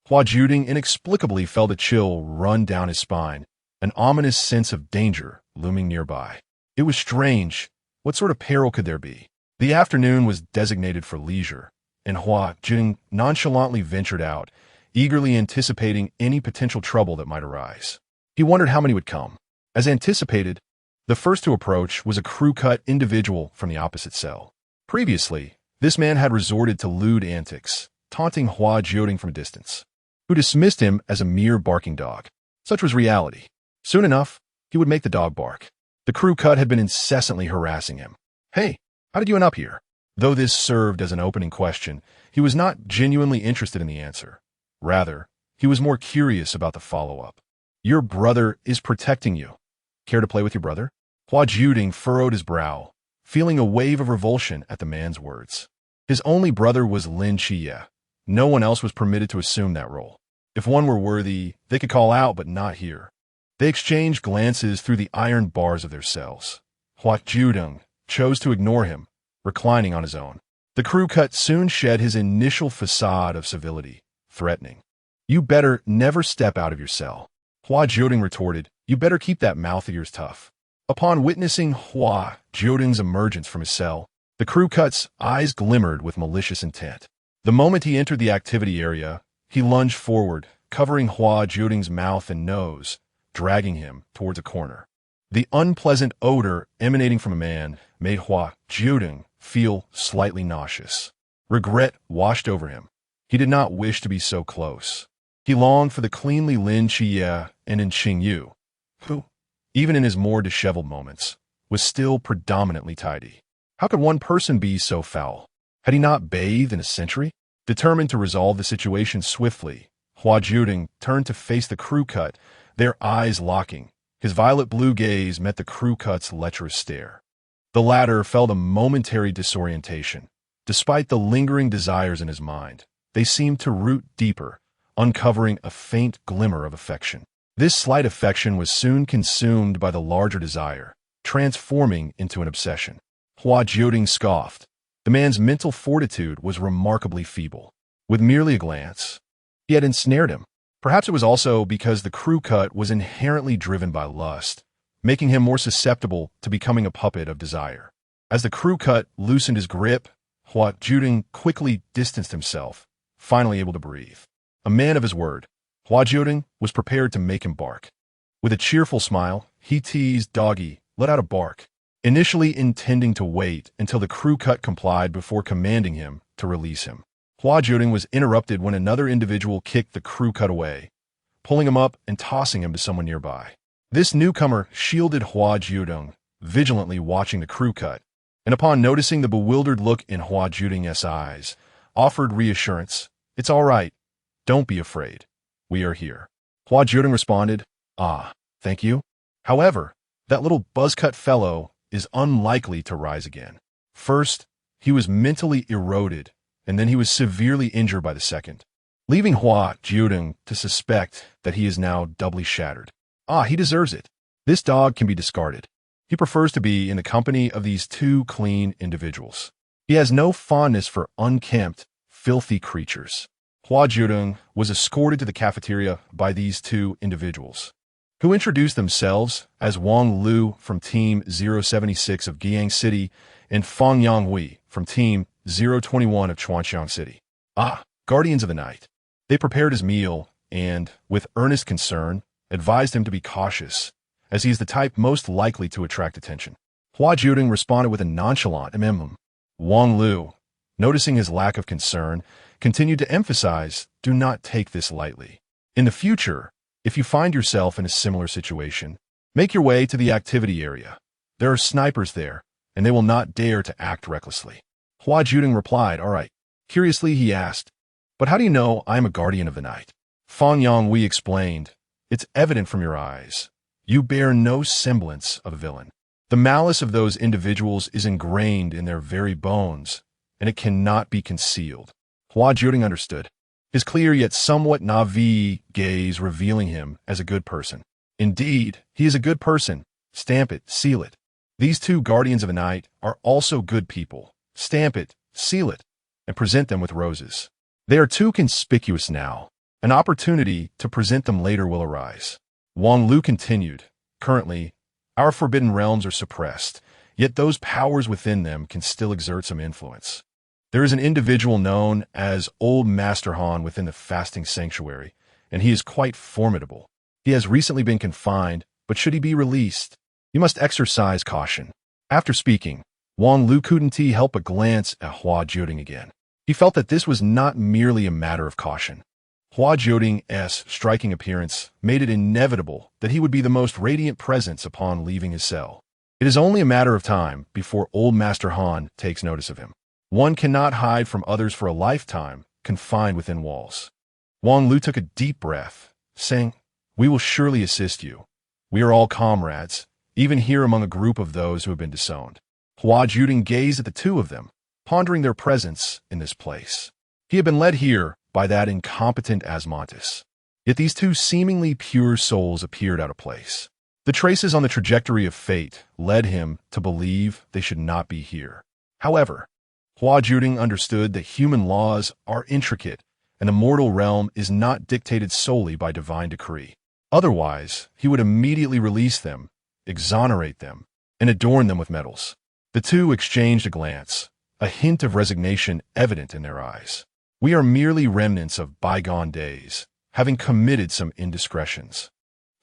Hua Jiudeng inexplicably felt a chill run down his spine, an ominous sense of danger looming nearby. It was strange. What sort of peril could there be? The afternoon was designated for leisure, and Hua Jiudeng nonchalantly ventured out, eagerly anticipating any potential trouble that might arise. He wondered how many would come. As anticipated, the first to approach was a crew-cut individual from the opposite cell. Previously, this man had resorted to lewd antics, taunting Hua Jiudeng from a distance, who dismissed him as a mere barking dog. Such was reality. Soon enough, he would make the dog bark. The crew-cut had been incessantly harassing him. "Hey, how did you end up here?" Though this served as an opening question, he was not genuinely interested in the answer. Rather, he was more curious about the follow-up. "Your brother is protecting you. Care to play with your brother?" Hua Jiudeng furrowed his brow, feeling a wave of revulsion at the man's words. His only brother was Lin Qiye. No one else was permitted to assume that role. If one were worthy, they could call out, but not here. They exchanged glances through the iron bars of their cells. Hua Jiudeng chose to ignore him, reclining on his own. The crew-cut soon shed his initial facade of civility, threatening. "You better never step out of your cell." Hua Jiudeng retorted, "You better keep that mouth of yours tough." Upon witnessing Hua Jiudeng's emergence from his cell, the crew-cut's eyes glimmered with malicious intent. The moment he entered the activity area, he lunged forward, covering Hua Jiudeng's mouth and nose, dragging him towards a corner. The unpleasant odor emanating from a man made Hua Jiudeng feel slightly nauseous. Regret washed over him. He did not wish to be so close. He longed for the cleanly Lin Qiye and Xingyu, who, even in his more disheveled moments, was still predominantly tidy. How could one person be so foul? Had he not bathed in a century? Determined to resolve the situation swiftly, Hua Jiudeng turned to face the crew-cut, their eyes locking. His violet-blue gaze met the crew-cut's lecherous stare. The latter felt a momentary disorientation. Despite the lingering desires in his mind, they seemed to root deeper, uncovering a faint glimmer of affection. This slight affection was soon consumed by the larger desire, transforming into an obsession. Hua Jiudeng scoffed. The man's mental fortitude was remarkably feeble. With merely a glance, he had ensnared him. Perhaps it was also because the crew-cut was inherently driven by lust, making him more susceptible to becoming a puppet of desire. As the crew-cut loosened his grip, Hua Jiudeng quickly distanced himself, finally able to breathe. A man of his word, Hua Jiudeng was prepared to make him bark. With a cheerful smile, he teased Doggy, let out a bark, initially intending to wait until the crew-cut complied before commanding him to release him. Hua Jiudeng was interrupted when another individual kicked the crew-cut away, pulling him up and tossing him to someone nearby. This newcomer shielded Hua Jiudeng, vigilantly watching the crew-cut, and upon noticing the bewildered look in Hua Jiudeng's eyes, offered reassurance. "It's all right. Don't be afraid. We are here." Hua Jiudeng responded, "Thank you. However, that little buzz-cut fellow is unlikely to rise again. First, he was mentally eroded, and then he was severely injured by the second, leaving Hua Jiudeng to suspect that he is now doubly shattered. He deserves it. This dog can be discarded. He prefers to be in the company of these two clean individuals. He has no fondness for unkempt, filthy creatures. Hua Jiudeng was escorted to the cafeteria by these two individuals, who introduced themselves as Wang Lu from Team 076 of Guiyang City and Fang Yanghui from Team 021 of Chuanxiang City. Guardians of the Night. They prepared his meal and, with earnest concern, advised him to be cautious, as he is the type most likely to attract attention. Hua Jiudeng responded with a nonchalant emblem. Wang Lu, noticing his lack of concern, continued to emphasize, "Do not take this lightly. In the future, if you find yourself in a similar situation, make your way to the activity area. There are snipers there, and they will not dare to act recklessly." Hua Jiudeng replied, "All right." Curiously, he asked, "But how do you know I am a guardian of the night?" Fang Yanghui explained, "It's evident from your eyes. You bear no semblance of a villain. The malice of those individuals is ingrained in their very bones, and it cannot be concealed." Hua Jiudeng understood, his clear yet somewhat naive gaze revealing him as a good person. Indeed, he is a good person. Stamp it, seal it. These two guardians of the night are also good people. Stamp it, seal it, and present them with roses. They are too conspicuous now. An opportunity to present them later will arise. Wang Lu continued, "Currently, our forbidden realms are suppressed, yet those powers within them can still exert some influence. There is an individual known as Old Master Han within the fasting sanctuary, and he is quite formidable. He has recently been confined, but should he be released, you must exercise caution." After speaking, Wang Lu couldn't help but glance at Hua Jiudeng again. He felt that this was not merely a matter of caution. Hua Jiudeng's striking appearance made it inevitable that he would be the most radiant presence upon leaving his cell. It is only a matter of time before Old Master Han takes notice of him. One cannot hide from others for a lifetime, confined within walls. Wang Lu took a deep breath, saying, "We will surely assist you. We are all comrades, even here among a group of those who have been disowned." Hua Jiudeng gazed at the two of them, pondering their presence in this place. He had been led here by that incompetent Asmodeus. Yet these two seemingly pure souls appeared out of place. The traces on the trajectory of fate led him to believe they should not be here. However, Hua Jiudeng understood that human laws are intricate, and the mortal realm is not dictated solely by divine decree. Otherwise, he would immediately release them, exonerate them, and adorn them with medals. The two exchanged a glance, a hint of resignation evident in their eyes. "We are merely remnants of bygone days, having committed some indiscretions."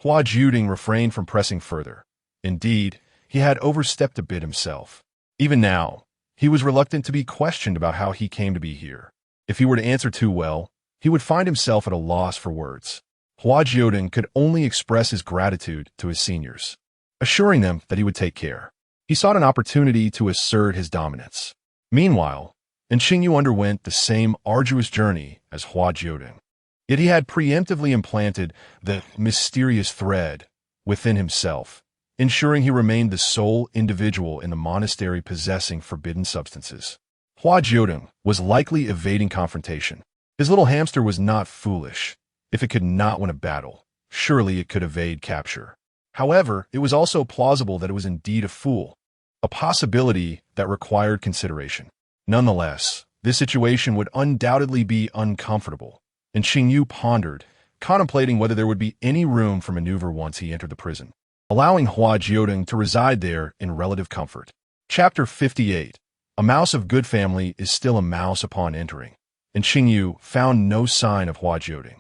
Hua Jiudeng refrained from pressing further. Indeed, he had overstepped a bit himself. Even now, he was reluctant to be questioned about how he came to be here. If he were to answer too well, he would find himself at a loss for words. Hua Jiudeng could only express his gratitude to his seniors, assuring them that he would take care. He sought an opportunity to assert his dominance. Meanwhile, Xingyu underwent the same arduous journey as Hua Jiudeng. Yet he had preemptively implanted the mysterious thread within himself, ensuring he remained the sole individual in the monastery possessing forbidden substances. Hua Jiudeng was likely evading confrontation. His little hamster was not foolish. If it could not win a battle, surely it could evade capture. However, it was also plausible that it was indeed a fool, a possibility that required consideration. Nonetheless, this situation would undoubtedly be uncomfortable, and Xingyu pondered, contemplating whether there would be any room for maneuver once he entered the prison, allowing Hua Jiudeng to reside there in relative comfort. Chapter 58. A mouse of good family is still a mouse upon entering, and Xingyu found no sign of Hua Jiudeng.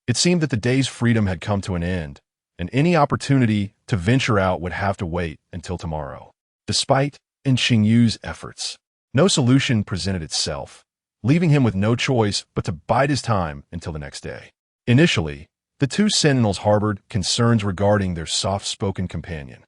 It seemed that the day's freedom had come to an end, and any opportunity to venture out would have to wait until tomorrow. Despite Xingyu's efforts, no solution presented itself, leaving him with no choice but to bide his time until the next day. Initially, the two sentinels harbored concerns regarding their soft-spoken companion.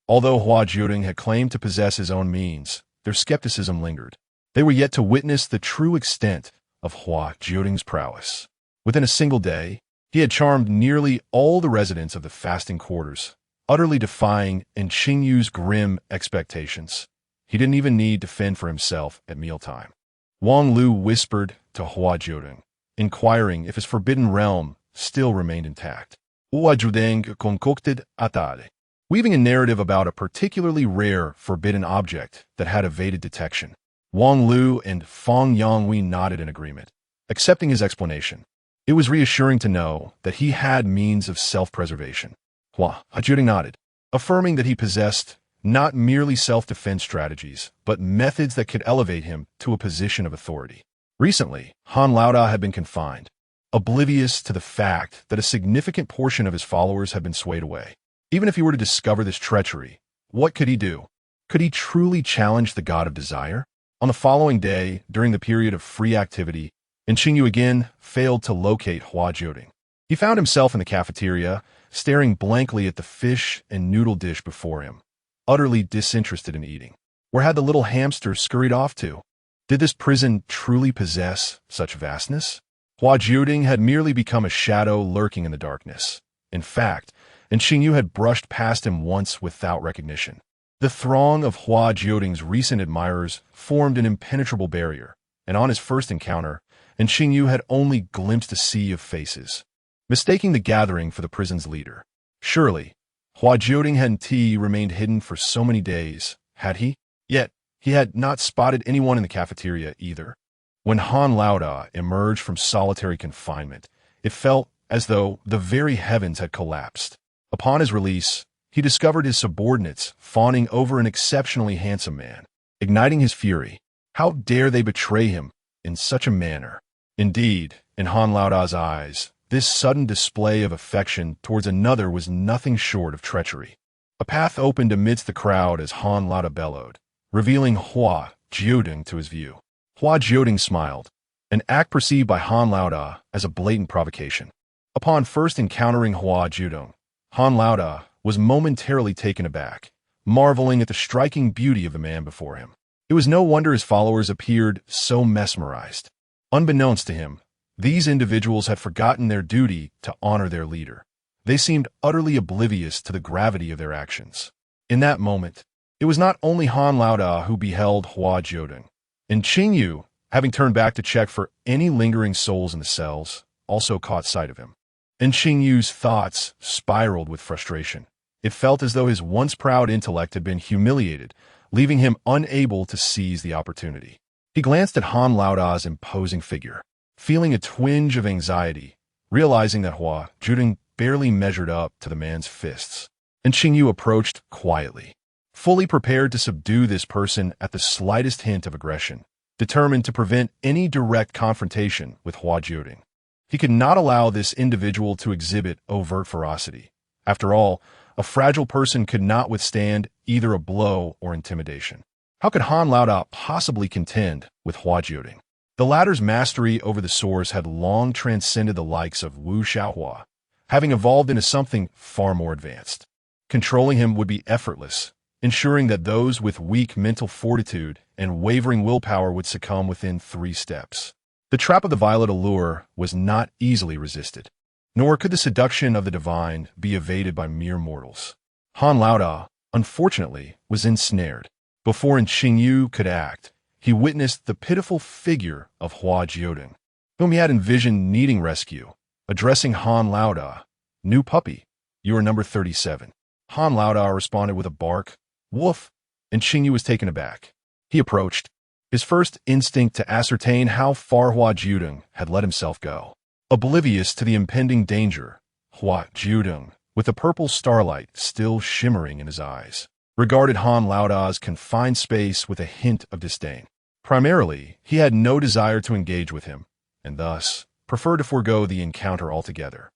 Although Hua Jiudeng had claimed to possess his own means, their skepticism lingered. They were yet to witness the true extent of Hua Jiudeng's prowess. Within a single day, he had charmed nearly all the residents of the fasting quarters, utterly defying Qingyu's grim expectations. He didn't even need to fend for himself at mealtime. Wang Lu whispered to Hua Jiudeng, inquiring if his forbidden realm still remained intact. Hua Jiudeng concocted atade, weaving a narrative about a particularly rare forbidden object that had evaded detection. Wang Lu and Fang Yanghui nodded in agreement, accepting his explanation. It was reassuring to know that he had means of self-preservation. Hua Jiudeng nodded, affirming that he possessed not merely self-defense strategies, but methods that could elevate him to a position of authority. Recently, Han Laoda had been confined, oblivious to the fact that a significant portion of his followers had been swayed away. Even if he were to discover this treachery, what could he do? Could he truly challenge the god of desire? On the following day, during the period of free activity, Qingyu again failed to locate Hua Jiudeng. He found himself in the cafeteria, staring blankly at the fish and noodle dish before him, utterly disinterested in eating. Where had the little hamster scurried off to? Did this prison truly possess such vastness? Hua Jiudeng had merely become a shadow lurking in the darkness. In fact, Qingyu had brushed past him once without recognition. The throng of Hua Jiudeng's recent admirers formed an impenetrable barrier, and on his first encounter, Qingyu had only glimpsed a sea of faces, mistaking the gathering for the prison's leader. Surely, Hua Jiudeng hadn't remained hidden for so many days, had he? Yet, he had not spotted anyone in the cafeteria either. When Han Laoda emerged from solitary confinement, it felt as though the very heavens had collapsed. Upon his release, he discovered his subordinates fawning over an exceptionally handsome man, igniting his fury. How dare they betray him in such a manner? Indeed, in Han Laoda's eyes, this sudden display of affection towards another was nothing short of treachery. A path opened amidst the crowd as Han Laoda bellowed, revealing Hua Jiudeng to his view. Hua Jiudeng smiled, an act perceived by Han Laoda as a blatant provocation. Upon first encountering Hua Jiudeng, Han Laoda was momentarily taken aback, marveling at the striking beauty of the man before him. It was no wonder his followers appeared so mesmerized. Unbeknownst to him, these individuals had forgotten their duty to honor their leader. They seemed utterly oblivious to the gravity of their actions. In that moment, it was not only Han Laoda who beheld Hua Jiudeng. Qingyu, having turned back to check for any lingering souls in the cells, also caught sight of him. Qingyu's thoughts spiraled with frustration. It felt as though his once proud intellect had been humiliated, leaving him unable to seize the opportunity. He glanced at Han Laoda's imposing figure, feeling a twinge of anxiety, realizing that Hua Jiudeng barely measured up to the man's fists. Qingyu approached quietly, fully prepared to subdue this person at the slightest hint of aggression, determined to prevent any direct confrontation with Hua Jiudeng. He could not allow this individual to exhibit overt ferocity. After all, a fragile person could not withstand either a blow or intimidation. How could Han Laoda possibly contend with Hua Jiudeng? The latter's mastery over the source had long transcended the likes of Wu Xiaohua, having evolved into something far more advanced. Controlling him would be effortless, ensuring that those with weak mental fortitude and wavering willpower would succumb within 3 steps. The trap of the violet allure was not easily resisted, nor could the seduction of the divine be evaded by mere mortals. Han Laoda, unfortunately, was ensnared. Before Qingyu could act, he witnessed the pitiful figure of Hua Jiudeng, whom he had envisioned needing rescue, addressing Han Laoda, "New puppy, you are number 37. Han Laoda responded with a bark, "Woof," and Qingyu was taken aback. He approached, his first instinct to ascertain how far Hua Jiudeng had let himself go. Oblivious to the impending danger, Hua Jiudeng, with the purple starlight still shimmering in his eyes, regarded Han Laoda's confined space with a hint of disdain. Primarily, he had no desire to engage with him, and thus preferred to forego the encounter altogether.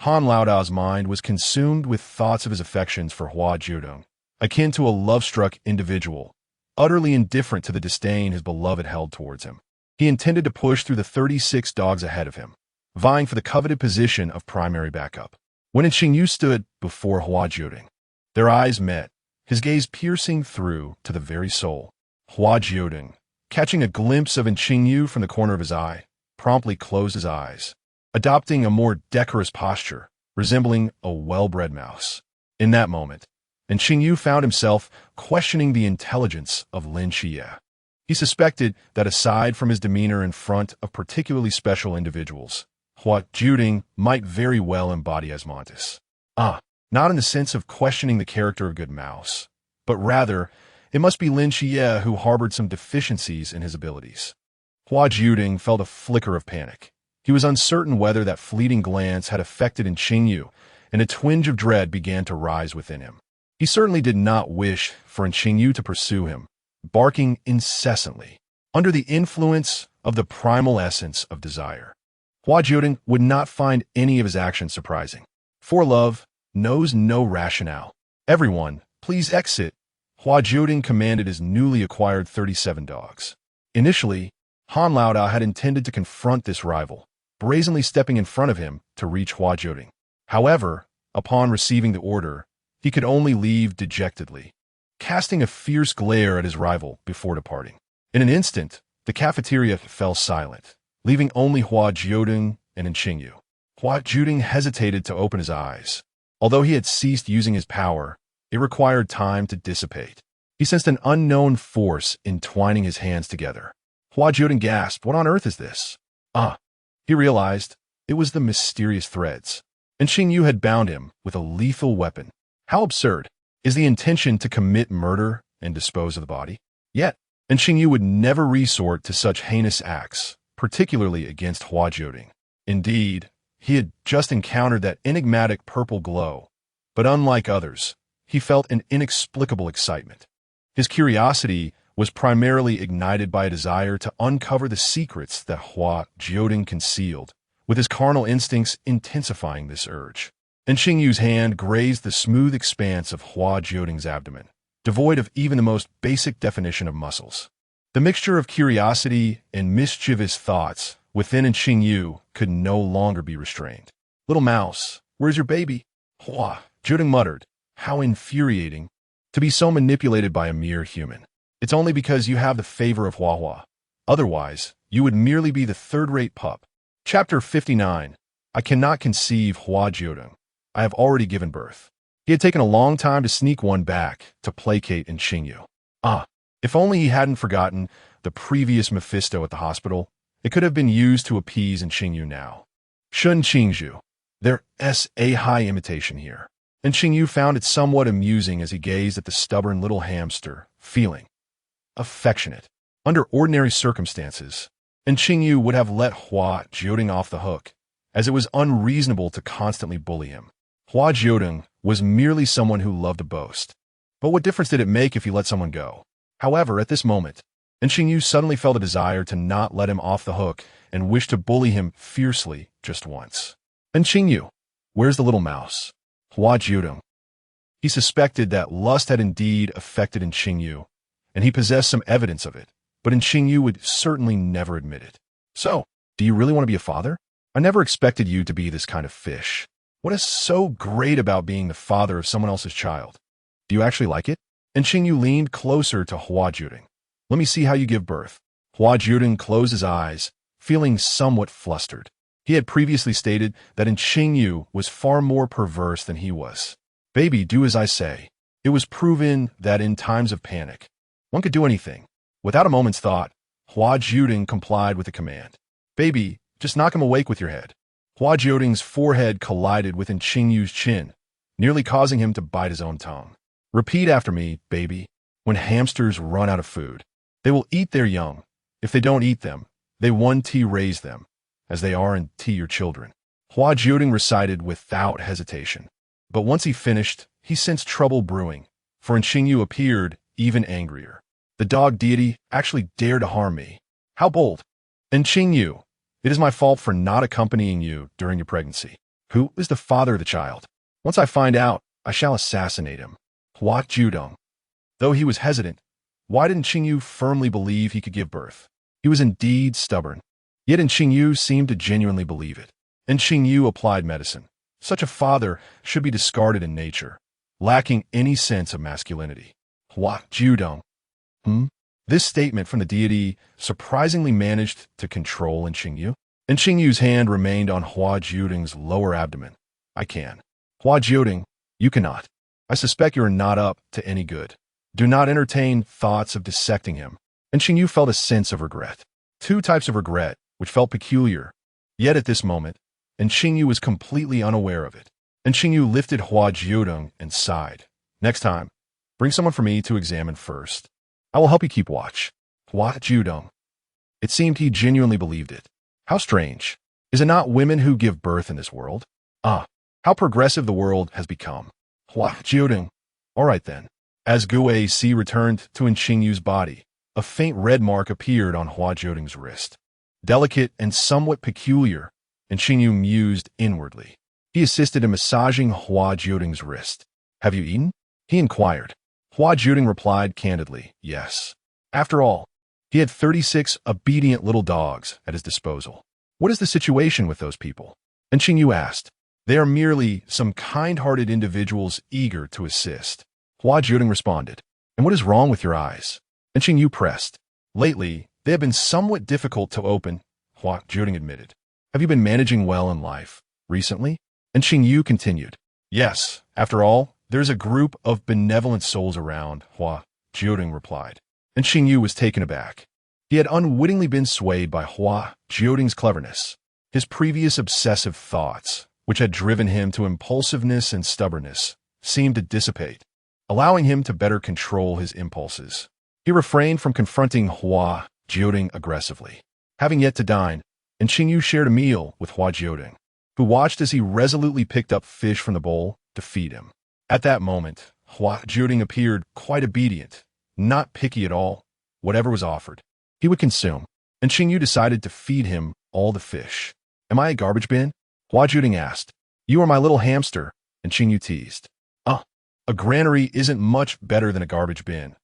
Han Laoda's mind was consumed with thoughts of his affections for Hua Jiudeng, akin to a love-struck individual, utterly indifferent to the disdain his beloved held towards him. He intended to push through the 36 dogs ahead of him, vying for the coveted position of primary backup. When Qingyu stood before Hua Jiudeng, their eyes met, his gaze piercing through to the very soul. Hua Jiudeng, catching a glimpse of Qingyu from the corner of his eye, promptly closed his eyes, adopting a more decorous posture, resembling a well-bred mouse. In that moment, and Qingyu found himself questioning the intelligence of Lin Qiye. He suspected that aside from his demeanor in front of particularly special individuals, Hua Jiudeng might very well embody Asmodeus. Not in the sense of questioning the character of Good Mouse, but rather, it must be Lin Qiye who harbored some deficiencies in his abilities. Hua Jiudeng felt a flicker of panic. He was uncertain whether that fleeting glance had affected in Qingyu, and a twinge of dread began to rise within him. He certainly did not wish for Qingyu to pursue him, barking incessantly, under the influence of the primal essence of desire. Hua Jiudeng would not find any of his actions surprising. For love knows no rationale. Everyone, please exit, Hua Jiudeng commanded his newly acquired 37 dogs. Initially, Han Laodao had intended to confront this rival, brazenly stepping in front of him to reach Hua Jiudeng. However, upon receiving the order, he could only leave dejectedly, casting a fierce glare at his rival before departing. In an instant, the cafeteria fell silent, leaving only Hua Jiudeng and Qingyu. Hua Jiudeng hesitated to open his eyes. Although he had ceased using his power, it required time to dissipate. He sensed an unknown force entwining his hands together. Hua Jiudeng gasped, "What on earth is this?" He realized it was the mysterious threads, and Qingyu had bound him with a lethal weapon. How absurd. Is the intention to commit murder and dispose of the body? Yet, and Qingyu would never resort to such heinous acts, particularly against Hua Jiudeng. Indeed, he had just encountered that enigmatic purple glow, but unlike others, he felt an inexplicable excitement. His curiosity was primarily ignited by a desire to uncover the secrets that Hua Jiudeng concealed, with his carnal instincts intensifying this urge. And Qingyu's hand grazed the smooth expanse of Hua Jiudeng's abdomen, devoid of even the most basic definition of muscles. The mixture of curiosity and mischievous thoughts within Qingyu could no longer be restrained. "Little mouse, where's your baby?" Hua Jiudeng muttered. "How infuriating to be so manipulated by a mere human. It's only because you have the favor of Hua. Otherwise, you would merely be the third-rate pup." Chapter 59. I cannot conceive Hua Jiudeng. I have already given birth. He had taken a long time to sneak one back to placate in Qingyu. If only he hadn't forgotten the previous Mephisto at the hospital, it could have been used to appease in Qingyu now. Shun Qingzhu. There's a high imitation here. And Qingyu found it somewhat amusing as he gazed at the stubborn little hamster, feeling affectionate. Under ordinary circumstances, and Qingyu would have let Hua Jiudeng off the hook, as it was unreasonable to constantly bully him. Hua Jiudeng was merely someone who loved to boast. But what difference did it make if he let someone go? However, at this moment, and Qingyu suddenly felt a desire to not let him off the hook and wished to bully him fiercely just once. And Qingyu, where's the little mouse? Hua Jiudeng. He suspected that lust had indeed affected in Qingyu, and he possessed some evidence of it, but in Qingyu would certainly never admit it. "So, do you really want to be a father? I never expected you to be this kind of fish. What is so great about being the father of someone else's child? Do you actually like it?" And Qingyu leaned closer to Hua Jiudeng. "Let me see how you give birth." Hua Jiudeng closed his eyes, feeling somewhat flustered. He had previously stated that in Qingyu was far more perverse than he was. "Baby, do as I say." It was proven that in times of panic, one could do anything. Without a moment's thought, Hua Jiudeng complied with the command. "Baby, just knock him awake with your head." Hua Jiudeng's forehead collided with Qingyu's chin, nearly causing him to bite his own tongue. "Repeat after me, baby. When hamsters run out of food, they will eat their young. If they don't eat them, they 1T raise them, as they are in T your children." Hua Jiudeng recited without hesitation. But once he finished, he sensed trouble brewing, for Qingyu appeared even angrier. "The dog deity actually dared to harm me. How bold!" "And Qingyu, it is my fault for not accompanying you during your pregnancy. Who is the father of the child? Once I find out, I shall assassinate him." Hua Jiudeng. Though he was hesitant, why didn't Qingyu firmly believe he could give birth? He was indeed stubborn. Yet Qingyu seemed to genuinely believe it. And Qingyu applied medicine. Such a father should be discarded in nature, lacking any sense of masculinity. Hua Jiudeng. This statement from the deity surprisingly managed to control Qingyu. And Qingyu's hand remained on Hua Jiudeng's lower abdomen. "I can." "Hua Jiudeng, you cannot." I suspect you are not up to any good. Do not entertain thoughts of dissecting him. And Xingyu felt a sense of regret. Two types of regret, which felt peculiar, yet at this moment, and Xingyu was completely unaware of it. And Xingyu lifted Hua Jiudeng and sighed. Next time, bring someone for me to examine first. I will help you keep watch. Hua Jiudeng. It seemed he genuinely believed it. How strange. Is it not women who give birth in this world? Ah, how progressive the world has become. Hua Jiudeng. All right then. As Gue Si returned to Xingyu's body, a faint red mark appeared on Hua Jiudeng's wrist. Delicate and somewhat peculiar, and Xingyu mused inwardly. He assisted in massaging Hua Jiudeng's wrist. Have you eaten? He inquired. Hua Jiudeng replied candidly, yes. After all, he had 36 obedient little dogs at his disposal. What is the situation with those people? And Xingyu asked. They are merely some kind-hearted individuals eager to assist. Hua Jiudeng responded. And what is wrong with your eyes? And Xingyu pressed. Lately, they have been somewhat difficult to open, Hua Jiudeng admitted. Have you been managing well in life, recently? And Xingyu continued. Yes, after all, there's a group of benevolent souls around, Hua Jiudeng replied. And Xingyu was taken aback. He had unwittingly been swayed by Hua Jiudeng's cleverness. His previous obsessive thoughts, which had driven him to impulsiveness and stubbornness, seemed to dissipate, allowing him to better control his impulses. He refrained from confronting Hua Jiudeng aggressively. Having yet to dine, and Xingyu shared a meal with Hua Jiudeng, who watched as he resolutely picked up fish from the bowl to feed him. At that moment, Hua Jiudeng appeared quite obedient, not picky at all. Whatever was offered, he would consume, and Xingyu decided to feed him all the fish. Am I a garbage bin? Hua Jiudeng asked. You are my little hamster, and Xingyu teased. A granary isn't much better than a garbage bin,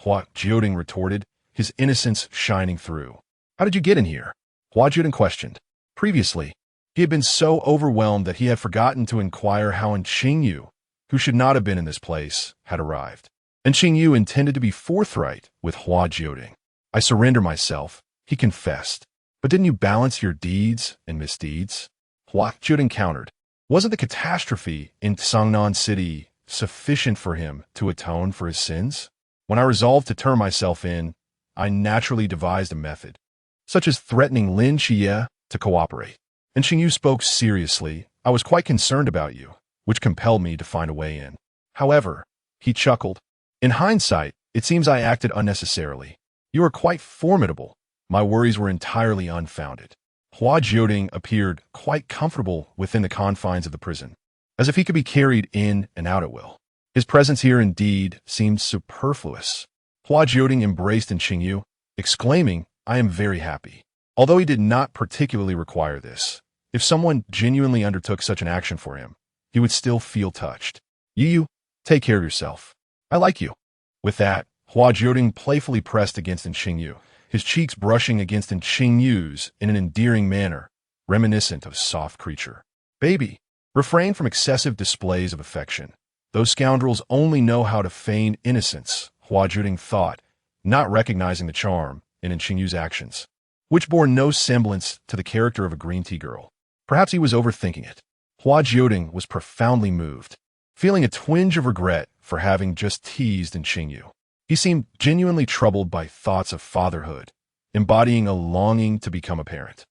Hua Jiudeng retorted, his innocence shining through. How did you get in here? Hua Jiudeng questioned. Previously, he had been so overwhelmed that he had forgotten to inquire how Xingyu, who should not have been in this place, had arrived. And Xingyu intended to be forthright with Hua Jiudeng. I surrender myself, he confessed. But didn't you balance your deeds and misdeeds? Hua Jiudeng countered. Wasn't the catastrophe in Sangnan City sufficient for him to atone for his sins? When I resolved to turn myself in, I naturally devised a method, such as threatening Lin Qiye to cooperate. And Xingyu spoke seriously. I was quite concerned about you, which compelled me to find a way in. However, he chuckled. In hindsight, it seems I acted unnecessarily. You are quite formidable. My worries were entirely unfounded. Hua Jiudeng appeared quite comfortable within the confines of the prison, as if he could be carried in and out at will. His presence here indeed seemed superfluous. Hua Jiudeng embraced Xingyu, exclaiming, I am very happy. Although he did not particularly require this, if someone genuinely undertook such an action for him, he would still feel touched. You, take care of yourself. I like you. With that, Hua Jiudeng playfully pressed against Xingyu, his cheeks brushing against Xingyu's in an endearing manner, reminiscent of a soft creature. Baby, refrain from excessive displays of affection. Those scoundrels only know how to feign innocence, Hua Jiudeng thought, not recognizing the charm in Xingyu's actions, which bore no semblance to the character of a green tea girl. Perhaps he was overthinking it. Hua Jiudeng was profoundly moved, feeling a twinge of regret for having just teased Xingyu. He seemed genuinely troubled by thoughts of fatherhood, embodying a longing to become a parent.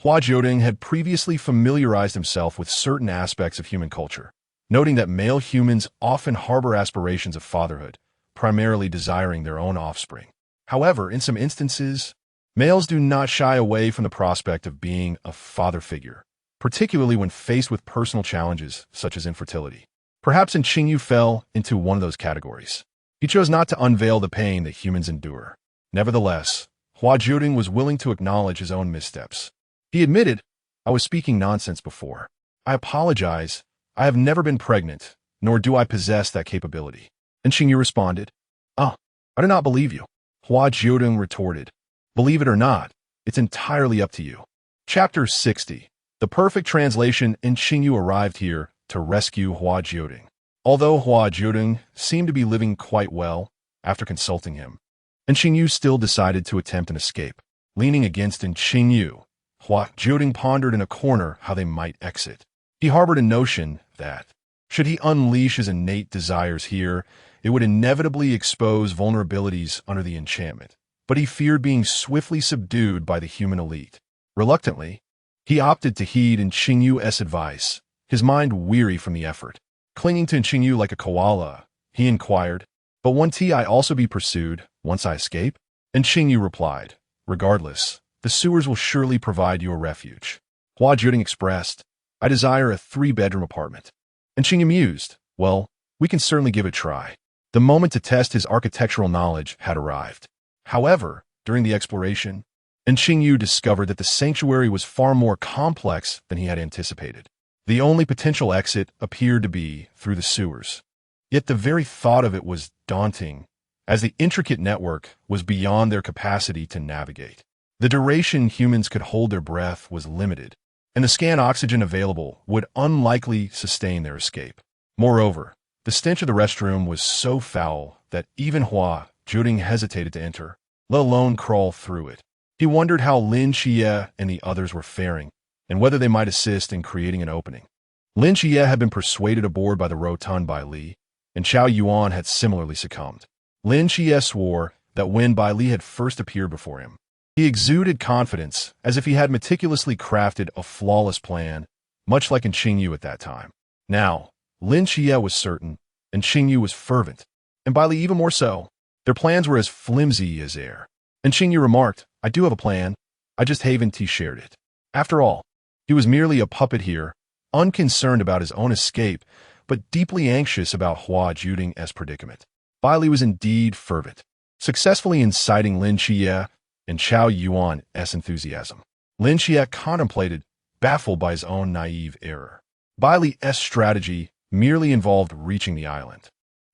Hua Jiudeng had previously familiarized himself with certain aspects of human culture, noting that male humans often harbor aspirations of fatherhood, primarily desiring their own offspring. However, in some instances, males do not shy away from the prospect of being a father figure, particularly when faced with personal challenges such as infertility. Perhaps Xingyu fell into one of those categories. He chose not to unveil the pain that humans endure. Nevertheless, Hua Jiudeng was willing to acknowledge his own missteps. He admitted, I was speaking nonsense before. I apologize. I have never been pregnant, nor do I possess that capability. And Xingyu responded, I do not believe you. Hua Jiudeng retorted, believe it or not, it's entirely up to you. Chapter 60. The perfect translation. And Xingyu arrived here to rescue Hua Jiudeng. Although Hua Jiudeng seemed to be living quite well after consulting him, and Xingyu still decided to attempt an escape. Leaning against Xingyu, Hua Jiudeng pondered in a corner how they might exit. He harbored a notion that, Should he unleash his innate desires here, it would inevitably expose vulnerabilities under the enchantment. But he feared being swiftly subdued by the human elite. Reluctantly, he opted to heed Qingyu's advice, his mind weary from the effort. Clinging to Qingyu like a koala, he inquired, "But won't I also be pursued once I escape?" And Qingyu replied, "Regardless, the sewers will surely provide you a refuge." Hua Jiudeng expressed, "I desire a 3-bedroom apartment." And Qingyu mused, "Well, we can certainly give it a try." The moment to test his architectural knowledge had arrived. However, during the exploration, Qingyu discovered that the sanctuary was far more complex than he had anticipated. The only potential exit appeared to be through the sewers. Yet the very thought of it was daunting, as the intricate network was beyond their capacity to navigate. The duration humans could hold their breath was limited, and the scant oxygen available would unlikely sustain their escape. Moreover, the stench of the restroom was so foul that even Hua Jiudeng hesitated to enter, let alone crawl through it. He wondered how Lin Qiye and the others were faring, and whether they might assist in creating an opening. Lin Qiye had been persuaded aboard by the rotund Bai Li, and Chao Yuan had similarly succumbed. Lin Qiye swore that when Bai Li had first appeared before him, he exuded confidence as if he had meticulously crafted a flawless plan, much like in Qingyu at that time. Now, Lin Qiye was certain, and Qingyu was fervent, and Bai Li even more so. Their plans were as flimsy as air. And Qingyu remarked, "I do have a plan, I just haven't shared it." After all, he was merely a puppet here, unconcerned about his own escape, but deeply anxious about Hua Jiudeng's predicament. Bai Li was indeed fervent, successfully inciting Lin Qiye and Chao Yuan's enthusiasm. Lin Qiye contemplated, baffled by his own naive error. Bai Li's strategy merely involved reaching the island.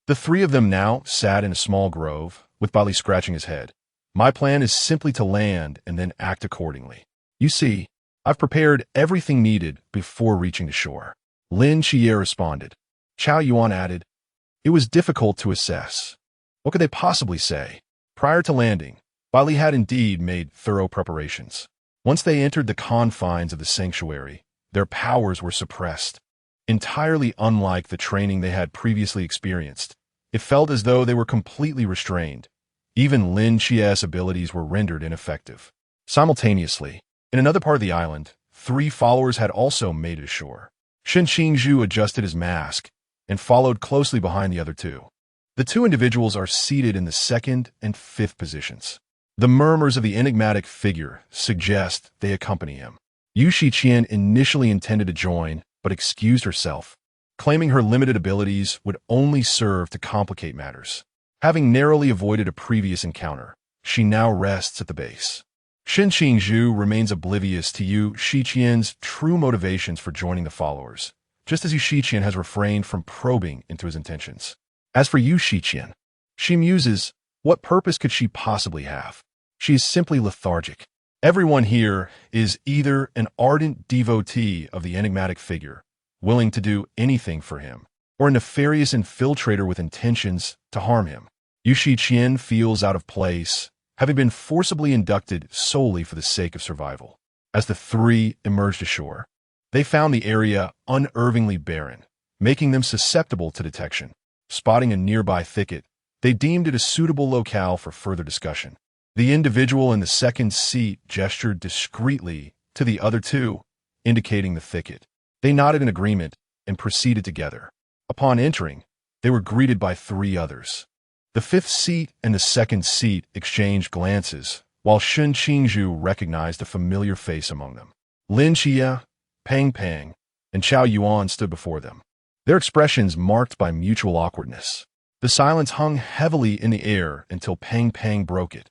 The three of them now sat in a small grove, with Bai Li scratching his head. "My plan is simply to land and then act accordingly. You see, I've prepared everything needed before reaching the shore." Lin Qiye responded. Chao Yuan added, "It was difficult to assess. What could they possibly say?" Prior to landing, Bai Li had indeed made thorough preparations. Once they entered the confines of the sanctuary, their powers were suppressed. Entirely unlike the training they had previously experienced, it felt as though they were completely restrained. Even Lin Qiye's abilities were rendered ineffective. Simultaneously, in another part of the island, 3 followers had also made it ashore. Shen Qingzhu adjusted his mask and followed closely behind the other 2. The 2 individuals are seated in the 2nd and 5th positions. The murmurs of the enigmatic figure suggest they accompany him. Yu Shiqian initially intended to join, but excused herself, claiming her limited abilities would only serve to complicate matters. Having narrowly avoided a previous encounter, she now rests at the base. Shen Qingzhu remains oblivious to Yu Shiqian's true motivations for joining the followers, just as Yu Shiqian has refrained from probing into his intentions. As for Yu Shiqian, she muses, what purpose could she possibly have? She is simply lethargic. Everyone here is either an ardent devotee of the enigmatic figure, willing to do anything for him, or a nefarious infiltrator with intentions to harm him. Yu Shiqian feels out of place, having been forcibly inducted solely for the sake of survival. As the 3 emerged ashore, they found the area unervingly barren, making them susceptible to detection. Spotting a nearby thicket, they deemed it a suitable locale for further discussion. The individual in the 2nd seat gestured discreetly to the other 2, indicating the thicket. They nodded in agreement and proceeded together. Upon entering, they were greeted by 3 others. The 5th seat and the 2nd seat exchanged glances, while Shen Qingzhu recognized a familiar face among them. Lin Qiye, Pang Pang, and Chao Yuan stood before them, their expressions marked by mutual awkwardness. The silence hung heavily in the air until Pang Pang broke it.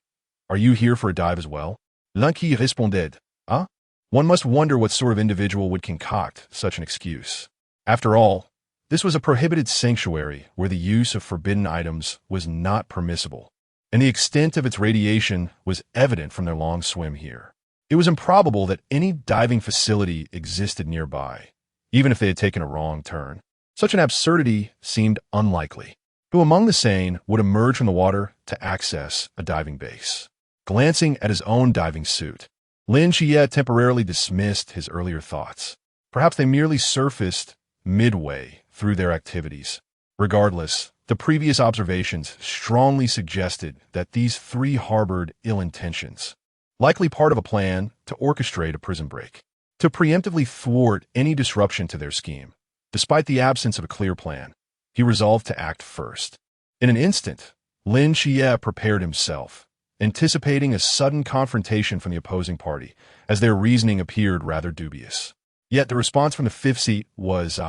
"Are you here for a dive as well?" Lin Qiye responded, "Ah?" One must wonder what sort of individual would concoct such an excuse. After all, this was a prohibited sanctuary where the use of forbidden items was not permissible, and the extent of its radiation was evident from their long swim here. It was improbable that any diving facility existed nearby, even if they had taken a wrong turn. Such an absurdity seemed unlikely. Who among the sane would emerge from the water to access a diving base? Glancing at his own diving suit, Lin Qiye temporarily dismissed his earlier thoughts. Perhaps they merely surfaced midway through their activities. Regardless, the previous observations strongly suggested that these three harbored ill intentions, likely part of a plan to orchestrate a prison break, to preemptively thwart any disruption to their scheme. Despite the absence of a clear plan, he resolved to act first. In an instant, Lin Qiye prepared himself, anticipating a sudden confrontation from the opposing party, as their reasoning appeared rather dubious. Yet the response from the fifth seat was,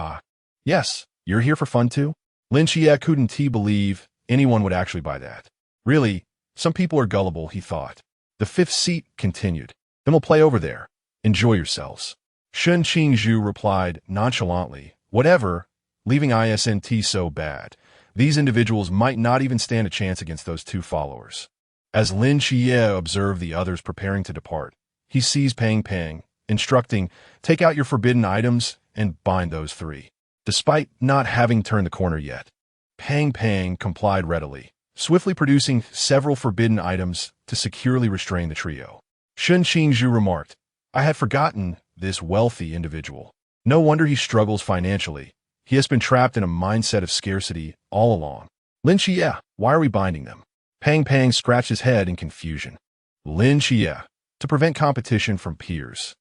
yes, you're here for fun too? Lin Qiye couldn't believe anyone would actually buy that. Really, some people are gullible, he thought. The fifth seat continued. Then we'll play over there. Enjoy yourselves. Shen Qingzhu replied nonchalantly, whatever, leaving ISNT so bad. These individuals might not even stand a chance against those two followers. As Lin Qiye observed the others preparing to depart, he seized Pang Pang, instructing, take out your forbidden items and bind those three. Despite not having turned the corner yet, Pang Pang complied readily, swiftly producing several forbidden items to securely restrain the trio. Shen Qingzhu remarked, I had forgotten this wealthy individual. No wonder he struggles financially. He has been trapped in a mindset of scarcity all along. Lin Qiye, why are we binding them? Pang Pang scratched his head in confusion. Lin Qiye, to prevent competition from peers.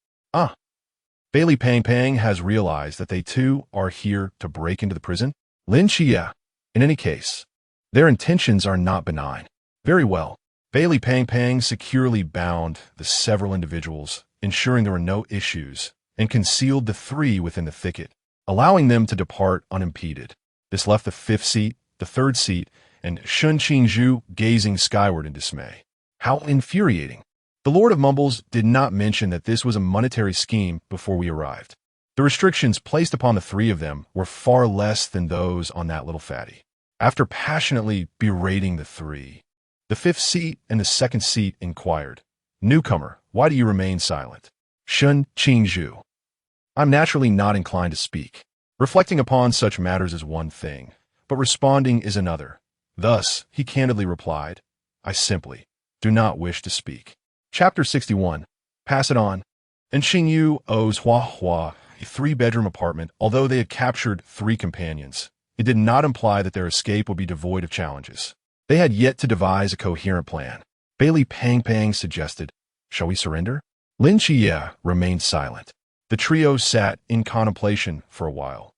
Bailey Pang Pang has realized that they too are here to break into the prison? Lin Qiye, in any case, their intentions are not benign. Very well. Bailey Pang Pang securely bound the several individuals, ensuring there were no issues, and concealed the three within the thicket, allowing them to depart unimpeded. This left the fifth seat, the third seat, and Shen Qingzhu gazing skyward in dismay. How infuriating! The Lord of Mumbles did not mention that this was a monetary scheme before we arrived. The restrictions placed upon the three of them were far less than those on that little fatty. After passionately berating the three, the fifth seat and the second seat inquired, Newcomer, why do you remain silent? Shen Qingzhu. I'm naturally not inclined to speak. Reflecting upon such matters is one thing, but responding is another. Thus, he candidly replied, I simply do not wish to speak. Chapter 61. Pass it on. And Xingyu owes Hua a three-bedroom apartment. Although they had captured three companions, it did not imply that their escape would be devoid of challenges. They had yet to devise a coherent plan. Bailey Pang Pang suggested, shall we surrender? Lin Qiye remained silent. The trio sat in contemplation for a while,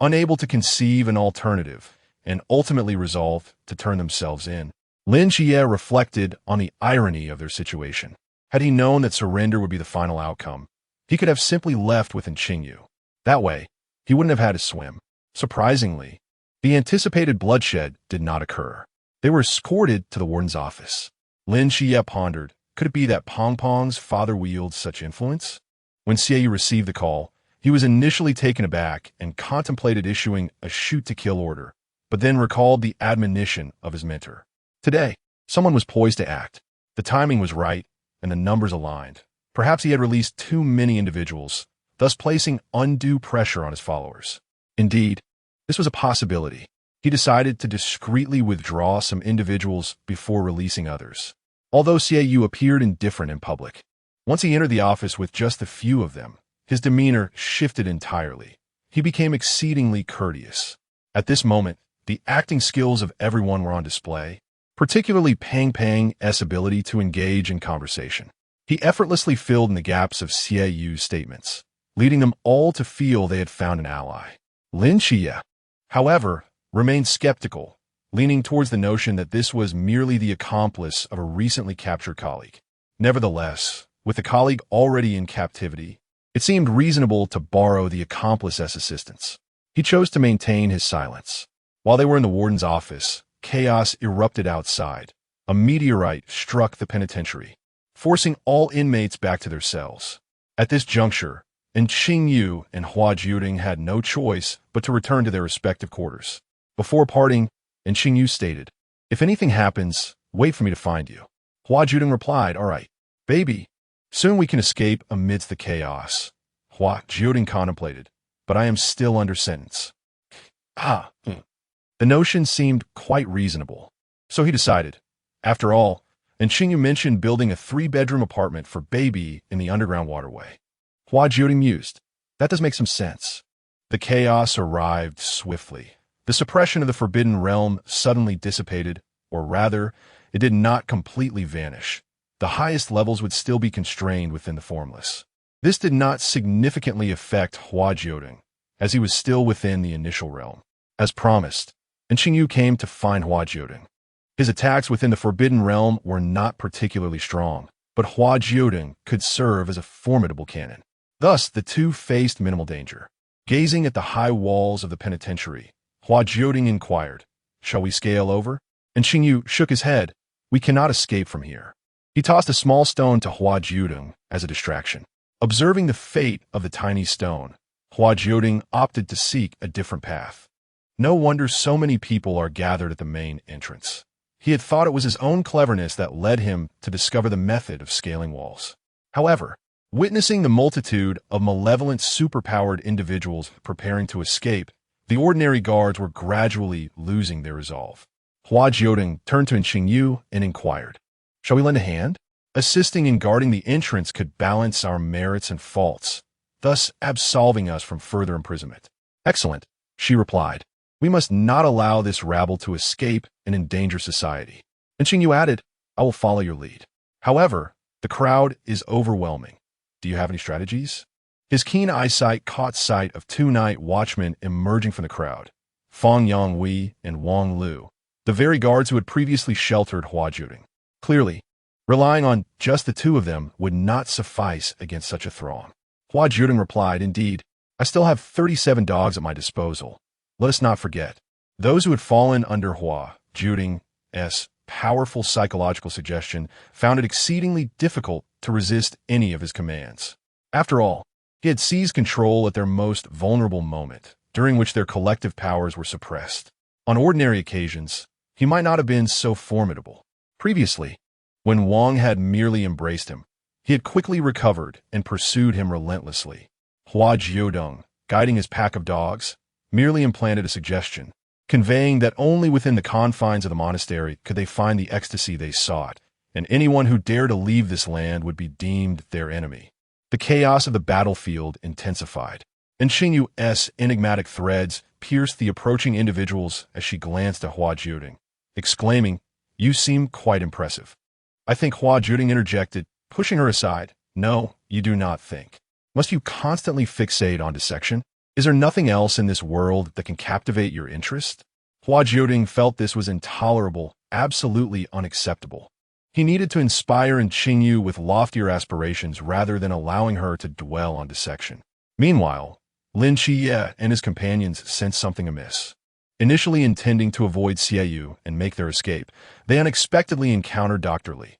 unable to conceive an alternative, and ultimately resolved to turn themselves in. Lin Qiye reflected on the irony of their situation. Had he known that surrender would be the final outcome, he could have simply left with Qingyu. That way, he wouldn't have had to swim. Surprisingly, the anticipated bloodshed did not occur. They were escorted to the warden's office. Lin Qiye pondered, could it be that Pong Pong's father wields such influence? When Xie received the call, he was initially taken aback and contemplated issuing a shoot-to-kill order, but then recalled the admonition of his mentor. Today, someone was poised to act. The timing was right, and the numbers aligned. Perhaps he had released too many individuals, thus placing undue pressure on his followers. Indeed, this was a possibility. He decided to discreetly withdraw some individuals before releasing others. Although Xie appeared indifferent in public, once he entered the office with just a few of them, his demeanor shifted entirely. He became exceedingly courteous. At this moment, the acting skills of everyone were on display, particularly Pang Pang's ability to engage in conversation. He effortlessly filled in the gaps of Xieyu's statements, leading them all to feel they had found an ally. Lin Qiye, however, remained skeptical, leaning towards the notion that this was merely the accomplice of a recently captured colleague. Nevertheless, with the colleague already in captivity, it seemed reasonable to borrow the accomplice's assistance. He chose to maintain his silence. While they were in the warden's office, chaos erupted outside. A meteorite struck the penitentiary, forcing all inmates back to their cells. At this juncture, Qingyu and Hua Jiudeng had no choice but to return to their respective quarters. Before parting, Qingyu stated, if anything happens, wait for me to find you. Hua Jiudeng replied, all right, baby. Soon we can escape amidst the chaos. Hua Jiudeng contemplated, but I am still under sentence. The notion seemed quite reasonable. So he decided. After all, Qingyu mentioned building a three-bedroom apartment for baby in the underground waterway. Hua Jiudeng mused. That does make some sense. The chaos arrived swiftly. The suppression of the forbidden realm suddenly dissipated, or rather, it did not completely vanish. The highest levels would still be constrained within the formless. This did not significantly affect Hua Jiudeng, as he was still within the initial realm. As promised, Qingyu came to find Hua Jiudeng. His attacks within the forbidden realm were not particularly strong, but Hua Jiudeng could serve as a formidable cannon. Thus, the two faced minimal danger. Gazing at the high walls of the penitentiary, Hua Jiudeng inquired, "Shall we scale over?" And Qingyu shook his head. "We cannot escape from here." He tossed a small stone to Hua Jiudeng as a distraction. Observing the fate of the tiny stone, Hua Jiudeng opted to seek a different path. No wonder so many people are gathered at the main entrance. He had thought it was his own cleverness that led him to discover the method of scaling walls. However, witnessing the multitude of malevolent superpowered individuals preparing to escape, the ordinary guards were gradually losing their resolve. Hua Jiudeng turned to Qingyu and inquired, "Shall we lend a hand? Assisting in guarding the entrance could balance our merits and faults, thus absolving us from further imprisonment." "Excellent," she replied. "We must not allow this rabble to escape and endanger society." And Qingyu added, "I will follow your lead. However, the crowd is overwhelming. Do you have any strategies?" His keen eyesight caught sight of two night watchmen emerging from the crowd, Fang Yangwei and Wang Lu, the very guards who had previously sheltered Hua Jiudeng. Clearly, relying on just the two of them would not suffice against such a throng. Hua Jiudeng replied, "Indeed, I still have 37 dogs at my disposal. Let us not forget, those who had fallen under Hua Jiudeng's powerful psychological suggestion found it exceedingly difficult to resist any of his commands. After all, he had seized control at their most vulnerable moment, during which their collective powers were suppressed. On ordinary occasions, he might not have been so formidable. Previously, when Wang had merely embraced him, he had quickly recovered and pursued him relentlessly. Hua Jiudeng, guiding his pack of dogs, merely implanted a suggestion, conveying that only within the confines of the monastery could they find the ecstasy they sought, and anyone who dared to leave this land would be deemed their enemy. The chaos of the battlefield intensified, and Qingyu's enigmatic threads pierced the approaching individuals as she glanced at Hua Jiudeng, exclaiming, "You seem quite impressive." "I think," Hua Jiudeng interjected, pushing her aside. "No, you do not think. Must you constantly fixate on dissection? Is there nothing else in this world that can captivate your interest?" Hua Jiudeng felt this was intolerable, absolutely unacceptable. He needed to inspire in Qingyu with loftier aspirations rather than allowing her to dwell on dissection. Meanwhile, Lin Qiye and his companions sensed something amiss. Initially intending to avoid Xiaoyu and make their escape, they unexpectedly encountered Dr. Li.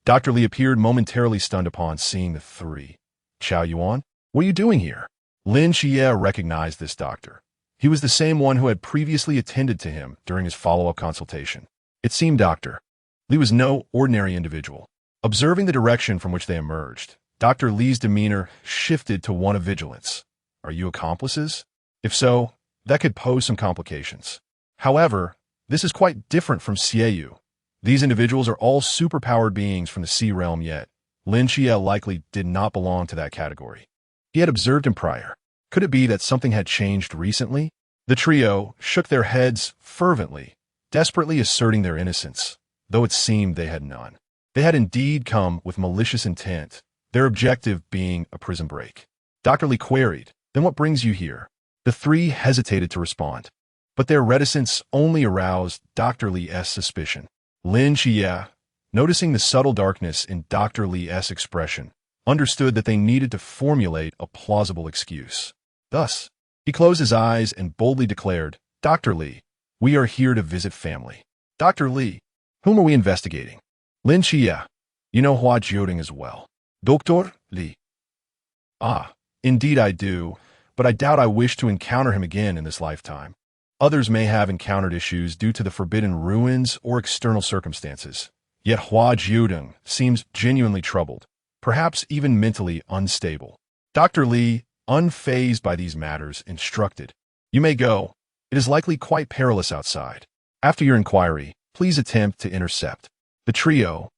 Dr. Li appeared momentarily stunned upon seeing the three. "Qiao Yuan, what are you doing here?" Lin Qiye recognized this doctor. He was the same one who had previously attended to him during his follow-up consultation. It seemed Dr. Li was no ordinary individual. Observing the direction from which they emerged, Dr. Li's demeanor shifted to one of vigilance. "Are you accomplices? If so, that could pose some complications. However, this is quite different from Xiaoyu. These individuals are all superpowered beings from the sea realm, yet Lin Qiye likely did not belong to that category. He had observed him prior. Could it be that something had changed recently? The trio shook their heads fervently, desperately asserting their innocence, though it seemed they had none. They had indeed come with malicious intent, their objective being a prison break. Dr. Li queried, "Then what brings you here?" The three hesitated to respond, but their reticence only aroused Dr. Li's suspicion. Lin Qiye, noticing the subtle darkness in Dr. Li's expression, understood that they needed to formulate a plausible excuse. Thus, he closed his eyes and boldly declared, "Dr. Li, we are here to visit family." "Dr. Li, whom are we investigating?" "Lin Qiye, you know Hua Jiudeng as well." "Dr. Li." "Ah, indeed I do, but I doubt I wish to encounter him again in this lifetime. Others may have encountered issues due to the forbidden ruins or external circumstances. Yet Hua Jiudeng seems genuinely troubled, perhaps even mentally unstable." Dr. Li, unfazed by these matters, instructed, "You may go. It is likely quite perilous outside. After your inquiry, please attempt to intercept." The trio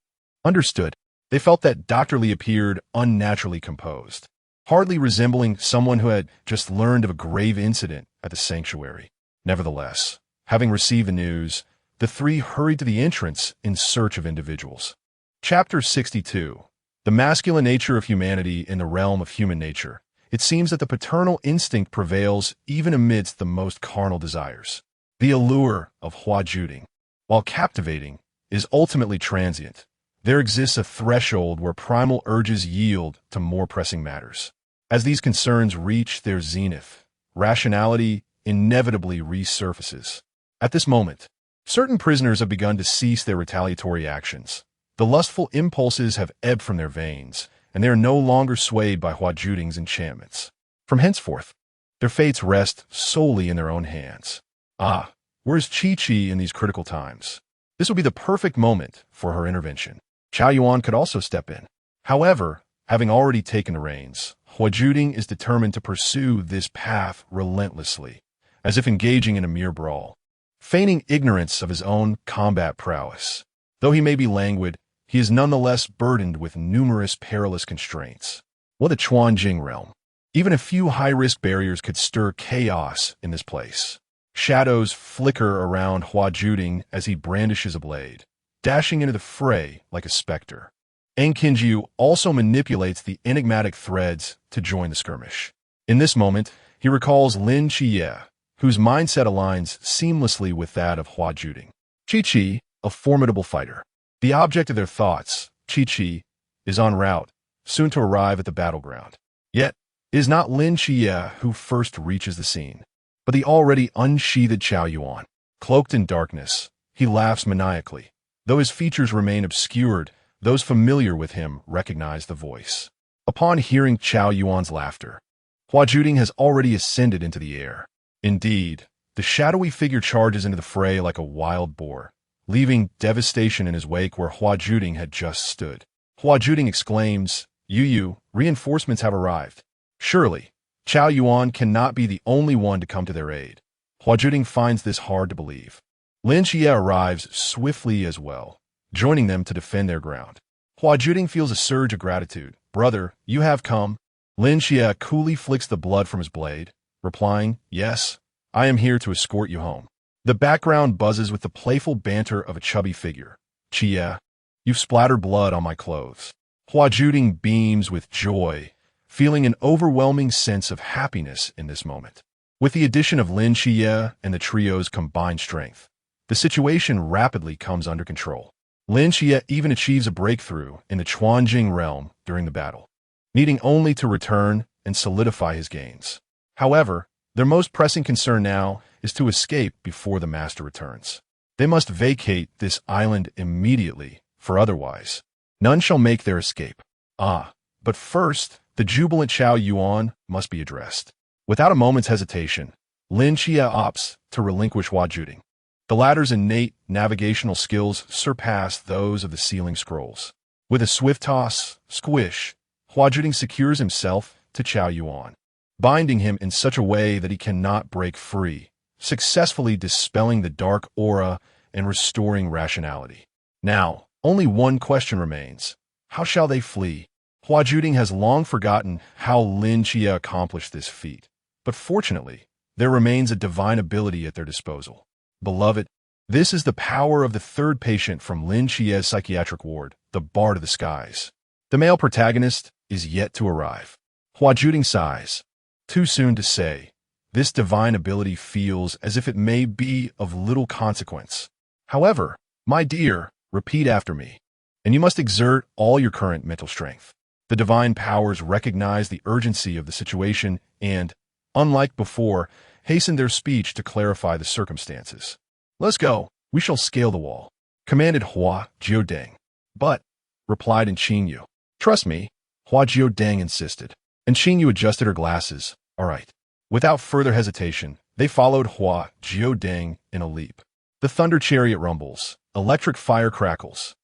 understood. They felt that Dr. Li appeared unnaturally composed. hardly resembling someone who had just learned of a grave incident at the sanctuary. Nevertheless, having received the news, the three hurried to the entrance in search of individuals. Chapter 62. The masculine nature of humanity in the realm of human nature. It seems that the paternal instinct prevails even amidst the most carnal desires. The allure of Hua Jiudeng, while captivating, is ultimately transient. There exists a threshold where primal urges yield to more pressing matters. As these concerns reach their zenith, rationality inevitably resurfaces. At this moment, certain prisoners have begun to cease their retaliatory actions. The lustful impulses have ebbed from their veins, and they are no longer swayed by Hua Jiudeng's enchantments. From henceforth, their fates rest solely in their own hands. Ah, where is Qiye in these critical times? This would be the perfect moment for her intervention. Qiao Yuan could also step in. However, having already taken the reins, Hua Jiudeng is determined to pursue this path relentlessly, as if engaging in a mere brawl, feigning ignorance of his own combat prowess. Though he may be languid, he is nonetheless burdened with numerous perilous constraints. What a Chuanjing realm! Even a few high-risk barriers could stir chaos in this place. Shadows flicker around Hua Jiudeng as he brandishes a blade, dashing into the fray like a specter. Yang Jin also manipulates the enigmatic threads to join the skirmish. In this moment, he recalls Lin Qiye, whose mindset aligns seamlessly with that of Hua Jiudeng. Qiye, a formidable fighter. The object of their thoughts, Qiye, is en route, soon to arrive at the battleground. Yet, it is not Lin Qiye who first reaches the scene, but the already unsheathed Qiao Yuan. Cloaked in darkness, he laughs maniacally. Though his features remain obscured, those familiar with him recognize the voice. Upon hearing Qiao Yuan's laughter, Hua Jiudeng has already ascended into the air. Indeed, the shadowy figure charges into the fray like a wild boar, leaving devastation in his wake where Hua Jiudeng had just stood. Hua Jiudeng exclaims, "Yu, reinforcements have arrived." Surely, Qiao Yuan cannot be the only one to come to their aid. Hua Jiudeng finds this hard to believe. Lin Qiye arrives swiftly as well, joining them to defend their ground. Hua Jiudeng feels a surge of gratitude. "Brother, you have come." Lin Qiye coolly flicks the blood from his blade, replying, "Yes, I am here to escort you home." The background buzzes with the playful banter of a chubby figure. "Qiye, you've splattered blood on my clothes." Hua Jiudeng beams with joy, feeling an overwhelming sense of happiness in this moment. With the addition of Lin Qiye and the trio's combined strength, the situation rapidly comes under control. Lin Qiye even achieves a breakthrough in the Chuanjing realm during the battle, needing only to return and solidify his gains. However, their most pressing concern now is to escape before the master returns. They must vacate this island immediately, for otherwise, none shall make their escape. But first, the jubilant Qiao Yuan must be addressed. Without a moment's hesitation, Lin Qiye opts to relinquish Hua Jiudeng. The latter's innate navigational skills surpass those of the sealing scrolls. With a swift toss, squish, Hua Jiudeng secures himself to Qiao Yuan, binding him in such a way that he cannot break free, successfully dispelling the dark aura and restoring rationality. Now, only one question remains. How shall they flee? Hua Jiudeng has long forgotten how Lin Qiye accomplished this feat, but fortunately, there remains a divine ability at their disposal. Beloved, this is the power of the third patient from Lin Qiye's psychiatric ward, the Bard of the Skies. The male protagonist is yet to arrive. Hua Jiudeng sighs. Too soon to say. This divine ability feels as if it may be of little consequence. However, my dear, repeat after me, and you must exert all your current mental strength. The divine powers recognize the urgency of the situation and, unlike before, hasten their speech to clarify the circumstances. "Let's go. We shall scale the wall," commanded Hua Jiudeng. "But," replied Qinyu. "Trust me," Hua Jiudeng insisted. And Qinyu adjusted her glasses. "All right." Without further hesitation, they followed Hua Jiudeng in a leap. The thunder chariot rumbles. Electric fire crackles.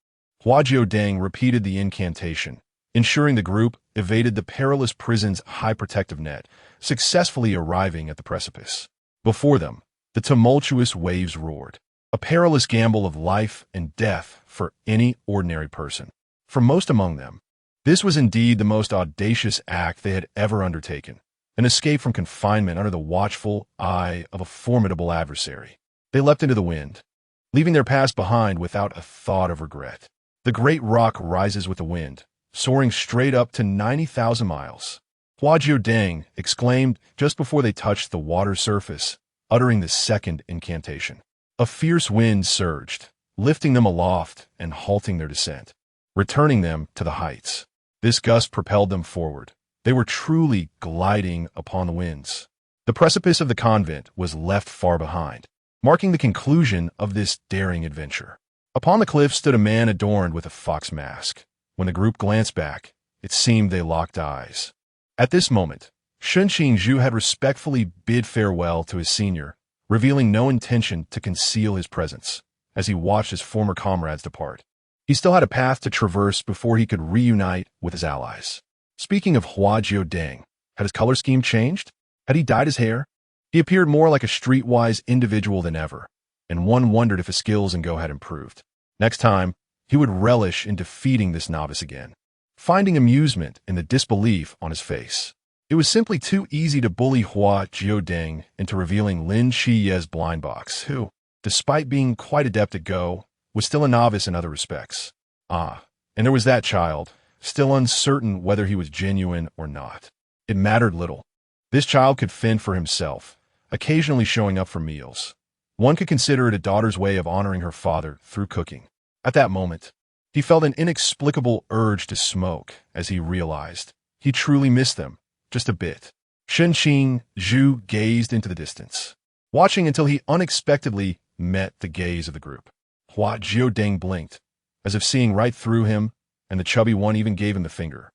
Hua Jiudeng repeated the incantation, ensuring the group evaded the perilous prison's high protective net, successfully arriving at the precipice. Before them, the tumultuous waves roared, a perilous gamble of life and death for any ordinary person. For most among them, This was indeed the most audacious act they had ever undertaken, an escape from confinement under the watchful eye of a formidable adversary. They leapt into the wind, leaving their past behind without a thought of regret. The great rock rises with the wind, soaring straight up to 90,000 miles. Hua Jiudeng exclaimed just before they touched the water's surface, uttering the second incantation. A fierce wind surged, lifting them aloft and halting their descent, returning them to the heights. This gust propelled them forward. They were truly gliding upon the winds. The precipice of the convent was left far behind, marking the conclusion of this daring adventure. Upon the cliff stood a man adorned with a fox mask. When the group glanced back, it seemed they locked eyes. At this moment, Shen Qingzhu had respectfully bid farewell to his senior, revealing no intention to conceal his presence as he watched his former comrades depart. He still had a path to traverse before he could reunite with his allies. Speaking of Hua Jiudeng, had his color scheme changed? Had he dyed his hair? He appeared more like a streetwise individual than ever, and one wondered if his skills and go had improved. Next time, he would relish in defeating this novice again, finding amusement in the disbelief on his face. It was simply too easy to bully Hua Jiudeng into revealing Lin Qiye's blind box, who, despite being quite adept at Go, was still a novice in other respects. And there was that child, still uncertain whether he was genuine or not. It mattered little. This child could fend for himself, occasionally showing up for meals. One could consider it a daughter's way of honoring her father through cooking. At that moment, he felt an inexplicable urge to smoke as he realized he truly missed them, just a bit. Shen Qingzhu gazed into the distance, watching until he unexpectedly met the gaze of the group. Hua Jiudeng blinked, as if seeing right through him, and the chubby one even gave him the finger.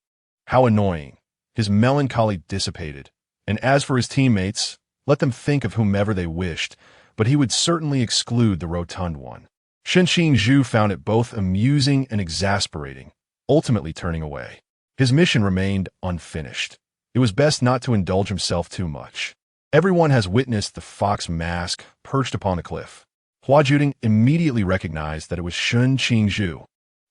How annoying. His melancholy dissipated, and as for his teammates, let them think of whomever they wished, but he would certainly exclude the rotund one. Shen Qingzhu found it both amusing and exasperating, ultimately turning away. His mission remained unfinished. It was best not to indulge himself too much. Everyone has witnessed the fox mask perched upon the cliff. Hua Jiudeng immediately recognized that it was Shen Qingzhu,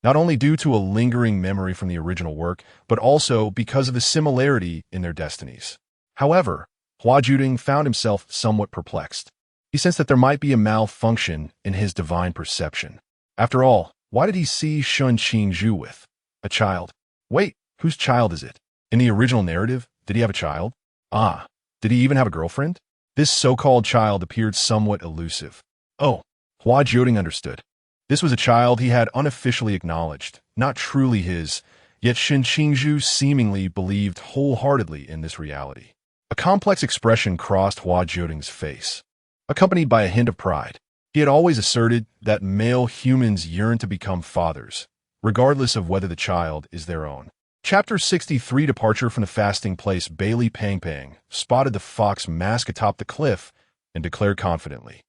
not only due to a lingering memory from the original work, but also because of the similarity in their destinies. However, Hua Jiudeng found himself somewhat perplexed. He sensed that there might be a malfunction in his divine perception. After all, why did he see Shen Qingzhu with a child? Wait, whose child is it? In the original narrative, did he have a child? Did he even have a girlfriend? This so-called child appeared somewhat elusive. Oh, Hua Jiudeng understood. This was a child he had unofficially acknowledged, not truly his, yet Shen Qingzhu seemingly believed wholeheartedly in this reality. A complex expression crossed Hua Jiudeng's face, accompanied by a hint of pride. He had always asserted that male humans yearn to become fathers, regardless of whether the child is their own. Chapter 63 Departure from the Fasting Place. Bailey Pang Pang spotted the fox mask atop the cliff and declared confidently,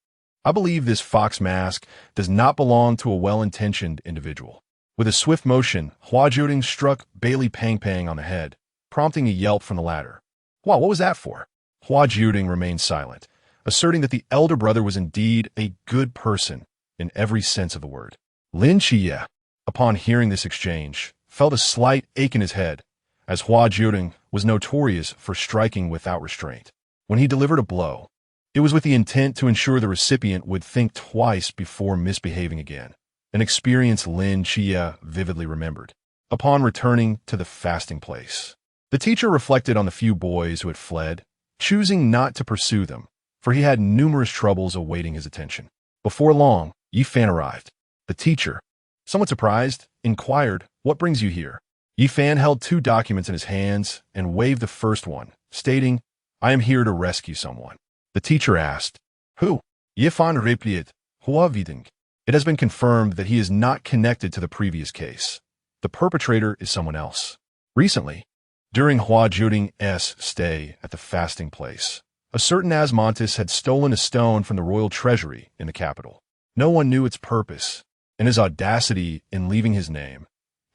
"I believe this fox mask does not belong to a well-intentioned individual." With a swift motion, Hua Jiudeng struck Bailey Pang Pang on the head, prompting a yelp from the latter. "Wow, what was that for?" Hua Jiudeng remained silent, asserting that the elder brother was indeed a good person in every sense of the word. Lin Qiye, upon hearing this exchange, felt a slight ache in his head, as Hua Jiudeng was notorious for striking without restraint. When he delivered a blow, it was with the intent to ensure the recipient would think twice before misbehaving again, an experience Lin Qiye vividly remembered. Upon returning to the fasting place, the teacher reflected on the few boys who had fled, choosing not to pursue them, for he had numerous troubles awaiting his attention. Before long, Yi Fan arrived. The teacher, somewhat surprised, inquired, "What brings you here?" Yi Fan held 2 documents in his hands and waved the first one, stating, "I am here to rescue someone." The teacher asked, "Who?" Yi Fan replied, "Hua Jiudeng." It has been confirmed that he is not connected to the previous case. The perpetrator is someone else. Recently, during Hua Jiudeng's stay at the fasting place, a certain Asmodeus had stolen a stone from the royal treasury in the capital. No one knew its purpose, and his audacity in leaving his name,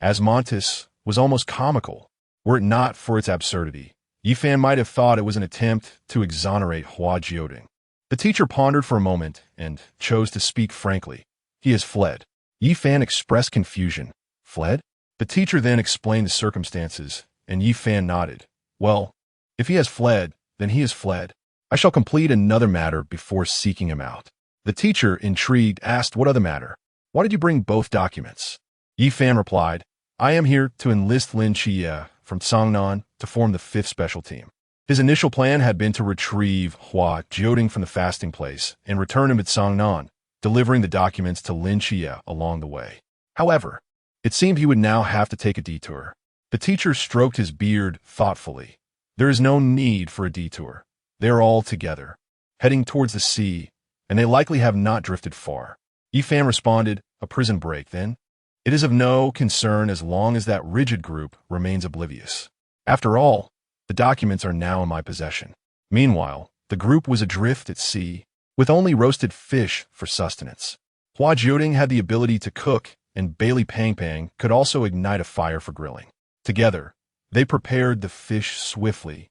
Asmodeus, was almost comical. Were it not for its absurdity, Yi Fan might have thought it was an attempt to exonerate Hua Jiudeng. The teacher pondered for a moment and chose to speak frankly. "He has fled." Yi Fan expressed confusion. "Fled? The teacher then explained the circumstances, and Yi Fan nodded. Well, if he has fled, then he has fled. I shall complete another matter before seeking him out. The teacher, intrigued, asked what other matter. Why did you bring both documents? Yi Fan replied, I am here to enlist Lin Qiye from Cangnan to form the 5th Special Team. His initial plan had been to retrieve Hua Jiudeng from the fasting place and return him at Cangnan, delivering the documents to Lin Qiye along the way. However, it seemed he would now have to take a detour. The teacher stroked his beard thoughtfully. There is no need for a detour. They are all together, heading towards the sea, and they likely have not drifted far. Yi Fan responded, a prison break, then? It is of no concern as long as that rigid group remains oblivious. After all, the documents are now in my possession. Meanwhile, the group was adrift at sea, with only roasted fish for sustenance. Hua Jiudeng had the ability to cook, and Bailey Pang Pang could also ignite a fire for grilling. Together, they prepared the fish swiftly,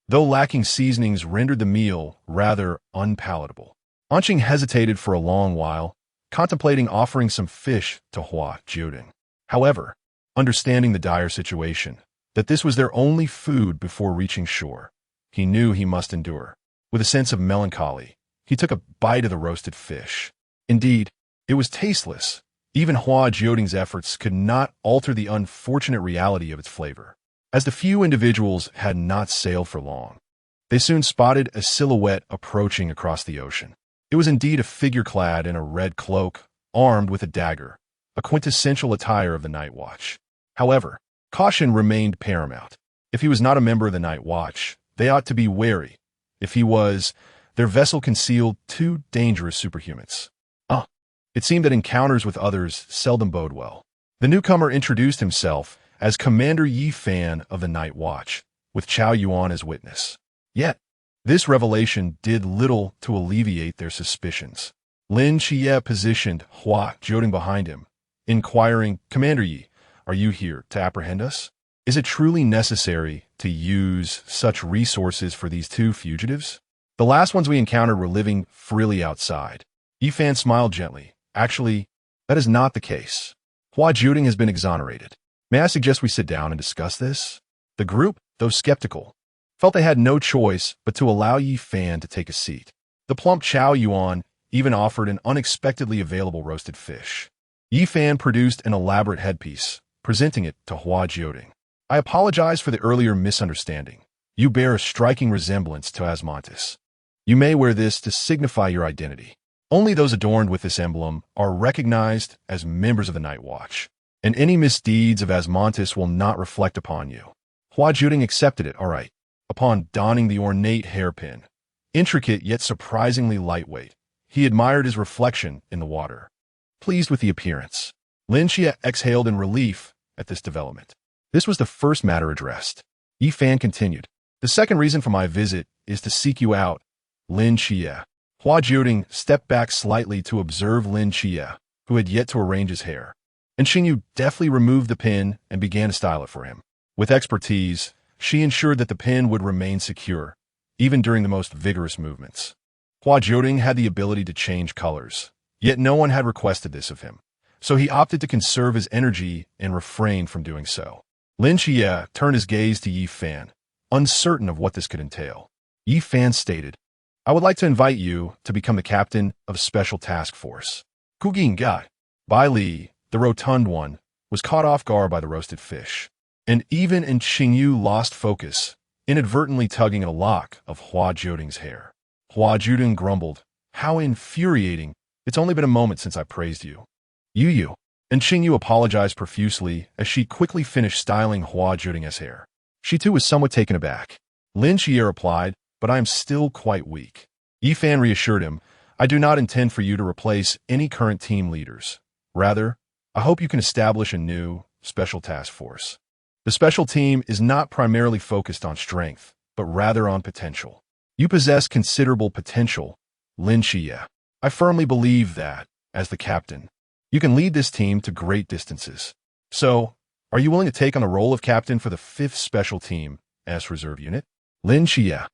though lacking seasonings rendered the meal rather unpalatable. Anqing hesitated for a long while, contemplating offering some fish to Hua Jiudeng. However, understanding the dire situation, that this was their only food before reaching shore, he knew he must endure. With a sense of melancholy, he took a bite of the roasted fish. Indeed, it was tasteless. Even Hua Jiudeng's efforts could not alter the unfortunate reality of its flavor. As the few individuals had not sailed for long, they soon spotted a silhouette approaching across the ocean. It was indeed a figure clad in a red cloak, armed with a dagger, a quintessential attire of the night watch. However, caution remained paramount. If he was not a member of the night watch, they ought to be wary. If he was, their vessel concealed 2 dangerous superhumans. It seemed that encounters with others seldom bode well. The newcomer introduced himself as Commander Yi Fan of the Night Watch, with Chao Yuan as witness. Yet, this revelation did little to alleviate their suspicions. Lin Qiye positioned Hua Jiudeng behind him, inquiring, Commander Yi, are you here to apprehend us? Is it truly necessary to use such resources for these 2 fugitives? The last ones we encountered were living freely outside. Yi Fan smiled gently. Actually, that is not the case. Hua Jiudeng has been exonerated. May I suggest we sit down and discuss this? The group, though skeptical, felt they had no choice but to allow Yi Fan to take a seat. The plump Chao Yuan even offered an unexpectedly available roasted fish. Yi Fan produced an elaborate headpiece, presenting it to Hua Jiudeng. I apologize for the earlier misunderstanding. You bear a striking resemblance to Asmodeus. You may wear this to signify your identity. Only those adorned with this emblem are recognized as members of the Night Watch, and any misdeeds of Asmodeus will not reflect upon you. Hua Jiudeng accepted it, all right. Upon donning the ornate hairpin, intricate yet surprisingly lightweight, he admired his reflection in the water. Pleased with the appearance, Lin Qiye exhaled in relief at this development. This was the first matter addressed. Yi Fan continued, the second reason for my visit is to seek you out, Lin Qiye. Hua Jiudeng stepped back slightly to observe Lin Qiye, who had yet to arrange his hair, and Xingyu deftly removed the pin and began to style it for him. With expertise, she ensured that the pin would remain secure, even during the most vigorous movements. Hua Jiudeng had the ability to change colors, yet no one had requested this of him, so he opted to conserve his energy and refrain from doing so. Lin Qiye turned his gaze to Yi Fan, uncertain of what this could entail. Yi Fan stated, I would like to invite you to become the captain of a special task force. Kugin Gai. Bai Li, the rotund one, was caught off guard by the roasted fish, and even in Xingyu lost focus, inadvertently tugging at a lock of Hua Jiudeng's hair. Hua Jiudeng grumbled, how infuriating. It's only been a moment since I praised you. You. And Xingyu apologized profusely as she quickly finished styling Hua Jiudeng's hair. She too was somewhat taken aback. Lin Qiye replied, but I am still quite weak. Yi Fan reassured him, I do not intend for you to replace any current team leaders. Rather, I hope you can establish a new, special task force. The special team is not primarily focused on strength, but rather on potential. You possess considerable potential, Lin Qiye. I firmly believe that, as the captain, you can lead this team to great distances. So, are you willing to take on the role of captain for the 5th Special Team as reserve unit? Lin Qiye.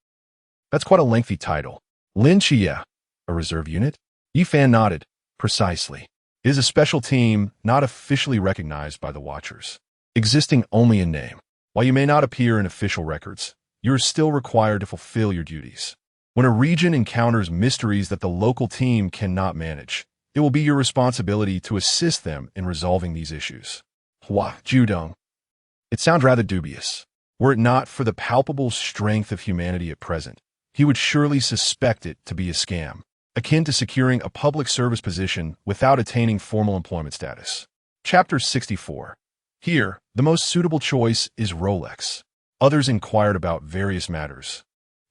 That's quite a lengthy title. Lin Qiye, a reserve unit? Yi Fan nodded. Precisely. It is a special team not officially recognized by the Watchers. existing only in name. While you may not appear in official records, you are still required to fulfill your duties. When a region encounters mysteries that the local team cannot manage, it will be your responsibility to assist them in resolving these issues. Hua Jiudeng. It sounds rather dubious. Were it not for the palpable strength of humanity at present, he would surely suspect it to be a scam, akin to securing a public service position without attaining formal employment status. Chapter 64. Here, the most suitable choice is Rolex. Others inquired about various matters,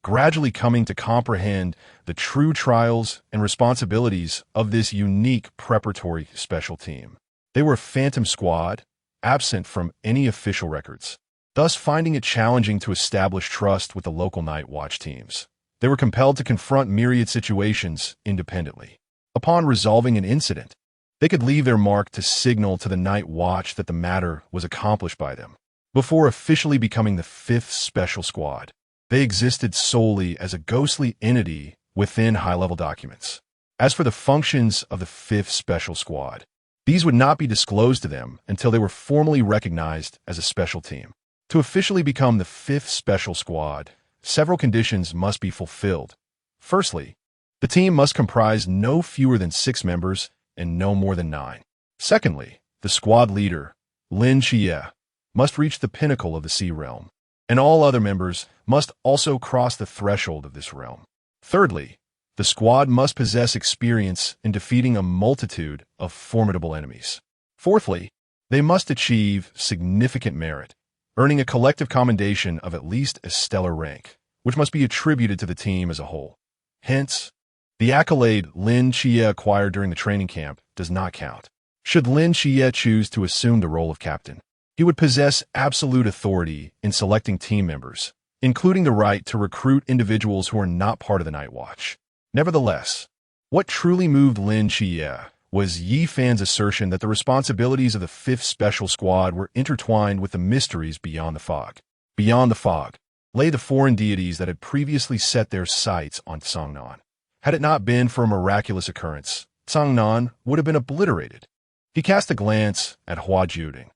gradually coming to comprehend the true trials and responsibilities of this unique preparatory special team. They were a phantom squad, absent from any official records, thus finding it challenging to establish trust with the local night watch teams. They were compelled to confront myriad situations independently. Upon resolving an incident, they could leave their mark to signal to the night watch that the matter was accomplished by them. Before officially becoming the 5th Special Squad, they existed solely as a ghostly entity within high-level documents. As for the functions of the 5th Special Squad, these would not be disclosed to them until they were formally recognized as a special team. To officially become the 5th Special Squad, several conditions must be fulfilled. Firstly, the team must comprise no fewer than 6 members and no more than 9. Secondly, the squad leader, Lin Qiye, must reach the pinnacle of the sea realm, and all other members must also cross the threshold of this realm. Thirdly, the squad must possess experience in defeating a multitude of formidable enemies. Fourthly, they must achieve significant merit, earning a collective commendation of at least a stellar rank, which must be attributed to the team as a whole. Hence, the accolade Lin Qiye acquired during the training camp does not count. Should Lin Qiye choose to assume the role of captain, he would possess absolute authority in selecting team members, including the right to recruit individuals who are not part of the Night Watch. Nevertheless, what truly moved Lin Qiye was Yi Fan's assertion that the responsibilities of the 5th Special Squad were intertwined with the mysteries beyond the fog. Beyond the fog lay the foreign deities that had previously set their sights on Cangnan. Had it not been for a miraculous occurrence, Cangnan would have been obliterated. He cast a glance at Hua Jiudeng.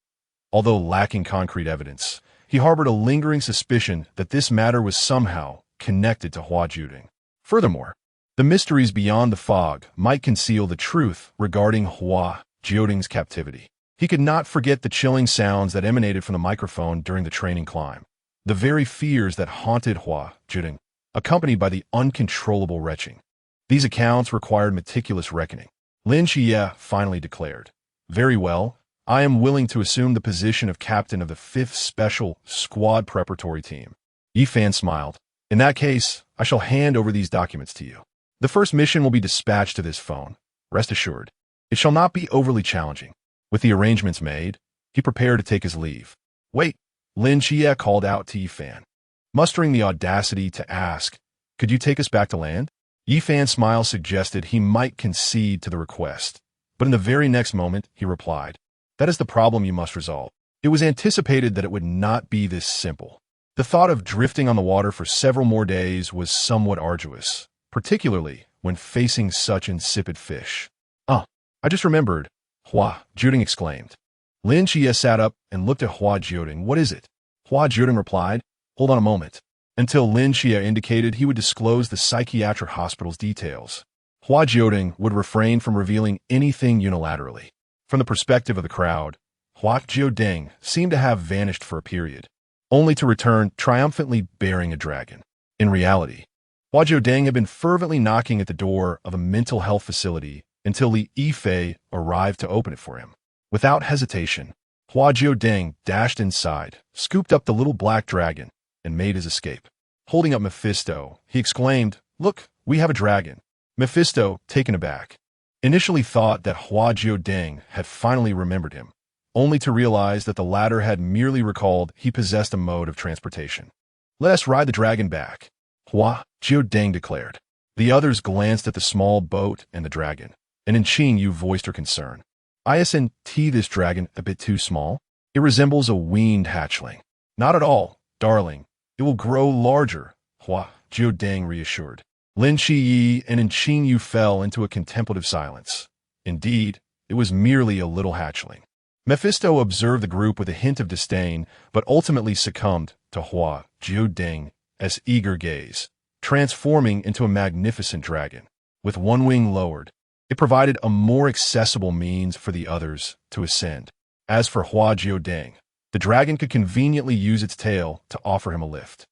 Although lacking concrete evidence, he harbored a lingering suspicion that this matter was somehow connected to Hua Jiudeng. Furthermore, the mysteries beyond the fog might conceal the truth regarding Hua Jiudeng's captivity. He could not forget the chilling sounds that emanated from the microphone during the training climb, the very fears that haunted Hua Jiudeng, accompanied by the uncontrollable retching. These accounts required meticulous reckoning. Lin Qiye finally declared, "Very well, I am willing to assume the position of captain of the 5th Special Squad Preparatory Team." Yi Fan smiled. "In that case, I shall hand over these documents to you. The first mission will be dispatched to this phone. Rest assured, it shall not be overly challenging." With the arrangements made, he prepared to take his leave. "Wait," Lin Qiye called out to Yi Fan, mustering the audacity to ask, "Could you take us back to land?" Yi Fan's smile suggested he might concede to the request, but in the very next moment he replied, "That is the problem you must resolve." It was anticipated that it would not be this simple. The thought of drifting on the water for several more days was somewhat arduous, particularly when facing such insipid fish. I just remembered," Hua Jiudeng exclaimed. Lin Qiye sat up and looked at Hua Jiudeng. "What is it?" Hua Jiudeng replied, "Hold on a moment," until Lin Qiye indicated he would disclose the psychiatric hospital's details. Hua Jiudeng would refrain from revealing anything unilaterally. From the perspective of the crowd, Hua Jiudeng seemed to have vanished for a period, only to return triumphantly bearing a dragon. In reality, Hua Jiudeng had been fervently knocking at the door of a mental health facility until Li Yifei arrived to open it for him. Without hesitation, Hua Jiudeng dashed inside, scooped up the little black dragon, and made his escape. Holding up Mephisto, he exclaimed, "Look, we have a dragon." Mephisto, taken aback, initially thought that Hua Jiudeng had finally remembered him, only to realize that the latter had merely recalled he possessed a mode of transportation. "Let us ride the dragon back," Hua Jiudeng declared. The others glanced at the small boat and the dragon, and Qing Yu voiced her concern. "Isn't this dragon a bit too small? It resembles a weaned hatchling." "Not at all, darling. It will grow larger," Hua Jiudeng reassured. Lin Qiye and Qing Yu fell into a contemplative silence. Indeed, it was merely a little hatchling. Mephisto observed the group with a hint of disdain, but ultimately succumbed to Hua Jiudeng's eager gaze, transforming into a magnificent dragon. With one wing lowered, it provided a more accessible means for the others to ascend. As for Hua Jiudeng, the dragon could conveniently use its tail to offer him a lift.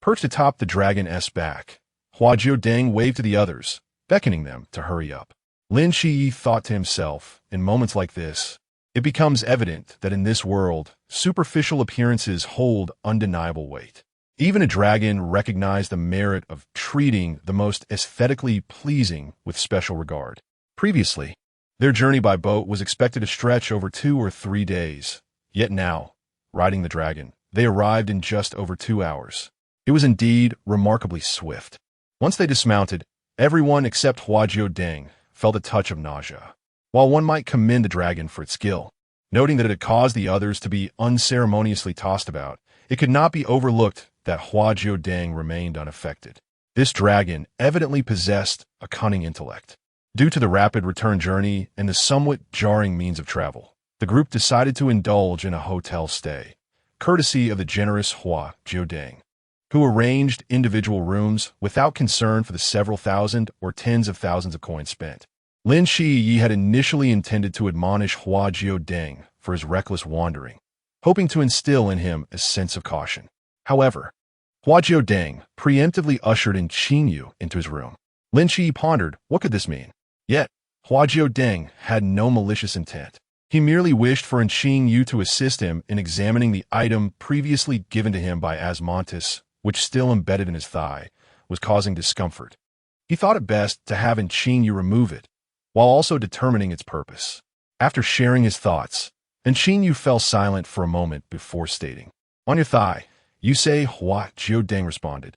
Perched atop the dragon's back, Hua Jiudeng waved to the others, beckoning them to hurry up. Lin Qiye thought to himself, in moments like this, it becomes evident that in this world, superficial appearances hold undeniable weight. Even a dragon recognized the merit of treating the most aesthetically pleasing with special regard. Previously, their journey by boat was expected to stretch over 2 or 3 days. Yet now, riding the dragon, they arrived in just over 2 hours. It was indeed remarkably swift. Once they dismounted, everyone except Hua Jiudeng felt a touch of nausea. While one might commend the dragon for its skill, noting that it had caused the others to be unceremoniously tossed about, it could not be overlooked that Hua Jiudeng remained unaffected. This dragon evidently possessed a cunning intellect. Due to the rapid return journey and the somewhat jarring means of travel, the group decided to indulge in a hotel stay, courtesy of the generous Hua Jiudeng, who arranged individual rooms without concern for the several thousand or tens of thousands of coins spent. Lin Qiye had initially intended to admonish Hua Jiudeng for his reckless wandering, hoping to instill in him a sense of caution. However, Hua Jiudeng preemptively ushered in Qingyu into his room. Lin Qiye pondered, what could this mean? Yet, Hua Jiudeng had no malicious intent. He merely wished for Qingyu to assist him in examining the item previously given to him by Asmodeus, which still embedded in his thigh, was causing discomfort. He thought it best to have Qingyu remove it, while also determining its purpose. After sharing his thoughts, Qingyu fell silent for a moment before stating, "On your thigh, you say," Hua Jiudeng responded.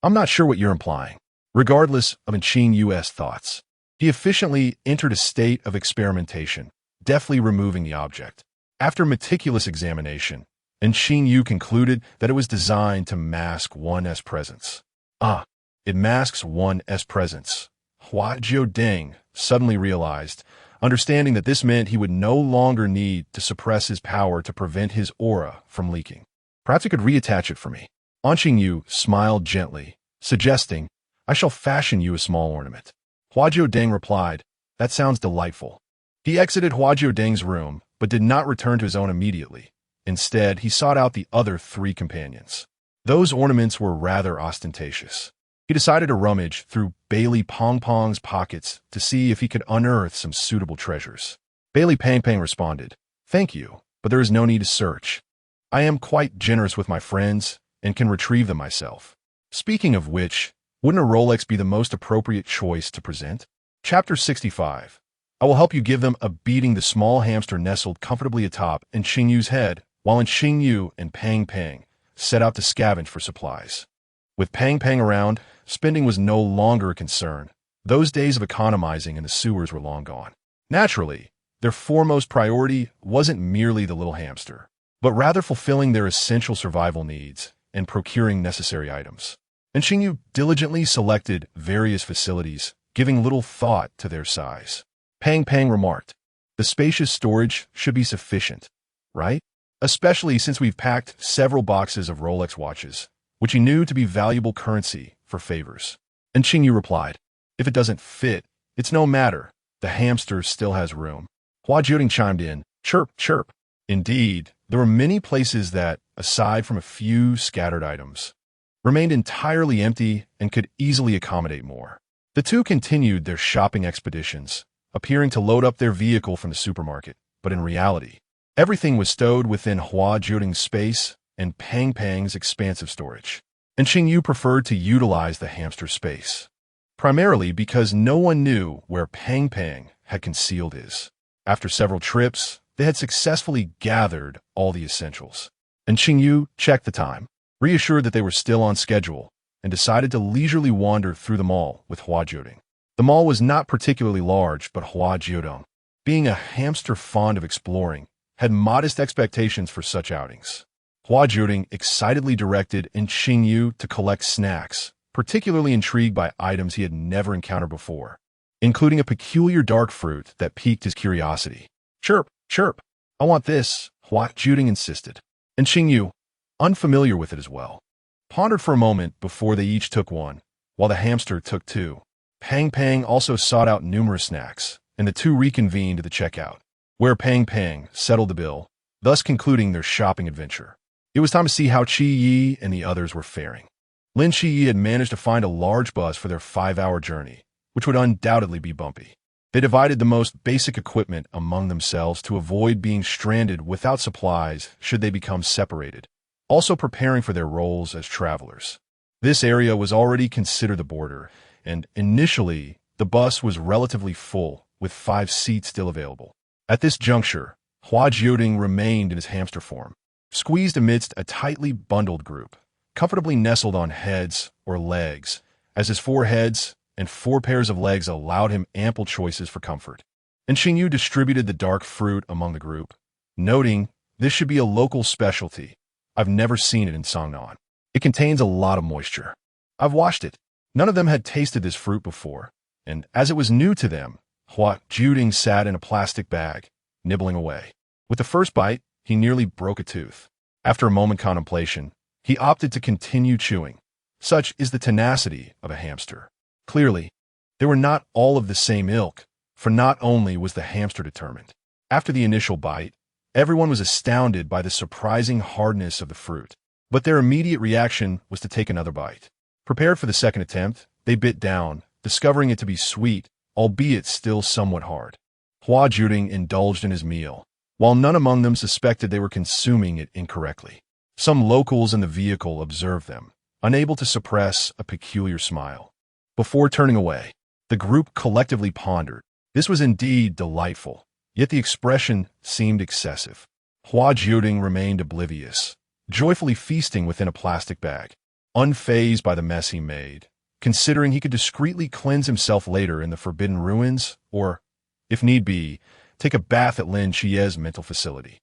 "I'm not sure what you're implying." Regardless of Qingyu's thoughts, he efficiently entered a state of experimentation, deftly removing the object. After meticulous examination, Qingyu concluded that it was designed to mask one's presence. Ah, it masks one's presence. Hua Jiudeng suddenly realized, understanding that this meant he would no longer need to suppress his power to prevent his aura from leaking. Perhaps he could reattach it for me. Qingyu smiled gently, suggesting, "I shall fashion you a small ornament." Hua Jiudeng replied, "That sounds delightful." He exited Hua Jiudeng's room, but did not return to his own immediately. Instead, he sought out the other 3 companions. Those ornaments were rather ostentatious. He decided to rummage through Bailey Pong Pong's pockets to see if he could unearth some suitable treasures. Bailey Pang Pang responded, "Thank you, but there is no need to search. I am quite generous with my friends and can retrieve them myself." Speaking of which, wouldn't a Rolex be the most appropriate choice to present? Chapter 65. I will help you give them a beating. The small hamster nestled comfortably atop Qingyu's head, while Qingyu and Pang Pang set out to scavenge for supplies. With Pang Pang around, spending was no longer a concern. Those days of economizing in the sewers were long gone. Naturally, their foremost priority wasn't merely the little hamster, but rather fulfilling their essential survival needs and procuring necessary items. Qingyu diligently selected various facilities, giving little thought to their size. Pang Pang remarked, "The spacious storage should be sufficient, right? Especially since we've packed several boxes of Rolex watches, which he knew to be valuable currency for favors." Qingyu replied, "If it doesn't fit, it's no matter. The hamster still has room." Hua Jiudeng chimed in, "Chirp, chirp." Indeed, there were many places that, aside from a few scattered items, remained entirely empty and could easily accommodate more. The two continued their shopping expeditions, appearing to load up their vehicle from the supermarket, but in reality, everything was stowed within Hua Jiudeng's space and Pang Pang's expansive storage. Qingyu preferred to utilize the hamster space, primarily because no one knew where Pang Pang had concealed his. After several trips, they had successfully gathered all the essentials. Qingyu checked the time, reassured that they were still on schedule, and decided to leisurely wander through the mall with Hua Jiudeng. The mall was not particularly large, but Hua Jiudeng, being a hamster fond of exploring, had modest expectations for such outings. Hua Jiudeng excitedly directed Qingyu to collect snacks, particularly intrigued by items he had never encountered before, including a peculiar dark fruit that piqued his curiosity. "Chirp, chirp." I want this, Hua Jiudeng insisted. And Xingyu, unfamiliar with it as well, pondered for a moment before they each took one, while the hamster took two. Pang Pang also sought out numerous snacks, and the two reconvened at the checkout, where Pang Pang settled the bill, thus concluding their shopping adventure. It was time to see how Qiye and the others were faring. Lin Qiye had managed to find a large bus for their 5-hour journey, which would undoubtedly be bumpy. They divided the most basic equipment among themselves to avoid being stranded without supplies should they become separated, also preparing for their roles as travelers. This area was already considered the border, and initially, the bus was relatively full, with 5 seats still available. At this juncture, Hua Jiudeng remained in his hamster form, squeezed amidst a tightly bundled group, comfortably nestled on heads or legs, as his 4 heads and 4 pairs of legs allowed him ample choices for comfort. And Xingyu distributed the dark fruit among the group, noting, "This should be a local specialty. I've never seen it in Songnan. It contains a lot of moisture. I've washed it." None of them had tasted this fruit before, and as it was new to them, Hua Jiudeng sat in a plastic bag, nibbling away. With the first bite, he nearly broke a tooth. After a moment contemplation, he opted to continue chewing. Such is the tenacity of a hamster. Clearly, they were not all of the same ilk, for not only was the hamster determined. After the initial bite, everyone was astounded by the surprising hardness of the fruit, but their immediate reaction was to take another bite. Prepared for the second attempt, they bit down, discovering it to be sweet, albeit still somewhat hard. Hua Jiudeng indulged in his meal, while none among them suspected they were consuming it incorrectly. Some locals in the vehicle observed them, unable to suppress a peculiar smile. Before turning away, the group collectively pondered. This was indeed delightful, yet the expression seemed excessive. Hua Jiudeng remained oblivious, joyfully feasting within a plastic bag, unfazed by the mess he made, considering he could discreetly cleanse himself later in the Forbidden Ruins, or, if need be, take a bath at Lin Qiye's mental facility.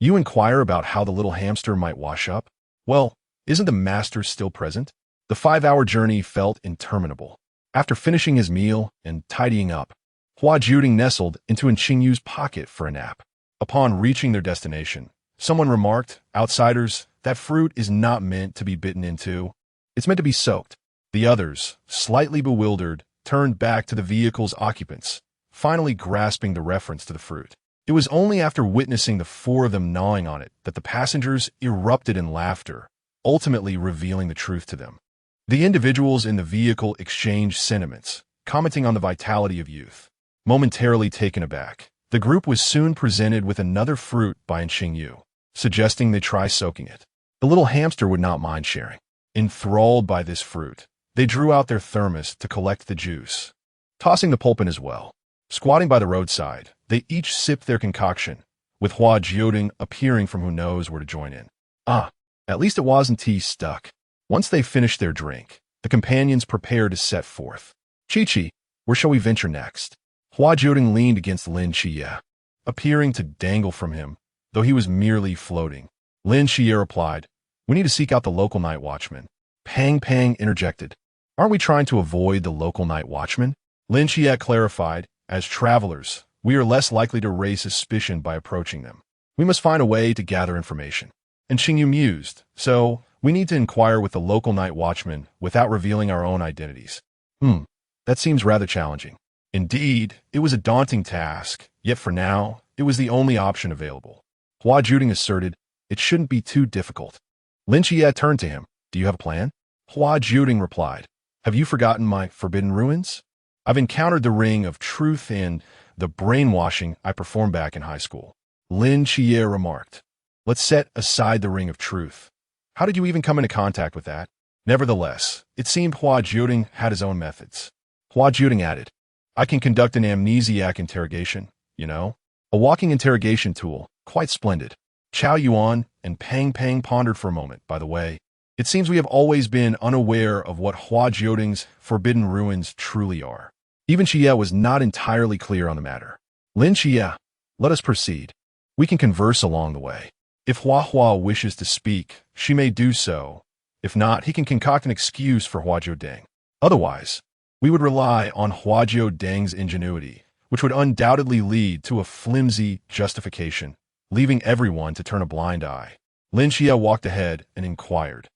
You inquire about how the little hamster might wash up? Well, isn't the master still present? The 5-hour journey felt interminable. After finishing his meal and tidying up, Hua Jiudeng nestled into Xingyu's pocket for a nap. Upon reaching their destination, someone remarked, "Outsiders, that fruit is not meant to be bitten into. It's meant to be soaked." The others, slightly bewildered, turned back to the vehicle's occupants, finally grasping the reference to the fruit. It was only after witnessing the 4 of them gnawing on it that the passengers erupted in laughter, ultimately revealing the truth to them. The individuals in the vehicle exchanged sentiments, commenting on the vitality of youth. Momentarily taken aback, the group was soon presented with another fruit by Xingyu, suggesting they try soaking it. The little hamster would not mind sharing. Enthralled by this fruit, they drew out their thermos to collect the juice, tossing the pulp in as well. Squatting by the roadside, they each sipped their concoction, with Hua Jiudeng appearing from who knows where to join in. At least it wasn't tea stuck. Once they finished their drink, the companions prepared to set forth. "Chi-Chi, where shall we venture next?" Hua Jiudeng leaned against Lin Qiye, appearing to dangle from him, though he was merely floating. Lin Qiye replied, "We need to seek out the local night watchman." Pang Pang interjected, "Aren't we trying to avoid the local night watchman?" Lin Qiye clarified, "As travelers, we are less likely to raise suspicion by approaching them. We must find a way to gather information." And Xingyu mused, "So, we need to inquire with the local night watchman without revealing our own identities. That seems rather challenging." Indeed, it was a daunting task, yet for now, it was the only option available. Hua Jiudeng asserted, "It shouldn't be too difficult." Lin Qiye turned to him, "Do you have a plan?" Hua Jiudeng replied, "Have you forgotten my Forbidden Ruins? I've encountered the Ring of Truth and the brainwashing I performed back in high school." Lin Qiye remarked, "Let's set aside the Ring of Truth. How did you even come into contact with that?" Nevertheless, it seemed Hua Jiudeng had his own methods. Hua Jiudeng added, "I can conduct an amnesiac interrogation, a walking interrogation tool, quite splendid." Chao Yuan and Pang Pang pondered for a moment. "By the way, it seems we have always been unaware of what Hua Jiudeng's Forbidden Ruins truly are." Even Qiye was not entirely clear on the matter. "Lin Qiye, let us proceed. We can converse along the way. If Hua wishes to speak, she may do so. If not, he can concoct an excuse for Hua Jiudeng. Otherwise, we would rely on Hua Jiudeng's ingenuity, which would undoubtedly lead to a flimsy justification, leaving everyone to turn a blind eye. Lin Qiye walked ahead and inquired,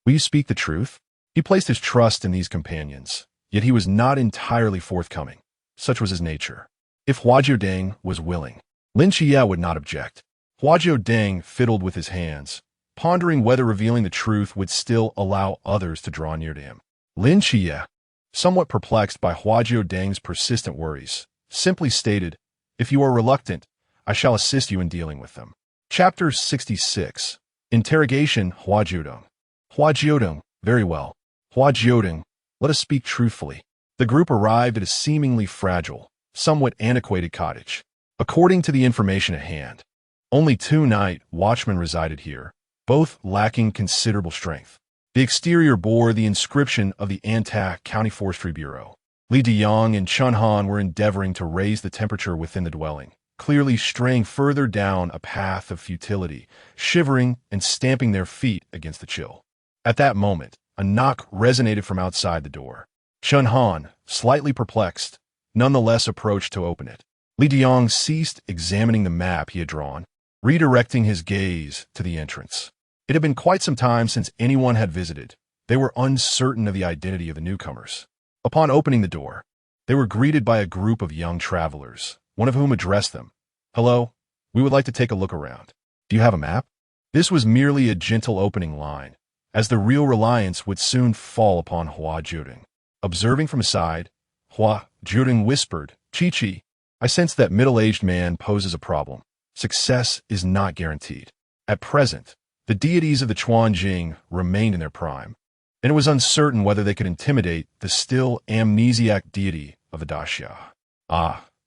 "Will you speak the truth?" He placed his trust in these companions, yet he was not entirely forthcoming. Such was his nature. If Hua Jiudeng was willing, Lin Qiye would not object. Hua Jiudeng fiddled with his hands, pondering whether revealing the truth would still allow others to draw near to him. Lin Qiye, somewhat perplexed by Hua Jiudeng's persistent worries, simply stated, "If you are reluctant, I shall assist you in dealing with them." Chapter 66. Interrogation Hua Jiudeng. Hua Jiudeng, very well. Hua Jiudeng, let us speak truthfully. The group arrived at a seemingly fragile, somewhat antiquated cottage. According to the information at hand, only 2 night watchmen resided here, both lacking considerable strength. The exterior bore the inscription of the Anta County Forestry Bureau. Li Diyang and Chun Han were endeavoring to raise the temperature within the dwelling, clearly straying further down a path of futility, shivering and stamping their feet against the chill. At that moment, a knock resonated from outside the door. Chun Han, slightly perplexed, nonetheless approached to open it. Li Diyang ceased examining the map he had drawn, redirecting his gaze to the entrance. It had been quite some time since anyone had visited. They were uncertain of the identity of the newcomers. Upon opening the door, they were greeted by a group of young travelers, one of whom addressed them. "Hello, we would like to take a look around. Do you have a map?" This was merely a gentle opening line, as the real reliance would soon fall upon Hua Jiudeng. Observing from aside, Hua Jiudeng whispered, "Chi, I sense that middle-aged man poses a problem. Success is not guaranteed. At present, the deities of the Chuanjing remained in their prime, and it was uncertain whether they could intimidate the still amnesiac deity of the Daxia.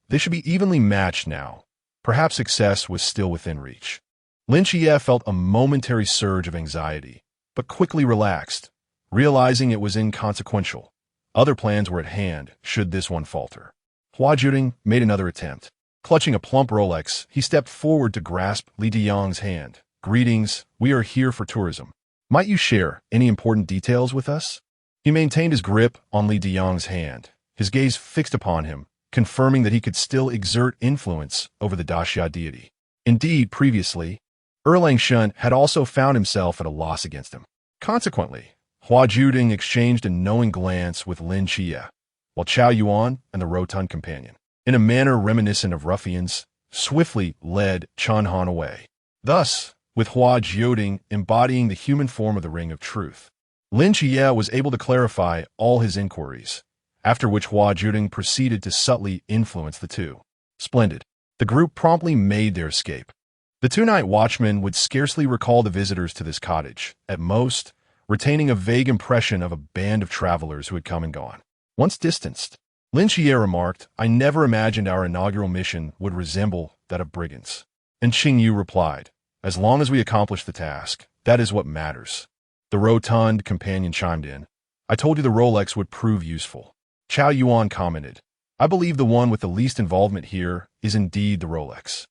They should be evenly matched now. Perhaps success was still within reach." Lin Qiye felt a momentary surge of anxiety, but quickly relaxed, realizing it was inconsequential. Other plans were at hand, should this one falter. Hua Jiudeng made another attempt. Clutching a plump Rolex, he stepped forward to grasp Li Diyang's hand. "Greetings, we are here for tourism. Might you share any important details with us?" He maintained his grip on Li Diyang's hand, his gaze fixed upon him, confirming that he could still exert influence over the Daxia deity. Indeed, previously, Erlang Shun had also found himself at a loss against him. Consequently, Hua Jiudeng exchanged a knowing glance with Lin Qiye, while Chao Yuan and the rotund companion, in a manner reminiscent of ruffians, swiftly led Chun Han away. Thus, with Hua Jiudeng embodying the human form of the Ring of Truth, Lin Qiye was able to clarify all his inquiries, after which Hua Jiudeng proceeded to subtly influence the two. Splendid. The group promptly made their escape. The 2-night watchmen would scarcely recall the visitors to this cottage, at most, retaining a vague impression of a band of travelers who had come and gone. Once distanced, Lin Qiye remarked, "I never imagined our inaugural mission would resemble that of brigands." And Qingyu replied, "As long as we accomplish the task, that is what matters." The rotund companion chimed in, "I told you the Rolex would prove useful." Chao Yuan commented, "I believe the one with the least involvement here is indeed the Rolex."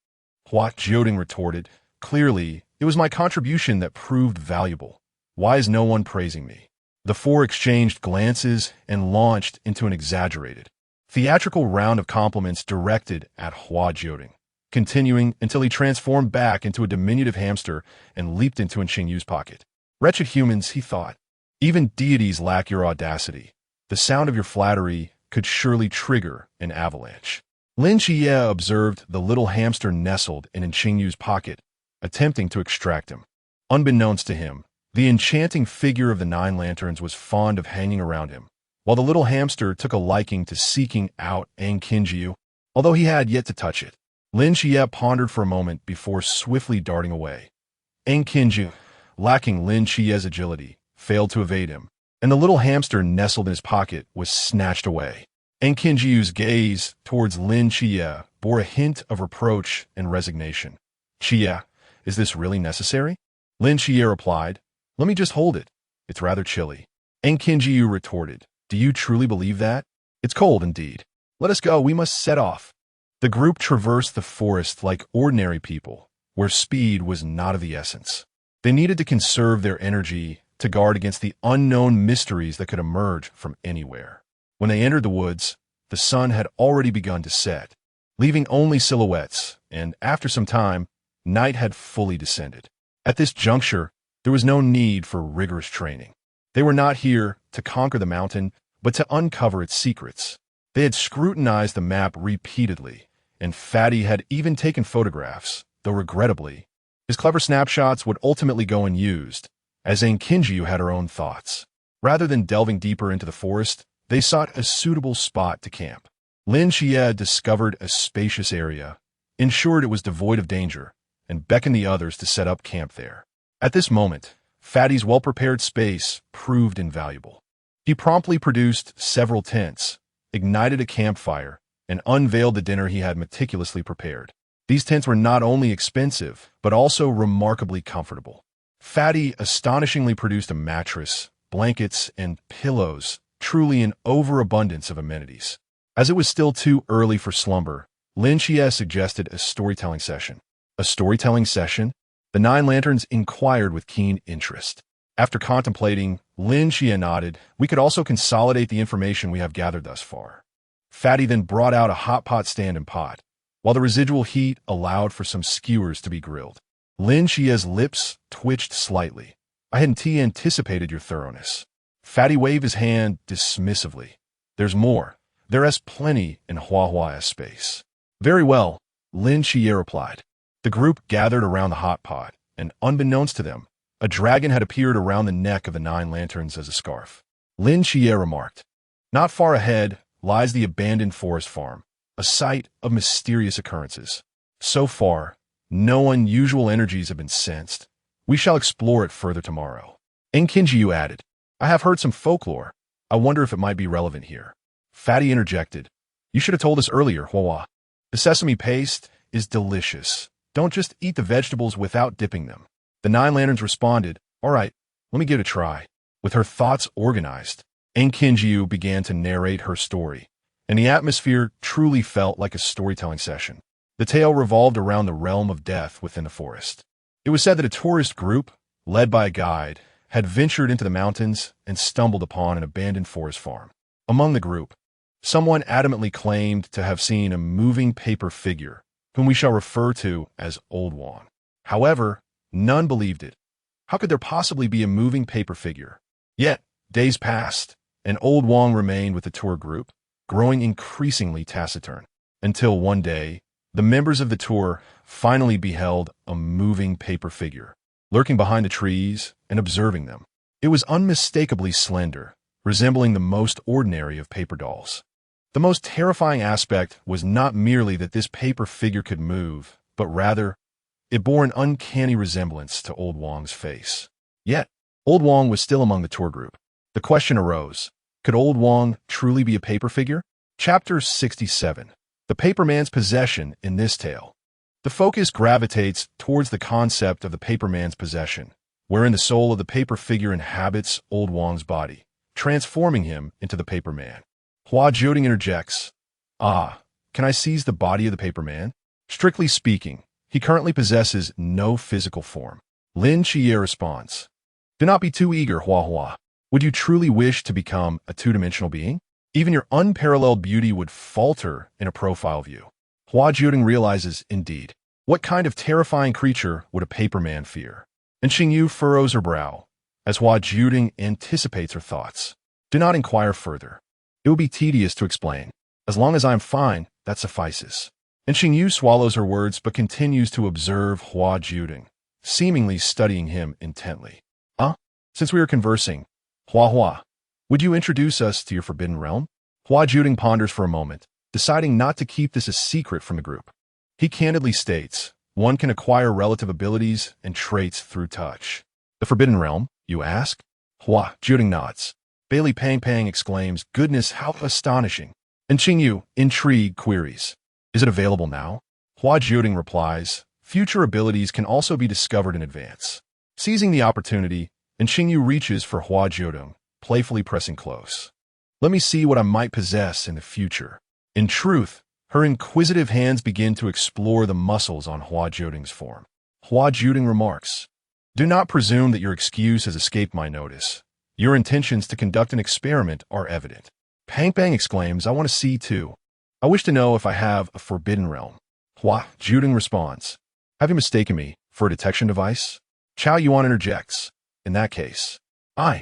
Hua Jiudeng retorted, "Clearly, it was my contribution that proved valuable. Why is no one praising me?" The 4 exchanged glances and launched into an exaggerated, theatrical round of compliments directed at Hua Jiudeng, continuing until he transformed back into a diminutive hamster and leaped into Qingyu's pocket. "Wretched humans," he thought. "Even deities lack your audacity. The sound of your flattery could surely trigger an avalanche." Lin Qiye observed the little hamster nestled in Qingyu's pocket, attempting to extract him. Unbeknownst to him, the enchanting figure of the 9 lanterns was fond of hanging around him, while the little hamster took a liking to seeking out Qingyu, although he had yet to touch it. Lin Qiye pondered for a moment before swiftly darting away. Qingyu, lacking Lin Qiye's agility, failed to evade him, and the little hamster nestled in his pocket was snatched away. Qingyu's gaze towards Lin Qiye bore a hint of reproach and resignation. "Qiye, is this really necessary?" Lin Qiye replied, "Let me just hold it. It's rather chilly." Qingyu retorted, "Do you truly believe that? It's cold indeed. Let us go, we must set off." The group traversed the forest like ordinary people, where speed was not of the essence. They needed to conserve their energy to guard against the unknown mysteries that could emerge from anywhere. When they entered the woods, the sun had already begun to set, leaving only silhouettes, and after some time, night had fully descended. At this juncture, there was no need for rigorous training. They were not here to conquer the mountain, but to uncover its secrets. They had scrutinized the map repeatedly, and Fatty had even taken photographs, though regrettably, his clever snapshots would ultimately go unused, as Yang Jin had her own thoughts. Rather than delving deeper into the forest, they sought a suitable spot to camp. Lin Qiye discovered a spacious area, ensured it was devoid of danger, and beckoned the others to set up camp there. At this moment, Fatty's well-prepared space proved invaluable. He promptly produced several tents, ignited a campfire, and unveiled the dinner he had meticulously prepared. These tents were not only expensive, but also remarkably comfortable. Fatty astonishingly produced a mattress, blankets, and pillows, truly an overabundance of amenities. As it was still too early for slumber, Lin Qiye suggested a storytelling session. A storytelling session? The Nine Lanterns inquired with keen interest. After contemplating, Lin Qiye nodded. We could also consolidate the information we have gathered thus far. Fatty then brought out a hot pot stand and pot, while the residual heat allowed for some skewers to be grilled. Lin Qiye's lips twitched slightly. I hadn't anticipated your thoroughness. Fatty waved his hand dismissively. There's more. There is plenty in Hua's space. Very well, Lin Qiye replied. The group gathered around the hot pot, and unbeknownst to them, a dragon had appeared around the neck of the Nine Lanterns as a scarf. Lin Qiye remarked, not far ahead lies the abandoned forest farm, a site of mysterious occurrences. So far, no unusual energies have been sensed. We shall explore it further tomorrow. Yang Jin added, I have heard some folklore. I wonder if it might be relevant here. Fatty interjected, you should have told us earlier, Hua. The sesame paste is delicious. Don't just eat the vegetables without dipping them. The Nine Lanterns responded, all right, let me give it a try. With her thoughts organized, Yang Jin began to narrate her story, and the atmosphere truly felt like a storytelling session. The tale revolved around the realm of death within the forest. It was said that a tourist group, led by a guide, had ventured into the mountains and stumbled upon an abandoned forest farm. Among the group, someone adamantly claimed to have seen a moving paper figure, whom we shall refer to as Old Wang. However, none believed it. How could there possibly be a moving paper figure? Yet, days passed, and Old Wang remained with the tour group, growing increasingly taciturn, until one day, the members of the tour finally beheld a moving paper figure, lurking behind the trees and observing them. It was unmistakably slender, resembling the most ordinary of paper dolls. The most terrifying aspect was not merely that this paper figure could move, but rather, it bore an uncanny resemblance to Old Wang's face. Yet, Old Wang was still among the tour group. The question arose, could Old Wang truly be a paper figure? Chapter 67. The Paper Man's Possession in this tale. The focus gravitates towards the concept of the paper man's possession, wherein the soul of the paper figure inhabits Old Wang's body, transforming him into the paper man. Hua Jiudeng interjects, can I seize the body of the paper man? Strictly speaking, he currently possesses no physical form. Lin Qiye responds, do not be too eager, Hua. Would you truly wish to become a two-dimensional being? Even your unparalleled beauty would falter in a profile view. Hua Jiudeng realizes, indeed, what kind of terrifying creature would a paper man fear? And Xingyu furrows her brow, as Hua Jiudeng anticipates her thoughts. Do not inquire further. It would be tedious to explain. As long as I am fine, that suffices. And Xingyu swallows her words but continues to observe Hua Jiudeng, seemingly studying him intently. Since we are conversing, Hua, would you introduce us to your forbidden realm? Hua Jiudeng ponders for a moment, deciding not to keep this a secret from the group. He candidly states, one can acquire relative abilities and traits through touch. The forbidden realm, you ask? Hua Jiudeng nods. Bailey Pang exclaims, goodness, how astonishing. And Xingyu, intrigued, queries, is it available now? Hua Jiudeng replies, future abilities can also be discovered in advance. Seizing the opportunity, and Xingyu reaches for Hua Jiudeng, playfully pressing close. Let me see what I might possess in the future. In truth, her inquisitive hands begin to explore the muscles on Hua Jiudeng's form. Hua Jiudeng remarks, do not presume that your excuse has escaped my notice. Your intentions to conduct an experiment are evident. Pang exclaims, I want to see too. I wish to know if I have a forbidden realm. Hua Jiudeng responds. Have you mistaken me for a detection device? Chao Yuan interjects. In that case, I.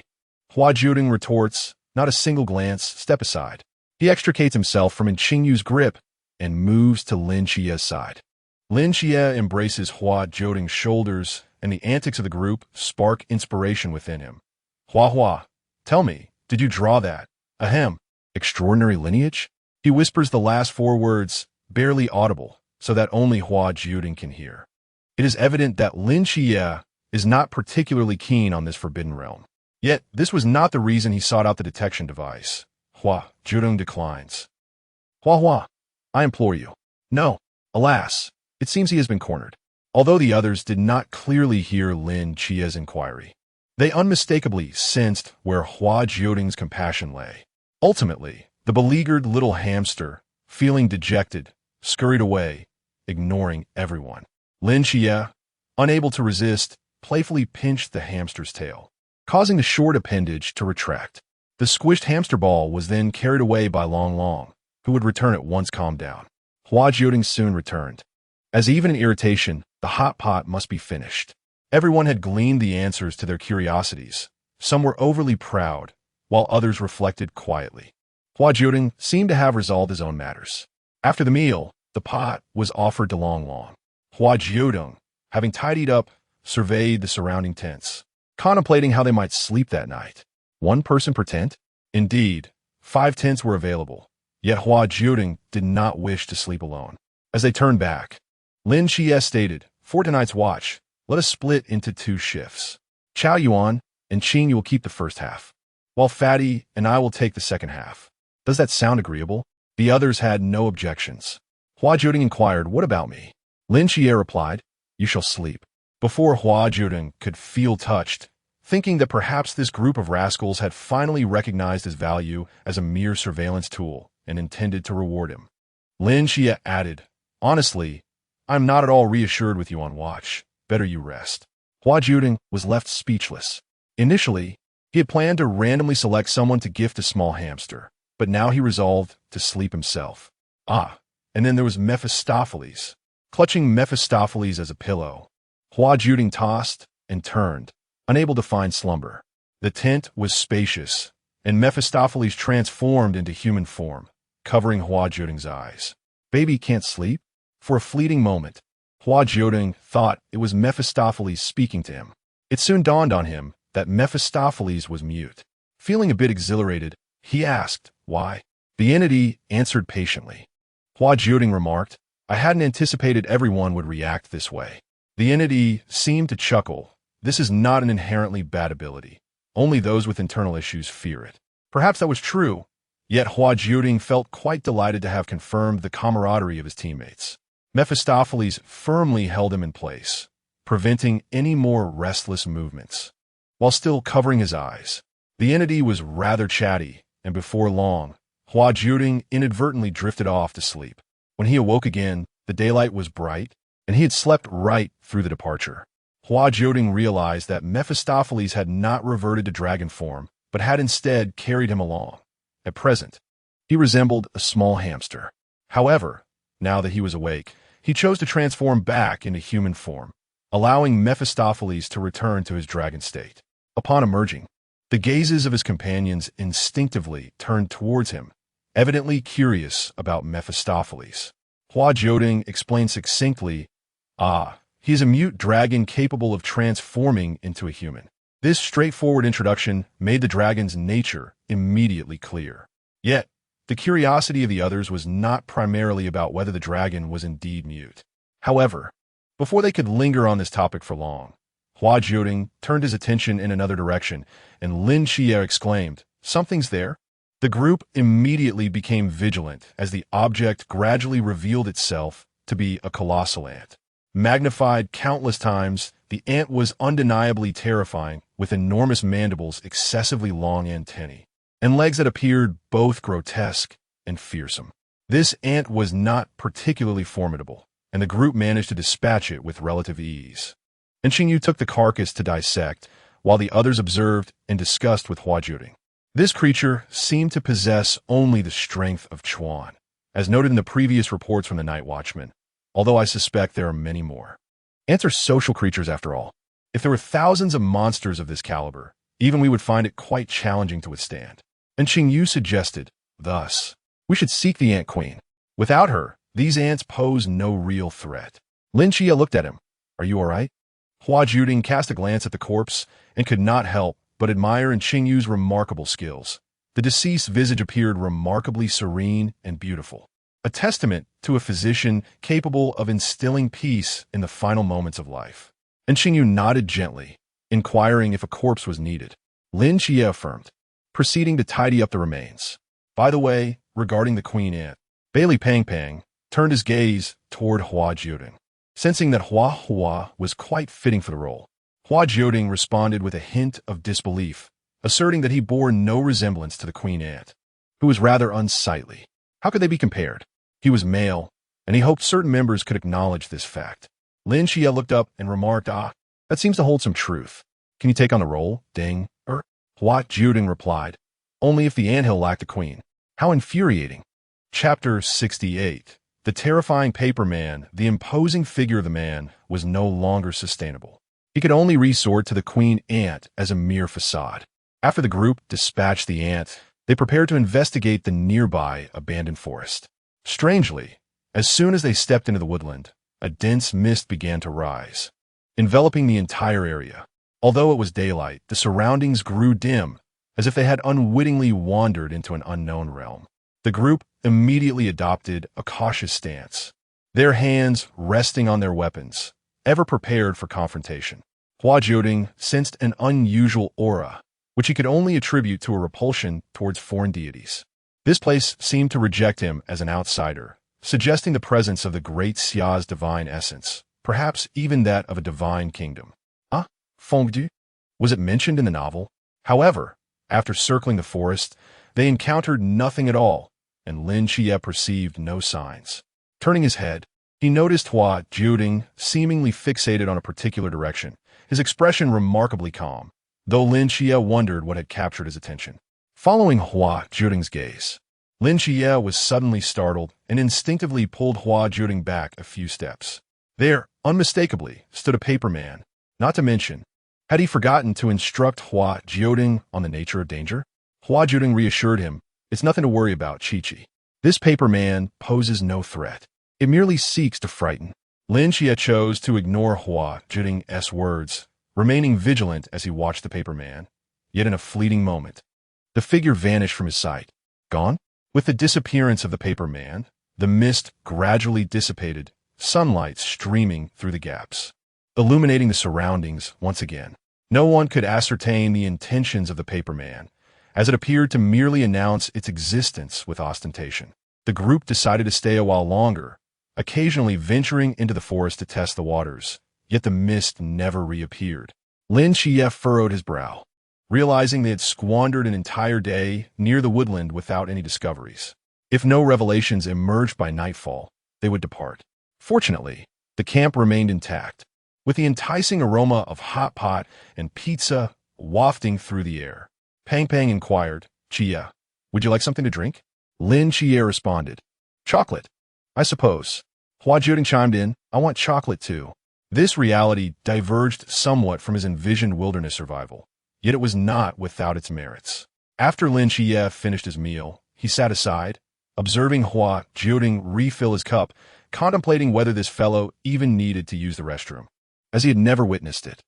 Hua Jiudeng retorts, not a single glance, step aside. He extricates himself from Qingyu's grip and moves to Lin Qiye's side. Lin Qiye embraces Hua Jiudeng's shoulders, and the antics of the group spark inspiration within him. Hua, tell me, did you draw that? Ahem. Extraordinary lineage? He whispers the last 4 words, barely audible, so that only Hua Jiudeng can hear. It is evident that Lin Qiye is not particularly keen on this forbidden realm. Yet, this was not the reason he sought out the detection device. Hua Jiudeng declines. Hua, I implore you. No. Alas, it seems he has been cornered. Although the others did not clearly hear Lin Qiye's inquiry, they unmistakably sensed where Hua Jiudeng's compassion lay. Ultimately, the beleaguered little hamster, feeling dejected, scurried away, ignoring everyone. Lin Qiye, unable to resist, playfully pinched the hamster's tail, causing the short appendage to retract. The squished hamster ball was then carried away by Long, who would return it once calmed down. Hua Jiudeng soon returned. As even in irritation, the hot pot must be finished. Everyone had gleaned the answers to their curiosities. Some were overly proud, while others reflected quietly. Hua Jiudeng seemed to have resolved his own matters. After the meal, the pot was offered to Long. Hua Jiudeng, having tidied up, surveyed the surrounding tents, contemplating how they might sleep that night. 1 person per tent? Indeed, 5 tents were available, yet Hua Jiudeng did not wish to sleep alone. As they turned back, Lin Qiye stated, for tonight's watch, let us split into 2 shifts. Chao Yuan and Qing will keep the first half, while Fatty and I will take the second half. Does that sound agreeable? The others had no objections. Hua Jiudeng inquired, what about me? Lin Qiye replied, you shall sleep. Before Hua Jiudeng could feel touched, thinking that perhaps this group of rascals had finally recognized his value as a mere surveillance tool and intended to reward him, Lin Qiye added, honestly, I'm not at all reassured with you on watch. Better you rest. Hua Jiudeng was left speechless. Initially, he had planned to randomly select someone to gift a small hamster, but now he resolved to sleep himself. And then there was Mephistopheles. Clutching Mephistopheles as a pillow, Hua Jiudeng tossed and turned, unable to find slumber. The tent was spacious, and Mephistopheles transformed into human form, covering Hua Jiudeng's eyes. Baby can't sleep? For a fleeting moment, Hua Jiudeng thought it was Mephistopheles speaking to him. It soon dawned on him that Mephistopheles was mute. Feeling a bit exhilarated, he asked, why? The entity answered patiently. Hua Jiudeng remarked, I hadn't anticipated everyone would react this way. The entity seemed to chuckle. This is not an inherently bad ability. Only those with internal issues fear it. Perhaps that was true, yet Hua Jiudeng felt quite delighted to have confirmed the camaraderie of his teammates. Mephistopheles firmly held him in place, preventing any more restless movements. While still covering his eyes, the entity was rather chatty, and before long, Hua Jiudeng inadvertently drifted off to sleep. When he awoke again, the daylight was bright, and he had slept right through the departure. Hua Jiudeng realized that Mephistopheles had not reverted to dragon form, but had instead carried him along. At present, he resembled a small hamster. However, now that he was awake, he chose to transform back into human form, allowing Mephistopheles to return to his dragon state. Upon emerging, the gazes of his companions instinctively turned towards him, evidently curious about Mephistopheles. Hua Jiudeng explained succinctly, he is a mute dragon capable of transforming into a human. This straightforward introduction made the dragon's nature immediately clear. Yet, the curiosity of the others was not primarily about whether the dragon was indeed mute. However, before they could linger on this topic for long, Hua Jiudeng turned his attention in another direction, and Lin Qiye exclaimed, something's there? The group immediately became vigilant as the object gradually revealed itself to be a colossal ant. Magnified countless times, the ant was undeniably terrifying, with enormous mandibles, excessively long antennae, and legs that appeared both grotesque and fearsome. This ant was not particularly formidable, and the group managed to dispatch it with relative ease. And Qingyu took the carcass to dissect, while the others observed and discussed with Hua Jiudeng. This creature seemed to possess only the strength of Chuan, as noted in the previous reports from the Night Watchman, although I suspect there are many more. Ants are social creatures after all. If there were thousands of monsters of this caliber, even we would find it quite challenging to withstand. And Xingyu suggested, thus, we should seek the Ant Queen. Without her, these ants pose no real threat. Lin Qiye looked at him. Are you all right? Hua Jiudeng cast a glance at the corpse and could not help but admire in Xingyu's remarkable skills. The deceased's visage appeared remarkably serene and beautiful, a testament to a physician capable of instilling peace in the final moments of life. And Xingyu nodded gently, inquiring if a corpse was needed. Lin Qiye affirmed, proceeding to tidy up the remains. By the way, regarding the queen ant, Bailey Pang Pang turned his gaze toward Hua Jiudeng, sensing that Hua was quite fitting for the role. Hua Jiudeng responded with a hint of disbelief, asserting that he bore no resemblance to the queen ant, who was rather unsightly. How could they be compared? He was male, and he hoped certain members could acknowledge this fact. Lin Qiye looked up and remarked, that seems to hold some truth. Can you take on the role, Ding? Hua Jiudeng replied, only if the anthill lacked a queen. How infuriating. Chapter 68. The terrifying paper man, the imposing figure of the man, was no longer sustainable. He could only resort to the queen ant as a mere facade. After the group dispatched the ant, they prepared to investigate the nearby abandoned forest. Strangely, as soon as they stepped into the woodland, a dense mist began to rise, enveloping the entire area. Although it was daylight, the surroundings grew dim, as if they had unwittingly wandered into an unknown realm. The group immediately adopted a cautious stance, their hands resting on their weapons, ever prepared for confrontation. Hua Jiudeng sensed an unusual aura, which he could only attribute to a repulsion towards foreign deities. This place seemed to reject him as an outsider, suggesting the presence of the great Xia's divine essence, perhaps even that of a divine kingdom. Fengdu? Was it mentioned in the novel? However, after circling the forest, they encountered nothing at all, and Lin Qiye perceived no signs. Turning his head, he noticed Hua Jiudeng seemingly fixated on a particular direction, his expression remarkably calm, though Lin Qiye wondered what had captured his attention. Following Hua Jiudeng's gaze, Lin Qiye was suddenly startled and instinctively pulled Hua Jiudeng back a few steps. There, unmistakably, stood a paper man. Not to mention, had he forgotten to instruct Hua Jiudeng on the nature of danger? Hua Jiudeng reassured him, it's nothing to worry about, Chi-Chi. This paper man poses no threat. It merely seeks to frighten. Lin Qiye chose to ignore Hua Jiudeng's words, remaining vigilant as he watched the paper man. Yet in a fleeting moment, the figure vanished from his sight. Gone? With the disappearance of the paper man, the mist gradually dissipated, sunlight streaming through the gaps, illuminating the surroundings once again. No one could ascertain the intentions of the paper man, as it appeared to merely announce its existence with ostentation. The group decided to stay a while longer, occasionally venturing into the forest to test the waters, yet the mist never reappeared. Lin Qiye furrowed his brow, realizing they had squandered an entire day near the woodland without any discoveries. If no revelations emerged by nightfall, they would depart. Fortunately, the camp remained intact, with the enticing aroma of hot pot and pizza wafting through the air. Pang Pang inquired, Qiye, would you like something to drink? Lin Qiye responded, chocolate, I suppose. Hua Jiudeng chimed in, I want chocolate too. This reality diverged somewhat from his envisioned wilderness survival, yet it was not without its merits. After Lin Qiye finished his meal, he sat aside, observing Hua Jiudeng refill his cup, contemplating whether this fellow even needed to use the restroom, as he had never witnessed it.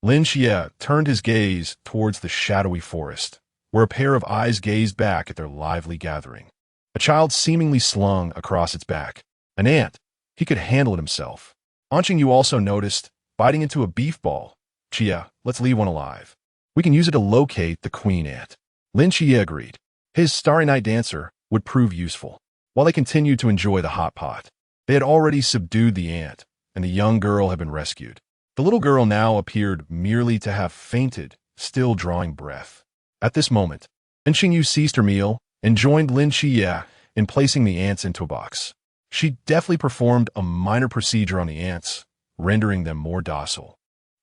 Lin Qiye turned his gaze towards the shadowy forest, where a pair of eyes gazed back at their lively gathering. A child seemingly slung across its back. An ant. He could handle it himself. Anqingyu also noticed, biting into a beef ball. Qiye, let's leave one alive. We can use it to locate the queen ant. Lin Qiye agreed. His Starry Night Dancer would prove useful. While they continued to enjoy the hot pot, they had already subdued the ant, and the young girl had been rescued. The little girl now appeared merely to have fainted, still drawing breath. At this moment, Anqingyu ceased her meal and joined Lin Qiye in placing the ants into a box. She deftly performed a minor procedure on the ants, rendering them more docile,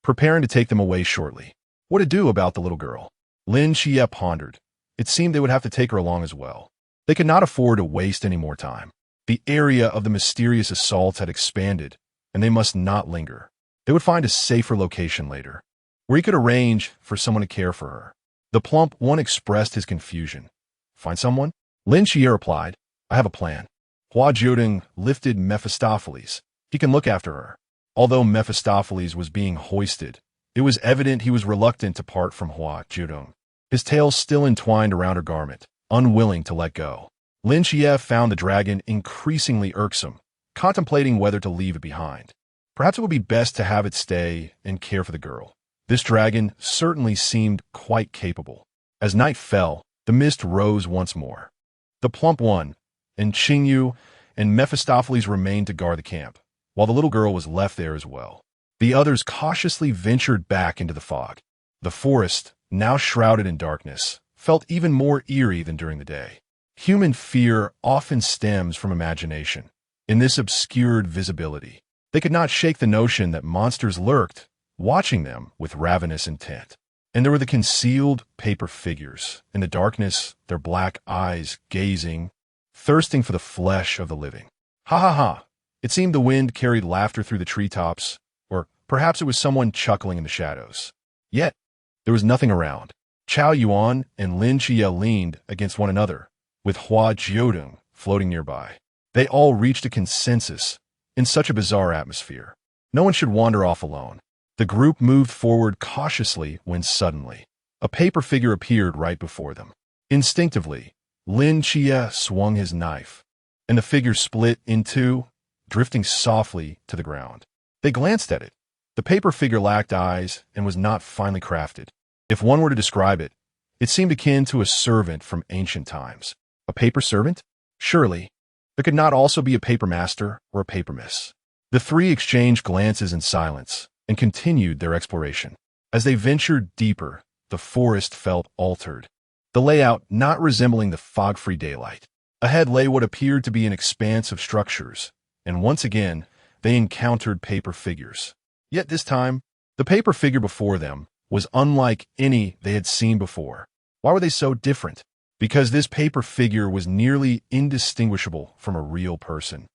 preparing to take them away shortly. What to do about the little girl? Lin Qiye pondered. It seemed they would have to take her along as well. They could not afford to waste any more time. The area of the mysterious assault had expanded, and they must not linger. They would find a safer location later, where he could arrange for someone to care for her. The plump one expressed his confusion. Find someone? Lin Qiye replied, I have a plan. Hua Jiudeng lifted Mephistopheles. He can look after her. Although Mephistopheles was being hoisted, it was evident he was reluctant to part from Hua Jiudeng. His tail still entwined around her garment, unwilling to let go. Lin Qiye found the dragon increasingly irksome, contemplating whether to leave it behind. Perhaps it would be best to have it stay and care for the girl. This dragon certainly seemed quite capable. As night fell, the mist rose once more. The plump one, and Qingyu, and Mephistopheles remained to guard the camp, while the little girl was left there as well. The others cautiously ventured back into the fog. The forest, now shrouded in darkness, felt even more eerie than during the day. Human fear often stems from imagination. In this obscured visibility, they could not shake the notion that monsters lurked, watching them with ravenous intent. And there were the concealed paper figures, in the darkness, their black eyes gazing, thirsting for the flesh of the living. Ha ha ha! It seemed the wind carried laughter through the treetops, or perhaps it was someone chuckling in the shadows. Yet, there was nothing around. Chao Yuan and Lin Qiye leaned against one another, with Hua Jiudeng floating nearby. They all reached a consensus in such a bizarre atmosphere. No one should wander off alone. The group moved forward cautiously when suddenly, a paper figure appeared right before them. Instinctively, Lin Qiye swung his knife, and the figure split in two, drifting softly to the ground. They glanced at it. The paper figure lacked eyes and was not finely crafted. If one were to describe it, it seemed akin to a servant from ancient times. A paper servant? Surely, there could not also be a paper master or a paper miss. The three exchanged glances in silence and continued their exploration. As they ventured deeper, the forest felt altered, the layout not resembling the fog-free daylight. Ahead lay what appeared to be an expanse of structures, and once again, they encountered paper figures. Yet this time, the paper figure before them was unlike any they had seen before. Why were they so different? Because this paper figure was nearly indistinguishable from a real person,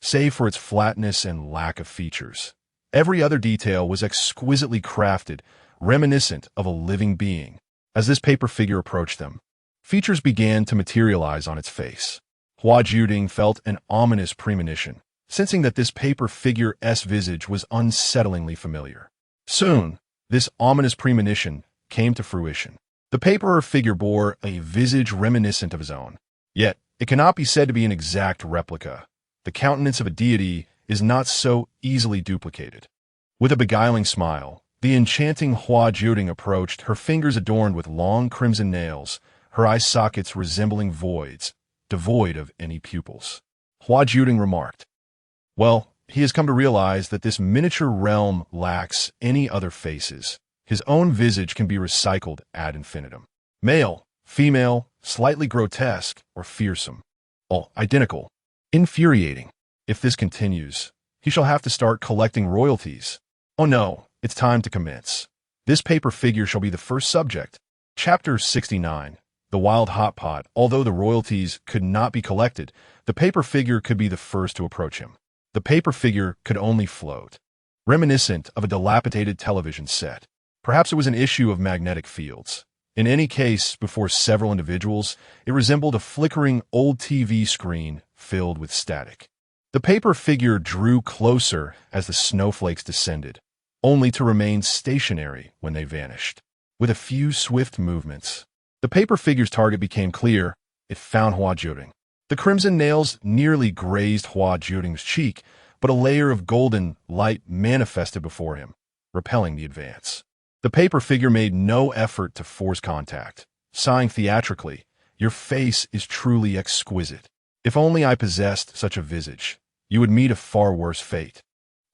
save for its flatness and lack of features. Every other detail was exquisitely crafted, reminiscent of a living being. As this paper figure approached them, features began to materialize on its face. Hua Jiudeng felt an ominous premonition, sensing that this paper figure's visage was unsettlingly familiar. Soon, this ominous premonition came to fruition. The paper figure bore a visage reminiscent of his own. Yet, it cannot be said to be an exact replica. The countenance of a deity is not so easily duplicated. With a beguiling smile, the enchanting Hua Jiudeng approached, her fingers adorned with long crimson nails, her eye sockets resembling voids, devoid of any pupils. Hua Jiudeng remarked, well, he has come to realize that this miniature realm lacks any other faces. His own visage can be recycled ad infinitum. Male, female, slightly grotesque, or fearsome. All identical. Infuriating. If this continues, he shall have to start collecting royalties. Oh no, it's time to commence. This paper figure shall be the first subject. Chapter 69. The Wild Hot Pot. Although the royalties could not be collected, the paper figure could be the first to approach him. The paper figure could only float, reminiscent of a dilapidated television set. Perhaps it was an issue of magnetic fields. In any case, before several individuals, it resembled a flickering old TV screen filled with static. The paper figure drew closer as the snowflakes descended, only to remain stationary when they vanished. With a few swift movements, the paper figure's target became clear. It found Hua Jiudeng. The crimson nails nearly grazed Hua Jiudeng's cheek, but a layer of golden light manifested before him, repelling the advance. The paper figure made no effort to force contact, sighing theatrically, "Your face is truly exquisite. If only I possessed such a visage, you would meet a far worse fate."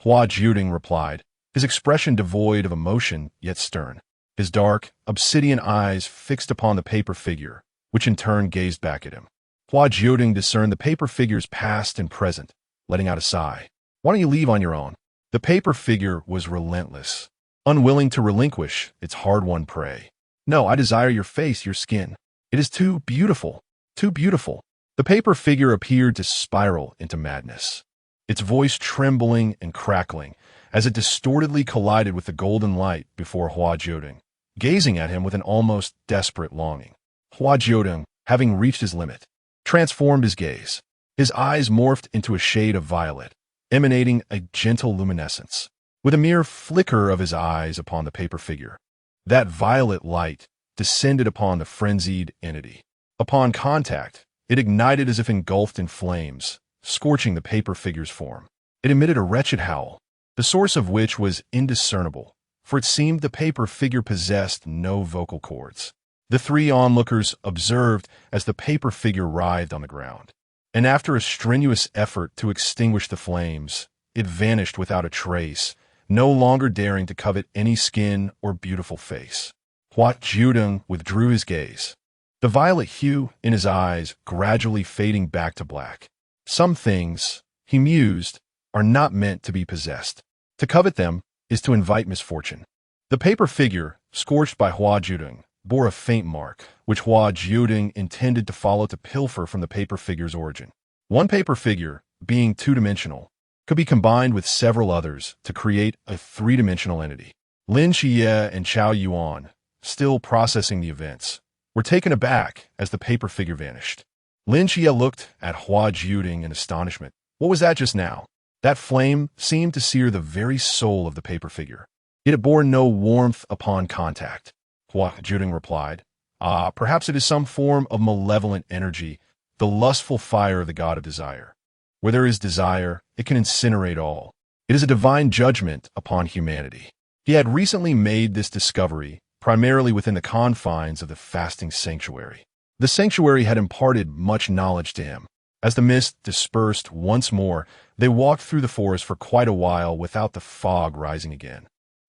Hua Jiudeng replied, his expression devoid of emotion yet stern, his dark, obsidian eyes fixed upon the paper figure, which in turn gazed back at him. Hua Jiudeng discerned the paper figure's past and present, letting out a sigh. "Why don't you leave on your own?" The paper figure was relentless, unwilling to relinquish its hard-won prey. "No, I desire your face, your skin. It is too beautiful, too beautiful." The paper figure appeared to spiral into madness, its voice trembling and crackling as it distortedly collided with the golden light before Hua Jiudeng, gazing at him with an almost desperate longing. Hua Jiudeng, having reached his limit, transformed his gaze. His eyes morphed into a shade of violet, emanating a gentle luminescence. With a mere flicker of his eyes upon the paper figure, that violet light descended upon the frenzied entity. Upon contact, it ignited as if engulfed in flames, scorching the paper figure's form. It emitted a wretched howl, the source of which was indiscernible, for it seemed the paper figure possessed no vocal cords. The three onlookers observed as the paper figure writhed on the ground, and after a strenuous effort to extinguish the flames, it vanished without a trace, no longer daring to covet any skin or beautiful face. Hua Jiudeng withdrew his gaze, the violet hue in his eyes gradually fading back to black. Some things, he mused, are not meant to be possessed. To covet them is to invite misfortune. The paper figure, scorched by Hua Jiudeng, bore a faint mark, which Hua Jiudeng intended to follow to pilfer from the paper figure's origin. One paper figure, being two-dimensional, could be combined with several others to create a three-dimensional entity. Lin Qiye and Chao Yuan, still processing the events, were taken aback as the paper figure vanished. Lin Qiye looked at Hua Jiudeng in astonishment. What was that just now? That flame seemed to sear the very soul of the paper figure. Yet it bore no warmth upon contact. Hua Jiudeng replied, perhaps it is some form of malevolent energy, the lustful fire of the god of desire. Where there is desire, it can incinerate all. It is a divine judgment upon humanity. He had recently made this discovery primarily within the confines of the fasting sanctuary. The sanctuary had imparted much knowledge to him. As the mist dispersed once more, they walked through the forest for quite a while without the fog rising again.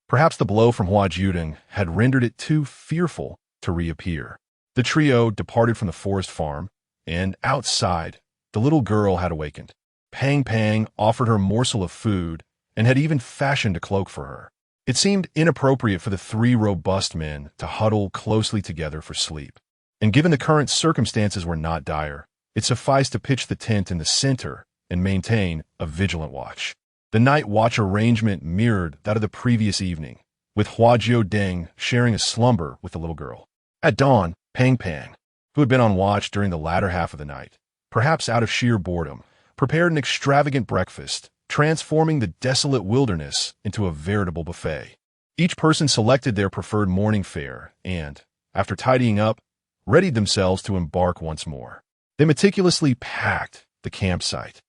Perhaps the blow from Hua Jiudeng had rendered it too fearful to reappear. The trio departed from the forest farm, and outside, the little girl had awakened. Pang Pang offered her a morsel of food and had even fashioned a cloak for her. It seemed inappropriate for the three robust men to huddle closely together for sleep. And given the current circumstances were not dire, it sufficed to pitch the tent in the center and maintain a vigilant watch. The night watch arrangement mirrored that of the previous evening, with Hua Jiudeng sharing a slumber with the little girl. At dawn, Pang Pang, who had been on watch during the latter half of the night, perhaps out of sheer boredom, prepared an extravagant breakfast, transforming the desolate wilderness into a veritable buffet. Each person selected their preferred morning fare and, after tidying up, readied themselves to embark once more. They meticulously packed the campsite,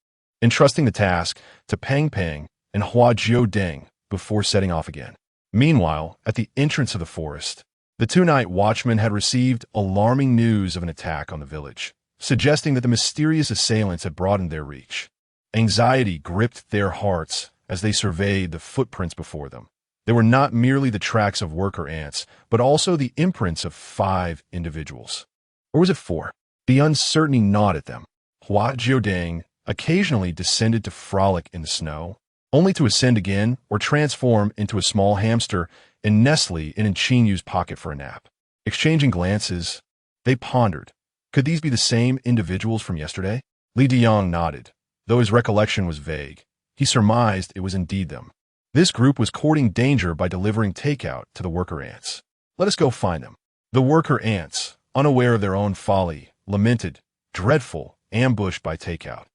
entrusting the task to Pang Pang and Hua Jiudeng before setting off again. Meanwhile, at the entrance of the forest, the two-night watchmen had received alarming news of an attack on the village, suggesting that the mysterious assailants had broadened their reach. Anxiety gripped their hearts as they surveyed the footprints before them. They were not merely the tracks of worker ants, but also the imprints of 5 individuals. Or was it 4? The uncertainty gnawed at them. Hua Jiudeng occasionally descended to frolic in the snow, only to ascend again or transform into a small hamster and nestle in Chinyu's pocket for a nap. Exchanging glances, they pondered. Could these be the same individuals from yesterday? Li Diyang nodded, though his recollection was vague. He surmised it was indeed them. This group was courting danger by delivering takeout to the worker ants. Let us go find them. The worker ants, unaware of their own folly, lamented, dreadful, ambushed by takeout.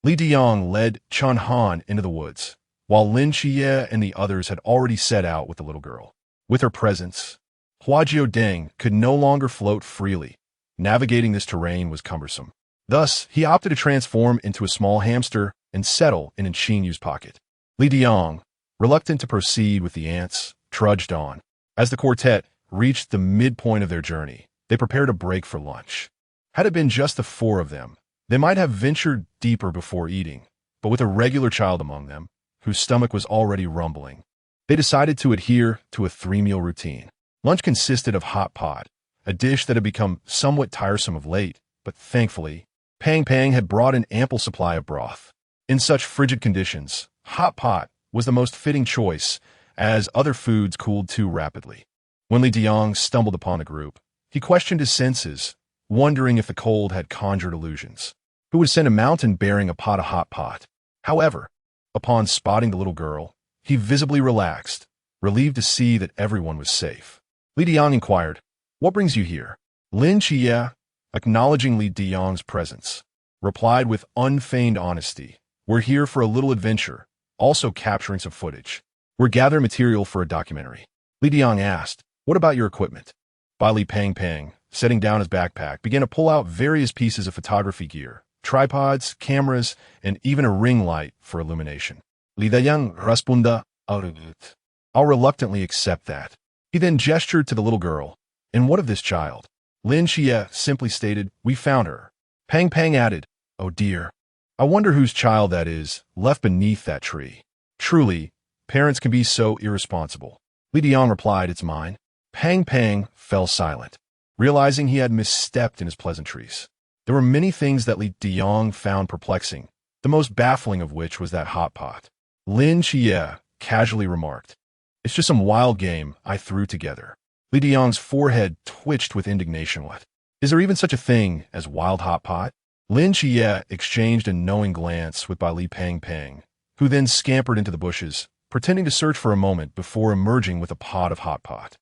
Li Diyang led Chun Han into the woods, while Lin Qiye and the others had already set out with the little girl. With her presence, Hua Jiudeng could no longer float freely. Navigating this terrain was cumbersome. Thus, he opted to transform into a small hamster and settle in Chinyu's pocket. Li Diyang, reluctant to proceed with the ants, trudged on. As the quartet reached the midpoint of their journey, they prepared a break for lunch. Had it been just the 4 of them, they might have ventured deeper before eating, but with a regular child among them, whose stomach was already rumbling, they decided to adhere to a 3-meal routine. Lunch consisted of hot pot, a dish that had become somewhat tiresome of late, but thankfully, Pang Pang had brought an ample supply of broth. In such frigid conditions, hot pot was the most fitting choice, as other foods cooled too rapidly. When Li Diyang stumbled upon the group, he questioned his senses, wondering if the cold had conjured illusions. who would send a mountain bearing a pot of hot pot. However, upon spotting the little girl, he visibly relaxed, relieved to see that everyone was safe. Li Diyang inquired, "What brings you here?" Lin Qiye, acknowledging Li Diyang's presence, replied with unfeigned honesty, "We're here for a little adventure, also capturing some footage. We're gathering material for a documentary." Li Diyang asked, "What about your equipment?" Li Pang, setting down his backpack, began to pull out various pieces of photography gear, tripods, cameras, and even a ring light for illumination. Li Diyang responded, "I'll reluctantly accept that." He then gestured to the little girl. "And what of this child?" Lin Qiye simply stated, "We found her." Pang added, "Oh dear. I wonder whose child that is, left beneath that tree." Truly, parents can be so irresponsible. Li Diyang replied, "It's mine." Pang fell silent, realizing he had misstepped in his pleasantries. There were many things that Li Diyang found perplexing, the most baffling of which was that hot pot. Lin Qiye casually remarked, "It's just some wild game I threw together." Li Diyang's forehead twitched with indignation. "What? Is there even such a thing as wild hot pot?" Lin Qiye exchanged a knowing glance with Li Pang, who then scampered into the bushes, pretending to search for a moment before emerging with a pot of hot pot.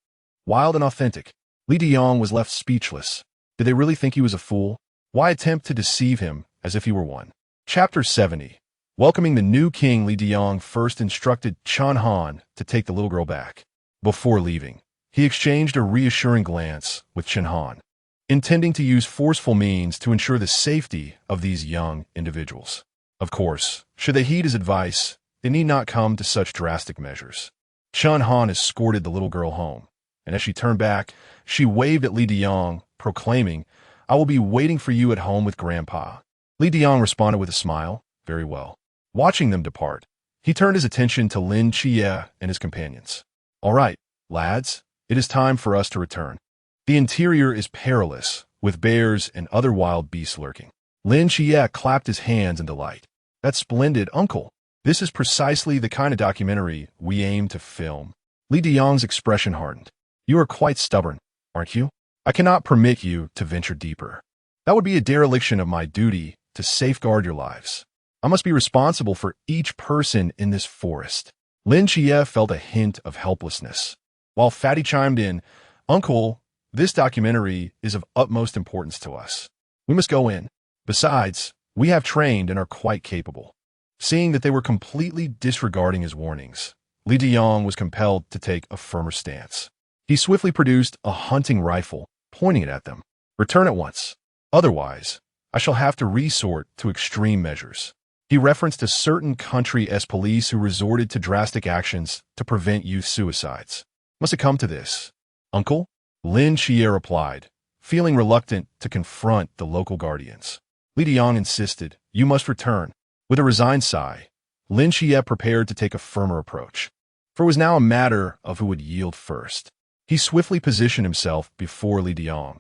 Wild and authentic, Li Diyang was left speechless. Did they really think he was a fool? Why attempt to deceive him as if he were one? Chapter 70. Welcoming the new king, Li Diyang first instructed Chen Han to take the little girl back. Before leaving, he exchanged a reassuring glance with Chen Han, intending to use forceful means to ensure the safety of these young individuals. Of course, should they heed his advice, they need not come to such drastic measures. Chen Han escorted the little girl home, and as she turned back, she waved at Li Diyang, proclaiming, "I will be waiting for you at home with Grandpa." Li Diyang responded with a smile, "Very well." Watching them depart, he turned his attention to Lin Qiye and his companions. "All right, lads, it is time for us to return. The interior is perilous, with bears and other wild beasts lurking." Lin Qiye clapped his hands in delight. "That's splendid, uncle. This is precisely the kind of documentary we aim to film." Li Diyang's expression hardened. "You are quite stubborn, aren't you? I cannot permit you to venture deeper. That would be a dereliction of my duty to safeguard your lives. I must be responsible for each person in this forest." Lin Qiye felt a hint of helplessness, while Fatty chimed in, "Uncle, this documentary is of utmost importance to us. We must go in. Besides, we have trained and are quite capable." Seeing that they were completely disregarding his warnings, Li Diyang was compelled to take a firmer stance. He swiftly produced a hunting rifle, pointing it at them. "Return at once. Otherwise, I shall have to resort to extreme measures." He referenced a certain country's police who resorted to drastic actions to prevent youth suicides. "Must it come to this, uncle?" Lin Qiye replied, feeling reluctant to confront the local guardians. Li Diyang insisted, "You must return." With a resigned sigh, Lin Qiye prepared to take a firmer approach, for it was now a matter of who would yield first. He swiftly positioned himself before Li Diyang,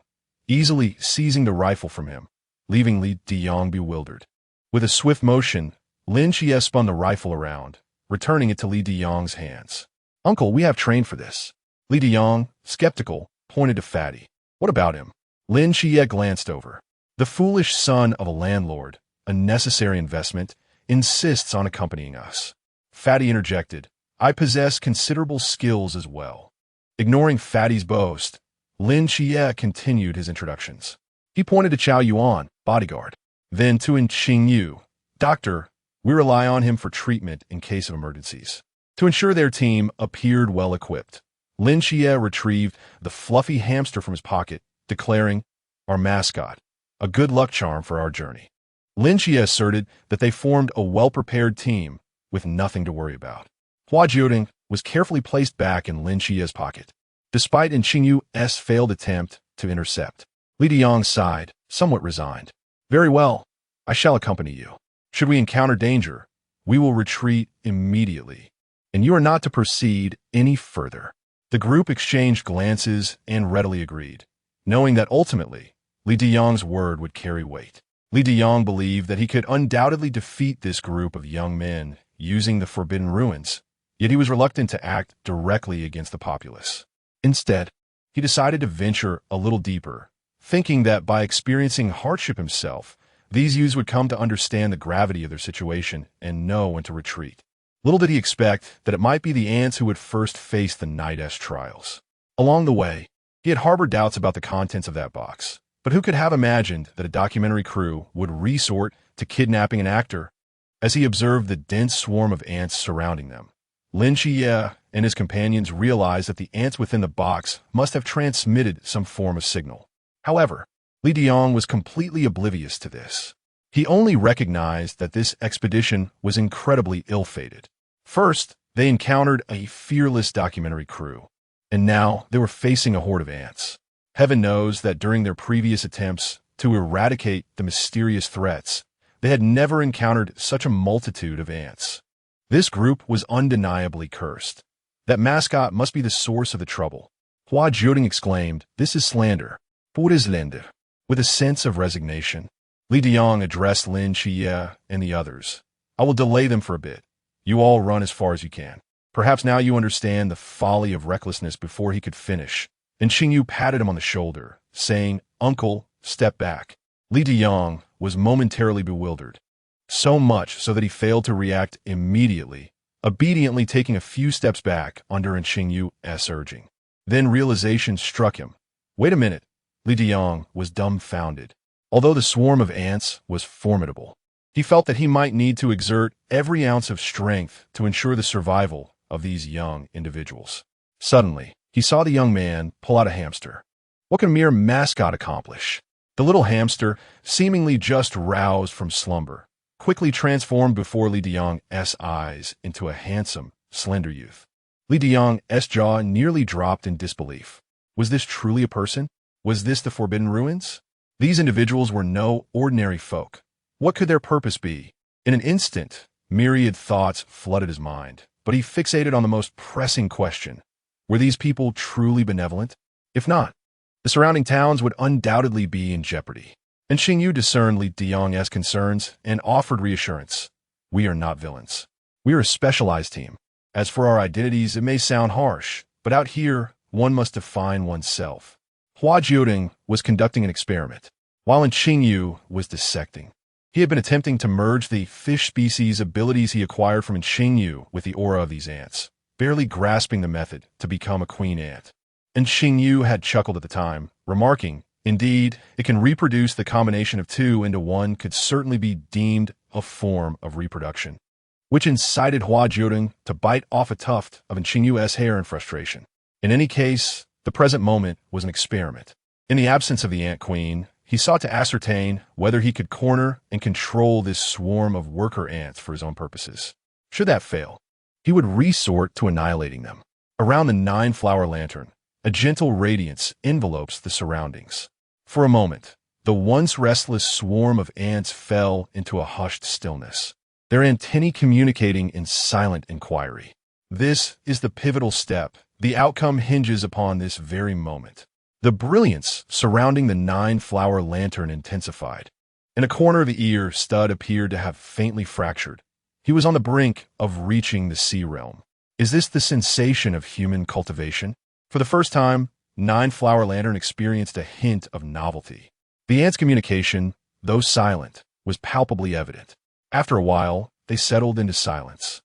easily seizing the rifle from him, leaving Li Diyang bewildered. With a swift motion, Lin Qiye spun the rifle around, returning it to Li Diyang's hands. "Uncle, we have trained for this." Li Diyang, skeptical, pointed to Fatty. "What about him?" Lin Qiye glanced over. "The foolish son of a landlord, a necessary investment, insists on accompanying us." Fatty interjected, "I possess considerable skills as well." Ignoring Fatty's boast, Lin Qiye continued his introductions. He pointed to Chao Yuan, bodyguard. Then to Qingyu, doctor, we rely on him for treatment in case of emergencies. To ensure their team appeared well equipped, Lin Qiye retrieved the fluffy hamster from his pocket, declaring, "Our mascot, a good luck charm for our journey." Lin Qiye asserted that they formed a well-prepared team with nothing to worry about. Hua Jiudeng was carefully placed back in Lin Qiye's pocket, despite Qingyu's failed attempt to intercept. Li Diyang sighed, somewhat resigned. "Very well, I shall accompany you. Should we encounter danger, we will retreat immediately, and you are not to proceed any further." The group exchanged glances and readily agreed, knowing that ultimately, Li Diyang's word would carry weight. Li Diyang believed that he could undoubtedly defeat this group of young men using the Forbidden Ruins, yet he was reluctant to act directly against the populace. Instead, he decided to venture a little deeper, thinking that by experiencing hardship himself, These youths would come to understand the gravity of their situation and know when to retreat. Little did he expect that it might be the ants who would first face the Night-S trials. Along the way, he had harbored doubts about the contents of that box, but who could have imagined that a documentary crew would resort to kidnapping an actor? As he observed the dense swarm of ants surrounding them, Lin Qiye and his companions realized that the ants within the box must have transmitted some form of signal. However, Li Diang was completely oblivious to this. He only recognized that this expedition was incredibly ill-fated. First, they encountered a fearless documentary crew, and now they were facing a horde of ants. Heaven knows that during their previous attempts to eradicate the mysterious threats, they had never encountered such a multitude of ants. This group was undeniably cursed. That mascot must be the source of the trouble. Hua Jiudeng exclaimed, "This is slander." But what is slander? With a sense of resignation, Li Diang addressed Lin Qiye and the others. "I will delay them for a bit. You all run as far as you can. Perhaps now you understand the folly of recklessness." Before he could finish, and Xingyu patted him on the shoulder, saying, "Uncle, step back." Li Diang was momentarily bewildered, so much so that he failed to react immediately, obediently taking a few steps back under Xingyu's urging. Then realization struck him. Wait a minute. Li Diang was dumbfounded. Although the swarm of ants was formidable, he felt that he might need to exert every ounce of strength to ensure the survival of these young individuals. Suddenly, he saw the young man pull out a hamster. What can a mere mascot accomplish? The little hamster, seemingly just roused from slumber, quickly transformed before Li Diang's eyes into a handsome, slender youth. Li Diang's jaw nearly dropped in disbelief. Was this truly a person? Was this the Forbidden Ruins? These individuals were no ordinary folk. What could their purpose be? In an instant, myriad thoughts flooded his mind, but he fixated on the most pressing question. Were these people truly benevolent? If not, the surrounding towns would undoubtedly be in jeopardy. And Xingyu discerned Li Diang's concerns and offered reassurance. We are not villains. We are a specialized team. As for our identities, it may sound harsh, but out here, one must define oneself. Hua Jiudeng was conducting an experiment, while Xingyu was dissecting. He had been attempting to merge the fish species abilities he acquired from Xingyu with the aura of these ants, barely grasping the method to become a queen ant. And Xingyu had chuckled at the time, remarking, "Indeed, it can reproduce. The combination of two into one could certainly be deemed a form of reproduction," which incited Hua Jiudeng to bite off a tuft of Xingyu's hair in frustration. In any case, the present moment was an experiment. In the absence of the ant queen, he sought to ascertain whether he could corner and control this swarm of worker ants for his own purposes. Should that fail, he would resort to annihilating them. Around the 9-flower lantern, a gentle radiance envelopes the surroundings. For a moment, the once restless swarm of ants fell into a hushed stillness, their antennae communicating in silent inquiry. This is the pivotal step. The outcome hinges upon this very moment. The brilliance surrounding the 9-flower lantern intensified. In a corner of the ear, Stud appeared to have faintly fractured. He was on the brink of reaching the sea realm. Is this the sensation of human cultivation? For the first time, 9-flower lantern experienced a hint of novelty. The ants' communication, though silent, was palpably evident. After a while, they settled into silence,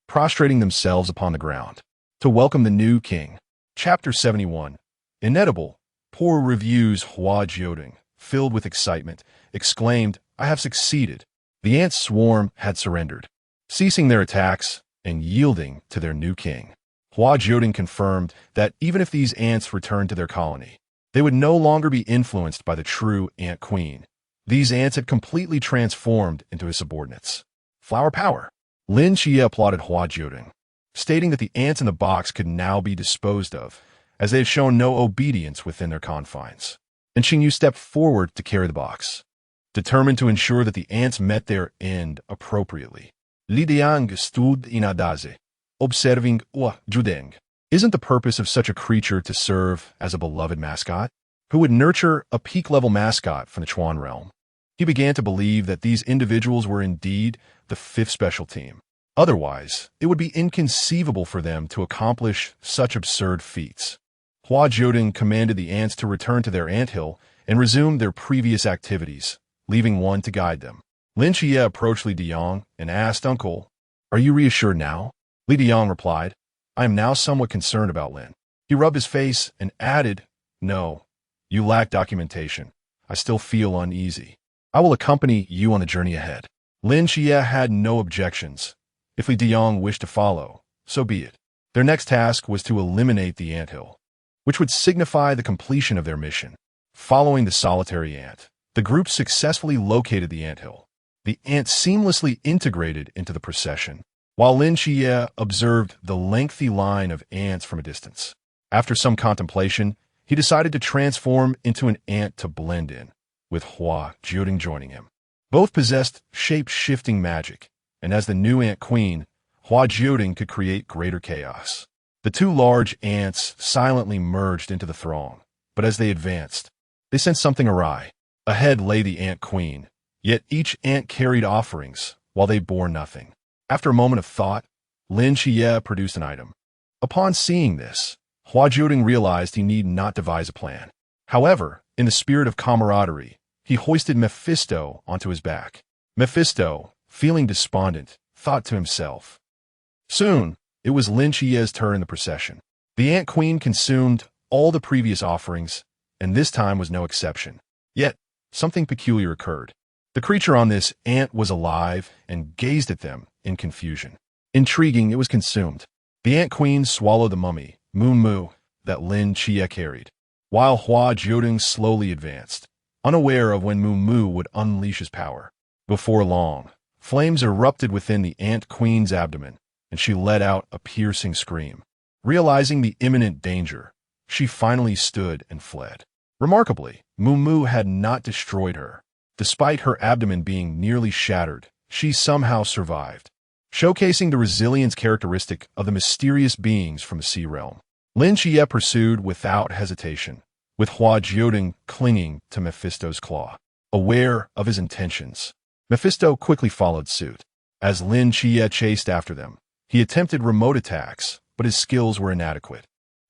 prostrating themselves upon the ground to welcome the new king. Chapter 71. Inedible. Poor reviews. Hua Jiudeng, filled with excitement, exclaimed, "I have succeeded." The ant swarm had surrendered, ceasing their attacks and yielding to their new king. Hua Jiudeng confirmed that even if these ants returned to their colony, they would no longer be influenced by the true ant queen. These ants had completely transformed into his subordinates. Flower power. Lin Qiye applauded Hua Jiudeng, stating that the ants in the box could now be disposed of, as they had shown no obedience within their confines. And Xingyu stepped forward to carry the box, determined to ensure that the ants met their end appropriately. Li Diang stood in audace, observing Hua Jiudeng. Isn't the purpose of such a creature to serve as a beloved mascot? Who would nurture a peak-level mascot from the Chuan realm? He began to believe that these individuals were indeed the 5th special team. Otherwise, it would be inconceivable for them to accomplish such absurd feats. Hua Jiudeng commanded the ants to return to their anthill and resume their previous activities, leaving one to guide them. Lin Qiye approached Li Diyang and asked, "Uncle, are you reassured now?" Li Diyang replied, "I am now somewhat concerned about Lin." He rubbed his face and added, "No, you lack documentation. I still feel uneasy. I will accompany you on the journey ahead." Lin Qiye had no objections. If Li Diyang wished to follow, so be it. Their next task was to eliminate the anthill, which would signify the completion of their mission. Following the solitary ant, the group successfully located the anthill. The ant seamlessly integrated into the procession, while Lin Qiye observed the lengthy line of ants from a distance. After some contemplation, he decided to transform into an ant to blend in, with Hua Jiudeng joining him. Both possessed shape-shifting magic, and as the new ant queen, Hua Jiudeng could create greater chaos. The two large ants silently merged into the throng, but as they advanced, they sensed something awry. Ahead lay the ant queen, yet each ant carried offerings, while they bore nothing. After a moment of thought, Lin Qiye produced an item. Upon seeing this, Hua Jiudeng realized he need not devise a plan. However, in the spirit of camaraderie, he hoisted Mephisto onto his back. Mephisto, feeling despondent, thought to himself. Soon, it was Lin Qiye's turn in the procession. The ant queen consumed all the previous offerings, and this time was no exception. Yet, something peculiar occurred. The creature on this ant was alive and gazed at them in confusion. Intriguing, it was consumed. The ant queen swallowed the mummy, Moo, that Lin Qiye carried, while Hua Jiudeng slowly advanced, unaware of when Moo would unleash his power. Before long, flames erupted within the ant queen's abdomen, and she let out a piercing scream. Realizing the imminent danger, she finally stood and fled. Remarkably, Moo had not destroyed her. Despite her abdomen being nearly shattered, she somehow survived, showcasing the resilience characteristic of the mysterious beings from the sea realm. Lin Qiye pursued without hesitation, with Hua Jiudeng clinging to Mephisto's claw. Aware of his intentions, Mephisto quickly followed suit. As Lin Qiye chased after them, he attempted remote attacks, but his skills were inadequate.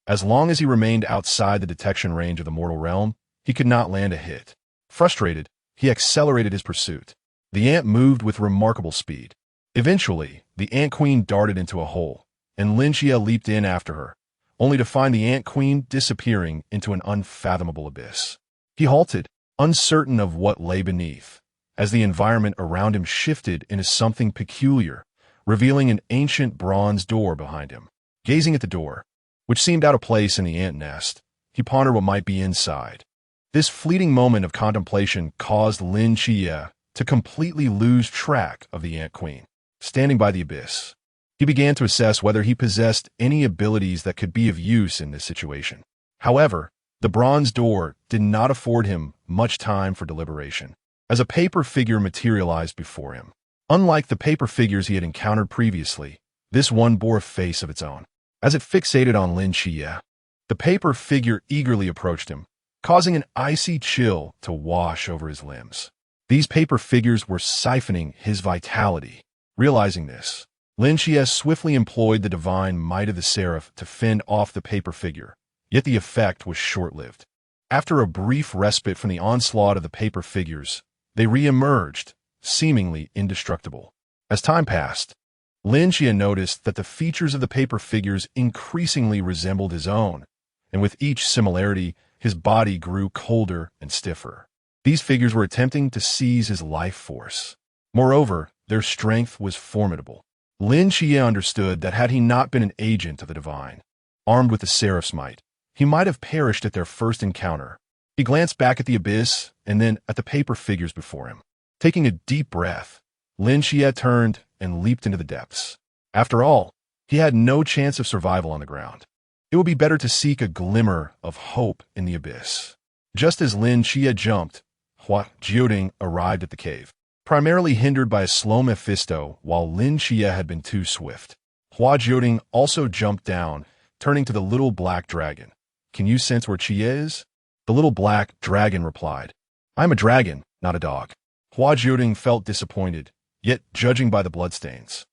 As long as he remained outside the detection range of the mortal realm, he could not land a hit. Frustrated, he accelerated his pursuit. The ant moved with remarkable speed. Eventually, the ant queen darted into a hole, and Lin Qiye leaped in after her, only to find the ant queen disappearing into an unfathomable abyss. He halted, uncertain of what lay beneath, as the environment around him shifted into something peculiar, revealing an ancient bronze door behind him. Gazing at the door, which seemed out of place in the ant nest, he pondered what might be inside. This fleeting moment of contemplation caused Lin Qiye to completely lose track of the ant queen. Standing by the abyss, he began to assess whether he possessed any abilities that could be of use in this situation. However, the bronze door did not afford him much time for deliberation, as a paper figure materialized before him. Unlike the paper figures he had encountered previously, this one bore a face of its own. As it fixated on Lin Qiye, the paper figure eagerly approached him, causing an icy chill to wash over his limbs. These paper figures were siphoning his vitality. Realizing this, Lin Qiye swiftly employed the divine might of the seraph to fend off the paper figure, yet the effect was short-lived. After a brief respite from the onslaught of the paper figures, they re-emerged, seemingly indestructible. As time passed, Lin Qiye noticed that the features of the paper figures increasingly resembled his own, and with each similarity, his body grew colder and stiffer. These figures were attempting to seize his life force. Moreover, their strength was formidable. Lin Qiye understood that had he not been an agent of the divine, armed with the seraph's might, he might have perished at their first encounter. He glanced back at the abyss and then at the paper figures before him. Taking a deep breath, Lin Qiye turned and leaped into the depths. After all, he had no chance of survival on the ground. It would be better to seek a glimmer of hope in the abyss. Just as Lin Qiye jumped, Hua Jiudeng arrived at the cave, primarily hindered by a slow Mephisto, while Lin Qiye had been too swift. Hua Jiudeng also jumped down, turning to the little black dragon. "Can you sense where Qiye is?" The little black dragon replied, "I'm a dragon, not a dog." Hua Jiudeng felt disappointed, yet judging by the bloodstains,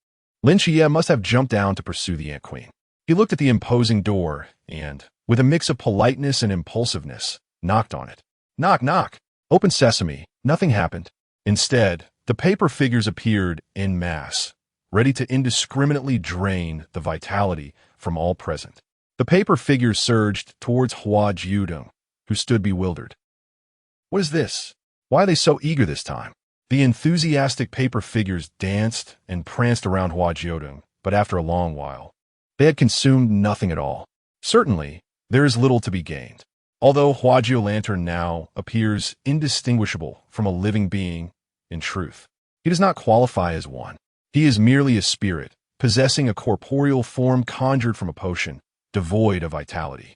Lin Qiye must have jumped down to pursue the ant queen. He looked at the imposing door and, with a mix of politeness and impulsiveness, knocked on it. "Knock, knock. Open sesame." Nothing happened. Instead, the paper figures appeared en masse, ready to indiscriminately drain the vitality from all present. The paper figures surged towards Hua Jiudeng, who stood bewildered. What is this? Why are they so eager this time? The enthusiastic paper figures danced and pranced around Hua Jiudeng, but after a long while, they had consumed nothing at all. Certainly, there is little to be gained. Although Hua Jiudeng now appears indistinguishable from a living being, in truth, he does not qualify as one. He is merely a spirit, possessing a corporeal form conjured from a potion, devoid of vitality.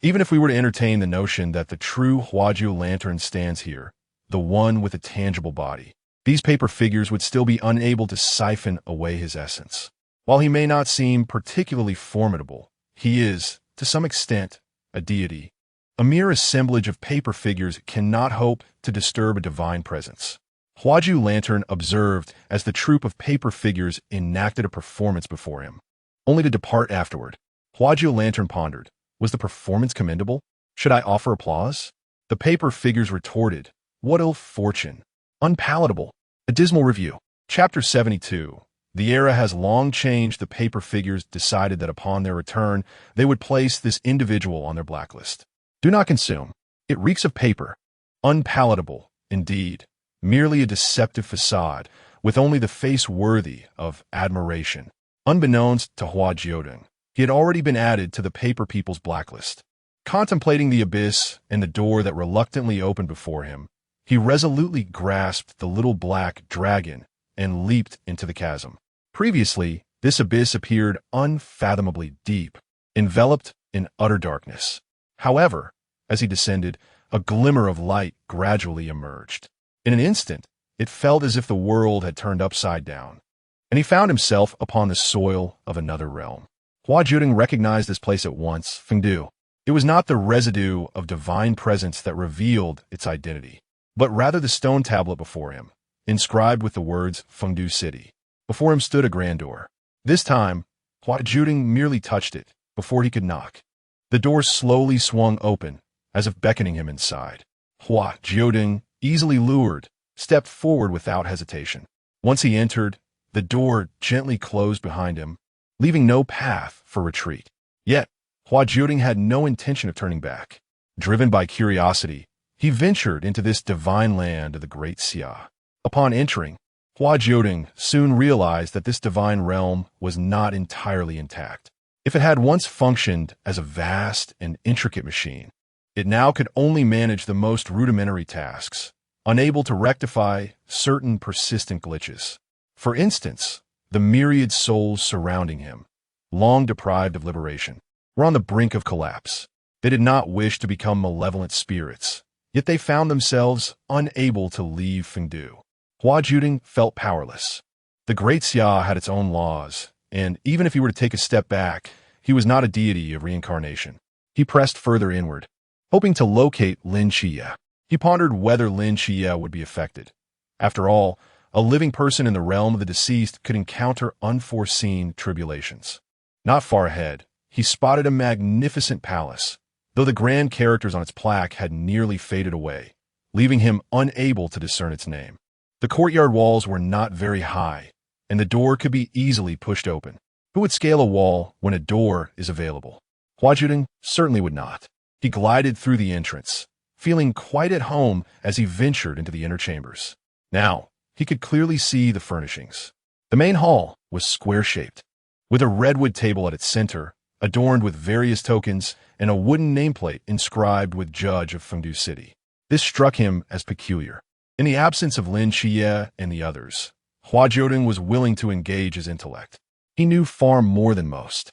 Even if we were to entertain the notion that the true Hua Jiudeng stands here, the one with a tangible body, these paper figures would still be unable to siphon away his essence. While he may not seem particularly formidable, he is, to some extent, a deity. A mere assemblage of paper figures cannot hope to disturb a divine presence. Hua Jiudeng observed as the troupe of paper figures enacted a performance before him, only to depart afterward. Hua Jiudeng pondered, was the performance commendable? Should I offer applause? The paper figures retorted, what ill fortune! Unpalatable! A dismal review. Chapter 72. The era has long changed. The paper figures decided that upon their return, they would place this individual on their blacklist. Do not consume. It reeks of paper. Unpalatable, indeed. Merely a deceptive facade, with only the face worthy of admiration. Unbeknownst to Hua Jiudeng, he had already been added to the paper people's blacklist. Contemplating the abyss and the door that reluctantly opened before him, he resolutely grasped the little black dragon and leaped into the chasm. Previously, this abyss appeared unfathomably deep, enveloped in utter darkness. However, as he descended, a glimmer of light gradually emerged. In an instant, it felt as if the world had turned upside down, and he found himself upon the soil of another realm. Hua Jiudeng recognized this place at once, Fengdu. It was not the residue of divine presence that revealed its identity, but rather the stone tablet before him, inscribed with the words Fengdu City. Before him stood a grand door. This time, Hua Jiudeng merely touched it before he could knock. The door slowly swung open, as if beckoning him inside. Hua Jiudeng, easily lured, stepped forward without hesitation. Once he entered, the door gently closed behind him, leaving no path for retreat. Yet, Hua Jiudeng had no intention of turning back. Driven by curiosity, he ventured into this divine land of the Great Xia. Upon entering, Hua Jiudeng soon realized that this divine realm was not entirely intact. If it had once functioned as a vast and intricate machine, it now could only manage the most rudimentary tasks, unable to rectify certain persistent glitches. For instance, the myriad souls surrounding him, long deprived of liberation, were on the brink of collapse. They did not wish to become malevolent spirits, yet they found themselves unable to leave Fengdu. Hua Jiudeng felt powerless. The Great Xia had its own laws, and even if he were to take a step back, he was not a deity of reincarnation. He pressed further inward, hoping to locate Lin Qiye. He pondered whether Lin Qiye would be affected. After all, a living person in the realm of the deceased could encounter unforeseen tribulations. Not far ahead, he spotted a magnificent palace, though the grand characters on its plaque had nearly faded away, leaving him unable to discern its name. The courtyard walls were not very high, and the door could be easily pushed open. Who would scale a wall when a door is available? Hua Jiudeng certainly would not. He glided through the entrance, feeling quite at home as he ventured into the inner chambers. Now, he could clearly see the furnishings. The main hall was square-shaped, with a redwood table at its center, adorned with various tokens, and a wooden nameplate inscribed with Judge of Fengdu City. This struck him as peculiar. In the absence of Lin Qiye and the others, Hua Jiudeng was willing to engage his intellect. He knew far more than most.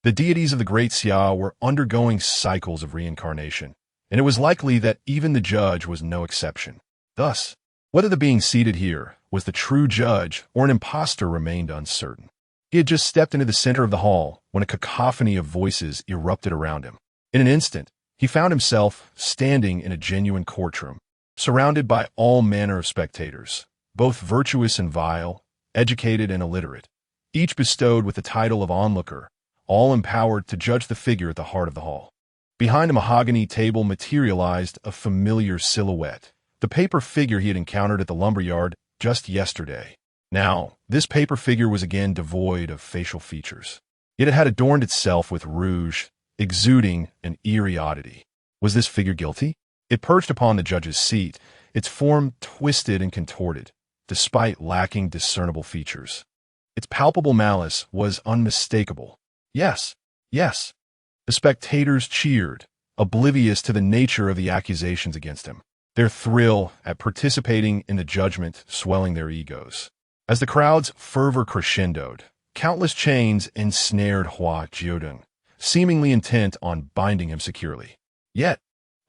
The deities of the Great Xia were undergoing cycles of reincarnation, and it was likely that even the judge was no exception. Thus, whether the being seated here was the true judge or an impostor remained uncertain. He had just stepped into the center of the hall when a cacophony of voices erupted around him. In an instant, he found himself standing in a genuine courtroom, surrounded by all manner of spectators, both virtuous and vile, educated and illiterate, each bestowed with the title of onlooker, all empowered to judge the figure at the heart of the hall. Behind a mahogany table materialized a familiar silhouette, the paper figure he had encountered at the lumberyard just yesterday. Now, this paper figure was again devoid of facial features. Yet it had adorned itself with rouge, exuding an eerie oddity. Was this figure guilty? It perched upon the judge's seat, its form twisted and contorted, despite lacking discernible features. Its palpable malice was unmistakable. Yes, yes. The spectators cheered, oblivious to the nature of the accusations against him, their thrill at participating in the judgment swelling their egos. As the crowd's fervor crescendoed, countless chains ensnared Hua Jiudeng, seemingly intent on binding him securely. Yet,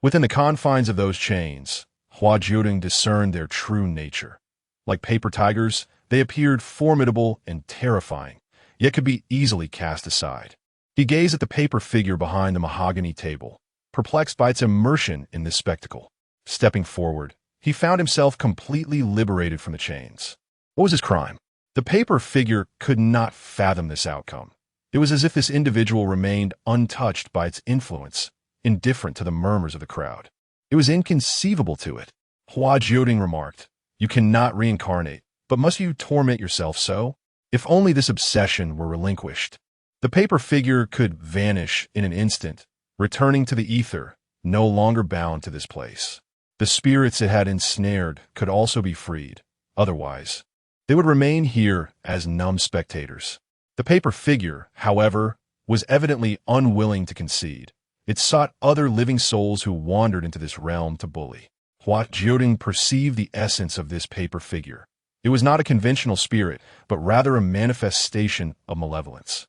within the confines of those chains, Hua Jiudeng discerned their true nature. Like paper tigers, they appeared formidable and terrifying, yet could be easily cast aside. He gazed at the paper figure behind the mahogany table, perplexed by its immersion in this spectacle. Stepping forward, he found himself completely liberated from the chains. What was his crime? The paper figure could not fathom this outcome. It was as if this individual remained untouched by its influence, indifferent to the murmurs of the crowd. It was inconceivable to it. Hua Jiudeng remarked, "You cannot reincarnate, but must you torment yourself so? If only this obsession were relinquished." The paper figure could vanish in an instant, returning to the ether, no longer bound to this place. The spirits it had ensnared could also be freed. Otherwise, they would remain here as numb spectators. The paper figure, however, was evidently unwilling to concede. It sought other living souls who wandered into this realm to bully. Hua Jiudeng perceived the essence of this paper figure. It was not a conventional spirit, but rather a manifestation of malevolence.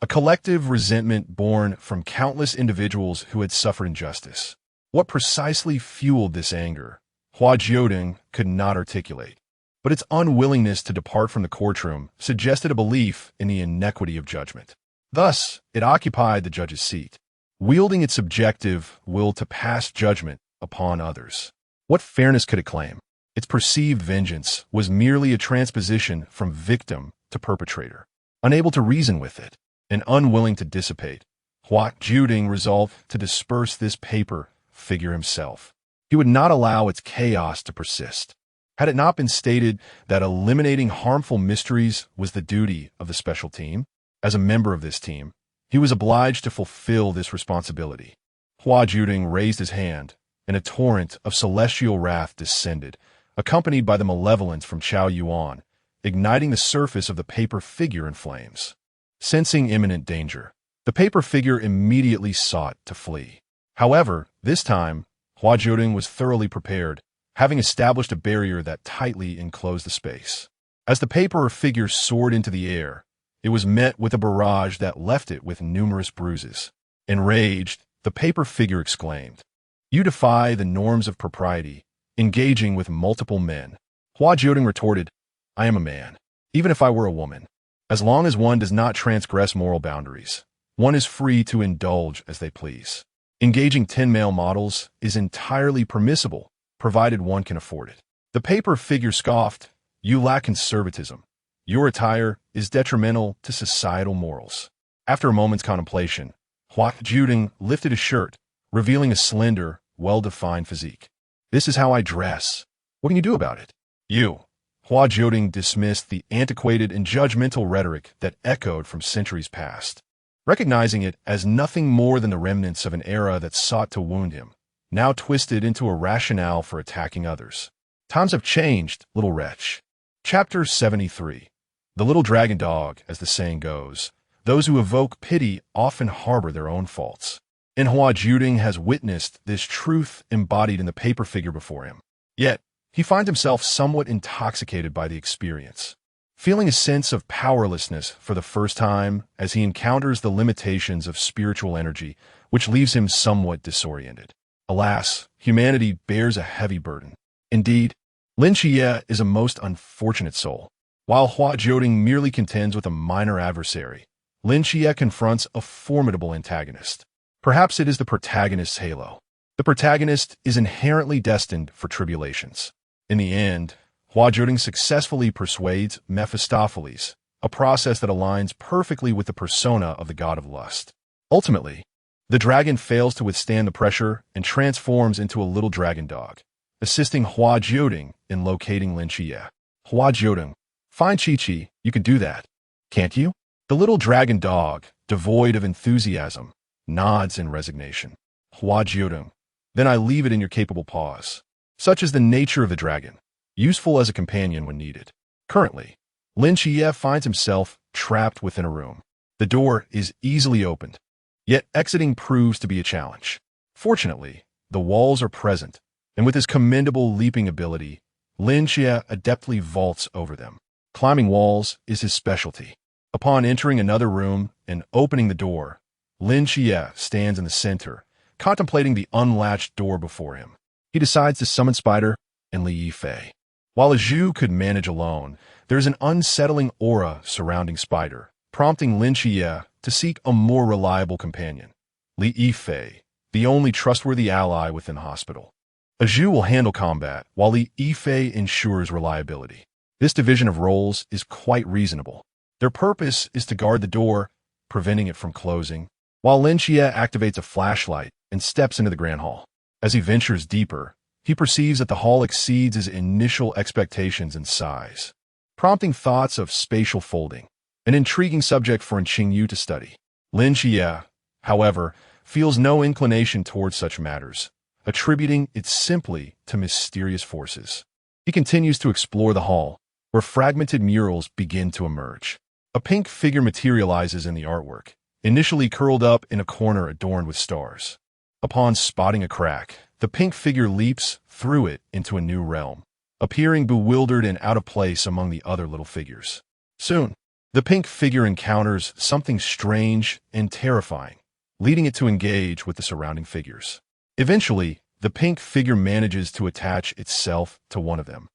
A collective resentment born from countless individuals who had suffered injustice. What precisely fueled this anger, Hua Jiudeng could not articulate, but its unwillingness to depart from the courtroom suggested a belief in the inequity of judgment. Thus, it occupied the judge's seat, wielding its subjective will to pass judgment upon others. What fairness could it claim? Its perceived vengeance was merely a transposition from victim to perpetrator. Unable to reason with it, and unwilling to dissipate, Hua Jiudeng resolved to disperse this paper figure himself. He would not allow its chaos to persist. Had it not been stated that eliminating harmful mysteries was the duty of the special team? As a member of this team, he was obliged to fulfill this responsibility. Hua Jiudeng raised his hand, and a torrent of celestial wrath descended, accompanied by the malevolence from Chao Yuan, igniting the surface of the paper figure in flames. Sensing imminent danger, the paper figure immediately sought to flee. However, this time, Hua Jiudeng was thoroughly prepared, having established a barrier that tightly enclosed the space. As the paper figure soared into the air, it was met with a barrage that left it with numerous bruises. Enraged, the paper figure exclaimed, "You defy the norms of propriety, engaging with multiple men." Hua Jiudeng retorted, "I am a man, even if I were a woman. As long as one does not transgress moral boundaries, one is free to indulge as they please. Engaging 10 male models is entirely permissible, provided one can afford it." The paper figure scoffed, "You lack conservatism. Your attire is detrimental to societal morals." After a moment's contemplation, Hua Jiudeng lifted his shirt, revealing a slender, well-defined physique. "This is how I dress. What can you do about it?" "You." Hua Jiudeng dismissed the antiquated and judgmental rhetoric that echoed from centuries past, recognizing it as nothing more than the remnants of an era that sought to wound him, now twisted into a rationale for attacking others. Times have changed, little wretch. Chapter 73. The little dragon dog, as the saying goes. Those who evoke pity often harbor their own faults. And Hua Jiudeng has witnessed this truth embodied in the paper figure before him. Yet, he finds himself somewhat intoxicated by the experience, feeling a sense of powerlessness for the first time as he encounters the limitations of spiritual energy, which leaves him somewhat disoriented. Alas, humanity bears a heavy burden. Indeed, Lin Qiye is a most unfortunate soul. While Hua Jiudeng merely contends with a minor adversary, Lin Qiye confronts a formidable antagonist. Perhaps it is the protagonist's halo. The protagonist is inherently destined for tribulations. In the end, Hua Jiudeng successfully persuades Mephistopheles, a process that aligns perfectly with the persona of the god of lust. Ultimately, the dragon fails to withstand the pressure and transforms into a little dragon dog, assisting Hua Jiudeng in locating Lin Qiye. Hua Jiudeng, fine Chi-Chi, you can do that, can't you? The little dragon dog, devoid of enthusiasm, nods in resignation. Hua Jiudeng, then I leave it in your capable paws. Such is the nature of the dragon, useful as a companion when needed. Currently, Lin Qiye finds himself trapped within a room. The door is easily opened, yet exiting proves to be a challenge. Fortunately, the walls are present, and with his commendable leaping ability, Lin Qiye adeptly vaults over them. Climbing walls is his specialty. Upon entering another room and opening the door, Lin Qiye stands in the center, contemplating the unlatched door before him. He decides to summon Spider and Li Fei. While a Zhu could manage alone, there is an unsettling aura surrounding Spider, prompting Lin Qiye to seek a more reliable companion. Li Fei, the only trustworthy ally within the hospital. A Zhu will handle combat, while Li Fei ensures reliability. This division of roles is quite reasonable. Their purpose is to guard the door, preventing it from closing, while Lin Qiye activates a flashlight and steps into the Grand Hall. As he ventures deeper, he perceives that the hall exceeds his initial expectations in size, prompting thoughts of spatial folding, an intriguing subject for Qingyu to study. Lin Qiye, however, feels no inclination towards such matters, attributing it simply to mysterious forces. He continues to explore the hall, where fragmented murals begin to emerge. A pink figure materializes in the artwork, initially curled up in a corner adorned with stars. Upon spotting a crack, the pink figure leaps through it into a new realm, appearing bewildered and out of place among the other little figures. Soon, the pink figure encounters something strange and terrifying, leading it to engage with the surrounding figures. Eventually, the pink figure manages to attach itself to one of them,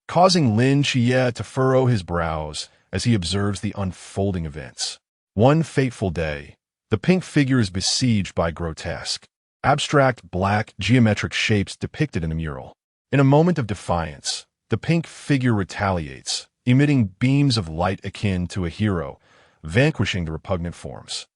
causing Lin Qiye to furrow his brows as he observes the unfolding events. One fateful day, the pink figure is besieged by grotesque, abstract black geometric shapes depicted in the mural. In a moment of defiance, the pink figure retaliates, emitting beams of light akin to a hero, vanquishing the repugnant forms.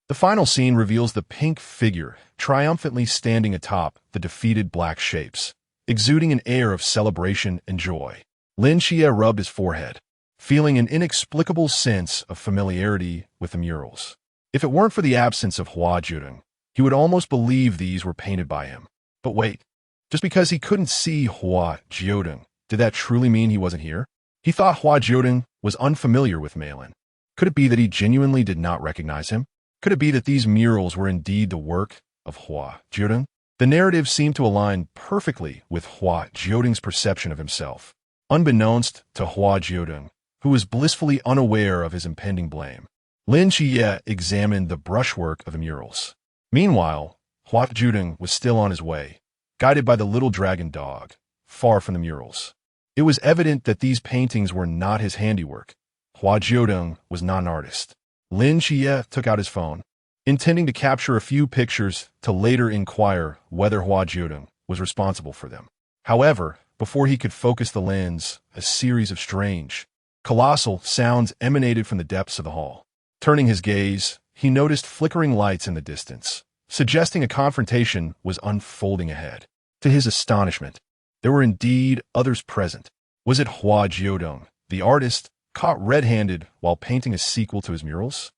The final scene reveals the pink figure triumphantly standing atop the defeated black shapes, exuding an air of celebration and joy. Lin Qiye rubbed his forehead, feeling an inexplicable sense of familiarity with the murals. If it weren't for the absence of Hua Jiudeng, he would almost believe these were painted by him. But wait, just because he couldn't see Hua Jiudeng, did that truly mean he wasn't here? He thought Hua Jiudeng was unfamiliar with Malin. Could it be that he genuinely did not recognize him? Could it be that these murals were indeed the work of Hua Jiudeng? The narrative seemed to align perfectly with Hua Jiudeng's perception of himself, unbeknownst to Hua Jiudeng, who was blissfully unaware of his impending blame. Lin Qiye examined the brushwork of the murals. Meanwhile, Hua Jiudeng was still on his way, guided by the little dragon dog, far from the murals. It was evident that these paintings were not his handiwork. Hua Jiudeng was not an artist. Lin Qiye took out his phone, intending to capture a few pictures to later inquire whether Hua Jiudeng was responsible for them. However, before he could focus the lens, a series of strange, colossal sounds emanated from the depths of the hall. Turning his gaze, he noticed flickering lights in the distance, suggesting a confrontation was unfolding ahead. To his astonishment, there were indeed others present. Was it Hua Jiudeng, the artist, caught red-handed while painting a sequel to his murals?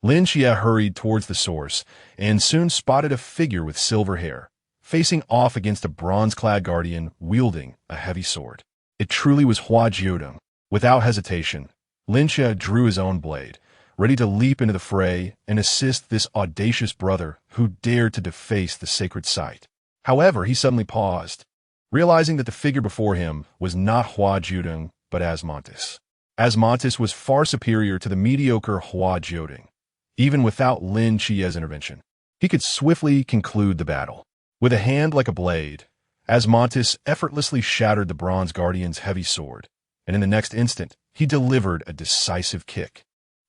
Lin Qiye hurried towards the source and soon spotted a figure with silver hair, facing off against a bronze-clad guardian wielding a heavy sword. It truly was Hua Jiudeng. Without hesitation, Lin Qiye drew his own blade, ready to leap into the fray and assist this audacious brother who dared to deface the sacred site. However, he suddenly paused, realizing that the figure before him was not Hua Jiudeng, but Asmodeus. Asmodeus was far superior to the mediocre Hua Jiudeng. Even without Lin Qiye's intervention, he could swiftly conclude the battle. With a hand like a blade, Asmodeus effortlessly shattered the bronze guardian's heavy sword, and in the next instant, he delivered a decisive kick,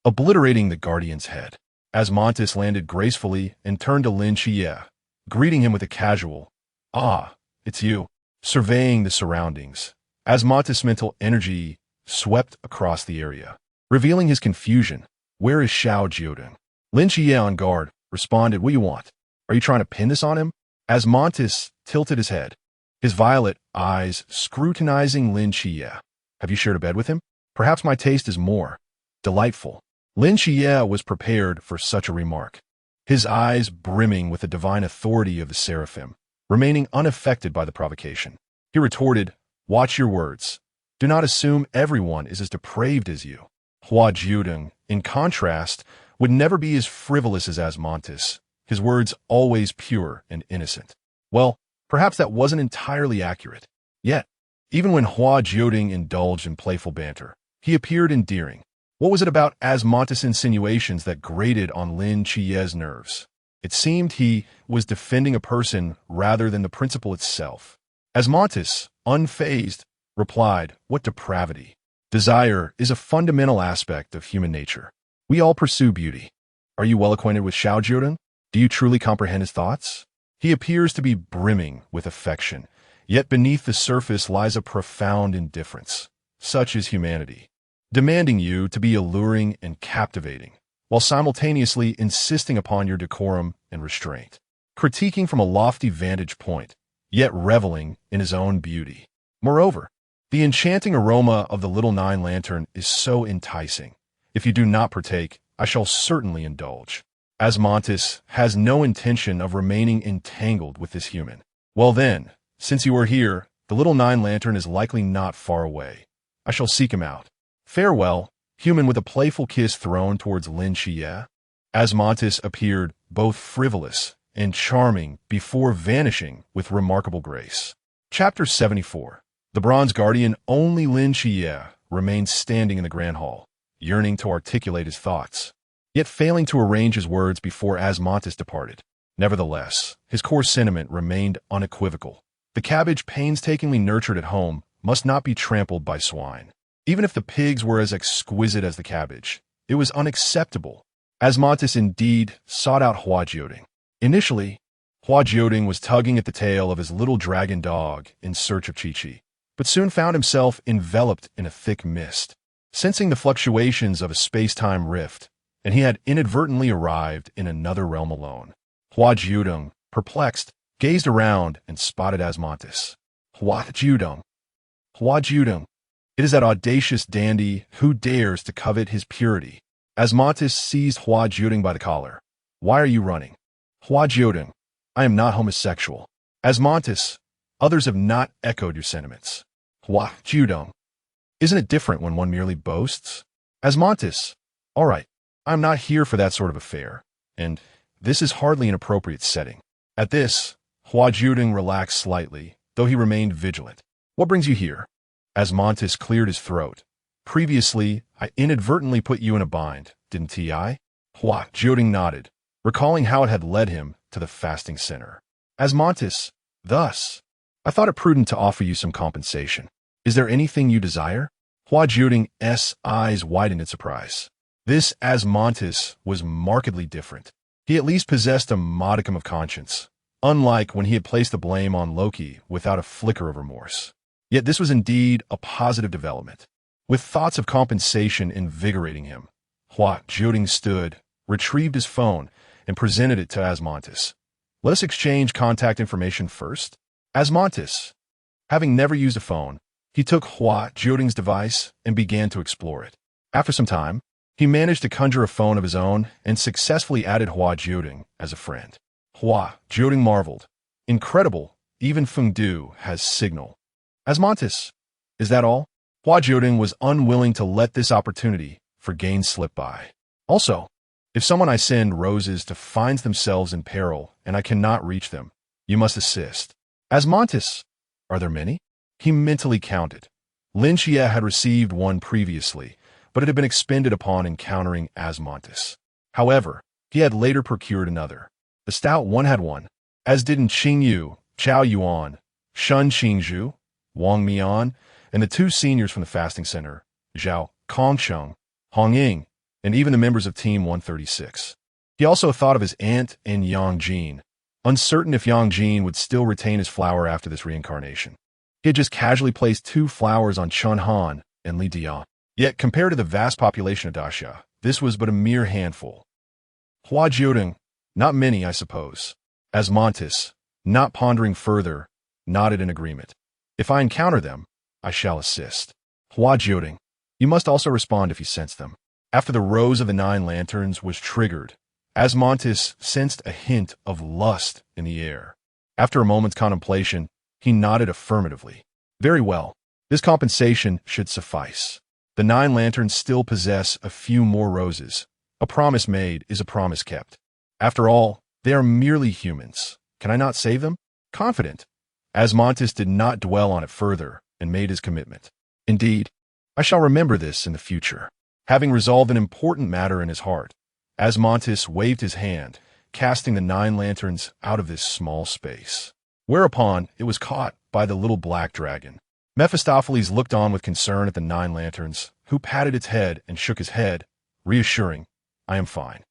obliterating the guardian's head. Asmodeus landed gracefully and turned to Lin Qiye, greeting him with a casual, "Ah, it's you." Surveying the surroundings, Asmodeus' mental energy swept across the area, revealing his confusion. "Where is Hua Jiudeng?" Lin Qiye, on guard, responded, "What do you want? Are you trying to pin this on him?" Asmodeus tilted his head, his violet eyes scrutinizing Lin Qiye. Have you shared a bed with him? Perhaps my taste is more delightful. Lin Qiye was prepared for such a remark, his eyes brimming with the divine authority of the seraphim, remaining unaffected by the provocation. He retorted, "Watch your words. Do not assume everyone is as depraved as you." Hua Jiudeng, in contrast, would never be as frivolous as Asmodeus, his words always pure and innocent. Well, perhaps that wasn't entirely accurate. Yet, even when Hua Jiudeng indulged in playful banter, he appeared endearing. What was it about Asmodeus' insinuations that grated on Lin Qiye's nerves? It seemed he was defending a person rather than the principle itself. Asmodeus, unfazed, replied, "What depravity! Desire is a fundamental aspect of human nature. We all pursue beauty. Are you well acquainted with Hua Jiudeng? Do you truly comprehend his thoughts? He appears to be brimming with affection, yet beneath the surface lies a profound indifference. Such is humanity, demanding you to be alluring and captivating, while simultaneously insisting upon your decorum and restraint, critiquing from a lofty vantage point, yet reveling in his own beauty. Moreover, the enchanting aroma of the little 9-lantern is so enticing. If you do not partake, I shall certainly indulge. Asmodeus has no intention of remaining entangled with this human. Well then, since you are here, the little 9-lantern is likely not far away. I shall seek him out. Farewell," human, with a playful kiss thrown towards Lin Qiye. Asmodeus appeared both frivolous and charming before vanishing with remarkable grace. Chapter 74. The Bronze Guardian. Only Lin Qiye remained standing in the grand hall, yearning to articulate his thoughts, yet failing to arrange his words before Asmodeus departed. Nevertheless, his core sentiment remained unequivocal. The cabbage painstakingly nurtured at home must not be trampled by swine. Even if the pigs were as exquisite as the cabbage, it was unacceptable. Asmodeus indeed sought out Hua Jiudeng. Initially, Hua Jiudeng was tugging at the tail of his little dragon dog in search of Chi-Chi, but soon found himself enveloped in a thick mist, sensing the fluctuations of a space-time rift, and he had inadvertently arrived in another realm alone. Hua Jiudeng, perplexed, gazed around and spotted Asmodeus. Hua Jiudeng. Hua Jiudeng. It is that audacious dandy who dares to covet his purity. Asmodeus seized Hua Jiudeng by the collar. "Why are you running?" Hua Jiudeng. "I am not homosexual." Asmodeus. "Others have not echoed your sentiments." Hua Jiudeng. "Isn't it different when one merely boasts?" Asmodeus. "All right, I am not here for that sort of affair, and this is hardly an appropriate setting." At this, Hua Jiudeng relaxed slightly, though he remained vigilant. "What brings you here?" Asmodeus cleared his throat. "Previously, I inadvertently put you in a bind, didn't I?" Hua Jiudeng nodded, recalling how it had led him to the fasting center. Asmodeus. "Thus, I thought it prudent to offer you some compensation. Is there anything you desire?" Hua Jiudeng's eyes widened in surprise. This Asmodeus was markedly different. He at least possessed a modicum of conscience, unlike when he had placed the blame on Loki without a flicker of remorse. Yet this was indeed a positive development. With thoughts of compensation invigorating him, Hua Jiudeng stood, retrieved his phone, and presented it to Asmodeus. "Let us exchange contact information first." Asmodeus, having never used a phone, he took Hua Jiudeng's device and began to explore it. After some time, he managed to conjure a phone of his own and successfully added Hua Jiudeng as a friend. Hua Jiudeng marveled. "Incredible, even Fengdu has signal." Asmodeus. "Is that all?" Hua Jiudeng was unwilling to let this opportunity for gain slip by. "Also, if someone I send roses to finds themselves in peril and I cannot reach them, you must assist." Asmodeus. "Are there many?" He mentally counted. Lin Qiye had received one previously, but it had been expended upon encountering Asmodeus. However, he had later procured another. The stout one had one, as did Qing Yu, Chao Yuan, Shun Qingzhu, Wang Mian, and the two seniors from the fasting center, Zhao Kongsheng, Hong Ying, and even the members of Team 136. He also thought of his aunt and Yang Jin, uncertain if Yang Jin would still retain his flower after this reincarnation. He had just casually placed 2 flowers on Chun Han and Li Dian. Yet, compared to the vast population of Daxia, this was but a mere handful. Hua Jiudeng. "Not many, I suppose." Asmodeus, not pondering further, nodded in agreement. If I encounter them, I shall assist. Hua Jiudeng, you must also respond if you sense them. After the rose of the 9 lanterns was triggered, Asmodeus sensed a hint of lust in the air. After a moment's contemplation, he nodded affirmatively. Very well. This compensation should suffice. The 9 lanterns still possess a few more roses. A promise made is a promise kept. After all, they are merely humans. Can I not save them? Confident, Asmodeus did not dwell on it further and made his commitment. Indeed, I shall remember this in the future. Having resolved an important matter in his heart, Asmodeus waved his hand, casting the 9 lanterns out of this small space. Whereupon it was caught by the little black dragon. Mephistopheles looked on with concern at the 9 lanterns, who patted its head and shook his head, reassuring, I am fine.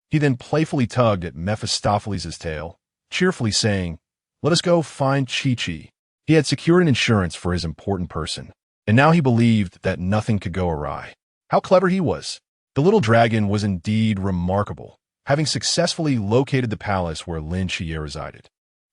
He then playfully tugged at Mephistopheles' tail, cheerfully saying, Let us go find Qiye. He had secured an insurance for his important person, and now he believed that nothing could go awry. How clever he was! The little dragon was indeed remarkable, having successfully located the palace where Lin Qiye resided.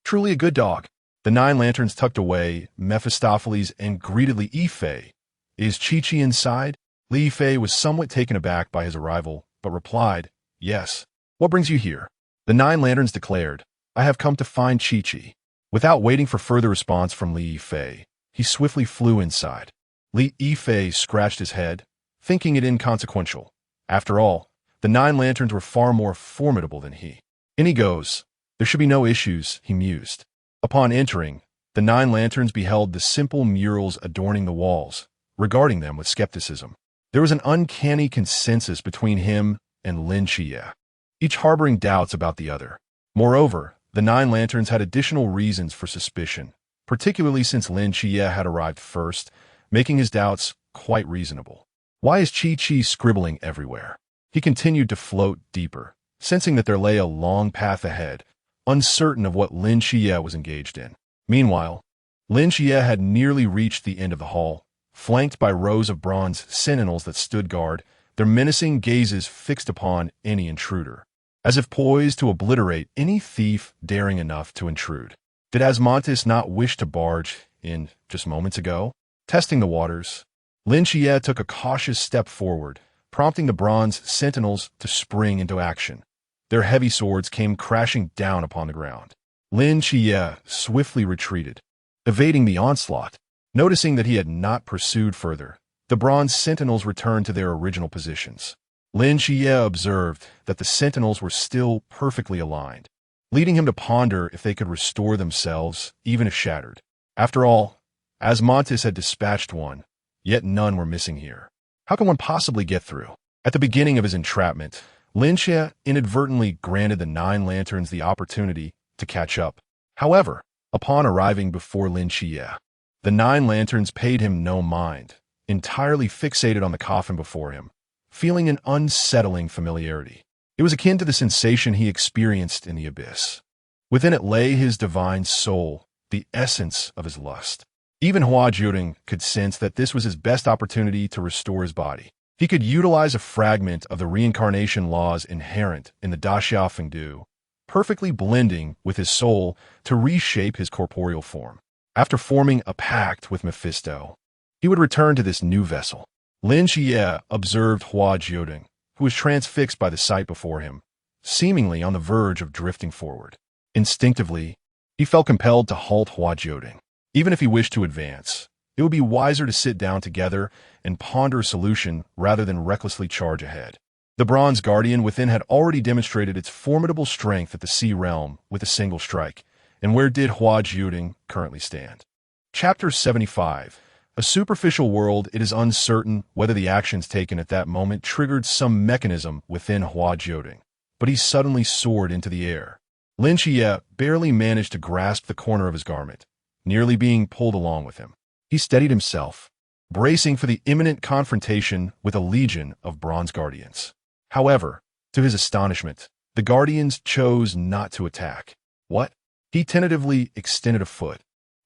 Truly a good dog. The 9 lanterns tucked away Mephistopheles and greeted Li Qiye. Is Qiye inside? Li Qiye was somewhat taken aback by his arrival, but replied, Yes. What brings you here? The 9 lanterns declared, I have come to find Qiye. Without waiting for further response from Li Qiye, he swiftly flew inside. Li Qiye scratched his head, thinking it inconsequential. After all, the 9 lanterns were far more formidable than he. In he goes. There should be no issues, he mused. Upon entering, the 9 lanterns beheld the simple murals adorning the walls, regarding them with skepticism. There was an uncanny consensus between him and Lin Qiye, each harboring doubts about the other. Moreover, the 9 lanterns had additional reasons for suspicion, particularly since Lin Qiye had arrived first, making his doubts quite reasonable. Why is Qiye scribbling everywhere? He continued to float deeper, sensing that there lay a long path ahead, uncertain of what Lin Qiye was engaged in. Meanwhile, Lin Qiye had nearly reached the end of the hall, flanked by rows of bronze sentinels that stood guard, their menacing gazes fixed upon any intruder, as if poised to obliterate any thief daring enough to intrude. Did Asmodeus not wish to barge in just moments ago? Testing the waters, Lin Qiye took a cautious step forward, prompting the bronze sentinels to spring into action. Their heavy swords came crashing down upon the ground. Lin Qiye swiftly retreated, evading the onslaught. Noticing that he had not pursued further, the bronze sentinels returned to their original positions. Lin Qiye observed that the sentinels were still perfectly aligned, leading him to ponder if they could restore themselves, even if shattered. After all, Asmodeus had dispatched one, yet none were missing here. How can one possibly get through? At the beginning of his entrapment, Lin Qiye inadvertently granted the 9 lanterns the opportunity to catch up. However, upon arriving before Lin Qiye, the 9 lanterns paid him no mind, entirely fixated on the coffin before him, feeling an unsettling familiarity. It was akin to the sensation he experienced in the abyss. Within it lay his divine soul, the essence of his lust. Even Hua Jiudeng could sense that this was his best opportunity to restore his body. He could utilize a fragment of the reincarnation laws inherent in the Daxia Fengdu, perfectly blending with his soul to reshape his corporeal form. After forming a pact with Mephisto, he would return to this new vessel. Lin Qiye observed Hua Jiudeng, who was transfixed by the sight before him, seemingly on the verge of drifting forward. Instinctively, he felt compelled to halt Hua Jiudeng. Even if he wished to advance, it would be wiser to sit down together and ponder a solution rather than recklessly charge ahead. The bronze guardian within had already demonstrated its formidable strength at the sea realm with a single strike. And where did Hua Jiudeng currently stand? Chapter 75. A superficial world, it is uncertain whether the actions taken at that moment triggered some mechanism within Hua Jiudeng, but he suddenly soared into the air. Lin Qiye barely managed to grasp the corner of his garment, nearly being pulled along with him. He steadied himself, bracing for the imminent confrontation with a legion of bronze guardians. However, to his astonishment, the guardians chose not to attack. What? He tentatively extended a foot,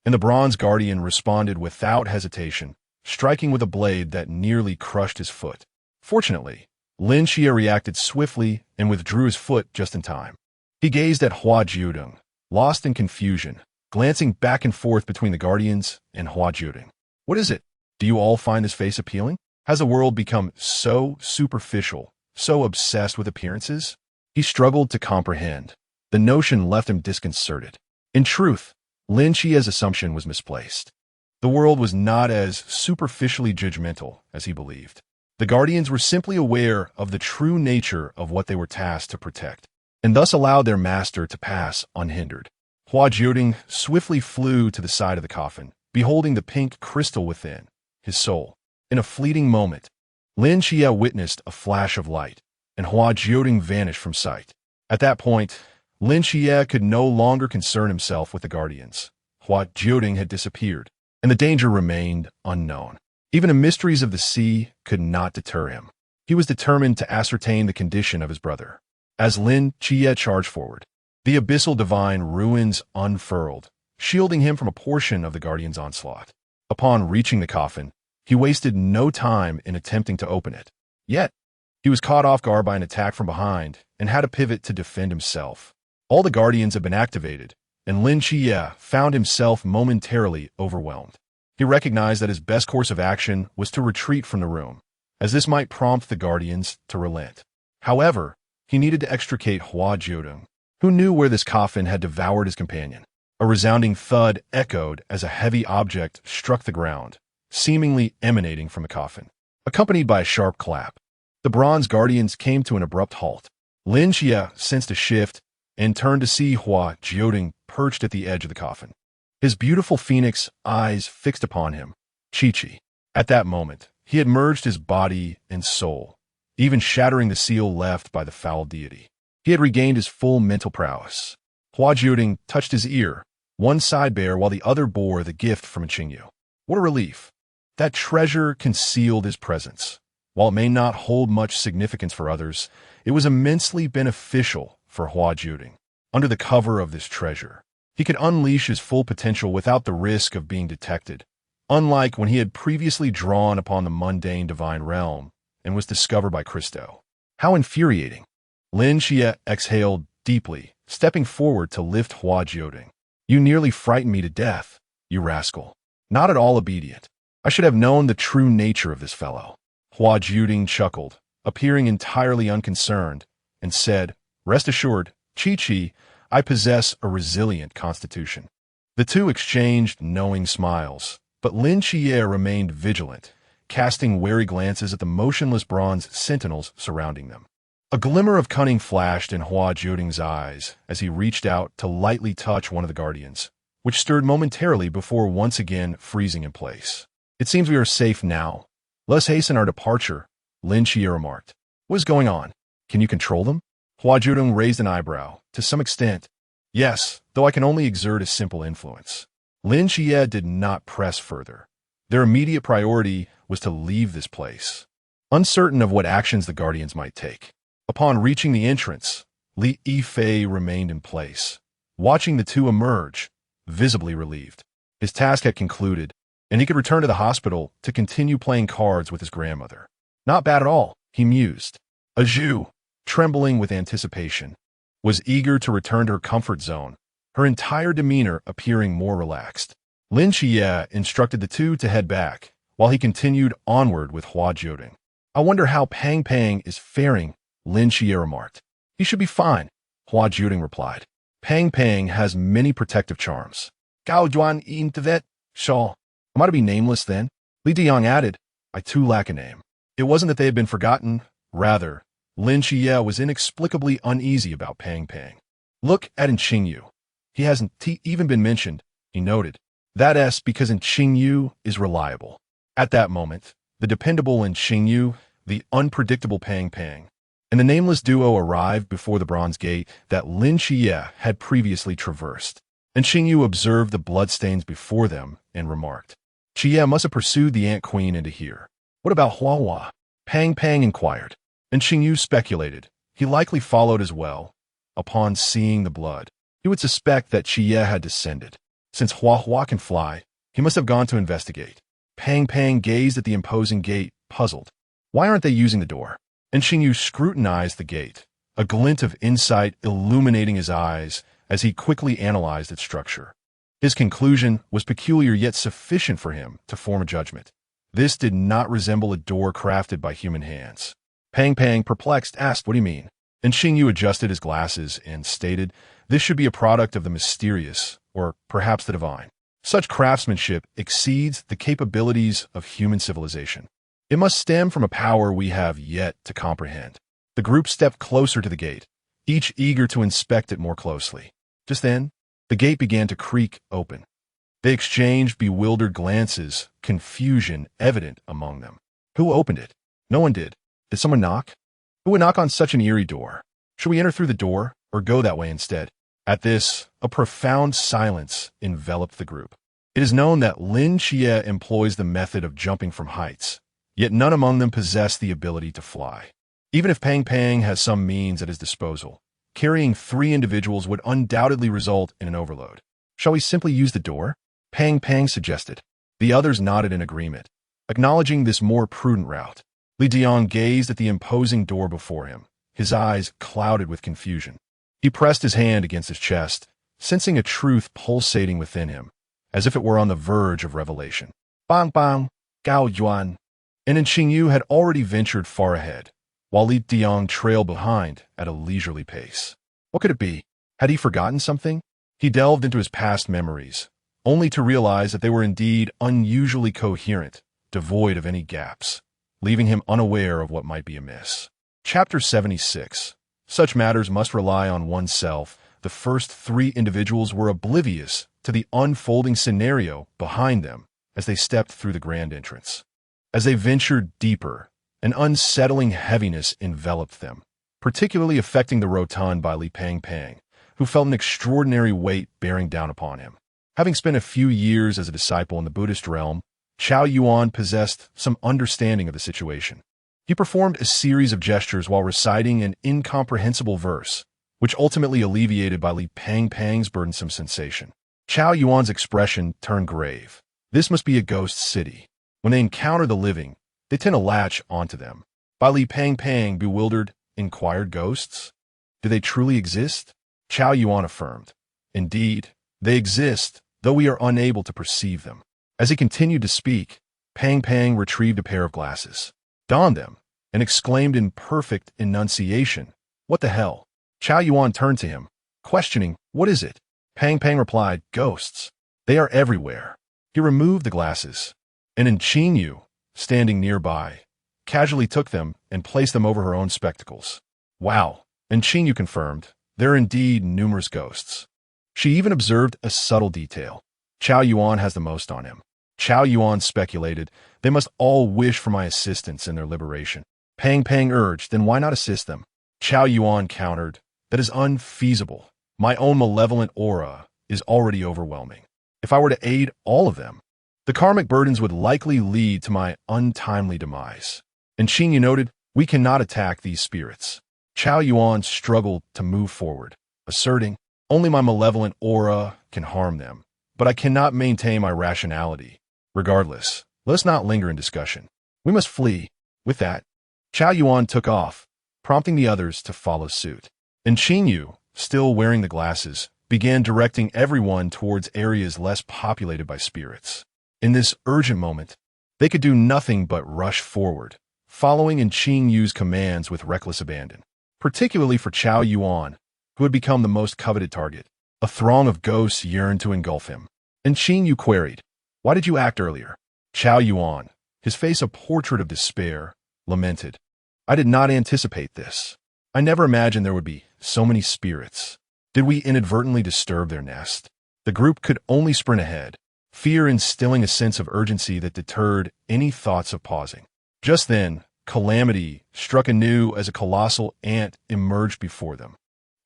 and the bronze guardian responded without hesitation, striking with a blade that nearly crushed his foot. Fortunately, Lin Qiye reacted swiftly and withdrew his foot just in time. He gazed at Hua Jiudeng, lost in confusion, glancing back and forth between the guardians and Hua Jiudeng. What is it? Do you all find this face appealing? Has the world become so superficial, so obsessed with appearances? He struggled to comprehend. The notion left him disconcerted. In truth, Lin Qiye's assumption was misplaced. The world was not as superficially judgmental as he believed. The guardians were simply aware of the true nature of what they were tasked to protect, and thus allowed their master to pass unhindered. Hua Jiudeng swiftly flew to the side of the coffin, beholding the pink crystal within, his soul. In a fleeting moment, Lin Qiye witnessed a flash of light, and Hua Jiudeng vanished from sight. At that point, Lin Qiye could no longer concern himself with the guardians. Hua Jiudeng had disappeared, and the danger remained unknown. Even the mysteries of the sea could not deter him. He was determined to ascertain the condition of his brother. As Lin Qiye charged forward, the abyssal divine ruins unfurled, shielding him from a portion of the guardian's onslaught. Upon reaching the coffin, he wasted no time in attempting to open it. Yet, he was caught off guard by an attack from behind and had to pivot to defend himself. All the guardians had been activated, and Lin Qiye found himself momentarily overwhelmed. He recognized that his best course of action was to retreat from the room, as this might prompt the guardians to relent. However, he needed to extricate Hua Jiudeng, who knew where this coffin had devoured his companion. A resounding thud echoed as a heavy object struck the ground, seemingly emanating from the coffin, accompanied by a sharp clap. The bronze guardians came to an abrupt halt. Lin Qiye sensed a shift and turned to see Hua Jiudeng perched at the edge of the coffin, his beautiful phoenix eyes fixed upon him. Chi. At that moment, he had merged his body and soul, even shattering the seal left by the foul deity. He had regained his full mental prowess. Hua Jiudeng touched his ear, one side bare while the other bore the gift from Qingyu. What a relief! That treasure concealed his presence. While it may not hold much significance for others, it was immensely beneficial for Hua Jiudeng. Under the cover of this treasure, he could unleash his full potential without the risk of being detected, unlike when he had previously drawn upon the mundane divine realm and was discovered by Christo. How infuriating! Lin Qiye exhaled deeply, stepping forward to lift Hua Jiudeng. You nearly frightened me to death, you rascal. Not at all obedient. I should have known the true nature of this fellow. Hua Jiudeng chuckled, appearing entirely unconcerned, and said, Rest assured, Chi, I possess a resilient constitution. The two exchanged knowing smiles, but Lin Qiye remained vigilant, casting wary glances at the motionless bronze sentinels surrounding them. A glimmer of cunning flashed in Hua Jiudeng's eyes as he reached out to lightly touch one of the guardians, which stirred momentarily before once again freezing in place. It seems we are safe now. Let us hasten our departure, Lin Qiye remarked. What is going on? Can you control them? Hua Jiudeng raised an eyebrow. To some extent, yes, though I can only exert a simple influence. Lin Qiye did not press further. Their immediate priority was to leave this place, uncertain of what actions the guardians might take. Upon reaching the entrance, Li Yifei remained in place, watching the two emerge, visibly relieved. His task had concluded, and he could return to the hospital to continue playing cards with his grandmother. Not bad at all, he mused. Zhu, trembling with anticipation, was eager to return to her comfort zone, her entire demeanor appearing more relaxed. Lin Qiye instructed the two to head back, while he continued onward with Hua Jiudeng. I wonder how Pang is faring, Lin Qiye remarked. He should be fine, Hua Jiudeng replied. Pang has many protective charms. Gao Juan Intavet, Shaw. Am I to be nameless then? Li Diyang added, I too lack a name. It wasn't that they had been forgotten. Rather, Lin Qiye was inexplicably uneasy about Pang. Look at Qingyu. He hasn't even been mentioned, he noted. That's because Qingyu is reliable. At that moment, the dependable Qingyu, the unpredictable Pang, and the nameless duo arrived before the bronze gate that Lin Qiye had previously traversed. And Qingyu observed the bloodstains before them and remarked, Qiye must have pursued the Ant Queen into here. What about Hua? Pang inquired. And Qingyu speculated. He likely followed as well. Upon seeing the blood, he would suspect that Qiye had descended. Since Hua can fly, he must have gone to investigate. Pang gazed at the imposing gate, puzzled. Why aren't they using the door? And Qingyu scrutinized the gate, a glint of insight illuminating his eyes as he quickly analyzed its structure. His conclusion was peculiar yet sufficient for him to form a judgment. This did not resemble a door crafted by human hands. Pang Pang, perplexed, asked, "What do you mean?" And Xingyu adjusted his glasses and stated, "This should be a product of the mysterious, or perhaps the divine. Such craftsmanship exceeds the capabilities of human civilization. It must stem from a power we have yet to comprehend." The group stepped closer to the gate, each eager to inspect it more closely. Just then, the gate began to creak open. They exchanged bewildered glances, confusion evident among them. Who opened it? No one did. Did someone knock? Who would knock on such an eerie door? Should we enter through the door, or go that way instead? At this, a profound silence enveloped the group. It is known that Lin Qiye employs the method of jumping from heights, yet none among them possess the ability to fly. Even if Pang Pang has some means at his disposal, carrying 3 individuals would undoubtedly result in an overload. Shall we simply use the door? Pang Pang suggested. The others nodded in agreement, acknowledging this more prudent route. Li Diang gazed at the imposing door before him, his eyes clouded with confusion. He pressed his hand against his chest, sensing a truth pulsating within him, as if it were on the verge of revelation. Bang Bang, Gao Yuan, and Xingyu had already ventured far ahead, while Li Diang trailed behind at a leisurely pace. What could it be? Had he forgotten something? He delved into his past memories, only to realize that they were indeed unusually coherent, devoid of any gaps, leaving him unaware of what might be amiss. Chapter 76. Such matters must rely on oneself. The first 3 individuals were oblivious to the unfolding scenario behind them as they stepped through the grand entrance. As they ventured deeper, an unsettling heaviness enveloped them, particularly affecting the rotund by Li Pang Pang, who felt an extraordinary weight bearing down upon him. Having spent a few years as a disciple in the Buddhist realm, Chao Yuan possessed some understanding of the situation. He performed a series of gestures while reciting an incomprehensible verse, which ultimately alleviated by Li Pang Pang's burdensome sensation. Chao Yuan's expression turned grave. This must be a ghost city. When they encounter the living, they tend to latch onto them. By Li Pang Pang, bewildered, inquired, "Ghosts? Do they truly exist?" Chao Yuan affirmed, "Indeed, they exist, though we are unable to perceive them." As he continued to speak, Pang Pang retrieved a pair of glasses, donned them, and exclaimed in perfect enunciation, "What the hell?" Chao Yuan turned to him, questioning, "What is it?" Pang Pang replied, "Ghosts. They are everywhere." He removed the glasses, and Xingyu, standing nearby, casually took them and placed them over her own spectacles. "Wow," Xingyu confirmed, "there are indeed numerous ghosts." She even observed a subtle detail. Chao Yuan has the most on him. Chao Yuan speculated, "They must all wish for my assistance in their liberation." Pang Pang urged, "Then why not assist them?" Chao Yuan countered, "That is unfeasible. My own malevolent aura is already overwhelming. If I were to aid all of them, the karmic burdens would likely lead to my untimely demise." And Xingyu noted, "We cannot attack these spirits." Chao Yuan struggled to move forward, asserting, "Only my malevolent aura can harm them, but I cannot maintain my rationality. Regardless, let us not linger in discussion. We must flee." With that, Chao Yuan took off, prompting the others to follow suit. And Xingyu, still wearing the glasses, began directing everyone towards areas less populated by spirits. In this urgent moment, they could do nothing but rush forward, following in Xingyu's commands with reckless abandon. Particularly for Chao Yuan, who had become the most coveted target. A throng of ghosts yearned to engulf him. And Xingyu queried, "Why did you act earlier?" Chao Yuan, his face a portrait of despair, lamented, "I did not anticipate this. I never imagined there would be so many spirits. Did we inadvertently disturb their nest?" The group could only sprint ahead, fear instilling a sense of urgency that deterred any thoughts of pausing. Just then, calamity struck anew as a colossal ant emerged before them.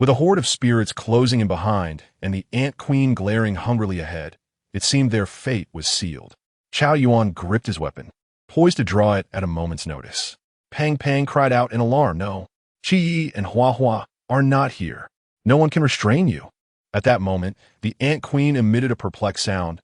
With a horde of spirits closing in behind and the ant queen glaring hungrily ahead, it seemed their fate was sealed. Chao Yuan gripped his weapon, poised to draw it at a moment's notice. Pang Pang cried out in alarm, "No, Qiye and Hua Hua are not here. No one can restrain you." At that moment, the ant queen emitted a perplexed sound.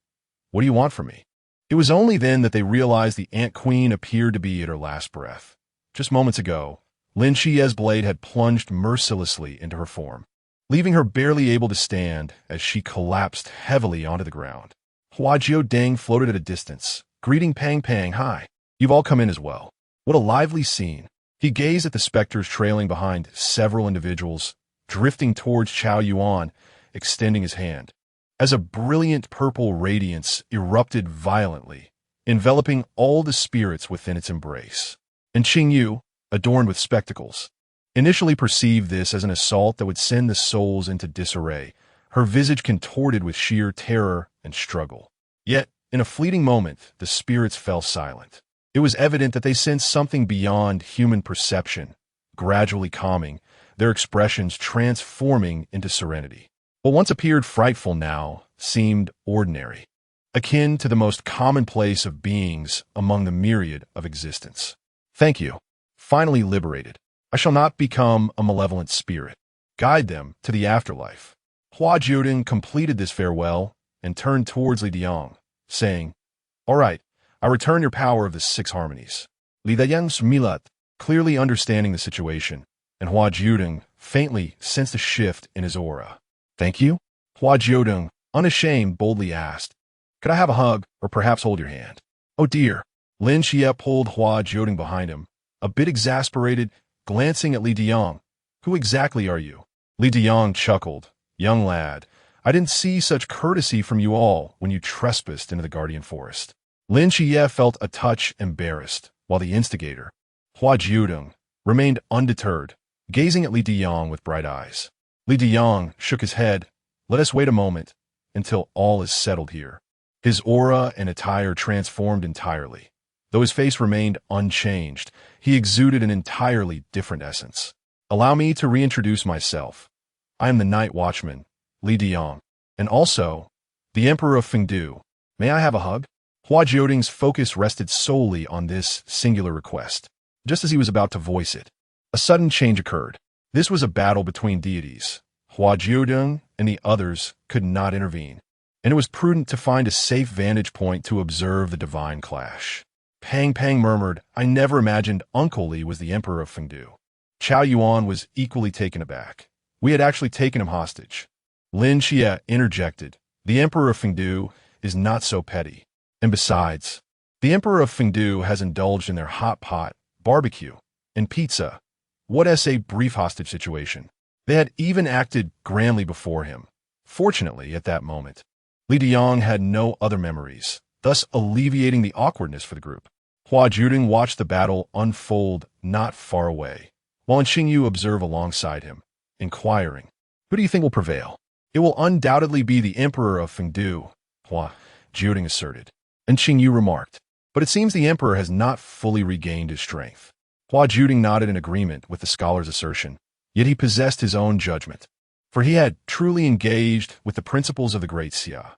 "What do you want from me?" It was only then that they realized the ant queen appeared to be at her last breath. Just moments ago, Lin Qiye's blade had plunged mercilessly into her form. leaving her barely able to stand as she collapsed heavily onto the ground. Hua Jiudeng floated at a distance, greeting Pang Pang. "Hi. You've all come in as well. What a lively scene." He gazed at the specters trailing behind several individuals, drifting towards Chao Yuan, extending his hand. As a brilliant purple radiance erupted violently, enveloping all the spirits within its embrace. And Qingyu, adorned with spectacles, initially perceived this as an assault that would send the souls into disarray, her visage contorted with sheer terror and struggle. Yet, in a fleeting moment, the spirits fell silent. It was evident that they sensed something beyond human perception, gradually calming, their expressions transforming into serenity. What once appeared frightful now seemed ordinary, akin to the most commonplace of beings among the myriad of existence. "Thank you. Finally liberated. I shall not become a malevolent spirit. Guide them to the afterlife." Hua Jiudeng completed this farewell and turned towards Li Diang, saying, "All right, I return your power of the 6 harmonies." Li Diang smiled, clearly understanding the situation, and Hua Jiudeng faintly sensed a shift in his aura. "Thank you?" Hua Jiudeng, unashamed, boldly asked. "Could I have a hug, or perhaps hold your hand?" "Oh dear." Lin Qiye pulled Hua Jiudeng behind him, a bit exasperated, glancing at Li Diang. "Who exactly are you?" Li Diang chuckled. "Young lad, I didn't see such courtesy from you all when you trespassed into the Guardian Forest." Lin Qiye felt a touch embarrassed, while the instigator, Hua Jiudeng, remained undeterred, gazing at Li Diang with bright eyes. Li Diang shook his head. "Let us wait a moment, until all is settled here." His aura and attire transformed entirely. Though his face remained unchanged, he exuded an entirely different essence. "Allow me to reintroduce myself. I am the Night Watchman, Li Diang, and also the Emperor of Fengdu. May I have a hug?" Hua Jiudeng's focus rested solely on this singular request. Just as he was about to voice it, a sudden change occurred. This was a battle between deities. Hua Jiudeng and the others could not intervene, and it was prudent to find a safe vantage point to observe the divine clash. Pang Pang murmured, "I never imagined Uncle Li was the Emperor of Fengdu." Chao Yuan was equally taken aback. "We had actually taken him hostage." Lin Qiye interjected, "The Emperor of Fengdu is not so petty. And besides, the Emperor of Fengdu has indulged in their hot pot, barbecue, and pizza. What a brief hostage situation. They had even acted grandly before him. Fortunately, at that moment, Li Diang had no other memories, thus alleviating the awkwardness for the group. Hua Jiudeng watched the battle unfold not far away, while Qingyu observed alongside him, inquiring, "Who do you think will prevail?" "It will undoubtedly be the Emperor of Fengdu," Hua Jiudeng asserted. And Qingyu remarked, "But it seems the Emperor has not fully regained his strength." Hua Jiudeng nodded in agreement with the scholar's assertion, yet he possessed his own judgment, for he had truly engaged with the principles of the Great Xia.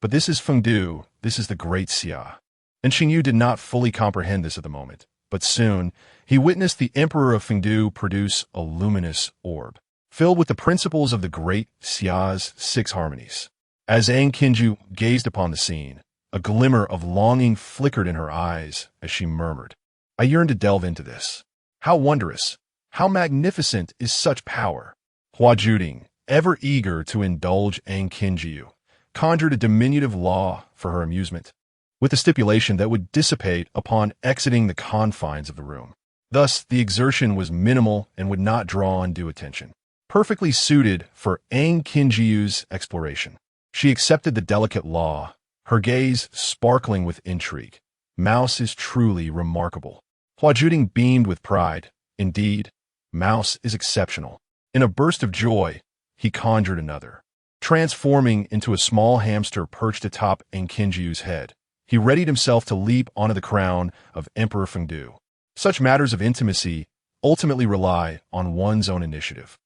But this is Fengdu, this is the Great Xia. And Qingyu did not fully comprehend this at the moment, but soon he witnessed the Emperor of Fengdu produce a luminous orb, filled with the principles of the Great Xia's 6 harmonies. As Yang Jin gazed upon the scene, a glimmer of longing flickered in her eyes as she murmured, "I yearn to delve into this. How wondrous, how magnificent is such power." Hua Jiudeng, ever eager to indulge Yang Jin, conjured a diminutive law for her amusement, with the stipulation that would dissipate upon exiting the confines of the room. Thus, the exertion was minimal and would not draw undue attention. Perfectly suited for Yang Jin's exploration. She accepted the delicate law, her gaze sparkling with intrigue. Mouse is truly remarkable. Hua Jiudeng beamed with pride. Indeed, Mouse is exceptional. In a burst of joy, he conjured another. Transforming into a small hamster perched atop Enkinjiu's head, he readied himself to leap onto the crown of Emperor Fengdu. Such matters of intimacy ultimately rely on one's own initiative.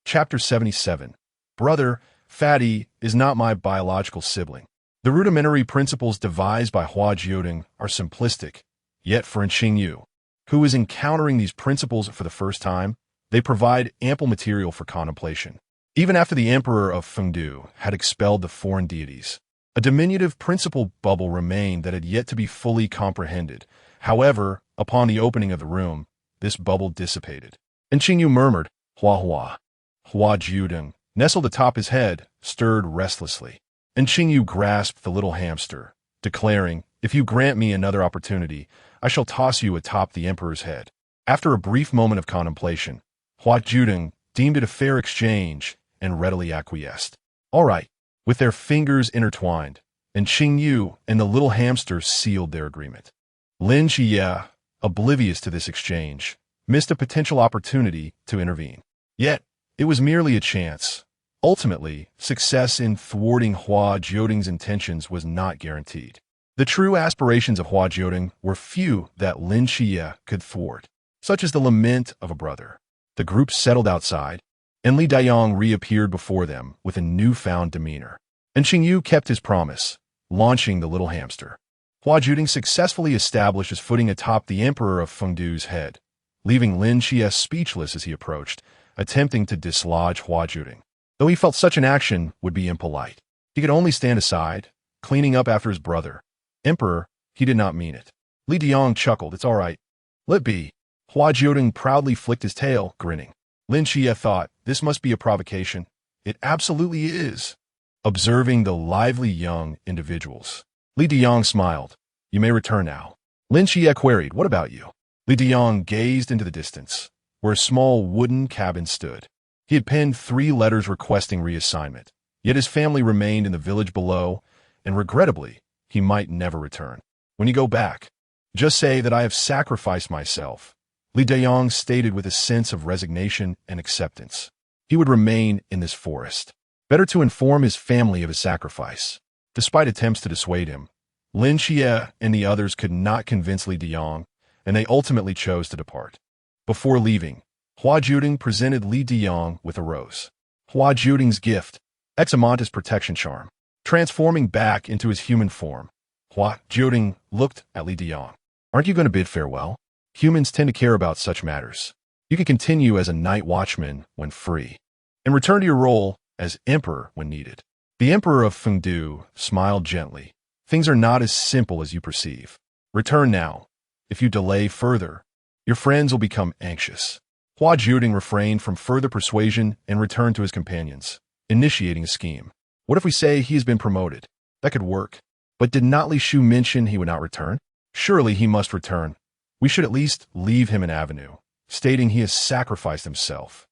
Chapter 77. Brother, Fatty is not my biological sibling. The rudimentary principles devised by Hua Jiudeng are simplistic, yet for Qingyu, who is encountering these principles for the first time, they provide ample material for contemplation. Even after the Emperor of Fengdu had expelled the foreign deities, a diminutive principle bubble remained that had yet to be fully comprehended. However, upon the opening of the room, this bubble dissipated. And Qingyu murmured, "Hua Hua." Hua Jiudeng, nestled atop his head, stirred restlessly. And Qingyu grasped the little hamster, declaring, "If you grant me another opportunity, I shall toss you atop the emperor's head." After a brief moment of contemplation, Hua Jiudeng deemed it a fair exchange and readily acquiesced. All right, with their fingers intertwined, and Qingyu and the little hamster sealed their agreement. Lin Qiye, oblivious to this exchange, missed a potential opportunity to intervene. Yet, it was merely a chance. Ultimately, success in thwarting Hua Jiudeng's intentions was not guaranteed. The true aspirations of Hua Jiudeng were few that Lin Qiye could thwart, such as the lament of a brother. The group settled outside, and Li Dayong reappeared before them with a newfound demeanor. And Qingyu kept his promise, launching the little hamster. Hua Jiudeng successfully established his footing atop the emperor of Fengdu's head, leaving Lin Qiye speechless as he approached, attempting to dislodge Hua Jiudeng. Though he felt such an action would be impolite, he could only stand aside, cleaning up after his brother. "Emperor, he did not mean it." Li Dayong chuckled. "It's all right. Let be." Hua Jiudeng proudly flicked his tail, grinning. Lin Qiye thought, "This must be a provocation." "It absolutely is." Observing the lively young individuals, Li Dayong smiled. "You may return now." Lin Qiye queried, "What about you?" Li Dayong gazed into the distance, where a small wooden cabin stood. He had penned 3 letters requesting reassignment, yet his family remained in the village below, and regrettably, he might never return. "When you go back, just say that I have sacrificed myself," Li Dayong stated with a sense of resignation and acceptance. He would remain in this forest. Better to inform his family of his sacrifice. Despite attempts to dissuade him, Lin Qiye and the others could not convince Li Dayong, and they ultimately chose to depart. Before leaving, Hua Jiudeng presented Li Dayong with a rose. Hua Jiudeng's gift, Examontis protection charm. Transforming back into his human form, Hua Jiudeng looked at Li Dayong. "Aren't you going to bid farewell? Humans tend to care about such matters. You can continue as a night watchman when free, and return to your role as emperor when needed." The emperor of Fengdu smiled gently. "Things are not as simple as you perceive. Return now. If you delay further, your friends will become anxious." Hua Jiudeng refrained from further persuasion and returned to his companions, initiating a scheme. "What if we say he has been promoted?" That could work. But did not Li Shu mention he would not return? Surely he must return. We should at least leave him an avenue, stating he has sacrificed himself,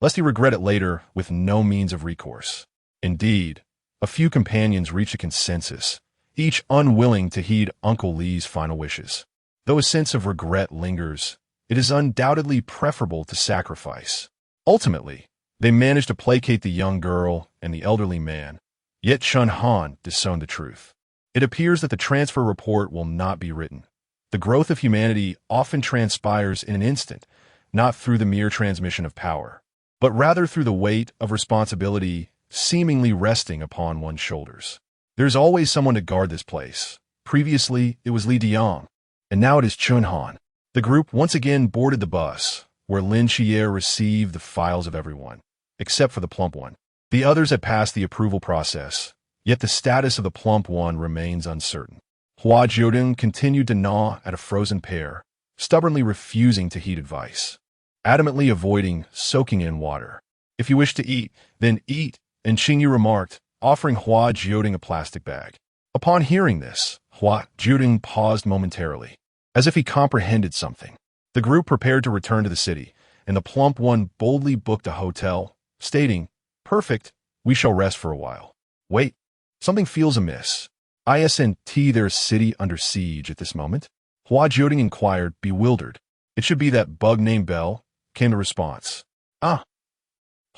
lest he regret it later with no means of recourse. Indeed, a few companions reached a consensus, each unwilling to heed Uncle Li's final wishes. Though a sense of regret lingers, it is undoubtedly preferable to sacrifice. Ultimately, they managed to placate the young girl and the elderly man, yet Chun Han disowned the truth. It appears that the transfer report will not be written. The growth of humanity often transpires in an instant, not through the mere transmission of power, but rather through the weight of responsibility seemingly resting upon one's shoulders. There's always someone to guard this place. Previously, it was Li Dayong, and now it is Chun Han. The group once again boarded the bus, where Lin Qiye received the files of everyone, except for the plump one. The others had passed the approval process, yet the status of the plump one remains uncertain. Hua Jiudeng continued to gnaw at a frozen pear, stubbornly refusing to heed advice, adamantly avoiding soaking in water. "If you wish to eat, then eat," and Qingyu remarked, offering Hua Jiudeng a plastic bag. Upon hearing this, Hua Jiudeng paused momentarily, as if he comprehended something. The group prepared to return to the city, and the plump one boldly booked a hotel, stating, "Perfect, we shall rest for a while." "Wait, something feels amiss. Isn't there a city under siege at this moment?" Hua Jiudeng inquired, bewildered. "It should be that bug named Bell," came the response. "Ah."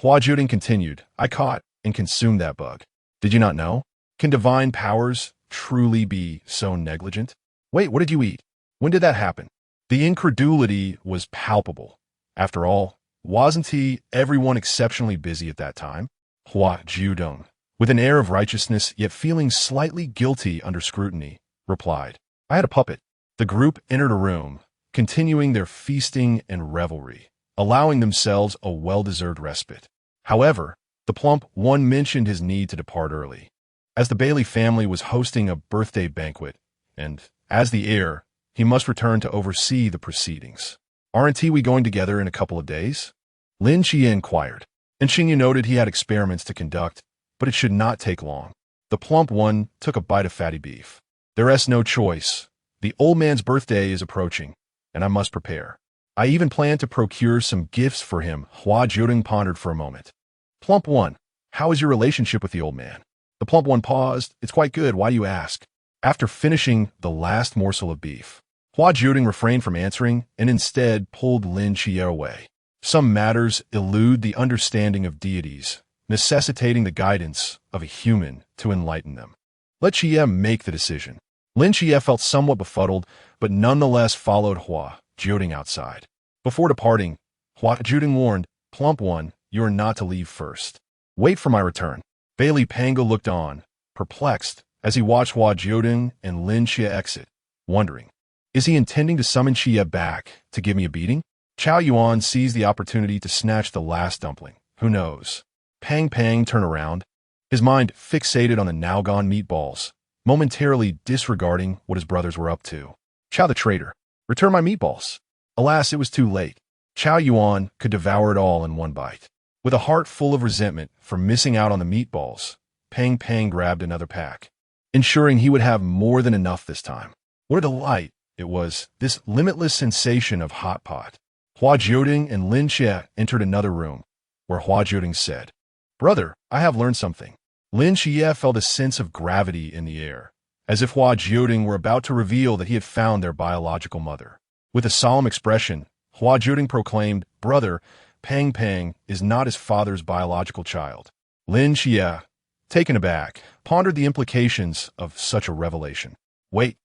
Hua Jiudeng continued, "I caught and consumed that bug. Did you not know? Can divine powers truly be so negligent?" "Wait, what did you eat? When did that happen?" The incredulity was palpable. After all, wasn't everyone exceptionally busy at that time? Hua Jiudeng, with an air of righteousness yet feeling slightly guilty under scrutiny, replied, "I had a puppet." The group entered a room, continuing their feasting and revelry, allowing themselves a well-deserved respite. However, the plump one mentioned his need to depart early, as the Bailey family was hosting a birthday banquet, and, as the heir, he must return to oversee the proceedings. "Aren't we going together in a couple of days?" Lin Qiye inquired. and Xingyu noted he had experiments to conduct, but it should not take long. The plump one took a bite of fatty beef. There's no choice. The old man's birthday is approaching, and I must prepare. I even plan to procure some gifts for him. Hua Jiudeng pondered for a moment. Plump one, how is your relationship with the old man? The plump one paused. It's quite good, why do you ask? After finishing the last morsel of beef, Hua Jiudeng refrained from answering and instead pulled Lin Qiye away. Some matters elude the understanding of deities, necessitating the guidance of a human to enlighten them. Let Qiye make the decision. Lin Qiye felt somewhat befuddled, but nonetheless followed Hua Jiudeng outside. Before departing, Hua Jiudeng warned, Plump one, you are not to leave first. Wait for my return. Bailey Pango looked on, perplexed, as he watched Hua Jiudeng and Lin Qiye exit, wondering, is he intending to summon Qiye back to give me a beating? Chao Yuan seized the opportunity to snatch the last dumpling. Who knows? Pang turned around, his mind fixated on the now-gone meatballs, momentarily disregarding what his brothers were up to. Chao the traitor, return my meatballs. Alas, it was too late. Chao Yuan could devour it all in one bite. With a heart full of resentment for missing out on the meatballs, Pang grabbed another pack, ensuring he would have more than enough this time. What a delight it was, this limitless sensation of hot pot. Hua Jiudeng and Lin Qiye entered another room, where Hua Jiudeng said, Brother, I have learned something. Lin Qiye felt a sense of gravity in the air, as if Hua Jiudeng were about to reveal that he had found their biological mother. With a solemn expression, Hua Jiudeng proclaimed, Brother, Pang is not his father's biological child. Lin Qiye, taken aback, pondered the implications of such a revelation. Wait,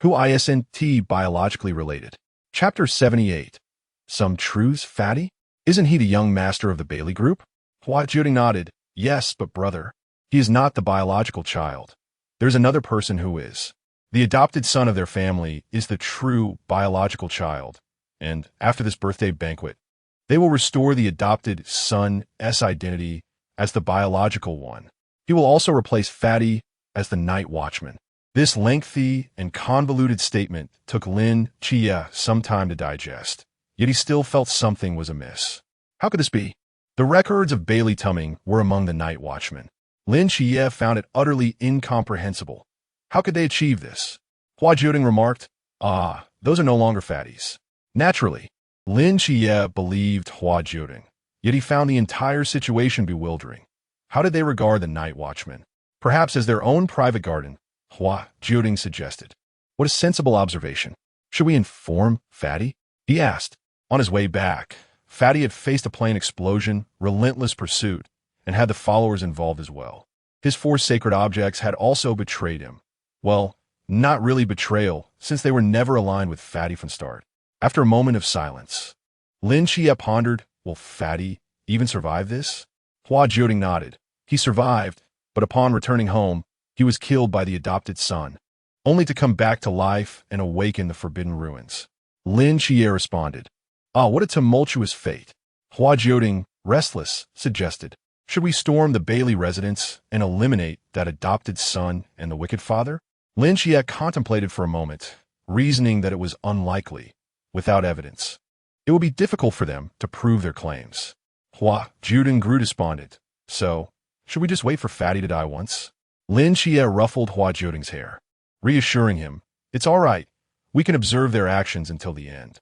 who isn't biologically related? Chapter 78. Some truths, Fatty? Isn't he the young master of the Bailey group? Hua Jiudeng nodded. Yes, but brother, he is not the biological child. There's another person who is. The adopted son of their family is the true biological child, and after this birthday banquet, they will restore the adopted son's identity as the biological one. He will also replace Fatty as the night watchman. This lengthy and convoluted statement took Lin Qiye some time to digest, yet he still felt something was amiss. How could this be? The records of Bailey Tumming were among the night watchmen. Lin Qiye found it utterly incomprehensible. How could they achieve this? Hua Jiudeng remarked, those are no longer fatties. Naturally, Lin Qiye believed Hua Jiudeng, yet he found the entire situation bewildering. How did they regard the night watchmen? Perhaps as their own private garden, Hua Jiudeng suggested. What a sensible observation. Should we inform Fatty? He asked. On his way back, Fatty had faced a plane explosion, relentless pursuit, and had the followers involved as well. His 4 sacred objects had also betrayed him. Well, not really betrayal, since they were never aligned with Fatty from start. After a moment of silence, Lin Qiye pondered, will Fatty even survive this? Hua Jiudeng nodded. He survived, but upon returning home, he was killed by the adopted son, only to come back to life and awaken the forbidden ruins. Lin Qiye responded, what a tumultuous fate. Hua Jiudeng, restless, suggested, should we storm the Bailey residence and eliminate that adopted son and the wicked father? Lin Qiye contemplated for a moment, reasoning that it was unlikely, without evidence. It would be difficult for them to prove their claims. Hua Jiudeng grew despondent. So, should we just wait for Fatty to die once? Lin Qiye ruffled Hua Jiudeng's hair, reassuring him, it's all right, we can observe their actions until the end.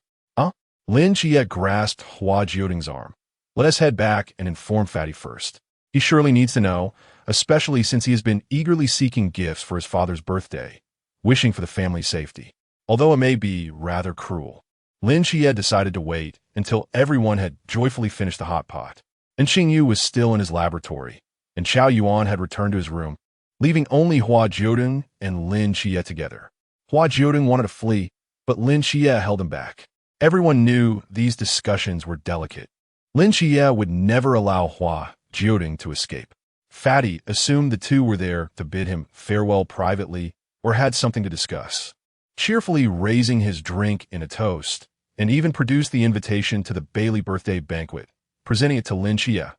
Lin Qiye grasped Hua Jiudeng's arm. Let us head back and inform Fatty first. He surely needs to know, especially since he has been eagerly seeking gifts for his father's birthday, wishing for the family's safety. Although it may be rather cruel, Lin Qiye decided to wait until everyone had joyfully finished the hot pot, and Xingyu was still in his laboratory, and Chao Yuan had returned to his room, leaving only Hua Jiudeng and Lin Qiye together. Hua Jiudeng wanted to flee, but Lin Qiye held him back. Everyone knew these discussions were delicate. Lin Qiye would never allow Hua Jiudeng to escape. Fatty assumed the two were there to bid him farewell privately or had something to discuss. Cheerfully raising his drink in a toast, and even produced the invitation to the Bailey birthday banquet, presenting it to Lin Qiye.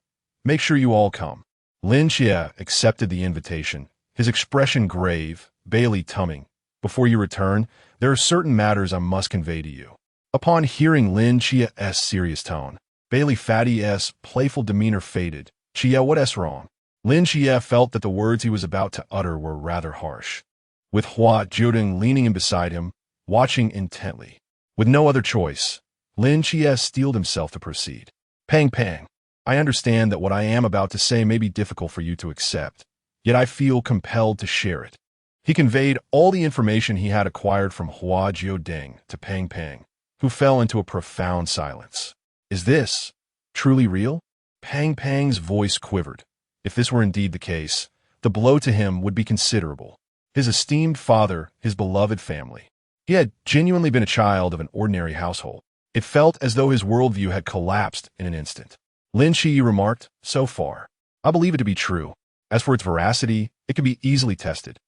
Make sure you all come. Lin Qiye accepted the invitation, his expression grave. Bailey Tumming, before you return, there are certain matters I must convey to you. Upon hearing Lin Qiye's serious tone, Bailey Fatty's playful demeanor faded. Qiye, what's wrong? Lin Qiye felt that the words he was about to utter were rather harsh. With Hua Jiudeng leaning in beside him, watching intently. With no other choice, Lin Qiye steeled himself to proceed. Pang Pang, I understand that what I am about to say may be difficult for you to accept, yet I feel compelled to share it. He conveyed all the information he had acquired from Hua Jiudeng to Pang Pang, who fell into a profound silence. Is this truly real? Pang Pang's voice quivered. If this were indeed the case, the blow to him would be considerable. His esteemed father, his beloved family. He had genuinely been a child of an ordinary household. It felt as though his worldview had collapsed in an instant. Lin Qiye remarked, so far, I believe it to be true. As for its veracity, it can be easily tested.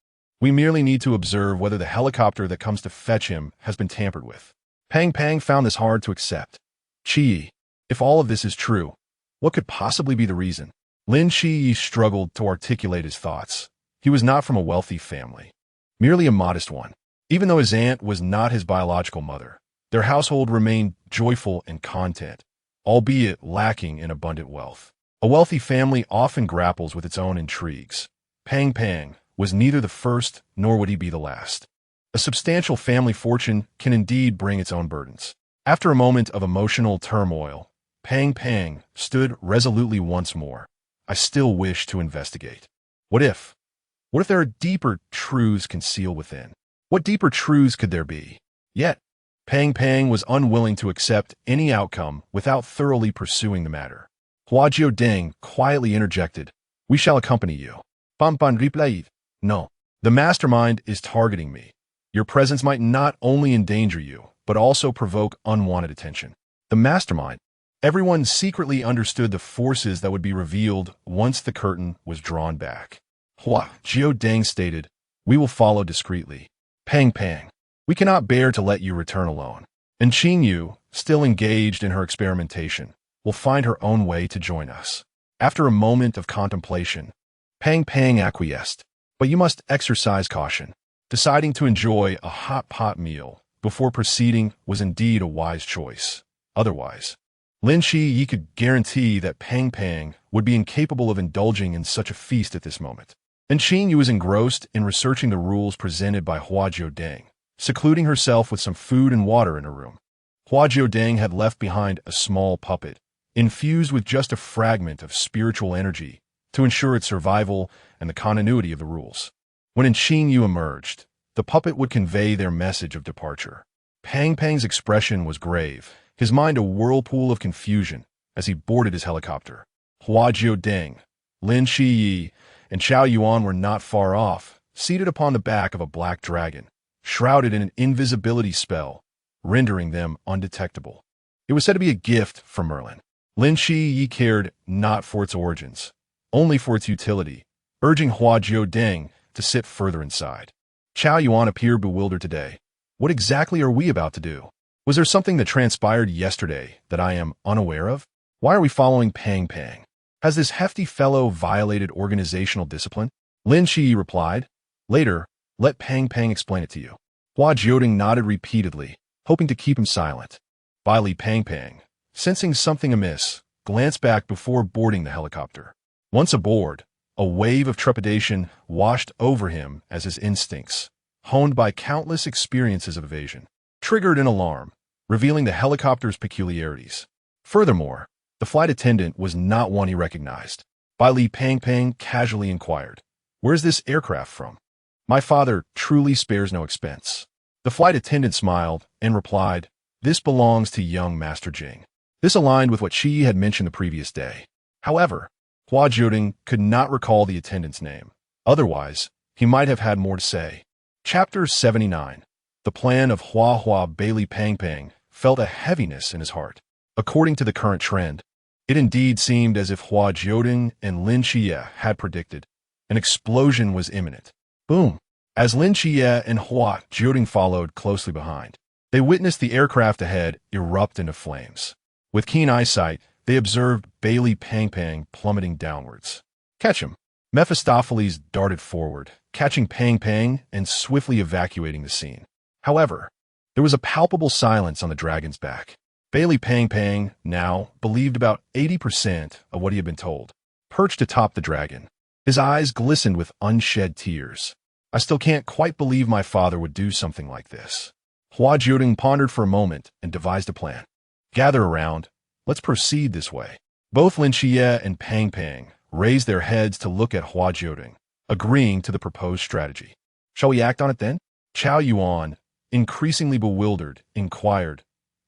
We merely need to observe whether the helicopter that comes to fetch him has been tampered with. Pang Pang found this hard to accept. Qiye, if all of this is true, what could possibly be the reason? Lin Qiye struggled to articulate his thoughts. He was not from a wealthy family, merely a modest one. Even though his aunt was not his biological mother, their household remained joyful and content, albeit lacking in abundant wealth. A wealthy family often grapples with its own intrigues. Pang Pang was neither the first nor would he be the last. A substantial family fortune can indeed bring its own burdens. After a moment of emotional turmoil, Pang Pang stood resolutely once more. I still wish to investigate. What if there are deeper truths concealed within? What deeper truths could there be? Yet, Pang Pang was unwilling to accept any outcome without thoroughly pursuing the matter. Hua Jiudeng quietly interjected, we shall accompany you. Pan Pan replied, no. The mastermind is targeting me. Your presence might not only endanger you, but also provoke unwanted attention. The mastermind. Everyone secretly understood the forces that would be revealed once the curtain was drawn back. Hua Jiudeng stated, we will follow discreetly. Pang Pang, we cannot bear to let you return alone. And Qingyu, still engaged in her experimentation, will find her own way to join us. After a moment of contemplation, Pang Pang acquiesced. But you must exercise caution. Deciding to enjoy a hot pot meal before proceeding was indeed a wise choice. Otherwise, Lin Qiye could guarantee that Pang Pang would be incapable of indulging in such a feast at this moment. And Qingyu was engrossed in researching the rules presented by Hua Jiudeng, secluding herself with some food and water in her room. Hua Jiudeng had left behind a small puppet, infused with just a fragment of spiritual energy to ensure its survival and the continuity of the rules. When Qingyu emerged, the puppet would convey their message of departure. Pang Pang's expression was grave, his mind a whirlpool of confusion as he boarded his helicopter. Hua Jiudeng, Lin Qiye, and Chao Yuan were not far off, seated upon the back of a black dragon, shrouded in an invisibility spell, rendering them undetectable. It was said to be a gift from Merlin. Lin Qiye cared not for its origins, only for its utility, urging Hua Jiudeng to sit further inside. Chao Yuan appeared bewildered today. What exactly are we about to do? Was there something that transpired yesterday that I am unaware of? Why are we following Pang Pang? Has this hefty fellow violated organizational discipline? Lin Qiye replied, later, let Pang Pang explain it to you. Hua Jiudeng nodded repeatedly, hoping to keep him silent. Finally, Pang Pang, sensing something amiss, glanced back before boarding the helicopter. Once aboard, a wave of trepidation washed over him as his instincts, honed by countless experiences of evasion, triggered an alarm, revealing the helicopter's peculiarities. Furthermore, the flight attendant was not one he recognized. Finally, Pang Pang casually inquired, where's this aircraft from? My father truly spares no expense. The flight attendant smiled and replied, this belongs to young Master Jing. This aligned with what Qiye had mentioned the previous day. However, Hua Jiudeng could not recall the attendant's name. Otherwise, he might have had more to say. Chapter 79. The plan of Hua Bailey Pang Pang felt a heaviness in his heart. According to the current trend, it indeed seemed as if Hua Jiudeng and Lin Qiye had predicted. An explosion was imminent. Boom! As Lin Qiye and Hua Jiudeng followed closely behind, they witnessed the aircraft ahead erupt into flames. With keen eyesight, they observed Bailey Pang Pang plummeting downwards. Catch him! Mephistopheles darted forward, catching Pang Pang and swiftly evacuating the scene. However, there was a palpable silence on the dragon's back. Bailey Pang Pang now believed about 80% of what he had been told. Perched atop the dragon, his eyes glistened with unshed tears. I still can't quite believe my father would do something like this. Hua Jiudeng pondered for a moment and devised a plan. Gather around. Let's proceed this way. Both Lin Qiye and Pang Pang raised their heads to look at Hua Jiudeng, agreeing to the proposed strategy. Shall we act on it then? Chao Yuan, increasingly bewildered, inquired,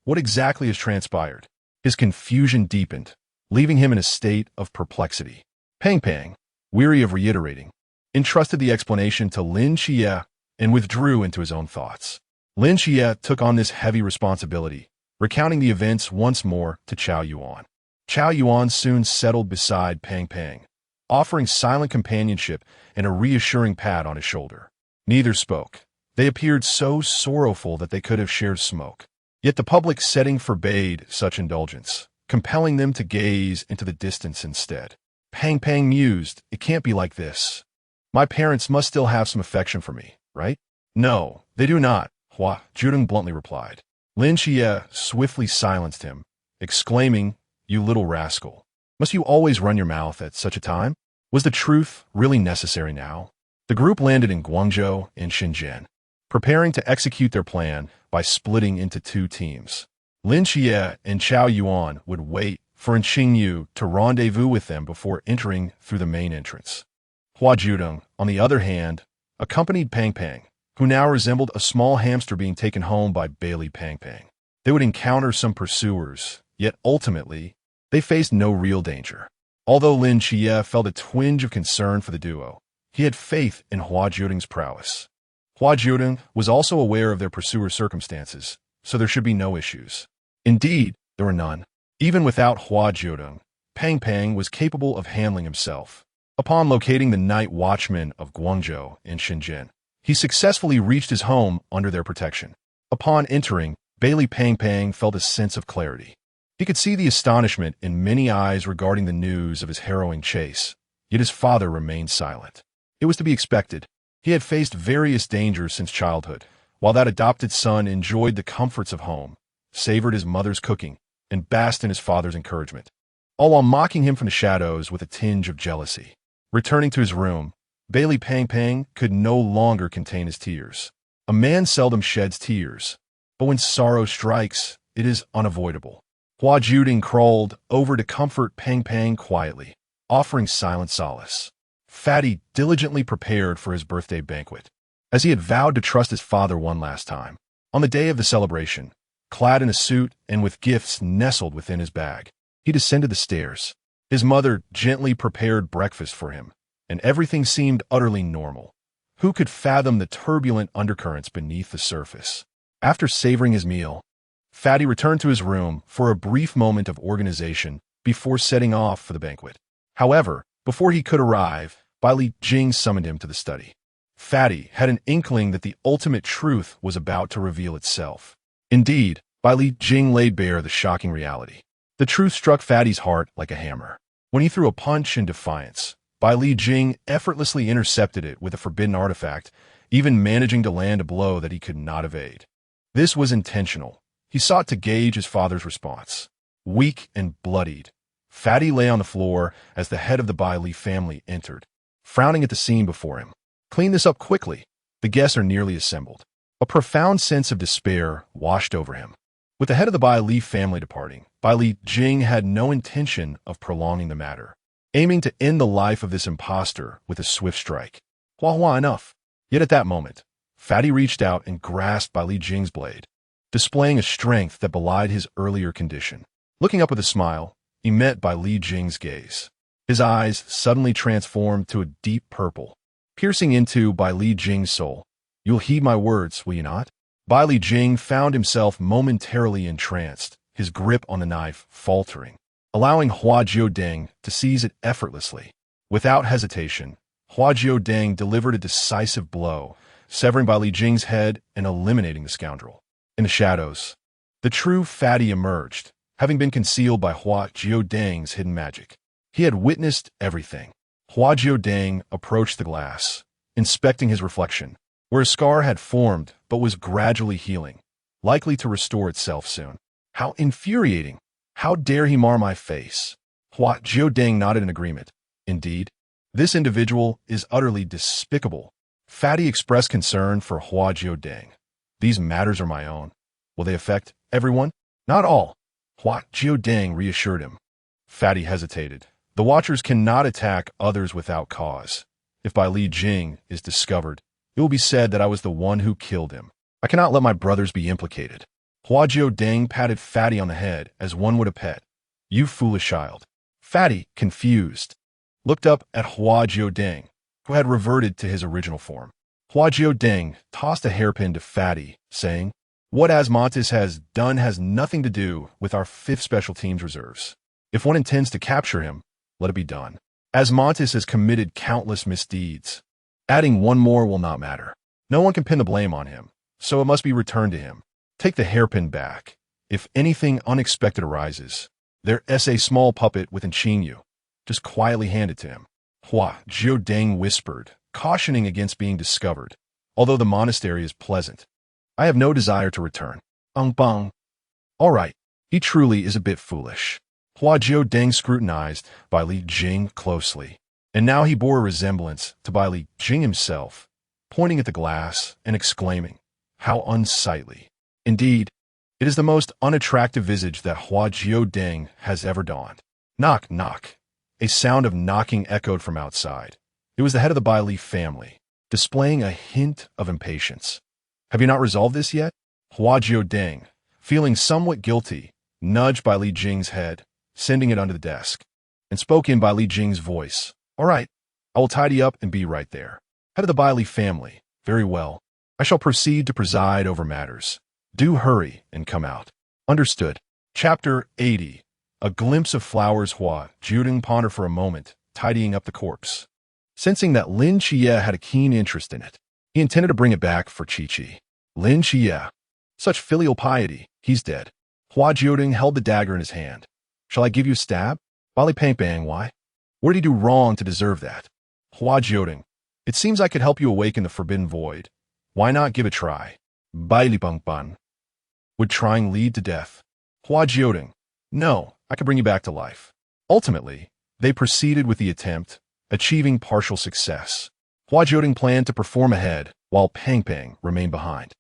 what exactly has transpired? His confusion deepened, leaving him in a state of perplexity. Pang Pang, weary of reiterating, entrusted the explanation to Lin Qiye and withdrew into his own thoughts. Lin Qiye took on this heavy responsibility, recounting the events once more to Chao Yuan. Chao Yuan soon settled beside Pang Pang, offering silent companionship and a reassuring pat on his shoulder. Neither spoke. They appeared so sorrowful that they could have shared smoke. Yet the public setting forbade such indulgence, compelling them to gaze into the distance instead. Pang Pang mused, it can't be like this. My parents must still have some affection for me, right? No, they do not, Hua Jiudeng bluntly replied. Lin Qiye swiftly silenced him, exclaiming, you little rascal. Must you always run your mouth at such a time? Was the truth really necessary now? The group landed in Guangzhou and Shenzhen, preparing to execute their plan by splitting into two teams. Lin Qiye and Chao Yuan would wait for Qingyu to rendezvous with them before entering through the main entrance. Hua Jiudeng, on the other hand, accompanied Pang Pang, who now resembled a small hamster being taken home by Bailey Pang Pang. They would encounter some pursuers, yet ultimately, they faced no real danger. Although Lin Qiye felt a twinge of concern for the duo, he had faith in Hua Jiudeng's prowess. Hua Jiudeng was also aware of their pursuers' circumstances, so there should be no issues. Indeed, there were none. Even without Hua Jiudeng, Pang Pang was capable of handling himself. Upon locating the night watchman of Guangzhou and Shenzhen, he successfully reached his home under their protection. Upon entering, Bailey Pang Pang felt a sense of clarity. He could see the astonishment in many eyes regarding the news of his harrowing chase, yet his father remained silent. It was to be expected. He had faced various dangers since childhood, while that adopted son enjoyed the comforts of home, savored his mother's cooking, and basked in his father's encouragement, all while mocking him from the shadows with a tinge of jealousy. Returning to his room, Bailey Pang Pang could no longer contain his tears. A man seldom sheds tears, but when sorrow strikes, it is unavoidable. Hua Jiudeng crawled over to comfort Pang Pang quietly, offering silent solace. Fatty diligently prepared for his birthday banquet, as he had vowed to trust his father one last time. On the day of the celebration, clad in a suit and with gifts nestled within his bag, he descended the stairs. His mother gently prepared breakfast for him, and everything seemed utterly normal. Who could fathom the turbulent undercurrents beneath the surface? After savoring his meal, Fatty returned to his room for a brief moment of organization before setting off for the banquet. However, before he could arrive, Bai Li Jing summoned him to the study. Fatty had an inkling that the ultimate truth was about to reveal itself. Indeed, Bai Li Jing laid bare the shocking reality. The truth struck Fatty's heart like a hammer. When he threw a punch in defiance, Bai Li Jing effortlessly intercepted it with a forbidden artifact, even managing to land a blow that he could not evade. This was intentional. He sought to gauge his father's response. Weak and bloodied, Fatty lay on the floor as the head of the Bai Li family entered, frowning at the scene before him. Clean this up quickly. The guests are nearly assembled. A profound sense of despair washed over him. With the head of the Bai Li family departing, Bai Li Jing had no intention of prolonging the matter, aiming to end the life of this impostor with a swift strike. Hua enough. Yet at that moment, Fatty reached out and grasped Bai Li Jing's blade, displaying a strength that belied his earlier condition. Looking up with a smile, he met Bai Li Jing's gaze. His eyes suddenly transformed to a deep purple, piercing into Bai Li Jing's soul. You'll heed my words, will you not? Bai Li Jing found himself momentarily entranced, his grip on the knife faltering, allowing Hua Jiudeng to seize it effortlessly. Without hesitation, Hua Jiudeng delivered a decisive blow, severing Bai Li Jing's head and eliminating the scoundrel. In the shadows, the true Fatty emerged, having been concealed by Hua Jiudeng's hidden magic. He had witnessed everything. Hua Jiudeng approached the glass, inspecting his reflection, where a scar had formed but was gradually healing, likely to restore itself soon. How infuriating! How dare he mar my face? Hua Jiudeng nodded in agreement. Indeed, this individual is utterly despicable. Fatty expressed concern for Hua Jiudeng. These matters are my own. Will they affect everyone? Not all. Hua Jiudeng reassured him. Fatty hesitated. The Watchers cannot attack others without cause. If Bai Li Jing is discovered, it will be said that I was the one who killed him. I cannot let my brothers be implicated. Hua Jiudeng patted Fatty on the head as one would a pet. You foolish child. Fatty, confused, looked up at Hua Jiudeng, who had reverted to his original form. Hua Jiudeng tossed a hairpin to Fatty, saying, What Asmodeus has done has nothing to do with our 5th Special Team's reserves. If one intends to capture him, let it be done. Asmodeus has committed countless misdeeds. Adding one more will not matter. No one can pin the blame on him, so it must be returned to him. Take the hairpin back. If anything unexpected arises, there is a small puppet within Qingyu. Just quietly hand it to him. Hua Jiudeng whispered, cautioning against being discovered, although the monastery is pleasant. I have no desire to return. Bang. All right, he truly is a bit foolish. Hua Jiudeng scrutinized Bai Li Jing closely, and now he bore a resemblance to Bai Li Jing himself, pointing at the glass and exclaiming, How unsightly. Indeed, it is the most unattractive visage that Hua Jiudeng has ever donned. Knock, knock. A sound of knocking echoed from outside. It was the head of the Bai Li family, displaying a hint of impatience. Have you not resolved this yet? Hua Jiudeng, feeling somewhat guilty, nudged Bai Li Jing's head, sending it under the desk, and spoke in Bai Li Jing's voice. All right, I will tidy up and be right there. Head of the Bai Li family. Very well. I shall proceed to preside over matters. Do hurry and come out. Understood. Chapter 80. A glimpse of flowers. Hua Jiudeng pondered for a moment, tidying up the corpse. Sensing that Lin Qiye had a keen interest in it, he intended to bring it back for Chi-Chi. Lin Qiye. Such filial piety. He's dead. Hua Jiudeng held the dagger in his hand. Shall I give you a stab? Bali Pang Bang, why? What did he do wrong to deserve that? Hua Jiudeng. It seems I could help you awaken the forbidden void. Why not give it a try? Bai Li Bang Ban. Would trying lead to death? Hua Jiudeng. No, I could bring you back to life. Ultimately, they proceeded with the attempt, achieving partial success. Hua Jiudeng planned to perform ahead, while Pang Pang remained behind.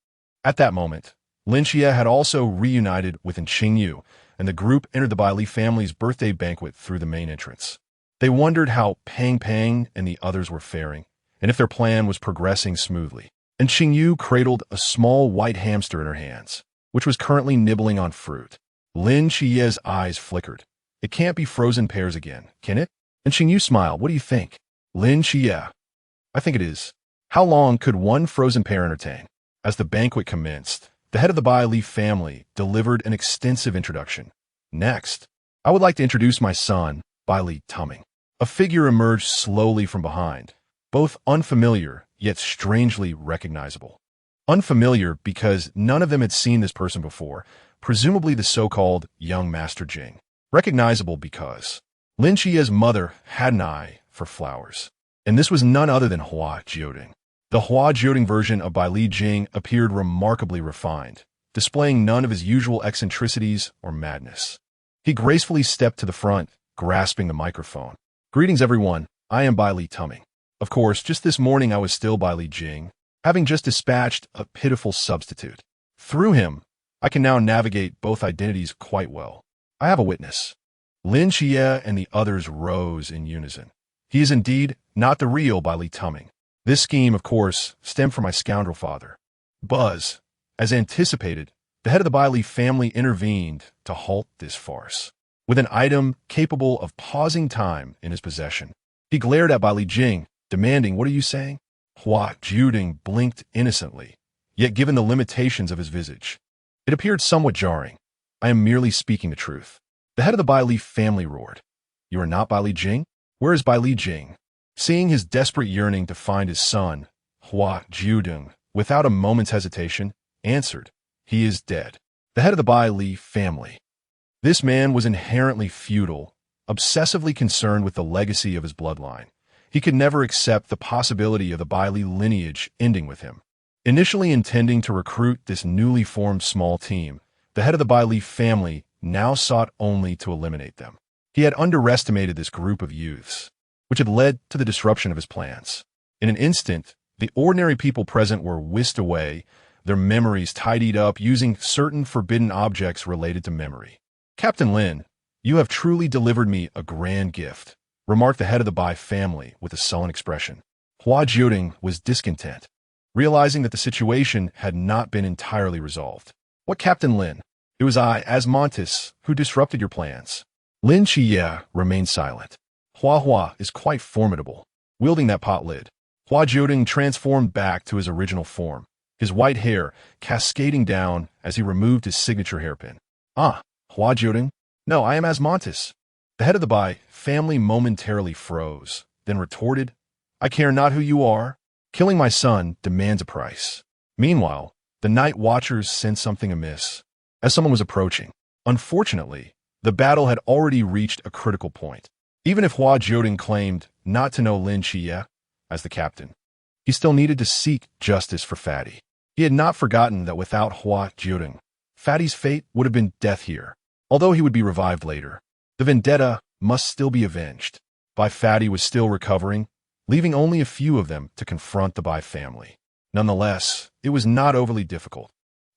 At that moment, Lin Qiye had also reunited with Qingyu, and the group entered the Bai Li family's birthday banquet through the main entrance. They wondered how Pang Pang and the others were faring, and if their plan was progressing smoothly. And Qingyu cradled a small white hamster in her hands, which was currently nibbling on fruit. Lin Qiye's eyes flickered. It can't be frozen pears again, can it? And Qingyu smiled. What do you think? Lin Qiye. I think it is. How long could one frozen pear entertain? As the banquet commenced, the head of the Bai Li family delivered an extensive introduction. Next, I would like to introduce my son, Bai Li Tuming. A figure emerged slowly from behind, both unfamiliar yet strangely recognizable. Unfamiliar because none of them had seen this person before, presumably the so-called young Master Jing. Recognizable because Lin Qiye's mother had an eye for flowers, and this was none other than Hua Jiudeng. The Hua Jiudeng version of Bai Li Jing appeared remarkably refined, displaying none of his usual eccentricities or madness. He gracefully stepped to the front, grasping the microphone. Greetings everyone, I am Bai Li Tuming. Of course, just this morning I was still Bai Li Jing, having just dispatched a pitiful substitute. Through him, I can now navigate both identities quite well. I have a witness. Lin Qiye and the others rose in unison. He is indeed not the real Bai Li Tuming. This scheme, of course, stemmed from my scoundrel father. Buzz. As anticipated, the head of the Bai Li family intervened to halt this farce. With an item capable of pausing time in his possession, he glared at Bai Li Jing, demanding, what are you saying? Hua Jiudeng blinked innocently, yet given the limitations of his visage, it appeared somewhat jarring. I am merely speaking the truth. The head of the Bai Li family roared. You are not Bai Li Jing? Where is Bai Li Jing? Seeing his desperate yearning to find his son, Hua Jiudeng, without a moment's hesitation, answered, he is dead. The head of the Bai Li family. This man was inherently feudal, obsessively concerned with the legacy of his bloodline. He could never accept the possibility of the Bai Li lineage ending with him. Initially intending to recruit this newly formed small team, The head of the Bai Li family now sought only to eliminate them. He had underestimated this group of youths, which had led to the disruption of his plans. In an instant, the ordinary people present were whisked away, their memories tidied up using certain forbidden objects related to memory. "Captain Lin, you have truly delivered me a grand gift," remarked the head of the Bai family with a sullen expression. Hua Jiudeng was discontent, realizing that the situation had not been entirely resolved. "What, Captain Lin? It was I, Asmodeus, who disrupted your plans." Lin Qiye remained silent. Hua is quite formidable. Wielding that pot lid, Hua Jiudeng transformed back to his original form, his white hair cascading down as he removed his signature hairpin. "Ah, Hua Jiudeng? No, I am Asmodeus." The head of the Bai family momentarily froze, then retorted, "I care not who you are. Killing my son demands a price." Meanwhile, the night watchers sensed something amiss, as someone was approaching. Unfortunately, the battle had already reached a critical point. Even if Hua Jiudeng claimed not to know Lin Qiye as the captain, he still needed to seek justice for Fatty. He had not forgotten that without Hua Jiudeng, Fatty's fate would have been death here. Although he would be revived later, the vendetta must still be avenged. Bai Fatty was still recovering, leaving only a few of them to confront the Bai family. Nonetheless, it was not overly difficult.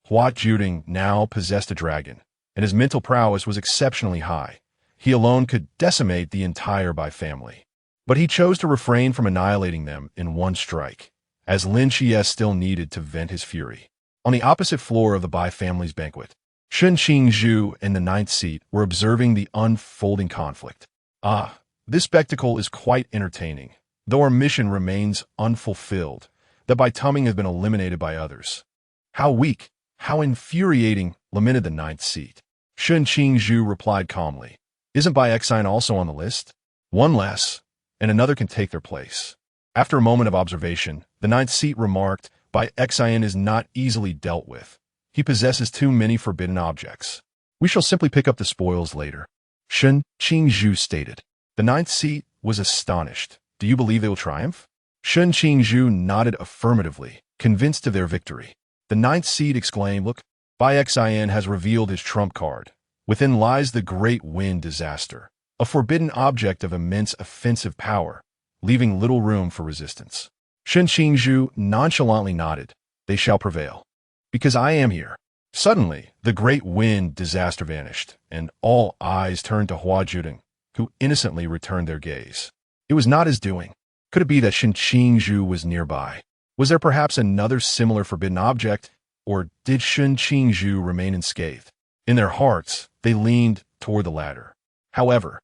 Hua Jiudeng now possessed a dragon, and his mental prowess was exceptionally high. He alone could decimate the entire Bai family. But he chose to refrain from annihilating them in one strike, as Lin Qiye still needed to vent his fury. On the opposite floor of the Bai family's banquet, Sun Qingzhu and the ninth seat were observing the unfolding conflict. "Ah, this spectacle is quite entertaining, though our mission remains unfulfilled. The Bai Tumming has been eliminated by others." "How weak, how infuriating," lamented the ninth seat. Sun Qingzhu replied calmly, "Isn't Bai Xian also on the list? One less, and another can take their place." After a moment of observation, the ninth seat remarked, "Bai Xian is not easily dealt with. He possesses too many forbidden objects. We shall simply pick up the spoils later." Sun Qingzhu stated. The ninth seat was astonished. "Do you believe they will triumph?" Sun Qingzhu nodded affirmatively, convinced of their victory. The ninth seat exclaimed, "Look, Bai Xian has revealed his trump card. Within lies the great wind disaster, a forbidden object of immense offensive power, leaving little room for resistance." Sun Qingzhu nonchalantly nodded. "They shall prevail. Because I am here." Suddenly, the great wind disaster vanished, and all eyes turned to Hua Jiudeng, who innocently returned their gaze. It was not his doing. Could it be that Sun Qingzhu was nearby? Was there perhaps another similar forbidden object, or did Sun Qingzhu remain unscathed? In their hearts, they leaned toward the latter. However,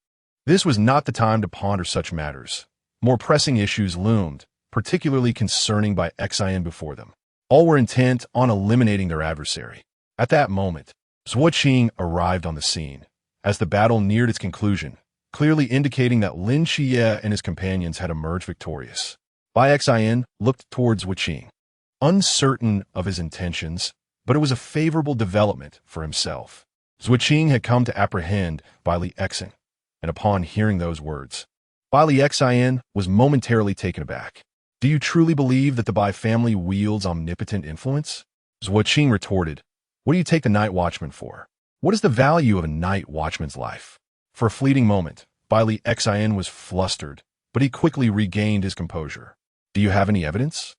this was not the time to ponder such matters. More pressing issues loomed, particularly concerning Bai Xian before them. All were intent on eliminating their adversary. At that moment, Zhuo Qing arrived on the scene, as the battle neared its conclusion, clearly indicating that Lin Qiye and his companions had emerged victorious. Bai Xian looked towards Zhuo Qing, uncertain of his intentions, but it was a favorable development for himself. Zhuo Qing had come to apprehend Bai Li Xian, and upon hearing those words, Bai Li Xian was momentarily taken aback. "Do you truly believe that the Bai family wields omnipotent influence?" Zhuo Qing retorted, "What do you take the night watchman for? What is the value of a night watchman's life?" For a fleeting moment, Bai Li Xian was flustered, but he quickly regained his composure. "Do you have any evidence?"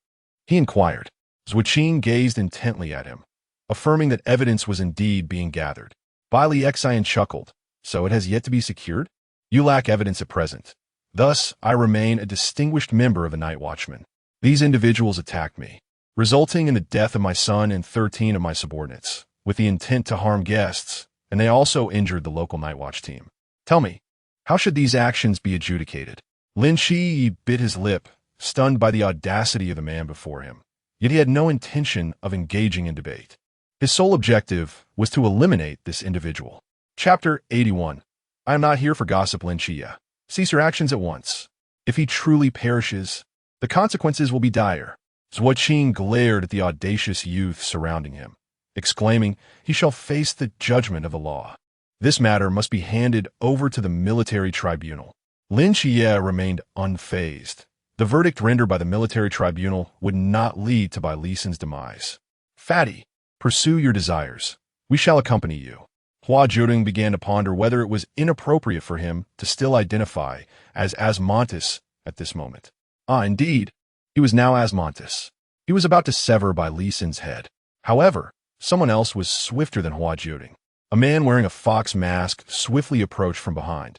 he inquired. Zhuo Qing gazed intently at him, affirming that evidence was indeed being gathered. Bai Li Xian chuckled. "So it has yet to be secured? You lack evidence at present. Thus, I remain a distinguished member of the Night Watchman. These individuals attacked me, resulting in the death of my son and 13 of my subordinates, with the intent to harm guests, and they also injured the local Night Watch team. Tell me, how should these actions be adjudicated?" Lin Qiye bit his lip, stunned by the audacity of the man before him. Yet he had no intention of engaging in debate. His sole objective was to eliminate this individual. Chapter 81. I am not here for gossip, Lin Qiye. Cease your actions at once. If he truly perishes, the consequences will be dire. Zhuo Qing glared at the audacious youth surrounding him, exclaiming, "He shall face the judgment of the law. This matter must be handed over to the military tribunal." Lin Qiye remained unfazed. The verdict rendered by the military tribunal would not lead to Bai Lisan's demise. "Fatty, pursue your desires. We shall accompany you. Hua Jiudeng began to ponder whether it was inappropriate for him to still identify as Asmodeus at this moment. Ah, indeed. He was now Asmodeus. He was about to sever by Lin Qiye's head. However, someone else was swifter than Hua Jiudeng. A man wearing a fox mask swiftly approached from behind,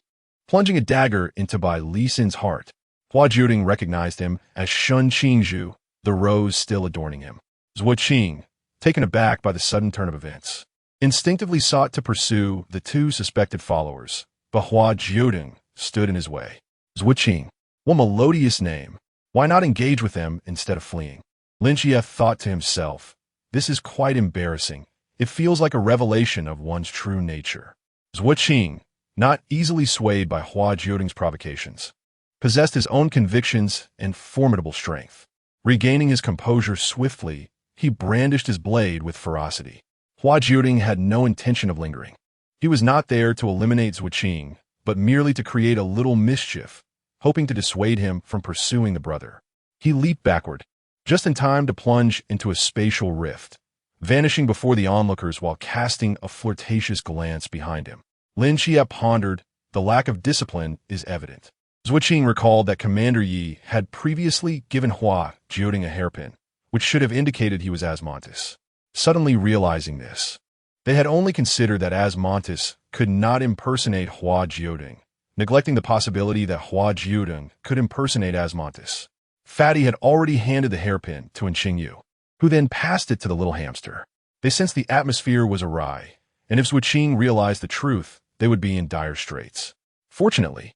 plunging a dagger into by Lin Qiye's heart. Hua Jiudeng recognized him as Shun Qingzhu, the rose still adorning him. Zhuo Qing, taken aback by the sudden turn of events, instinctively sought to pursue the two suspected followers, but Hua Jiudeng stood in his way. Zhuo Qing, what melodious name. Why not engage with them instead of fleeing? Lin Qiye thought to himself, this is quite embarrassing. It feels like a revelation of one's true nature. Zhuo Qing, not easily swayed by Hua Jiudeng's provocations, possessed his own convictions and formidable strength. Regaining his composure swiftly, he brandished his blade with ferocity. Hua Jiudeng had no intention of lingering. He was not there to eliminate Zhuo Qing, but merely to create a little mischief, hoping to dissuade him from pursuing the brother. He leaped backward, just in time to plunge into a spatial rift, vanishing before the onlookers while casting a flirtatious glance behind him. Lin Qiye pondered, the lack of discipline is evident. Zhuo Qing recalled that Commander Yi had previously given Hua Jiudeng a hairpin, which should have indicated he was Asmodeus. Suddenly realizing this, they had only considered that Asmodeus could not impersonate Hua Jiudeng, neglecting the possibility that Hua Jiudeng could impersonate Asmodeus. Fatty had already handed the hairpin to Qingyu, who then passed it to the little hamster. They sensed the atmosphere was awry, and if Zhuo Qing realized the truth, they would be in dire straits. Fortunately,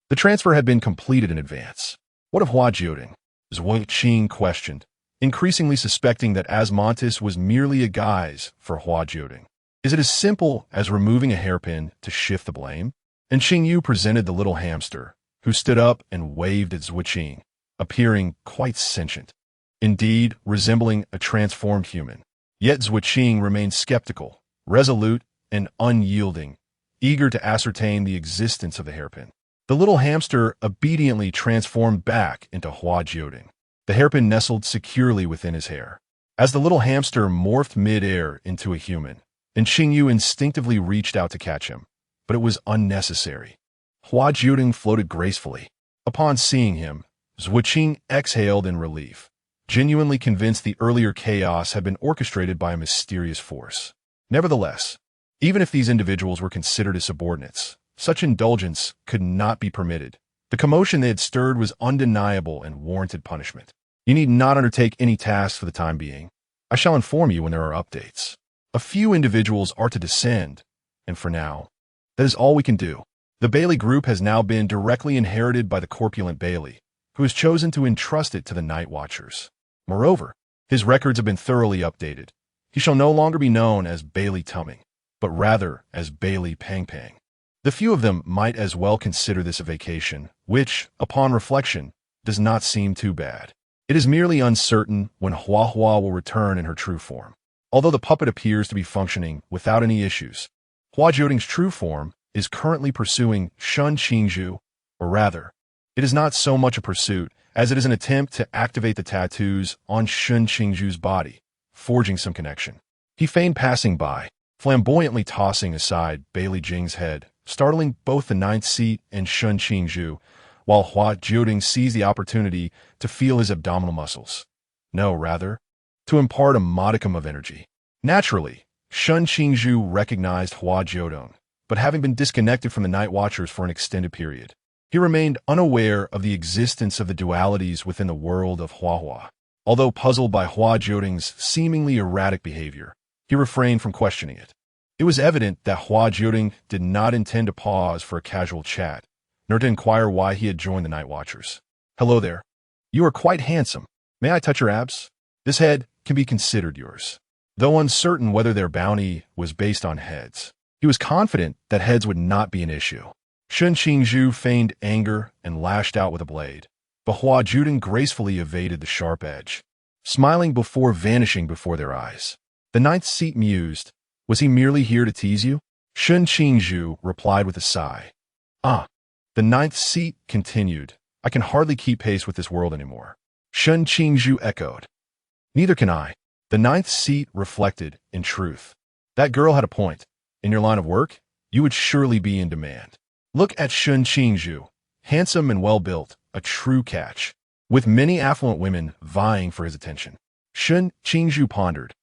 the transfer had been completed in advance. What of Hua Jiudeng? Zhuo Qing questioned, increasingly suspecting that Asmodeus was merely a guise for Hua Jiudeng. Is it as simple as removing a hairpin to shift the blame? And Qingyu presented the little hamster, who stood up and waved at Zhuo Qing, appearing quite sentient, indeed resembling a transformed human. Yet Zhuo Qing remained skeptical, resolute, and unyielding, eager to ascertain the existence of the hairpin. The little hamster obediently transformed back into Hua Jiudeng. The hairpin nestled securely within his hair. As the little hamster morphed mid-air into a human, and Qingyu instinctively reached out to catch him, but it was unnecessary. Hua Jiudeng floated gracefully. Upon seeing him, Zhuo Qing exhaled in relief, genuinely convinced the earlier chaos had been orchestrated by a mysterious force. Nevertheless, even if these individuals were considered as subordinates, such indulgence could not be permitted. The commotion they had stirred was undeniable and warranted punishment. You need not undertake any tasks for the time being. I shall inform you when there are updates. A few individuals are to descend, and for now, that is all we can do. The Bailey group has now been directly inherited by the corpulent Bailey, who has chosen to entrust it to the Night Watchers. Moreover, his records have been thoroughly updated. He shall no longer be known as Bailey Tumming, but rather as Bailey Pang Pang. The few of them might as well consider this a vacation, which, upon reflection, does not seem too bad. It is merely uncertain when Hua will return in her true form. Although the puppet appears to be functioning without any issues, Hua Jiudeng's true form is currently pursuing Shun Qingzhu, or rather, it is not so much a pursuit as it is an attempt to activate the tattoos on Shun Qingzhu's body, forging some connection. He feigned passing by, flamboyantly tossing aside Bailey Jing's head, startling both the ninth seat and Shun Qingzhu, while Hua Jiudeng seized the opportunity to feel his abdominal muscles. No, rather, to impart a modicum of energy. Naturally, Shun Qingzhu recognized Hua Jiudeng, but having been disconnected from the Night Watchers for an extended period, he remained unaware of the existence of the dualities within the world of Hua. Although puzzled by Hua Jiudeng's seemingly erratic behavior, he refrained from questioning it. It was evident that Hua Jiudeng did not intend to pause for a casual chat, nor to inquire why he had joined the Night Watchers. Hello there. You are quite handsome. May I touch your abs? This head can be considered yours. Though uncertain whether their bounty was based on heads, he was confident that heads would not be an issue. Shun Qingzhu feigned anger and lashed out with a blade, but Hua Jiudeng gracefully evaded the sharp edge, smiling before vanishing before their eyes. The ninth seat mused, was he merely here to tease you? Shun Qingzhu replied with a sigh. Ah. The ninth seat continued. I can hardly keep pace with this world anymore. Shun Qingzhu echoed. Neither can I. The ninth seat reflected, in truth. That girl had a point. In your line of work, you would surely be in demand. Look at Shun Qingzhu, handsome and well-built, a true catch, with many affluent women vying for his attention. Shun Qingzhu pondered,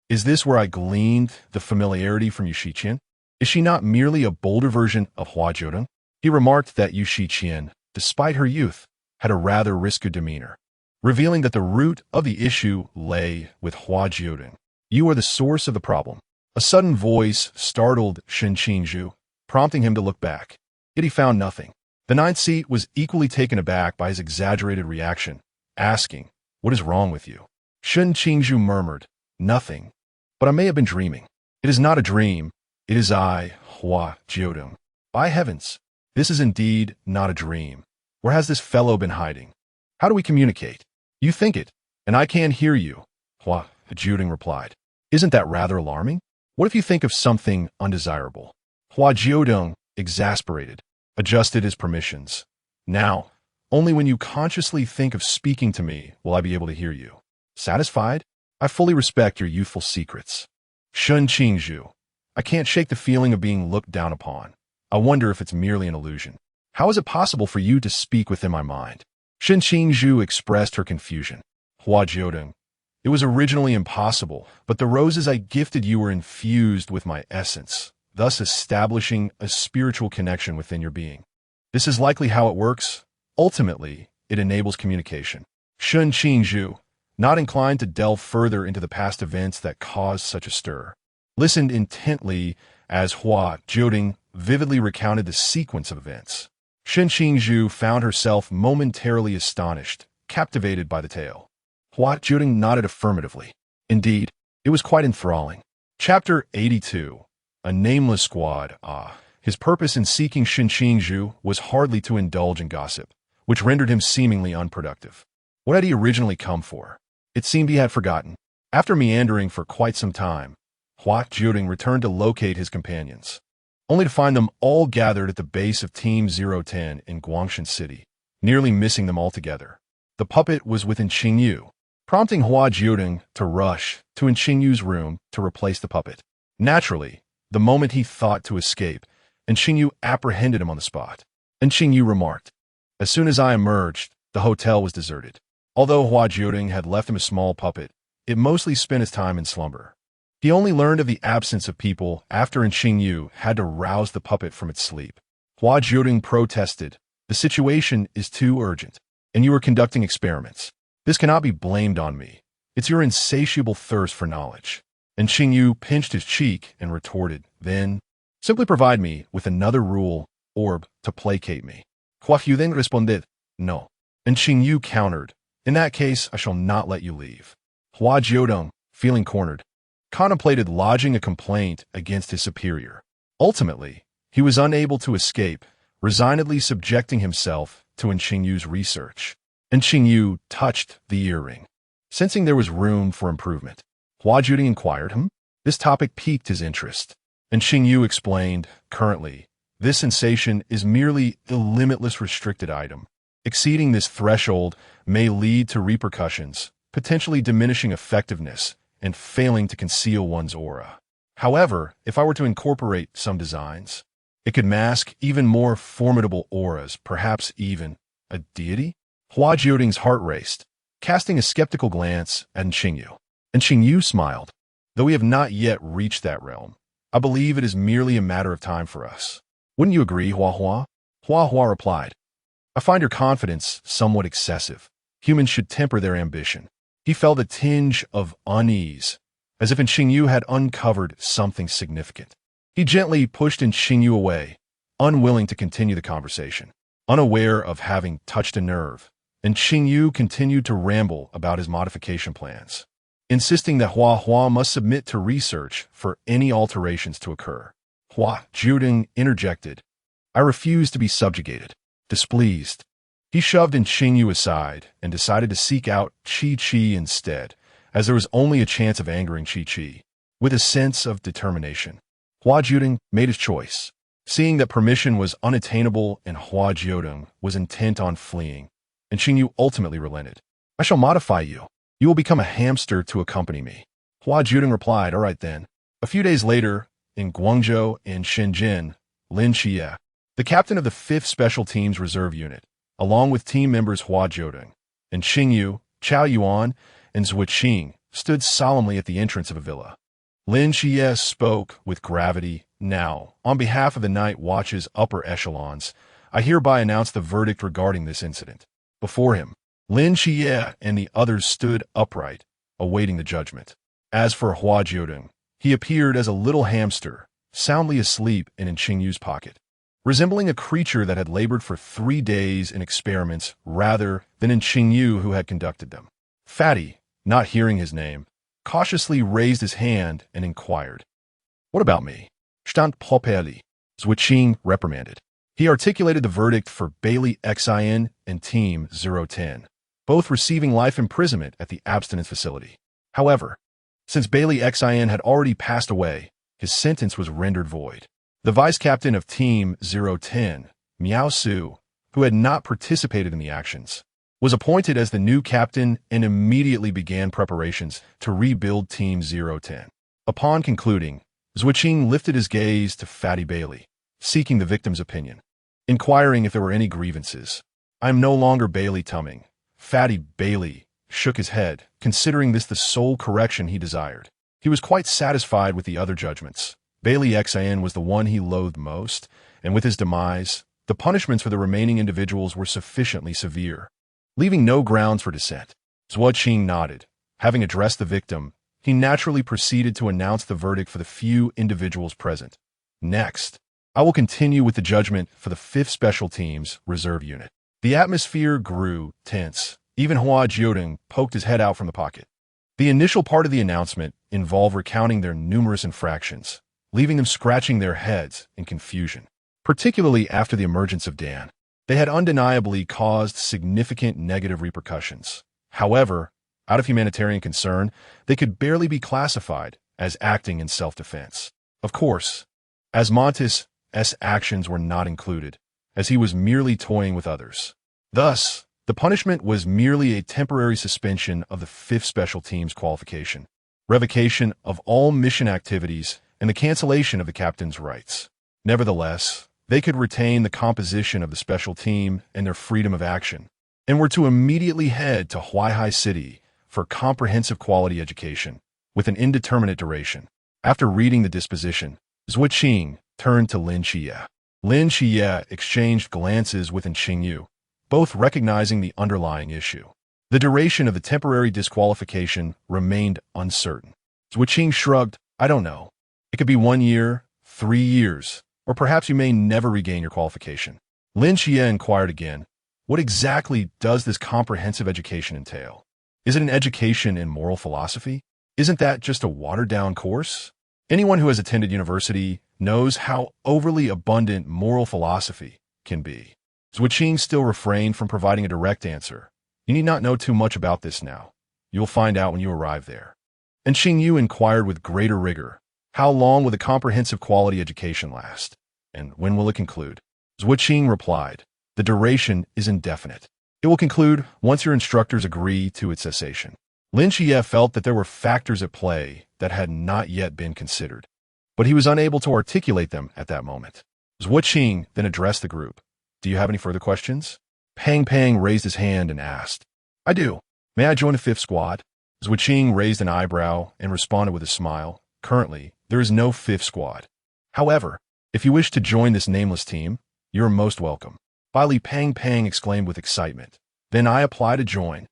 is this where I gleaned the familiarity from Yu Shiqian? Is she not merely a bolder version of Hua Jiudeng? He remarked that Yu Shiqian, despite her youth, had a rather risky demeanor, revealing that the root of the issue lay with Hua Jiudeng. You are the source of the problem. A sudden voice startled Shun Qingzhu, prompting him to look back. Yet he found nothing. The ninth seat was equally taken aback by his exaggerated reaction, asking, what is wrong with you? Shun Qingzhu murmured, nothing. But I may have been dreaming. It is not a dream. It is I, Hua Jiudeng. By heavens, this is indeed not a dream. Where has this fellow been hiding? How do we communicate? You think it, and I can't hear you, Hua Jiudeng replied. Isn't that rather alarming? What if you think of something undesirable? Hua Jiudeng, exasperated, adjusted his permissions. Now, only when you consciously think of speaking to me will I be able to hear you. Satisfied? I fully respect your youthful secrets. Shun Qingzhu, I can't shake the feeling of being looked down upon. I wonder if it's merely an illusion. How is it possible for you to speak within my mind? Shun Qingzhu expressed her confusion. Hua Jiudeng, it was originally impossible, but the roses I gifted you were infused with my essence, thus establishing a spiritual connection within your being. This is likely how it works. Ultimately, it enables communication. Shun Qingzhu, not inclined to delve further into the past events that caused such a stir, listened intently as Hua Jiudeng vividly recounted the sequence of events. Shun Qingzhu found herself momentarily astonished, captivated by the tale. Hua Jiudeng nodded affirmatively. Indeed, it was quite enthralling. Chapter 82. A Nameless Squad. His purpose in seeking Shun Qingzhu was hardly to indulge in gossip, which rendered him seemingly unproductive. What had he originally come for? It seemed he had forgotten. After meandering for quite some time, Hua Jiudeng returned to locate his companions, only to find them all gathered at the base of Team 010 in Guangshan City, nearly missing them altogether. The puppet was within Qingyu, prompting Hua Jiudeng to rush to Qingyu's room to replace the puppet. Naturally, the moment he thought to escape, Qingyu apprehended him on the spot. Qingyu remarked, as soon as I emerged, the hotel was deserted. Although Hua Jiudeng had left him a small puppet, it mostly spent his time in slumber. He only learned of the absence of people after Qingyu had to rouse the puppet from its sleep. Hua Jiudeng protested, the situation is too urgent, and you are conducting experiments. This cannot be blamed on me. It's your insatiable thirst for knowledge. Qingyu pinched his cheek and retorted, then, simply provide me with another rule, orb, to placate me. Hua Jiudeng responded, no. Qingyu countered, in that case, I shall not let you leave. Hua Jiudeng, feeling cornered, contemplated lodging a complaint against his superior. Ultimately, he was unable to escape, resignedly subjecting himself to Qingyu's research. Qingyu touched the earring, sensing there was room for improvement. Hua Jiudeng inquired him. This topic piqued his interest. Qingyu explained, currently, this sensation is merely a limitless restricted item. Exceeding this threshold may lead to repercussions, potentially diminishing effectiveness and failing to conceal one's aura. However, if I were to incorporate some designs, it could mask even more formidable auras, perhaps even a deity? Hua Jiudeng's heart raced, casting a skeptical glance at Qingyu. Qingyu smiled. Though we have not yet reached that realm, I believe it is merely a matter of time for us. Wouldn't you agree, Hua Hua? Hua Hua replied, I find your confidence somewhat excessive. Humans should temper their ambition. He felt a tinge of unease, as if Qingyu had uncovered something significant. He gently pushed Qingyu away, unwilling to continue the conversation. Unaware of having touched a nerve, Qingyu continued to ramble about his modification plans, insisting that Hua Hua must submit to research for any alterations to occur. Hua Jiudeng interjected, I refuse to be subjugated. Displeased, he shoved Qingyu aside and decided to seek out Qi instead, as there was only a chance of angering Qi. With a sense of determination, Hua Jiudeng made his choice. Seeing that permission was unattainable and Hua Jiudeng was intent on fleeing, Qingyu ultimately relented. I shall modify you. You will become a hamster to accompany me. Hua Jiudeng replied, all right then. A few days later, in Guangzhou and Shenzhen, Lin Qiye, the captain of the 5th Special Teams Reserve Unit, along with team members Hua Jiudeng and Xingyu, Chao Yuan, and Zhuqing, stood solemnly at the entrance of a villa. Lin Qiye spoke with gravity. Now, on behalf of the night watch's upper echelons, I hereby announce the verdict regarding this incident. Before him, Lin Qiye and the others stood upright, awaiting the judgment. As for Hua Jiudeng, he appeared as a little hamster, soundly asleep and in Xingyu's pocket, resembling a creature that had labored for 3 days in experiments rather than in Xingyu who had conducted them. Fatty, not hearing his name, cautiously raised his hand and inquired, "What about me?" Stand properly, Zhuqing reprimanded. He articulated the verdict for Bailey Xin and Team 010, both receiving life imprisonment at the abstinence facility. However, since Bailey Xin had already passed away, his sentence was rendered void. The vice-captain of Team 010, Miao Su, who had not participated in the actions, was appointed as the new captain and immediately began preparations to rebuild Team 010. Upon concluding, Zhuqing lifted his gaze to Fatty Bailey, seeking the victim's opinion, inquiring if there were any grievances. "I am no longer Bailey Tumming." Fatty Bailey shook his head, considering this the sole correction he desired. He was quite satisfied with the other judgments. Bailey Xin was the one he loathed most, and with his demise, the punishments for the remaining individuals were sufficiently severe, leaving no grounds for dissent. Zhuqing nodded. Having addressed the victim, he naturally proceeded to announce the verdict for the few individuals present. Next, I will continue with the judgment for the 5th Special Teams Reserve Unit. The atmosphere grew tense. Even Hua Jiudeng poked his head out from the pocket. The initial part of the announcement involved recounting their numerous infractions, leaving them scratching their heads in confusion. Particularly after the emergence of Dan, they had undeniably caused significant negative repercussions. However, out of humanitarian concern, they could barely be classified as acting in self-defense. Of course, Asmodeus' actions were not included, as he was merely toying with others. Thus, the punishment was merely a temporary suspension of the 5th Special Team's qualification, revocation of all mission activities, and the cancellation of the captain's rights. Nevertheless, they could retain the composition of the special team and their freedom of action, and were to immediately head to Huaihai City for comprehensive quality education, with an indeterminate duration. After reading the disposition, Zhuqing turned to Lin Qiye. Lin Qiye exchanged glances with Xingyu, both recognizing the underlying issue. The duration of the temporary disqualification remained uncertain. Zhuqing shrugged. "I don't know. It could be 1 year, 3 years, or perhaps you may never regain your qualification." Lin Qiye inquired again, "What exactly does this comprehensive education entail? Is it an education in moral philosophy? Isn't that just a watered-down course?" Anyone who has attended university knows how overly abundant moral philosophy can be. Zhuqing still refrained from providing a direct answer. "You need not know too much about this now. You will find out when you arrive there." And Xingyu inquired with greater rigor, "How long will the comprehensive quality education last? And when will it conclude?" Zhuqing replied, "The duration is indefinite. It will conclude once your instructors agree to its cessation." Lin Qiye felt that there were factors at play that had not yet been considered, but he was unable to articulate them at that moment. Zhuqing then addressed the group. "Do you have any further questions?" Pang raised his hand and asked, "I do. May I join the 5th squad?" Zhuqing raised an eyebrow and responded with a smile. "Currently, there is no 5th squad. However, if you wish to join this nameless team, you are most welcome." Bailey Pang exclaimed with excitement. "Then I apply to join.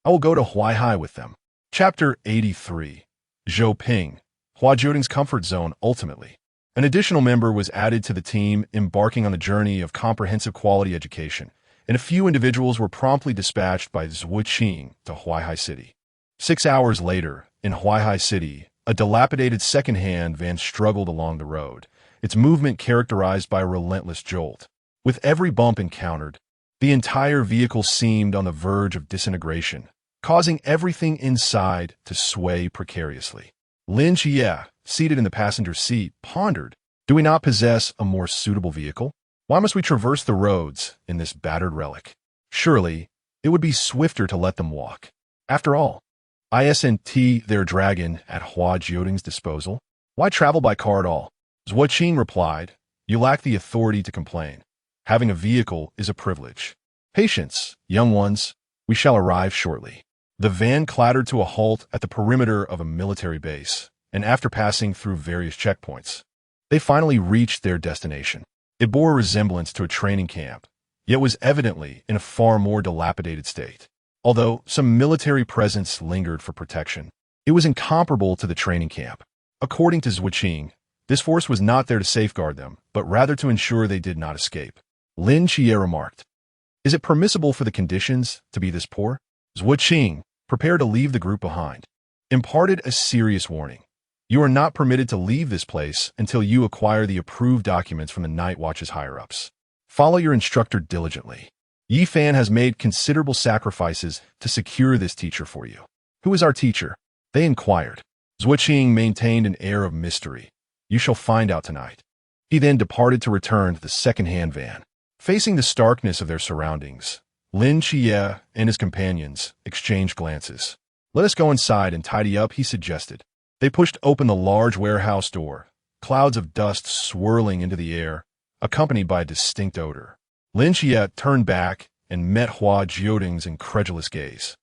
I will go to Huaihai with them." Chapter 83. Zhou Ping, Hua Jiudeng's comfort zone ultimately. An additional member was added to the team embarking on the journey of comprehensive quality education, and a few individuals were promptly dispatched by Zhuqing to Huaihai City. 6 hours later, in Huaihai City, a dilapidated second-hand van struggled along the road, its movement characterized by a relentless jolt. With every bump encountered, the entire vehicle seemed on the verge of disintegration, causing everything inside to sway precariously. Lin Qiye, seated in the passenger seat, pondered, "Do we not possess a more suitable vehicle? Why must we traverse the roads in this battered relic? Surely, it would be swifter to let them walk. After all, isn't their dragon at Hua Jiudeng's disposal? Why travel by car at all? Hua Jiudeng replied, you lack the authority to complain. Having a vehicle is a privilege. Patience, young ones, we shall arrive shortly. The van clattered to a halt at the perimeter of a military base, and after passing through various checkpoints, they finally reached their destination. It bore a resemblance to a training camp, yet was evidently in a far more dilapidated state. Although some military presence lingered for protection, it was incomparable to the training camp. According to Hua Jiudeng, this force was not there to safeguard them, but rather to ensure they did not escape. Lin Qiye remarked, is it permissible for the conditions to be this poor? Hua Jiudeng, prepared to leave the group behind, imparted a serious warning. You are not permitted to leave this place until you acquire the approved documents from the Night Watch's higher-ups. Follow your instructor diligently. Yi Fan has made considerable sacrifices to secure this teacher for you. Who is our teacher? They inquired. Hua Jiudeng maintained an air of mystery. You shall find out tonight. He then departed to return to the second-hand van. Facing the starkness of their surroundings, Lin Qiye and his companions exchanged glances. Let us go inside and tidy up, he suggested. They pushed open the large warehouse door, clouds of dust swirling into the air, accompanied by a distinct odor. Lin Qiye turned back and met Hua Jiudeng's incredulous gaze,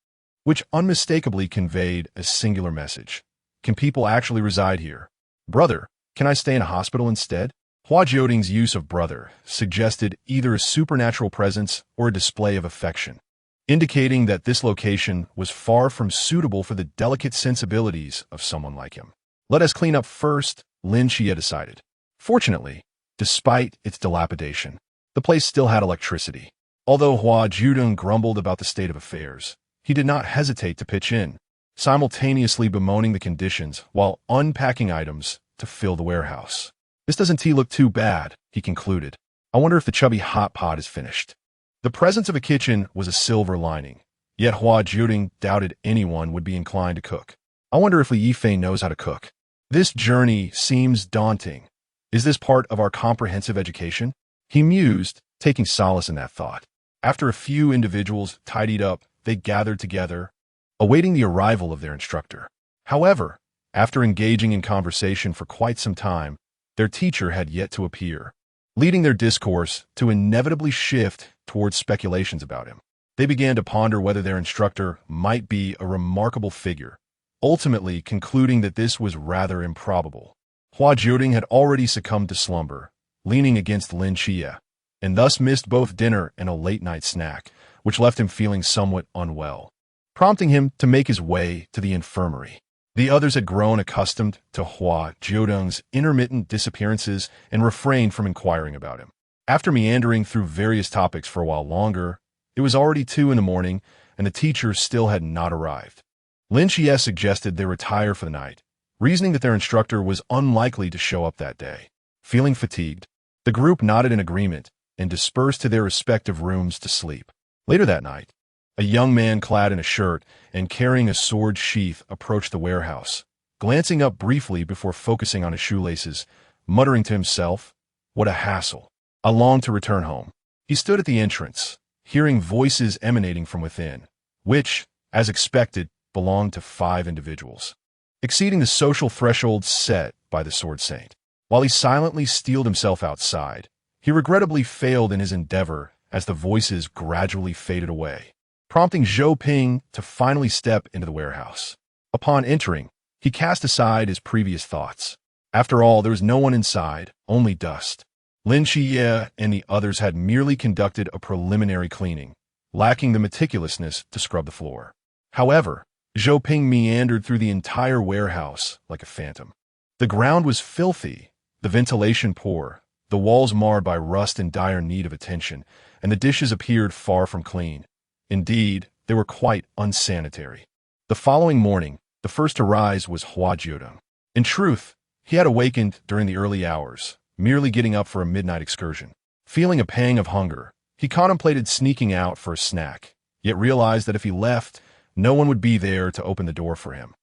which unmistakably conveyed a singular message. Can people actually reside here? Brother, can I stay in a hospital instead? Hua Jiudeng's use of brother suggested either a supernatural presence or a display of affection, indicating that this location was far from suitable for the delicate sensibilities of someone like him. Let us clean up first, Lin Qiye decided. Fortunately, despite its dilapidation, the place still had electricity. Although Hua Jiudeng grumbled about the state of affairs, he did not hesitate to pitch in, simultaneously bemoaning the conditions while unpacking items to fill the warehouse. This doesn't look too bad, he concluded. I wonder if the chubby hot pot is finished. The presence of a kitchen was a silver lining, yet Hua Jiudeng doubted anyone would be inclined to cook. I wonder if Li Yifei knows how to cook. This journey seems daunting. Is this part of our comprehensive education? He mused, taking solace in that thought. After a few individuals tidied up, they gathered together, awaiting the arrival of their instructor. However, after engaging in conversation for quite some time, their teacher had yet to appear, leading their discourse to inevitably shift towards speculations about him. They began to ponder whether their instructor might be a remarkable figure, ultimately concluding that this was rather improbable. Hua Jiudeng had already succumbed to slumber, leaning against Lin Qiye, and thus missed both dinner and a late-night snack, which left him feeling somewhat unwell, prompting him to make his way to the infirmary. The others had grown accustomed to Hua Jiudeng's intermittent disappearances and refrained from inquiring about him. After meandering through various topics for a while longer, it was already 2 a.m, and the teacher still had not arrived. Lin Qiye suggested they retire for the night, reasoning that their instructor was unlikely to show up that day. Feeling fatigued, the group nodded in agreement and dispersed to their respective rooms to sleep. Later that night, a young man clad in a shirt and carrying a sword sheath approached the warehouse, glancing up briefly before focusing on his shoelaces, muttering to himself, "What a hassle. I long to return home." He stood at the entrance, hearing voices emanating from within, which, as expected, belonged to 5 individuals, exceeding the social threshold set by the Sword Saint. While he silently steeled himself outside, he regrettably failed in his endeavor as the voices gradually faded away, prompting Zhou Ping to finally step into the warehouse. Upon entering, he cast aside his previous thoughts. After all, there was no one inside, only dust. Lin Qiye and the others had merely conducted a preliminary cleaning, lacking the meticulousness to scrub the floor. However, Zhou Ping meandered through the entire warehouse like a phantom. The ground was filthy, the ventilation poor, the walls marred by rust in dire need of attention, and the dishes appeared far from clean. Indeed, they were quite unsanitary. The following morning, the first to rise was Hua Jiudeng. In truth, he had awakened during the early hours, merely getting up for a midnight excursion. Feeling a pang of hunger, he contemplated sneaking out for a snack, yet realized that if he left, no one would be there to open the door for him.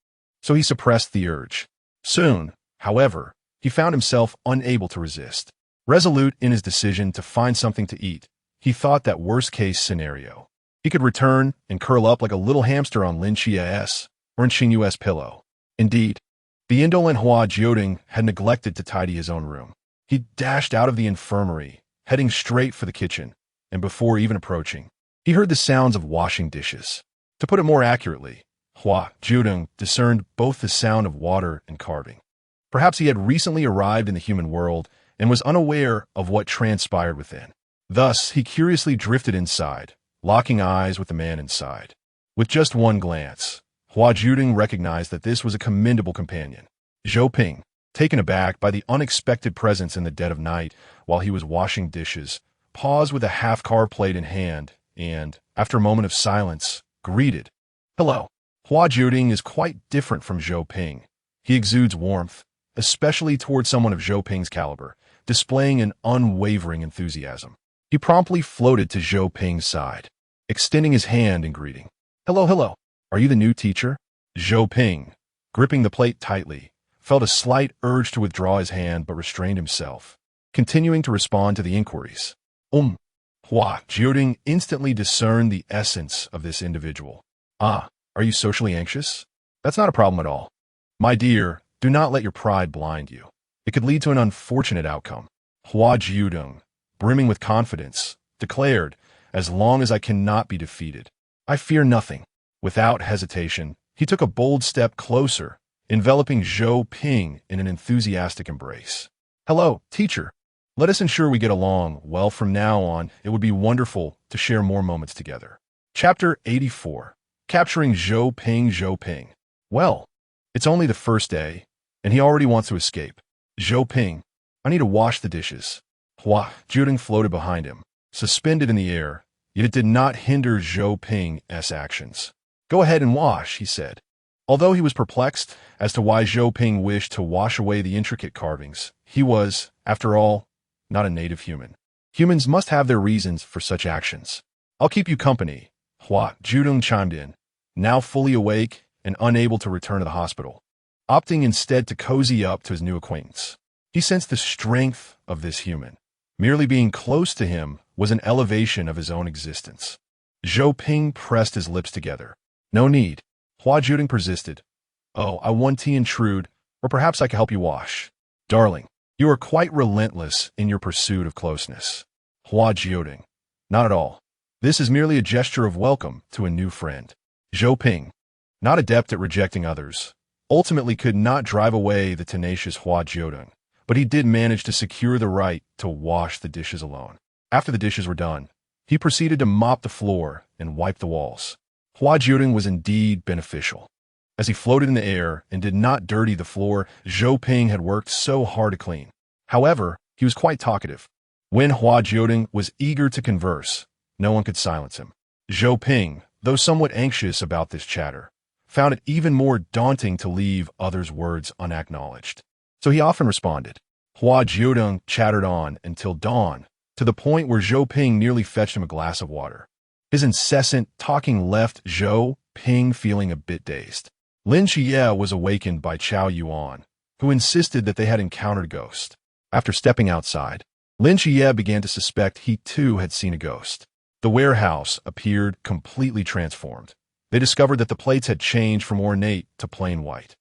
So he suppressed the urge. Soon, however, he found himself unable to resist. Resolute in his decision to find something to eat, he thought that worst-case scenario, he could return and curl up like a little hamster on Lin Qiye's or in Xingyu's pillow. Indeed, The indolent Hua Jiudeng had neglected to tidy his own room. He dashed out of the infirmary, heading straight for the kitchen, and before even approaching, he heard the sounds of washing dishes. To put it more accurately, Hua Jiudeng discerned both the sound of water and carving. Perhaps he had recently arrived in the human world and was unaware of what transpired within. Thus, he curiously drifted inside, locking eyes with the man inside. With just one glance, Hua Jiudeng recognized that this was a commendable companion. Zhou Ping, taken aback by the unexpected presence in the dead of night while he was washing dishes, paused with a half-carved plate in hand and, after a moment of silence, greeted. Hello. Hua Jiudeng is quite different from Zhou Ping. He exudes warmth, especially toward someone of Zhou Ping's caliber, displaying an unwavering enthusiasm. He promptly floated to Zhou Ping's side, extending his hand in greeting. Hello, hello. Are you the new teacher? Zhou Ping, gripping the plate tightly, felt a slight urge to withdraw his hand but restrained himself, continuing to respond to the inquiries. Hua Jiudeng instantly discerned the essence of this individual. Ah, are you socially anxious? That's not a problem at all. My dear, do not let your pride blind you. It could lead to an unfortunate outcome. Hua Jiudeng, brimming with confidence, declared, as long as I cannot be defeated, I fear nothing. Without hesitation, he took a bold step closer, enveloping Zhou Ping in an enthusiastic embrace. Hello, teacher. Let us ensure we get along well from now on. It would be wonderful to share more moments together. Chapter 84. Capturing Zhou Ping. Zhou Ping. Well, it's only the first day, and he already wants to escape. Zhou Ping, I need to wash the dishes. Hua Jiudeng floated behind him, suspended in the air, yet it did not hinder Zhou Ping's actions. Go ahead and wash, he said. Although he was perplexed as to why Zhou Ping wished to wash away the intricate carvings, he was, after all, not a native human. Humans must have their reasons for such actions. I'll keep you company, Hua Jiudeng chimed in, now fully awake and unable to return to the hospital, opting instead to cozy up to his new acquaintance. He sensed the strength of this human. Merely being close to him was an elevation of his own existence. Zhou Ping pressed his lips together. No need. Hua Jiudeng persisted. Oh, I want to intrude, or perhaps I can help you wash. Darling, you are quite relentless in your pursuit of closeness. Hua Jiudeng. Not at all. This is merely a gesture of welcome to a new friend. Zhou Ping, not adept at rejecting others, ultimately could not drive away the tenacious Hua Jiudeng, but he did manage to secure the right to wash the dishes alone. After the dishes were done, he proceeded to mop the floor and wipe the walls. Hua Jiudeng was indeed beneficial. As he floated in the air and did not dirty the floor Zhou Ping had worked so hard to clean. However, he was quite talkative. When Hua Jiudeng was eager to converse, no one could silence him. Zhou Ping, though somewhat anxious about this chatter, found it even more daunting to leave others' words unacknowledged. So he often responded. Hua Jiudeng chattered on until dawn, to the point where Zhou Ping nearly fetched him a glass of water. His incessant talking left Zhou Ping feeling a bit dazed. Lin Qiye was awakened by Chao Yuan, who insisted that they had encountered a ghost. After stepping outside, Lin Qiye began to suspect he too had seen a ghost. The warehouse appeared completely transformed. They discovered that the plates had changed from ornate to plain white.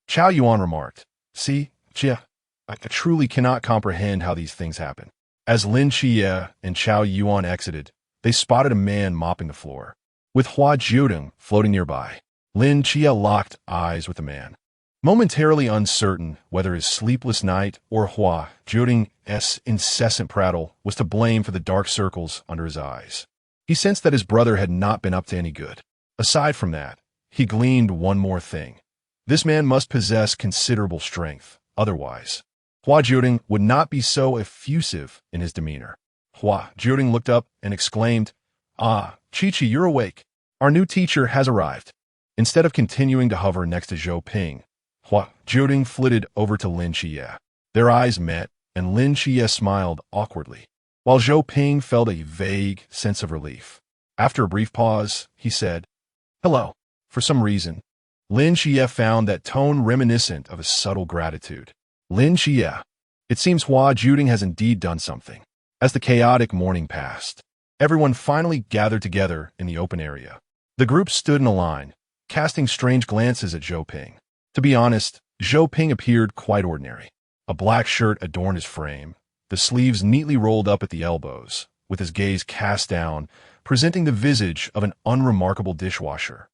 Chao Yuan remarked, See, Jia, I truly cannot comprehend how these things happen. As Lin Qiye and Chao Yuan exited, they spotted a man mopping the floor. With Hua Jiudeng floating nearby, Lin Qiye locked eyes with the man. Momentarily uncertain whether his sleepless night or Hua Jiudeng's incessant prattle was to blame for the dark circles under his eyes, he sensed that his brother had not been up to any good. Aside from that, he gleaned one more thing. This man must possess considerable strength. Otherwise, Hua Jiudeng would not be so effusive in his demeanor. Hua Jiudeng looked up and exclaimed, Ah, Qiqi, you're awake. Our new teacher has arrived. Instead of continuing to hover next to Zhou Ping, Hua Jiudeng flitted over to Lin Qiye. Their eyes met, and Lin Qiye smiled awkwardly, while Zhou Ping felt a vague sense of relief. After a brief pause, he said, Hello. For some reason, Lin Qiye found that tone reminiscent of a subtle gratitude. Lin Qiye. It seems Hua Jiudeng has indeed done something. As the chaotic morning passed, everyone finally gathered together in the open area. The group stood in a line, casting strange glances at Zhou Ping. To be honest, Zhou Ping appeared quite ordinary. A black shirt adorned his frame, the sleeves neatly rolled up at the elbows, with his gaze cast down, presenting the visage of an unremarkable dishwasher.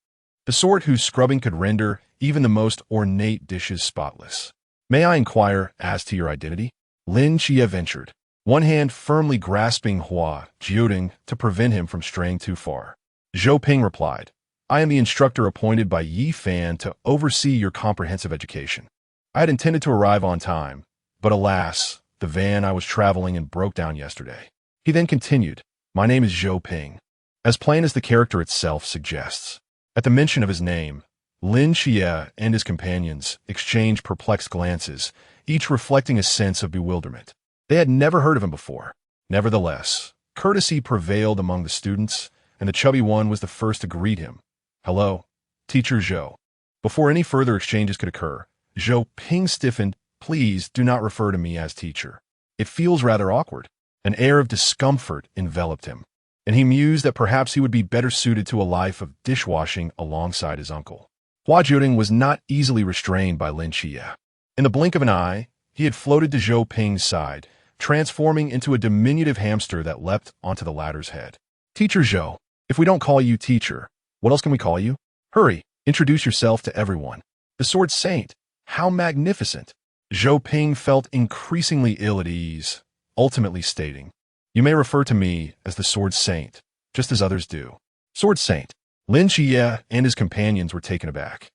The sort whose scrubbing could render even the most ornate dishes spotless. "May I inquire as to your identity?" Lin Qiye ventured, one hand firmly grasping Hua Jiudeng to prevent him from straying too far. Zhou Ping replied, "I am the instructor appointed by Yi Fan to oversee your comprehensive education. I had intended to arrive on time, but alas, the van I was traveling in broke down yesterday." He then continued, "My name is Zhou Ping," as plain as the character itself suggests. At the mention of his name, Lin Qiye and his companions exchanged perplexed glances, each reflecting a sense of bewilderment. They had never heard of him before. Nevertheless, courtesy prevailed among the students, and the chubby one was the first to greet him. "Hello, Teacher Zhou." Before any further exchanges could occur, Zhou Ping stiffened. "Please do not refer to me as teacher. It feels rather awkward." An air of discomfort enveloped him, and he mused that perhaps he would be better suited to a life of dishwashing alongside his uncle. Hua Jiudeng was not easily restrained by Lin Qiye. In the blink of an eye, he had floated to Zhou Ping's side, transforming into a diminutive hamster that leapt onto the latter's head. "Teacher Zhou, if we don't call you teacher, what else can we call you? Hurry, introduce yourself to everyone." "The Sword Saint, how magnificent!" Zhou Ping felt increasingly ill at ease, ultimately stating, "You may refer to me as the Sword Saint, just as others do." Sword Saint. Lin Qiye and his companions were taken aback.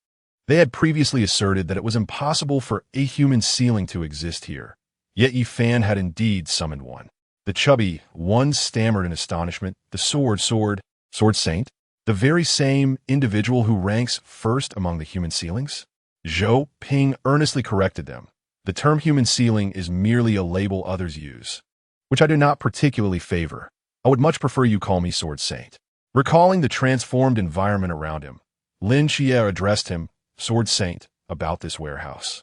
They had previously asserted that it was impossible for a human ceiling to exist here, yet Yi Fan had indeed summoned one. The chubby one stammered in astonishment, "The Sword Saint? The very same individual who ranks first among the human ceilings?" Zhou Ping earnestly corrected them. "The term human ceiling is merely a label others use, which I do not particularly favor. I would much prefer you call me Sword Saint." Recalling the transformed environment around him, Lin Qiye addressed him, "Sword Saint, about this warehouse."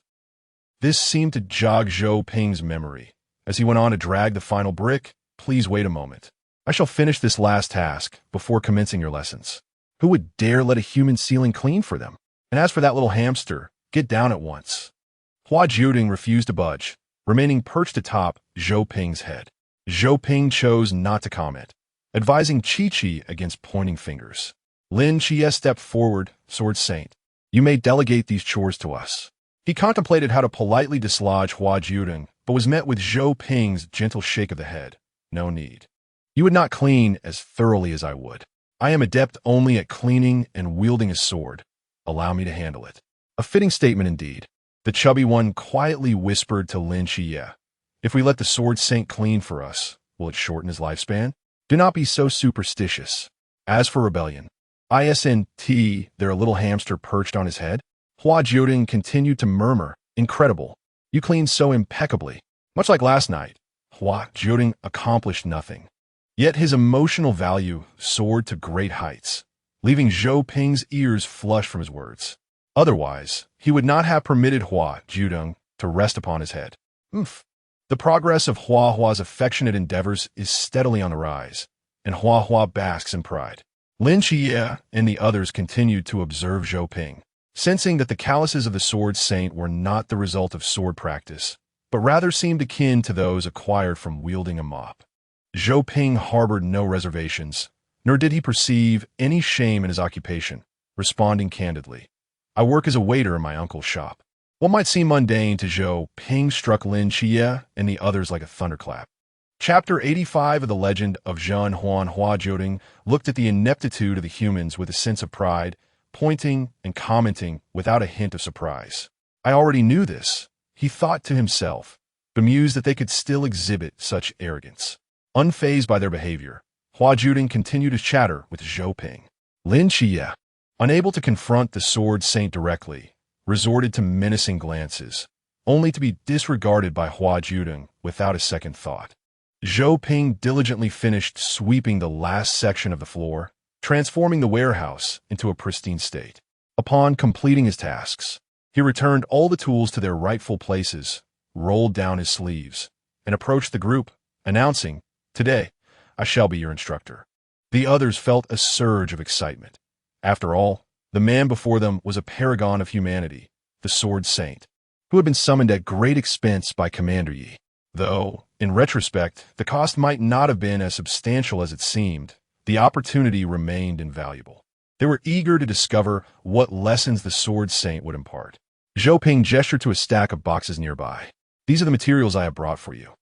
This seemed to jog Zhou Ping's memory. As he went on to drag the final brick, "Please wait a moment. I shall finish this last task before commencing your lessons. Who would dare let a human ceiling clean for them? And as for that little hamster, get down at once." Hua Jiudeng refused to budge, remaining perched atop Zhou Ping's head. Zhou Ping chose not to comment, advising Chi against pointing fingers. Lin Qiye stepped forward, "Sword Saint, you may delegate these chores to us." He contemplated how to politely dislodge Hua Jiudeng, but was met with Zhou Ping's gentle shake of the head. "No need. You would not clean as thoroughly as I would. I am adept only at cleaning and wielding a sword. Allow me to handle it." A fitting statement indeed. The chubby one quietly whispered to Lin Qiye, "If we let the Sword Saint clean for us, will it shorten his lifespan? Do not be so superstitious. As for rebellion, isn't there a little hamster perched on his head?" Hua Jiudeng continued to murmur, "Incredible. You clean so impeccably. Much like last night." Hua Jiudeng accomplished nothing. Yet his emotional value soared to great heights, leaving Zhou Ping's ears flush from his words. Otherwise, he would not have permitted Hua Jiudeng to rest upon his head. The progress of Hua's affectionate endeavors is steadily on the rise, and Hua basks in pride. Lin Qiye and the others continued to observe Zhou Ping, sensing that the calluses of the Sword Saint were not the result of sword practice, but rather seemed akin to those acquired from wielding a mop. Zhou Ping harbored no reservations, nor did he perceive any shame in his occupation, responding candidly, "I work as a waiter in my uncle's shop." What might seem mundane to Zhou Ping struck Lin Qiye and the others like a thunderclap. Chapter 85 of the legend of Zhen Huan Hua Jiudeng looked at the ineptitude of the humans with a sense of pride, pointing and commenting without a hint of surprise. "I already knew this," he thought to himself, bemused that they could still exhibit such arrogance. Unfazed by their behavior, Hua Jiudeng continued his chatter with Zhou Ping. Lin Qiye, unable to confront the Sword Saint directly, resorted to menacing glances, only to be disregarded by Hua Jiudeng without a second thought. Zhou Ping diligently finished sweeping the last section of the floor, transforming the warehouse into a pristine state. Upon completing his tasks, he returned all the tools to their rightful places, rolled down his sleeves, and approached the group, announcing, "Today, I shall be your instructor." The others felt a surge of excitement. After all, the man before them was a paragon of humanity, the Sword Saint. who had been summoned at great expense by Commander Yi. Though, in retrospect, the cost might not have been as substantial as it seemed, the opportunity remained invaluable. They were eager to discover what lessons the Sword Saint would impart. Zhou Ping gestured to a stack of boxes nearby. "These are the materials I have brought for you."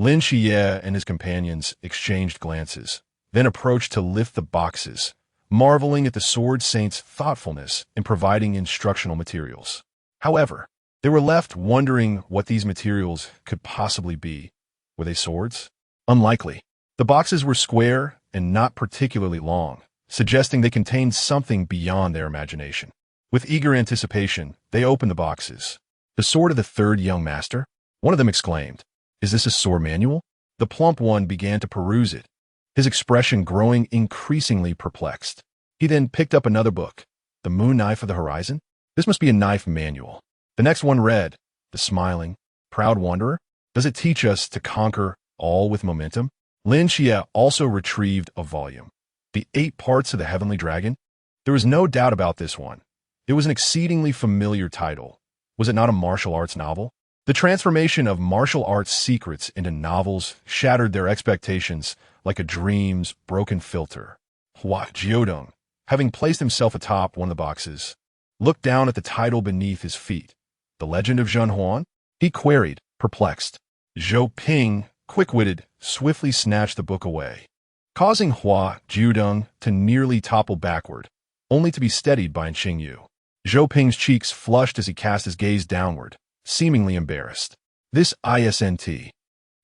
Lin Qiye and his companions exchanged glances, then approached to lift the boxes, marveling at the Sword Saint's thoughtfulness in providing instructional materials. However, they were left wondering what these materials could possibly be. Were they swords? Unlikely. The boxes were square and not particularly long, suggesting they contained something beyond their imagination. With eager anticipation, they opened the boxes. "The sword of the third young master?" One of them exclaimed. "Is this a sword manual?" The plump one began to peruse it, his expression growing increasingly perplexed. He then picked up another book. "The Moon Knife of the Horizon? This must be a knife manual." The next one read, "The Smiling, Proud Wanderer? Does it teach us to conquer all with momentum?" Lin Qiye also retrieved a volume. "The 8 Parts of the Heavenly Dragon?" There was no doubt about this one. It was an exceedingly familiar title. Was it not a martial arts novel? The transformation of martial arts secrets into novels shattered their expectations like a dream's broken filter. Hua Jiudeng, having placed himself atop one of the boxes, looked down at the title beneath his feet. "The Legend of Zhen Huan?" he queried, perplexed. Zhou Ping, quick-witted, swiftly snatched the book away, causing Hua Jiudeng to nearly topple backward, only to be steadied by Xingyu. Zhou Ping's cheeks flushed as he cast his gaze downward, seemingly embarrassed. "This isn't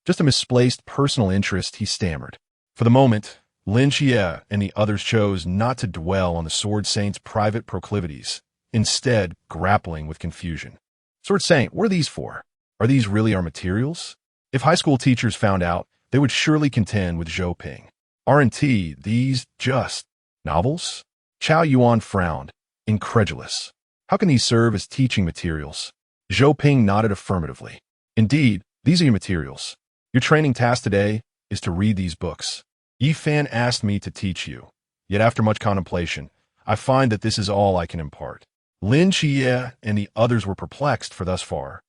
just a misplaced personal interest," he stammered. For the moment, Lin Qiye and the others chose not to dwell on the Sword Saint's private proclivities, instead grappling with confusion. "Sword Saint, what are these for? Are these really our materials?" If high school teachers found out, they would surely contend with Zhou Ping. "Aren't these just novels?" Chao Yuan frowned, incredulous. "How can these serve as teaching materials?" Zhou Ping nodded affirmatively. "Indeed, these are your materials. Your training task today is to read these books. Yi Fan asked me to teach you, yet after much contemplation, I find that this is all I can impart." Lin Qiye and the others were perplexed, for thus far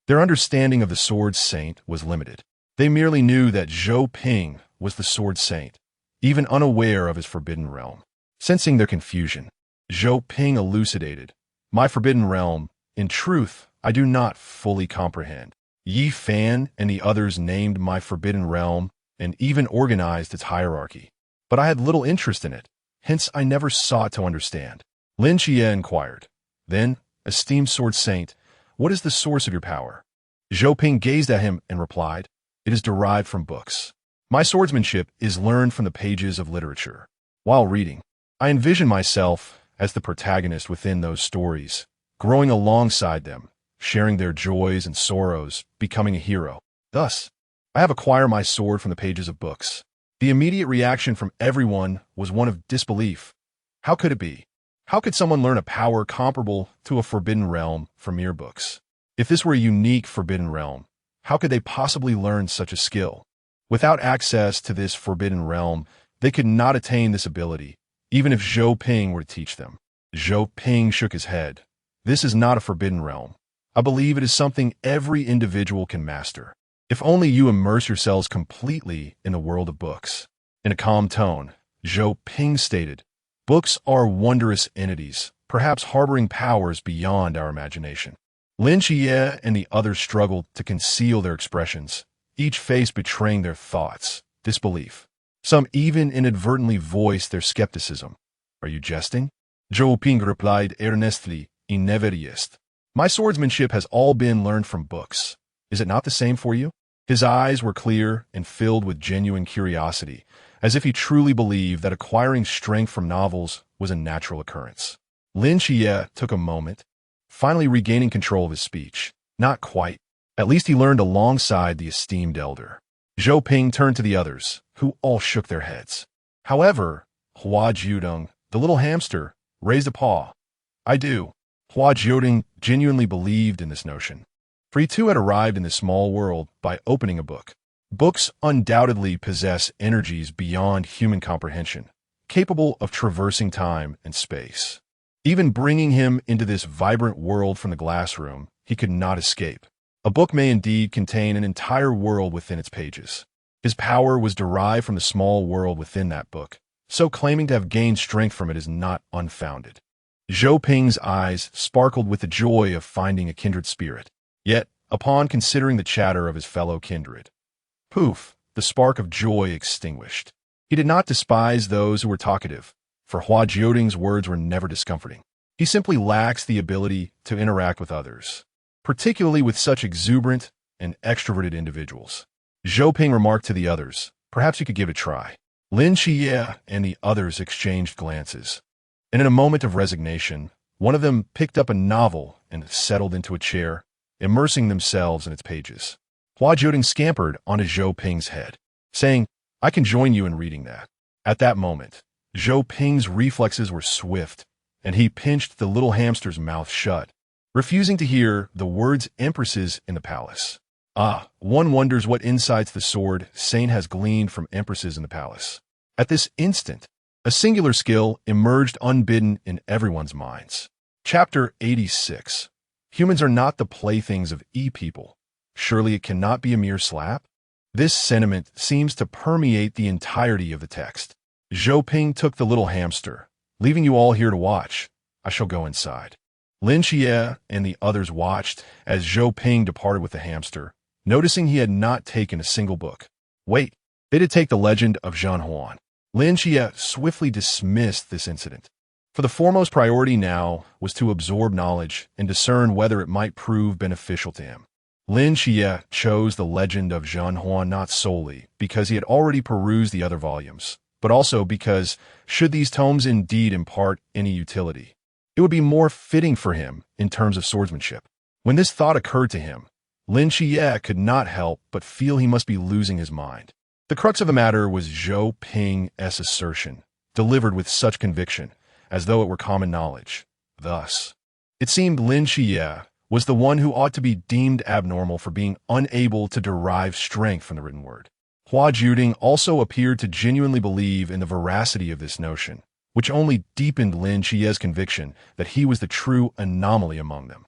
their understanding of the Sword Saint was limited. They merely knew that Zhou Ping was the Sword Saint, even unaware of his forbidden realm. Sensing their confusion, Zhou Ping elucidated, "My forbidden realm, in truth, I do not fully comprehend. Yi Fan and the others named my forbidden realm and even organized its hierarchy. But I had little interest in it, hence I never sought to understand." Lin Qiye inquired, "Then, esteemed Sword Saint, what is the source of your power?" Zhou Ping gazed at him and replied, "It is derived from books. My swordsmanship is learned from the pages of literature. While reading, I envision myself as the protagonist within those stories, growing alongside them, sharing their joys and sorrows, becoming a hero. Thus, I have acquired my sword from the pages of books." The immediate reaction from everyone was one of disbelief. How could it be? How could someone learn a power comparable to a forbidden realm from mere books? If this were a unique forbidden realm, how could they possibly learn such a skill? Without access to this forbidden realm, they could not attain this ability, even if Zhou Ping were to teach them. Zhou Ping shook his head. "This is not a forbidden realm. I believe it is something every individual can master, if only you immerse yourselves completely in the world of books." In a calm tone, Zhou Ping stated, "Books are wondrous entities, perhaps harboring powers beyond our imagination." Lin Qiye and the others struggled to conceal their expressions, each face betraying their thoughts, disbelief. Some even inadvertently voiced their skepticism. "Are you jesting?" Zhou Ping replied earnestly, "Inevitist. My swordsmanship has all been learned from books. Is it not the same for you?" His eyes were clear and filled with genuine curiosity, as if he truly believed that acquiring strength from novels was a natural occurrence. Lin Qiye took a moment, finally regaining control of his speech. "Not quite. At least he learned alongside the esteemed elder." Zhou Ping turned to the others, who all shook their heads. However, Hua Jiudeng, the little hamster, raised a paw. "I do." Hua Jiudeng genuinely believed in this notion, for he too had arrived in this small world by opening a book. Books undoubtedly possess energies beyond human comprehension, capable of traversing time and space. Even bringing him into this vibrant world from the glass room, he could not escape. A book may indeed contain an entire world within its pages. His power was derived from the small world within that book, so claiming to have gained strength from it is not unfounded. Zhou Ping's eyes sparkled with the joy of finding a kindred spirit. Yet, upon considering the chatter of his fellow kindred, poof, the spark of joy extinguished. He did not despise those who were talkative, for Hua Jiudeng's words were never discomforting. He simply lacks the ability to interact with others, particularly with such exuberant and extroverted individuals. Zhou Ping remarked to the others, "Perhaps you could give it a try." Lin Qiye and the others exchanged glances, and in a moment of resignation, one of them picked up a novel and settled into a chair, immersing themselves in its pages. Hua Jiudeng scampered onto Zhou Ping's head, saying, "I can join you in reading that." At that moment, Zhou Ping's reflexes were swift, and he pinched the little hamster's mouth shut, refusing to hear the words "empresses in the palace." One wonders what insights the sword Saint has gleaned from empresses in the palace. At this instant, a singular skill emerged unbidden in everyone's minds. Chapter 86. Humans are not the playthings of e-people. Surely it cannot be a mere slap? This sentiment seems to permeate the entirety of the text. Zhou Ping took the little hamster. "Leaving you all here to watch, I shall go inside." Lin Qiye and the others watched as Zhou Ping departed with the hamster, noticing he had not taken a single book. Wait, they did take the legend of Zhan Huan. Lin Qiye swiftly dismissed this incident, for the foremost priority now was to absorb knowledge and discern whether it might prove beneficial to him. Lin Qiye chose the legend of Zhan Huan not solely because he had already perused the other volumes, but also because, should these tomes indeed impart any utility, it would be more fitting for him in terms of swordsmanship. When this thought occurred to him, Lin Qiye could not help but feel he must be losing his mind. The crux of the matter was Zhou Ping's assertion, delivered with such conviction, as though it were common knowledge. Thus, it seemed Lin Qiye was the one who ought to be deemed abnormal for being unable to derive strength from the written word. Hua Jiudeng also appeared to genuinely believe in the veracity of this notion, which only deepened Lin Qiye's conviction that he was the true anomaly among them.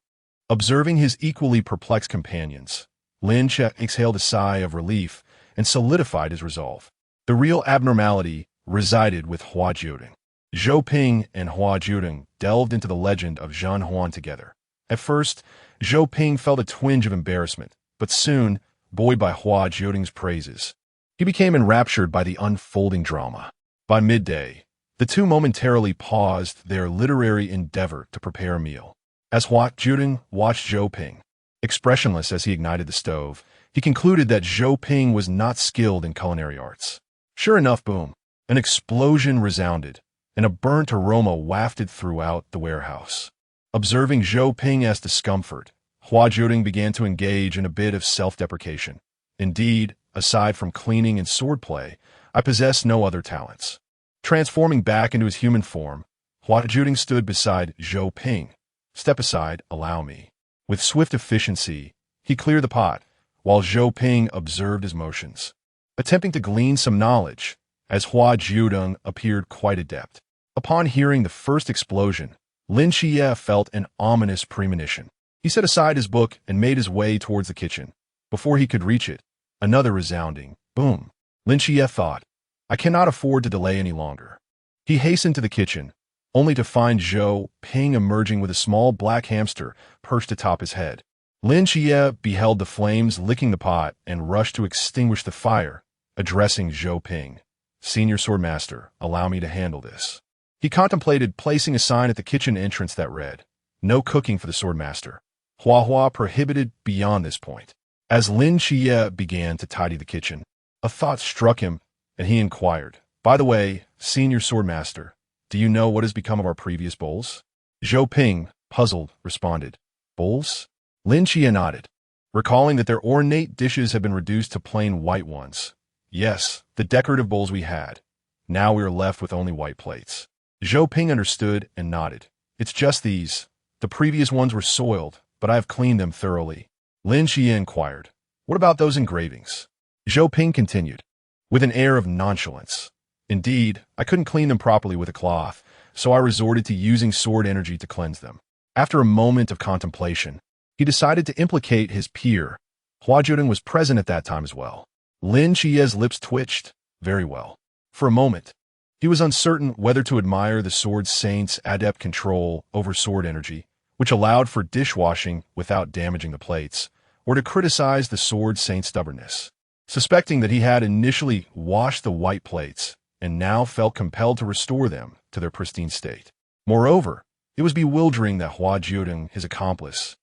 Observing his equally perplexed companions, Lin Qiye exhaled a sigh of relief and solidified his resolve. The real abnormality resided with Hua Jiudeng. Zhou Ping and Hua Jiudeng delved into the legend of Zhan Huan together. At first, Zhou Ping felt a twinge of embarrassment, but soon, buoyed by Hua Jiudeng's praises, he became enraptured by the unfolding drama. By midday, the two momentarily paused their literary endeavor to prepare a meal. As Hua Jiudeng watched Zhou Ping, expressionless as he ignited the stove, he concluded that Zhou Ping was not skilled in culinary arts. Sure enough, boom, an explosion resounded, and a burnt aroma wafted throughout the warehouse. Observing Zhou Ping's discomfort, Hua Jiudeng began to engage in a bit of self-deprecation. Indeed, aside from cleaning and swordplay, I possess no other talents. Transforming back into his human form, Hua Jiudeng stood beside Zhou Ping. "Step aside, allow me." With swift efficiency, he cleared the pot, while Zhou Ping observed his motions, attempting to glean some knowledge, as Hua Jiudeng appeared quite adept. Upon hearing the first explosion, Lin Qiye felt an ominous premonition. He set aside his book and made his way towards the kitchen. Before he could reach it, another resounding boom. Lin Qiye thought, "I cannot afford to delay any longer." He hastened to the kitchen, only to find Zhou Ping emerging with a small black hamster perched atop his head. Lin Qiye beheld the flames licking the pot and rushed to extinguish the fire, addressing Zhou Ping. "Senior Swordmaster, allow me to handle this." He contemplated placing a sign at the kitchen entrance that read, "No cooking for the Swordmaster. Hua prohibited beyond this point." As Lin Qiye began to tidy the kitchen, a thought struck him, and he inquired, "By the way, Senior Swordmaster, do you know what has become of our previous bowls?" Zhou Ping, puzzled, responded, "Bowls?" Lin Qiye nodded, recalling that their ornate dishes had been reduced to plain white ones. "Yes, the decorative bowls we had. Now we are left with only white plates." Zhou Ping understood and nodded. "It's just these. The previous ones were soiled, but I have cleaned them thoroughly." Lin Qiye inquired, "What about those engravings?" Zhou Ping continued, with an air of nonchalance. "Indeed, I couldn't clean them properly with a cloth, so I resorted to using sword energy to cleanse them." After a moment of contemplation, He decided to implicate his peer. Hua Jiudeng was present at that time as well. Lin Qiye's lips twitched. Very well. For a moment, he was uncertain whether to admire the Sword Saint's adept control over sword energy, which allowed for dishwashing without damaging the plates, or to criticize the Sword Saint's stubbornness. Suspecting that he had initially washed the white plates and now felt compelled to restore them to their pristine state. Moreover, it was bewildering that Hua Jiudeng, his accomplice,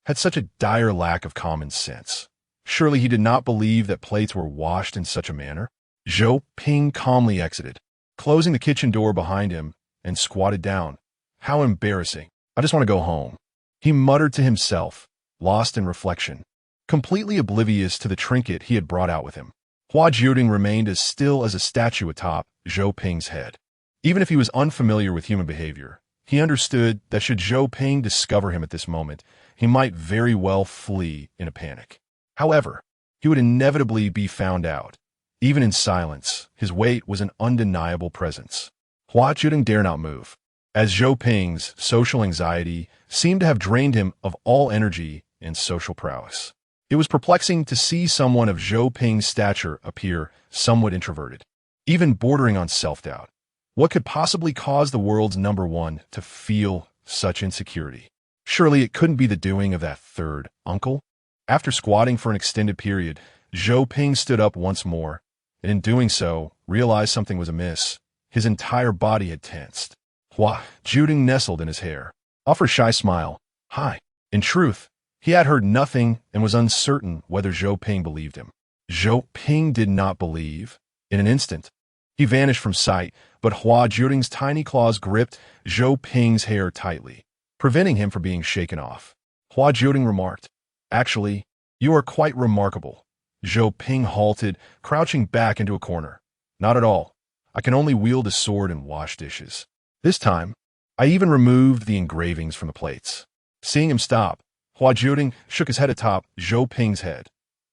had such a dire lack of common sense. Surely he did not believe that plates were washed in such a manner. Zhou Ping calmly exited, closing the kitchen door behind him, and squatted down. How embarrassing. I just want to go home. He muttered to himself, lost in reflection, completely oblivious to the trinket he had brought out with him. Hua Jiudeng remained as still as a statue atop Zhou Ping's head. Even if he was unfamiliar with human behavior, he understood that should Zhou Ping discover him at this moment, he might very well flee in a panic. However, he would inevitably be found out. Even in silence, his weight was an undeniable presence. Hua Jiudeng dare not move, as Zhou Ping's social anxiety seemed to have drained him of all energy and social prowess. It was perplexing to see someone of Zhou Ping's stature appear somewhat introverted, even bordering on self-doubt. What could possibly cause the world's number one to feel such insecurity? Surely it couldn't be the doing of that third uncle? After squatting for an extended period, Zhou Ping stood up once more, and in doing so, realized something was amiss. His entire body had tensed. Hua Jiudeng nestled in his hair, offered a shy smile. Hi. In truth, he had heard nothing and was uncertain whether Zhou Ping believed him. Zhou Ping did not believe. In an instant, he vanished from sight, but Hua Jiudeng's tiny claws gripped Zhou Ping's hair tightly, preventing him from being shaken off. Hua Jiudeng remarked, Actually, you are quite remarkable. Zhou Ping halted, crouching back into a corner. Not at all. I can only wield a sword and wash dishes. This time, I even removed the engravings from the plates. Seeing him stop, Hua Jiudeng shook his head atop Zhou Ping's head.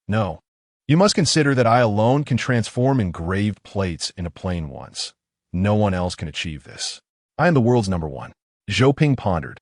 No. You must consider that I alone can transform engraved plates into plain ones. No one else can achieve this. I am the world's number one. Zhou Ping pondered.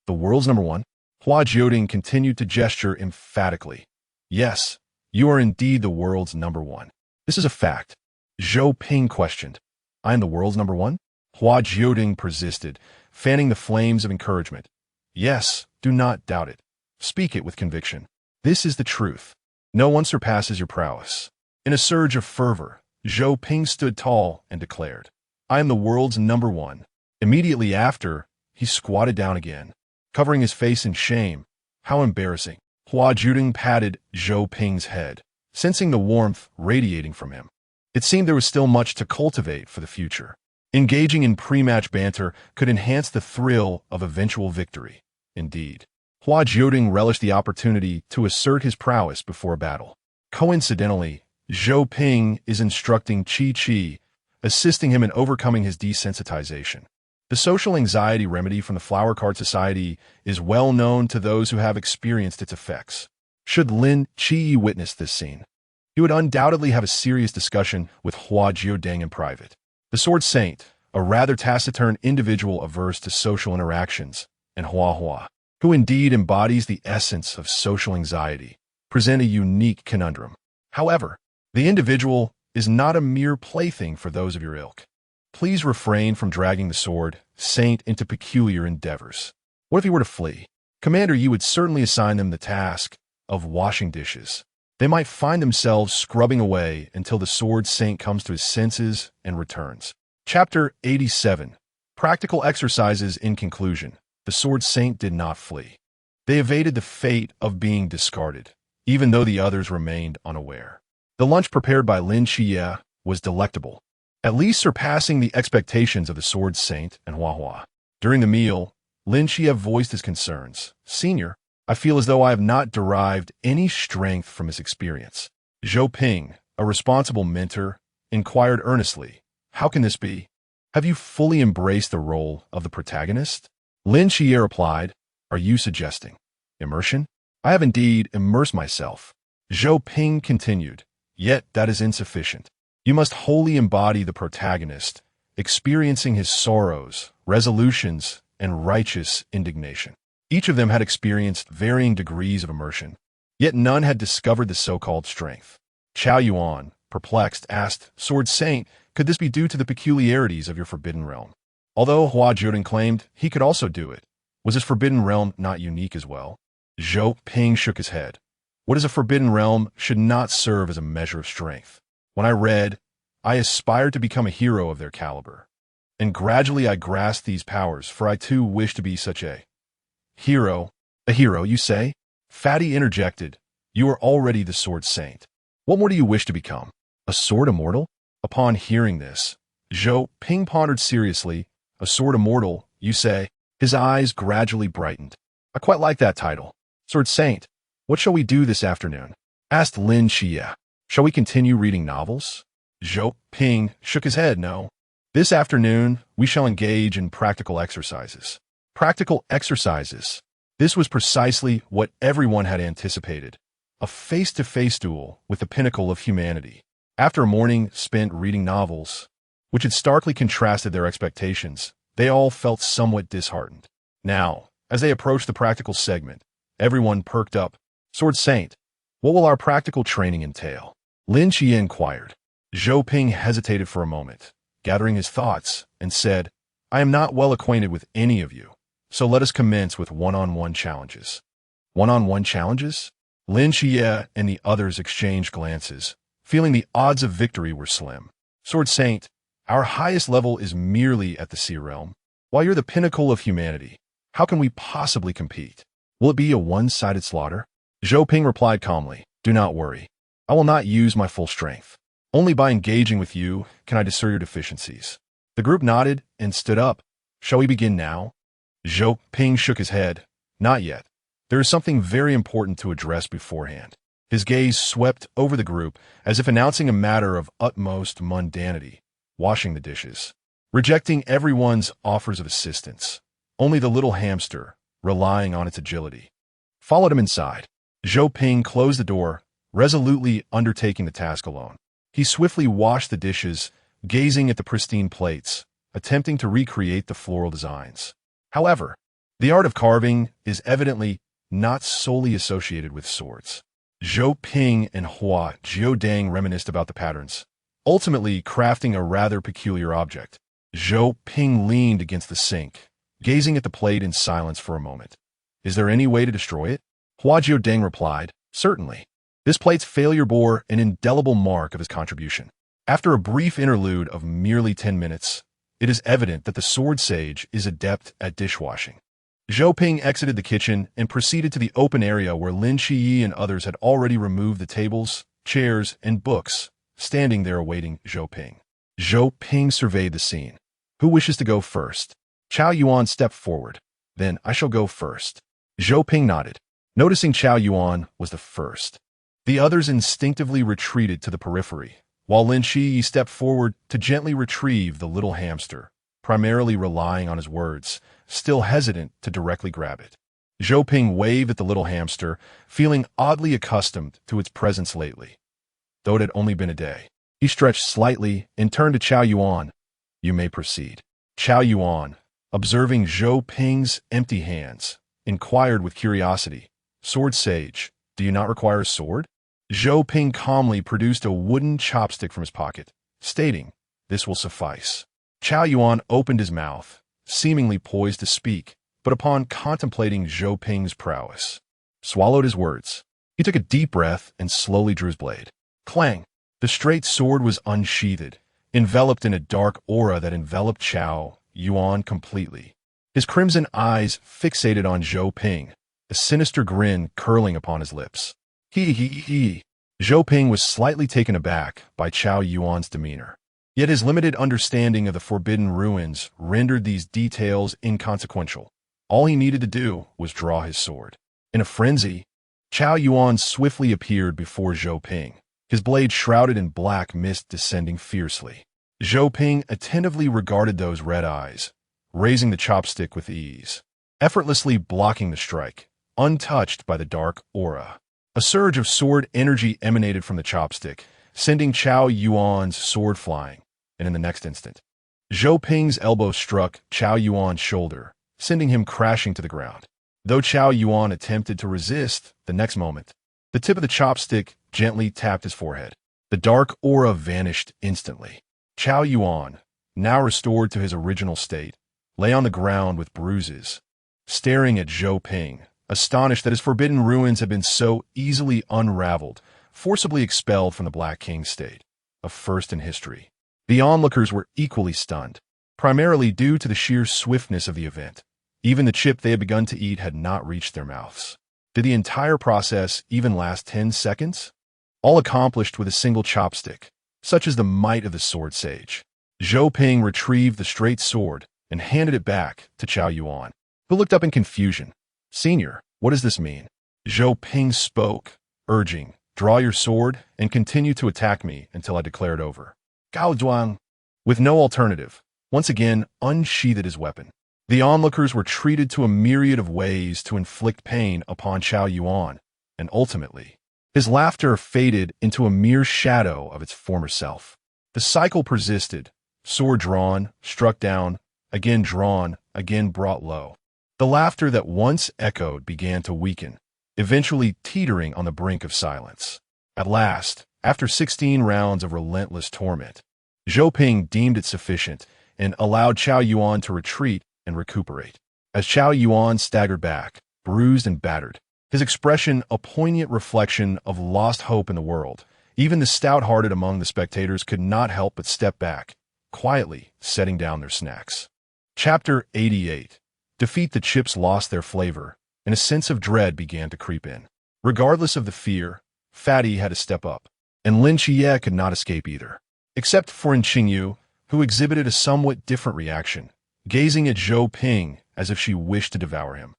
The world's number one? Hua Jiudeng continued to gesture emphatically. Yes, you are indeed the world's number one. This is a fact. Zhou Ping questioned. I am the world's number one? Hua Jiudeng persisted, fanning the flames of encouragement. Yes, do not doubt it. Speak it with conviction. This is the truth. No one surpasses your prowess. In a surge of fervor, Zhou Ping stood tall and declared, I am the world's number one. Immediately after, he squatted down again, covering his face in shame. How embarrassing. Hua Jiudeng patted Zhou Ping's head, sensing the warmth radiating from him. It seemed there was still much to cultivate for the future. Engaging in pre-match banter could enhance the thrill of eventual victory. Indeed, Hua Jiudeng relished the opportunity to assert his prowess before a battle. Coincidentally, Zhou Ping is instructing Qiye, assisting him in overcoming his desensitization. The social anxiety remedy from the Flower Card Society is well known to those who have experienced its effects. Should Lin Qiye witness this scene, he would undoubtedly have a serious discussion with Hua Jiudeng in private. The Sword Saint, a rather taciturn individual averse to social interactions, and Hua, who indeed embodies the essence of social anxiety, present a unique conundrum. However, the individual is not a mere plaything for those of your ilk. Please refrain from dragging the Sword Saint into peculiar endeavors. What if he were to flee? Commander, you would certainly assign them the task of washing dishes. They might find themselves scrubbing away until the Sword Saint comes to his senses and returns. Chapter 87. Practical exercises in conclusion. The Sword Saint did not flee. They evaded the fate of being discarded, even though the others remained unaware. The lunch prepared by Lin Qiye was delectable, at least surpassing the expectations of the Sword Saint and Hua. During the meal, Lin Qiye voiced his concerns. Senior, I feel as though I have not derived any strength from his experience. Zhou Ping, a responsible mentor, inquired earnestly, How can this be? Have you fully embraced the role of the protagonist? Lin Qiye replied, Are you suggesting immersion? I have indeed immersed myself. Zhou Ping continued, Yet that is insufficient. You must wholly embody the protagonist, experiencing his sorrows, resolutions, and righteous indignation. Each of them had experienced varying degrees of immersion, yet none had discovered the so-called strength. Chao Yuan, perplexed, asked, Sword Saint, could this be due to the peculiarities of your forbidden realm? Although Hua Jiudeng claimed he could also do it, was his forbidden realm not unique as well? Zhou Ping shook his head. What is a forbidden realm should not serve as a measure of strength. When I read, I aspired to become a hero of their caliber. And gradually I grasped these powers, for I too wish to be such a hero. A hero, you say? Fatty interjected. You are already the Sword Saint. What more do you wish to become? A sword immortal? Upon hearing this, Zhou Ping pondered seriously. A sword immortal, you say? His eyes gradually brightened. I quite like that title. Sword Saint, what shall we do this afternoon? Asked Lin Qiye. Shall we continue reading novels? Zhou Ping shook his head. No. This afternoon, we shall engage in practical exercises. Practical exercises. This was precisely what everyone had anticipated. A face-to-face duel with the pinnacle of humanity. After a morning spent reading novels, which had starkly contrasted their expectations, they all felt somewhat disheartened. Now, as they approached the practical segment, everyone perked up. Sword Saint, what will our practical training entail? Lin Qiye inquired. Zhou Ping hesitated for a moment, gathering his thoughts, and said, I am not well acquainted with any of you, so let us commence with one-on-one challenges. One-on-one challenges? Lin Qiye and the others exchanged glances, feeling the odds of victory were slim. Sword Saint, our highest level is merely at the sea realm. While you're the pinnacle of humanity, how can we possibly compete? Will it be a one-sided slaughter? Zhou Ping replied calmly, Do not worry. I will not use my full strength. Only by engaging with you can I discern your deficiencies. The group nodded and stood up. Shall we begin now? Zhou Ping shook his head. Not yet. There is something very important to address beforehand. His gaze swept over the group as if announcing a matter of utmost mundanity, washing the dishes, rejecting everyone's offers of assistance. Only the little hamster, relying on its agility, followed him inside. Zhou Ping closed the door, resolutely undertaking the task alone. He swiftly washed the dishes, gazing at the pristine plates, attempting to recreate the floral designs. However, the art of carving is evidently not solely associated with swords. Zhou Ping and Hua Jiudeng reminisced about the patterns, ultimately crafting a rather peculiar object. Zhou Ping leaned against the sink, gazing at the plate in silence for a moment. Is there any way to destroy it? Hua Jiudeng replied, Certainly. This plate's failure bore an indelible mark of his contribution. After a brief interlude of merely 10 minutes, it is evident that the sword sage is adept at dishwashing. Zhou Ping exited the kitchen and proceeded to the open area where Lin Qiye and others had already removed the tables, chairs, and books, standing there awaiting Zhou Ping. Zhou Ping surveyed the scene. Who wishes to go first? Chao Yuan stepped forward. Then I shall go first. Zhou Ping nodded, noticing Chao Yuan was the first. The others instinctively retreated to the periphery, while Lin Qiye stepped forward to gently retrieve the little hamster, primarily relying on his words, still hesitant to directly grab it. Zhou Ping waved at the little hamster, feeling oddly accustomed to its presence lately, though it had only been a day. He stretched slightly and turned to Chao Yuan. You may proceed. Chao Yuan, observing Zhou Ping's empty hands, inquired with curiosity, Sword Sage, do you not require a sword? Zhou Ping calmly produced a wooden chopstick from his pocket, stating, This will suffice. Chao Yuan opened his mouth, seemingly poised to speak, but upon contemplating Zhou Ping's prowess, swallowed his words. He took a deep breath and slowly drew his blade. Clang! The straight sword was unsheathed, enveloped in a dark aura that enveloped Chao Yuan completely. His crimson eyes fixated on Zhou Ping, a sinister grin curling upon his lips. He. Zhou Ping was slightly taken aback by Chao Yuan's demeanor. Yet his limited understanding of the Forbidden Ruins rendered these details inconsequential. All he needed to do was draw his sword. In a frenzy, Chao Yuan swiftly appeared before Zhou Ping, his blade shrouded in black mist descending fiercely. Zhou Ping attentively regarded those red eyes, raising the chopstick with ease, effortlessly blocking the strike, untouched by the dark aura. A surge of sword energy emanated from the chopstick, sending Chao Yuan's sword flying, and in the next instant, Zhou Ping's elbow struck Chao Yuan's shoulder, sending him crashing to the ground. Though Chao Yuan attempted to resist, the next moment, the tip of the chopstick gently tapped his forehead. The dark aura vanished instantly. Chao Yuan, now restored to his original state, lay on the ground with bruises, staring at Zhou Ping, astonished that his forbidden ruins had been so easily unraveled, forcibly expelled from the Black King state, a first in history. The onlookers were equally stunned, primarily due to the sheer swiftness of the event. Even the chip they had begun to eat had not reached their mouths. Did the entire process even last 10 seconds? All accomplished with a single chopstick. Such is the might of the sword sage. Zhou Ping retrieved the straight sword and handed it back to Chao Yuan, who looked up in confusion. "Senior, what does this mean?" Zhou Ping spoke, urging, "Draw your sword and continue to attack me until I declare it over." Gao Duan, with no alternative, once again unsheathed his weapon. The onlookers were treated to a myriad of ways to inflict pain upon Chao Yuan, and ultimately, his laughter faded into a mere shadow of its former self. The cycle persisted, sword drawn, struck down, again drawn, again brought low. The laughter that once echoed began to weaken, eventually teetering on the brink of silence. At last, after 16 rounds of relentless torment, Zhou Ping deemed it sufficient and allowed Chao Yuan to retreat and recuperate. As Chao Yuan staggered back, bruised and battered, his expression a poignant reflection of lost hope in the world, even the stout-hearted among the spectators could not help but step back, quietly setting down their snacks. Chapter 88. Defeat. The chips lost their flavor, and a sense of dread began to creep in. Regardless of the fear, Fatty had to step up, and Lin Qiye could not escape either. Except for Qingyu, who exhibited a somewhat different reaction, gazing at Zhou Ping as if she wished to devour him.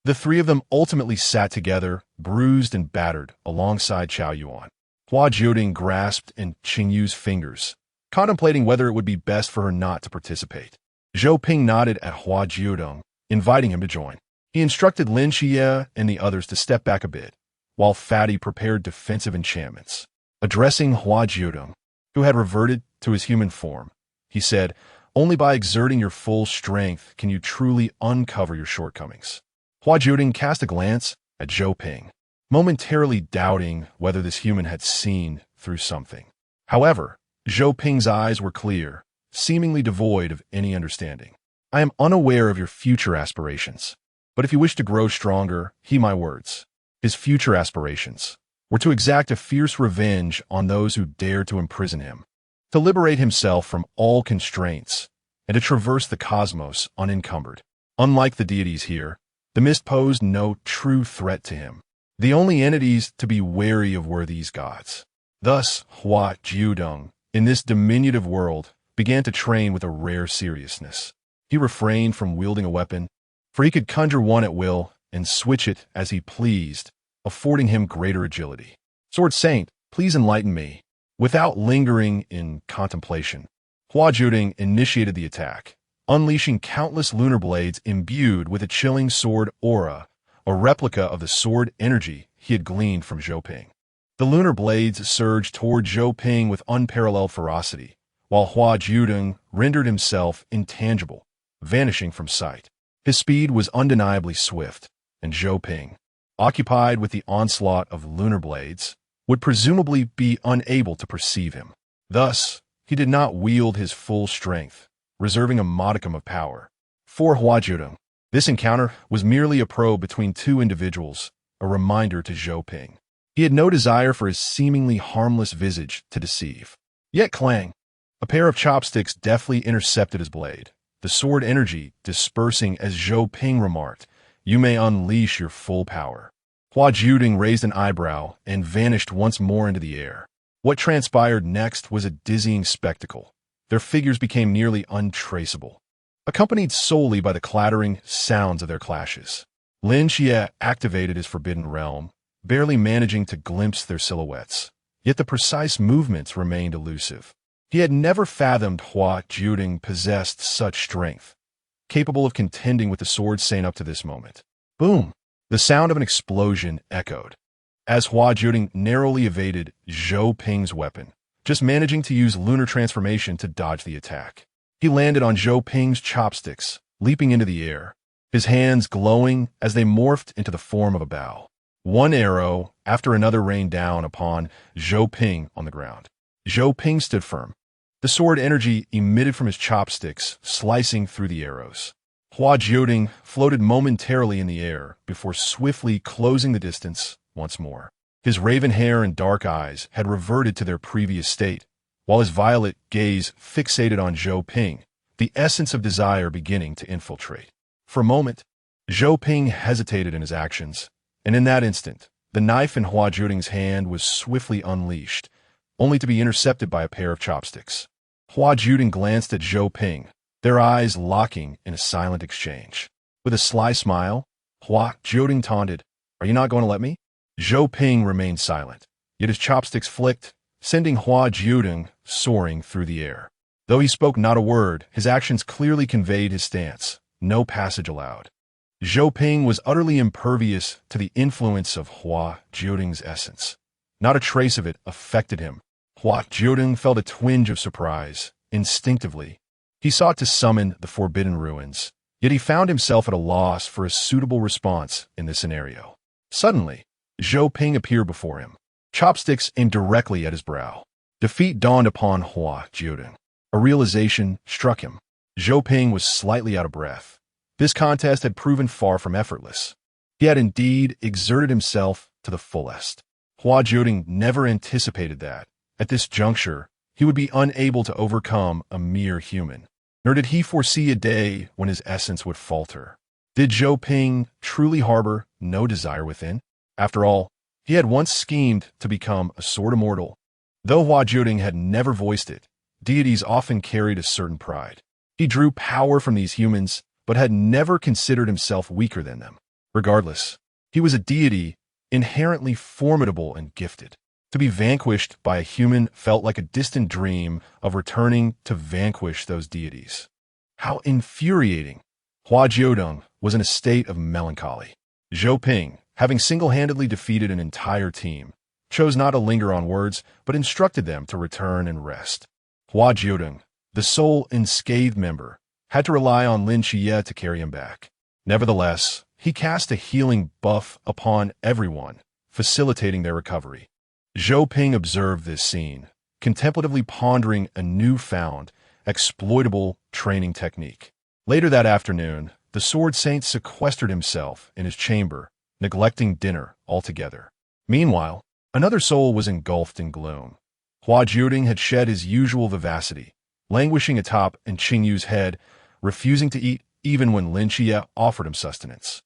The three of them ultimately sat together, bruised and battered, alongside Chao Yuan. Hua Jiudeng grasped in Qingyu's fingers, contemplating whether it would be best for her not to participate. Zhou Ping nodded at Hua Jiudeng, inviting him to join. He instructed Lin Qiye and the others to step back a bit, while Fatty prepared defensive enchantments. Addressing Hua Jiudeng, who had reverted to his human form, he said, "Only by exerting your full strength can you truly uncover your shortcomings." Hua Jiudeng cast a glance at Zhou Ping, momentarily doubting whether this human had seen through something. However, Zhou Ping's eyes were clear, seemingly devoid of any understanding. "I am unaware of your future aspirations, but if you wish to grow stronger, heed my words." His future aspirations were to exact a fierce revenge on those who dared to imprison him, to liberate himself from all constraints, and to traverse the cosmos unencumbered. Unlike the deities here, the mist posed no true threat to him. The only entities to be wary of were these gods. Thus, Hua Jiudeng, in this diminutive world, began to train with a rare seriousness. He refrained from wielding a weapon, for he could conjure one at will and switch it as he pleased, affording him greater agility. "Sword Saint, please enlighten me." Without lingering in contemplation, Hua Jiudeng initiated the attack, unleashing countless lunar blades imbued with a chilling sword aura, a replica of the sword energy he had gleaned from Zhou Ping. The lunar blades surged toward Zhou Ping with unparalleled ferocity, while Hua Jiudeng rendered himself intangible, vanishing from sight. His speed was undeniably swift, and Zhou Ping, occupied with the onslaught of lunar blades, would presumably be unable to perceive him. Thus, he did not wield his full strength, reserving a modicum of power. For Hua Jiudeng, this encounter was merely a probe between two individuals, a reminder to Zhou Ping. He had no desire for his seemingly harmless visage to deceive. Yet clang! A pair of chopsticks deftly intercepted his blade, the sword energy dispersing as Zhou Ping remarked, "You may unleash your full power." Hua Jiudeng raised an eyebrow and vanished once more into the air. What transpired next was a dizzying spectacle. Their figures became nearly untraceable, accompanied solely by the clattering sounds of their clashes. Lin Qiye activated his forbidden realm, barely managing to glimpse their silhouettes, yet the precise movements remained elusive. He had never fathomed Hua Jiudeng possessed such strength, capable of contending with the sword saint up to this moment. Boom! The sound of an explosion echoed, as Hua Jiudeng narrowly evaded Zhou Ping's weapon, just managing to use lunar transformation to dodge the attack. He landed on Zhou Ping's chopsticks, leaping into the air, his hands glowing as they morphed into the form of a bow. One arrow after another rained down upon Zhou Ping on the ground. Zhou Ping stood firm. The sword energy emitted from his chopsticks, slicing through the arrows. Hua Jiudeng floated momentarily in the air before swiftly closing the distance once more. His raven hair and dark eyes had reverted to their previous state, while his violet gaze fixated on Zhou Ping, the essence of desire beginning to infiltrate. For a moment, Zhou Ping hesitated in his actions, and in that instant, the knife in Hua Jiudeng's hand was swiftly unleashed, only to be intercepted by a pair of chopsticks. Hua Jiudeng glanced at Zhou Ping, their eyes locking in a silent exchange. With a sly smile, Hua Jiudeng taunted, "Are you not going to let me?" Zhou Ping remained silent, yet his chopsticks flicked, sending Hua Jiudeng soaring through the air. Though he spoke not a word, his actions clearly conveyed his stance. No passage allowed. Zhou Ping was utterly impervious to the influence of Hua Jiudeng's essence. Not a trace of it affected him. Hua Jiudeng felt a twinge of surprise. Instinctively, he sought to summon the forbidden ruins, yet he found himself at a loss for a suitable response in this scenario. Suddenly, Zhou Ping appeared before him, chopsticks aimed directly at his brow. Defeat dawned upon Hua Jiudeng. A realization struck him. Zhou Ping was slightly out of breath. This contest had proven far from effortless. He had indeed exerted himself to the fullest. Hua Jiudeng never anticipated that, at this juncture, he would be unable to overcome a mere human. Nor did he foresee a day when his essence would falter. Did Zhou Ping truly harbor no desire within? After all, he had once schemed to become a sword immortal. Though Hua Jiudeng had never voiced it, deities often carried a certain pride. He drew power from these humans, but had never considered himself weaker than them. Regardless, he was a deity, inherently formidable and gifted. To be vanquished by a human felt like a distant dream of returning to vanquish those deities. How infuriating! Hua Jiudeng was in a state of melancholy. Zhou Ping, having single-handedly defeated an entire team, chose not to linger on words, but instructed them to return and rest. Hua Jiudeng, the sole unscathed member, had to rely on Lin Qiye to carry him back. Nevertheless, he cast a healing buff upon everyone, facilitating their recovery. Zhou Ping observed this scene, contemplatively pondering a newfound, exploitable training technique. Later that afternoon, the Sword Saint sequestered himself in his chamber, neglecting dinner altogether. Meanwhile, another soul was engulfed in gloom. Hua Jiudeng had shed his usual vivacity, languishing atop Qingyu's head, refusing to eat even when Lin Qiye offered him sustenance.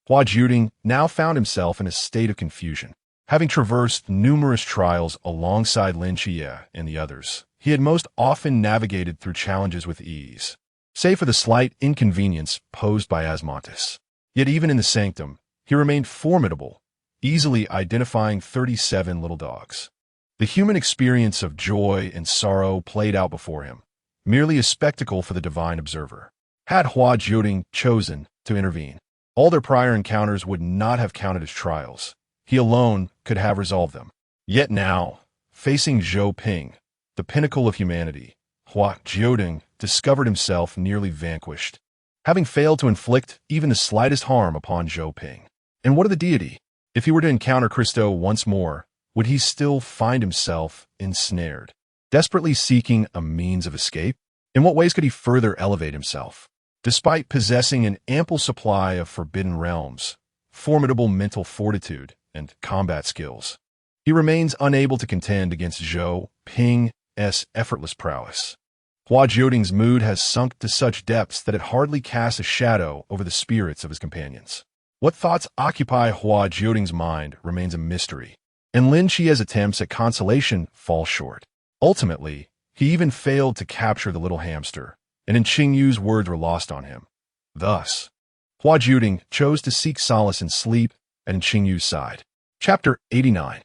Hua Jiudeng now found himself in a state of confusion. Having traversed numerous trials alongside Lin Qiye and the others, he had most often navigated through challenges with ease, save for the slight inconvenience posed by Asmodeus. Yet even in the sanctum, he remained formidable, easily identifying 37 little dogs. The human experience of joy and sorrow played out before him, merely a spectacle for the divine observer. Had Hua Jiudeng chosen to intervene, all their prior encounters would not have counted as trials. He alone could have resolved them. Yet now, facing Zhou Ping, the pinnacle of humanity, Hua Jiudeng discovered himself nearly vanquished, having failed to inflict even the slightest harm upon Zhou Ping. And what of the deity? If he were to encounter Christo once more, would he still find himself ensnared, desperately seeking a means of escape? In what ways could he further elevate himself? Despite possessing an ample supply of forbidden realms, formidable mental fortitude, and combat skills, he remains unable to contend against Zhou Ping's effortless prowess. Hua Jiudeng's mood has sunk to such depths that it hardly casts a shadow over the spirits of his companions. What thoughts occupy Hua Jiudeng's mind remains a mystery, and Lin Qiye's attempts at consolation fall short. Ultimately, he even failed to capture the little hamster, and Qingyu's words were lost on him. Thus, Hua Jiudeng chose to seek solace in sleep at Qingyu's side. Chapter 89.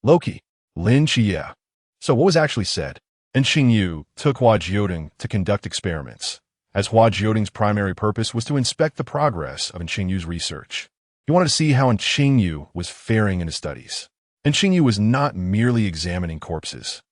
Loki, Lin Qiye. So what was actually said? Qingyu took Hua Jiudeng to conduct experiments, as Hua Jiudeng's primary purpose was to inspect the progress of Qingyu's research. He wanted to see how Qingyu was faring in his studies. Qingyu was not merely examining corpses.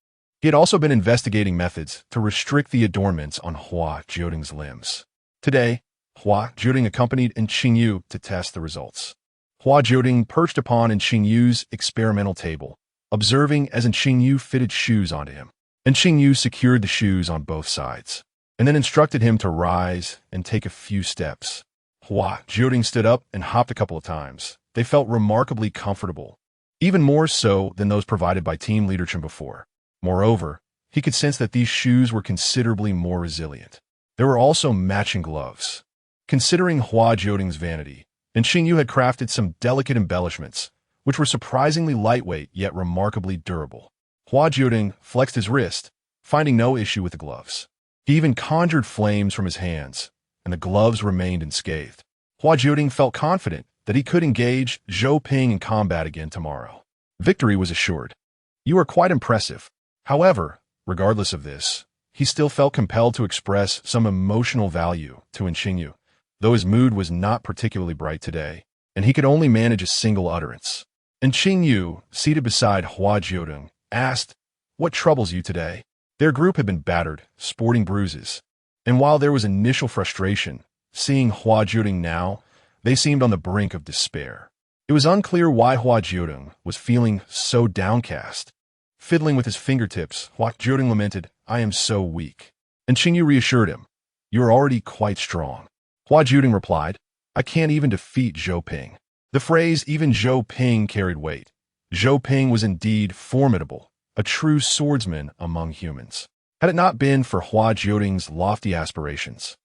He had also been investigating methods to restrict the adornments on Hua Jiudeng's limbs. Today, Hua Jiudeng accompanied Qiye to test the results. Hua Jiudeng perched upon Qiye's experimental table, observing as Qiye fitted shoes onto him. Qiye secured the shoes on both sides, and then instructed him to rise and take a few steps. Hua Jiudeng stood up and hopped a couple of times. They felt remarkably comfortable, even more so than those provided by team leadership before. Moreover, he could sense that these shoes were considerably more resilient. There were also matching gloves. Considering Hua Jiudeng's vanity, Qiye had crafted some delicate embellishments, which were surprisingly lightweight yet remarkably durable. Hua Jiudeng flexed his wrist, finding no issue with the gloves. He even conjured flames from his hands, and the gloves remained unscathed. Hua Jiudeng felt confident that he could engage Zhou Ping in combat again tomorrow. Victory was assured. You are quite impressive. However, regardless of this, he still felt compelled to express some emotional value to Qiye, though his mood was not particularly bright today, and he could only manage a single utterance. Qiye, seated beside Hua Jiudeng, asked, "What troubles you today?" Their group had been battered, sporting bruises, and while there was initial frustration, seeing Hua Jiudeng now, they seemed on the brink of despair. It was unclear why Hua Jiudeng was feeling so downcast. Fiddling with his fingertips, Hua Jiudeng lamented, "I am so weak." Qiye reassured him, "You are already quite strong." Hua Jiudeng replied, "I can't even defeat Zhou Ping." The phrase "even Zhou Ping" carried weight. Zhou Ping was indeed formidable, a true swordsman among humans. Had it not been for Hua Jiudeng's lofty aspirations,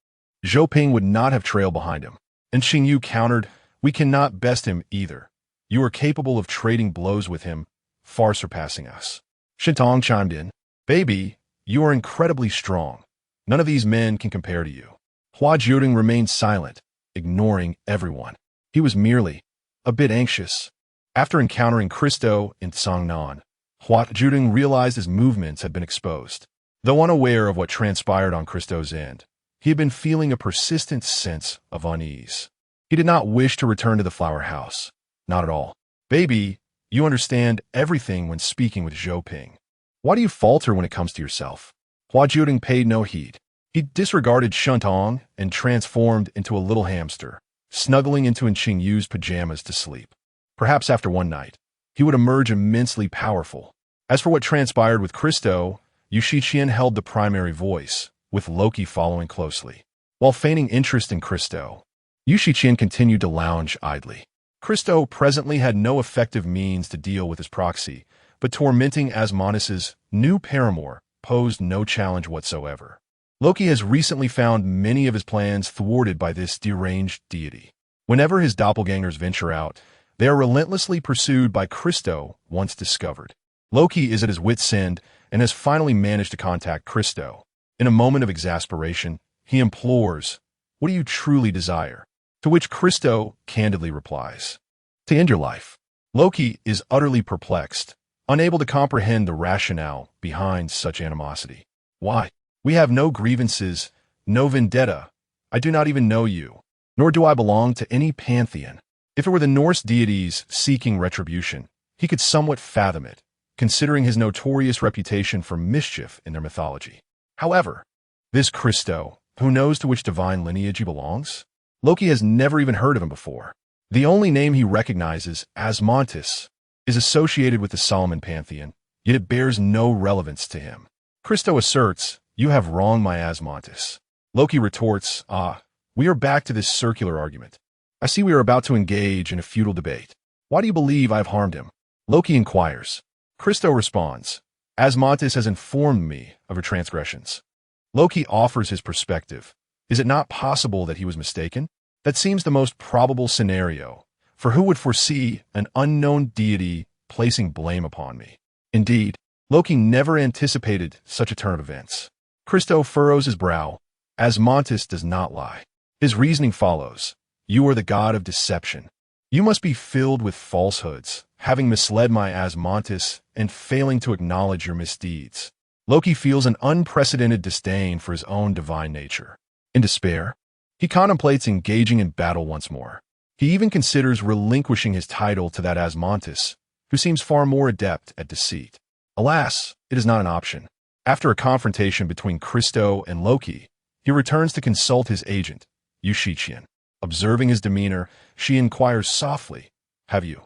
Zhou Ping would not have trailed behind him. Qiye countered, "We cannot best him either. You are capable of trading blows with him, far surpassing us." Shintong chimed in, "Baby, you are incredibly strong. None of these men can compare to you." Hua Jiudeng remained silent, ignoring everyone. He was merely a bit anxious. After encountering Christo in Songnan, Hua Jiudeng realized his movements had been exposed. Though unaware of what transpired on Christo's end, he had been feeling a persistent sense of unease. He did not wish to return to the flower house. Not at all. "Baby, you understand everything when speaking with Zhou Ping. Why do you falter when it comes to yourself?" Hua Jiudeng paid no heed. He disregarded Shentong and transformed into a little hamster, snuggling into Qiye's pajamas to sleep. Perhaps after one night, he would emerge immensely powerful. As for what transpired with Christo, Yu Shiqian held the primary voice, with Loki following closely. While feigning interest in Christo, Yu Shiqian continued to lounge idly. Christo presently had no effective means to deal with his proxy, but tormenting Asmodeus' new paramour posed no challenge whatsoever. Loki has recently found many of his plans thwarted by this deranged deity. Whenever his doppelgangers venture out, they are relentlessly pursued by Christo once discovered. Loki is at his wit's end and has finally managed to contact Christo. In a moment of exasperation, he implores, "What do you truly desire?" To which Christo candidly replies, "To end your life." Loki is utterly perplexed, unable to comprehend the rationale behind such animosity. "Why? We have no grievances, no vendetta. I do not even know you, nor do I belong to any pantheon." If it were the Norse deities seeking retribution, he could somewhat fathom it, considering his notorious reputation for mischief in their mythology. However, this Christo, who knows to which divine lineage he belongs? Loki has never even heard of him before. The only name he recognizes, Asmodeus, is associated with the Solomon pantheon, yet it bears no relevance to him. Christo asserts, "You have wronged my Asmodeus." Loki retorts, "Ah, we are back to this circular argument. I see we are about to engage in a futile debate. Why do you believe I have harmed him?" Loki inquires. Christo responds, "Asmodeus has informed me of her transgressions." Loki offers his perspective. Is it not possible that he was mistaken? That seems the most probable scenario, for who would foresee an unknown deity placing blame upon me? Indeed, Loki never anticipated such a turn of events. Christo furrows his brow. Asmodeus does not lie. His reasoning follows. You are the god of deception. You must be filled with falsehoods, having misled my Asmodeus and failing to acknowledge your misdeeds. Loki feels an unprecedented disdain for his own divine nature. In despair, he contemplates engaging in battle once more. He even considers relinquishing his title to that Asmodeus, who seems far more adept at deceit. Alas, it is not an option. After a confrontation between Christo and Loki, he returns to consult his agent, Yu Shiqian. Observing his demeanor, she inquires softly, "Have you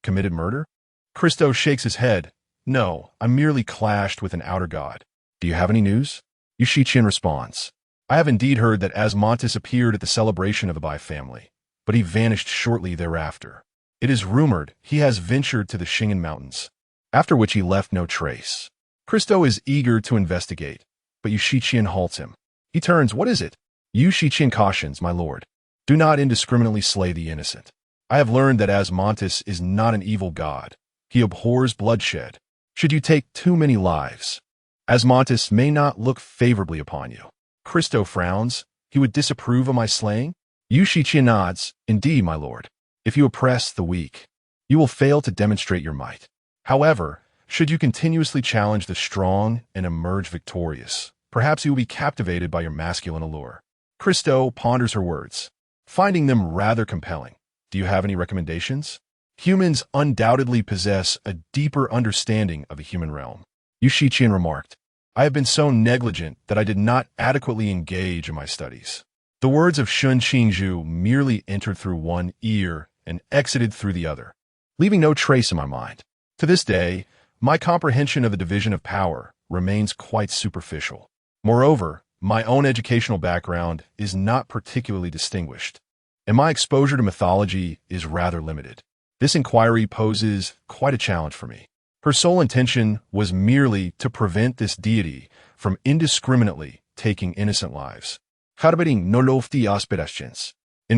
committed murder?" Christo shakes his head. "No, I merely clashed with an outer god." "Do you have any news?" Yu Shiqian responds, "I have indeed heard that Asmodeus appeared at the celebration of the Bai family, but he vanished shortly thereafter. It is rumored he has ventured to the Xing'an Mountains, after which he left no trace." Christo is eager to investigate, but Yu Shiqian halts him. He turns, "What is it?" Yu Shiqian cautions, "My lord, do not indiscriminately slay the innocent. I have learned that Asmodeus is not an evil god. He abhors bloodshed. Should you take too many lives, Asmodeus may not look favorably upon you." Christo frowns. "He would disapprove of my slaying?" Yu Shiqian nods. "Indeed, my lord. If you oppress the weak, you will fail to demonstrate your might. However, should you continuously challenge the strong and emerge victorious, perhaps you will be captivated by your masculine allure." Christo ponders her words, finding them rather compelling. "Do you have any recommendations?" "Humans undoubtedly possess a deeper understanding of the human realm," Yu Shiqian remarked. "I have been so negligent that I did not adequately engage in my studies." The words of Shun Qingzhu merely entered through one ear and exited through the other, leaving no trace in my mind. To this day, my comprehension of the division of power remains quite superficial. Moreover, my own educational background is not particularly distinguished, and my exposure to mythology is rather limited. This inquiry poses quite a challenge for me. Her sole intention was merely to prevent this deity from indiscriminately taking innocent lives. In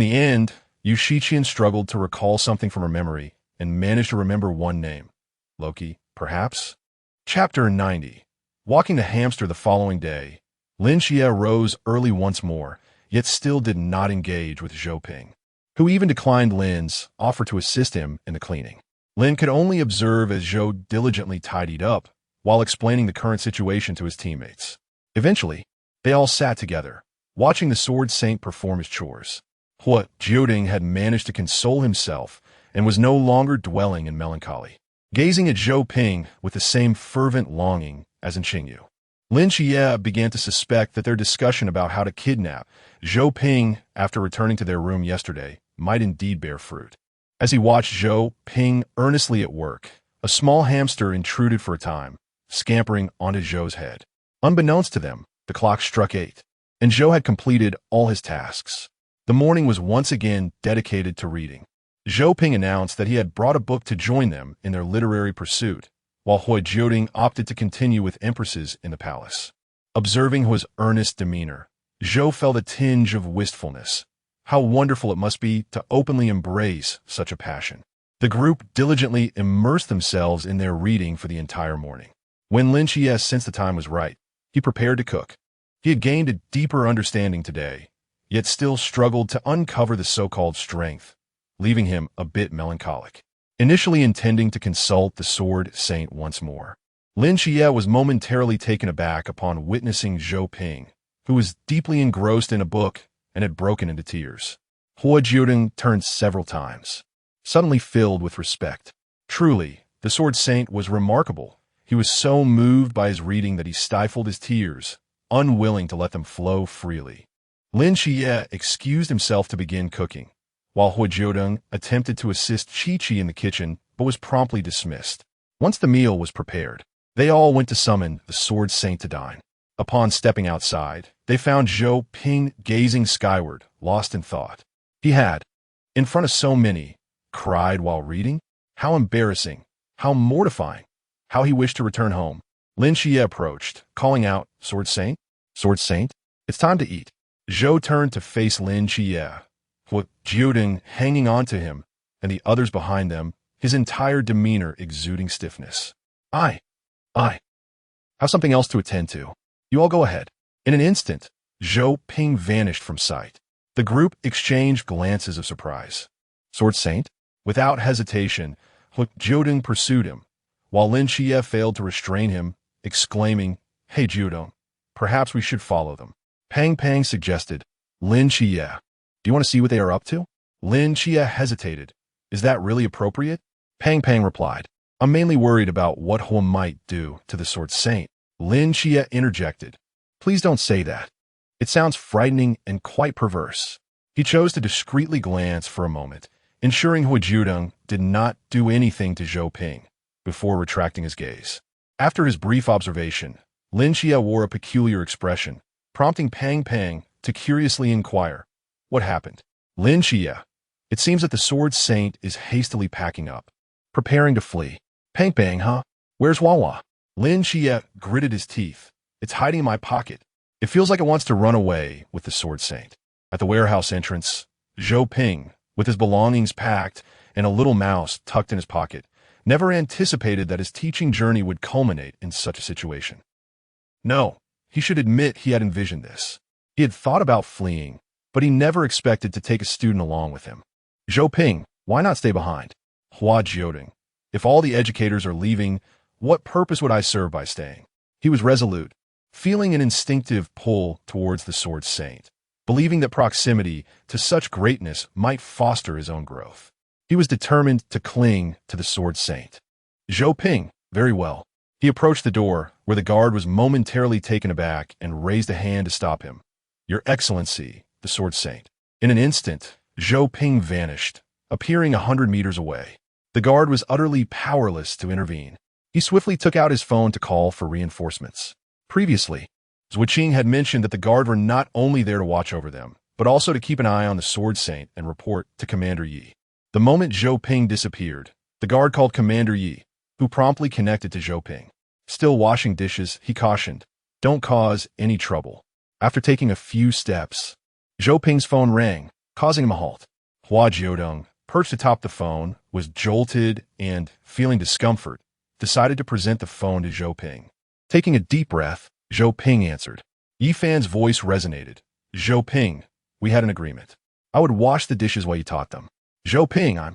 the end, Yu Shiqian struggled to recall something from her memory and managed to remember one name. Loki, perhaps? Chapter 90. Walking the hamster the following day, Lin Qiye rose early once more, yet still did not engage with Zhou Ping, who even declined Lin's offer to assist him in the cleaning. Lin could only observe as Zhou diligently tidied up, while explaining the current situation to his teammates. Eventually, they all sat together, watching the Sword Saint perform his chores. Hua Jiudeng had managed to console himself and was no longer dwelling in melancholy, gazing at Zhou Ping with the same fervent longing as in Qingyu. Lin Qiye began to suspect that their discussion about how to kidnap Zhou Ping after returning to their room yesterday might indeed bear fruit. As he watched Zhou Ping earnestly at work, a small hamster intruded for a time, scampering onto Zhou's head. Unbeknownst to them, the clock struck 8, and Zhou had completed all his tasks. The morning was once again dedicated to reading. Zhou Ping announced that he had brought a book to join them in their literary pursuit, while Hua Jiudeng opted to continue with empresses in the palace. Observing Hua's earnest demeanor, Zhou felt a tinge of wistfulness. How wonderful it must be to openly embrace such a passion. The group diligently immersed themselves in their reading for the entire morning. When Lin Qiye sensed the time was right, he prepared to cook. He had gained a deeper understanding today, yet still struggled to uncover the so-called strength, leaving him a bit melancholic. Initially intending to consult the Sword Saint once more, Lin Qiye was momentarily taken aback upon witnessing Zhou Ping, who was deeply engrossed in a book and had broken into tears. Hua Jiudeng turned several times, suddenly filled with respect. Truly, the Sword Saint was remarkable. He was so moved by his reading that he stifled his tears, unwilling to let them flow freely. Lin Qiye excused himself to begin cooking, while Hua Jiudeng attempted to assist Qi in the kitchen but was promptly dismissed. Once the meal was prepared, they all went to summon the Sword Saint to dine. Upon stepping outside, they found Zhou Ping gazing skyward, lost in thought. He had, in front of so many, cried while reading? How embarrassing, how mortifying, how he wished to return home. Lin Qiye approached, calling out, "Sword Saint? Sword Saint? It's time to eat." Zhou turned to face Lin Qiye, Hua Jiudeng hanging on to him, and the others behind them, his entire demeanor exuding stiffness. I have something else to attend to. You all go ahead." In an instant, Zhou Ping vanished from sight. The group exchanged glances of surprise. "Sword Saint?" Without hesitation, Hua Jiudeng pursued him, while Lin Qiye failed to restrain him, exclaiming, "Hey Jiudeng, perhaps we should follow them." Pang suggested, "Lin Qiye, do you want to see what they are up to?" Lin Qiye hesitated. "Is that really appropriate?" Pang replied, "I'm mainly worried about what Hua might do to the Sword Saint." Lin Qiye interjected, "Please don't say that. It sounds frightening and quite perverse. He chose to discreetly glance for a moment, ensuring Hua Jiudeng did not do anything to Zhou Ping, before retracting his gaze. After his brief observation, Lin Qiye wore a peculiar expression, prompting Pang Pang to curiously inquire, "What happened?" "Lin Qiye, it seems that the Sword Saint is hastily packing up, preparing to flee." "Pang Pang, huh? Where's Hua?" Lin Qiye gritted his teeth. "It's hiding in my pocket. It feels like it wants to run away with the Sword Saint." At the warehouse entrance, Zhou Ping, with his belongings packed and a little mouse tucked in his pocket, never anticipated that his teaching journey would culminate in such a situation. No, he should admit he had envisioned this. He had thought about fleeing, but he never expected to take a student along with him. "Zhou Ping, why not stay behind?" "Hua Jiudeng, if all the educators are leaving, what purpose would I serve by staying?" He was resolute, feeling an instinctive pull towards the Sword Saint, believing that proximity to such greatness might foster his own growth. He was determined to cling to the Sword Saint. "Zhou Ping, very well." He approached the door, where the guard was momentarily taken aback and raised a hand to stop him. "Your Excellency, the Sword Saint." In an instant, Zhou Ping vanished, appearing 100 meters away. The guard was utterly powerless to intervene. He swiftly took out his phone to call for reinforcements. Previously, Zhuqing had mentioned that the guard were not only there to watch over them, but also to keep an eye on the Sword Saint and report to Commander Yi. The moment Zhou Ping disappeared, the guard called Commander Yi, who promptly connected to Zhou Ping. Still washing dishes, he cautioned, "Don't cause any trouble." After taking a few steps, Zhou Ping's phone rang, causing him a halt. Hua Jiudeng, perched atop the phone, was jolted and, feeling discomfort, decided to present the phone to Zhou Ping. Taking a deep breath, Zhou Ping answered. Yi Fan's voice resonated. "Zhou Ping, we had an agreement. I would wash the dishes while you taught them." "Zhou Ping, I'm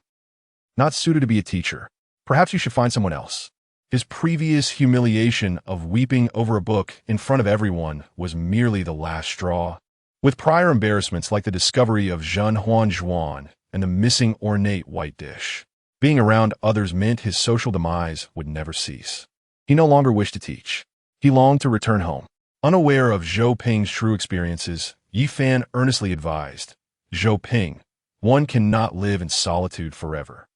not suited to be a teacher. Perhaps you should find someone else." His previous humiliation of weeping over a book in front of everyone was merely the last straw. With prior embarrassments like the discovery of Zhen Huanzhuan and the missing ornate white dish, being around others meant his social demise would never cease. He no longer wished to teach. He longed to return home. Unaware of Zhou Ping's true experiences, Yi Fan earnestly advised, "Zhou Ping, one cannot live in solitude forever.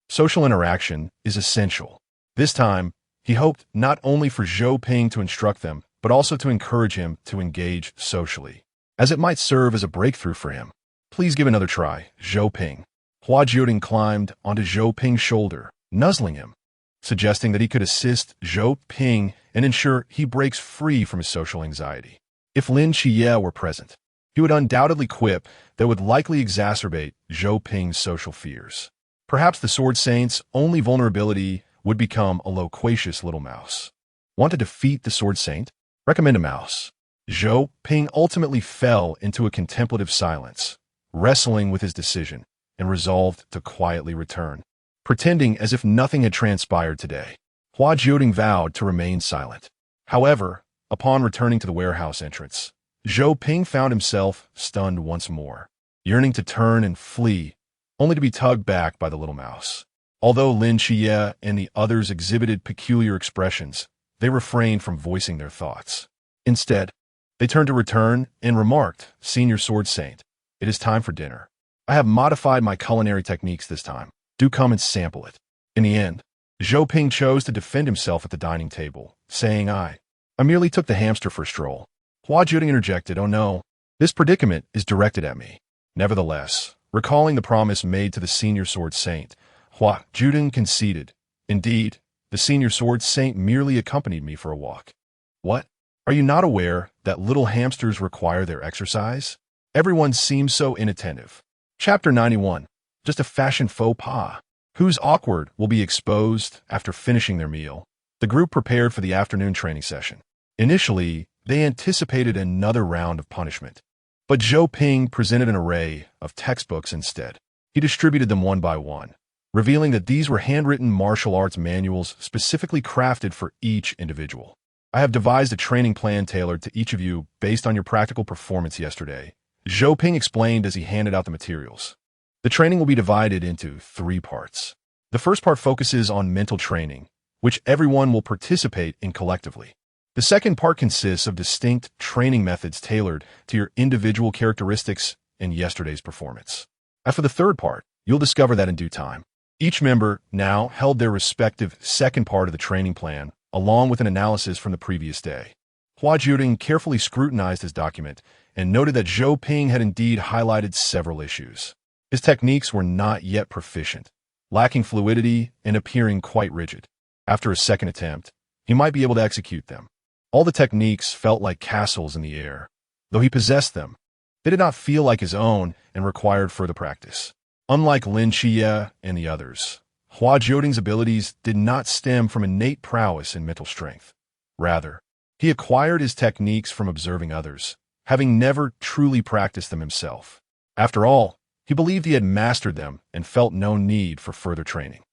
Social interaction is essential." This time, he hoped not only for Zhou Ping to instruct them, but also to encourage him to engage socially, as it might serve as a breakthrough for him. "Please give another try, Zhou Ping." Hua Jiudeng climbed onto Zhou Ping's shoulder, nuzzling him, suggesting that he could assist Zhou Ping and ensure he breaks free from his social anxiety. If Lin Qiye were present, he would undoubtedly quip that would likely exacerbate Zhou Ping's social fears. Perhaps the Sword Saint's only vulnerability would become a loquacious little mouse. Want to defeat the Sword Saint? Recommend a mouse. Zhou Ping ultimately fell into a contemplative silence, wrestling with his decision, and resolved to quietly return. Pretending as if nothing had transpired today, Hua Jiudeng vowed to remain silent. However, upon returning to the warehouse entrance, Zhou Ping found himself stunned once more, yearning to turn and flee, only to be tugged back by the little mouse. Although Lin Qiye and the others exhibited peculiar expressions, they refrained from voicing their thoughts. Instead, they turned to return and remarked, "Senior Sword Saint, it is time for dinner. I have modified my culinary techniques this time. Do come and sample it." In the end, Zhou Ping chose to defend himself at the dining table, saying, I merely took the hamster for a stroll." Hua Jiudeng interjected, "Oh no, this predicament is directed at me." Nevertheless, recalling the promise made to the Senior Sword Saint, Hua Jiudeng conceded, "Indeed, the Senior Sword Saint merely accompanied me for a walk." "What? Are you not aware that little hamsters require their exercise?" Everyone seems so inattentive. Chapter 91. Just a fashion faux pas. Who's awkward will be exposed after finishing their meal. The group prepared for the afternoon training session. Initially, they anticipated another round of punishment, but Zhou Ping presented an array of textbooks instead. He distributed them one by one, revealing that these were handwritten martial arts manuals specifically crafted for each individual. "I have devised a training plan tailored to each of you based on your practical performance yesterday," Zhou Ping explained as he handed out the materials. The training will be divided into 3 parts. The first part focuses on mental training, which everyone will participate in collectively. The second part consists of distinct training methods tailored to your individual characteristics and yesterday's performance. After the third part, you'll discover that in due time. Each member now held their respective second part of the training plan, along with an analysis from the previous day. Hua Jiudeng carefully scrutinized his document and noted that Zhou Ping had indeed highlighted several issues. His techniques were not yet proficient, lacking fluidity and appearing quite rigid. After a second attempt, he might be able to execute them. All the techniques felt like castles in the air. Though he possessed them, they did not feel like his own and required further practice. Unlike Lin Qiye and the others, Hua Jiudeng's abilities did not stem from innate prowess and mental strength. Rather, he acquired his techniques from observing others, having never truly practiced them himself. After all, he believed he had mastered them and felt no need for further training.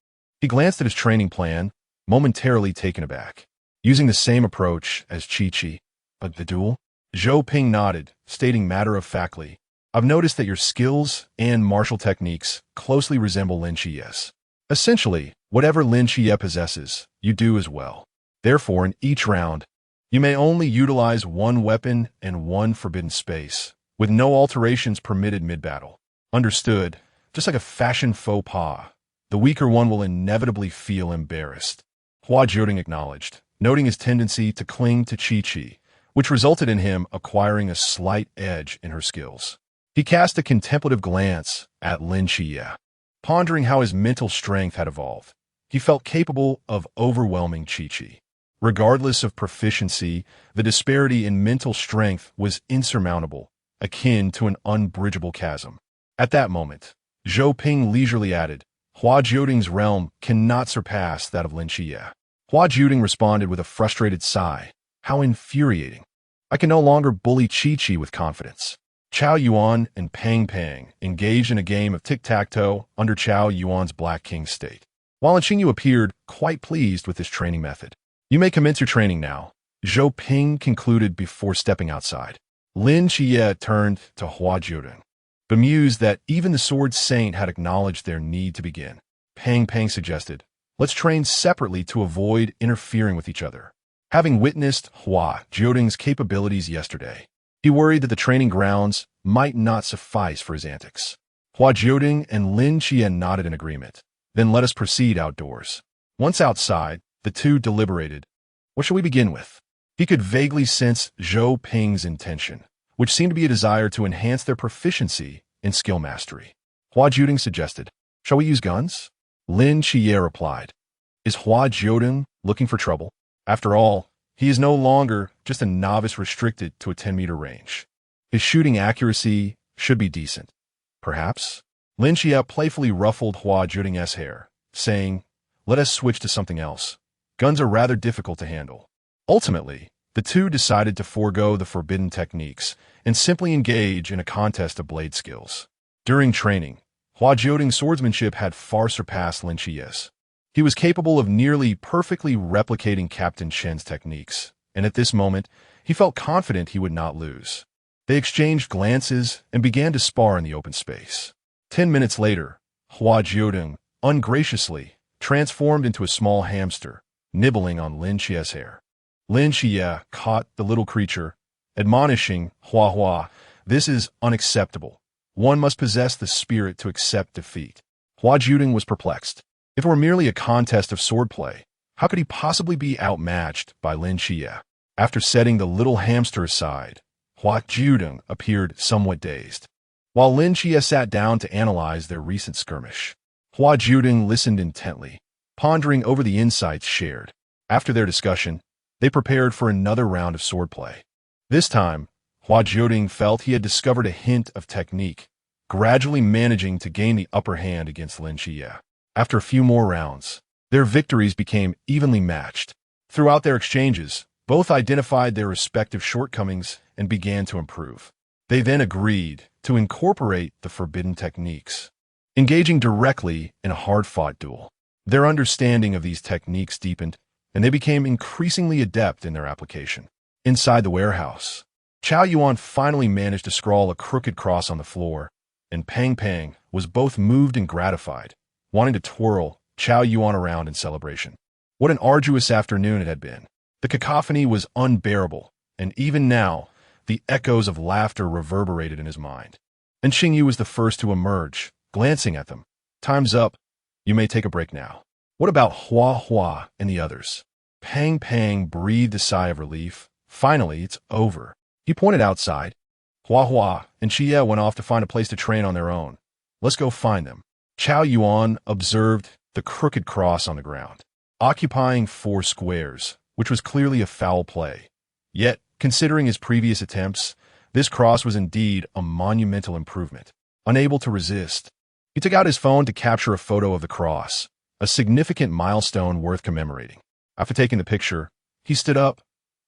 He glanced at his training plan, momentarily taken aback. Using the same approach as Qiye, but the duel? Zhou Ping nodded, stating matter-of-factly, "I've noticed that your skills and martial techniques closely resemble Lin Qiye's. Essentially, whatever Lin Qiye possesses, you do as well. Therefore, in each round, you may only utilize one weapon and one forbidden space, with no alterations permitted mid-battle. Understood, just like a fashion faux pas, the weaker one will inevitably feel embarrassed." Hua Jiudeng acknowledged, noting his tendency to cling to Qiye, which resulted in him acquiring a slight edge in her skills. He cast a contemplative glance at Lin Qiye, pondering how his mental strength had evolved. He felt capable of overwhelming Qiye. Regardless of proficiency, the disparity in mental strength was insurmountable, akin to an unbridgeable chasm. At that moment, Zhou Ping leisurely added, "Hua Jiudeng's realm cannot surpass that of Lin Qiye." Hua Jiudeng responded with a frustrated sigh. "How infuriating. I can no longer bully Qiye with confidence." Chao Yuan and Pang Pang engaged in a game of tic-tac-toe under Chao Yuan's Black King state. While Qingyu appeared quite pleased with this training method. "You may commence your training now," Zhou Ping concluded before stepping outside. Lin Qiye turned to Hua Jiudeng, bemused that even the Sword Saint had acknowledged their need to begin. Pang Pang suggested, "Let's train separately to avoid interfering with each other." Having witnessed Hua Jiudeng's capabilities yesterday, he worried that the training grounds might not suffice for his antics. Hua Jiudeng and Lin Qiye nodded in agreement. "Then let us proceed outdoors." Once outside, the two deliberated. What shall we begin with? He could vaguely sense Zhou Ping's intention, which seemed to be a desire to enhance their proficiency in skill mastery. Hua Jiudeng suggested, "Shall we use guns?" Lin Qiye replied, "Is Hua Jiudeng looking for trouble? After all, he is no longer just a novice restricted to a 10-meter range. His shooting accuracy should be decent." "Perhaps?" Lin Qiye playfully ruffled Hua Jiudeng's hair, saying, "Let us switch to something else. Guns are rather difficult to handle." Ultimately, the two decided to forego the forbidden techniques and simply engage in a contest of blade skills. During training, Hua Jiudeng's swordsmanship had far surpassed Lin Qiye's. He was capable of nearly perfectly replicating Captain Shen's techniques, and at this moment, he felt confident he would not lose. They exchanged glances and began to spar in the open space. 10 minutes later, Hua Jiudeng, ungraciously, transformed into a small hamster, nibbling on Lin Qiye's hair. Lin Qiye caught the little creature, admonishing Hua, "This is unacceptable. One must possess the spirit to accept defeat." Hua Jiudeng was perplexed. If it were merely a contest of swordplay, how could he possibly be outmatched by Lin Qiye? After setting the little hamster aside, Hua Jiudeng appeared somewhat dazed. While Lin Qiye sat down to analyze their recent skirmish, Hua Jiudeng listened intently, pondering over the insights shared. After their discussion, they prepared for another round of swordplay. This time, Hua Jiudeng felt he had discovered a hint of technique, gradually managing to gain the upper hand against Lin Qiye. After a few more rounds, their victories became evenly matched. Throughout their exchanges, both identified their respective shortcomings and began to improve. They then agreed to incorporate the forbidden techniques, engaging directly in a hard-fought duel. Their understanding of these techniques deepened, and they became increasingly adept in their application. Inside the warehouse, Chao Yuan finally managed to scrawl a crooked cross on the floor, and Pang Pang was both moved and gratified, wanting to twirl Chao Yuan around in celebration. What an arduous afternoon it had been. The cacophony was unbearable, and even now, the echoes of laughter reverberated in his mind. And Xingyu was the first to emerge, glancing at them. "Time's up. You may take a break now." "What about Hua and the others?" Pang breathed a sigh of relief. "Finally, it's over." He pointed outside. Hua and Qiye went off to find a place to train on their own. "Let's go find them." Chao Yuan observed the crooked cross on the ground, occupying 4 squares, which was clearly a foul play. Yet, considering his previous attempts, this cross was indeed a monumental improvement. Unable to resist, he took out his phone to capture a photo of the cross, a significant milestone worth commemorating. After taking the picture, he stood up.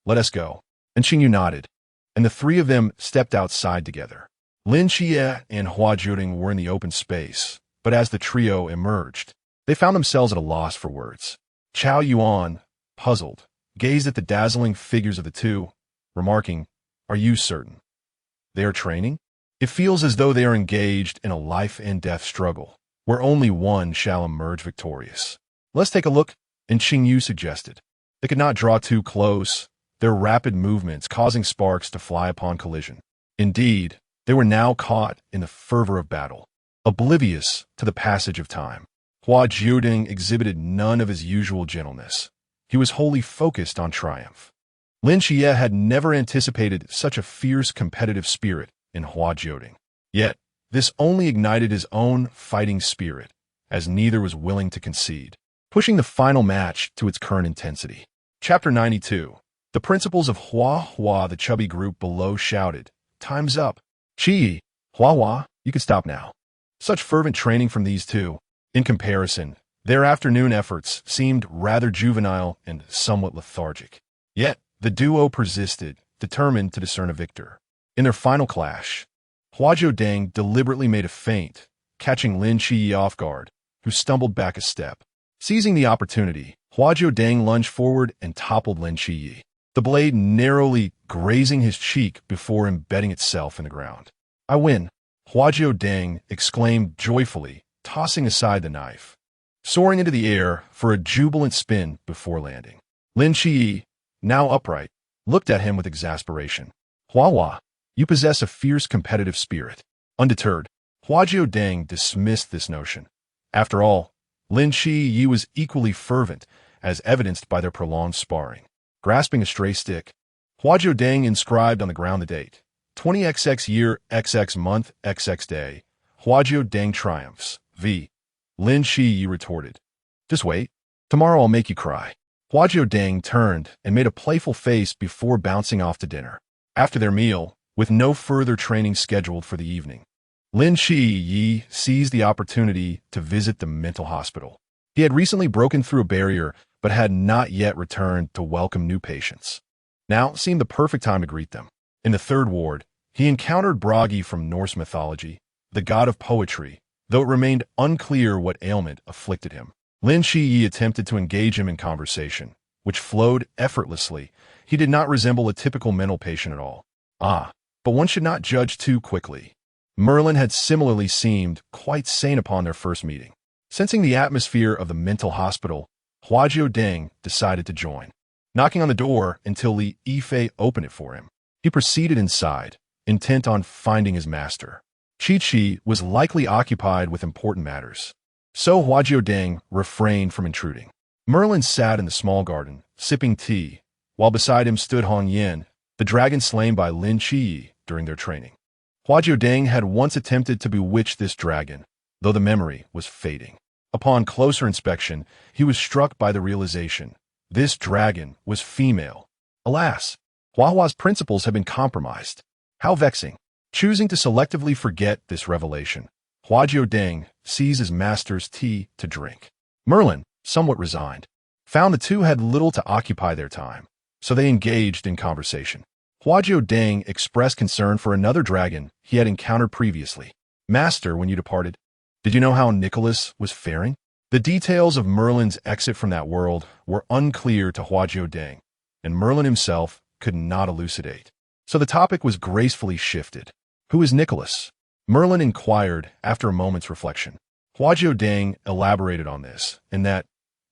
"Let us go." And Xingyu nodded, and the 3 of them stepped outside together. Lin Qiye and Hua Jiudeng were in the open space, but as the trio emerged, they found themselves at a loss for words. Chao Yuan, puzzled, gazed at the dazzling figures of the two, remarking, "Are you certain they are training? It feels as though they are engaged in a life-and-death struggle, where only one shall emerge victorious." "Let's take a look," and Xingyu suggested. They could not draw too close, their rapid movements causing sparks to fly upon collision. Indeed, they were now caught in the fervor of battle, oblivious to the passage of time. Hua Jiudeng exhibited none of his usual gentleness. He was wholly focused on triumph. Lin Qiye had never anticipated such a fierce competitive spirit in Hua Jiudeng. Yet, this only ignited his own fighting spirit, as neither was willing to concede, pushing the final match to its current intensity. Chapter 92. The principals of Hua, the chubby group below shouted, "Time's up. Qiye, Hua, you can stop now." Such fervent training from these two. In comparison, their afternoon efforts seemed rather juvenile and somewhat lethargic. Yet, the duo persisted, determined to discern a victor. In their final clash, Hua Jiudeng deliberately made a feint, catching Lin Qiye off guard, who stumbled back a step. Seizing the opportunity, Hua Jiudeng lunged forward and toppled Lin Qiye, the blade narrowly grazing his cheek before embedding itself in the ground. "I win," Hua Jiudeng exclaimed joyfully, tossing aside the knife, soaring into the air for a jubilant spin before landing. Lin Qiye, now upright, looked at him with exasperation. "Hua, you possess a fierce competitive spirit." Undeterred, Hua Jiudeng dismissed this notion. After all, Lin Qiye was equally fervent, as evidenced by their prolonged sparring. Grasping a stray stick, Hua Jiudeng inscribed on the ground the date, 20XX year XX month XX day. Hua Jiudeng triumphs. V. Lin Qiye retorted, "Just wait. Tomorrow I'll make you cry." Hua Jiudeng turned and made a playful face before bouncing off to dinner. After their meal, with no further training scheduled for the evening, Lin Qiye seized the opportunity to visit the mental hospital. He had recently broken through a barrier, but had not yet returned to welcome new patients. Now seemed the perfect time to greet them. In the 3rd ward, he encountered Bragi from Norse mythology, the god of poetry, though it remained unclear what ailment afflicted him. Lin Qiye attempted to engage him in conversation, which flowed effortlessly. He did not resemble a typical mental patient at all. But one should not judge too quickly. Merlin had similarly seemed quite sane upon their first meeting. Sensing the atmosphere of the mental hospital, Hua Jiudeng decided to join. Knocking on the door until Li Yifei opened it for him, he proceeded inside, intent on finding his master. Chi was likely occupied with important matters, so Hua Jiudeng refrained from intruding. Merlin sat in the small garden, sipping tea, while beside him stood Hong Yan, the dragon slain by Lin Qiye during their training. Hua Jiudeng had once attempted to bewitch this dragon, though the memory was fading. Upon closer inspection, he was struck by the realization this dragon was female. Alas, Hua's principles had been compromised. How vexing. Choosing to selectively forget this revelation, Hua Jiudeng seized his master's tea to drink. Merlin, somewhat resigned, found the two had little to occupy their time, so they engaged in conversation. Hua Jiudeng expressed concern for another dragon he had encountered previously. "Master, when you departed, did you know how Nicholas was faring?" The details of Merlin's exit from that world were unclear to Hua Jiudeng, and Merlin himself could not elucidate. So the topic was gracefully shifted. "Who is Nicholas?" Merlin inquired after a moment's reflection. Hua Jiudeng elaborated on this, and that,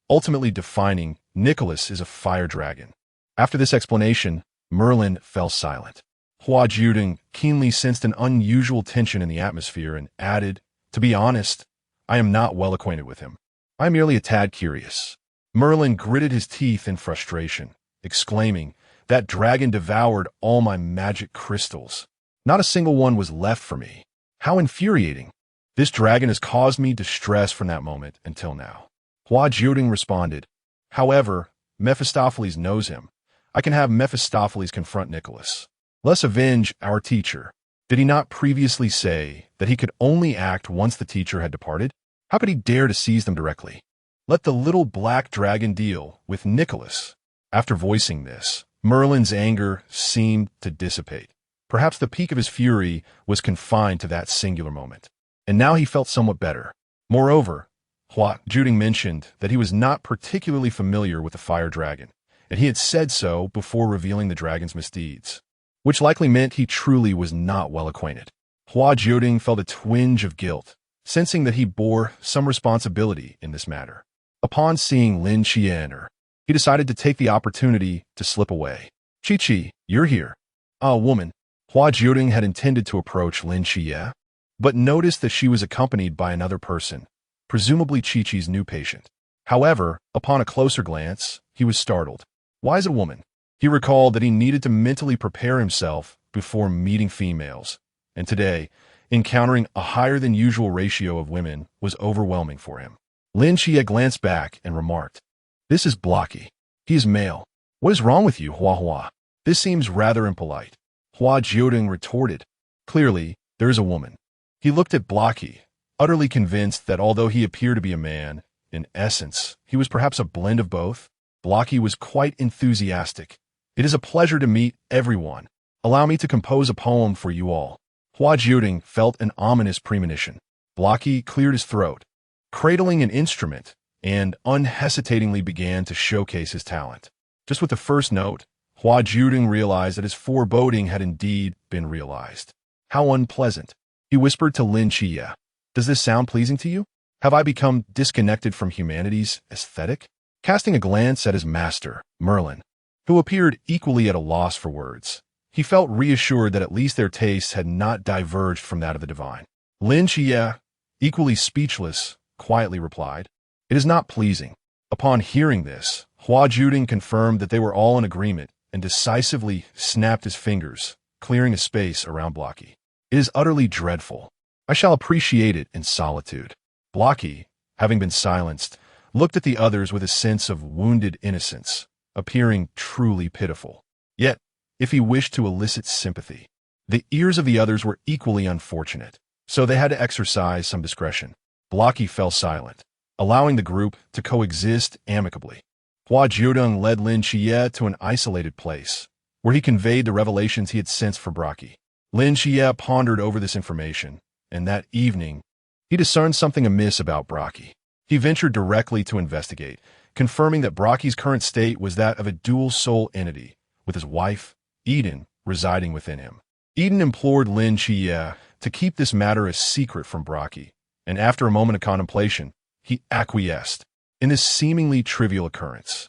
ultimately defining, Nicholas is a fire dragon. After this explanation, Merlin fell silent. Hua Jiudeng keenly sensed an unusual tension in the atmosphere and added, "To be honest, I am not well acquainted with him. I am merely a tad curious." Merlin gritted his teeth in frustration, exclaiming, "That dragon devoured all my magic crystals. Not a single one was left for me. How infuriating! This dragon has caused me distress from that moment until now." Hua Jiudeng responded, "However, Mephistopheles knows him. I can have Mephistopheles confront Nicholas. Let's avenge our teacher. Did he not previously say that he could only act once the teacher had departed? How could he dare to seize them directly? Let the little black dragon deal with Nicholas." After voicing this, Merlin's anger seemed to dissipate. Perhaps the peak of his fury was confined to that singular moment, and now he felt somewhat better. Moreover, Hua Jiudeng mentioned that he was not particularly familiar with the fire dragon, and he had said so before revealing the dragon's misdeeds, which likely meant he truly was not well acquainted. Hua Jiudeng felt a twinge of guilt, sensing that he bore some responsibility in this matter. Upon seeing Lin Qiye enter, he decided to take the opportunity to slip away. "Chi-Chi, you're here." "Ah, woman." Hua Jiudeng had intended to approach Lin Qiye, but noticed that she was accompanied by another person, presumably Chi-Chi's new patient. However, upon a closer glance, he was startled. Why is it a woman? He recalled that he needed to mentally prepare himself before meeting females, and today, encountering a higher-than-usual ratio of women was overwhelming for him. Lin Qiye glanced back and remarked, "This is Blocky. He is male. What is wrong with you, Hua? This seems rather impolite." Hua Jiudeng retorted, "Clearly, there is a woman." He looked at Blocky, utterly convinced that although he appeared to be a man, in essence, he was perhaps a blend of both. Blocky was quite enthusiastic. "It is a pleasure to meet everyone. Allow me to compose a poem for you all." Hua Jiudeng felt an ominous premonition. Blocky cleared his throat, cradling an instrument, and unhesitatingly began to showcase his talent. Just with the first note, Hua Jiudeng realized that his foreboding had indeed been realized. "How unpleasant," he whispered to Lin Qiye. "Does this sound pleasing to you? Have I become disconnected from humanity's aesthetic?" Casting a glance at his master, Merlin, who appeared equally at a loss for words, he felt reassured that at least their tastes had not diverged from that of the divine. Lin Qiye, equally speechless, quietly replied, "It is not pleasing." Upon hearing this, Hua Jiudeng confirmed that they were all in agreement and decisively snapped his fingers, clearing a space around Blocky. "It is utterly dreadful. I shall appreciate it in solitude." Blocky, having been silenced, looked at the others with a sense of wounded innocence, appearing truly pitiful. Yet, if he wished to elicit sympathy, the ears of the others were equally unfortunate, so they had to exercise some discretion. Blocky fell silent, allowing the group to coexist amicably. Hua Jiudeng led Lin Qiye to an isolated place, where he conveyed the revelations he had sensed for Blocky. Lin Qiye pondered over this information, and that evening, he discerned something amiss about Blocky. He ventured directly to investigate, confirming that Brocky's current state was that of a dual-soul entity, with his wife, Eden, residing within him. Eden implored Lin Qiye to keep this matter a secret from Blocky, and after a moment of contemplation, he acquiesced in this seemingly trivial occurrence.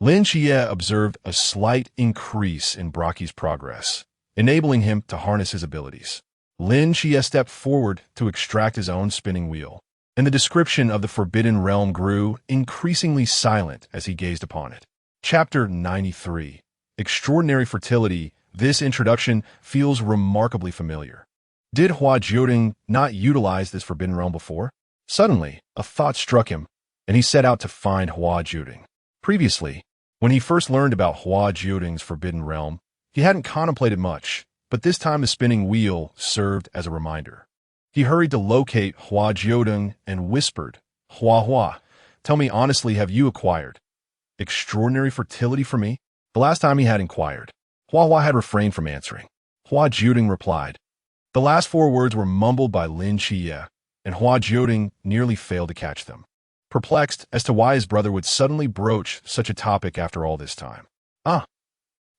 Lin Qiye observed a slight increase in Brocky's progress, enabling him to harness his abilities. Lin Qiye stepped forward to extract his own spinning wheel, and the description of the Forbidden Realm grew increasingly silent as he gazed upon it. Chapter 93. Extraordinary Fertility. This introduction feels remarkably familiar. Did Hua Jiudeng not utilize this Forbidden Realm before? Suddenly, a thought struck him, and he set out to find Hua Jiudeng. Previously, when he first learned about Hua Jiudeng's Forbidden Realm, he hadn't contemplated much, but this time the spinning wheel served as a reminder. He hurried to locate Hua Jiudeng and whispered, Hua, tell me honestly, have you acquired extraordinary fertility for me?" The last time he had inquired, Hua had refrained from answering. Hua Jiudeng replied. The last four words were mumbled by Lin Qiye, and Hua Jiudeng nearly failed to catch them, perplexed as to why his brother would suddenly broach such a topic after all this time.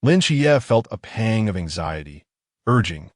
Lin Qiye felt a pang of anxiety, urging,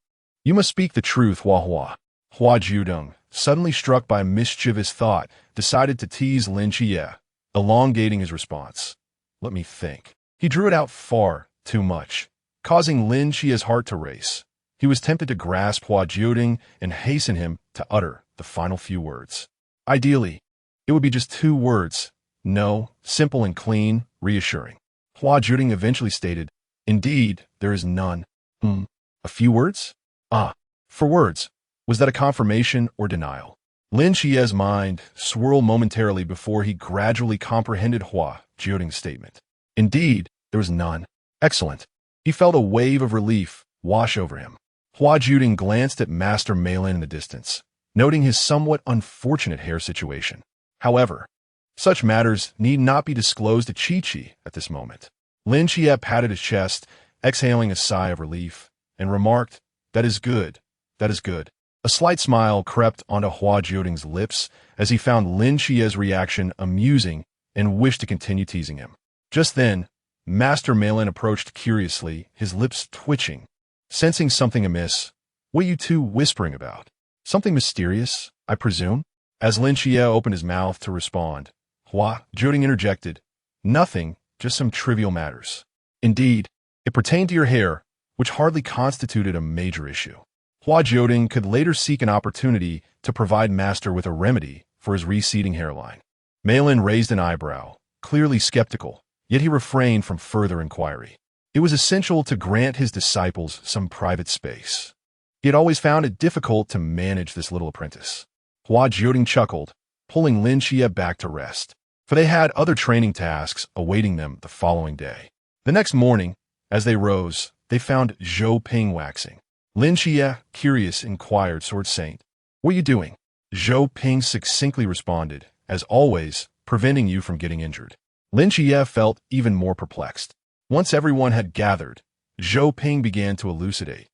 "You must speak the truth, Hua." Hua Jiudeng, suddenly struck by a mischievous thought, decided to tease Lin Qiye, elongating his response. "Let me think." He drew it out far too much, causing Lin Qiye's heart to race. He was tempted to grasp Hua Jiudeng and hasten him to utter the final few words. Ideally, it would be just 2 words. No, simple and clean, reassuring. Hua Jiudeng eventually stated, "Indeed, there is none." A few words? For words. Was that a confirmation or denial? Lin Qiye's mind swirled momentarily before he gradually comprehended Hua Jiudeng's statement. Indeed, there was none. Excellent. He felt a wave of relief wash over him. Hua Jiudeng glanced at Master Malin in the distance, noting his somewhat unfortunate hair situation. However, such matters need not be disclosed to Qiye at this moment. Lin Qiye patted his chest, exhaling a sigh of relief, and remarked, "That is good. That is good." A slight smile crept onto Hua Jiudeng's lips as he found Lin Qiye's reaction amusing and wished to continue teasing him. Just then, Master Malin approached curiously, his lips twitching. Sensing something amiss, "What are you two whispering about? Something mysterious, I presume?" As Lin Qiye opened his mouth to respond, Hua Jiudeng interjected, "Nothing, just some trivial matters." Indeed, it pertained to your hair, which hardly constituted a major issue. Hua Jiudeng could later seek an opportunity to provide Master with a remedy for his receding hairline. Malin raised an eyebrow, clearly skeptical, yet he refrained from further inquiry. It was essential to grant his disciples some private space. He had always found it difficult to manage this little apprentice. Hua Jiudeng chuckled, pulling Lin Qiye back to rest, for they had other training tasks awaiting them the following day. The next morning, as they rose, they found Zhou Ping waxing. Lin Qiye, curious, inquired, "Sword Saint, what are you doing?" Zhou Ping succinctly responded, "As always, preventing you from getting injured." Lin Qiye felt even more perplexed. Once everyone had gathered, Zhou Ping began to elucidate.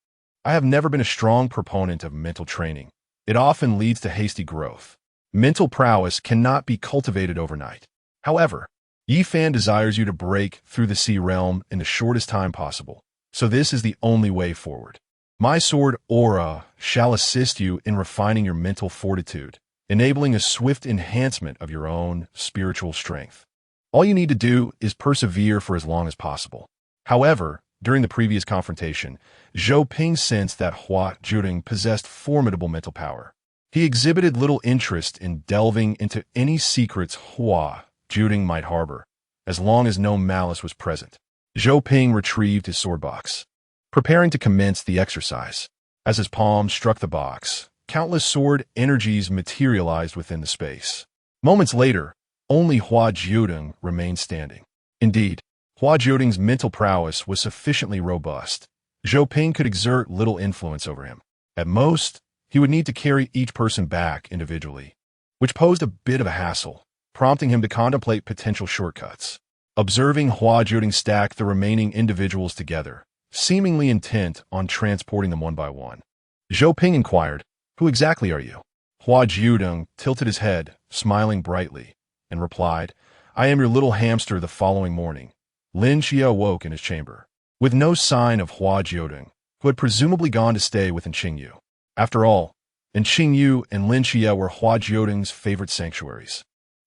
"I have never been a strong proponent of mental training. It often leads to hasty growth. Mental prowess cannot be cultivated overnight. However, Yi Fan desires you to break through the sea realm in the shortest time possible, so this is the only way forward. My sword aura shall assist you in refining your mental fortitude, enabling a swift enhancement of your own spiritual strength. All you need to do is persevere for as long as possible." However, during the previous confrontation, Zhou Ping sensed that Hua Jiudeng possessed formidable mental power. He exhibited little interest in delving into any secrets Hua Jiudeng might harbor, as long as no malice was present. Zhou Ping retrieved his sword box, preparing to commence the exercise. As his palm struck the box, countless sword energies materialized within the space. Moments later, only Hua Jiudeng remained standing. Indeed, Hua Jiudeng's mental prowess was sufficiently robust. Zhou Ping could exert little influence over him. At most, he would need to carry each person back individually, which posed a bit of a hassle, prompting him to contemplate potential shortcuts. Observing Hua Jiudeng stack the remaining individuals together, seemingly intent on transporting them one by one, Zhou Ping inquired, "Who exactly are you?" Hua Jiudeng tilted his head, smiling brightly, and replied, "I am your little hamster." The following morning, Lin Qiye awoke in his chamber, with no sign of Hua Jiudeng, who had presumably gone to stay with Qingyu. After all, Qingyu and Lin Qiye were Hua Jiudeng's favorite sanctuaries,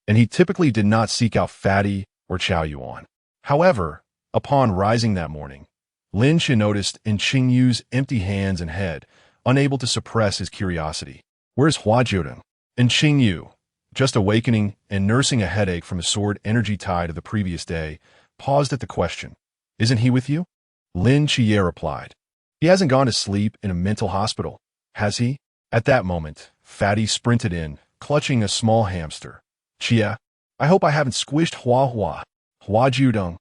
and he typically did not seek out Fatty or Chao Yuan. However, upon rising that morning, Lin Qiye noticed Qingyu's empty hands and head, unable to suppress his curiosity. "Where's Hua Jiudeng?" Qingyu, just awakening and nursing a headache from the sword energy tide of the previous day, paused at the question. "Isn't he with you?" Lin Qiye replied, "He hasn't gone to sleep in a mental hospital, has he?" At that moment, Fatty sprinted in, clutching a small hamster. "Qiye, I hope I haven't squished Hua Jiudeng."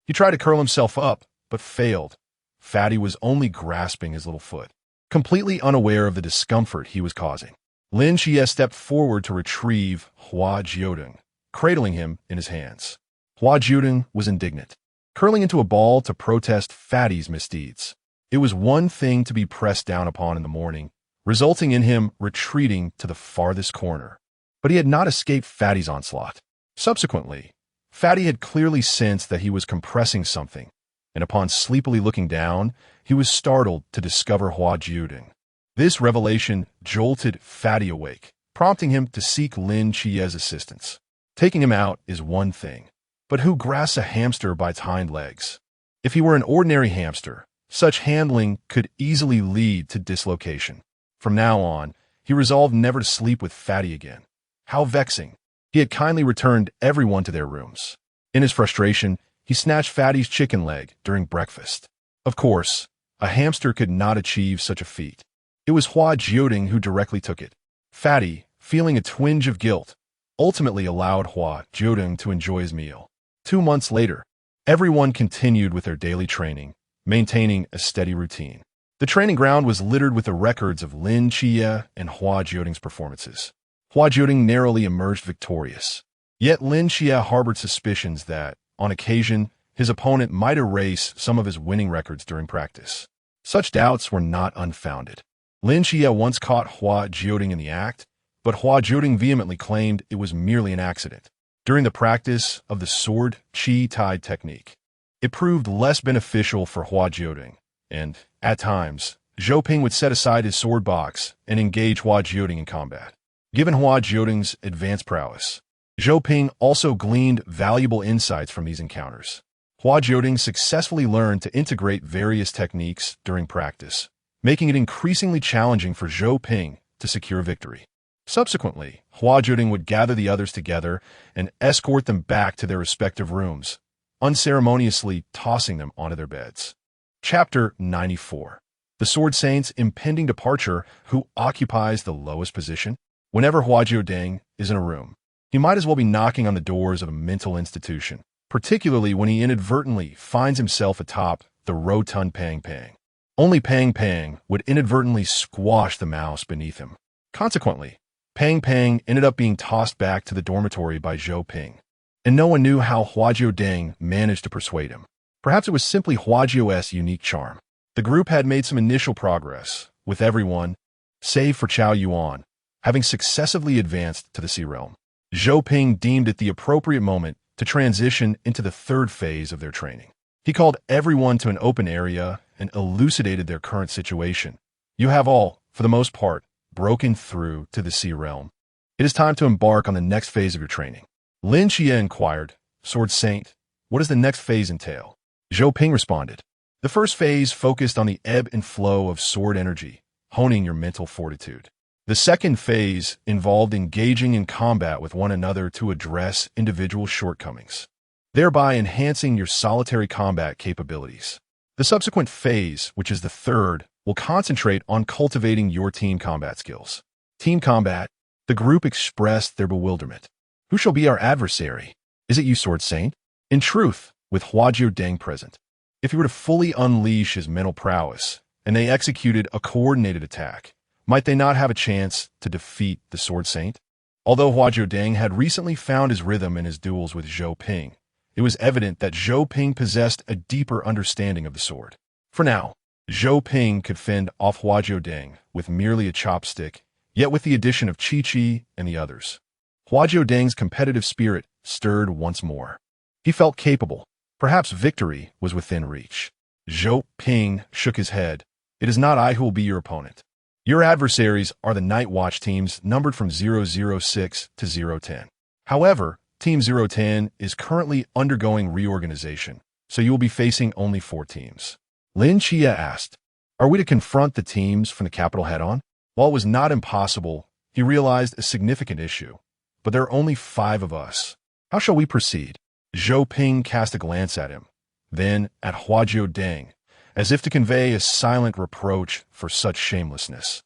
He tried to curl himself up, but failed. Fatty was only grasping his little foot, completely unaware of the discomfort he was causing. Lin Qiye stepped forward to retrieve Hua Jiudeng, cradling him in his hands. Hua Jiudeng was indignant, curling into a ball to protest Fatty's misdeeds. It was one thing to be pressed down upon in the morning, resulting in him retreating to the farthest corner, but he had not escaped Fatty's onslaught. Subsequently, Fatty had clearly sensed that he was compressing something, and upon sleepily looking down, he was startled to discover Hua Jiudeng. This revelation jolted Fatty awake, prompting him to seek Lin Qiye's assistance. Taking him out is one thing, But who grasps a hamster by its hind legs? If he were an ordinary hamster, such handling could easily lead to dislocation. From now on, he resolved never to sleep with Fatty again. How vexing. He had kindly returned everyone to their rooms. In his frustration, he snatched Fatty's chicken leg during breakfast. Of course, a hamster could not achieve such a feat. It was Hua Jiudeng who directly took it. Fatty, feeling a twinge of guilt, ultimately allowed Hua Jiudeng to enjoy his meal. 2 months later, everyone continued with their daily training, maintaining a steady routine. The training ground was littered with the records of Lin Qiye and Hua Jiudeng's performances. Hua Jiudeng narrowly emerged victorious. Yet Lin Qiye harbored suspicions that, on occasion, his opponent might erase some of his winning records during practice. Such doubts were not unfounded. Lin Qiye once caught Hua Jiudeng in the act, but Hua Jiudeng vehemently claimed it was merely an accident. During the practice of the sword chi tide technique, it proved less beneficial for Hua Jiudeng, and, at times, Zhou Ping would set aside his sword box and engage Hua Jiudeng in combat. Given Hua Jiudeng's advanced prowess, Zhou Ping also gleaned valuable insights from these encounters. Hua Jiudeng successfully learned to integrate various techniques during practice, making it increasingly challenging for Zhou Ping to secure victory. Subsequently, Hua Jiudeng would gather the others together and escort them back to their respective rooms, unceremoniously tossing them onto their beds. Chapter 94. The Sword Saint's impending departure. Who occupies the lowest position? Whenever Hua Jiudeng is in a room, he might as well be knocking on the doors of a mental institution, particularly when he inadvertently finds himself atop the rotund Pang Pang. Only Pang Pang would inadvertently squash the mouse beneath him. Consequently, Pang Pang ended up being tossed back to the dormitory by Zhou Ping, and no one knew how Hua Jiudeng managed to persuade him. Perhaps it was simply Hua Jiu's unique charm. The group had made some initial progress, with everyone, save for Chao Yuan, having successively advanced to the Sea Realm. Zhou Ping deemed it the appropriate moment to transition into the third phase of their training. He called everyone to an open area and elucidated their current situation. You have all, for the most part, broken through to the Sea Realm. It is time to embark on the next phase of your training. Lin Qiye inquired, Sword Saint, what does the next phase entail? Zhou Ping responded, the first phase focused on the ebb and flow of sword energy, honing your mental fortitude. The second phase involved engaging in combat with one another to address individual shortcomings, thereby enhancing your solitary combat capabilities. The subsequent phase, which is the third, will concentrate on cultivating your team combat skills. Team combat, the group expressed their bewilderment. Who shall be our adversary? Is it you, Sword Saint? In truth, with Hua Jiudeng present, if he were to fully unleash his mental prowess, and they executed a coordinated attack, might they not have a chance to defeat the Sword Saint? Although Hua Jiudeng had recently found his rhythm in his duels with Zhou Ping, it was evident that Zhou Ping possessed a deeper understanding of the sword. For now, Zhou Ping could fend off Hua Jiudeng with merely a chopstick, yet with the addition of Chi and the others. Hua Jiudeng's competitive spirit stirred once more. He felt capable. Perhaps victory was within reach. Zhou Ping shook his head. It is not I who will be your opponent. Your adversaries are the Night Watch teams numbered from 006 to 010. However, Team 010 is currently undergoing reorganization, so you will be facing only 4 teams. Lin Qiye asked, are we to confront the teams from the capital head-on? While it was not impossible, he realized a significant issue. But there are only 5 of us. How shall we proceed? Zhou Ping cast a glance at him, then at Hua Jiudeng, as if to convey a silent reproach for such shamelessness.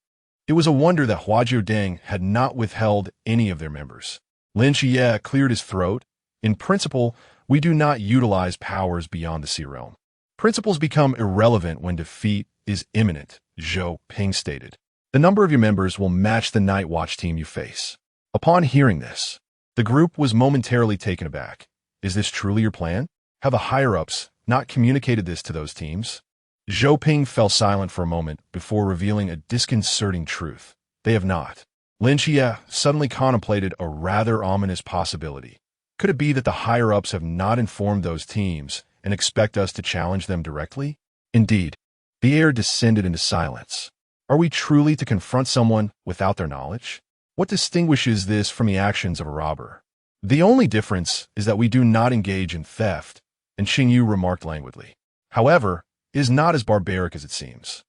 It was a wonder that Hua Jiudeng had not withheld any of their members. Lin Qiye cleared his throat. In principle, we do not utilize powers beyond the Sea Realm. Principles become irrelevant when defeat is imminent, Zhou Ping stated. The number of your members will match the Night Watch team you face. Upon hearing this, the group was momentarily taken aback. Is this truly your plan? Have the higher-ups not communicated this to those teams? Zhou Ping fell silent for a moment before revealing a disconcerting truth. They have not. Lin Qiye suddenly contemplated a rather ominous possibility. Could it be that the higher-ups have not informed those teams and expect us to challenge them directly? Indeed, the air descended into silence. Are we truly to confront someone without their knowledge? What distinguishes this from the actions of a robber? The only difference is that we do not engage in theft, and Xingyu remarked languidly. However, it is not as barbaric as it seems.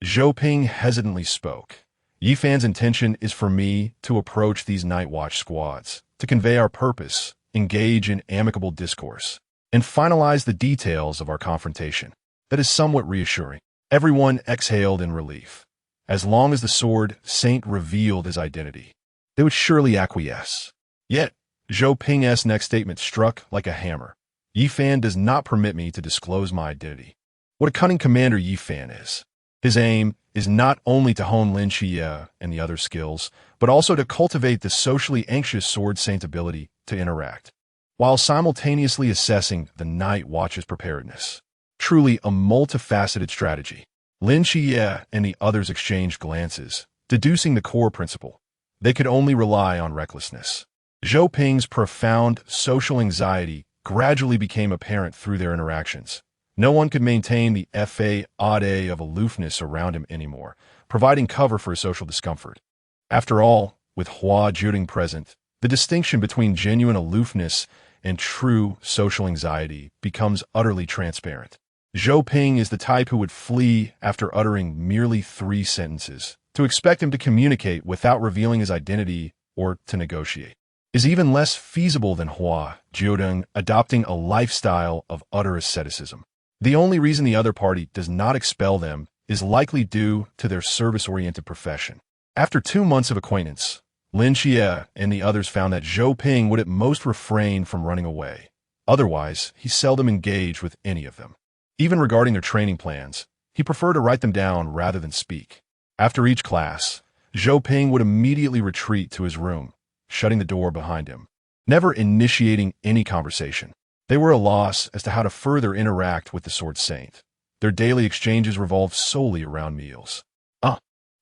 Zhou Ping hesitantly spoke. Yi Fan's intention is for me to approach these night watch squads, to convey our purpose, engage in amicable discourse, and finalize the details of our confrontation. That is somewhat reassuring. Everyone exhaled in relief. As long as the sword saint revealed his identity, they would surely acquiesce. Yet, Zhou Ping's next statement struck like a hammer. Yi Fan does not permit me to disclose my identity. What a cunning commander Yi Fan is. His aim is not only to hone Lin Qiye and the other skills, but also to cultivate the socially anxious sword saint ability to interact, while simultaneously assessing the night watch's preparedness. Truly a multifaceted strategy. Lin Qiye and the others exchanged glances, deducing the core principle. They could only rely on recklessness. Zhou Ping's profound social anxiety gradually became apparent through their interactions. No one could maintain the facade of aloofness around him anymore, providing cover for his social discomfort. After all, with Hua Jiudeng present, the distinction between genuine aloofness and true social anxiety becomes utterly transparent. Zhou Ping is the type who would flee after uttering merely 3 sentences. To expect him to communicate without revealing his identity or to negotiate is even less feasible than Hua Jiudeng adopting a lifestyle of utter asceticism. The only reason the other party does not expel them is likely due to their service-oriented profession. After 2 months of acquaintance, Lin Qiye and the others found that Zhou Ping would at most refrain from running away. Otherwise, he seldom engaged with any of them. Even regarding their training plans, he preferred to write them down rather than speak. After each class, Zhou Ping would immediately retreat to his room, shutting the door behind him, never initiating any conversation. They were a loss as to how to further interact with the Sword Saint. Their daily exchanges revolved solely around meals.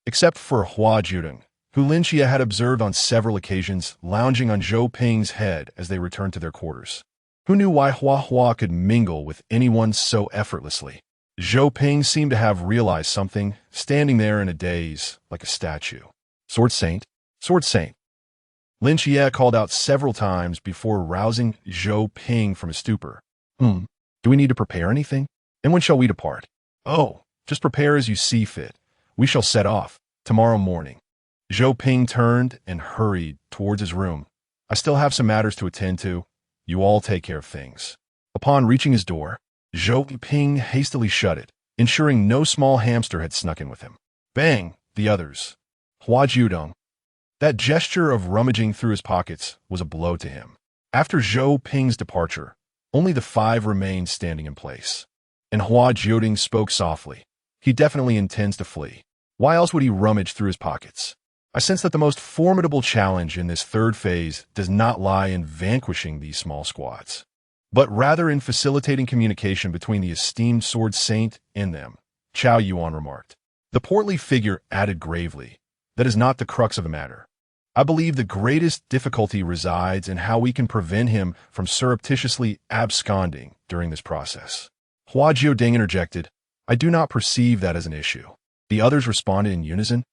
Except for Hua Jiudeng, who Lin Qiye had observed on several occasions lounging on Zhou Ping's head as they returned to their quarters. Who knew why Hua could mingle with anyone so effortlessly? Zhou Ping seemed to have realized something, standing there in a daze, like a statue. Sword Saint? Sword Saint. Lin Qiye called out several times before rousing Zhou Ping from his stupor. Do we need to prepare anything? And when shall we depart? Oh, just prepare as you see fit. We shall set off tomorrow morning. Zhou Ping turned and hurried towards his room. I still have some matters to attend to. You all take care of things. Upon reaching his door, Zhou Ping hastily shut it, ensuring no small hamster had snuck in with him. Bang! The others. Hua Jiudeng. That gesture of rummaging through his pockets was a blow to him. After Zhou Ping's departure, only the 5 remained standing in place. And Hua Jiudeng spoke softly. He definitely intends to flee. Why else would he rummage through his pockets? I sense that the most formidable challenge in this 3rd phase does not lie in vanquishing these small squads, but rather in facilitating communication between the esteemed Sword Saint and them, Chao Yuan remarked. The portly figure added gravely, that is not the crux of the matter. I believe the greatest difficulty resides in how we can prevent him from surreptitiously absconding during this process. Hua Jiudeng interjected, I do not perceive that as an issue. The others responded in unison.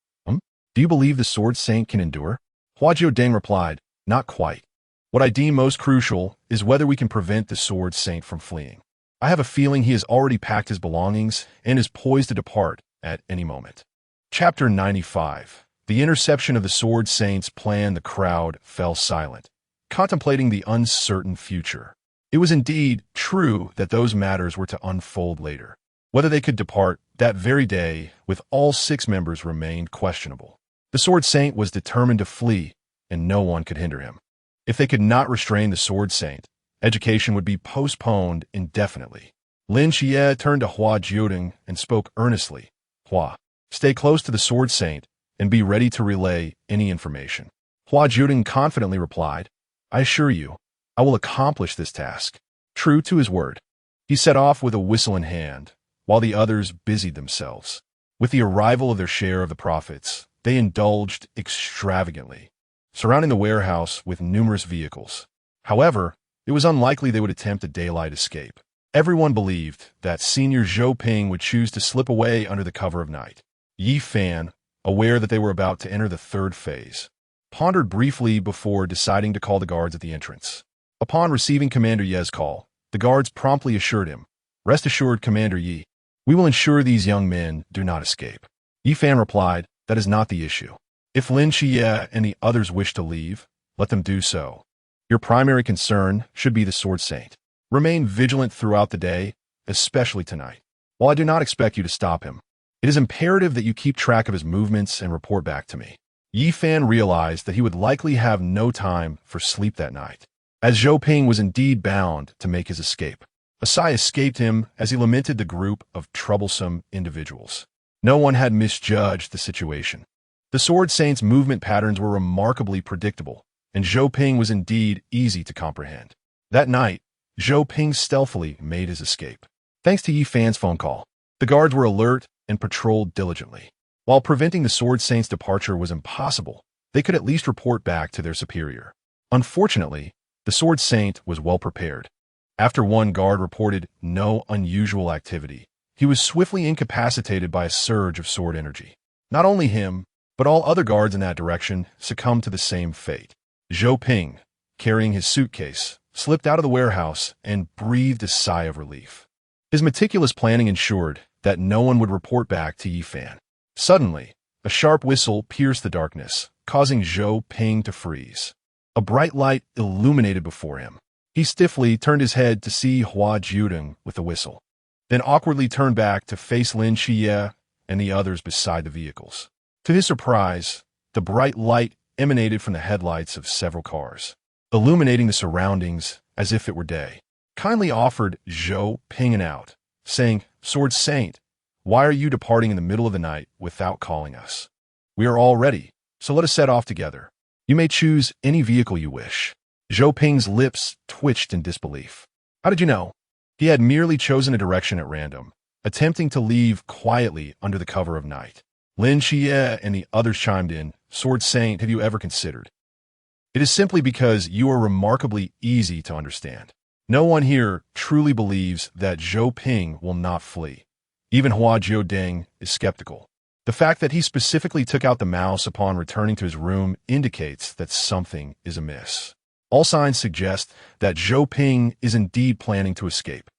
Do you believe the Sword Saint can endure? Hua Jiudeng replied, not quite. What I deem most crucial is whether we can prevent the Sword Saint from fleeing. I have a feeling he has already packed his belongings and is poised to depart at any moment. Chapter 95. The interception of the Sword Saint's plan. The crowd fell silent, contemplating the uncertain future. It was indeed true that those matters were to unfold later. Whether they could depart that very day with all 6 members remained questionable. The Sword Saint was determined to flee, and no one could hinder him. If they could not restrain the Sword Saint, education would be postponed indefinitely. Lin Qiye turned to Hua Jiudeng and spoke earnestly. Hua, stay close to the Sword Saint and be ready to relay any information. Hua Jiudeng confidently replied, I assure you, I will accomplish this task. True to his word, he set off with a whistle in hand, while the others busied themselves. With the arrival of their share of the profits, they indulged extravagantly, surrounding the warehouse with numerous vehicles. However, it was unlikely they would attempt a daylight escape. Everyone believed that Senior Zhou Ping would choose to slip away under the cover of night. Yi Fan, aware that they were about to enter the 3rd phase, pondered briefly before deciding to call the guards at the entrance. Upon receiving Commander Ye's call, the guards promptly assured him, "Rest assured, Commander Yi, we will ensure these young men do not escape." Yi Fan replied, "That is not the issue. If Lin Qiye and the others wish to leave, let them do so. Your primary concern should be the Sword Saint. Remain vigilant throughout the day, especially tonight. While I do not expect you to stop him, it is imperative that you keep track of his movements and report back to me." Yi Fan realized that he would likely have no time for sleep that night, as Zhou Ping was indeed bound to make his escape. A sigh escaped him as he lamented the group of troublesome individuals. No one had misjudged the situation. The Sword Saint's movement patterns were remarkably predictable, and Zhou Ping was indeed easy to comprehend. That night, Zhou Ping stealthily made his escape. Thanks to Yi Fan's phone call, the guards were alert and patrolled diligently. While preventing the Sword Saint's departure was impossible, they could at least report back to their superior. Unfortunately, the Sword Saint was well prepared. After one guard reported no unusual activity, he was swiftly incapacitated by a surge of sword energy. Not only him, but all other guards in that direction succumbed to the same fate. Zhou Ping, carrying his suitcase, slipped out of the warehouse and breathed a sigh of relief. His meticulous planning ensured that no one would report back to Yi Fan. Suddenly, a sharp whistle pierced the darkness, causing Zhou Ping to freeze. A bright light illuminated before him. He stiffly turned his head to see Hua Jiudeng with the whistle, then awkwardly turned back to face Lin Qiye and the others beside the vehicles. To his surprise, the bright light emanated from the headlights of several cars, illuminating the surroundings as if it were day. Kindly offered Zhou Ping an out, saying, "Sword Saint, why are you departing in the middle of the night without calling us? We are all ready, so let us set off together. You may choose any vehicle you wish." Zhou Ping's lips twitched in disbelief. How did you know? He had merely chosen a direction at random, attempting to leave quietly under the cover of night. Lin Qiye and the others chimed in, "Sword Saint, have you ever considered? It is simply because you are remarkably easy to understand. No one here truly believes that Zhou Ping will not flee. Even Hua Jiudeng is skeptical. The fact that he specifically took out the mouse upon returning to his room indicates that something is amiss. All signs suggest that Zhou Ping is indeed planning to escape.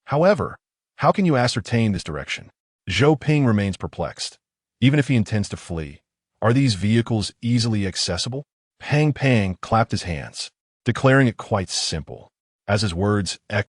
However, how can you ascertain this direction?" Zhou Ping remains perplexed. Even if he intends to flee, are these vehicles easily accessible? Pang clapped his hands, declaring it quite simple. As his words echoed